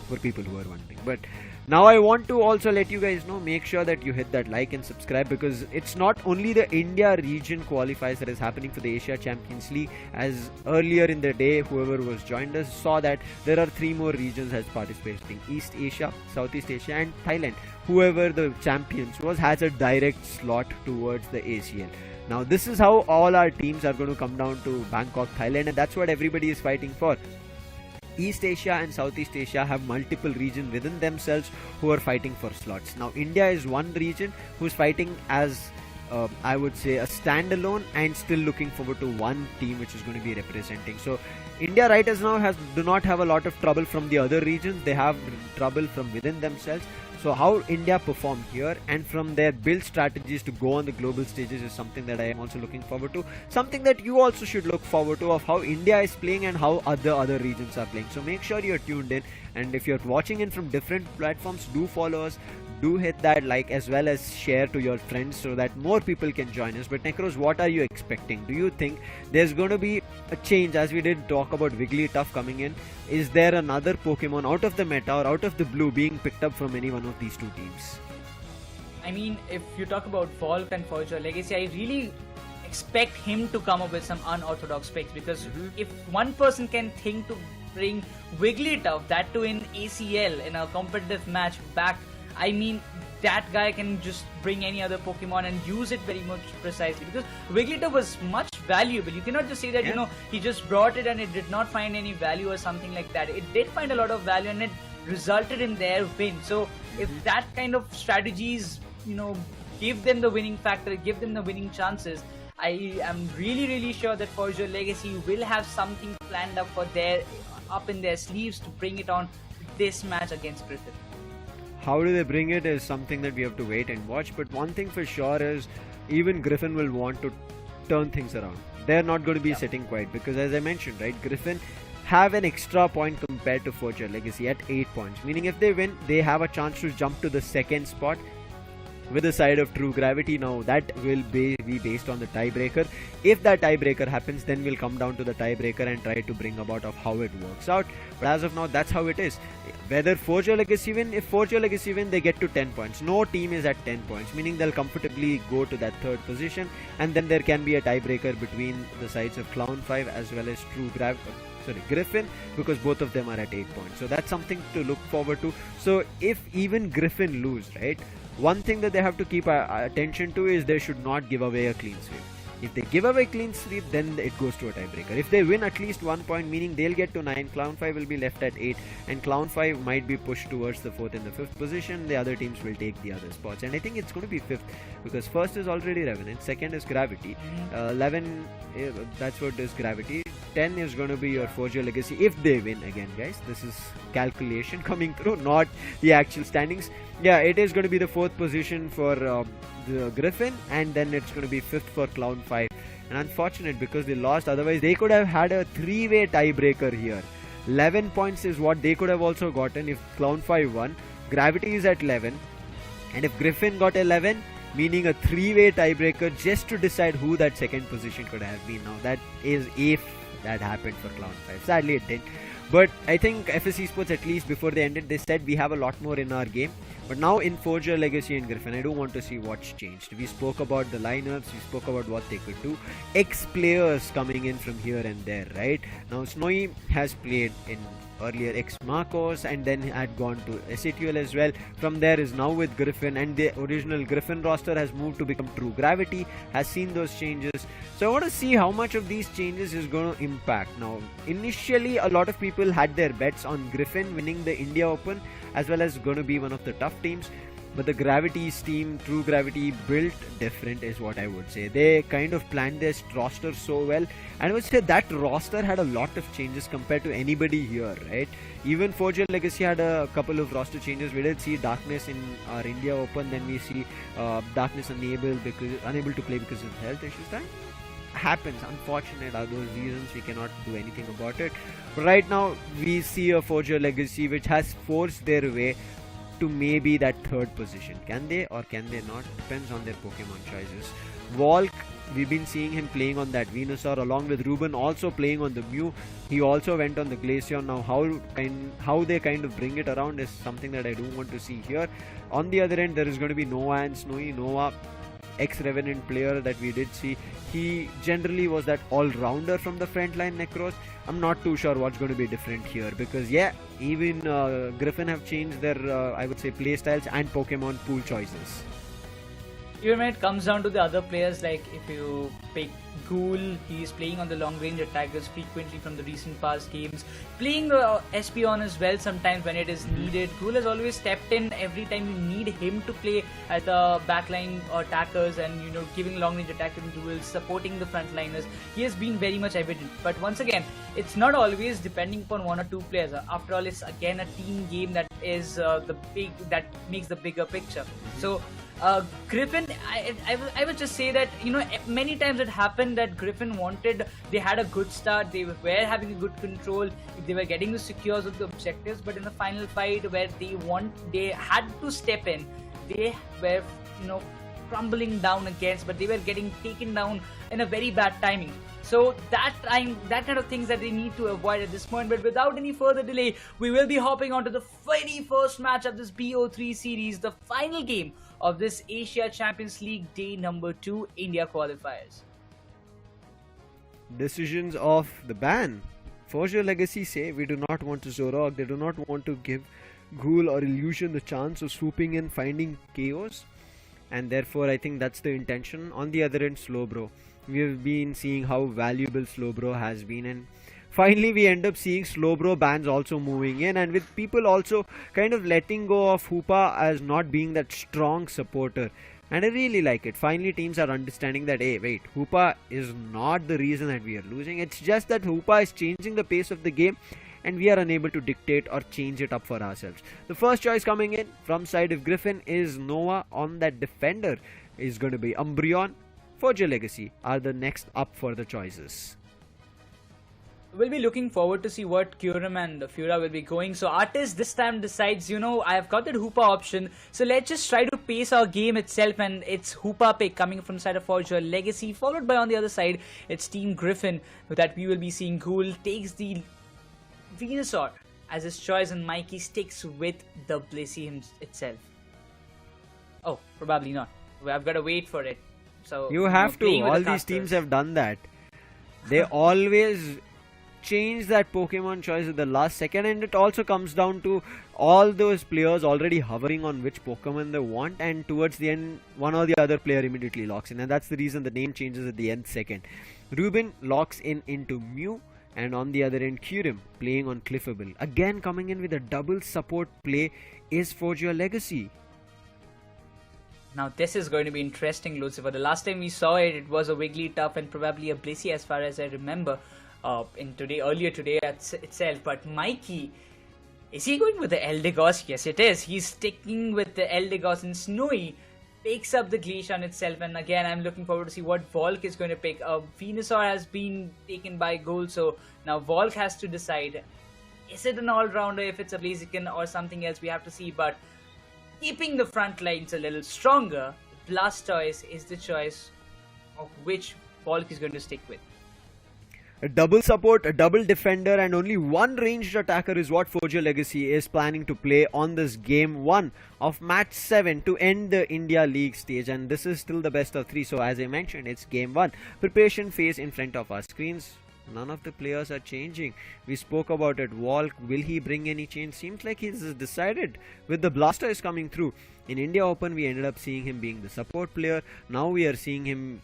Speaker 1: for people who are wondering. But now I want to also let you guys know, make sure that you hit that like and subscribe, because it's not only the India region qualifiers that is happening for the Asia Champions League. As earlier in the day, whoever was joined us saw that there are 3 more regions as participating: East Asia, Southeast Asia and Thailand. Whoever the champions was has a direct slot towards the ACL. Now this is how all our teams are going to come down to Bangkok, Thailand, and that's what everybody is fighting for. East Asia and Southeast Asia have multiple regions within themselves who are fighting for slots. Now India is one region who's fighting as I would say a standalone, and still looking forward to one team which is going to be representing. So India right as now do not have a lot of trouble from the other regions. They have trouble from within themselves. So how India perform here and from their build strategies to go on the global stages is something that I am also looking forward to. Something that you also should look forward to, of how India is playing and how other regions are playing. So make sure you're tuned in, and if you're watching in from different platforms, do follow us. Do hit that like as well as share to your friends so that more people can join us. But Nekroz, what are you expecting? Do you think there's going to be a change, as we did talk about Wigglytuff coming in? Is there another Pokemon out of the meta or out of the blue being picked up from any one of these two teams?
Speaker 2: I mean, if you talk about Volk and Forgia Legacy, I really expect him to come up with some unorthodox picks, because if one person can think to bring Wigglytuff, that too in ACL, in a competitive match back, I mean, that guy can just bring any other Pokemon and use it very much precisely, because Wigglytuff was much valuable. You cannot just say that, he just brought it and it did not find any value or something like that. It did find a lot of value and it resulted in their win. So if that kind of strategies, give them the winning factor, give them the winning chances, I am really sure that Forgia Legacy will have something planned up in their sleeves to bring it on this match against Griffin.
Speaker 1: How do they bring it is something that we have to wait and watch, but one thing for sure is even Griffin will want to turn things around. They're not going to be sitting quiet, because as I mentioned, right, Griffin have an extra point compared to Forgia Legacy at 8 points, meaning if they win, they have a chance to jump to the second spot with the side of True Gravity. Now that will be based on the tiebreaker. If that tiebreaker happens, then we'll come down to the tiebreaker and try to bring about of how it works out. But as of now, that's how it is. Whether Forgia Legacy win, if Forgia Legacy win, they get to 10 points. No team is at 10 points, meaning they'll comfortably go to that third position, and then there can be a tiebreaker between the sides of Clown 5 as well as Griffin, because both of them are at 8 points. So that's something to look forward to. So if even Griffin lose, right, one thing that they have to keep attention to is they should not give away a clean sweep. If they give away clean sweep, then it goes to a tiebreaker. If they win at least 1 point, meaning they'll get to 9, Clown5 will be left at 8, and Clown5 might be pushed towards the 4th and the 5th position. The other teams will take the other spots, and I think it's going to be 5th, because first is already Revenant, second is Gravity, 11, that's what is Gravity, 10 is going to be your Forgia Legacy if they win again, guys. This is calculation coming through, not the actual standings. Yeah, it is going to be the 4th position for the Griffin, and then it's going to be 5th for Clown5. And unfortunate, because they lost, otherwise they could have had a 3-way tiebreaker here. 11 points is what they could have also gotten if Clown5 won. Gravity is at 11, and if Griffin got 11, meaning a 3-way tiebreaker just to decide who that second position could have been. Now that is if that happened for Clown5. Sadly it didn't. But I think FS Esports, at least before they ended, they said we have a lot more in our game. But now in Forgia, Legacy and Griffin, I do want to see what's changed. We spoke about the lineups, we spoke about what they could do. Ex-players coming in from here and there, right? Now Snowy has played in earlier ex-Marcos and then had gone to SATL as well. From there is now with Griffin, and the original Griffin roster has moved to become True Gravity, has seen those changes. So I want to see how much of these changes is going to impact. Now initially a lot of people had their bets on Griffin winning the India Open, as well as going to be one of the tough teams. But the Gravity's team, True Gravity, built different is what I would say. They kind of planned their roster so well, and I would say that roster had a lot of changes compared to anybody here, right? Even Forgia Legacy had a couple of roster changes. We did see Darkness in our India Open, then we see Darkness unable to play because of health issues. That happens, unfortunate are those reasons, we cannot do anything about it. But right now we see a Forgia Legacy which has forced their way to maybe that 3rd position. Can they or can they not? Depends on their Pokemon choices. Volk, we've been seeing him playing on that Venusaur along with Ruben, also playing on the Mew. He also went on the Glaceon. Now how they kind of bring it around is something that I do want to see here. On the other end, there is going to be Noah and Snowy. Noah, ex-Revenant player that we did see, he generally was that all-rounder from the frontline Nekroz. I'm not too sure what's going to be different here, because yeah, even Griffin have changed their I would say playstyles and Pokemon pool choices.
Speaker 2: Even when it comes down to the other players, like if you pick Ghoul, he is playing on the long range attackers frequently from the recent past games, playing SP on as well sometimes when it is needed. Ghoul has always stepped in every time you need him to play at the backline attackers and giving long range attack duels, supporting the frontliners. He has been very much evident. But once again, it's not always depending upon 1 or 2 players. After all, it's again a team game that is that makes the bigger picture. So Griffin, I would just say that many times it happened that Griffin they had a good start, they were having a good control, they were getting the secures of the objectives, but in the final fight where they had to step in, they were crumbling down against, but they were getting taken down in a very bad timing. So that kind of things that they need to avoid at this point. But without any further delay, we will be hopping on to the very first match of this BO3 series, the final game of this Asia Champions League day number 2 India qualifiers.
Speaker 1: Decisions of the ban. Forgia Legacy say we do not want to Zorog. They do not want to give Ghoul or Illusion the chance of swooping in, finding chaos, and therefore I think that's the intention. On the other end, Slowbro. We have been seeing how valuable Slowbro has been, and finally we end up seeing Slowbro bans also moving in, and with people also kind of letting go of Hoopa as not being that strong supporter. And I really like it. Finally teams are understanding that, hey wait, Hoopa is not the reason that we are losing. It's just that Hoopa is changing the pace of the game and we are unable to dictate or change it up for ourselves. The first choice coming in from side of Griffin is Noah. On that defender is going to be Umbreon. Forgia Legacy are the next up for the choices.
Speaker 2: We'll be looking forward to see what Kyurem and Fura will be going. So Artist this time decides, I have got that Hoopa option, so let's just try to pace our game itself, and it's Hoopa pick coming from side of Forgia Legacy, followed by on the other side, it's Team Griffin, that we will be seeing Ghoul takes the Venusaur as his choice, and Mikey sticks with the Blissey itself. Oh, probably not. I've got to wait for it. So
Speaker 1: you have to. All these teams have done that. They always changed that Pokemon choice at the last second, and it also comes down to all those players already hovering on which Pokemon they want, and towards the end one or the other player immediately locks in, and that's the reason the name changes at the end second. Ruben locks in into Mew, and on the other end Kyurem playing on Clefable. Again coming in with a double support play is Forgia Legacy.
Speaker 2: Now this is going to be interesting, Lucifer. The last time we saw it, it was a Wigglytuff and probably a Blissey as far as I remember earlier today itself. But Mikey, is he going with the Eldegoss? Yes it is. He's sticking with the Eldegoss, and Snowy picks up the Glaceon itself, and again I'm looking forward to see what Volk is going to pick. Venusaur has been taken by Gold, so now Volk has to decide, is it an all-rounder, if it's a Blaziken or something else, we have to see. But keeping the front lines a little stronger, Blastoise is the choice of which Volk is going to stick with.
Speaker 1: A double support, a double defender, and only one ranged attacker is what Forgia Legacy is planning to play on this game 1 of match 7 to end the India League stage, and this is still the best of 3. So as I mentioned, it's game 1. Preparation phase in front of our screens. None of the players are changing. We spoke about it. Volk, will he bring any change? Seems like he's decided with the Blastoise coming through. In India Open, we ended up seeing him being the support player. Now we are seeing him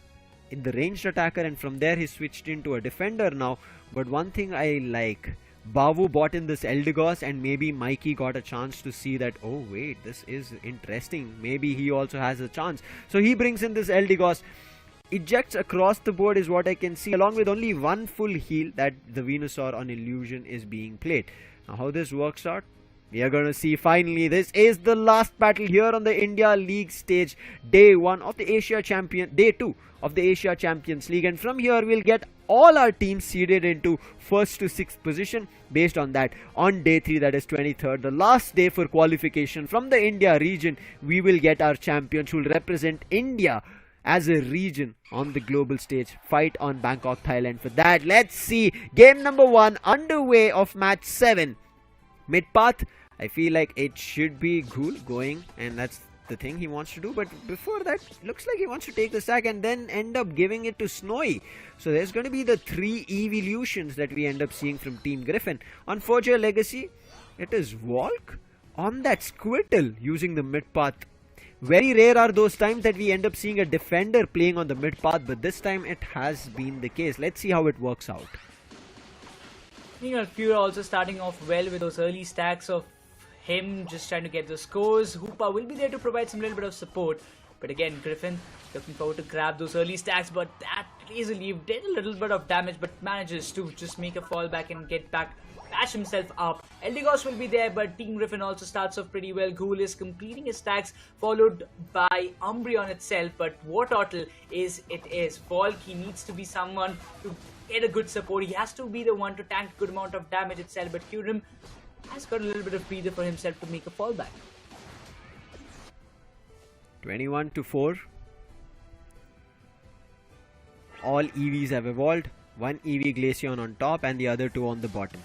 Speaker 1: in the ranged attacker, and from there he switched into a defender now. But one thing I like, Bavu bought in this Eldegoss, and maybe Mikey got a chance to see that, oh wait, this is interesting. Maybe he also has a chance. So he brings in this Eldegoss. Ejects across the board is what I can see, along with only one full heal that the Venusaur on Illusion is being played. Now how this works out, we are going to see finally. This is the last battle here on the India League stage, day 1 of the day 2 of the Asia Champions League, and from here we'll get all our teams seeded into 1st to 6th position. Based on that, on day 3, that is 23rd, the last day for qualification from the India region, we will get our champions who will represent India as a region on the global stage, fight on Bangkok, Thailand. For that, let's see game number 1 underway of match 7. Mid path, I feel like it should be Ghoul going, and that's the thing he wants to do. But before that, looks like he wants to take the sack and then end up giving it to Snowy. So there's going to be the 3 evolutions that we end up seeing from Team Griffin. On Forgia Legacy, it is Volk on that Squirtle using the mid path. Very rare are those times that we end up seeing a defender playing on the mid path, but this time it has been the case. Let's see how it works out.
Speaker 2: Few also starting off well with those early stacks of him just trying to get the scores. Hoopa will be there to provide some little bit of support, but again Griffin looking forward to grab those early stacks, but that easily did a little bit of damage, but manages to just make a fallback and get back, patch himself up. Eldegoss will be there, but Team Griffin also starts off pretty well. Ghoul is completing his stacks, followed by Umbreon itself, but Wartortle is Volk. He needs to be someone to get a good support. He has to be the one to tank a good amount of damage itself, but Kyurem has got a little bit of breather for himself to make a fallback.
Speaker 1: 21-4. All EVs have evolved. One EV Glaceon on top and the other 2 on the bottom.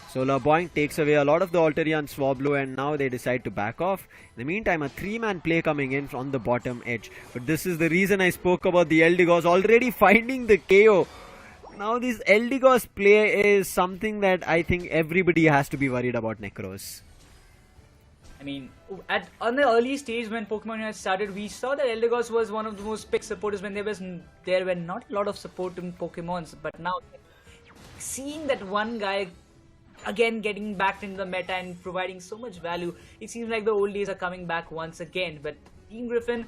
Speaker 1: Solar Boink takes away a lot of the Altaria and Swablu, and now they decide to back off. In the meantime, a 3-man play coming in on the bottom edge. But this is the reason I spoke about the Eldegoss already finding the KO. Now this Eldegoss play is something that I think everybody has to be worried about, Nekroz.
Speaker 2: I mean, on the early stage when Pokemon UNITE started, we saw that Eldegoss was one of the most picked supporters when there were not a lot of support in Pokemons. But now, seeing that one guy again getting back into the meta and providing so much value, it seems like the old days are coming back once again. But Team Griffin,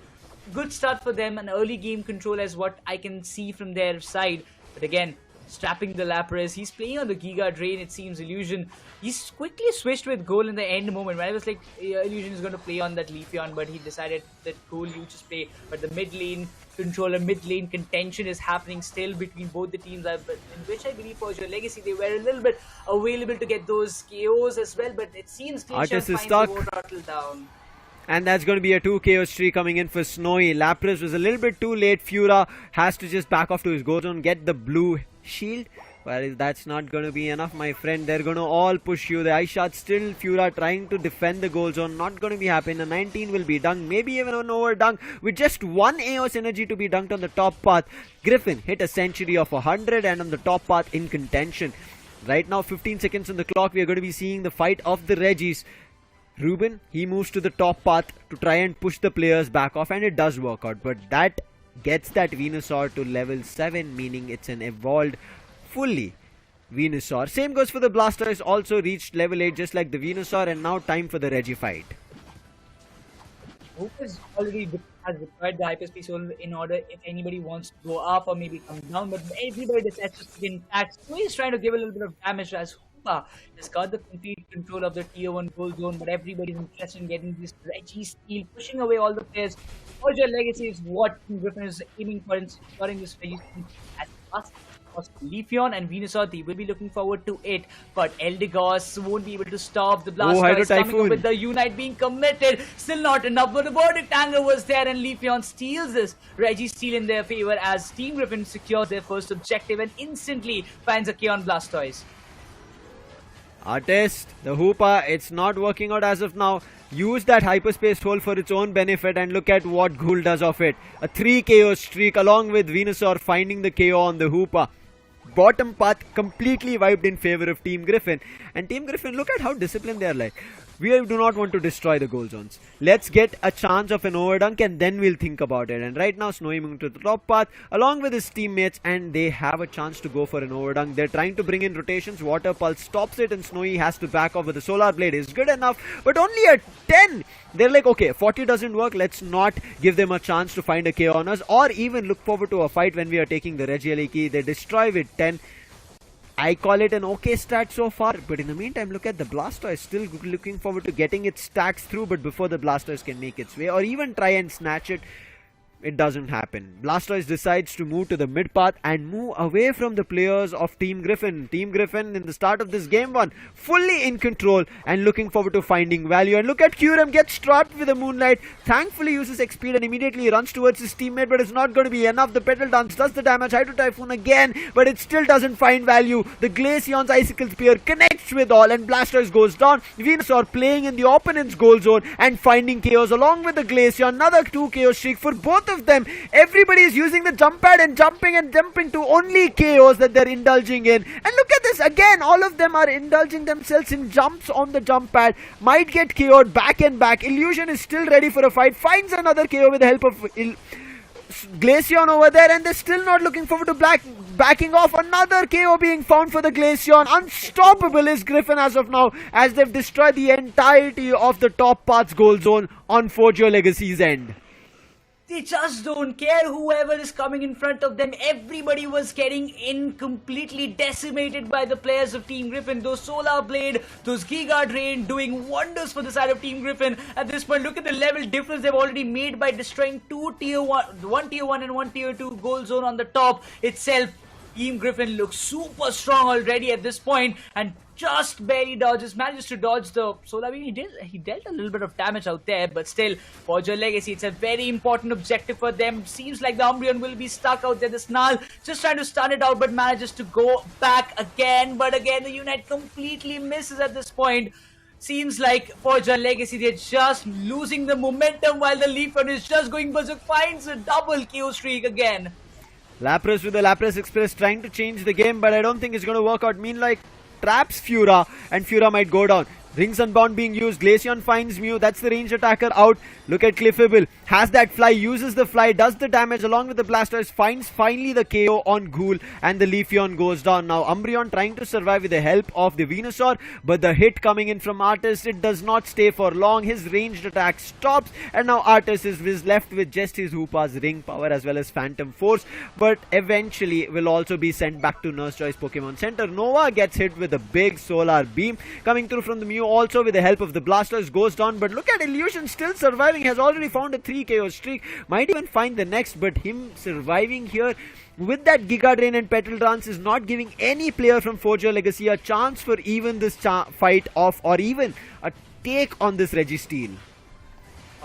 Speaker 2: good start for them, an early game control as what I can see from their side. But again, strapping the Lapras, he's playing on the Giga Drain, it seems. Illusion, he's quickly switched with Goal in the end moment, when I was like, Illusion is going to play on that Leafeon, but he decided that Goal, you just play. But the mid lane controller, mid lane contention is happening still between both the teams, in which I believe for your Legacy, they were a little bit available to get those KOs as well, but it seems
Speaker 1: Artist is
Speaker 2: finds
Speaker 1: stuck.
Speaker 2: the Wartortle down.
Speaker 1: And that's going to be a 2 KO streak coming in for Snowy. Lapras was a little bit too late. Fura has to just back off to his go zone, get the blue shield. Well, that's not going to be enough, my friend. They're going to all push you. The ice shot still. Fura trying to defend the goal zone. Not going to be happening. The 19 will be dunked. Maybe even an over dunk with just 1 AOS energy to be dunked on the top path. Griffin hit a century of 100 and on the top path in contention. Right now, 15 seconds on the clock. We are going to be seeing the fight of the Regis. Ruben, he moves to the top path to try and push the players back off, and it does work out. But that gets that Venusaur to level 7, meaning it's an evolved fully Venusaur. Same goes for the Blastoise, also reached level 8 just like the Venusaur, and now time for the Regi fight.
Speaker 2: Hope is already has deployed the hyperspace soul in order if anybody wants to go up or maybe come down, but everybody decides to stay intact. So he's trying to give a little bit of damage as Hoopa has got the complete control of the tier 1 gold zone, but everybody's interested in getting this Regi steal, pushing away all the players. Forgia Legacy is what Griffin is aiming for in securing this Regi steal as fast. Leafeon and Venusaur, they will be looking forward to it, but Eldegoss won't be able to stop the Blastoise coming up with the Unite being committed. Still not enough, but the verdict anger was there, and Leafeon steals this Regi steal in their favor as Team Griffin secures their first objective and instantly finds a K on Blastoise.
Speaker 1: Artist, the Hoopa, it's not working out as of now. Use that hyperspace hole for its own benefit and look at what Ghoul does of it. A 3 KO streak along with Venusaur finding the KO on the Hoopa. Bottom path completely wiped in favor of Team Griffin. And Team Griffin, look at how disciplined they are like. We do not want to destroy the goal zones. Let's get a chance of an overdunk and then we'll think about it. And right now Snowy moving to the top path along with his teammates, and they have a chance to go for an overdunk. They're trying to bring in rotations. Water Pulse stops it and Snowy has to back off with the Solar Blade. Is good enough, but only at 10. They're like, okay, 40 doesn't work. Let's not give them a chance to find a KO on us or even look forward to a fight when we are taking the Regieleki key. They destroy with 10. I call it an okay stat so far, but in the meantime, look at the Blastoise, still looking forward to getting its stacks through, but before the Blastoise can make its way or even try and snatch it, it doesn't happen. Blastoise decides to move to the mid path and move away from the players of Team Griffin. Team Griffin in the start of this game 1, fully in control and looking forward to finding value. And look at Kyurem gets trapped with a Moonlight. Thankfully uses X speed and immediately runs towards his teammate, but it's not going to be enough. The Petal Dance does the damage. Hydro Typhoon again, but it still doesn't find value. The Glaceon's Icicle Spear connects with all and Blastoise goes down. Venusaur playing in the opponent's goal zone and finding KOs along with the Glaceon. Another 2 KO streak for both of them. Everybody is using the jump pad and jumping to only KOs that they're indulging in. And look at this again, all of them are indulging themselves in jumps on the jump pad. Might get KO'd back and back. Illusion is still ready for a fight, finds another KO with the help of Glaceon over there, and they're still not looking forward to backing off. Another KO being found for the Glaceon. Unstoppable is Griffin as of now, as they've destroyed the entirety of the top path's goal zone on Forgia Legacy's end.
Speaker 2: They just don't care whoever is coming in front of them. Everybody was getting in completely decimated by the players of Team Griffin. Those Solar Blade, those Giga Drain doing wonders for the side of Team Griffin. At this point, look at the level difference they've already made by destroying one tier 1 and one tier 2 goal zone on the top itself. Team Griffin looks super strong already at this point and just barely manages to dodge the Solar Beam. He dealt a little bit of damage out there, but still, Forgia Legacy, it's a very important objective for them. Seems like the Umbreon will be stuck out there. The Snarl just trying to stun it out, but manages to go back again. But again, the Unite completely misses at this point. Seems like Forgia Legacy, they're just losing the momentum while the Leafeon is just going berserk. Finds a double KO streak again.
Speaker 1: Lapras with the Lapras Express trying to change the game, but I don't think it's going to work out. Meanwhile, traps Fura and Fura might go down. Rings Unbound being used. Glaceon finds Mew. That's the ranged attacker out. Look at Cliffable. Has that fly. Uses the fly. Does the damage along with the Blastoise. Finds finally the KO on Ghoul. And the Leafeon goes down. Now Umbreon trying to survive with the help of the Venusaur. But the hit coming in from Artist, it does not stay for long. His ranged attack stops. And now Artist is left with just his Hoopa's Ring Power as well as Phantom Force. But eventually will also be sent back to Nurse Joy's Pokemon Center. Nova gets hit with a big Solar Beam. Coming through from the Mew also with the help of the Blastoise goes down, but look at Illusion still surviving, has already found a 3 KO streak, might even find the next, but him surviving here with that Giga Drain and Petal Dance is not giving any player from Forgia Legacy a chance for even this fight off or even a take on this Registeel.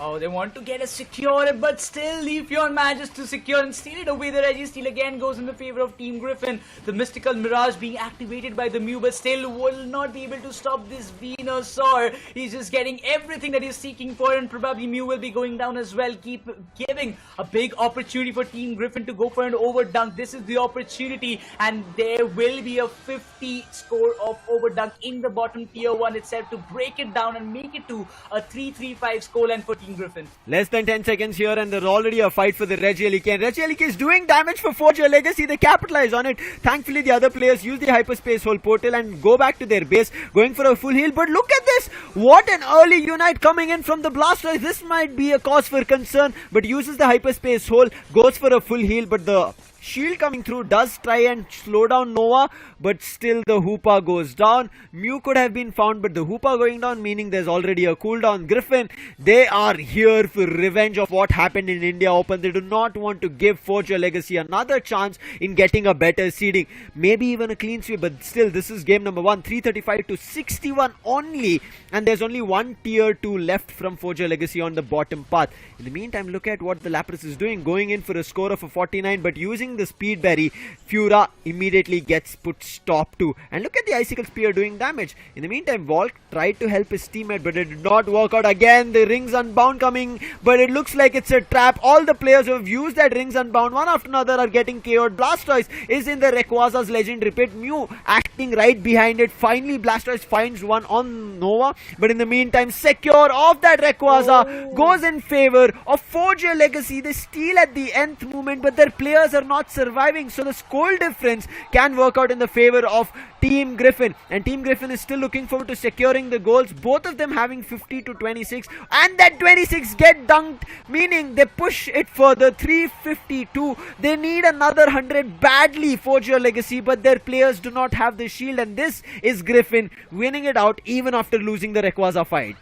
Speaker 2: Oh, they want to get a secure, but still Leafeon manages to secure and steal it away. The Reggie steal again goes in the favor of Team Griffin. The mystical Mirage being activated by the Mew, but still will not be able to stop this Venusaur. He's just getting everything that he's seeking for, and probably Mew will be going down as well. Keep giving a big opportunity for Team Griffin to go for an overdunk. This is the opportunity, and there will be a 50 score of overdunk in the bottom tier 1 itself to break it down and make it to a 3-3-5 scoreline for Team Griffin.
Speaker 1: Less than 10 seconds here and there's already a fight for the Regieleki, and Regieleki is doing damage for Forgia Legacy. They capitalize on it. Thankfully the other players use the hyperspace hole portal and go back to their base, going for a full heal. But look at this, what an early Unite coming in from the Blastoise. This might be a cause for concern, but uses the hyperspace hole, goes for a full heal, but the shield coming through does try and slow down Nova, but still the Hoopa goes down. Mew could have been found, but the Hoopa going down, meaning there's already a cooldown. Griffin, they are here for revenge of what happened in India Open. They do not want to give Forgia Legacy another chance in getting a better seeding. Maybe even a clean sweep, but still this is game number 1. 335 to 61 only, and there's only one tier 2 left from Forgia Legacy on the bottom path. In the meantime, look at what the Lapras is doing, going in for a score of a 49, but using the speed berry, Fura immediately gets put stop to. And look at the Icicle Spear doing damage. In the meantime, Volk tried to help his teammate, but it did not work out. Again, the Rings Unbound coming, but it looks like it's a trap. All the players who have used that Rings Unbound, one after another, are getting KO'd. Blastoise is in the Rayquaza's legendary pit. Mew acting right behind it. Finally, Blastoise finds one on Nova, but in the meantime, secure of that Rayquaza goes in favor of Forgia Legacy. They steal at the nth moment, but their players are not surviving, so the score difference can work out in the favor of Team Griffin, and Team Griffin is still looking forward to securing the goals, both of them having 50 to 26, and that 26 get dunked, meaning they push it further. 352, they need another 100 badly, Forgia Legacy, but their players do not have the shield, and this is Griffin winning it out even after losing the Rayquaza fight.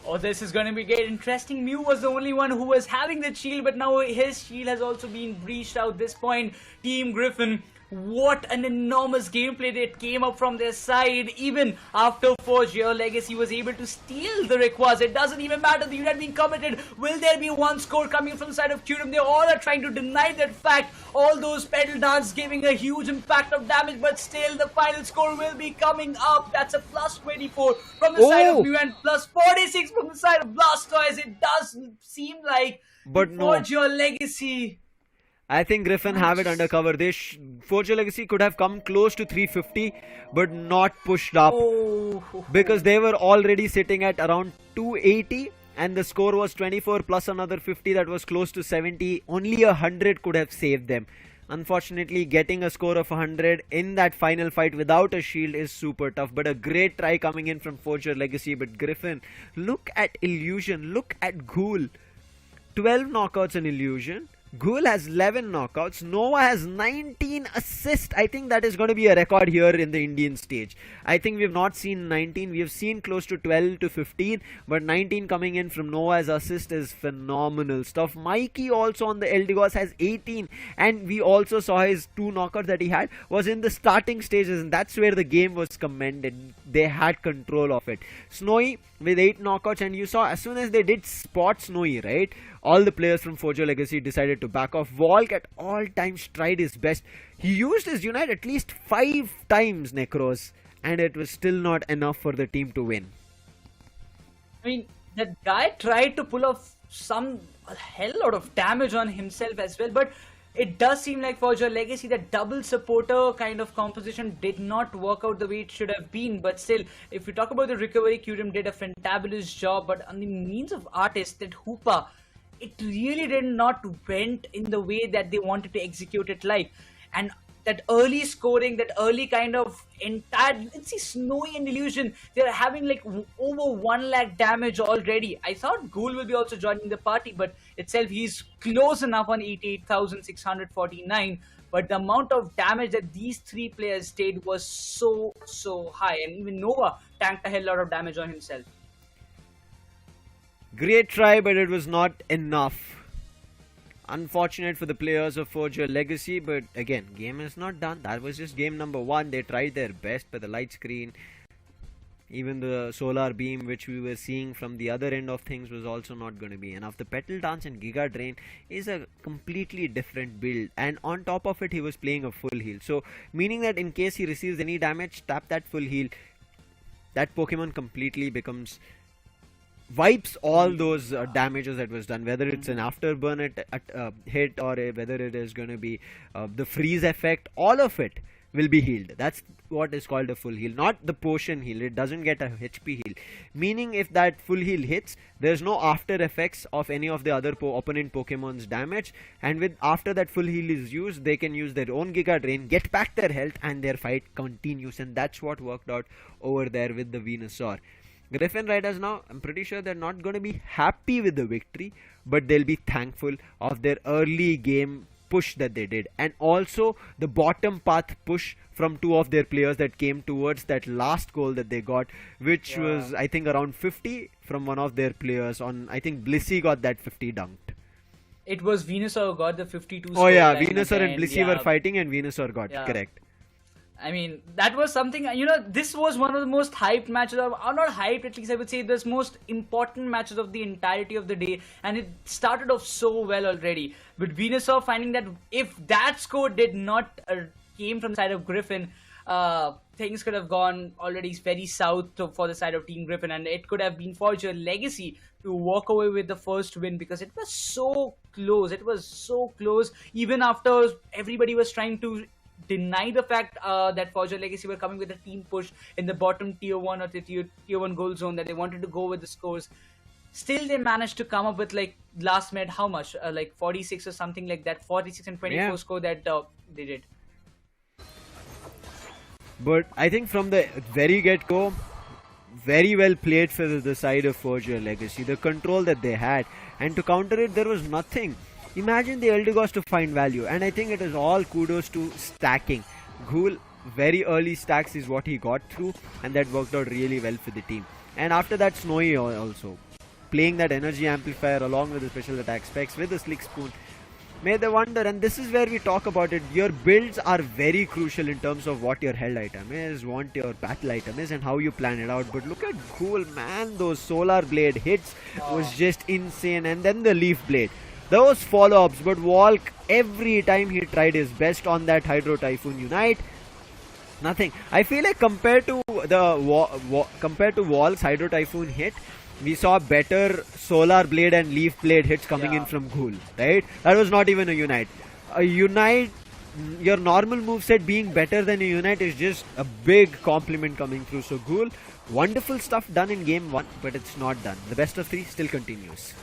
Speaker 2: Oh, this is going to be get interesting. Mew was the only one who was having the shield, but now his shield has also been breached out this point. Team Griffin, what an enormous gameplay that came up from their side. Even after Forgia Legacy was able to steal the Rayquaza, it doesn't even matter. The unit being committed. Will there be one score coming from the side of Kyurem? They all are trying to deny that fact. All those pedal dance giving a huge impact of damage, but still the final score will be coming up. That's a plus 24 from the side of Mew and plus 46 from the side of Blastoise. It does seem like
Speaker 1: but no.
Speaker 2: Forgia Legacy.
Speaker 1: I think Griffin have it under cover. Forgia Legacy could have come close to 350, but not pushed up because they were already sitting at around 280, and the score was 24 plus another 50. That was close to 70. Only 100 could have saved them. Unfortunately, getting a score of 100 in that final fight without a shield is super tough, but a great try coming in from Forgia Legacy. But Griffin, look at Illusion, look at Ghoul. 12 knockouts in Illusion. Ghoul has 11 knockouts. Nova has 19 assists. I think that is going to be a record here in the Indian stage. I think we have not seen 19. We have seen close to 12 to 15. But 19 coming in from Nova as assist is phenomenal stuff. Mikey also on the Eldegoss has 18. And we also saw his 2 knockouts that he had was in the starting stages. And that's where the game was commended. They had control of it. Snowy with 8 knockouts. And you saw as soon as they did spot Snowy, right? All the players from Forgia Legacy decided to back off. Volk at all times tried his best. He used his Unite at least 5 times, Nekroz, and it was still not enough for the team to win.
Speaker 2: I mean, that guy tried to pull off a hell lot of damage on himself as well, but it does seem like Forgia Legacy, that double supporter kind of composition did not work out the way it should have been. But still, if we talk about the recovery, Kyurem did a fantabulous job, but on the means of artist, that Hoopa, it really did not went in the way that they wanted to execute it like. And that early scoring, that early kind of entire, let's see, Snowy and Illusion, they're having like over 1 lakh damage already. I thought Ghoul will be also joining the party, but itself he's close enough on 88,649. But the amount of damage that these 3 players did was so high, and even Nova tanked a hell lot of damage on himself.
Speaker 1: Great try, but it was not enough. Unfortunate for the players of Forgia Legacy, but again, game is not done. That was just game number 1. They tried their best, but the light screen Even the solar beam which we were seeing from the other end of things was also not going to be enough. The Petal Dance and Giga Drain is a completely different build, and on top of it he was playing a full heal, so meaning that in case he receives any damage, tap that full heal, that Pokemon completely becomes wipes all those damages that was done, whether it's an afterburn hit or whether it is going to be the freeze effect. All of it will be healed. That's what is called a full heal, not the potion heal. It doesn't get a HP heal, meaning if that full heal hits, there's no after effects of any of the other opponent Pokemon's damage, and with after that full heal is used, they can use their own Giga Drain, get back their health, and their fight continues. And that's what worked out over there with the Venusaur. Griffin riders now, I'm pretty sure they're not going to be happy with the victory, but they'll be thankful of their early game push that they did, and also the bottom path push from two of their players that came towards that last goal that they got, which was I think around 50 from one of their players. On I think Blissey got that 50 dunked.
Speaker 2: It was Venusaur who got the 52.
Speaker 1: Oh yeah, Venusaur and Blissey were fighting, and Venusaur got correct.
Speaker 2: I mean, that was something, this was one of the most hyped matches, or not hyped, at least I would say, this most important matches of the entirety of the day, and it started off so well already. But Venusaur finding that if that score did not came from the side of Griffin, things could have gone already very south for the side of Team Griffin, and it could have been Forgia Legacy to walk away with the first win, because it was so close. It was so close, even after everybody was trying to deny the fact that Forgia Legacy were coming with a team push in the bottom tier 1 or the tier 1 goal zone, that they wanted to go with the scores. Still they managed to come up with like last minute how much, like 46 or something like that, 46 and 24 score that they did.
Speaker 1: But I think from the very get-go, very well played for the side of Forgia Legacy. The control that they had, and to counter it there was nothing. Imagine the Eldegoss to find value, and I think it is all kudos to stacking. Ghoul, very early stacks is what he got through, and that worked out really well for the team. And after that, Snowy also playing that energy amplifier along with the special attack specs with the Slick Spoon made the wonder. And this is where we talk about it. Your builds are very crucial in terms of what your held item is, what your battle item is, and how you plan it out. But look at Ghoul, man, those Solar Blade hits was just insane, and then the Leaf Blade. Those follow-ups, but Walk, every time he tried his best on that Hydro Typhoon Unite, nothing. I feel like compared to Walk's Hydro Typhoon hit, we saw better Solar Blade and Leaf Blade hits coming in from Ghoul, right? That was not even a Unite. A Unite, your normal moveset being better than a Unite is just a big compliment coming through. So Ghoul, wonderful stuff done in game 1, but it's not done. The best of 3 still continues.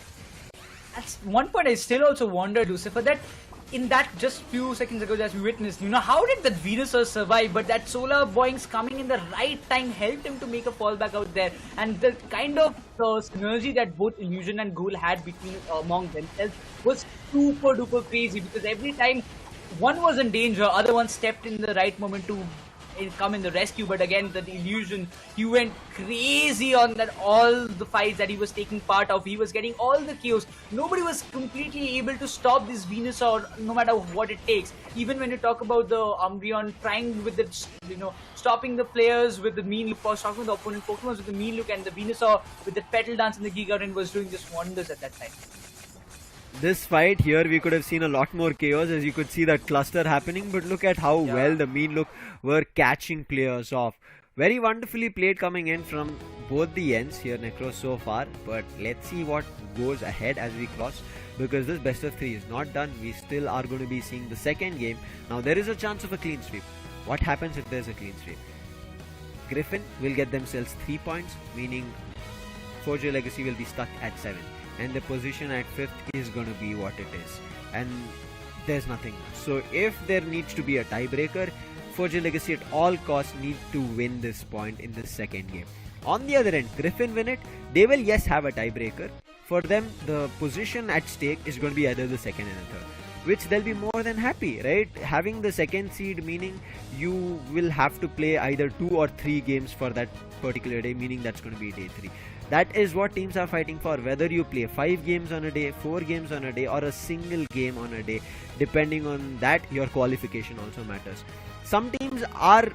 Speaker 2: That's one point I still also wondered, Lucifer, that in that just few seconds ago as we witnessed, how did that Venusaur survive? But that Solar Boings coming in the right time helped him to make a fallback out there. And the kind of synergy that both Illusion and Ghoul had between among themselves was super duper crazy, because every time one was in danger, other one stepped in the right moment to come in the rescue. But again, the Illusion, he went crazy on that, all the fights that he was taking part of. He was getting all the kills. Nobody was completely able to stop this Venusaur, no matter what it takes. Even when you talk about the Umbreon trying with the, stopping the players with the mean look, or stopping the opponent Pokemon with the mean look, and the Venusaur with the Petal Dance and the Giga Drain was doing just wonders at that time.
Speaker 1: This fight here, we could have seen a lot more chaos, as you could see that cluster happening, but look at how well the mean look were catching players off. Very wonderfully played coming in from both the ends here, Nekroz, so far. But let's see what goes ahead as we cross, because this best of 3 is not done. We still are going to be seeing the second game. Now there is a chance of a clean sweep. What happens if there's a clean sweep? Griffin will get themselves 3 points, meaning Forgia Legacy will be stuck at 7. And the position at 5th is going to be what it is, and there's nothing. So if there needs to be a tiebreaker, Forgia Legacy at all costs need to win this point in the second game. On the other end, Griffin win it, they will have a tiebreaker. For them, the position at stake is going to be either the second and the third, which they'll be more than happy, right? Having the second seed, meaning you will have to play either 2 or 3 games for that particular day, meaning that's going to be day 3. That is what teams are fighting for, whether you play 5 games on a day, 4 games on a day, or a single game on a day. Depending on that, your qualification also matters. Some teams are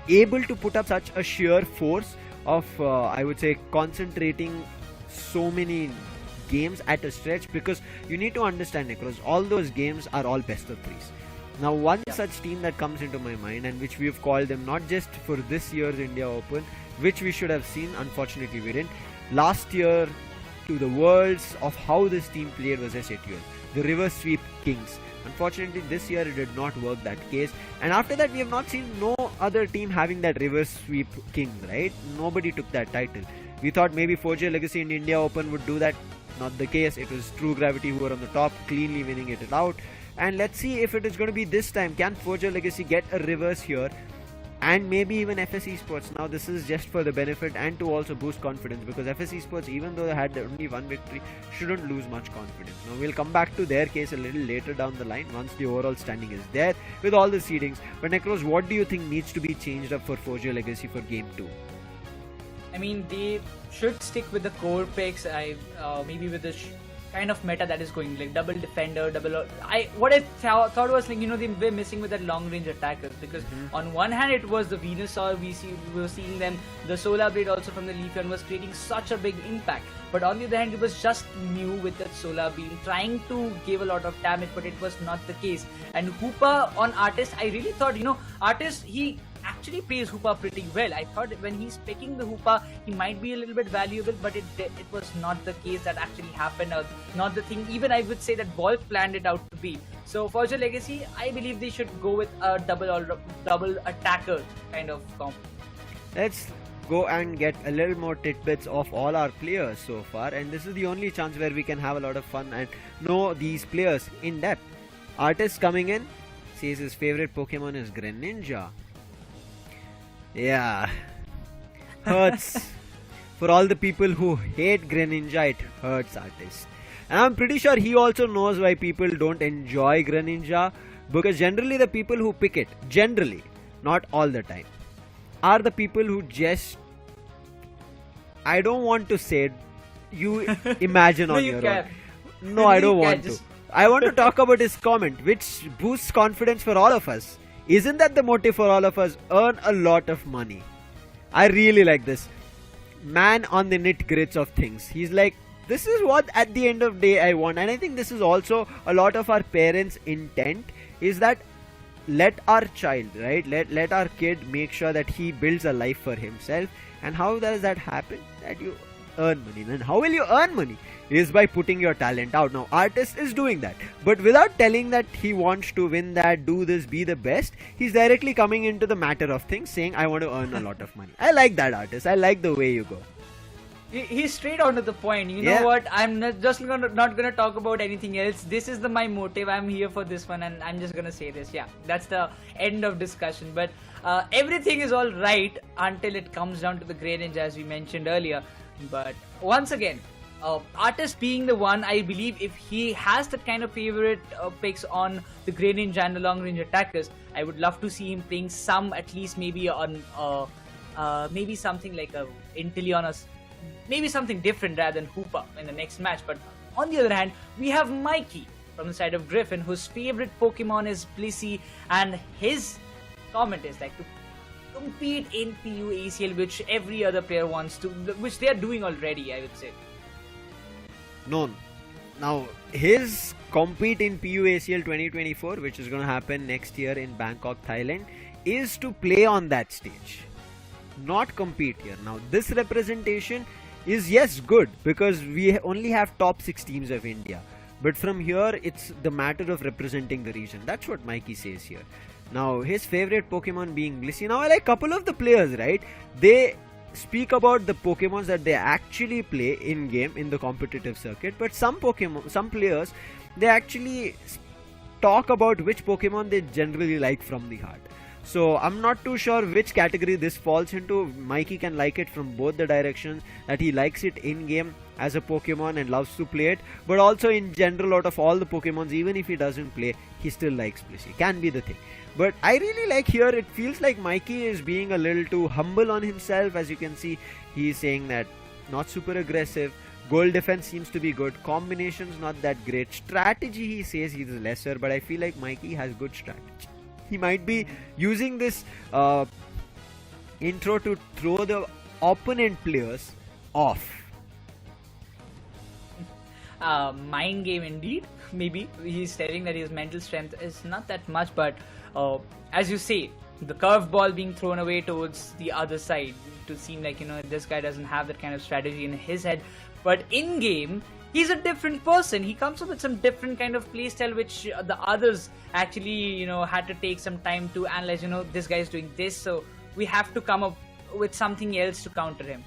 Speaker 1: able to put up such a sheer force of I would say concentrating so many games at a stretch, because you need to understand, Nekroz, all those games are all best of threes. Now, one such team that comes into my mind, and which we have called them not just for this year's India Open, which we should have seen, unfortunately we didn't, last year to the worlds of how this team played was SATL, the reverse sweep kings. Unfortunately, this year it did not work that case, and after that we have not seen no other team having that reverse sweep kings, right? Nobody took that title. We thought maybe Forgia Legacy in India Open would do that. Not the case. It was True Gravity who were on the top, cleanly winning it out. And let's see if it is going to be this time. Can Forgia Legacy get a reverse here? And maybe even FS Esports. Now this is just for the benefit and to also boost confidence, because FS Esports, even though they had only one victory, shouldn't lose much confidence. Now we'll come back to their case a little later down the line once the overall standing is there with all the seedings. But Nekroz, what do you think needs to be changed up for Forgia Legacy for Game 2?
Speaker 2: I mean, they should stick with the core picks. Maybe with the kind of meta that is going, like double defender, what I thought was, like, they were missing with that long range attackers, because on one hand it was the Venusaur, we were seeing them, the Solar Blade also from the Leafeon was creating such a big impact, but on the other hand it was just new with that Solar Beam trying to give a lot of damage, but it was not the case. And Hoopa on Artist, I really thought, Artist, he actually plays Hoopa pretty well. I thought when he's picking the Hoopa, he might be a little bit valuable, but it was not the case that actually happened, or not the thing even I would say that Wolf planned it out to be. So Forgia Legacy, I believe they should go with a double attacker kind of comp.
Speaker 1: Let's go and get a little more tidbits of all our players so far, and this is the only chance where we can have a lot of fun and know these players in depth. Artist coming in says his favorite Pokemon is Greninja. Yeah, hurts. For all the people who hate Greninja, it hurts, Artist. And I'm pretty sure he also knows why people don't enjoy Greninja, because generally the people who pick it, generally, not all the time, are the people who just, I don't want to say it, you imagine on your own. No, I don't want to. I want to talk about his comment, which boosts confidence for all of us. Isn't that the motive for all of us? Earn a lot of money. I really like this. Man on the nit-grits of things. He's like, this is what at the end of the day I want. And I think this is also a lot of our parents' intent, is that let our child, right? Let our kid make sure that he builds a life for himself. And how does that happen? That you earn money. And how will you earn money? Is by putting your talent out. Now, Artist is doing that, but without telling that he wants to win that, do this, be the best, he's directly coming into the matter of things, saying, I want to earn a lot of money. I like that, Artist. I like the way you go.
Speaker 2: He's straight on to the point. You know what? I'm not gonna talk about anything else. This is my motive. I'm here for this one, and I'm just gonna say this. Yeah, that's the end of discussion. But everything is all right until it comes down to the Greninja, as we mentioned earlier. But once again, Artist being the one, I believe if he has that kind of favorite picks on the Greninja and the long range attackers, I would love to see him playing some, at least maybe on maybe something like a Inteleon, or maybe something different rather than Hoopa in the next match. But on the other hand, we have Mikey from the side of Griffin, whose favorite Pokemon is Blissey, and his comment is like to compete in PU ACL, which every other player wants to, which they are doing already, I would say.
Speaker 1: Known. Now, his compete in PU ACL 2024, which is going to happen next year in Bangkok, Thailand, is to play on that stage, not compete here. Now, this representation is, yes, good, because we only have top 6 teams of India, but from here it's the matter of representing the region. That's what Mikey says here. Now, his favorite Pokemon being Blissey. Now, I like a couple of the players, right? They speak about the Pokemons that they actually play in game in the competitive circuit, but some players, they actually talk about which Pokemon they generally like from the heart. So I'm not too sure which category this falls into. Mikey can like it from both the directions, that he likes it in game as a Pokemon and loves to play it, but also in general out of all the Pokemons, even if he doesn't play, he still likes Blissey. Can be the thing. But I really like here, it feels like Mikey is being a little too humble on himself. As you can see, he's saying that not super aggressive, goal defense seems to be good, combinations not that great, strategy he says he's lesser, but I feel like Mikey has good strategy. He might be using this intro to throw the opponent players off?
Speaker 2: Mind game indeed. Maybe he's telling that his mental strength is not that much, but as you say, the curveball being thrown away towards the other side to seem like, this guy doesn't have that kind of strategy in his head. But in game, he's a different person. He comes up with some different kind of playstyle, which the others actually, had to take some time to analyze. This guy is doing this, so we have to come up with something else to counter him.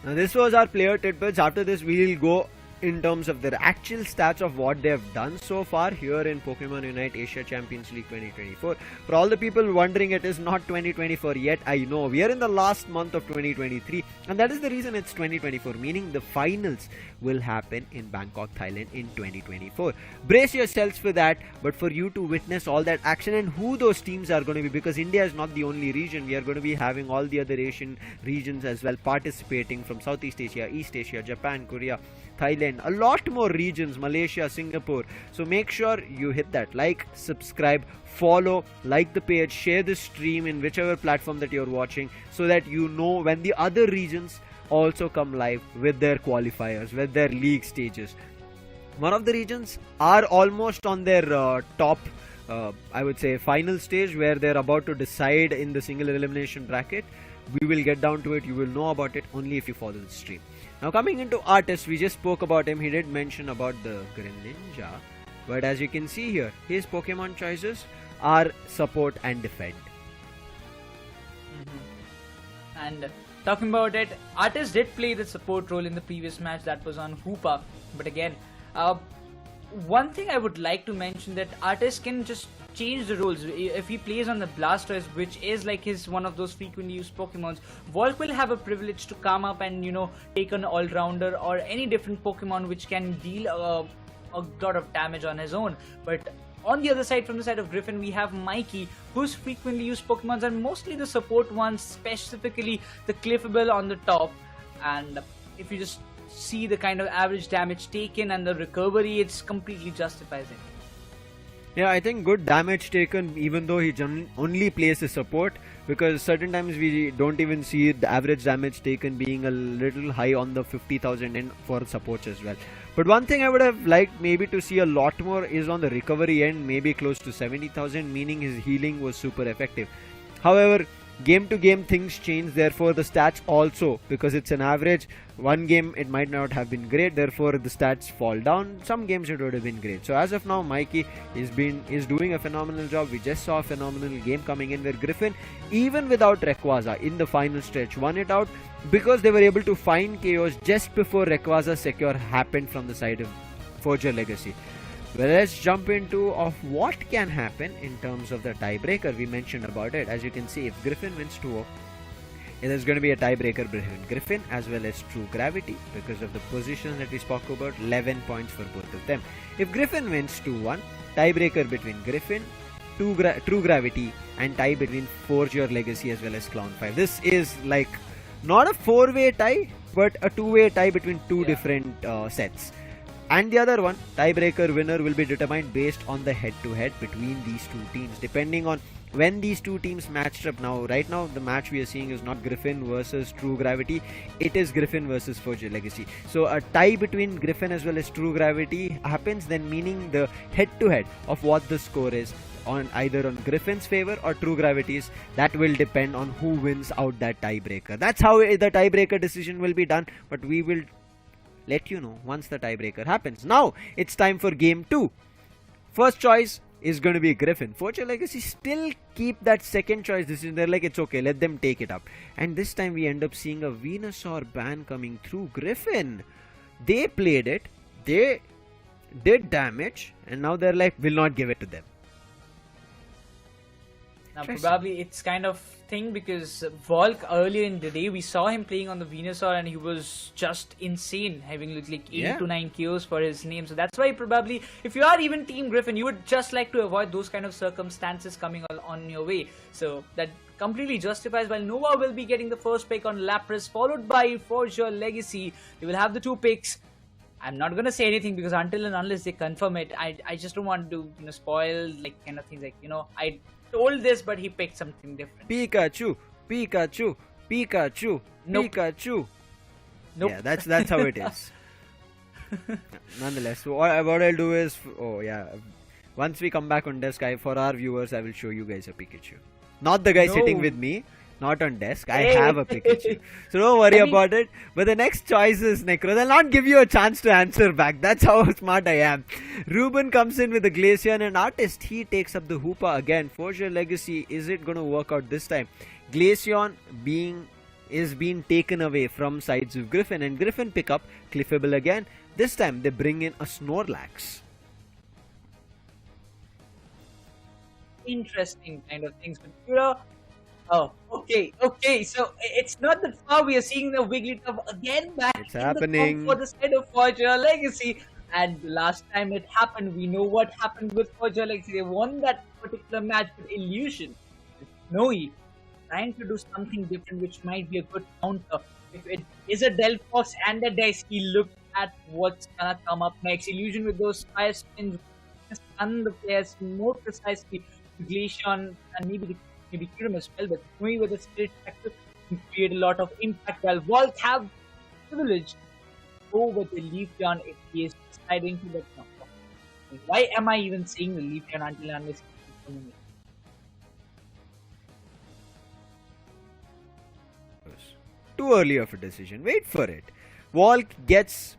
Speaker 1: Now this was our player tidbits. After this, we'll go in terms of their actual stats of what they have done so far here in Pokemon Unite Asia Champions League 2024. For all the people wondering, it is not 2024 yet. I know we are in the last month of 2023, and that is the reason it's 2024, meaning the finals will happen in Bangkok, Thailand in 2024. Brace yourselves for that, but for you to witness all that action and who those teams are going to be, because India is not the only region. We are going to be having all the other Asian regions as well participating, from Southeast Asia, East Asia, Japan, Korea, Thailand, a lot more regions, Malaysia, Singapore. So make sure you hit that like, subscribe, follow, like the page, share the stream in whichever platform that you're watching, so that you know when the other regions also come live with their qualifiers, with their league stages. One of the regions are almost on their top, I would say, final stage, where they're about to decide in the single elimination bracket. We will get down to it. You will know about it only if you follow the stream. Now coming into Artist, we just spoke about him. He did mention about the Greninja, but as you can see here, his Pokemon choices are support and defend.
Speaker 2: And talking about it, Artist did play the support role in the previous match that was on Hoopa. But again, one thing I would like to mention, that Artist can just change the roles. If he plays on the Blastoise, which is like one of those frequently used Pokemons, Volk will have a privilege to come up and take an all-rounder or any different Pokemon which can deal a lot of damage on his own. But on the other side, from the side of Griffin, we have Mikey, whose frequently used Pokemons are mostly the support ones, specifically the Cliffable on the top. And if you just see the kind of average damage taken and the recovery, it's completely justifies it.
Speaker 1: Yeah, I think good damage taken, even though he only plays the support, because certain times we don't even see the average damage taken being a little high on the 50,000 end for supports as well. But one thing I would have liked maybe to see a lot more is on the recovery end, maybe close to 70,000, meaning his healing was super effective. However, game to game things change, therefore the stats also, because it's an average. One game it might not have been great, therefore the stats fall down. Some games it would have been great. So as of now, Mikey is doing a phenomenal job. We just saw a phenomenal game coming in where Griffin, even without Rayquaza in the final stretch, won it out because they were able to find KOs just before Rayquaza's secure happened from the side of Forgia Legacy. Well, let's jump into of what can happen in terms of the tiebreaker. We mentioned about it. As you can see, if Griffin wins 2-0, it is going to be a tiebreaker between Griffin as well as True Gravity, because of the positions that we spoke about. 11 points for both of them. If Griffin wins 2-1, tiebreaker between Griffin, True Gravity, and tie between Forgia Legacy as well as Clown 5. This is like not a 4-way tie, but a 2-way tie between two different sets. And the other one, tiebreaker winner, will be determined based on the head-to-head between these two teams, depending on when these two teams matched up. Now, right now, the match we are seeing is not Griffin versus True Gravity. It is Griffin versus Forgia Legacy. So, a tie between Griffin as well as True Gravity happens, then meaning the head-to-head of what the score is on either on Griffin's favor or True Gravity's. That will depend on who wins out that tiebreaker. That's how the tiebreaker decision will be done, but we will let you know once the tiebreaker happens. Now it's time for game 2. First choice is going to be Griffin. Forgia Legacy still keep that second choice decision. They're like, it's okay, let them take it up. And this time we end up seeing a Venusaur ban coming through. Griffin, they played it, they did damage, and now they're like, we'll not give it to them.
Speaker 2: Now probably it's kind of thing because Volk, earlier in the day we saw him playing on the Venusaur and he was just insane, having like 8 to 9 KOs for his name. So that's why probably if you are even Team Griffin, you would just like to avoid those kind of circumstances coming on your way. So that completely justifies. While Nova will be getting the first pick on Lapras, followed by Forgia Legacy. They will have the 2 picks. I'm not gonna say anything because until and unless they confirm it, I just don't want to spoil like kind of things like I told this, but he picked something different.
Speaker 1: Pikachu, Pikachu, Pikachu,
Speaker 2: Nope.
Speaker 1: Pikachu.
Speaker 2: Nope.
Speaker 1: Yeah, that's how it is. Nonetheless, so what I'll do is, once we come back on desk, for our viewers, I will show you guys a Pikachu. Not the guy sitting
Speaker 2: No.
Speaker 1: with me, not on desk. I
Speaker 2: Hey.
Speaker 1: have a Pikachu. So don't worry
Speaker 2: I mean-
Speaker 1: about it. But the next choice is Nekroz. I'll not give you a chance to answer back. That's how smart I am. Ruben comes in with the Glaceon and Artist. He takes up the Hoopa again. Forgia Legacy, is it going to work out this time? Glaceon is being taken away from sides of Griffin, and Griffin pick up Cliffable again. This time they bring in a Snorlax.
Speaker 2: Interesting kind of things, but oh, okay. So it's not that far. We are seeing the Wigglytuff again back
Speaker 1: It's
Speaker 2: in
Speaker 1: happening.
Speaker 2: the form for the side of Forgia Legacy. And last time it happened, we know what happened with Forgia Legacy. They won that particular match with Illusion. Snowy trying to do something different, which might be a good counter. If it is a Delphox and a Daisy, look at what's gonna come up next. Illusion with those fire spins, stun the players more precisely. Glaceon and maybe Kirim as well, but Snowy with the Spirit Factor can create a lot of impact. While Volt have privilege over the Leafeon if he is deciding to let them. Why am I even saying the Leafeon until unless
Speaker 1: Too early of a decision. Wait for it. Walk gets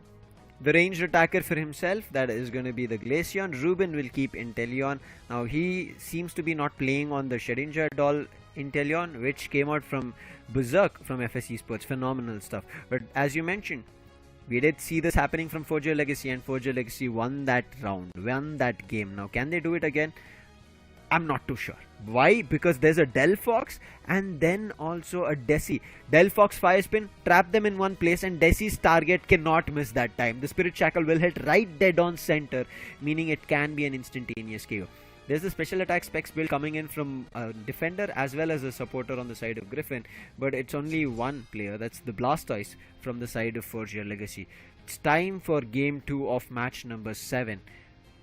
Speaker 1: the ranged attacker for himself. That is going to be the Glaceon. Ruben will keep Inteleon. Now he seems to be not playing on the Shedinja doll Inteleon, which came out from Berserk from FS Esports. Phenomenal stuff. But as you mentioned, we did see this happening from Forgia Legacy, and Forgia Legacy won that round, won that game. Now can they do it again? I'm not too sure. Why? Because there's a Delphox and then also a Desi. Delphox Fire Spin, trap them in one place, and Desi's target cannot miss that time. The Spirit Shackle will hit right dead on center, meaning it can be an instantaneous KO. There's the special attack specs build coming in from a defender as well as a supporter on the side of Griffin, but it's only one player, that's the Blastoise from the side of Forgia Legacy. It's time for game 2 of match number 7.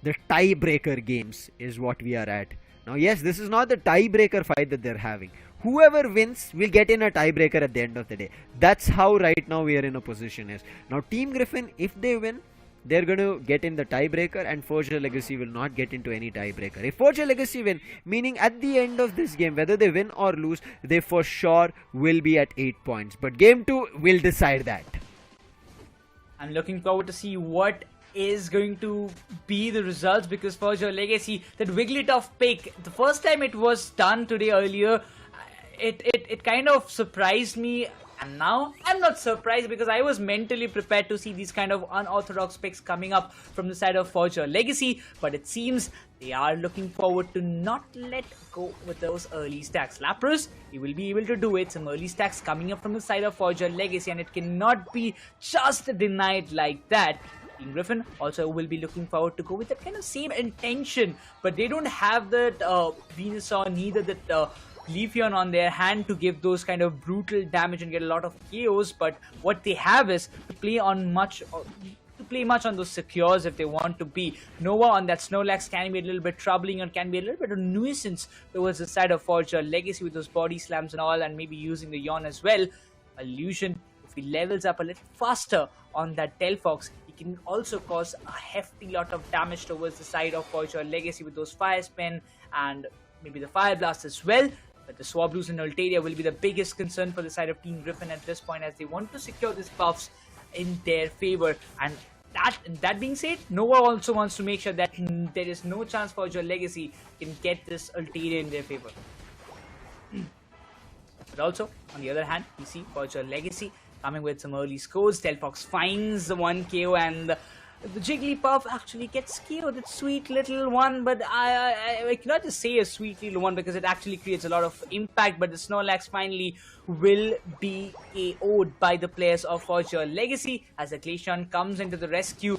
Speaker 1: The tiebreaker games is what we are at. Now yes, this is not the tiebreaker fight that they're having. Whoever wins will get in a tiebreaker at the end of the day. That's how right now we are in a position is. Now Team Griffin, if they win, they're going to get in the tiebreaker, and Forgia Legacy will not get into any tiebreaker. If Forgia Legacy win, meaning at the end of this game, whether they win or lose, they for sure will be at 8 points. But game 2 will decide that.
Speaker 2: I'm looking forward to see what is going to be the results, because Forgia Legacy, that Wigglytuff pick, the first time it was done today earlier, it kind of surprised me, and now I'm not surprised because I was mentally prepared to see these kind of unorthodox picks coming up from the side of Forgia Legacy, but it seems they are looking forward to not let go with those early stacks. Lapras, he will be able to do it. Some early stacks coming up from the side of Forgia Legacy, and it cannot be just denied like that. Team Griffin also will be looking forward to go with that kind of same intention, but they don't have that Venusaur, neither that Leafeon on their hand to give those kind of brutal damage and get a lot of KOs. But what they have is to play much on those secures if they want to be. Nova on that Snorlax can be a little bit troubling and can be a little bit of nuisance towards the side of Forgia Legacy with those body slams and all, and maybe using the Yawn as well. Illusion, if he levels up a little faster on that Delphox, he can also cause a hefty lot of damage towards the side of Forgia Legacy with those Fire Spin and maybe the Fire Blast as well. But the Swablues and Altaria will be the biggest concern for the side of Team Griffin at this point, as they want to secure these buffs in their favor. And that being said, Nova also wants to make sure that there is no chance Forgia Legacy can get this Altaria in their favor. But also, on the other hand, we see Forgia Legacy coming with some early scores. Delphox finds the 1 KO, and the Jigglypuff actually gets KO'd. That sweet little one, but I cannot just say a sweet little one because it actually creates a lot of impact. But the Snorlax finally will be KO'd by the players of Forgia Legacy as the Glaceon comes into the rescue.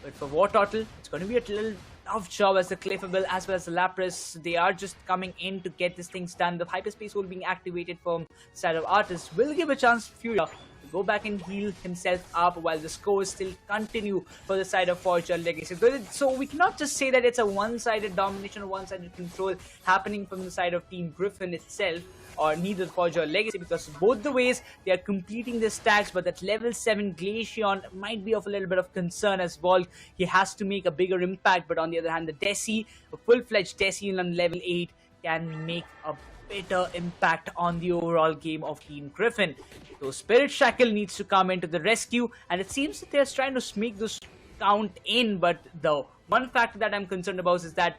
Speaker 2: But for War Turtle, it's going to be a little tough job, as the Clefable as well as the Lapras, they are just coming in to get these things done. The Hyperspace Hole being activated from the side of Artists will give a chance to Furia to go back and heal himself up while the scores still continue for the side of Forgia Legacy. So we cannot just say that it's a one-sided domination or one-sided control happening from the side of Team Griffin itself, or neither Forgia or Legacy, because both the ways they are completing the stacks. But that level 7 Glaceon might be of a little bit of concern as Volk. He has to make a bigger impact, but on the other hand, the Desi, a full-fledged Desi on level 8, can make a better impact on the overall game of Team Griffin. So Spirit Shackle needs to come into the rescue, and it seems that they're trying to make those count in, but the one factor that I'm concerned about is that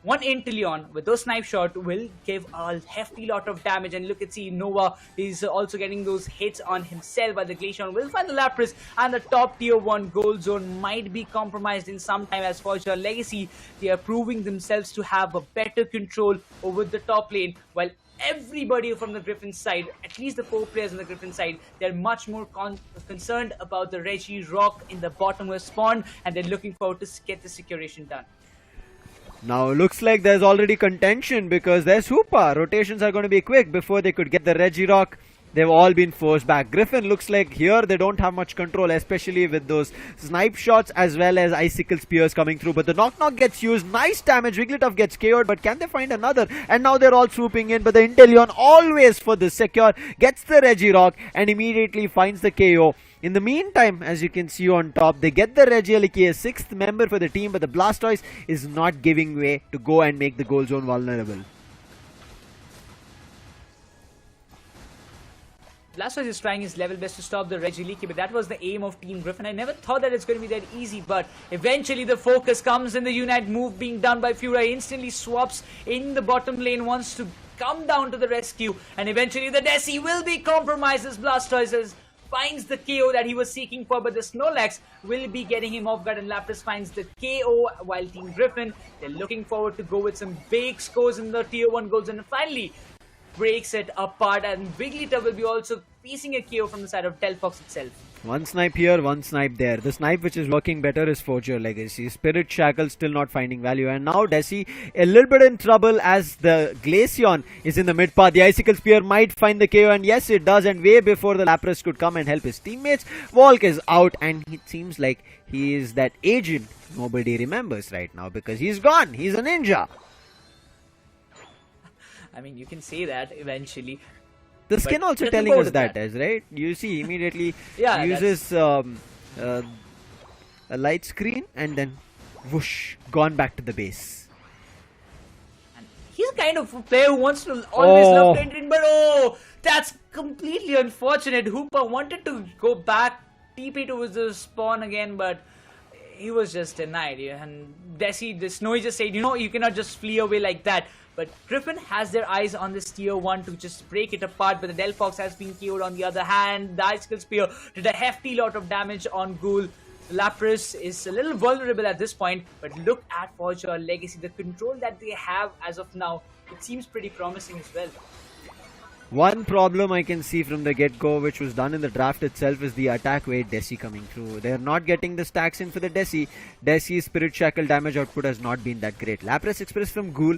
Speaker 2: one Inteleon with those snipe shot will give a hefty lot of damage, and look at Nova is also getting those hits on himself, but the Glaceon will find the Lapras, and the top tier 1 gold zone might be compromised in some time. As for Legacy, they are proving themselves to have a better control over the top lane, while everybody from the Griffin side, at least the 4 players on the Griffin side, they're much more concerned about the Reggie Rock in the bottomless spawn, and they're looking forward to get the securation done.
Speaker 1: Now looks like there's already contention because there's Hoopa. Rotations are going to be quick before they could get the Regirock. They've all been forced back. Griffin looks like here they don't have much control, especially with those snipe shots as well as icicle spears coming through. But the knock gets used. Nice damage. Wigglytuff gets KO'd, but can they find another? And now they're all swooping in. But the Inteleon, always for the secure, gets the Regirock and immediately finds the KO. In the meantime, as you can see on top, they get the Regieleki, a 6th member for the team, but the Blastoise is not giving way to go and make the goal zone vulnerable.
Speaker 2: Blastoise is trying his level best to stop the Regieleki, but that was the aim of Team Griffin. I never thought that it's going to be that easy, but eventually the focus comes in the Unite move being done by Fury. Instantly swaps in the bottom lane, wants to come down to the rescue, and eventually the Desi will be compromised as Blastoise finds the KO that he was seeking for, but the Snorlax will be getting him off guard, and Lapras finds the KO, while Team Griffin, they're looking forward to go with some big scores in the tier 1 goals, and finally breaks it apart, and Wigglytuff will be also facing a KO from the side of Delphox itself.
Speaker 1: One snipe here, one snipe there. The snipe which is working better is Forgia Legacy. Spirit Shackle still not finding value. And now Desi a little bit in trouble as the Glaceon is in the mid path. The Icicle Spear might find the KO, and yes it does, and way before the Lapras could come and help his teammates. Volk is out, and it seems like he is that agent nobody remembers right now because he's gone. He's a ninja.
Speaker 2: I mean, you can say that eventually.
Speaker 1: The skin also telling us that, right? You see, immediately uses a light screen and then whoosh, gone back to the base.
Speaker 2: And he's kind of a player who wants to always love to enter in, but that's completely unfortunate. Hoopa wanted to go back, TP towards the spawn again, but he was just denied. And Desi, the Snowy just said, you cannot just flee away like that. But Griffin has their eyes on this tier 1 to just break it apart, but the Delphox has been KO'd on the other hand. The Icicle Spear did a hefty lot of damage on Ghoul. Lapras is a little vulnerable at this point, but look at Forgia Legacy. The control that they have as of now, it seems pretty promising as well.
Speaker 1: One problem I can see from the get-go, which was done in the draft itself, is the attack weight Desi coming through. They are not getting the stacks in for the Desi. Desi's Spirit Shackle damage output has not been that great. Lapras Express from Ghoul,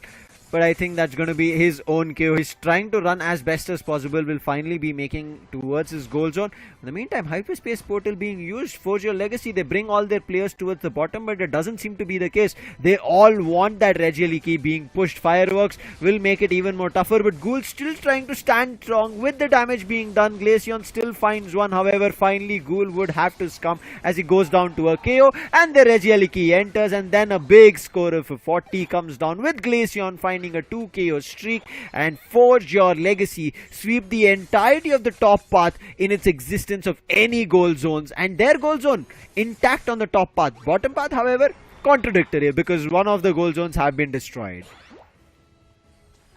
Speaker 1: but I think that's going to be his own KO. He's trying to run as best as possible. Will finally be making towards his goal zone. In the meantime, Hyperspace Portal being used. Forgia Legacy, they bring all their players towards the bottom, but it doesn't seem to be the case. They all want that Regieleki being pushed. Fireworks will make it even more tougher, but Ghoul still trying to stand strong with the damage being done. Glaceon still finds one. However, finally Ghoul would have to succumb as he goes down to a KO, and the Regieleki enters, and then a big score of 40 comes down with Glaceon finding a 2 KO streak, and Forgia Legacy sweep the entirety of the top path in its existence of any goal zones, and their goal zone intact on the top path. Bottom path, however, contradictory because one of the goal zones have been destroyed.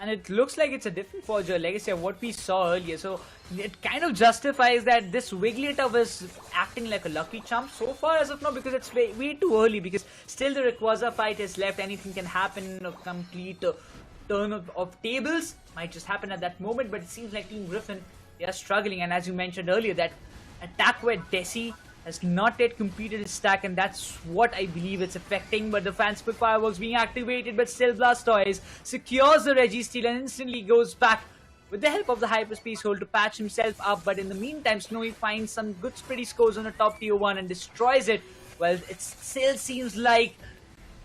Speaker 2: And it looks like it's a different Forgia Legacy of what we saw earlier. So it kind of justifies that this Wigglytuff is acting like a lucky charm so far as of now, because it's way too early, because still the Rayquaza fight is left. Anything can happen. A complete turn of tables might just happen at that moment, but it seems like Team Griffin, they are struggling. And as you mentioned earlier, that attack where Desi has not yet completed his stack, and that's what I believe it's affecting. But the fan split fireworks being activated, but still Blastoise secures the Registeel and instantly goes back with the help of the hyperspace hole to patch himself up. But in the meantime, Snowy finds some good pretty scores on the top tier 1 and destroys it. Well, it still seems like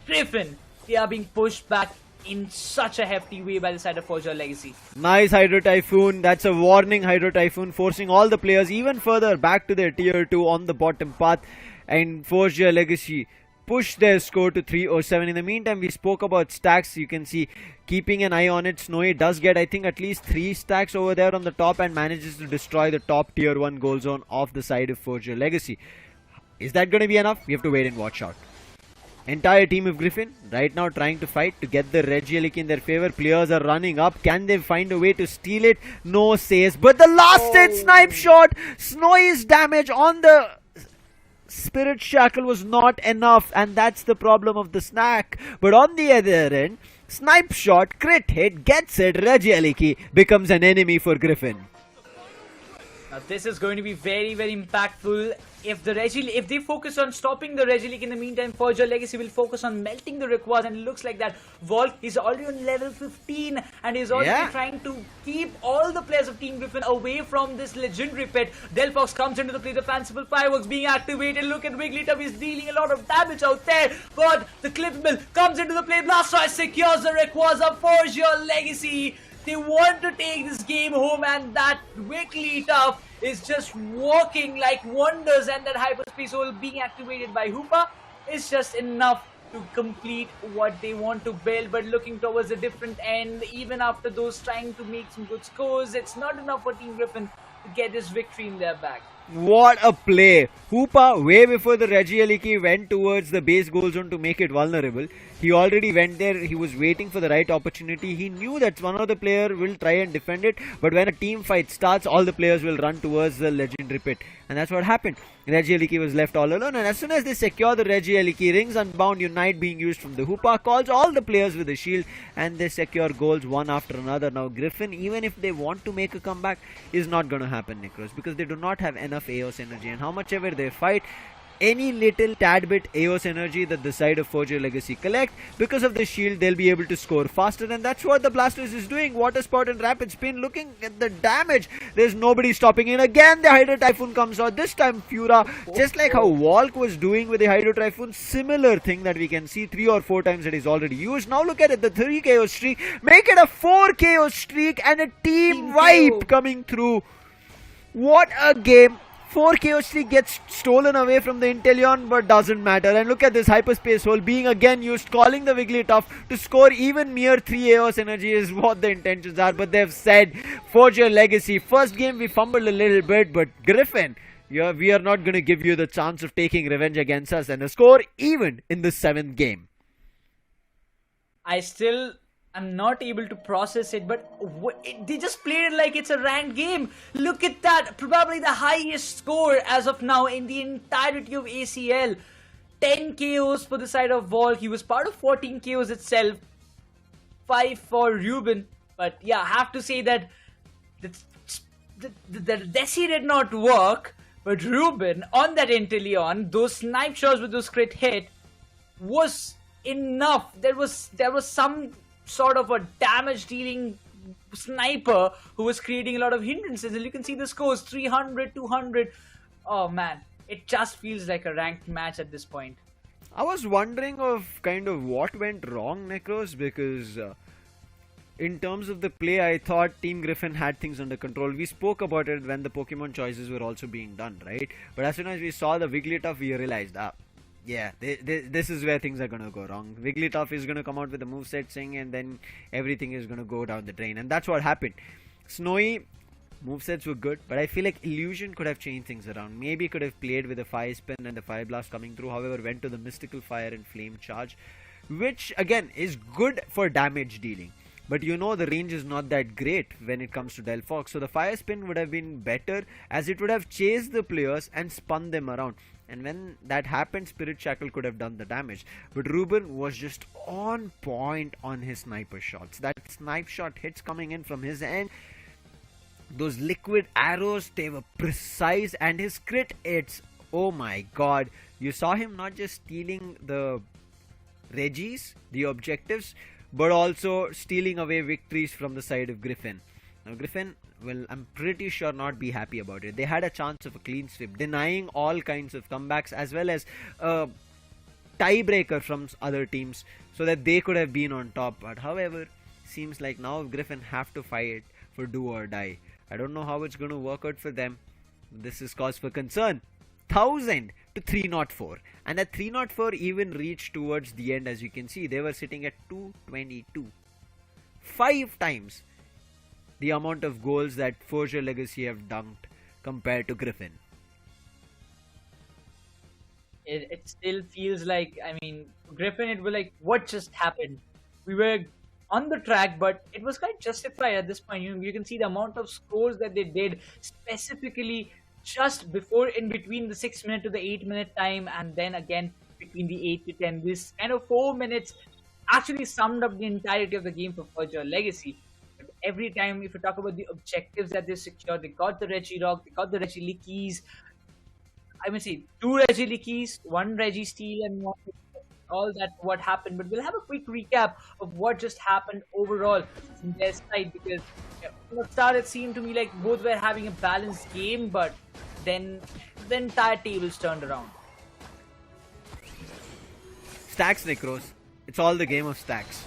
Speaker 2: Griffin, they are being pushed back in such a hefty way by the side of Forgia Legacy.
Speaker 1: Nice Hydro Typhoon. That's a warning Hydro Typhoon, forcing all the players even further back to their tier 2 on the bottom path. And Forgia Legacy push their score to 307. In the meantime, we spoke about stacks. You can see, keeping an eye on it, Snowy does get, I think, at least 3 stacks over there on the top and manages to destroy the top tier 1 goal zone off the side of Forgia Legacy. Is that going to be enough? We have to wait and watch out. Entire team of Griffin right now trying to fight to get the Regielic in their favor. Players are running up. Can they find a way to steal it? No says. But the last hit snipe shot, Snowy's damage on the Spirit Shackle was not enough, and that's the problem of the snack. But on the other end, snipe shot, crit hit, gets it. Regielic becomes an enemy for Griffin.
Speaker 2: Now this is going to be very, very impactful. If they focus on stopping the Regielic in the meantime, Forgia Legacy will focus on melting the Rayquaza, and it looks like that Volk is already on level 15 and is already trying to keep all the players of Team Griffin away from this legendary pet. Delphox comes into the play, the fanciful fireworks being activated. Look at Wigglytuff, is dealing a lot of damage out there, but the Cliff Mill comes into the play. Blastoise secures the Rayquaza. Forgia Legacy, they want to take this game home, and that Wigglytuff is just working like wonders, and that hyperspace hole being activated by Hoopa is just enough to complete what they want to build. But looking towards a different end, even after those trying to make some good scores, it's not enough for Team Griffin to get this victory in their bag.
Speaker 1: What a play! Hoopa, way before the Regielic went towards the base goal zone to make it vulnerable. He already went there. He was waiting for the right opportunity. He knew that one of the player will try and defend it, but when a team fight starts, all the players will run towards the legendary pit, and that's what happened. Regielic was left all alone, and as soon as they secure the Regielic, Rings Unbound Unite being used from the Hoopa calls all the players with a shield, and they secure goals one after another. Now Griffin, even if they want to make a comeback, is not going to happen, Nekroz, because they do not have enough AOS energy, and how much ever they fight, any little tad bit AOS energy that the side of Forgia Legacy collect, because of the shield, they'll be able to score faster, and that's what the Blastoise is doing. Water Spout and Rapid Spin, looking at the damage. There's nobody stopping in. Again, the Hydro Typhoon comes out. This time, Fura, just like how Walk was doing with the Hydro Typhoon, similar thing that we can see 3 or 4 times that he's already used. Now look at it, the 3 KO streak, make it a 4 KO streak, and a team wipe coming through. What a game. 4 KO streak gets stolen away from the Inteleon, but doesn't matter. And look at this hyperspace hole being again used, calling the Wigglytuff to score even mere 3 AOS energy is what the intentions are. But they've said, Forgia Legacy, first game we fumbled a little bit, but Griffin, we are not going to give you the chance of taking revenge against us, and a score even in the 7th game.
Speaker 2: I'm not able to process it, but they just played it like it's a ranked game. Look at that, probably the highest score as of now in the entirety of ACL. 10 KOs for the side of Volk. He was part of 14 KOs itself. 5 for Ruben. But yeah, I have to say that the Desi did not work, but Ruben on that Inteleon, those snipe shots with those crit hit was enough. There was some sort of a damage dealing sniper who was creating a lot of hindrances, and you can see the scores 300, 200. Oh man, it just feels like a ranked match at this point.
Speaker 1: I was wondering of kind of what went wrong, Nekroz, because in terms of the play, I thought Team Griffin had things under control. We spoke about it when the Pokemon choices were also being done, right? But as soon as we saw the Wigglytuff, we realized, yeah, this is where things are going to go wrong. Wigglytuff is going to come out with a moveset saying, and then everything is going to go down the drain. And that's what happened. Snowy, movesets were good, but I feel like Illusion could have changed things around. Maybe could have played with the Fire Spin and the Fire Blast coming through. However, went to the Mystical Fire and Flame Charge, which again is good for damage dealing. But you know the range is not that great when it comes to Delphox. So the Fire Spin would have been better, as it would have chased the players and spun them around. And when that happened, Spirit Shackle could have done the damage. But Ruben was just on point on his sniper shots. That snipe shot hits coming in from his end, those liquid arrows, they were precise. And his crit hits, oh my god. You saw him not just stealing the Regis, the objectives, but also stealing away victories from the side of Griffin. Now Griffin will, I'm pretty sure, not be happy about it. They had a chance of a clean sweep, denying all kinds of comebacks as well as a tiebreaker from other teams so that they could have been on top. But however, seems like now Griffin have to fight for do or die. I don't know how it's going to work out for them. This is cause for concern. 1000 to 304, and that 304 even reached towards the end. As you can see, they were sitting at 222, 5 times the amount of goals that Forgia Legacy have dunked compared to Griffin.
Speaker 2: It still feels like, I mean, Griffin, it was like, what just happened? We were on the track, but it was quite justified at this point. You can see the amount of scores that they did, specifically just before, in between the 6 minute to the 8 minute time, and then again between the 8 to 10. This kind of 4 minutes actually summed up the entirety of the game for Forgia Legacy. But every time, if you talk about the objectives that they secured, they got the Reggie Rock, they got the Reggie Lickies. I mean, see, 2 Reggie Lickies, 1 Reggie Steal, and 1 all that what happened. But we'll have a quick recap of what just happened overall from their side, because from the start it seemed to me like both were having a balanced game, but then the entire tables turned around.
Speaker 1: Stacks, Nekroz. It's all the game of stacks.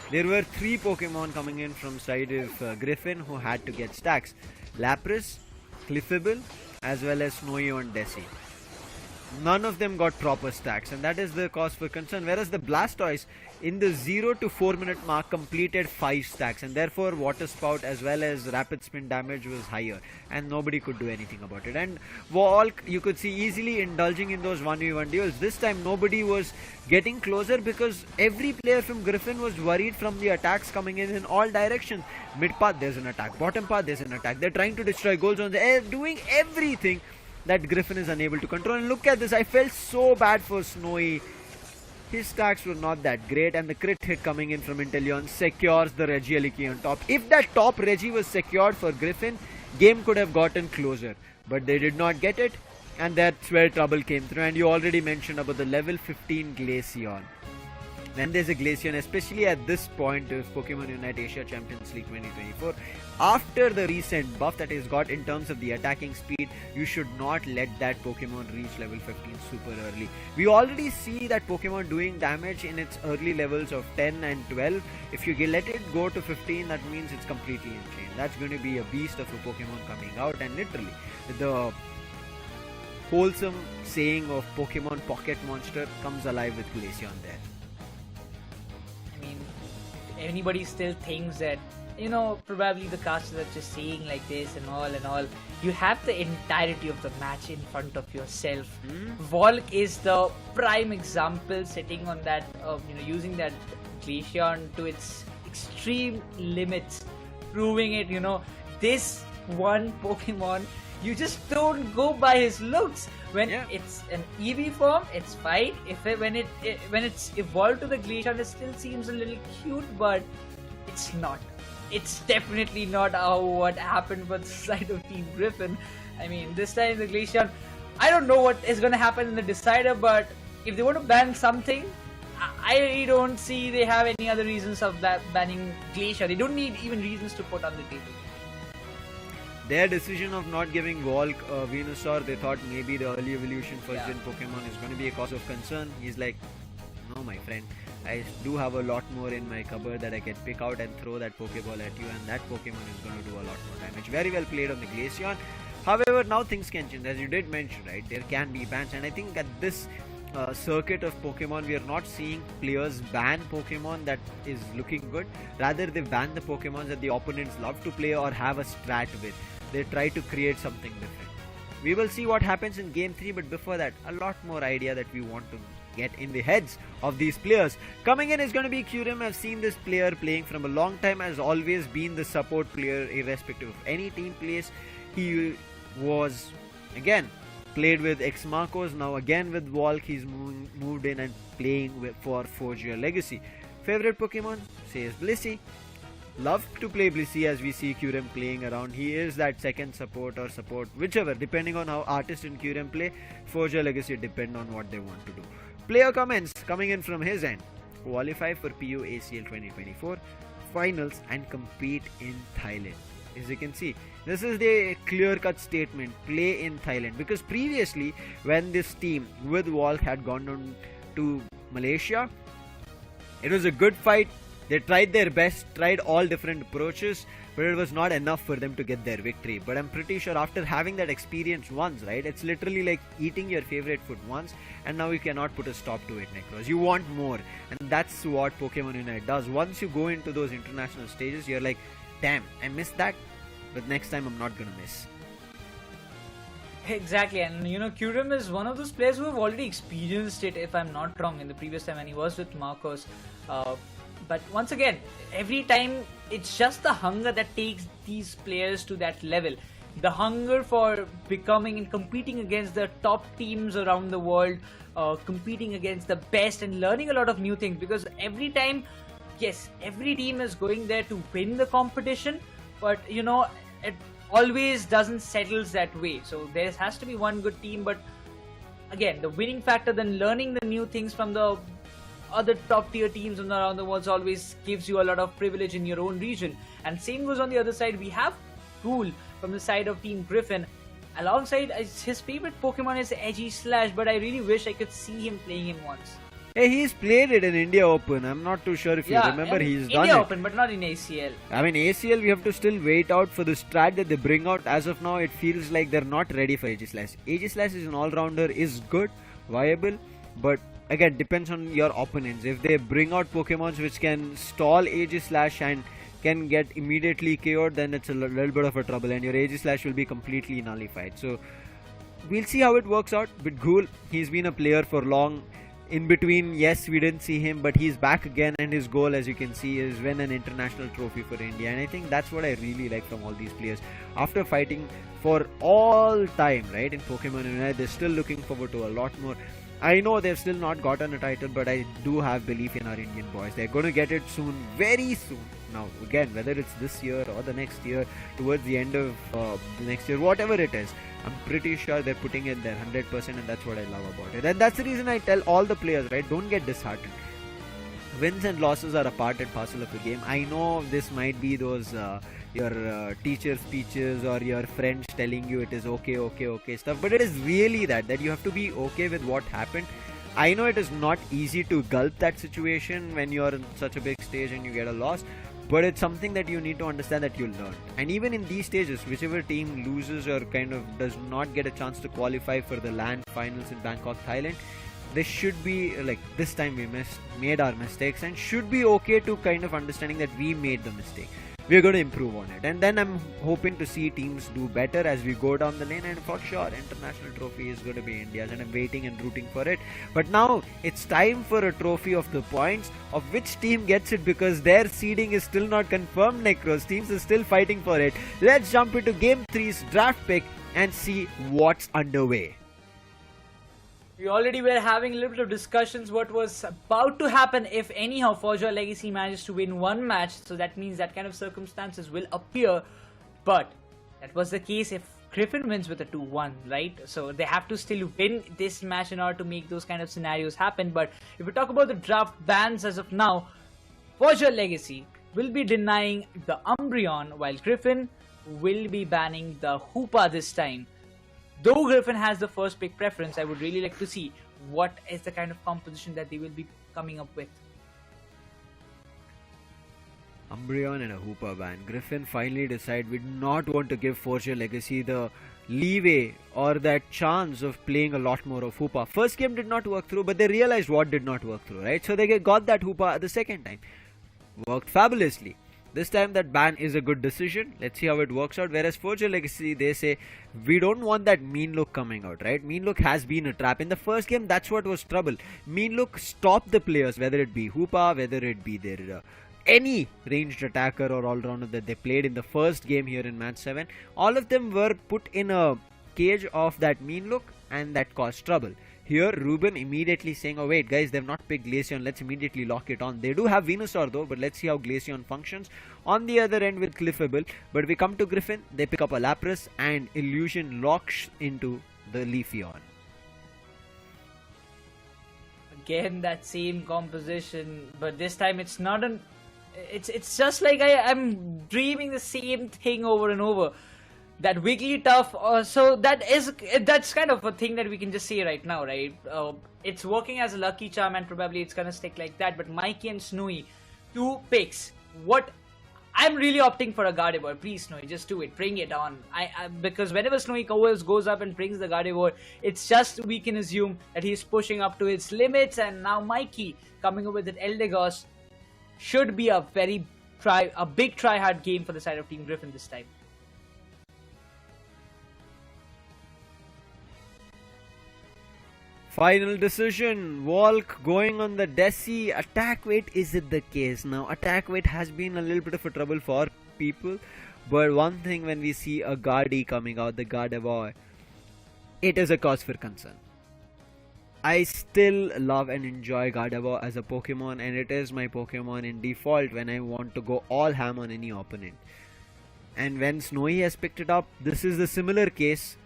Speaker 1: There were 3 Pokemon coming in from side of Griffin who had to get stacks. Lapras, Cliffable, as well as Snowy and Desi. None of them got proper stacks, and that is the cause for concern. Whereas the Blastoise in the 0 to 4 minute mark completed 5 stacks, and therefore Water Spout as well as Rapid Spin damage was higher, and nobody could do anything about it. And Walk, you could see easily indulging in those 1v1 duels. This time nobody was getting closer because every player from Griffin was worried from the attacks coming in all directions. Mid path there's an attack, bottom path there's an attack. They're trying to destroy goal zones, they're doing everything that Griffin is unable to control. And look at this, I felt so bad for Snowy. His stacks were not that great, and the crit hit coming in from Inteleon secures the Regieleki on top. If that top Regi was secured for Griffin, game could have gotten closer, but they did not get it, and that's where trouble came through. And you already mentioned about the level 15 Glaceon. When there's a Glaceon, especially at this point of Pokemon UNITE Asia Champions League 2024, after the recent buff that is got in terms of the attacking speed, you should not let that Pokemon reach level 15 super early. We already see that Pokemon doing damage in its early levels of 10 and 12. If you let it go to 15, that means it's completely insane. That's going to be a beast of a Pokemon coming out, and literally the wholesome saying of Pokemon Pocket Monster comes alive with Glaceon there.
Speaker 2: I mean, if anybody still thinks that, you know, probably the casters are just saying like this and all, you have the entirety of the match in front of yourself. Volk is the prime example, sitting on that, using that Glaceon to its extreme limits, proving it, this one Pokemon, you just don't go by his looks. When it's an EV form, it's fine. When it's evolved to the Glaceon, it still seems a little cute, but it's not. It's definitely not what happened for the side of Team Griffin. I mean, this time the Glaceon, I don't know what is going to happen in the decider, but if they want to ban something, I really don't see they have any other reasons of banning Glaceon. They don't need even reasons to put on the table.
Speaker 1: Their decision of not giving Volk Venusaur, they thought maybe the early evolution first gen Pokemon is going to be a cause of concern. He's like, no my friend, I do have a lot more in my cupboard that I can pick out and throw that Pokeball at you, and that Pokemon is going to do a lot more damage. Very well played on the Glaceon. However, now things can change. As you did mention, right, there can be bans, and I think at this circuit of Pokemon, we are not seeing players ban Pokemon that is looking good. Rather, they ban the Pokemon that the opponents love to play or have a strat with. They try to create something different. We will see what happens in game 3, but before that, a lot more idea that we want to get in the heads of these players. Coming in is going to be Kyurem. I've seen this player playing from a long time, has always been the support player irrespective of any team plays. He was, again, played with X-Marcos, now again with Volk. He's moved in and playing for Forgia Legacy. Favorite Pokemon? Says Blissey. Love to play Blissey as we see Kyurem playing around. He is that second support or support, whichever, depending on how Artist and Kyurem play. Forgia Legacy depend on what they want to do. Player comments coming in from his end. Qualify for PU ACL 2024 finals and compete in Thailand. as you can see. This is the clear-cut statement, play in Thailand. Because previously, when this team with Walk had gone down to Malaysia, it was a good fight. They tried their best, tried all different approaches, but it was not enough for them to get their victory. But I'm pretty sure after having that experience once, right, it's literally like eating your favorite food once, and now you cannot put a stop to it, Nekroz. You want more, and that's what Pokemon Unite does. Once you go into those international stages, you're like, damn, I missed that, but next time I'm not gonna miss.
Speaker 2: Exactly, and Kurum is one of those players who have already experienced it, if I'm not wrong, in the previous time when he was with Marcos. But once again, every time it's just the hunger that takes these players to that level. The hunger for becoming and competing against the top teams around the world, competing against the best and learning a lot of new things. Because every time, yes, every team is going there to win the competition, but it always doesn't settle that way. So there has to be one good team, but again, the winning factor, then learning the new things from the other top tier teams around the world always gives you a lot of privilege in your own region. And same goes on the other side. We have Cool from the side of Team Griffin. Alongside, his favorite Pokemon is Aegislash, but I really wish I could see him playing him once.
Speaker 1: Hey, he's played it in India Open. I'm not too sure if you remember. He's done
Speaker 2: India
Speaker 1: it.
Speaker 2: Open, but not in ACL.
Speaker 1: I mean, ACL, we have to still wait out for the strat that they bring out. As of now, it feels like they're not ready for Aegislash. Aegislash is an all-rounder, is good, viable, but again, depends on your opponents. If they bring out Pokemons which can stall Aegislash and can get immediately KO'd, then it's a little bit of a trouble, and your Aegislash will be completely nullified. So, we'll see how it works out. But Ghoul, he's been a player for long. In between, yes, we didn't see him, but he's back again, and his goal, as you can see, is win an international trophy for India. And I think that's what I really like from all these players. After fighting for all time, right, in Pokemon Unite, they're still looking forward to a lot more. I know they've still not gotten a title, but I do have belief in our Indian boys. They're going to get it soon, very soon. Now, again, whether it's this year or the next year, towards the end of the next year, whatever it is, I'm pretty sure they're putting in their 100%, and that's what I love about it. And that's the reason I tell all the players, right, don't get disheartened. Wins and losses are a part and parcel of the game. I know this might be those your teacher speeches or your friends telling you it is okay stuff, but it is really that you have to be okay with what happened. I know it is not easy to gulp that situation when you're in such a big stage and you get a loss, but it's something that you need to understand that you learn. And even in these stages, whichever team loses or kind of does not get a chance to qualify for the LAN finals in Bangkok, Thailand, they should be like, this time we made our mistakes, and should be okay to kind of understanding that we made the mistake. We're going to improve on it, and then I'm hoping to see teams do better as we go down the lane. And for sure, international trophy is going to be India's, and I'm waiting and rooting for it. But now it's time for a trophy of the points of which team gets it, because their seeding is still not confirmed. Nekroz teams are still fighting for it. Let's jump into Game 3's draft pick and see what's underway.
Speaker 2: We already were having a little bit of discussions what was about to happen if anyhow Forgia Legacy manages to win one match. So that means that kind of circumstances will appear. But that was the case if Griffin wins with a 2-1, right? So they have to still win this match in order to make those kind of scenarios happen. But if we talk about the draft bans as of now, Forgia Legacy will be denying the Umbreon, while Griffin will be banning the Hoopa this time. Though Griffin has the first pick preference, I would really like to see what is the kind of composition that they will be coming up with.
Speaker 1: Umbreon and a Hoopa ban. Griffin finally decided we do not want to give Forgia Legacy the leeway or that chance of playing a lot more of Hoopa. First game did not work through, but they realized what did not work through, right? So they got that Hoopa the second time. Worked fabulously. This time that ban is a good decision. Let's see how it works out. Whereas Forgia Legacy, they say, we don't want that mean look coming out, right? Mean look has been a trap. In the first game, that's what was trouble. Mean look stopped the players, whether it be Hoopa, whether it be their any ranged attacker or all-rounder that they played in the first game here in match 7. All of them were put in a cage of that mean look, and that caused trouble. Here, Ruben immediately saying, oh wait guys, they've not picked Glaceon, let's immediately lock it on. They do have Venusaur though, but let's see how Glaceon functions. On the other end with Clefable, but we come to Griffin, they pick up a Lapras, and Illusion locks into the Leafeon.
Speaker 2: Again, that same composition, but this time it's not an It's just like I'm dreaming the same thing over and over. That Wigglytuff, so that's kind of a thing that we can just say right now, right? It's working as a lucky charm, and probably it's gonna stick like that. But Mikey and Snowy, 2 picks. What? I'm really opting for a Gardevoir. Please, Snowy, just do it. Bring it on. Because whenever Snowy goes up and brings the Gardevoir, it's just we can assume that he's pushing up to its limits. And now Mikey coming up with an Eldegoss should be a big try-hard game for the side of Team Griffin this time.
Speaker 1: Final decision. Walk going on the Desi. Attack weight, is it the case? Now, attack weight has been a little bit of a trouble for people. But one thing, when we see a Gardy coming out, the Gardevoir, it is a cause for concern. I still love and enjoy Gardevoir as a Pokemon, and it is my Pokemon in default when I want to go all ham on any opponent. And when Snowy has picked it up, this is the similar case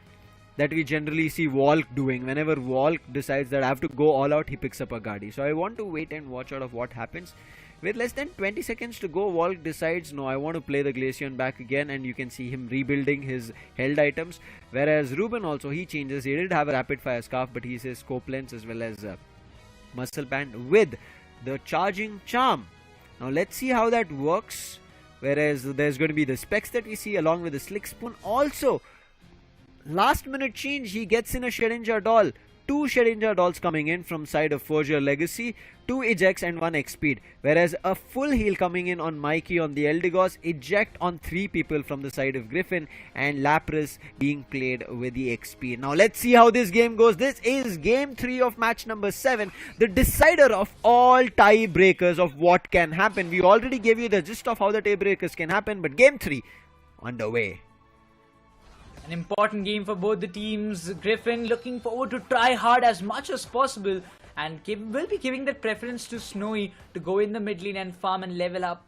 Speaker 1: that we generally see Walk doing. Whenever Walk decides that I have to go all out, he picks up a Gardy. So I want to wait and watch out of what happens. With less than 20 seconds to go, Walk decides, no, I want to play the Glaceon back again, and you can see him rebuilding his held items. Whereas Ruben also, he changes. He did have a rapid fire scarf, but he says scope lens as well as muscle band with the charging charm. Now let's see how that works. Whereas there's going to be the specs that we see along with the slick spoon. Also, last minute change, he gets in a Shedinja doll. 2 Shedinja dolls coming in from side of Forgia Legacy, 2 ejects and 1 X-Speed. Whereas a full heal coming in on Mikey on the Eldegoss, eject on 3 people from the side of Griffin, and Lapras being played with the X-Speed. Now let's see how this game goes. This is game 3 of match number 7, the decider of all tie breakers of what can happen. We already gave you the gist of how the tie breakers can happen, but game 3 underway.
Speaker 2: An important game for both the teams. Griffin looking forward to try hard as much as possible, and will be giving that preference to Snowy to go in the mid lane and farm and level up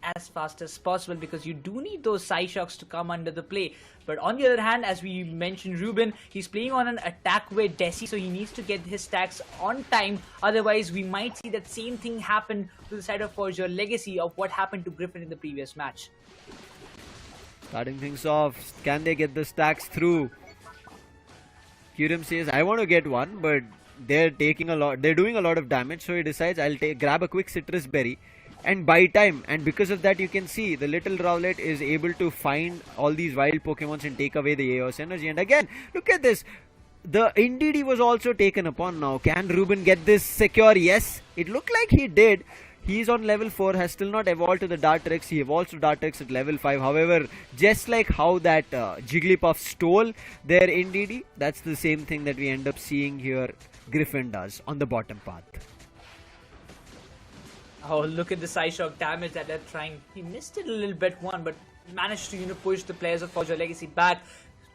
Speaker 2: as fast as possible, because you do need those Psyshocks to come under the play. But on the other hand, as we mentioned, Ruben, he's playing on an attack with Desi, so he needs to get his stacks on time. Otherwise, we might see that same thing happen to the side of Forgia Legacy of what happened to Griffin in the previous match.
Speaker 1: Starting things off, can they get the stacks through? Kyurem says, I want to get one, but they're doing a lot of damage, so he decides I'll grab a quick citrus berry and buy time. And because of that, you can see the little Rowlet is able to find all these wild Pokemons and take away the Eos energy. And again, look at this. The NDD was also taken upon now. Can Ruben get this secure? Yes, it looked like he did. He's on level 4, has still not evolved to the Dartrix. He evolves to Dartrix at level 5. However, just like how that Jigglypuff stole their NDD, that's the same thing that we end up seeing here Griffin does on the bottom path.
Speaker 2: Oh, look at the Psyshock damage that they're trying. He missed it a little bit, but managed to push the players of Forgia Legacy back,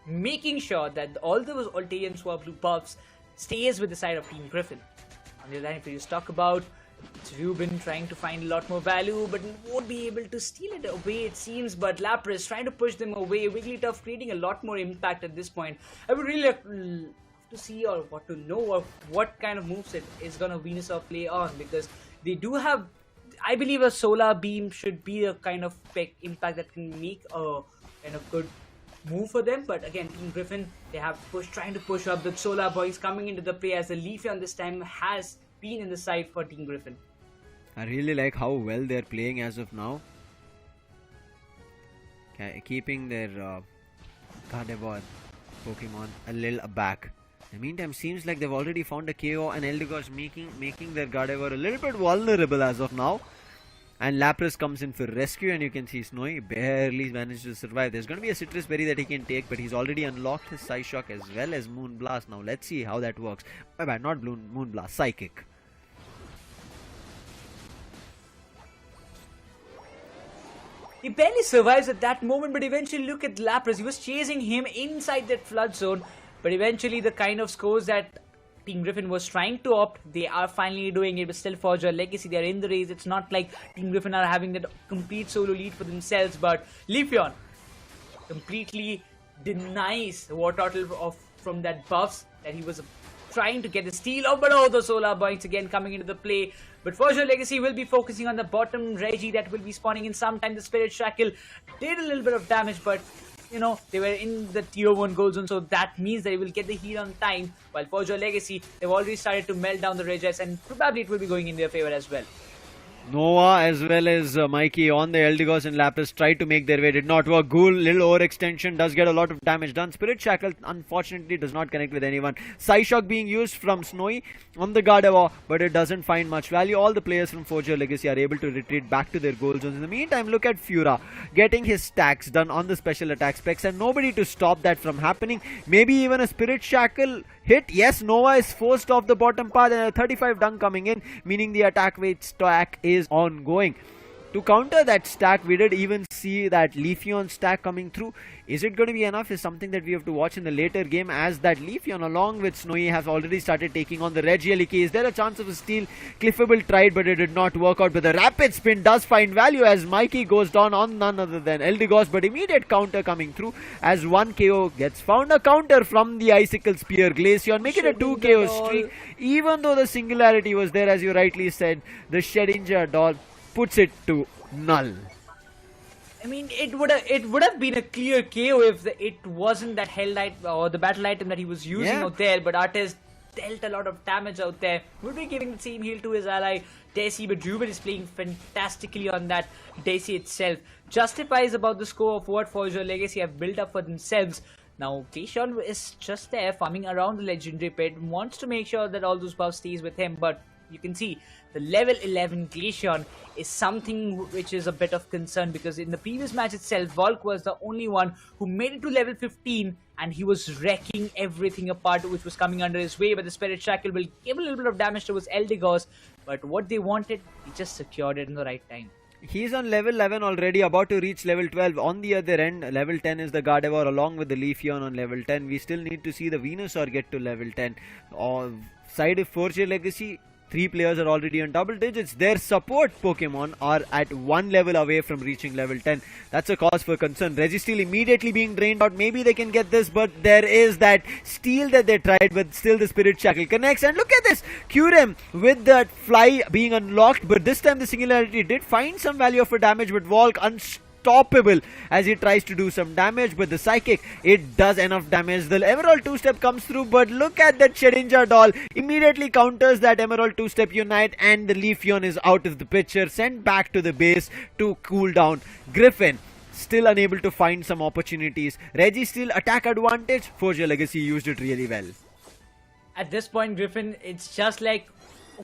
Speaker 2: making sure that all those Altaian Swap Blue buffs stays with the side of Team Griffin. On the other hand, if you just talk about, it's Ruben trying to find a lot more value, but won't be able to steal it away, it seems. But Lapras trying to push them away. Wigglytuff creating a lot more impact at this point. I would really love to see or what to know or what kind of moveset is gonna Venusaur play on, because they do have, I believe, a Solar Beam should be a kind of impact that can make a kind of good move for them. But again, Team Griffin, they have trying to push up. The Solar Boys coming into the play as the Leafeon this time has been in the side for Team Griffin.
Speaker 1: I really like how well they're playing as of now. Keeping their Gardevoir Pokemon a little aback. In the meantime, seems like they've already found a KO, and Eldegoss making their Gardevoir a little bit vulnerable as of now. And Lapras comes in for rescue, and you can see Snowy barely managed to survive. There's going to be a Citrus Berry that he can take, but he's already unlocked his Psyshock as well as Moonblast. Now let's see how that works. Not Moonblast, Psychic.
Speaker 2: He barely survives at that moment, but eventually look at Lapras. He was chasing him inside that flood zone, but eventually the kind of scores that Team Griffin was trying to opt, they are finally doing it. But still, Forgia Legacy, they are in the race. It's not like Team Griffin are having that complete solo lead for themselves, but Leafeon completely denies Wartortle from that buffs that he was trying to get the steal. Oh, but oh, the solar points again coming into the play. But Forgia Legacy will be focusing on the bottom Reggie that will be spawning in sometime. The Spirit Shackle did a little bit of damage, but you know, they were in the tier 1 goal zone, so that means they will get the heal on time. While Forgia Legacy, they've already started to melt down the Regis, and probably it will be going in their favor as well.
Speaker 1: Nova as well as Mikey on the Eldegoss and Lapis tried to make their way, did not work. Ghoul, little overextension, does get a lot of damage done. Spirit Shackle unfortunately does not connect with anyone. Psyshock being used from Snowy on the Gardevoir, but it doesn't find much value. All the players from Forgia Legacy are able to retreat back to their goal zones. In the meantime, look at Fura getting his stacks done on the special attack specs and nobody to stop that from happening. Maybe even a Spirit Shackle hit. Yes, Nova is forced off the bottom path and a 35 dunk coming in, meaning the attack weight stack is ongoing. To counter that stack, we did even see that Leafeon stack coming through. Is it going to be enough is something that we have to watch in the later game, as that Leafeon along with Snowy has already started taking on the Regieliki. Is there a chance of a steal? Cliffable tried, but it did not work out. But the Rapid Spin does find value as Mikey goes down on none other than Eldegoss. But immediate counter coming through as 1 KO gets found. A counter from the Icicle Spear. Glaceon make it a 2 KO streak. Even though the singularity was there, as you rightly said, the Shedinja doll puts it to null.
Speaker 2: I mean, it would have been a clear KO if it wasn't that held item or the battle item that he was using out there. But Artist dealt a lot of damage out there. Would be giving the same heal to his ally Desi, but Ruben is playing fantastically on that. Desi itself justifies about the score of what Forgia Legacy have built up for themselves. Now, Glaceon is just there farming around the legendary pit, wants to make sure that all those buffs stays with him, but you can see the level 11 Glaceon is something which is a bit of concern, because in the previous match itself, Volk was the only one who made it to level 15 and he was wrecking everything apart which was coming under his way. But the Spirit Shackle will give a little bit of damage to his Eldegoss, but what they wanted, he just secured it in the right time.
Speaker 1: He's on level 11 already, about to reach level 12. On the other end, level 10 is the Gardevoir along with the Leafeon on level 10. We still need to see the Venusaur get to level 10. Side of Forgia Legacy, 3 players are already on double digits. Their support Pokemon are at 1 level away from reaching level 10. That's a cause for concern. Registeel immediately being drained out. Maybe they can get this, but there is that steal that they tried, but still the Spirit Shackle connects. And look at this! Curem with that fly being unlocked, but this time the Singularity did find some value for damage, but Volk unstoppable as he tries to do some damage. But the Psychic, it does enough damage. The Emerald 2-step comes through, but look at that Shedinja doll immediately counters that Emerald 2-step Unite, and the Leafeon is out of the picture, sent back to the base to cool down. Griffin still unable to find some opportunities. Reggie still attack advantage. Forgia Legacy used it really well.
Speaker 2: At this point, Griffin, it's just like,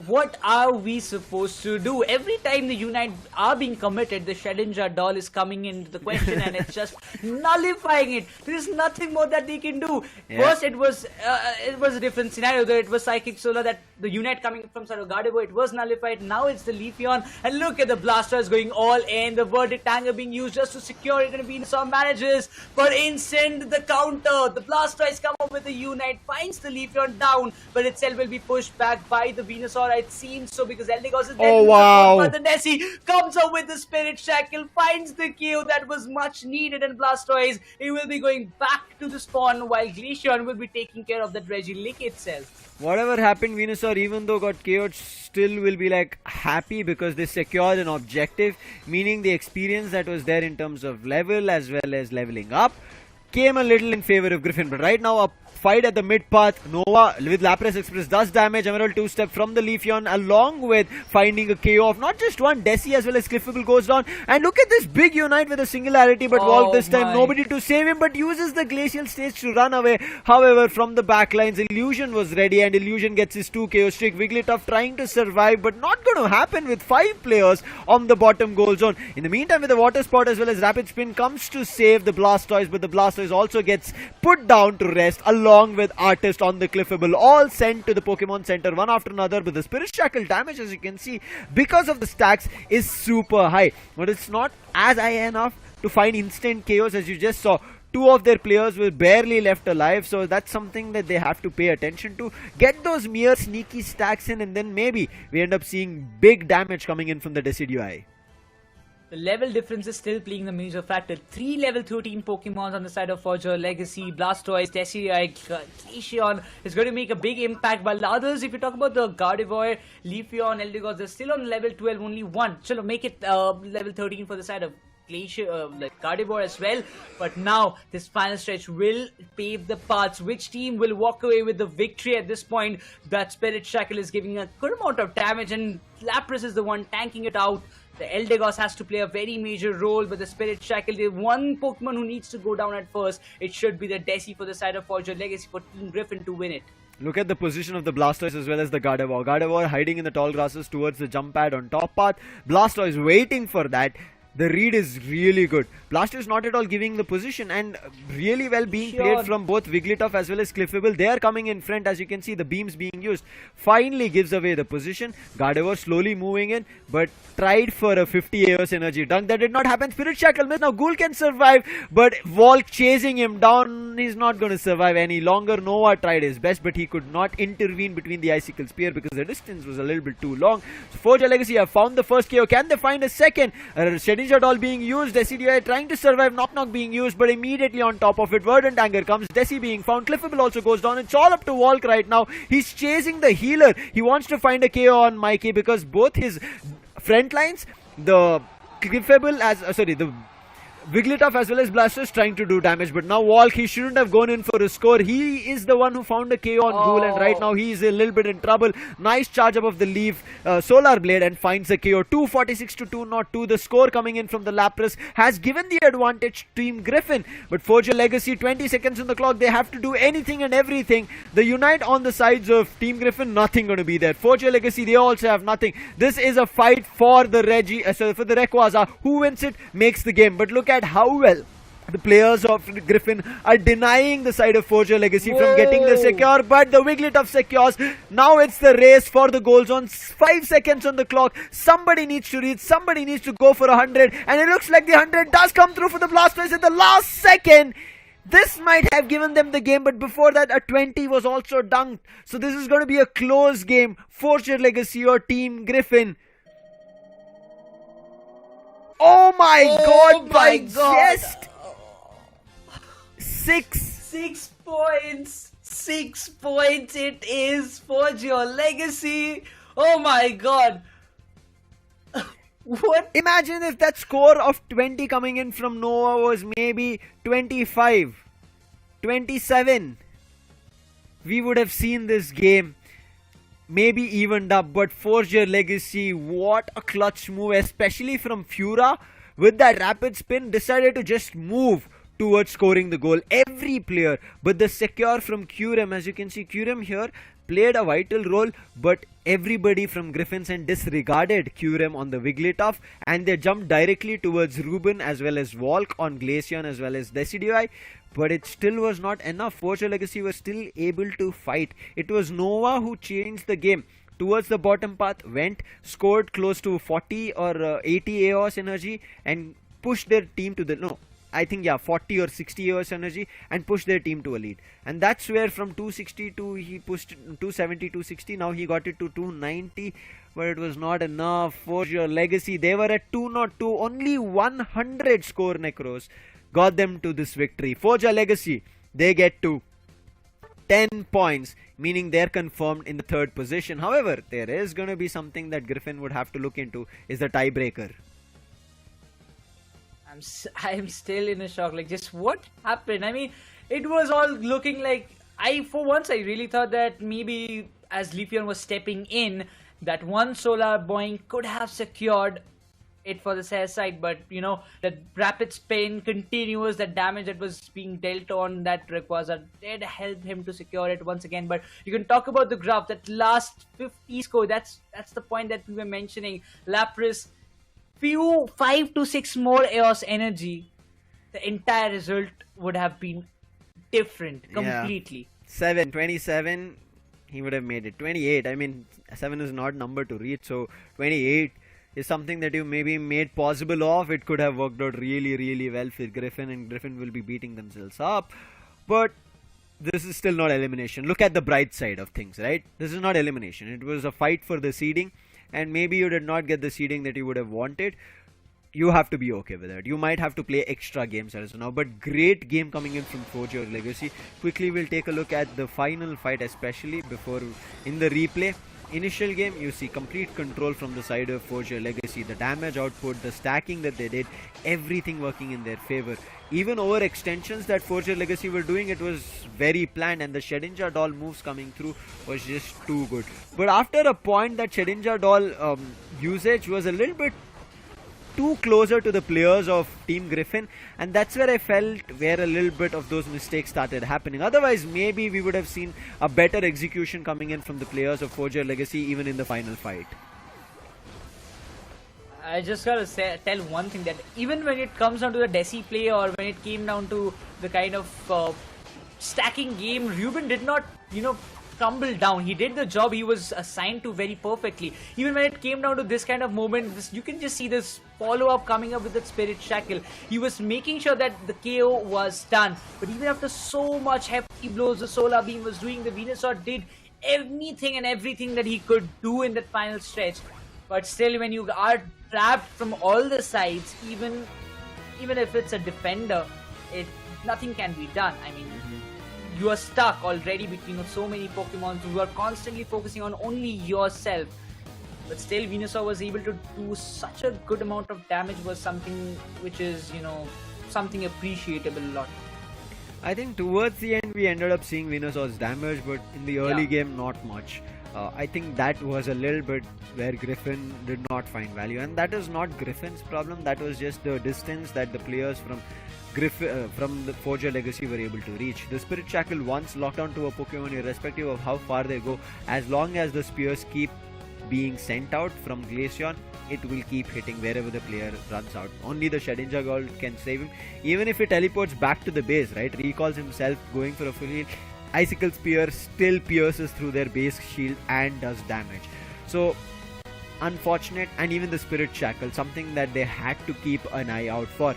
Speaker 2: what are we supposed to do? Every time the Unite are being committed, the Shedinja doll is coming into the question and it's just nullifying it. There is nothing more that they can do. First, it was a different scenario. It was Psychic Solar, that the Unite coming from side of Gardevoir, it was nullified. Now it's the Leafeon, and look at the Blastoise going all in. The Verdict Anger being used just to secure it, and Venusaur manages. But instant the counter. The Blastoise come up with the Unite, finds the Leafeon down, but itself will be pushed back by the Venusaur. It seems so, because Eldegoss is there.
Speaker 1: Oh wow!
Speaker 2: But the Nessie comes up with the Spirit Shackle, finds the KO that was much needed, and Blastoise, he will be going back to the spawn, while Glaceon will be taking care of that Regieleki itself.
Speaker 1: Whatever happened, Venusaur, even though got KO'd, still will be like happy because they secured an objective, meaning the experience that was there in terms of level as well as leveling up came a little in favor of Griffin. But right now, a fight at the mid path. Nova with Lapras Express does damage. Emerald 2-step from the Leafeon, along with finding a KO of not just one. Desi as well as Cliffable goes down. And look at this big Unite with a Singularity, but Volk this time nobody to save him, but uses the Glacial Stage to run away. However, from the backlines, Illusion was ready, and Illusion gets his 2 KO streak. Wigglytuff trying to survive, but not going to happen with 5 players on the bottom goal zone. In the meantime, with the Water Spot as well as Rapid Spin comes to save the Blastoise, but the Blastoise also gets put down to rest, along with Artist on the Cliffable, all sent to the Pokemon Center one after another. But the Spirit Shackle damage, as you can see, because of the stacks, is super high, but it's not as high enough to find instant KOs. As you just saw, 2 of their players were barely left alive, so that's something that they have to pay attention to. Get those mere sneaky stacks in, and then maybe we end up seeing big damage coming in from the Decidueye.
Speaker 2: the level difference is still playing the major factor. 3 level 13 Pokemons on the side of Forgia Legacy, Blastoise, Decidueye, Glaceon is going to make a big impact. While the others, if you talk about the Gardevoir, Leafeon, Eldegoss, they're still on level 12, only one. So make it level 13 for the side of like Gardevoir as well. But now this final stretch will pave the paths. Which team will walk away with the victory at this point? That Spirit Shackle is giving a good amount of damage, and Lapras is the one tanking it out. The Eldegoss has to play a very major role, but the Spirit Shackle, the one Pokemon who needs to go down at first, it should be the Desi for the side of Forgia Legacy for Team Griffin to win it.
Speaker 1: Look at the position of the Blastoise as well as the Gardevoir. Gardevoir hiding in the tall grasses towards the jump pad on top path. Blastoise waiting for that. The read is really good. Blastoise not at all giving the position, and really well being played from both Wigglytuff as well as Cliffable. They are coming in front, as you can see the beams being used. Finally gives away the position. Gardevoir slowly moving in, but tried for a 50 AOS energy dunk. That did not happen. Spirit Shackle miss. Now Ghoul can survive, but Volk chasing him down. He's not going to survive any longer. Nova tried his best, but he could not intervene between the Icicle Spear because the distance was a little bit too long. So Forgia Legacy have found the first KO. Can they find a second? Shot all being used. Decidueye trying to survive. Knock being used, but immediately on top of it, Verdant Anger comes. Desi being found. Cliffable also goes down. It's all up to Volk right now. He's chasing the healer. He wants to find a KO on Mikey because both his front lines, the Cliffable the Wigglytuff as well as Blastoise trying to do damage, but now Volk, he shouldn't have gone in for a score. He is the one who found a KO on Ghoul, and right now he is a little bit in trouble. Nice charge up of the Leaf Solar Blade and finds a KO. 246 to 202. The score coming in from the Lapras has given the advantage to Team Griffin, but Forgia Legacy, 20 seconds on the clock. They have to do anything and everything. The Unite on the sides of Team Griffin, nothing going to be there. Forgia Legacy, they also have nothing. This is a fight for the for the Rayquaza. Who wins it makes the game. But look at how well the players of Griffin are denying the side of Forgia Legacy from getting the secure, but the Wigglytuff secures. Now it's the race for the goal zone. 5 seconds on the clock. Somebody needs to reach, somebody needs to go for 100, and it looks like the 100 does come through for the Blastoise at the last second. This might have given them the game, but before that a 20 was also dunked. So this is going to be a close game. Forgia Legacy or Team Griffin. Oh my god, by just 6
Speaker 2: points. 6 points it is for your Legacy. Oh my god. What?
Speaker 1: Imagine if that score of 20 coming in from Nova was maybe 25, 27. We would have seen this game maybe evened up, but Forgia Legacy, what a clutch move, especially from Fura with that rapid spin, decided to just move towards scoring the goal. Every player, but the secure from Curem, as you can see, Curem here played a vital role, but everybody from Griffin's end disregarded Curem on the Wigglytuff, and they jumped directly towards Ruben as well as Volk on Glaceon as well as Decidueye. But it still was not enough. Forgia Legacy was still able to fight. It was Nova who changed the game towards the bottom path, went, scored close to 40 or 80 AOS energy and pushed their team to the 40 or 60 AOS energy and pushed their team to a lead. And that's where from 260 to he pushed 270, 260. Now he got it to 290, but it was not enough. Forgia Legacy, they were at 202. Only 100 score Nekroz got them to this victory. Forgia Legacy, they get to 10 points, meaning they're confirmed in the third position. However, there is going to be something that Griffin would have to look into, is the tiebreaker.
Speaker 2: I'm still in a shock. Like, just what happened? I mean, it was all looking like, for once I really thought that maybe as Leafeon was stepping in, that one Solar Boing could have secured it for the Sare side, but the rapid spin continues, the damage that was being dealt on that Rayquaza did help him to secure it once again. But you can talk about the graph, that last 50 score, that's the point that we were mentioning. Lapras, 5 to 6 more EOS energy, the entire result would have been different completely.
Speaker 1: 27, he would have made it. 28, I mean 7 is not number to reach, so 28 is something that you maybe made possible of. It could have worked out really well for Griffin, and Griffin will be beating themselves up. But this is still not elimination. Look at the bright side of things, right? This is not elimination. It was a fight for the seeding, and maybe you did not get the seeding that you would have wanted. you have to be okay with it. You might have to play extra games as of now, but great game coming in from Forgia Legacy. Quickly, we'll take a look at the final fight, especially before in the replay. Initial game, you see complete control from the side of Forgia Legacy. The damage output, the stacking that they did, everything working in their favor. Even over extensions that Forgia Legacy were doing, it was very planned, and the Shedinja doll moves coming through was just too good. But after a point, that Shedinja doll usage was a little bit too closer to the players of Team Griffin, and that's where I felt where a little bit of those mistakes started happening. Otherwise, maybe we would have seen a better execution coming in from the players of Forgia Legacy even in the final fight.
Speaker 2: I just gotta tell one thing, that even when it comes down to the Desi play, or when it came down to the kind of stacking game, Ruben did not, crumble down. He did the job he was assigned to very perfectly. Even when it came down to this kind of moment, you can just see this follow-up coming up with that Spirit Shackle. He was making sure that the KO was done. But even after so much hefty blows, the Solar Beam was doing, the Venusaur did anything and everything that he could do in that final stretch. But still, when you are trapped from all the sides, even if it's a defender, nothing can be done. I mean, you are stuck already between so many Pokemon who are constantly focusing on only yourself. But still, Venusaur was able to do such a good amount of damage, was something which is, something appreciable a lot.
Speaker 1: I think towards the end we ended up seeing Venusaur's damage, but in the early game not much. I think that was a little bit where Griffin did not find value, and that is not Griffin's problem. That was just the distance that the players from the Forgia Legacy were able to reach. The Spirit Shackle, once locked onto a Pokemon, irrespective of how far they go, as long as the spears keep being sent out from Glaceon, it will keep hitting wherever the player runs out. Only the Shedinja Gold can save him. Even if he teleports back to the base, right, recalls himself going for a full heal, Icicle Spear still pierces through their base shield and does damage. So unfortunate. And even the Spirit Shackle, something that they had to keep an eye out for.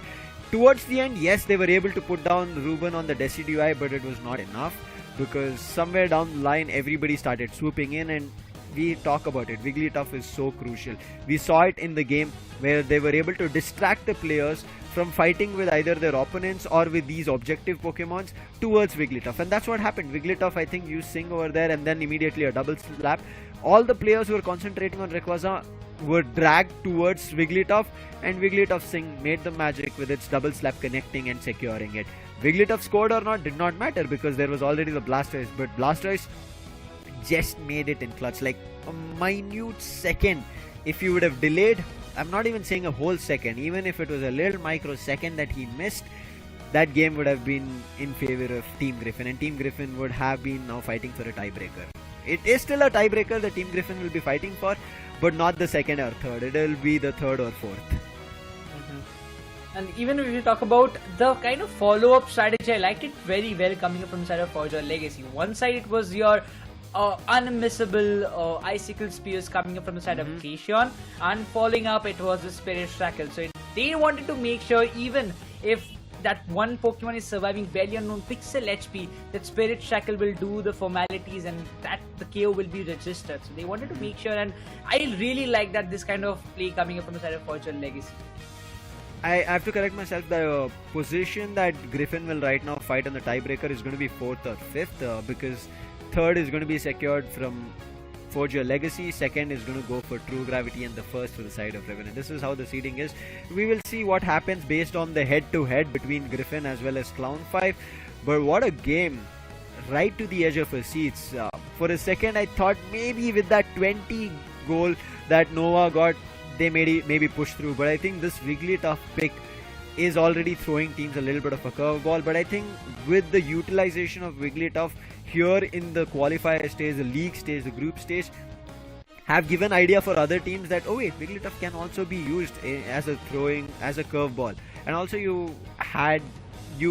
Speaker 1: Towards the end, yes, they were able to put down Ruben on the Decidueye, but it was not enough, because somewhere down the line everybody started swooping in, and we talk about it, Wigglytuff is so crucial. We saw it in the game where they were able to distract the players from fighting with either their opponents or with these objective Pokemons towards Wigglytuff, and that's what happened. Wigglytuff, I think, used Sing over there, and then immediately a double slap. All the players who were concentrating on Rayquaza were dragged towards Wigglytuff, and Wigglytuff Sing made the magic with its double slap connecting and securing it. Wigglytuff scored or not did not matter, because there was already the Blastoise, but Blastoise just made it in clutch, like a minute second. If you would have delayed, I'm not even saying a whole second, even if it was a little microsecond that he missed, that game would have been in favor of Team Griffin, and Team Griffin would have been now fighting for a tiebreaker. It is still a tiebreaker that Team Griffin will be fighting for, but not the second or third. It will be the third or fourth.
Speaker 2: And even if you talk about the kind of follow-up strategy, I liked it very well coming up from the side of Forgia Legacy. One side it was your unmissable Icicle Spears coming up from the side of Glaceon, and following up it was the Spirit Shackle. So they wanted to make sure, even if that one Pokemon is surviving barely unknown pixel HP, that Spirit Shackle will do the formalities and that the KO will be registered. So they wanted to make sure, and I really like that this kind of play coming up from the side of Forgia Legacy.
Speaker 1: I have to correct myself. The position that Griffin will right now fight on the tiebreaker is going to be 4th or 5th, because 3rd is going to be secured from Forgia Legacy, 2nd is going to go for True Gravity, and the 1st for the side of Revenant. This is how the seeding is. We will see what happens based on the head-to-head between Griffin as well as Clown 5. But what a game, right to the edge of his seats. For a second I thought maybe with that 20 goal that Nova got, they maybe push through, but I think this Wigglytuff pick is already throwing teams a little bit of a curveball. But I think with the utilization of Wigglytuff here in the qualifier stage, the league stage, the group stage, have given idea for other teams that, oh wait, Wigglytuff can also be used as a curveball. And also you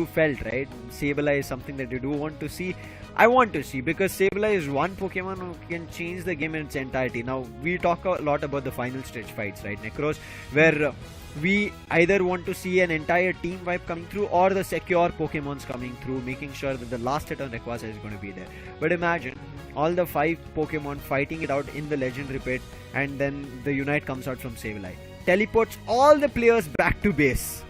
Speaker 1: felt, right, Sableye is something that you do want to see. I want to see, because Sableye is one Pokemon who can change the game in its entirety. Now, we talk a lot about the final stage fights, right, Nekroz, where we either want to see an entire team vibe coming through or the secure Pokemons coming through, making sure that the last hit on Rayquaza is going to be there. But imagine all the 5 Pokemon fighting it out in the Legendary Pit, and then the Unite comes out from Sableye. teleports all the players back to base.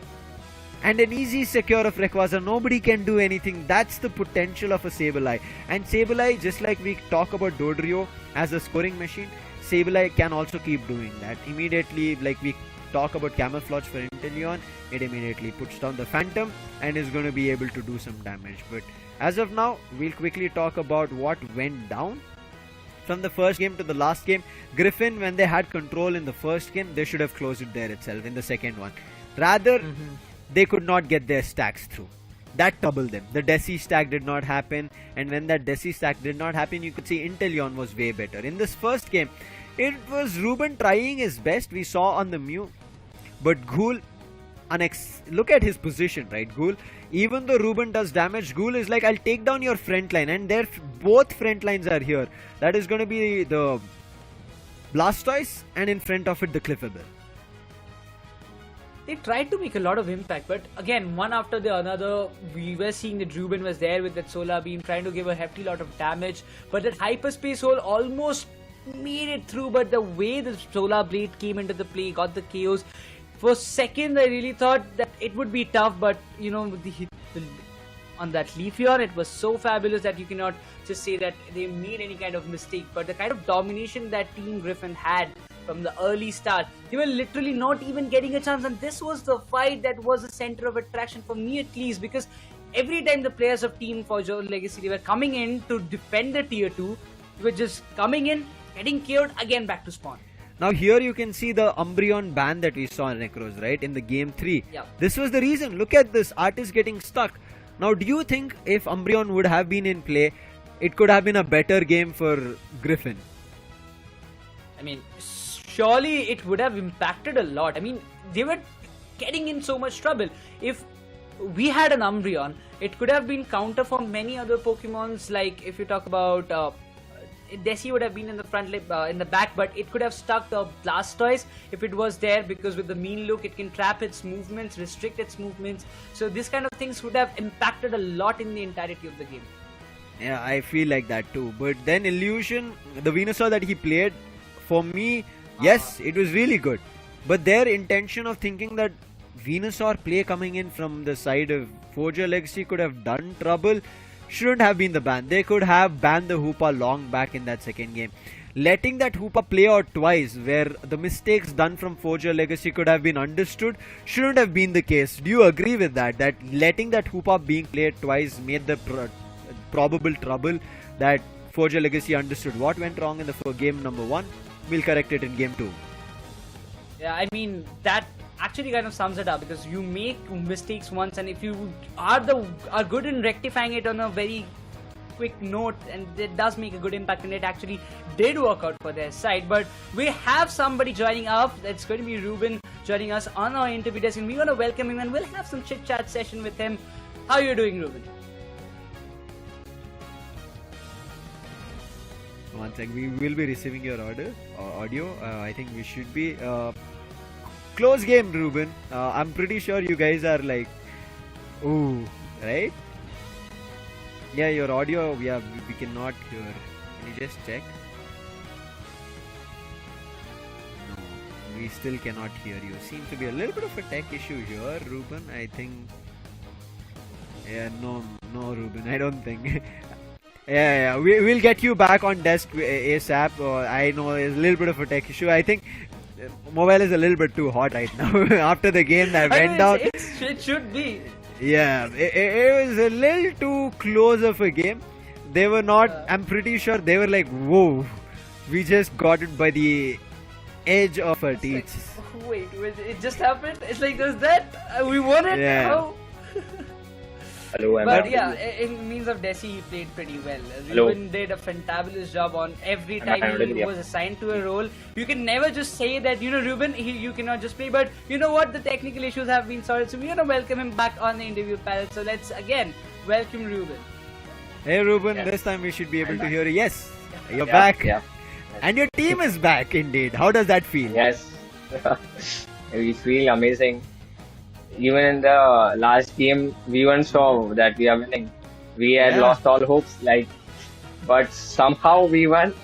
Speaker 1: And an easy secure of Rayquaza, nobody can do anything. That's the potential of a Sableye. And Sableye, just like we talk about Dodrio as a scoring machine, Sableye can also keep doing that. Immediately, like we talk about Camouflage for Inteleon, it immediately puts down the Phantom and is going to be able to do some damage. But as of now, we'll quickly talk about what went down. From the first game to the last game, Griffin, when they had control in the first game, they should have closed it there itself in the second one. Rather, they could not get their stacks through. That troubled them. The Desi stack did not happen, and when that Desi stack did not happen, you could see Inteleon was way better. In this first game, it was Ruben trying his best, we saw on the Mew, but Ghoul, look at his position, right? Ghoul, even though Ruben does damage, Ghoul is like, I'll take down your front line, and both front lines are here. That is going to be the Blastoise, and in front of it, the Clefable.
Speaker 2: They tried to make a lot of impact, but again, one after the another, we were seeing that Ruben was there with that Solar Beam trying to give a hefty lot of damage, but that Hyperspace Hole almost made it through. But the way the Solar Blade came into the play, got the KOs. For seconds, I really thought that it would be tough, but you know, on that Leafeon, it was so fabulous that you cannot just say that they made any kind of mistake. But the kind of domination that Team Griffin had from the early start, they were literally not even getting a chance, and this was the fight that was the center of attraction for me at least, because every time the players of Team Forgia Legacy, they were coming in to defend the tier 2, they were just coming in, getting KO'd, again back to spawn.
Speaker 1: Now here you can see the Umbreon ban that we saw in Nekroz, right, in the game 3.
Speaker 2: Yeah.
Speaker 1: This was the reason. Look at this, Artist getting stuck. Now do you think if Umbreon would have been in play, it could have been a better game for Griffin?
Speaker 2: I mean, surely it would have impacted a lot. I mean, they were getting in so much trouble. If we had an Umbreon, it could have been counter for many other Pokemons. Like if you talk about Desi would have been in the front, in the back, but it could have stuck the Blastoise if it was there, because with the mean look, it can trap its movements, restrict its movements. So this kind of things would have impacted a lot in the entirety of the game.
Speaker 1: Yeah, I feel like that too. But then Illusion, the Venusaur that he played, for me, yes, it was really good. But their intention of thinking that Venusaur play coming in from the side of Forgia Legacy could have done trouble shouldn't have been the ban. They could have banned the Hoopa long back in that second game. Letting that Hoopa play out twice, where the mistakes done from Forgia Legacy could have been understood, shouldn't have been the case. Do you agree with that? That letting that Hoopa being played twice made the probable trouble that Forgia Legacy understood what went wrong in the game number 1. We'll correct it in game 2.
Speaker 2: Yeah, I mean, that actually kind of sums it up, because you make mistakes once, and if you are good in rectifying it on a very quick note, and it does make a good impact, and it actually did work out for their side. But we have somebody joining up. It's going to be Ruben joining us on our interview desk, and we're going to welcome him, and we'll have some chit chat session with him. How are you doing, Ruben?
Speaker 1: One second, we will be receiving your audio. I think we should be close game, Ruben. I'm pretty sure you guys are like, ooh, right? Yeah, your audio, we cannot hear. Can you just check? No, we still cannot hear you. Seems to be a little bit of a tech issue here, Ruben. I think. Yeah, no, Ruben. I don't think. Yeah, we'll get you back on desk ASAP. I know there's a little bit of a tech issue. I think mobile is a little bit too hot right now after the game that went down.
Speaker 2: It should be.
Speaker 1: Yeah, it was a little too close of a game. They were not, I'm pretty sure they were like, whoa, we just got it by the edge of our teeth.
Speaker 2: Wait, it just happened? It's like, was that? We won it?
Speaker 1: Yeah.
Speaker 2: How?
Speaker 20: Hello,
Speaker 2: but yeah, in means of Desi, he played pretty well. Ruben did a fantabulous job on every time he was assigned to a role. You can never just say that, you know, Ruben, you cannot just play, but you know what, the technical issues have been sorted, so we're going to welcome him back on the interview panel. So let's again welcome Ruben.
Speaker 1: Hey Ruben, this time we should be able to hear you. Yes, you're back.
Speaker 20: Yeah.
Speaker 1: And your team is back indeed. How does that feel?
Speaker 20: Yes. We feel amazing. Even in the last game, we weren't sure that we are winning. We had lost all hopes, but somehow we won.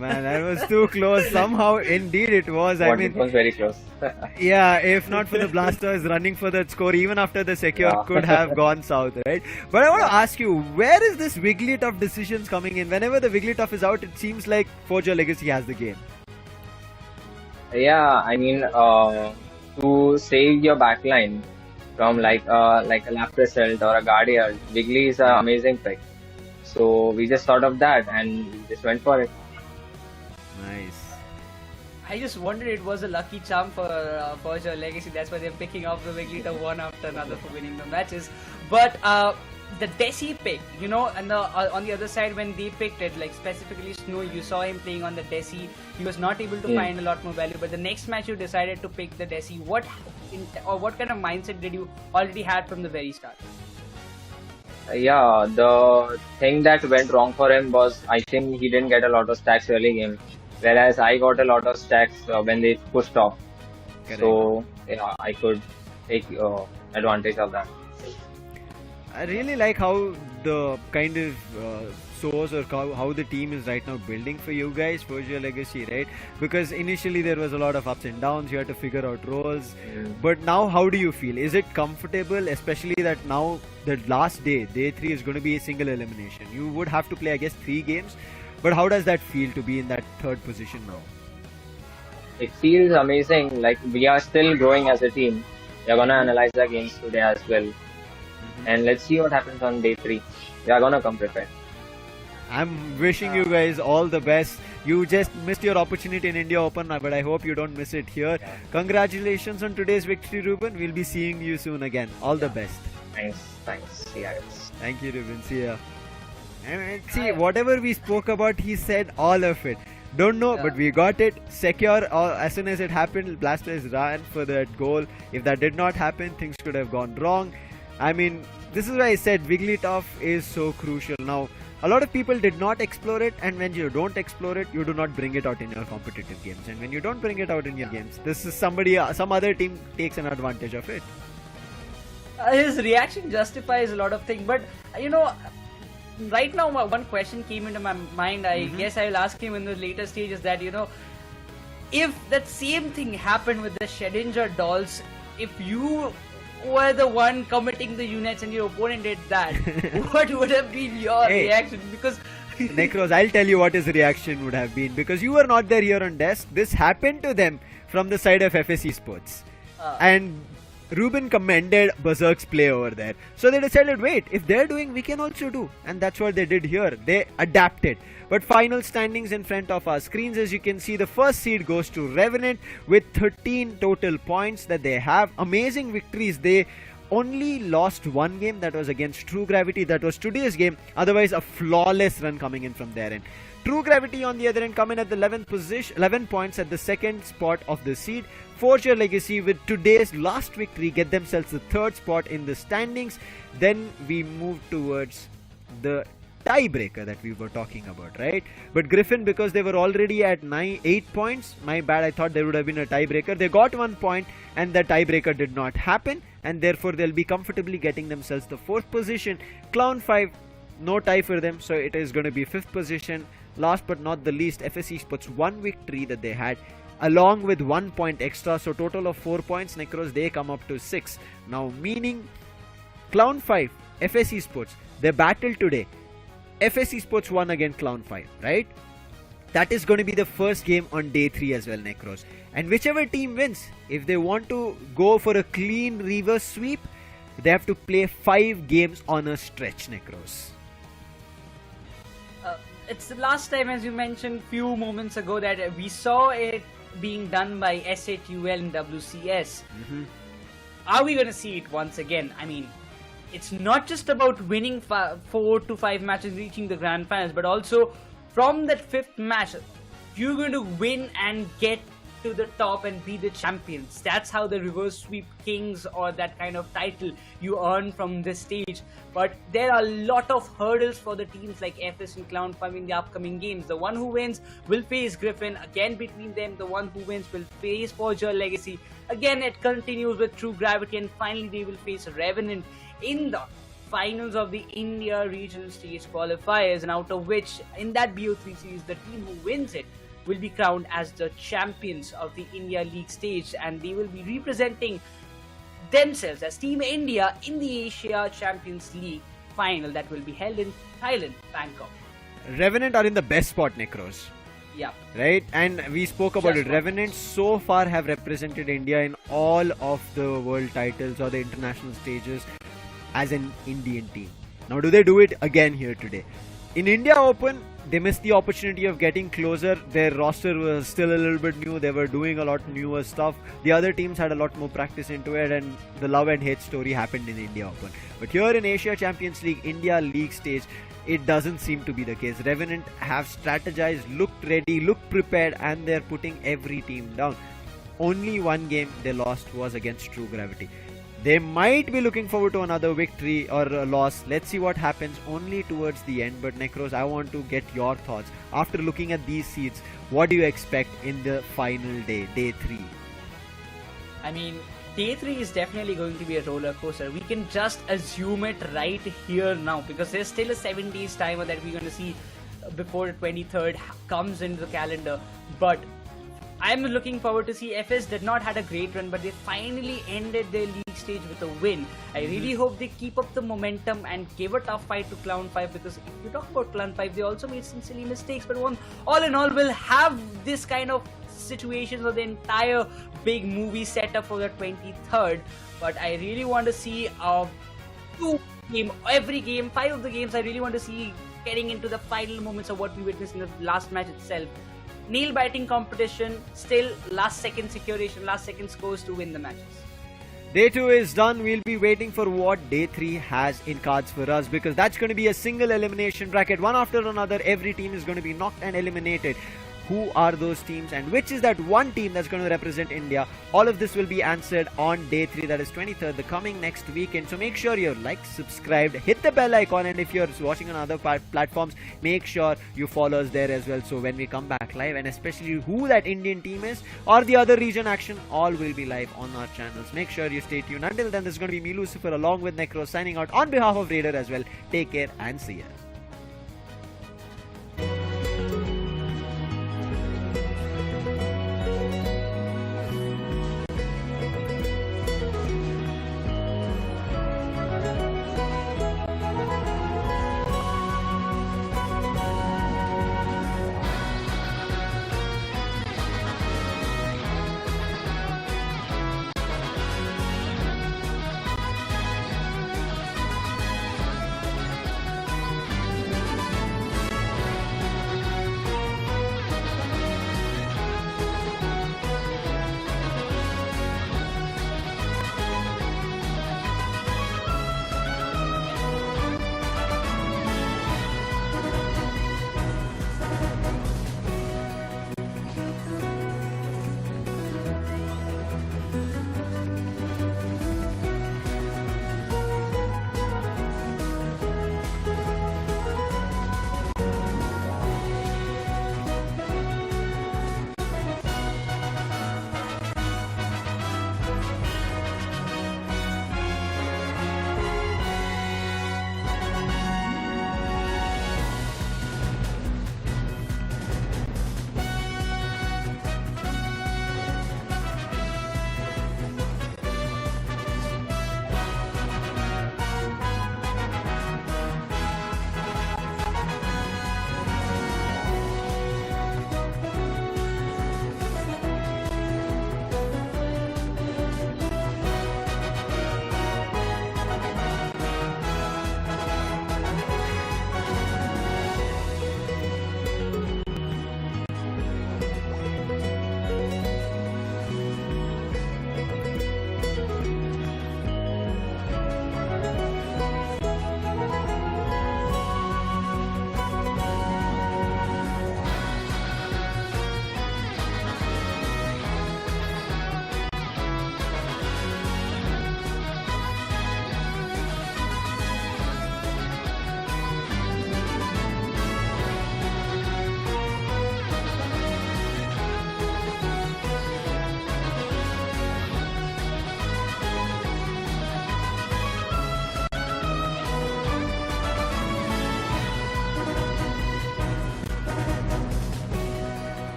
Speaker 1: Man, that was too close. Somehow, indeed, it was. I mean,
Speaker 20: it was very close.
Speaker 1: yeah, if not for the Blasters running for that score, even after the secure could have gone south, right? But I want to ask you, where is this Wigglytuff decisions coming in? Whenever the Wigglytuff is out, it seems like Forgia Legacy has the game.
Speaker 20: Yeah, I mean, to save your backline from like a left result or a Guardian, Wiggly is an amazing pick. So we just thought of that and we just went for it.
Speaker 1: Nice.
Speaker 2: I just wondered it was a lucky charm for Forgia Legacy. That's why they're picking up the Wigglytuff one after another for winning the matches. But the Desi pick, you know, and on the other side when they picked it, like specifically Snow, you saw him playing on the Desi. He was not able to find a lot more value. But the next match you decided to pick the Desi. What kind of mindset did you already had from the very start?
Speaker 20: Yeah, the thing that went wrong for him was I think he didn't get a lot of stacks early game, whereas I got a lot of stacks when they pushed off.
Speaker 1: Correct.
Speaker 20: So yeah, I could take advantage of that.
Speaker 1: I really like how the kind of source or how the team is right now building for you guys, Forgia Legacy, right? Because initially there was a lot of ups and downs, you had to figure out roles. But now how do you feel? Is it comfortable, especially that now the last day 3 is going to be a single elimination? You would have to play, I guess, 3 games. But how does that feel to be in that 3rd position now?
Speaker 20: It feels amazing. Like we are still growing as a team. We are gonna analyze the games today as well. And let's see what happens on day 3. We are gonna come prepared.
Speaker 1: I'm wishing you guys all the best. You just missed your opportunity in India Open, but I hope you don't miss it here. Congratulations on today's victory, Ruben. We'll be seeing you soon again. All the best.
Speaker 20: Thanks. See ya, guys.
Speaker 1: Thank you, Ruben. See ya. And see, whatever we spoke about, he said all of it. Don't know, but we got it. Secure, as soon as it happened, Blasters ran for that goal. If that did not happen, things could have gone wrong. I mean, this is why I said Wigglytuff is so crucial. Now, a lot of people did not explore it, and when you don't explore it, you do not bring it out in your competitive games. And when you don't bring it out in your games, this is some other team takes an advantage of it.
Speaker 2: His reaction justifies a lot of things, but you know, right now one question came into my mind. I guess I'll ask him in the later stages that, you know, if that same thing happened with the Schrödinger dolls, if you were the one committing the units and your opponent did that, what would have been your reaction? Because
Speaker 1: Nekroz, I'll tell you what his reaction would have been, because you were not there here on desk. This happened to them from the side of FSE Sports, and Ruben commended Berserk's play over there. So they decided, wait, if they're doing, we can also do. And that's what they did here. They adapted. But final standings in front of our screens, as you can see, the first seed goes to Revenant with 13 total points that they have. Amazing victories. They only lost one game, that was against True Gravity. That was today's game. Otherwise, a flawless run coming in from their end. True Gravity on the other end come in at the 11th position, 11 points at the 2nd spot of the seed. Forgia Legacy with today's last victory get themselves the 3rd spot in the standings. Then we move towards the tiebreaker that we were talking about, right? But Griffin, because they were already at 8 points, my bad, I thought there would have been a tiebreaker. They got 1 point and the tiebreaker did not happen, and therefore they'll be comfortably getting themselves the 4th position. Clown 5, no tie for them, so it is going to be 5th position. Last but not the least, FSE Sports 1 victory that they had along with 1 point extra, so total of 4 points. Nekroz, they come up to 6 now, meaning Clown 5, FSE Sports, they battled today. FSE Sports won against Clown 5, right? That is going to be the first game on day 3 as well, Nekroz. And whichever team wins, if they want to go for a clean reverse sweep, they have to play 5 games on a stretch, Nekroz.
Speaker 2: It's the last time, as you mentioned few moments ago, that we saw it being done by SATUL and WCS. Are we going to see it once again? I mean, it's not just about winning 4 to 5 matches, reaching the grand finals, but also from that 5th match, you're going to win and get to the top and be the champions. That's how the reverse sweep kings or that kind of title you earn from this stage. But there are a lot of hurdles for the teams like FS and Clown 5 in the upcoming games. The one who wins will face Griffin. Again, between them, the one who wins will face Forgia Legacy. Again, it continues with True Gravity, and finally they will face Revenant in the finals of the India regional stage qualifiers, and out of which, in that BO3 series, the team who wins it will be crowned as the champions of the India League stage, and they will be representing themselves as Team India in the Asia Champions League final that will be held in Thailand, Bangkok.
Speaker 1: Revenant are in the best spot, Nekroz.
Speaker 2: Yeah.
Speaker 1: Right? And we spoke about
Speaker 2: Just
Speaker 1: it. Revenant so far have represented India in all of the world titles or the international stages as an Indian team. Now, do they do it again here today? In India Open, they missed the opportunity of getting closer. Their roster was still a little bit new. They were doing a lot newer stuff. The other teams had a lot more practice into it, and the love and hate story happened in India Open. But here in Asia Champions League, India League stage, it doesn't seem to be the case. Revenant have strategized, looked ready, looked prepared, and they're putting every team down. Only one game they lost was against True Gravity. They might be looking forward to another victory or a loss. Let's see what happens only towards the end. But Nekroz, I want to get your thoughts. After looking at these seeds, what do you expect in the final day, day 3?
Speaker 2: I mean, day 3 is definitely going to be a roller coaster. We can just assume it right here now, because there's still a 7 days timer that we're going to see before the 23rd comes into the calendar. But I'm looking forward to see. FS did not had a great run, but they finally ended their league stage with a win. I really hope they keep up the momentum and give a tough fight to Clown 5, because if you talk about Clown 5, they also made some silly mistakes, but all in all, we'll have this kind of situations of the entire big movie setup for the 23rd. But I really want to see every game, 5 of the games, I really want to see getting into the final moments of what we witnessed in the last match itself. Nail-biting competition, still last second securation, last second scores to win the matches.
Speaker 1: Day 2 is done. We'll be waiting for what Day 3 has in cards for us, because that's going to be a single elimination bracket. One after another, every team is going to be knocked and eliminated. Who are those teams and which is that one team that's going to represent India? All of this will be answered on Day 3, that is 23rd, the coming next weekend. So make sure you're subscribed, hit the bell icon, and if you're watching on other platforms, make sure you follow us there as well. So when we come back live, and especially who that Indian team is or the other region action, all will be live on our channels. Make sure you stay tuned. Until then, this is going to be me, Lucifer, along with Nekroz, signing out on behalf of Raider as well. Take care and see ya.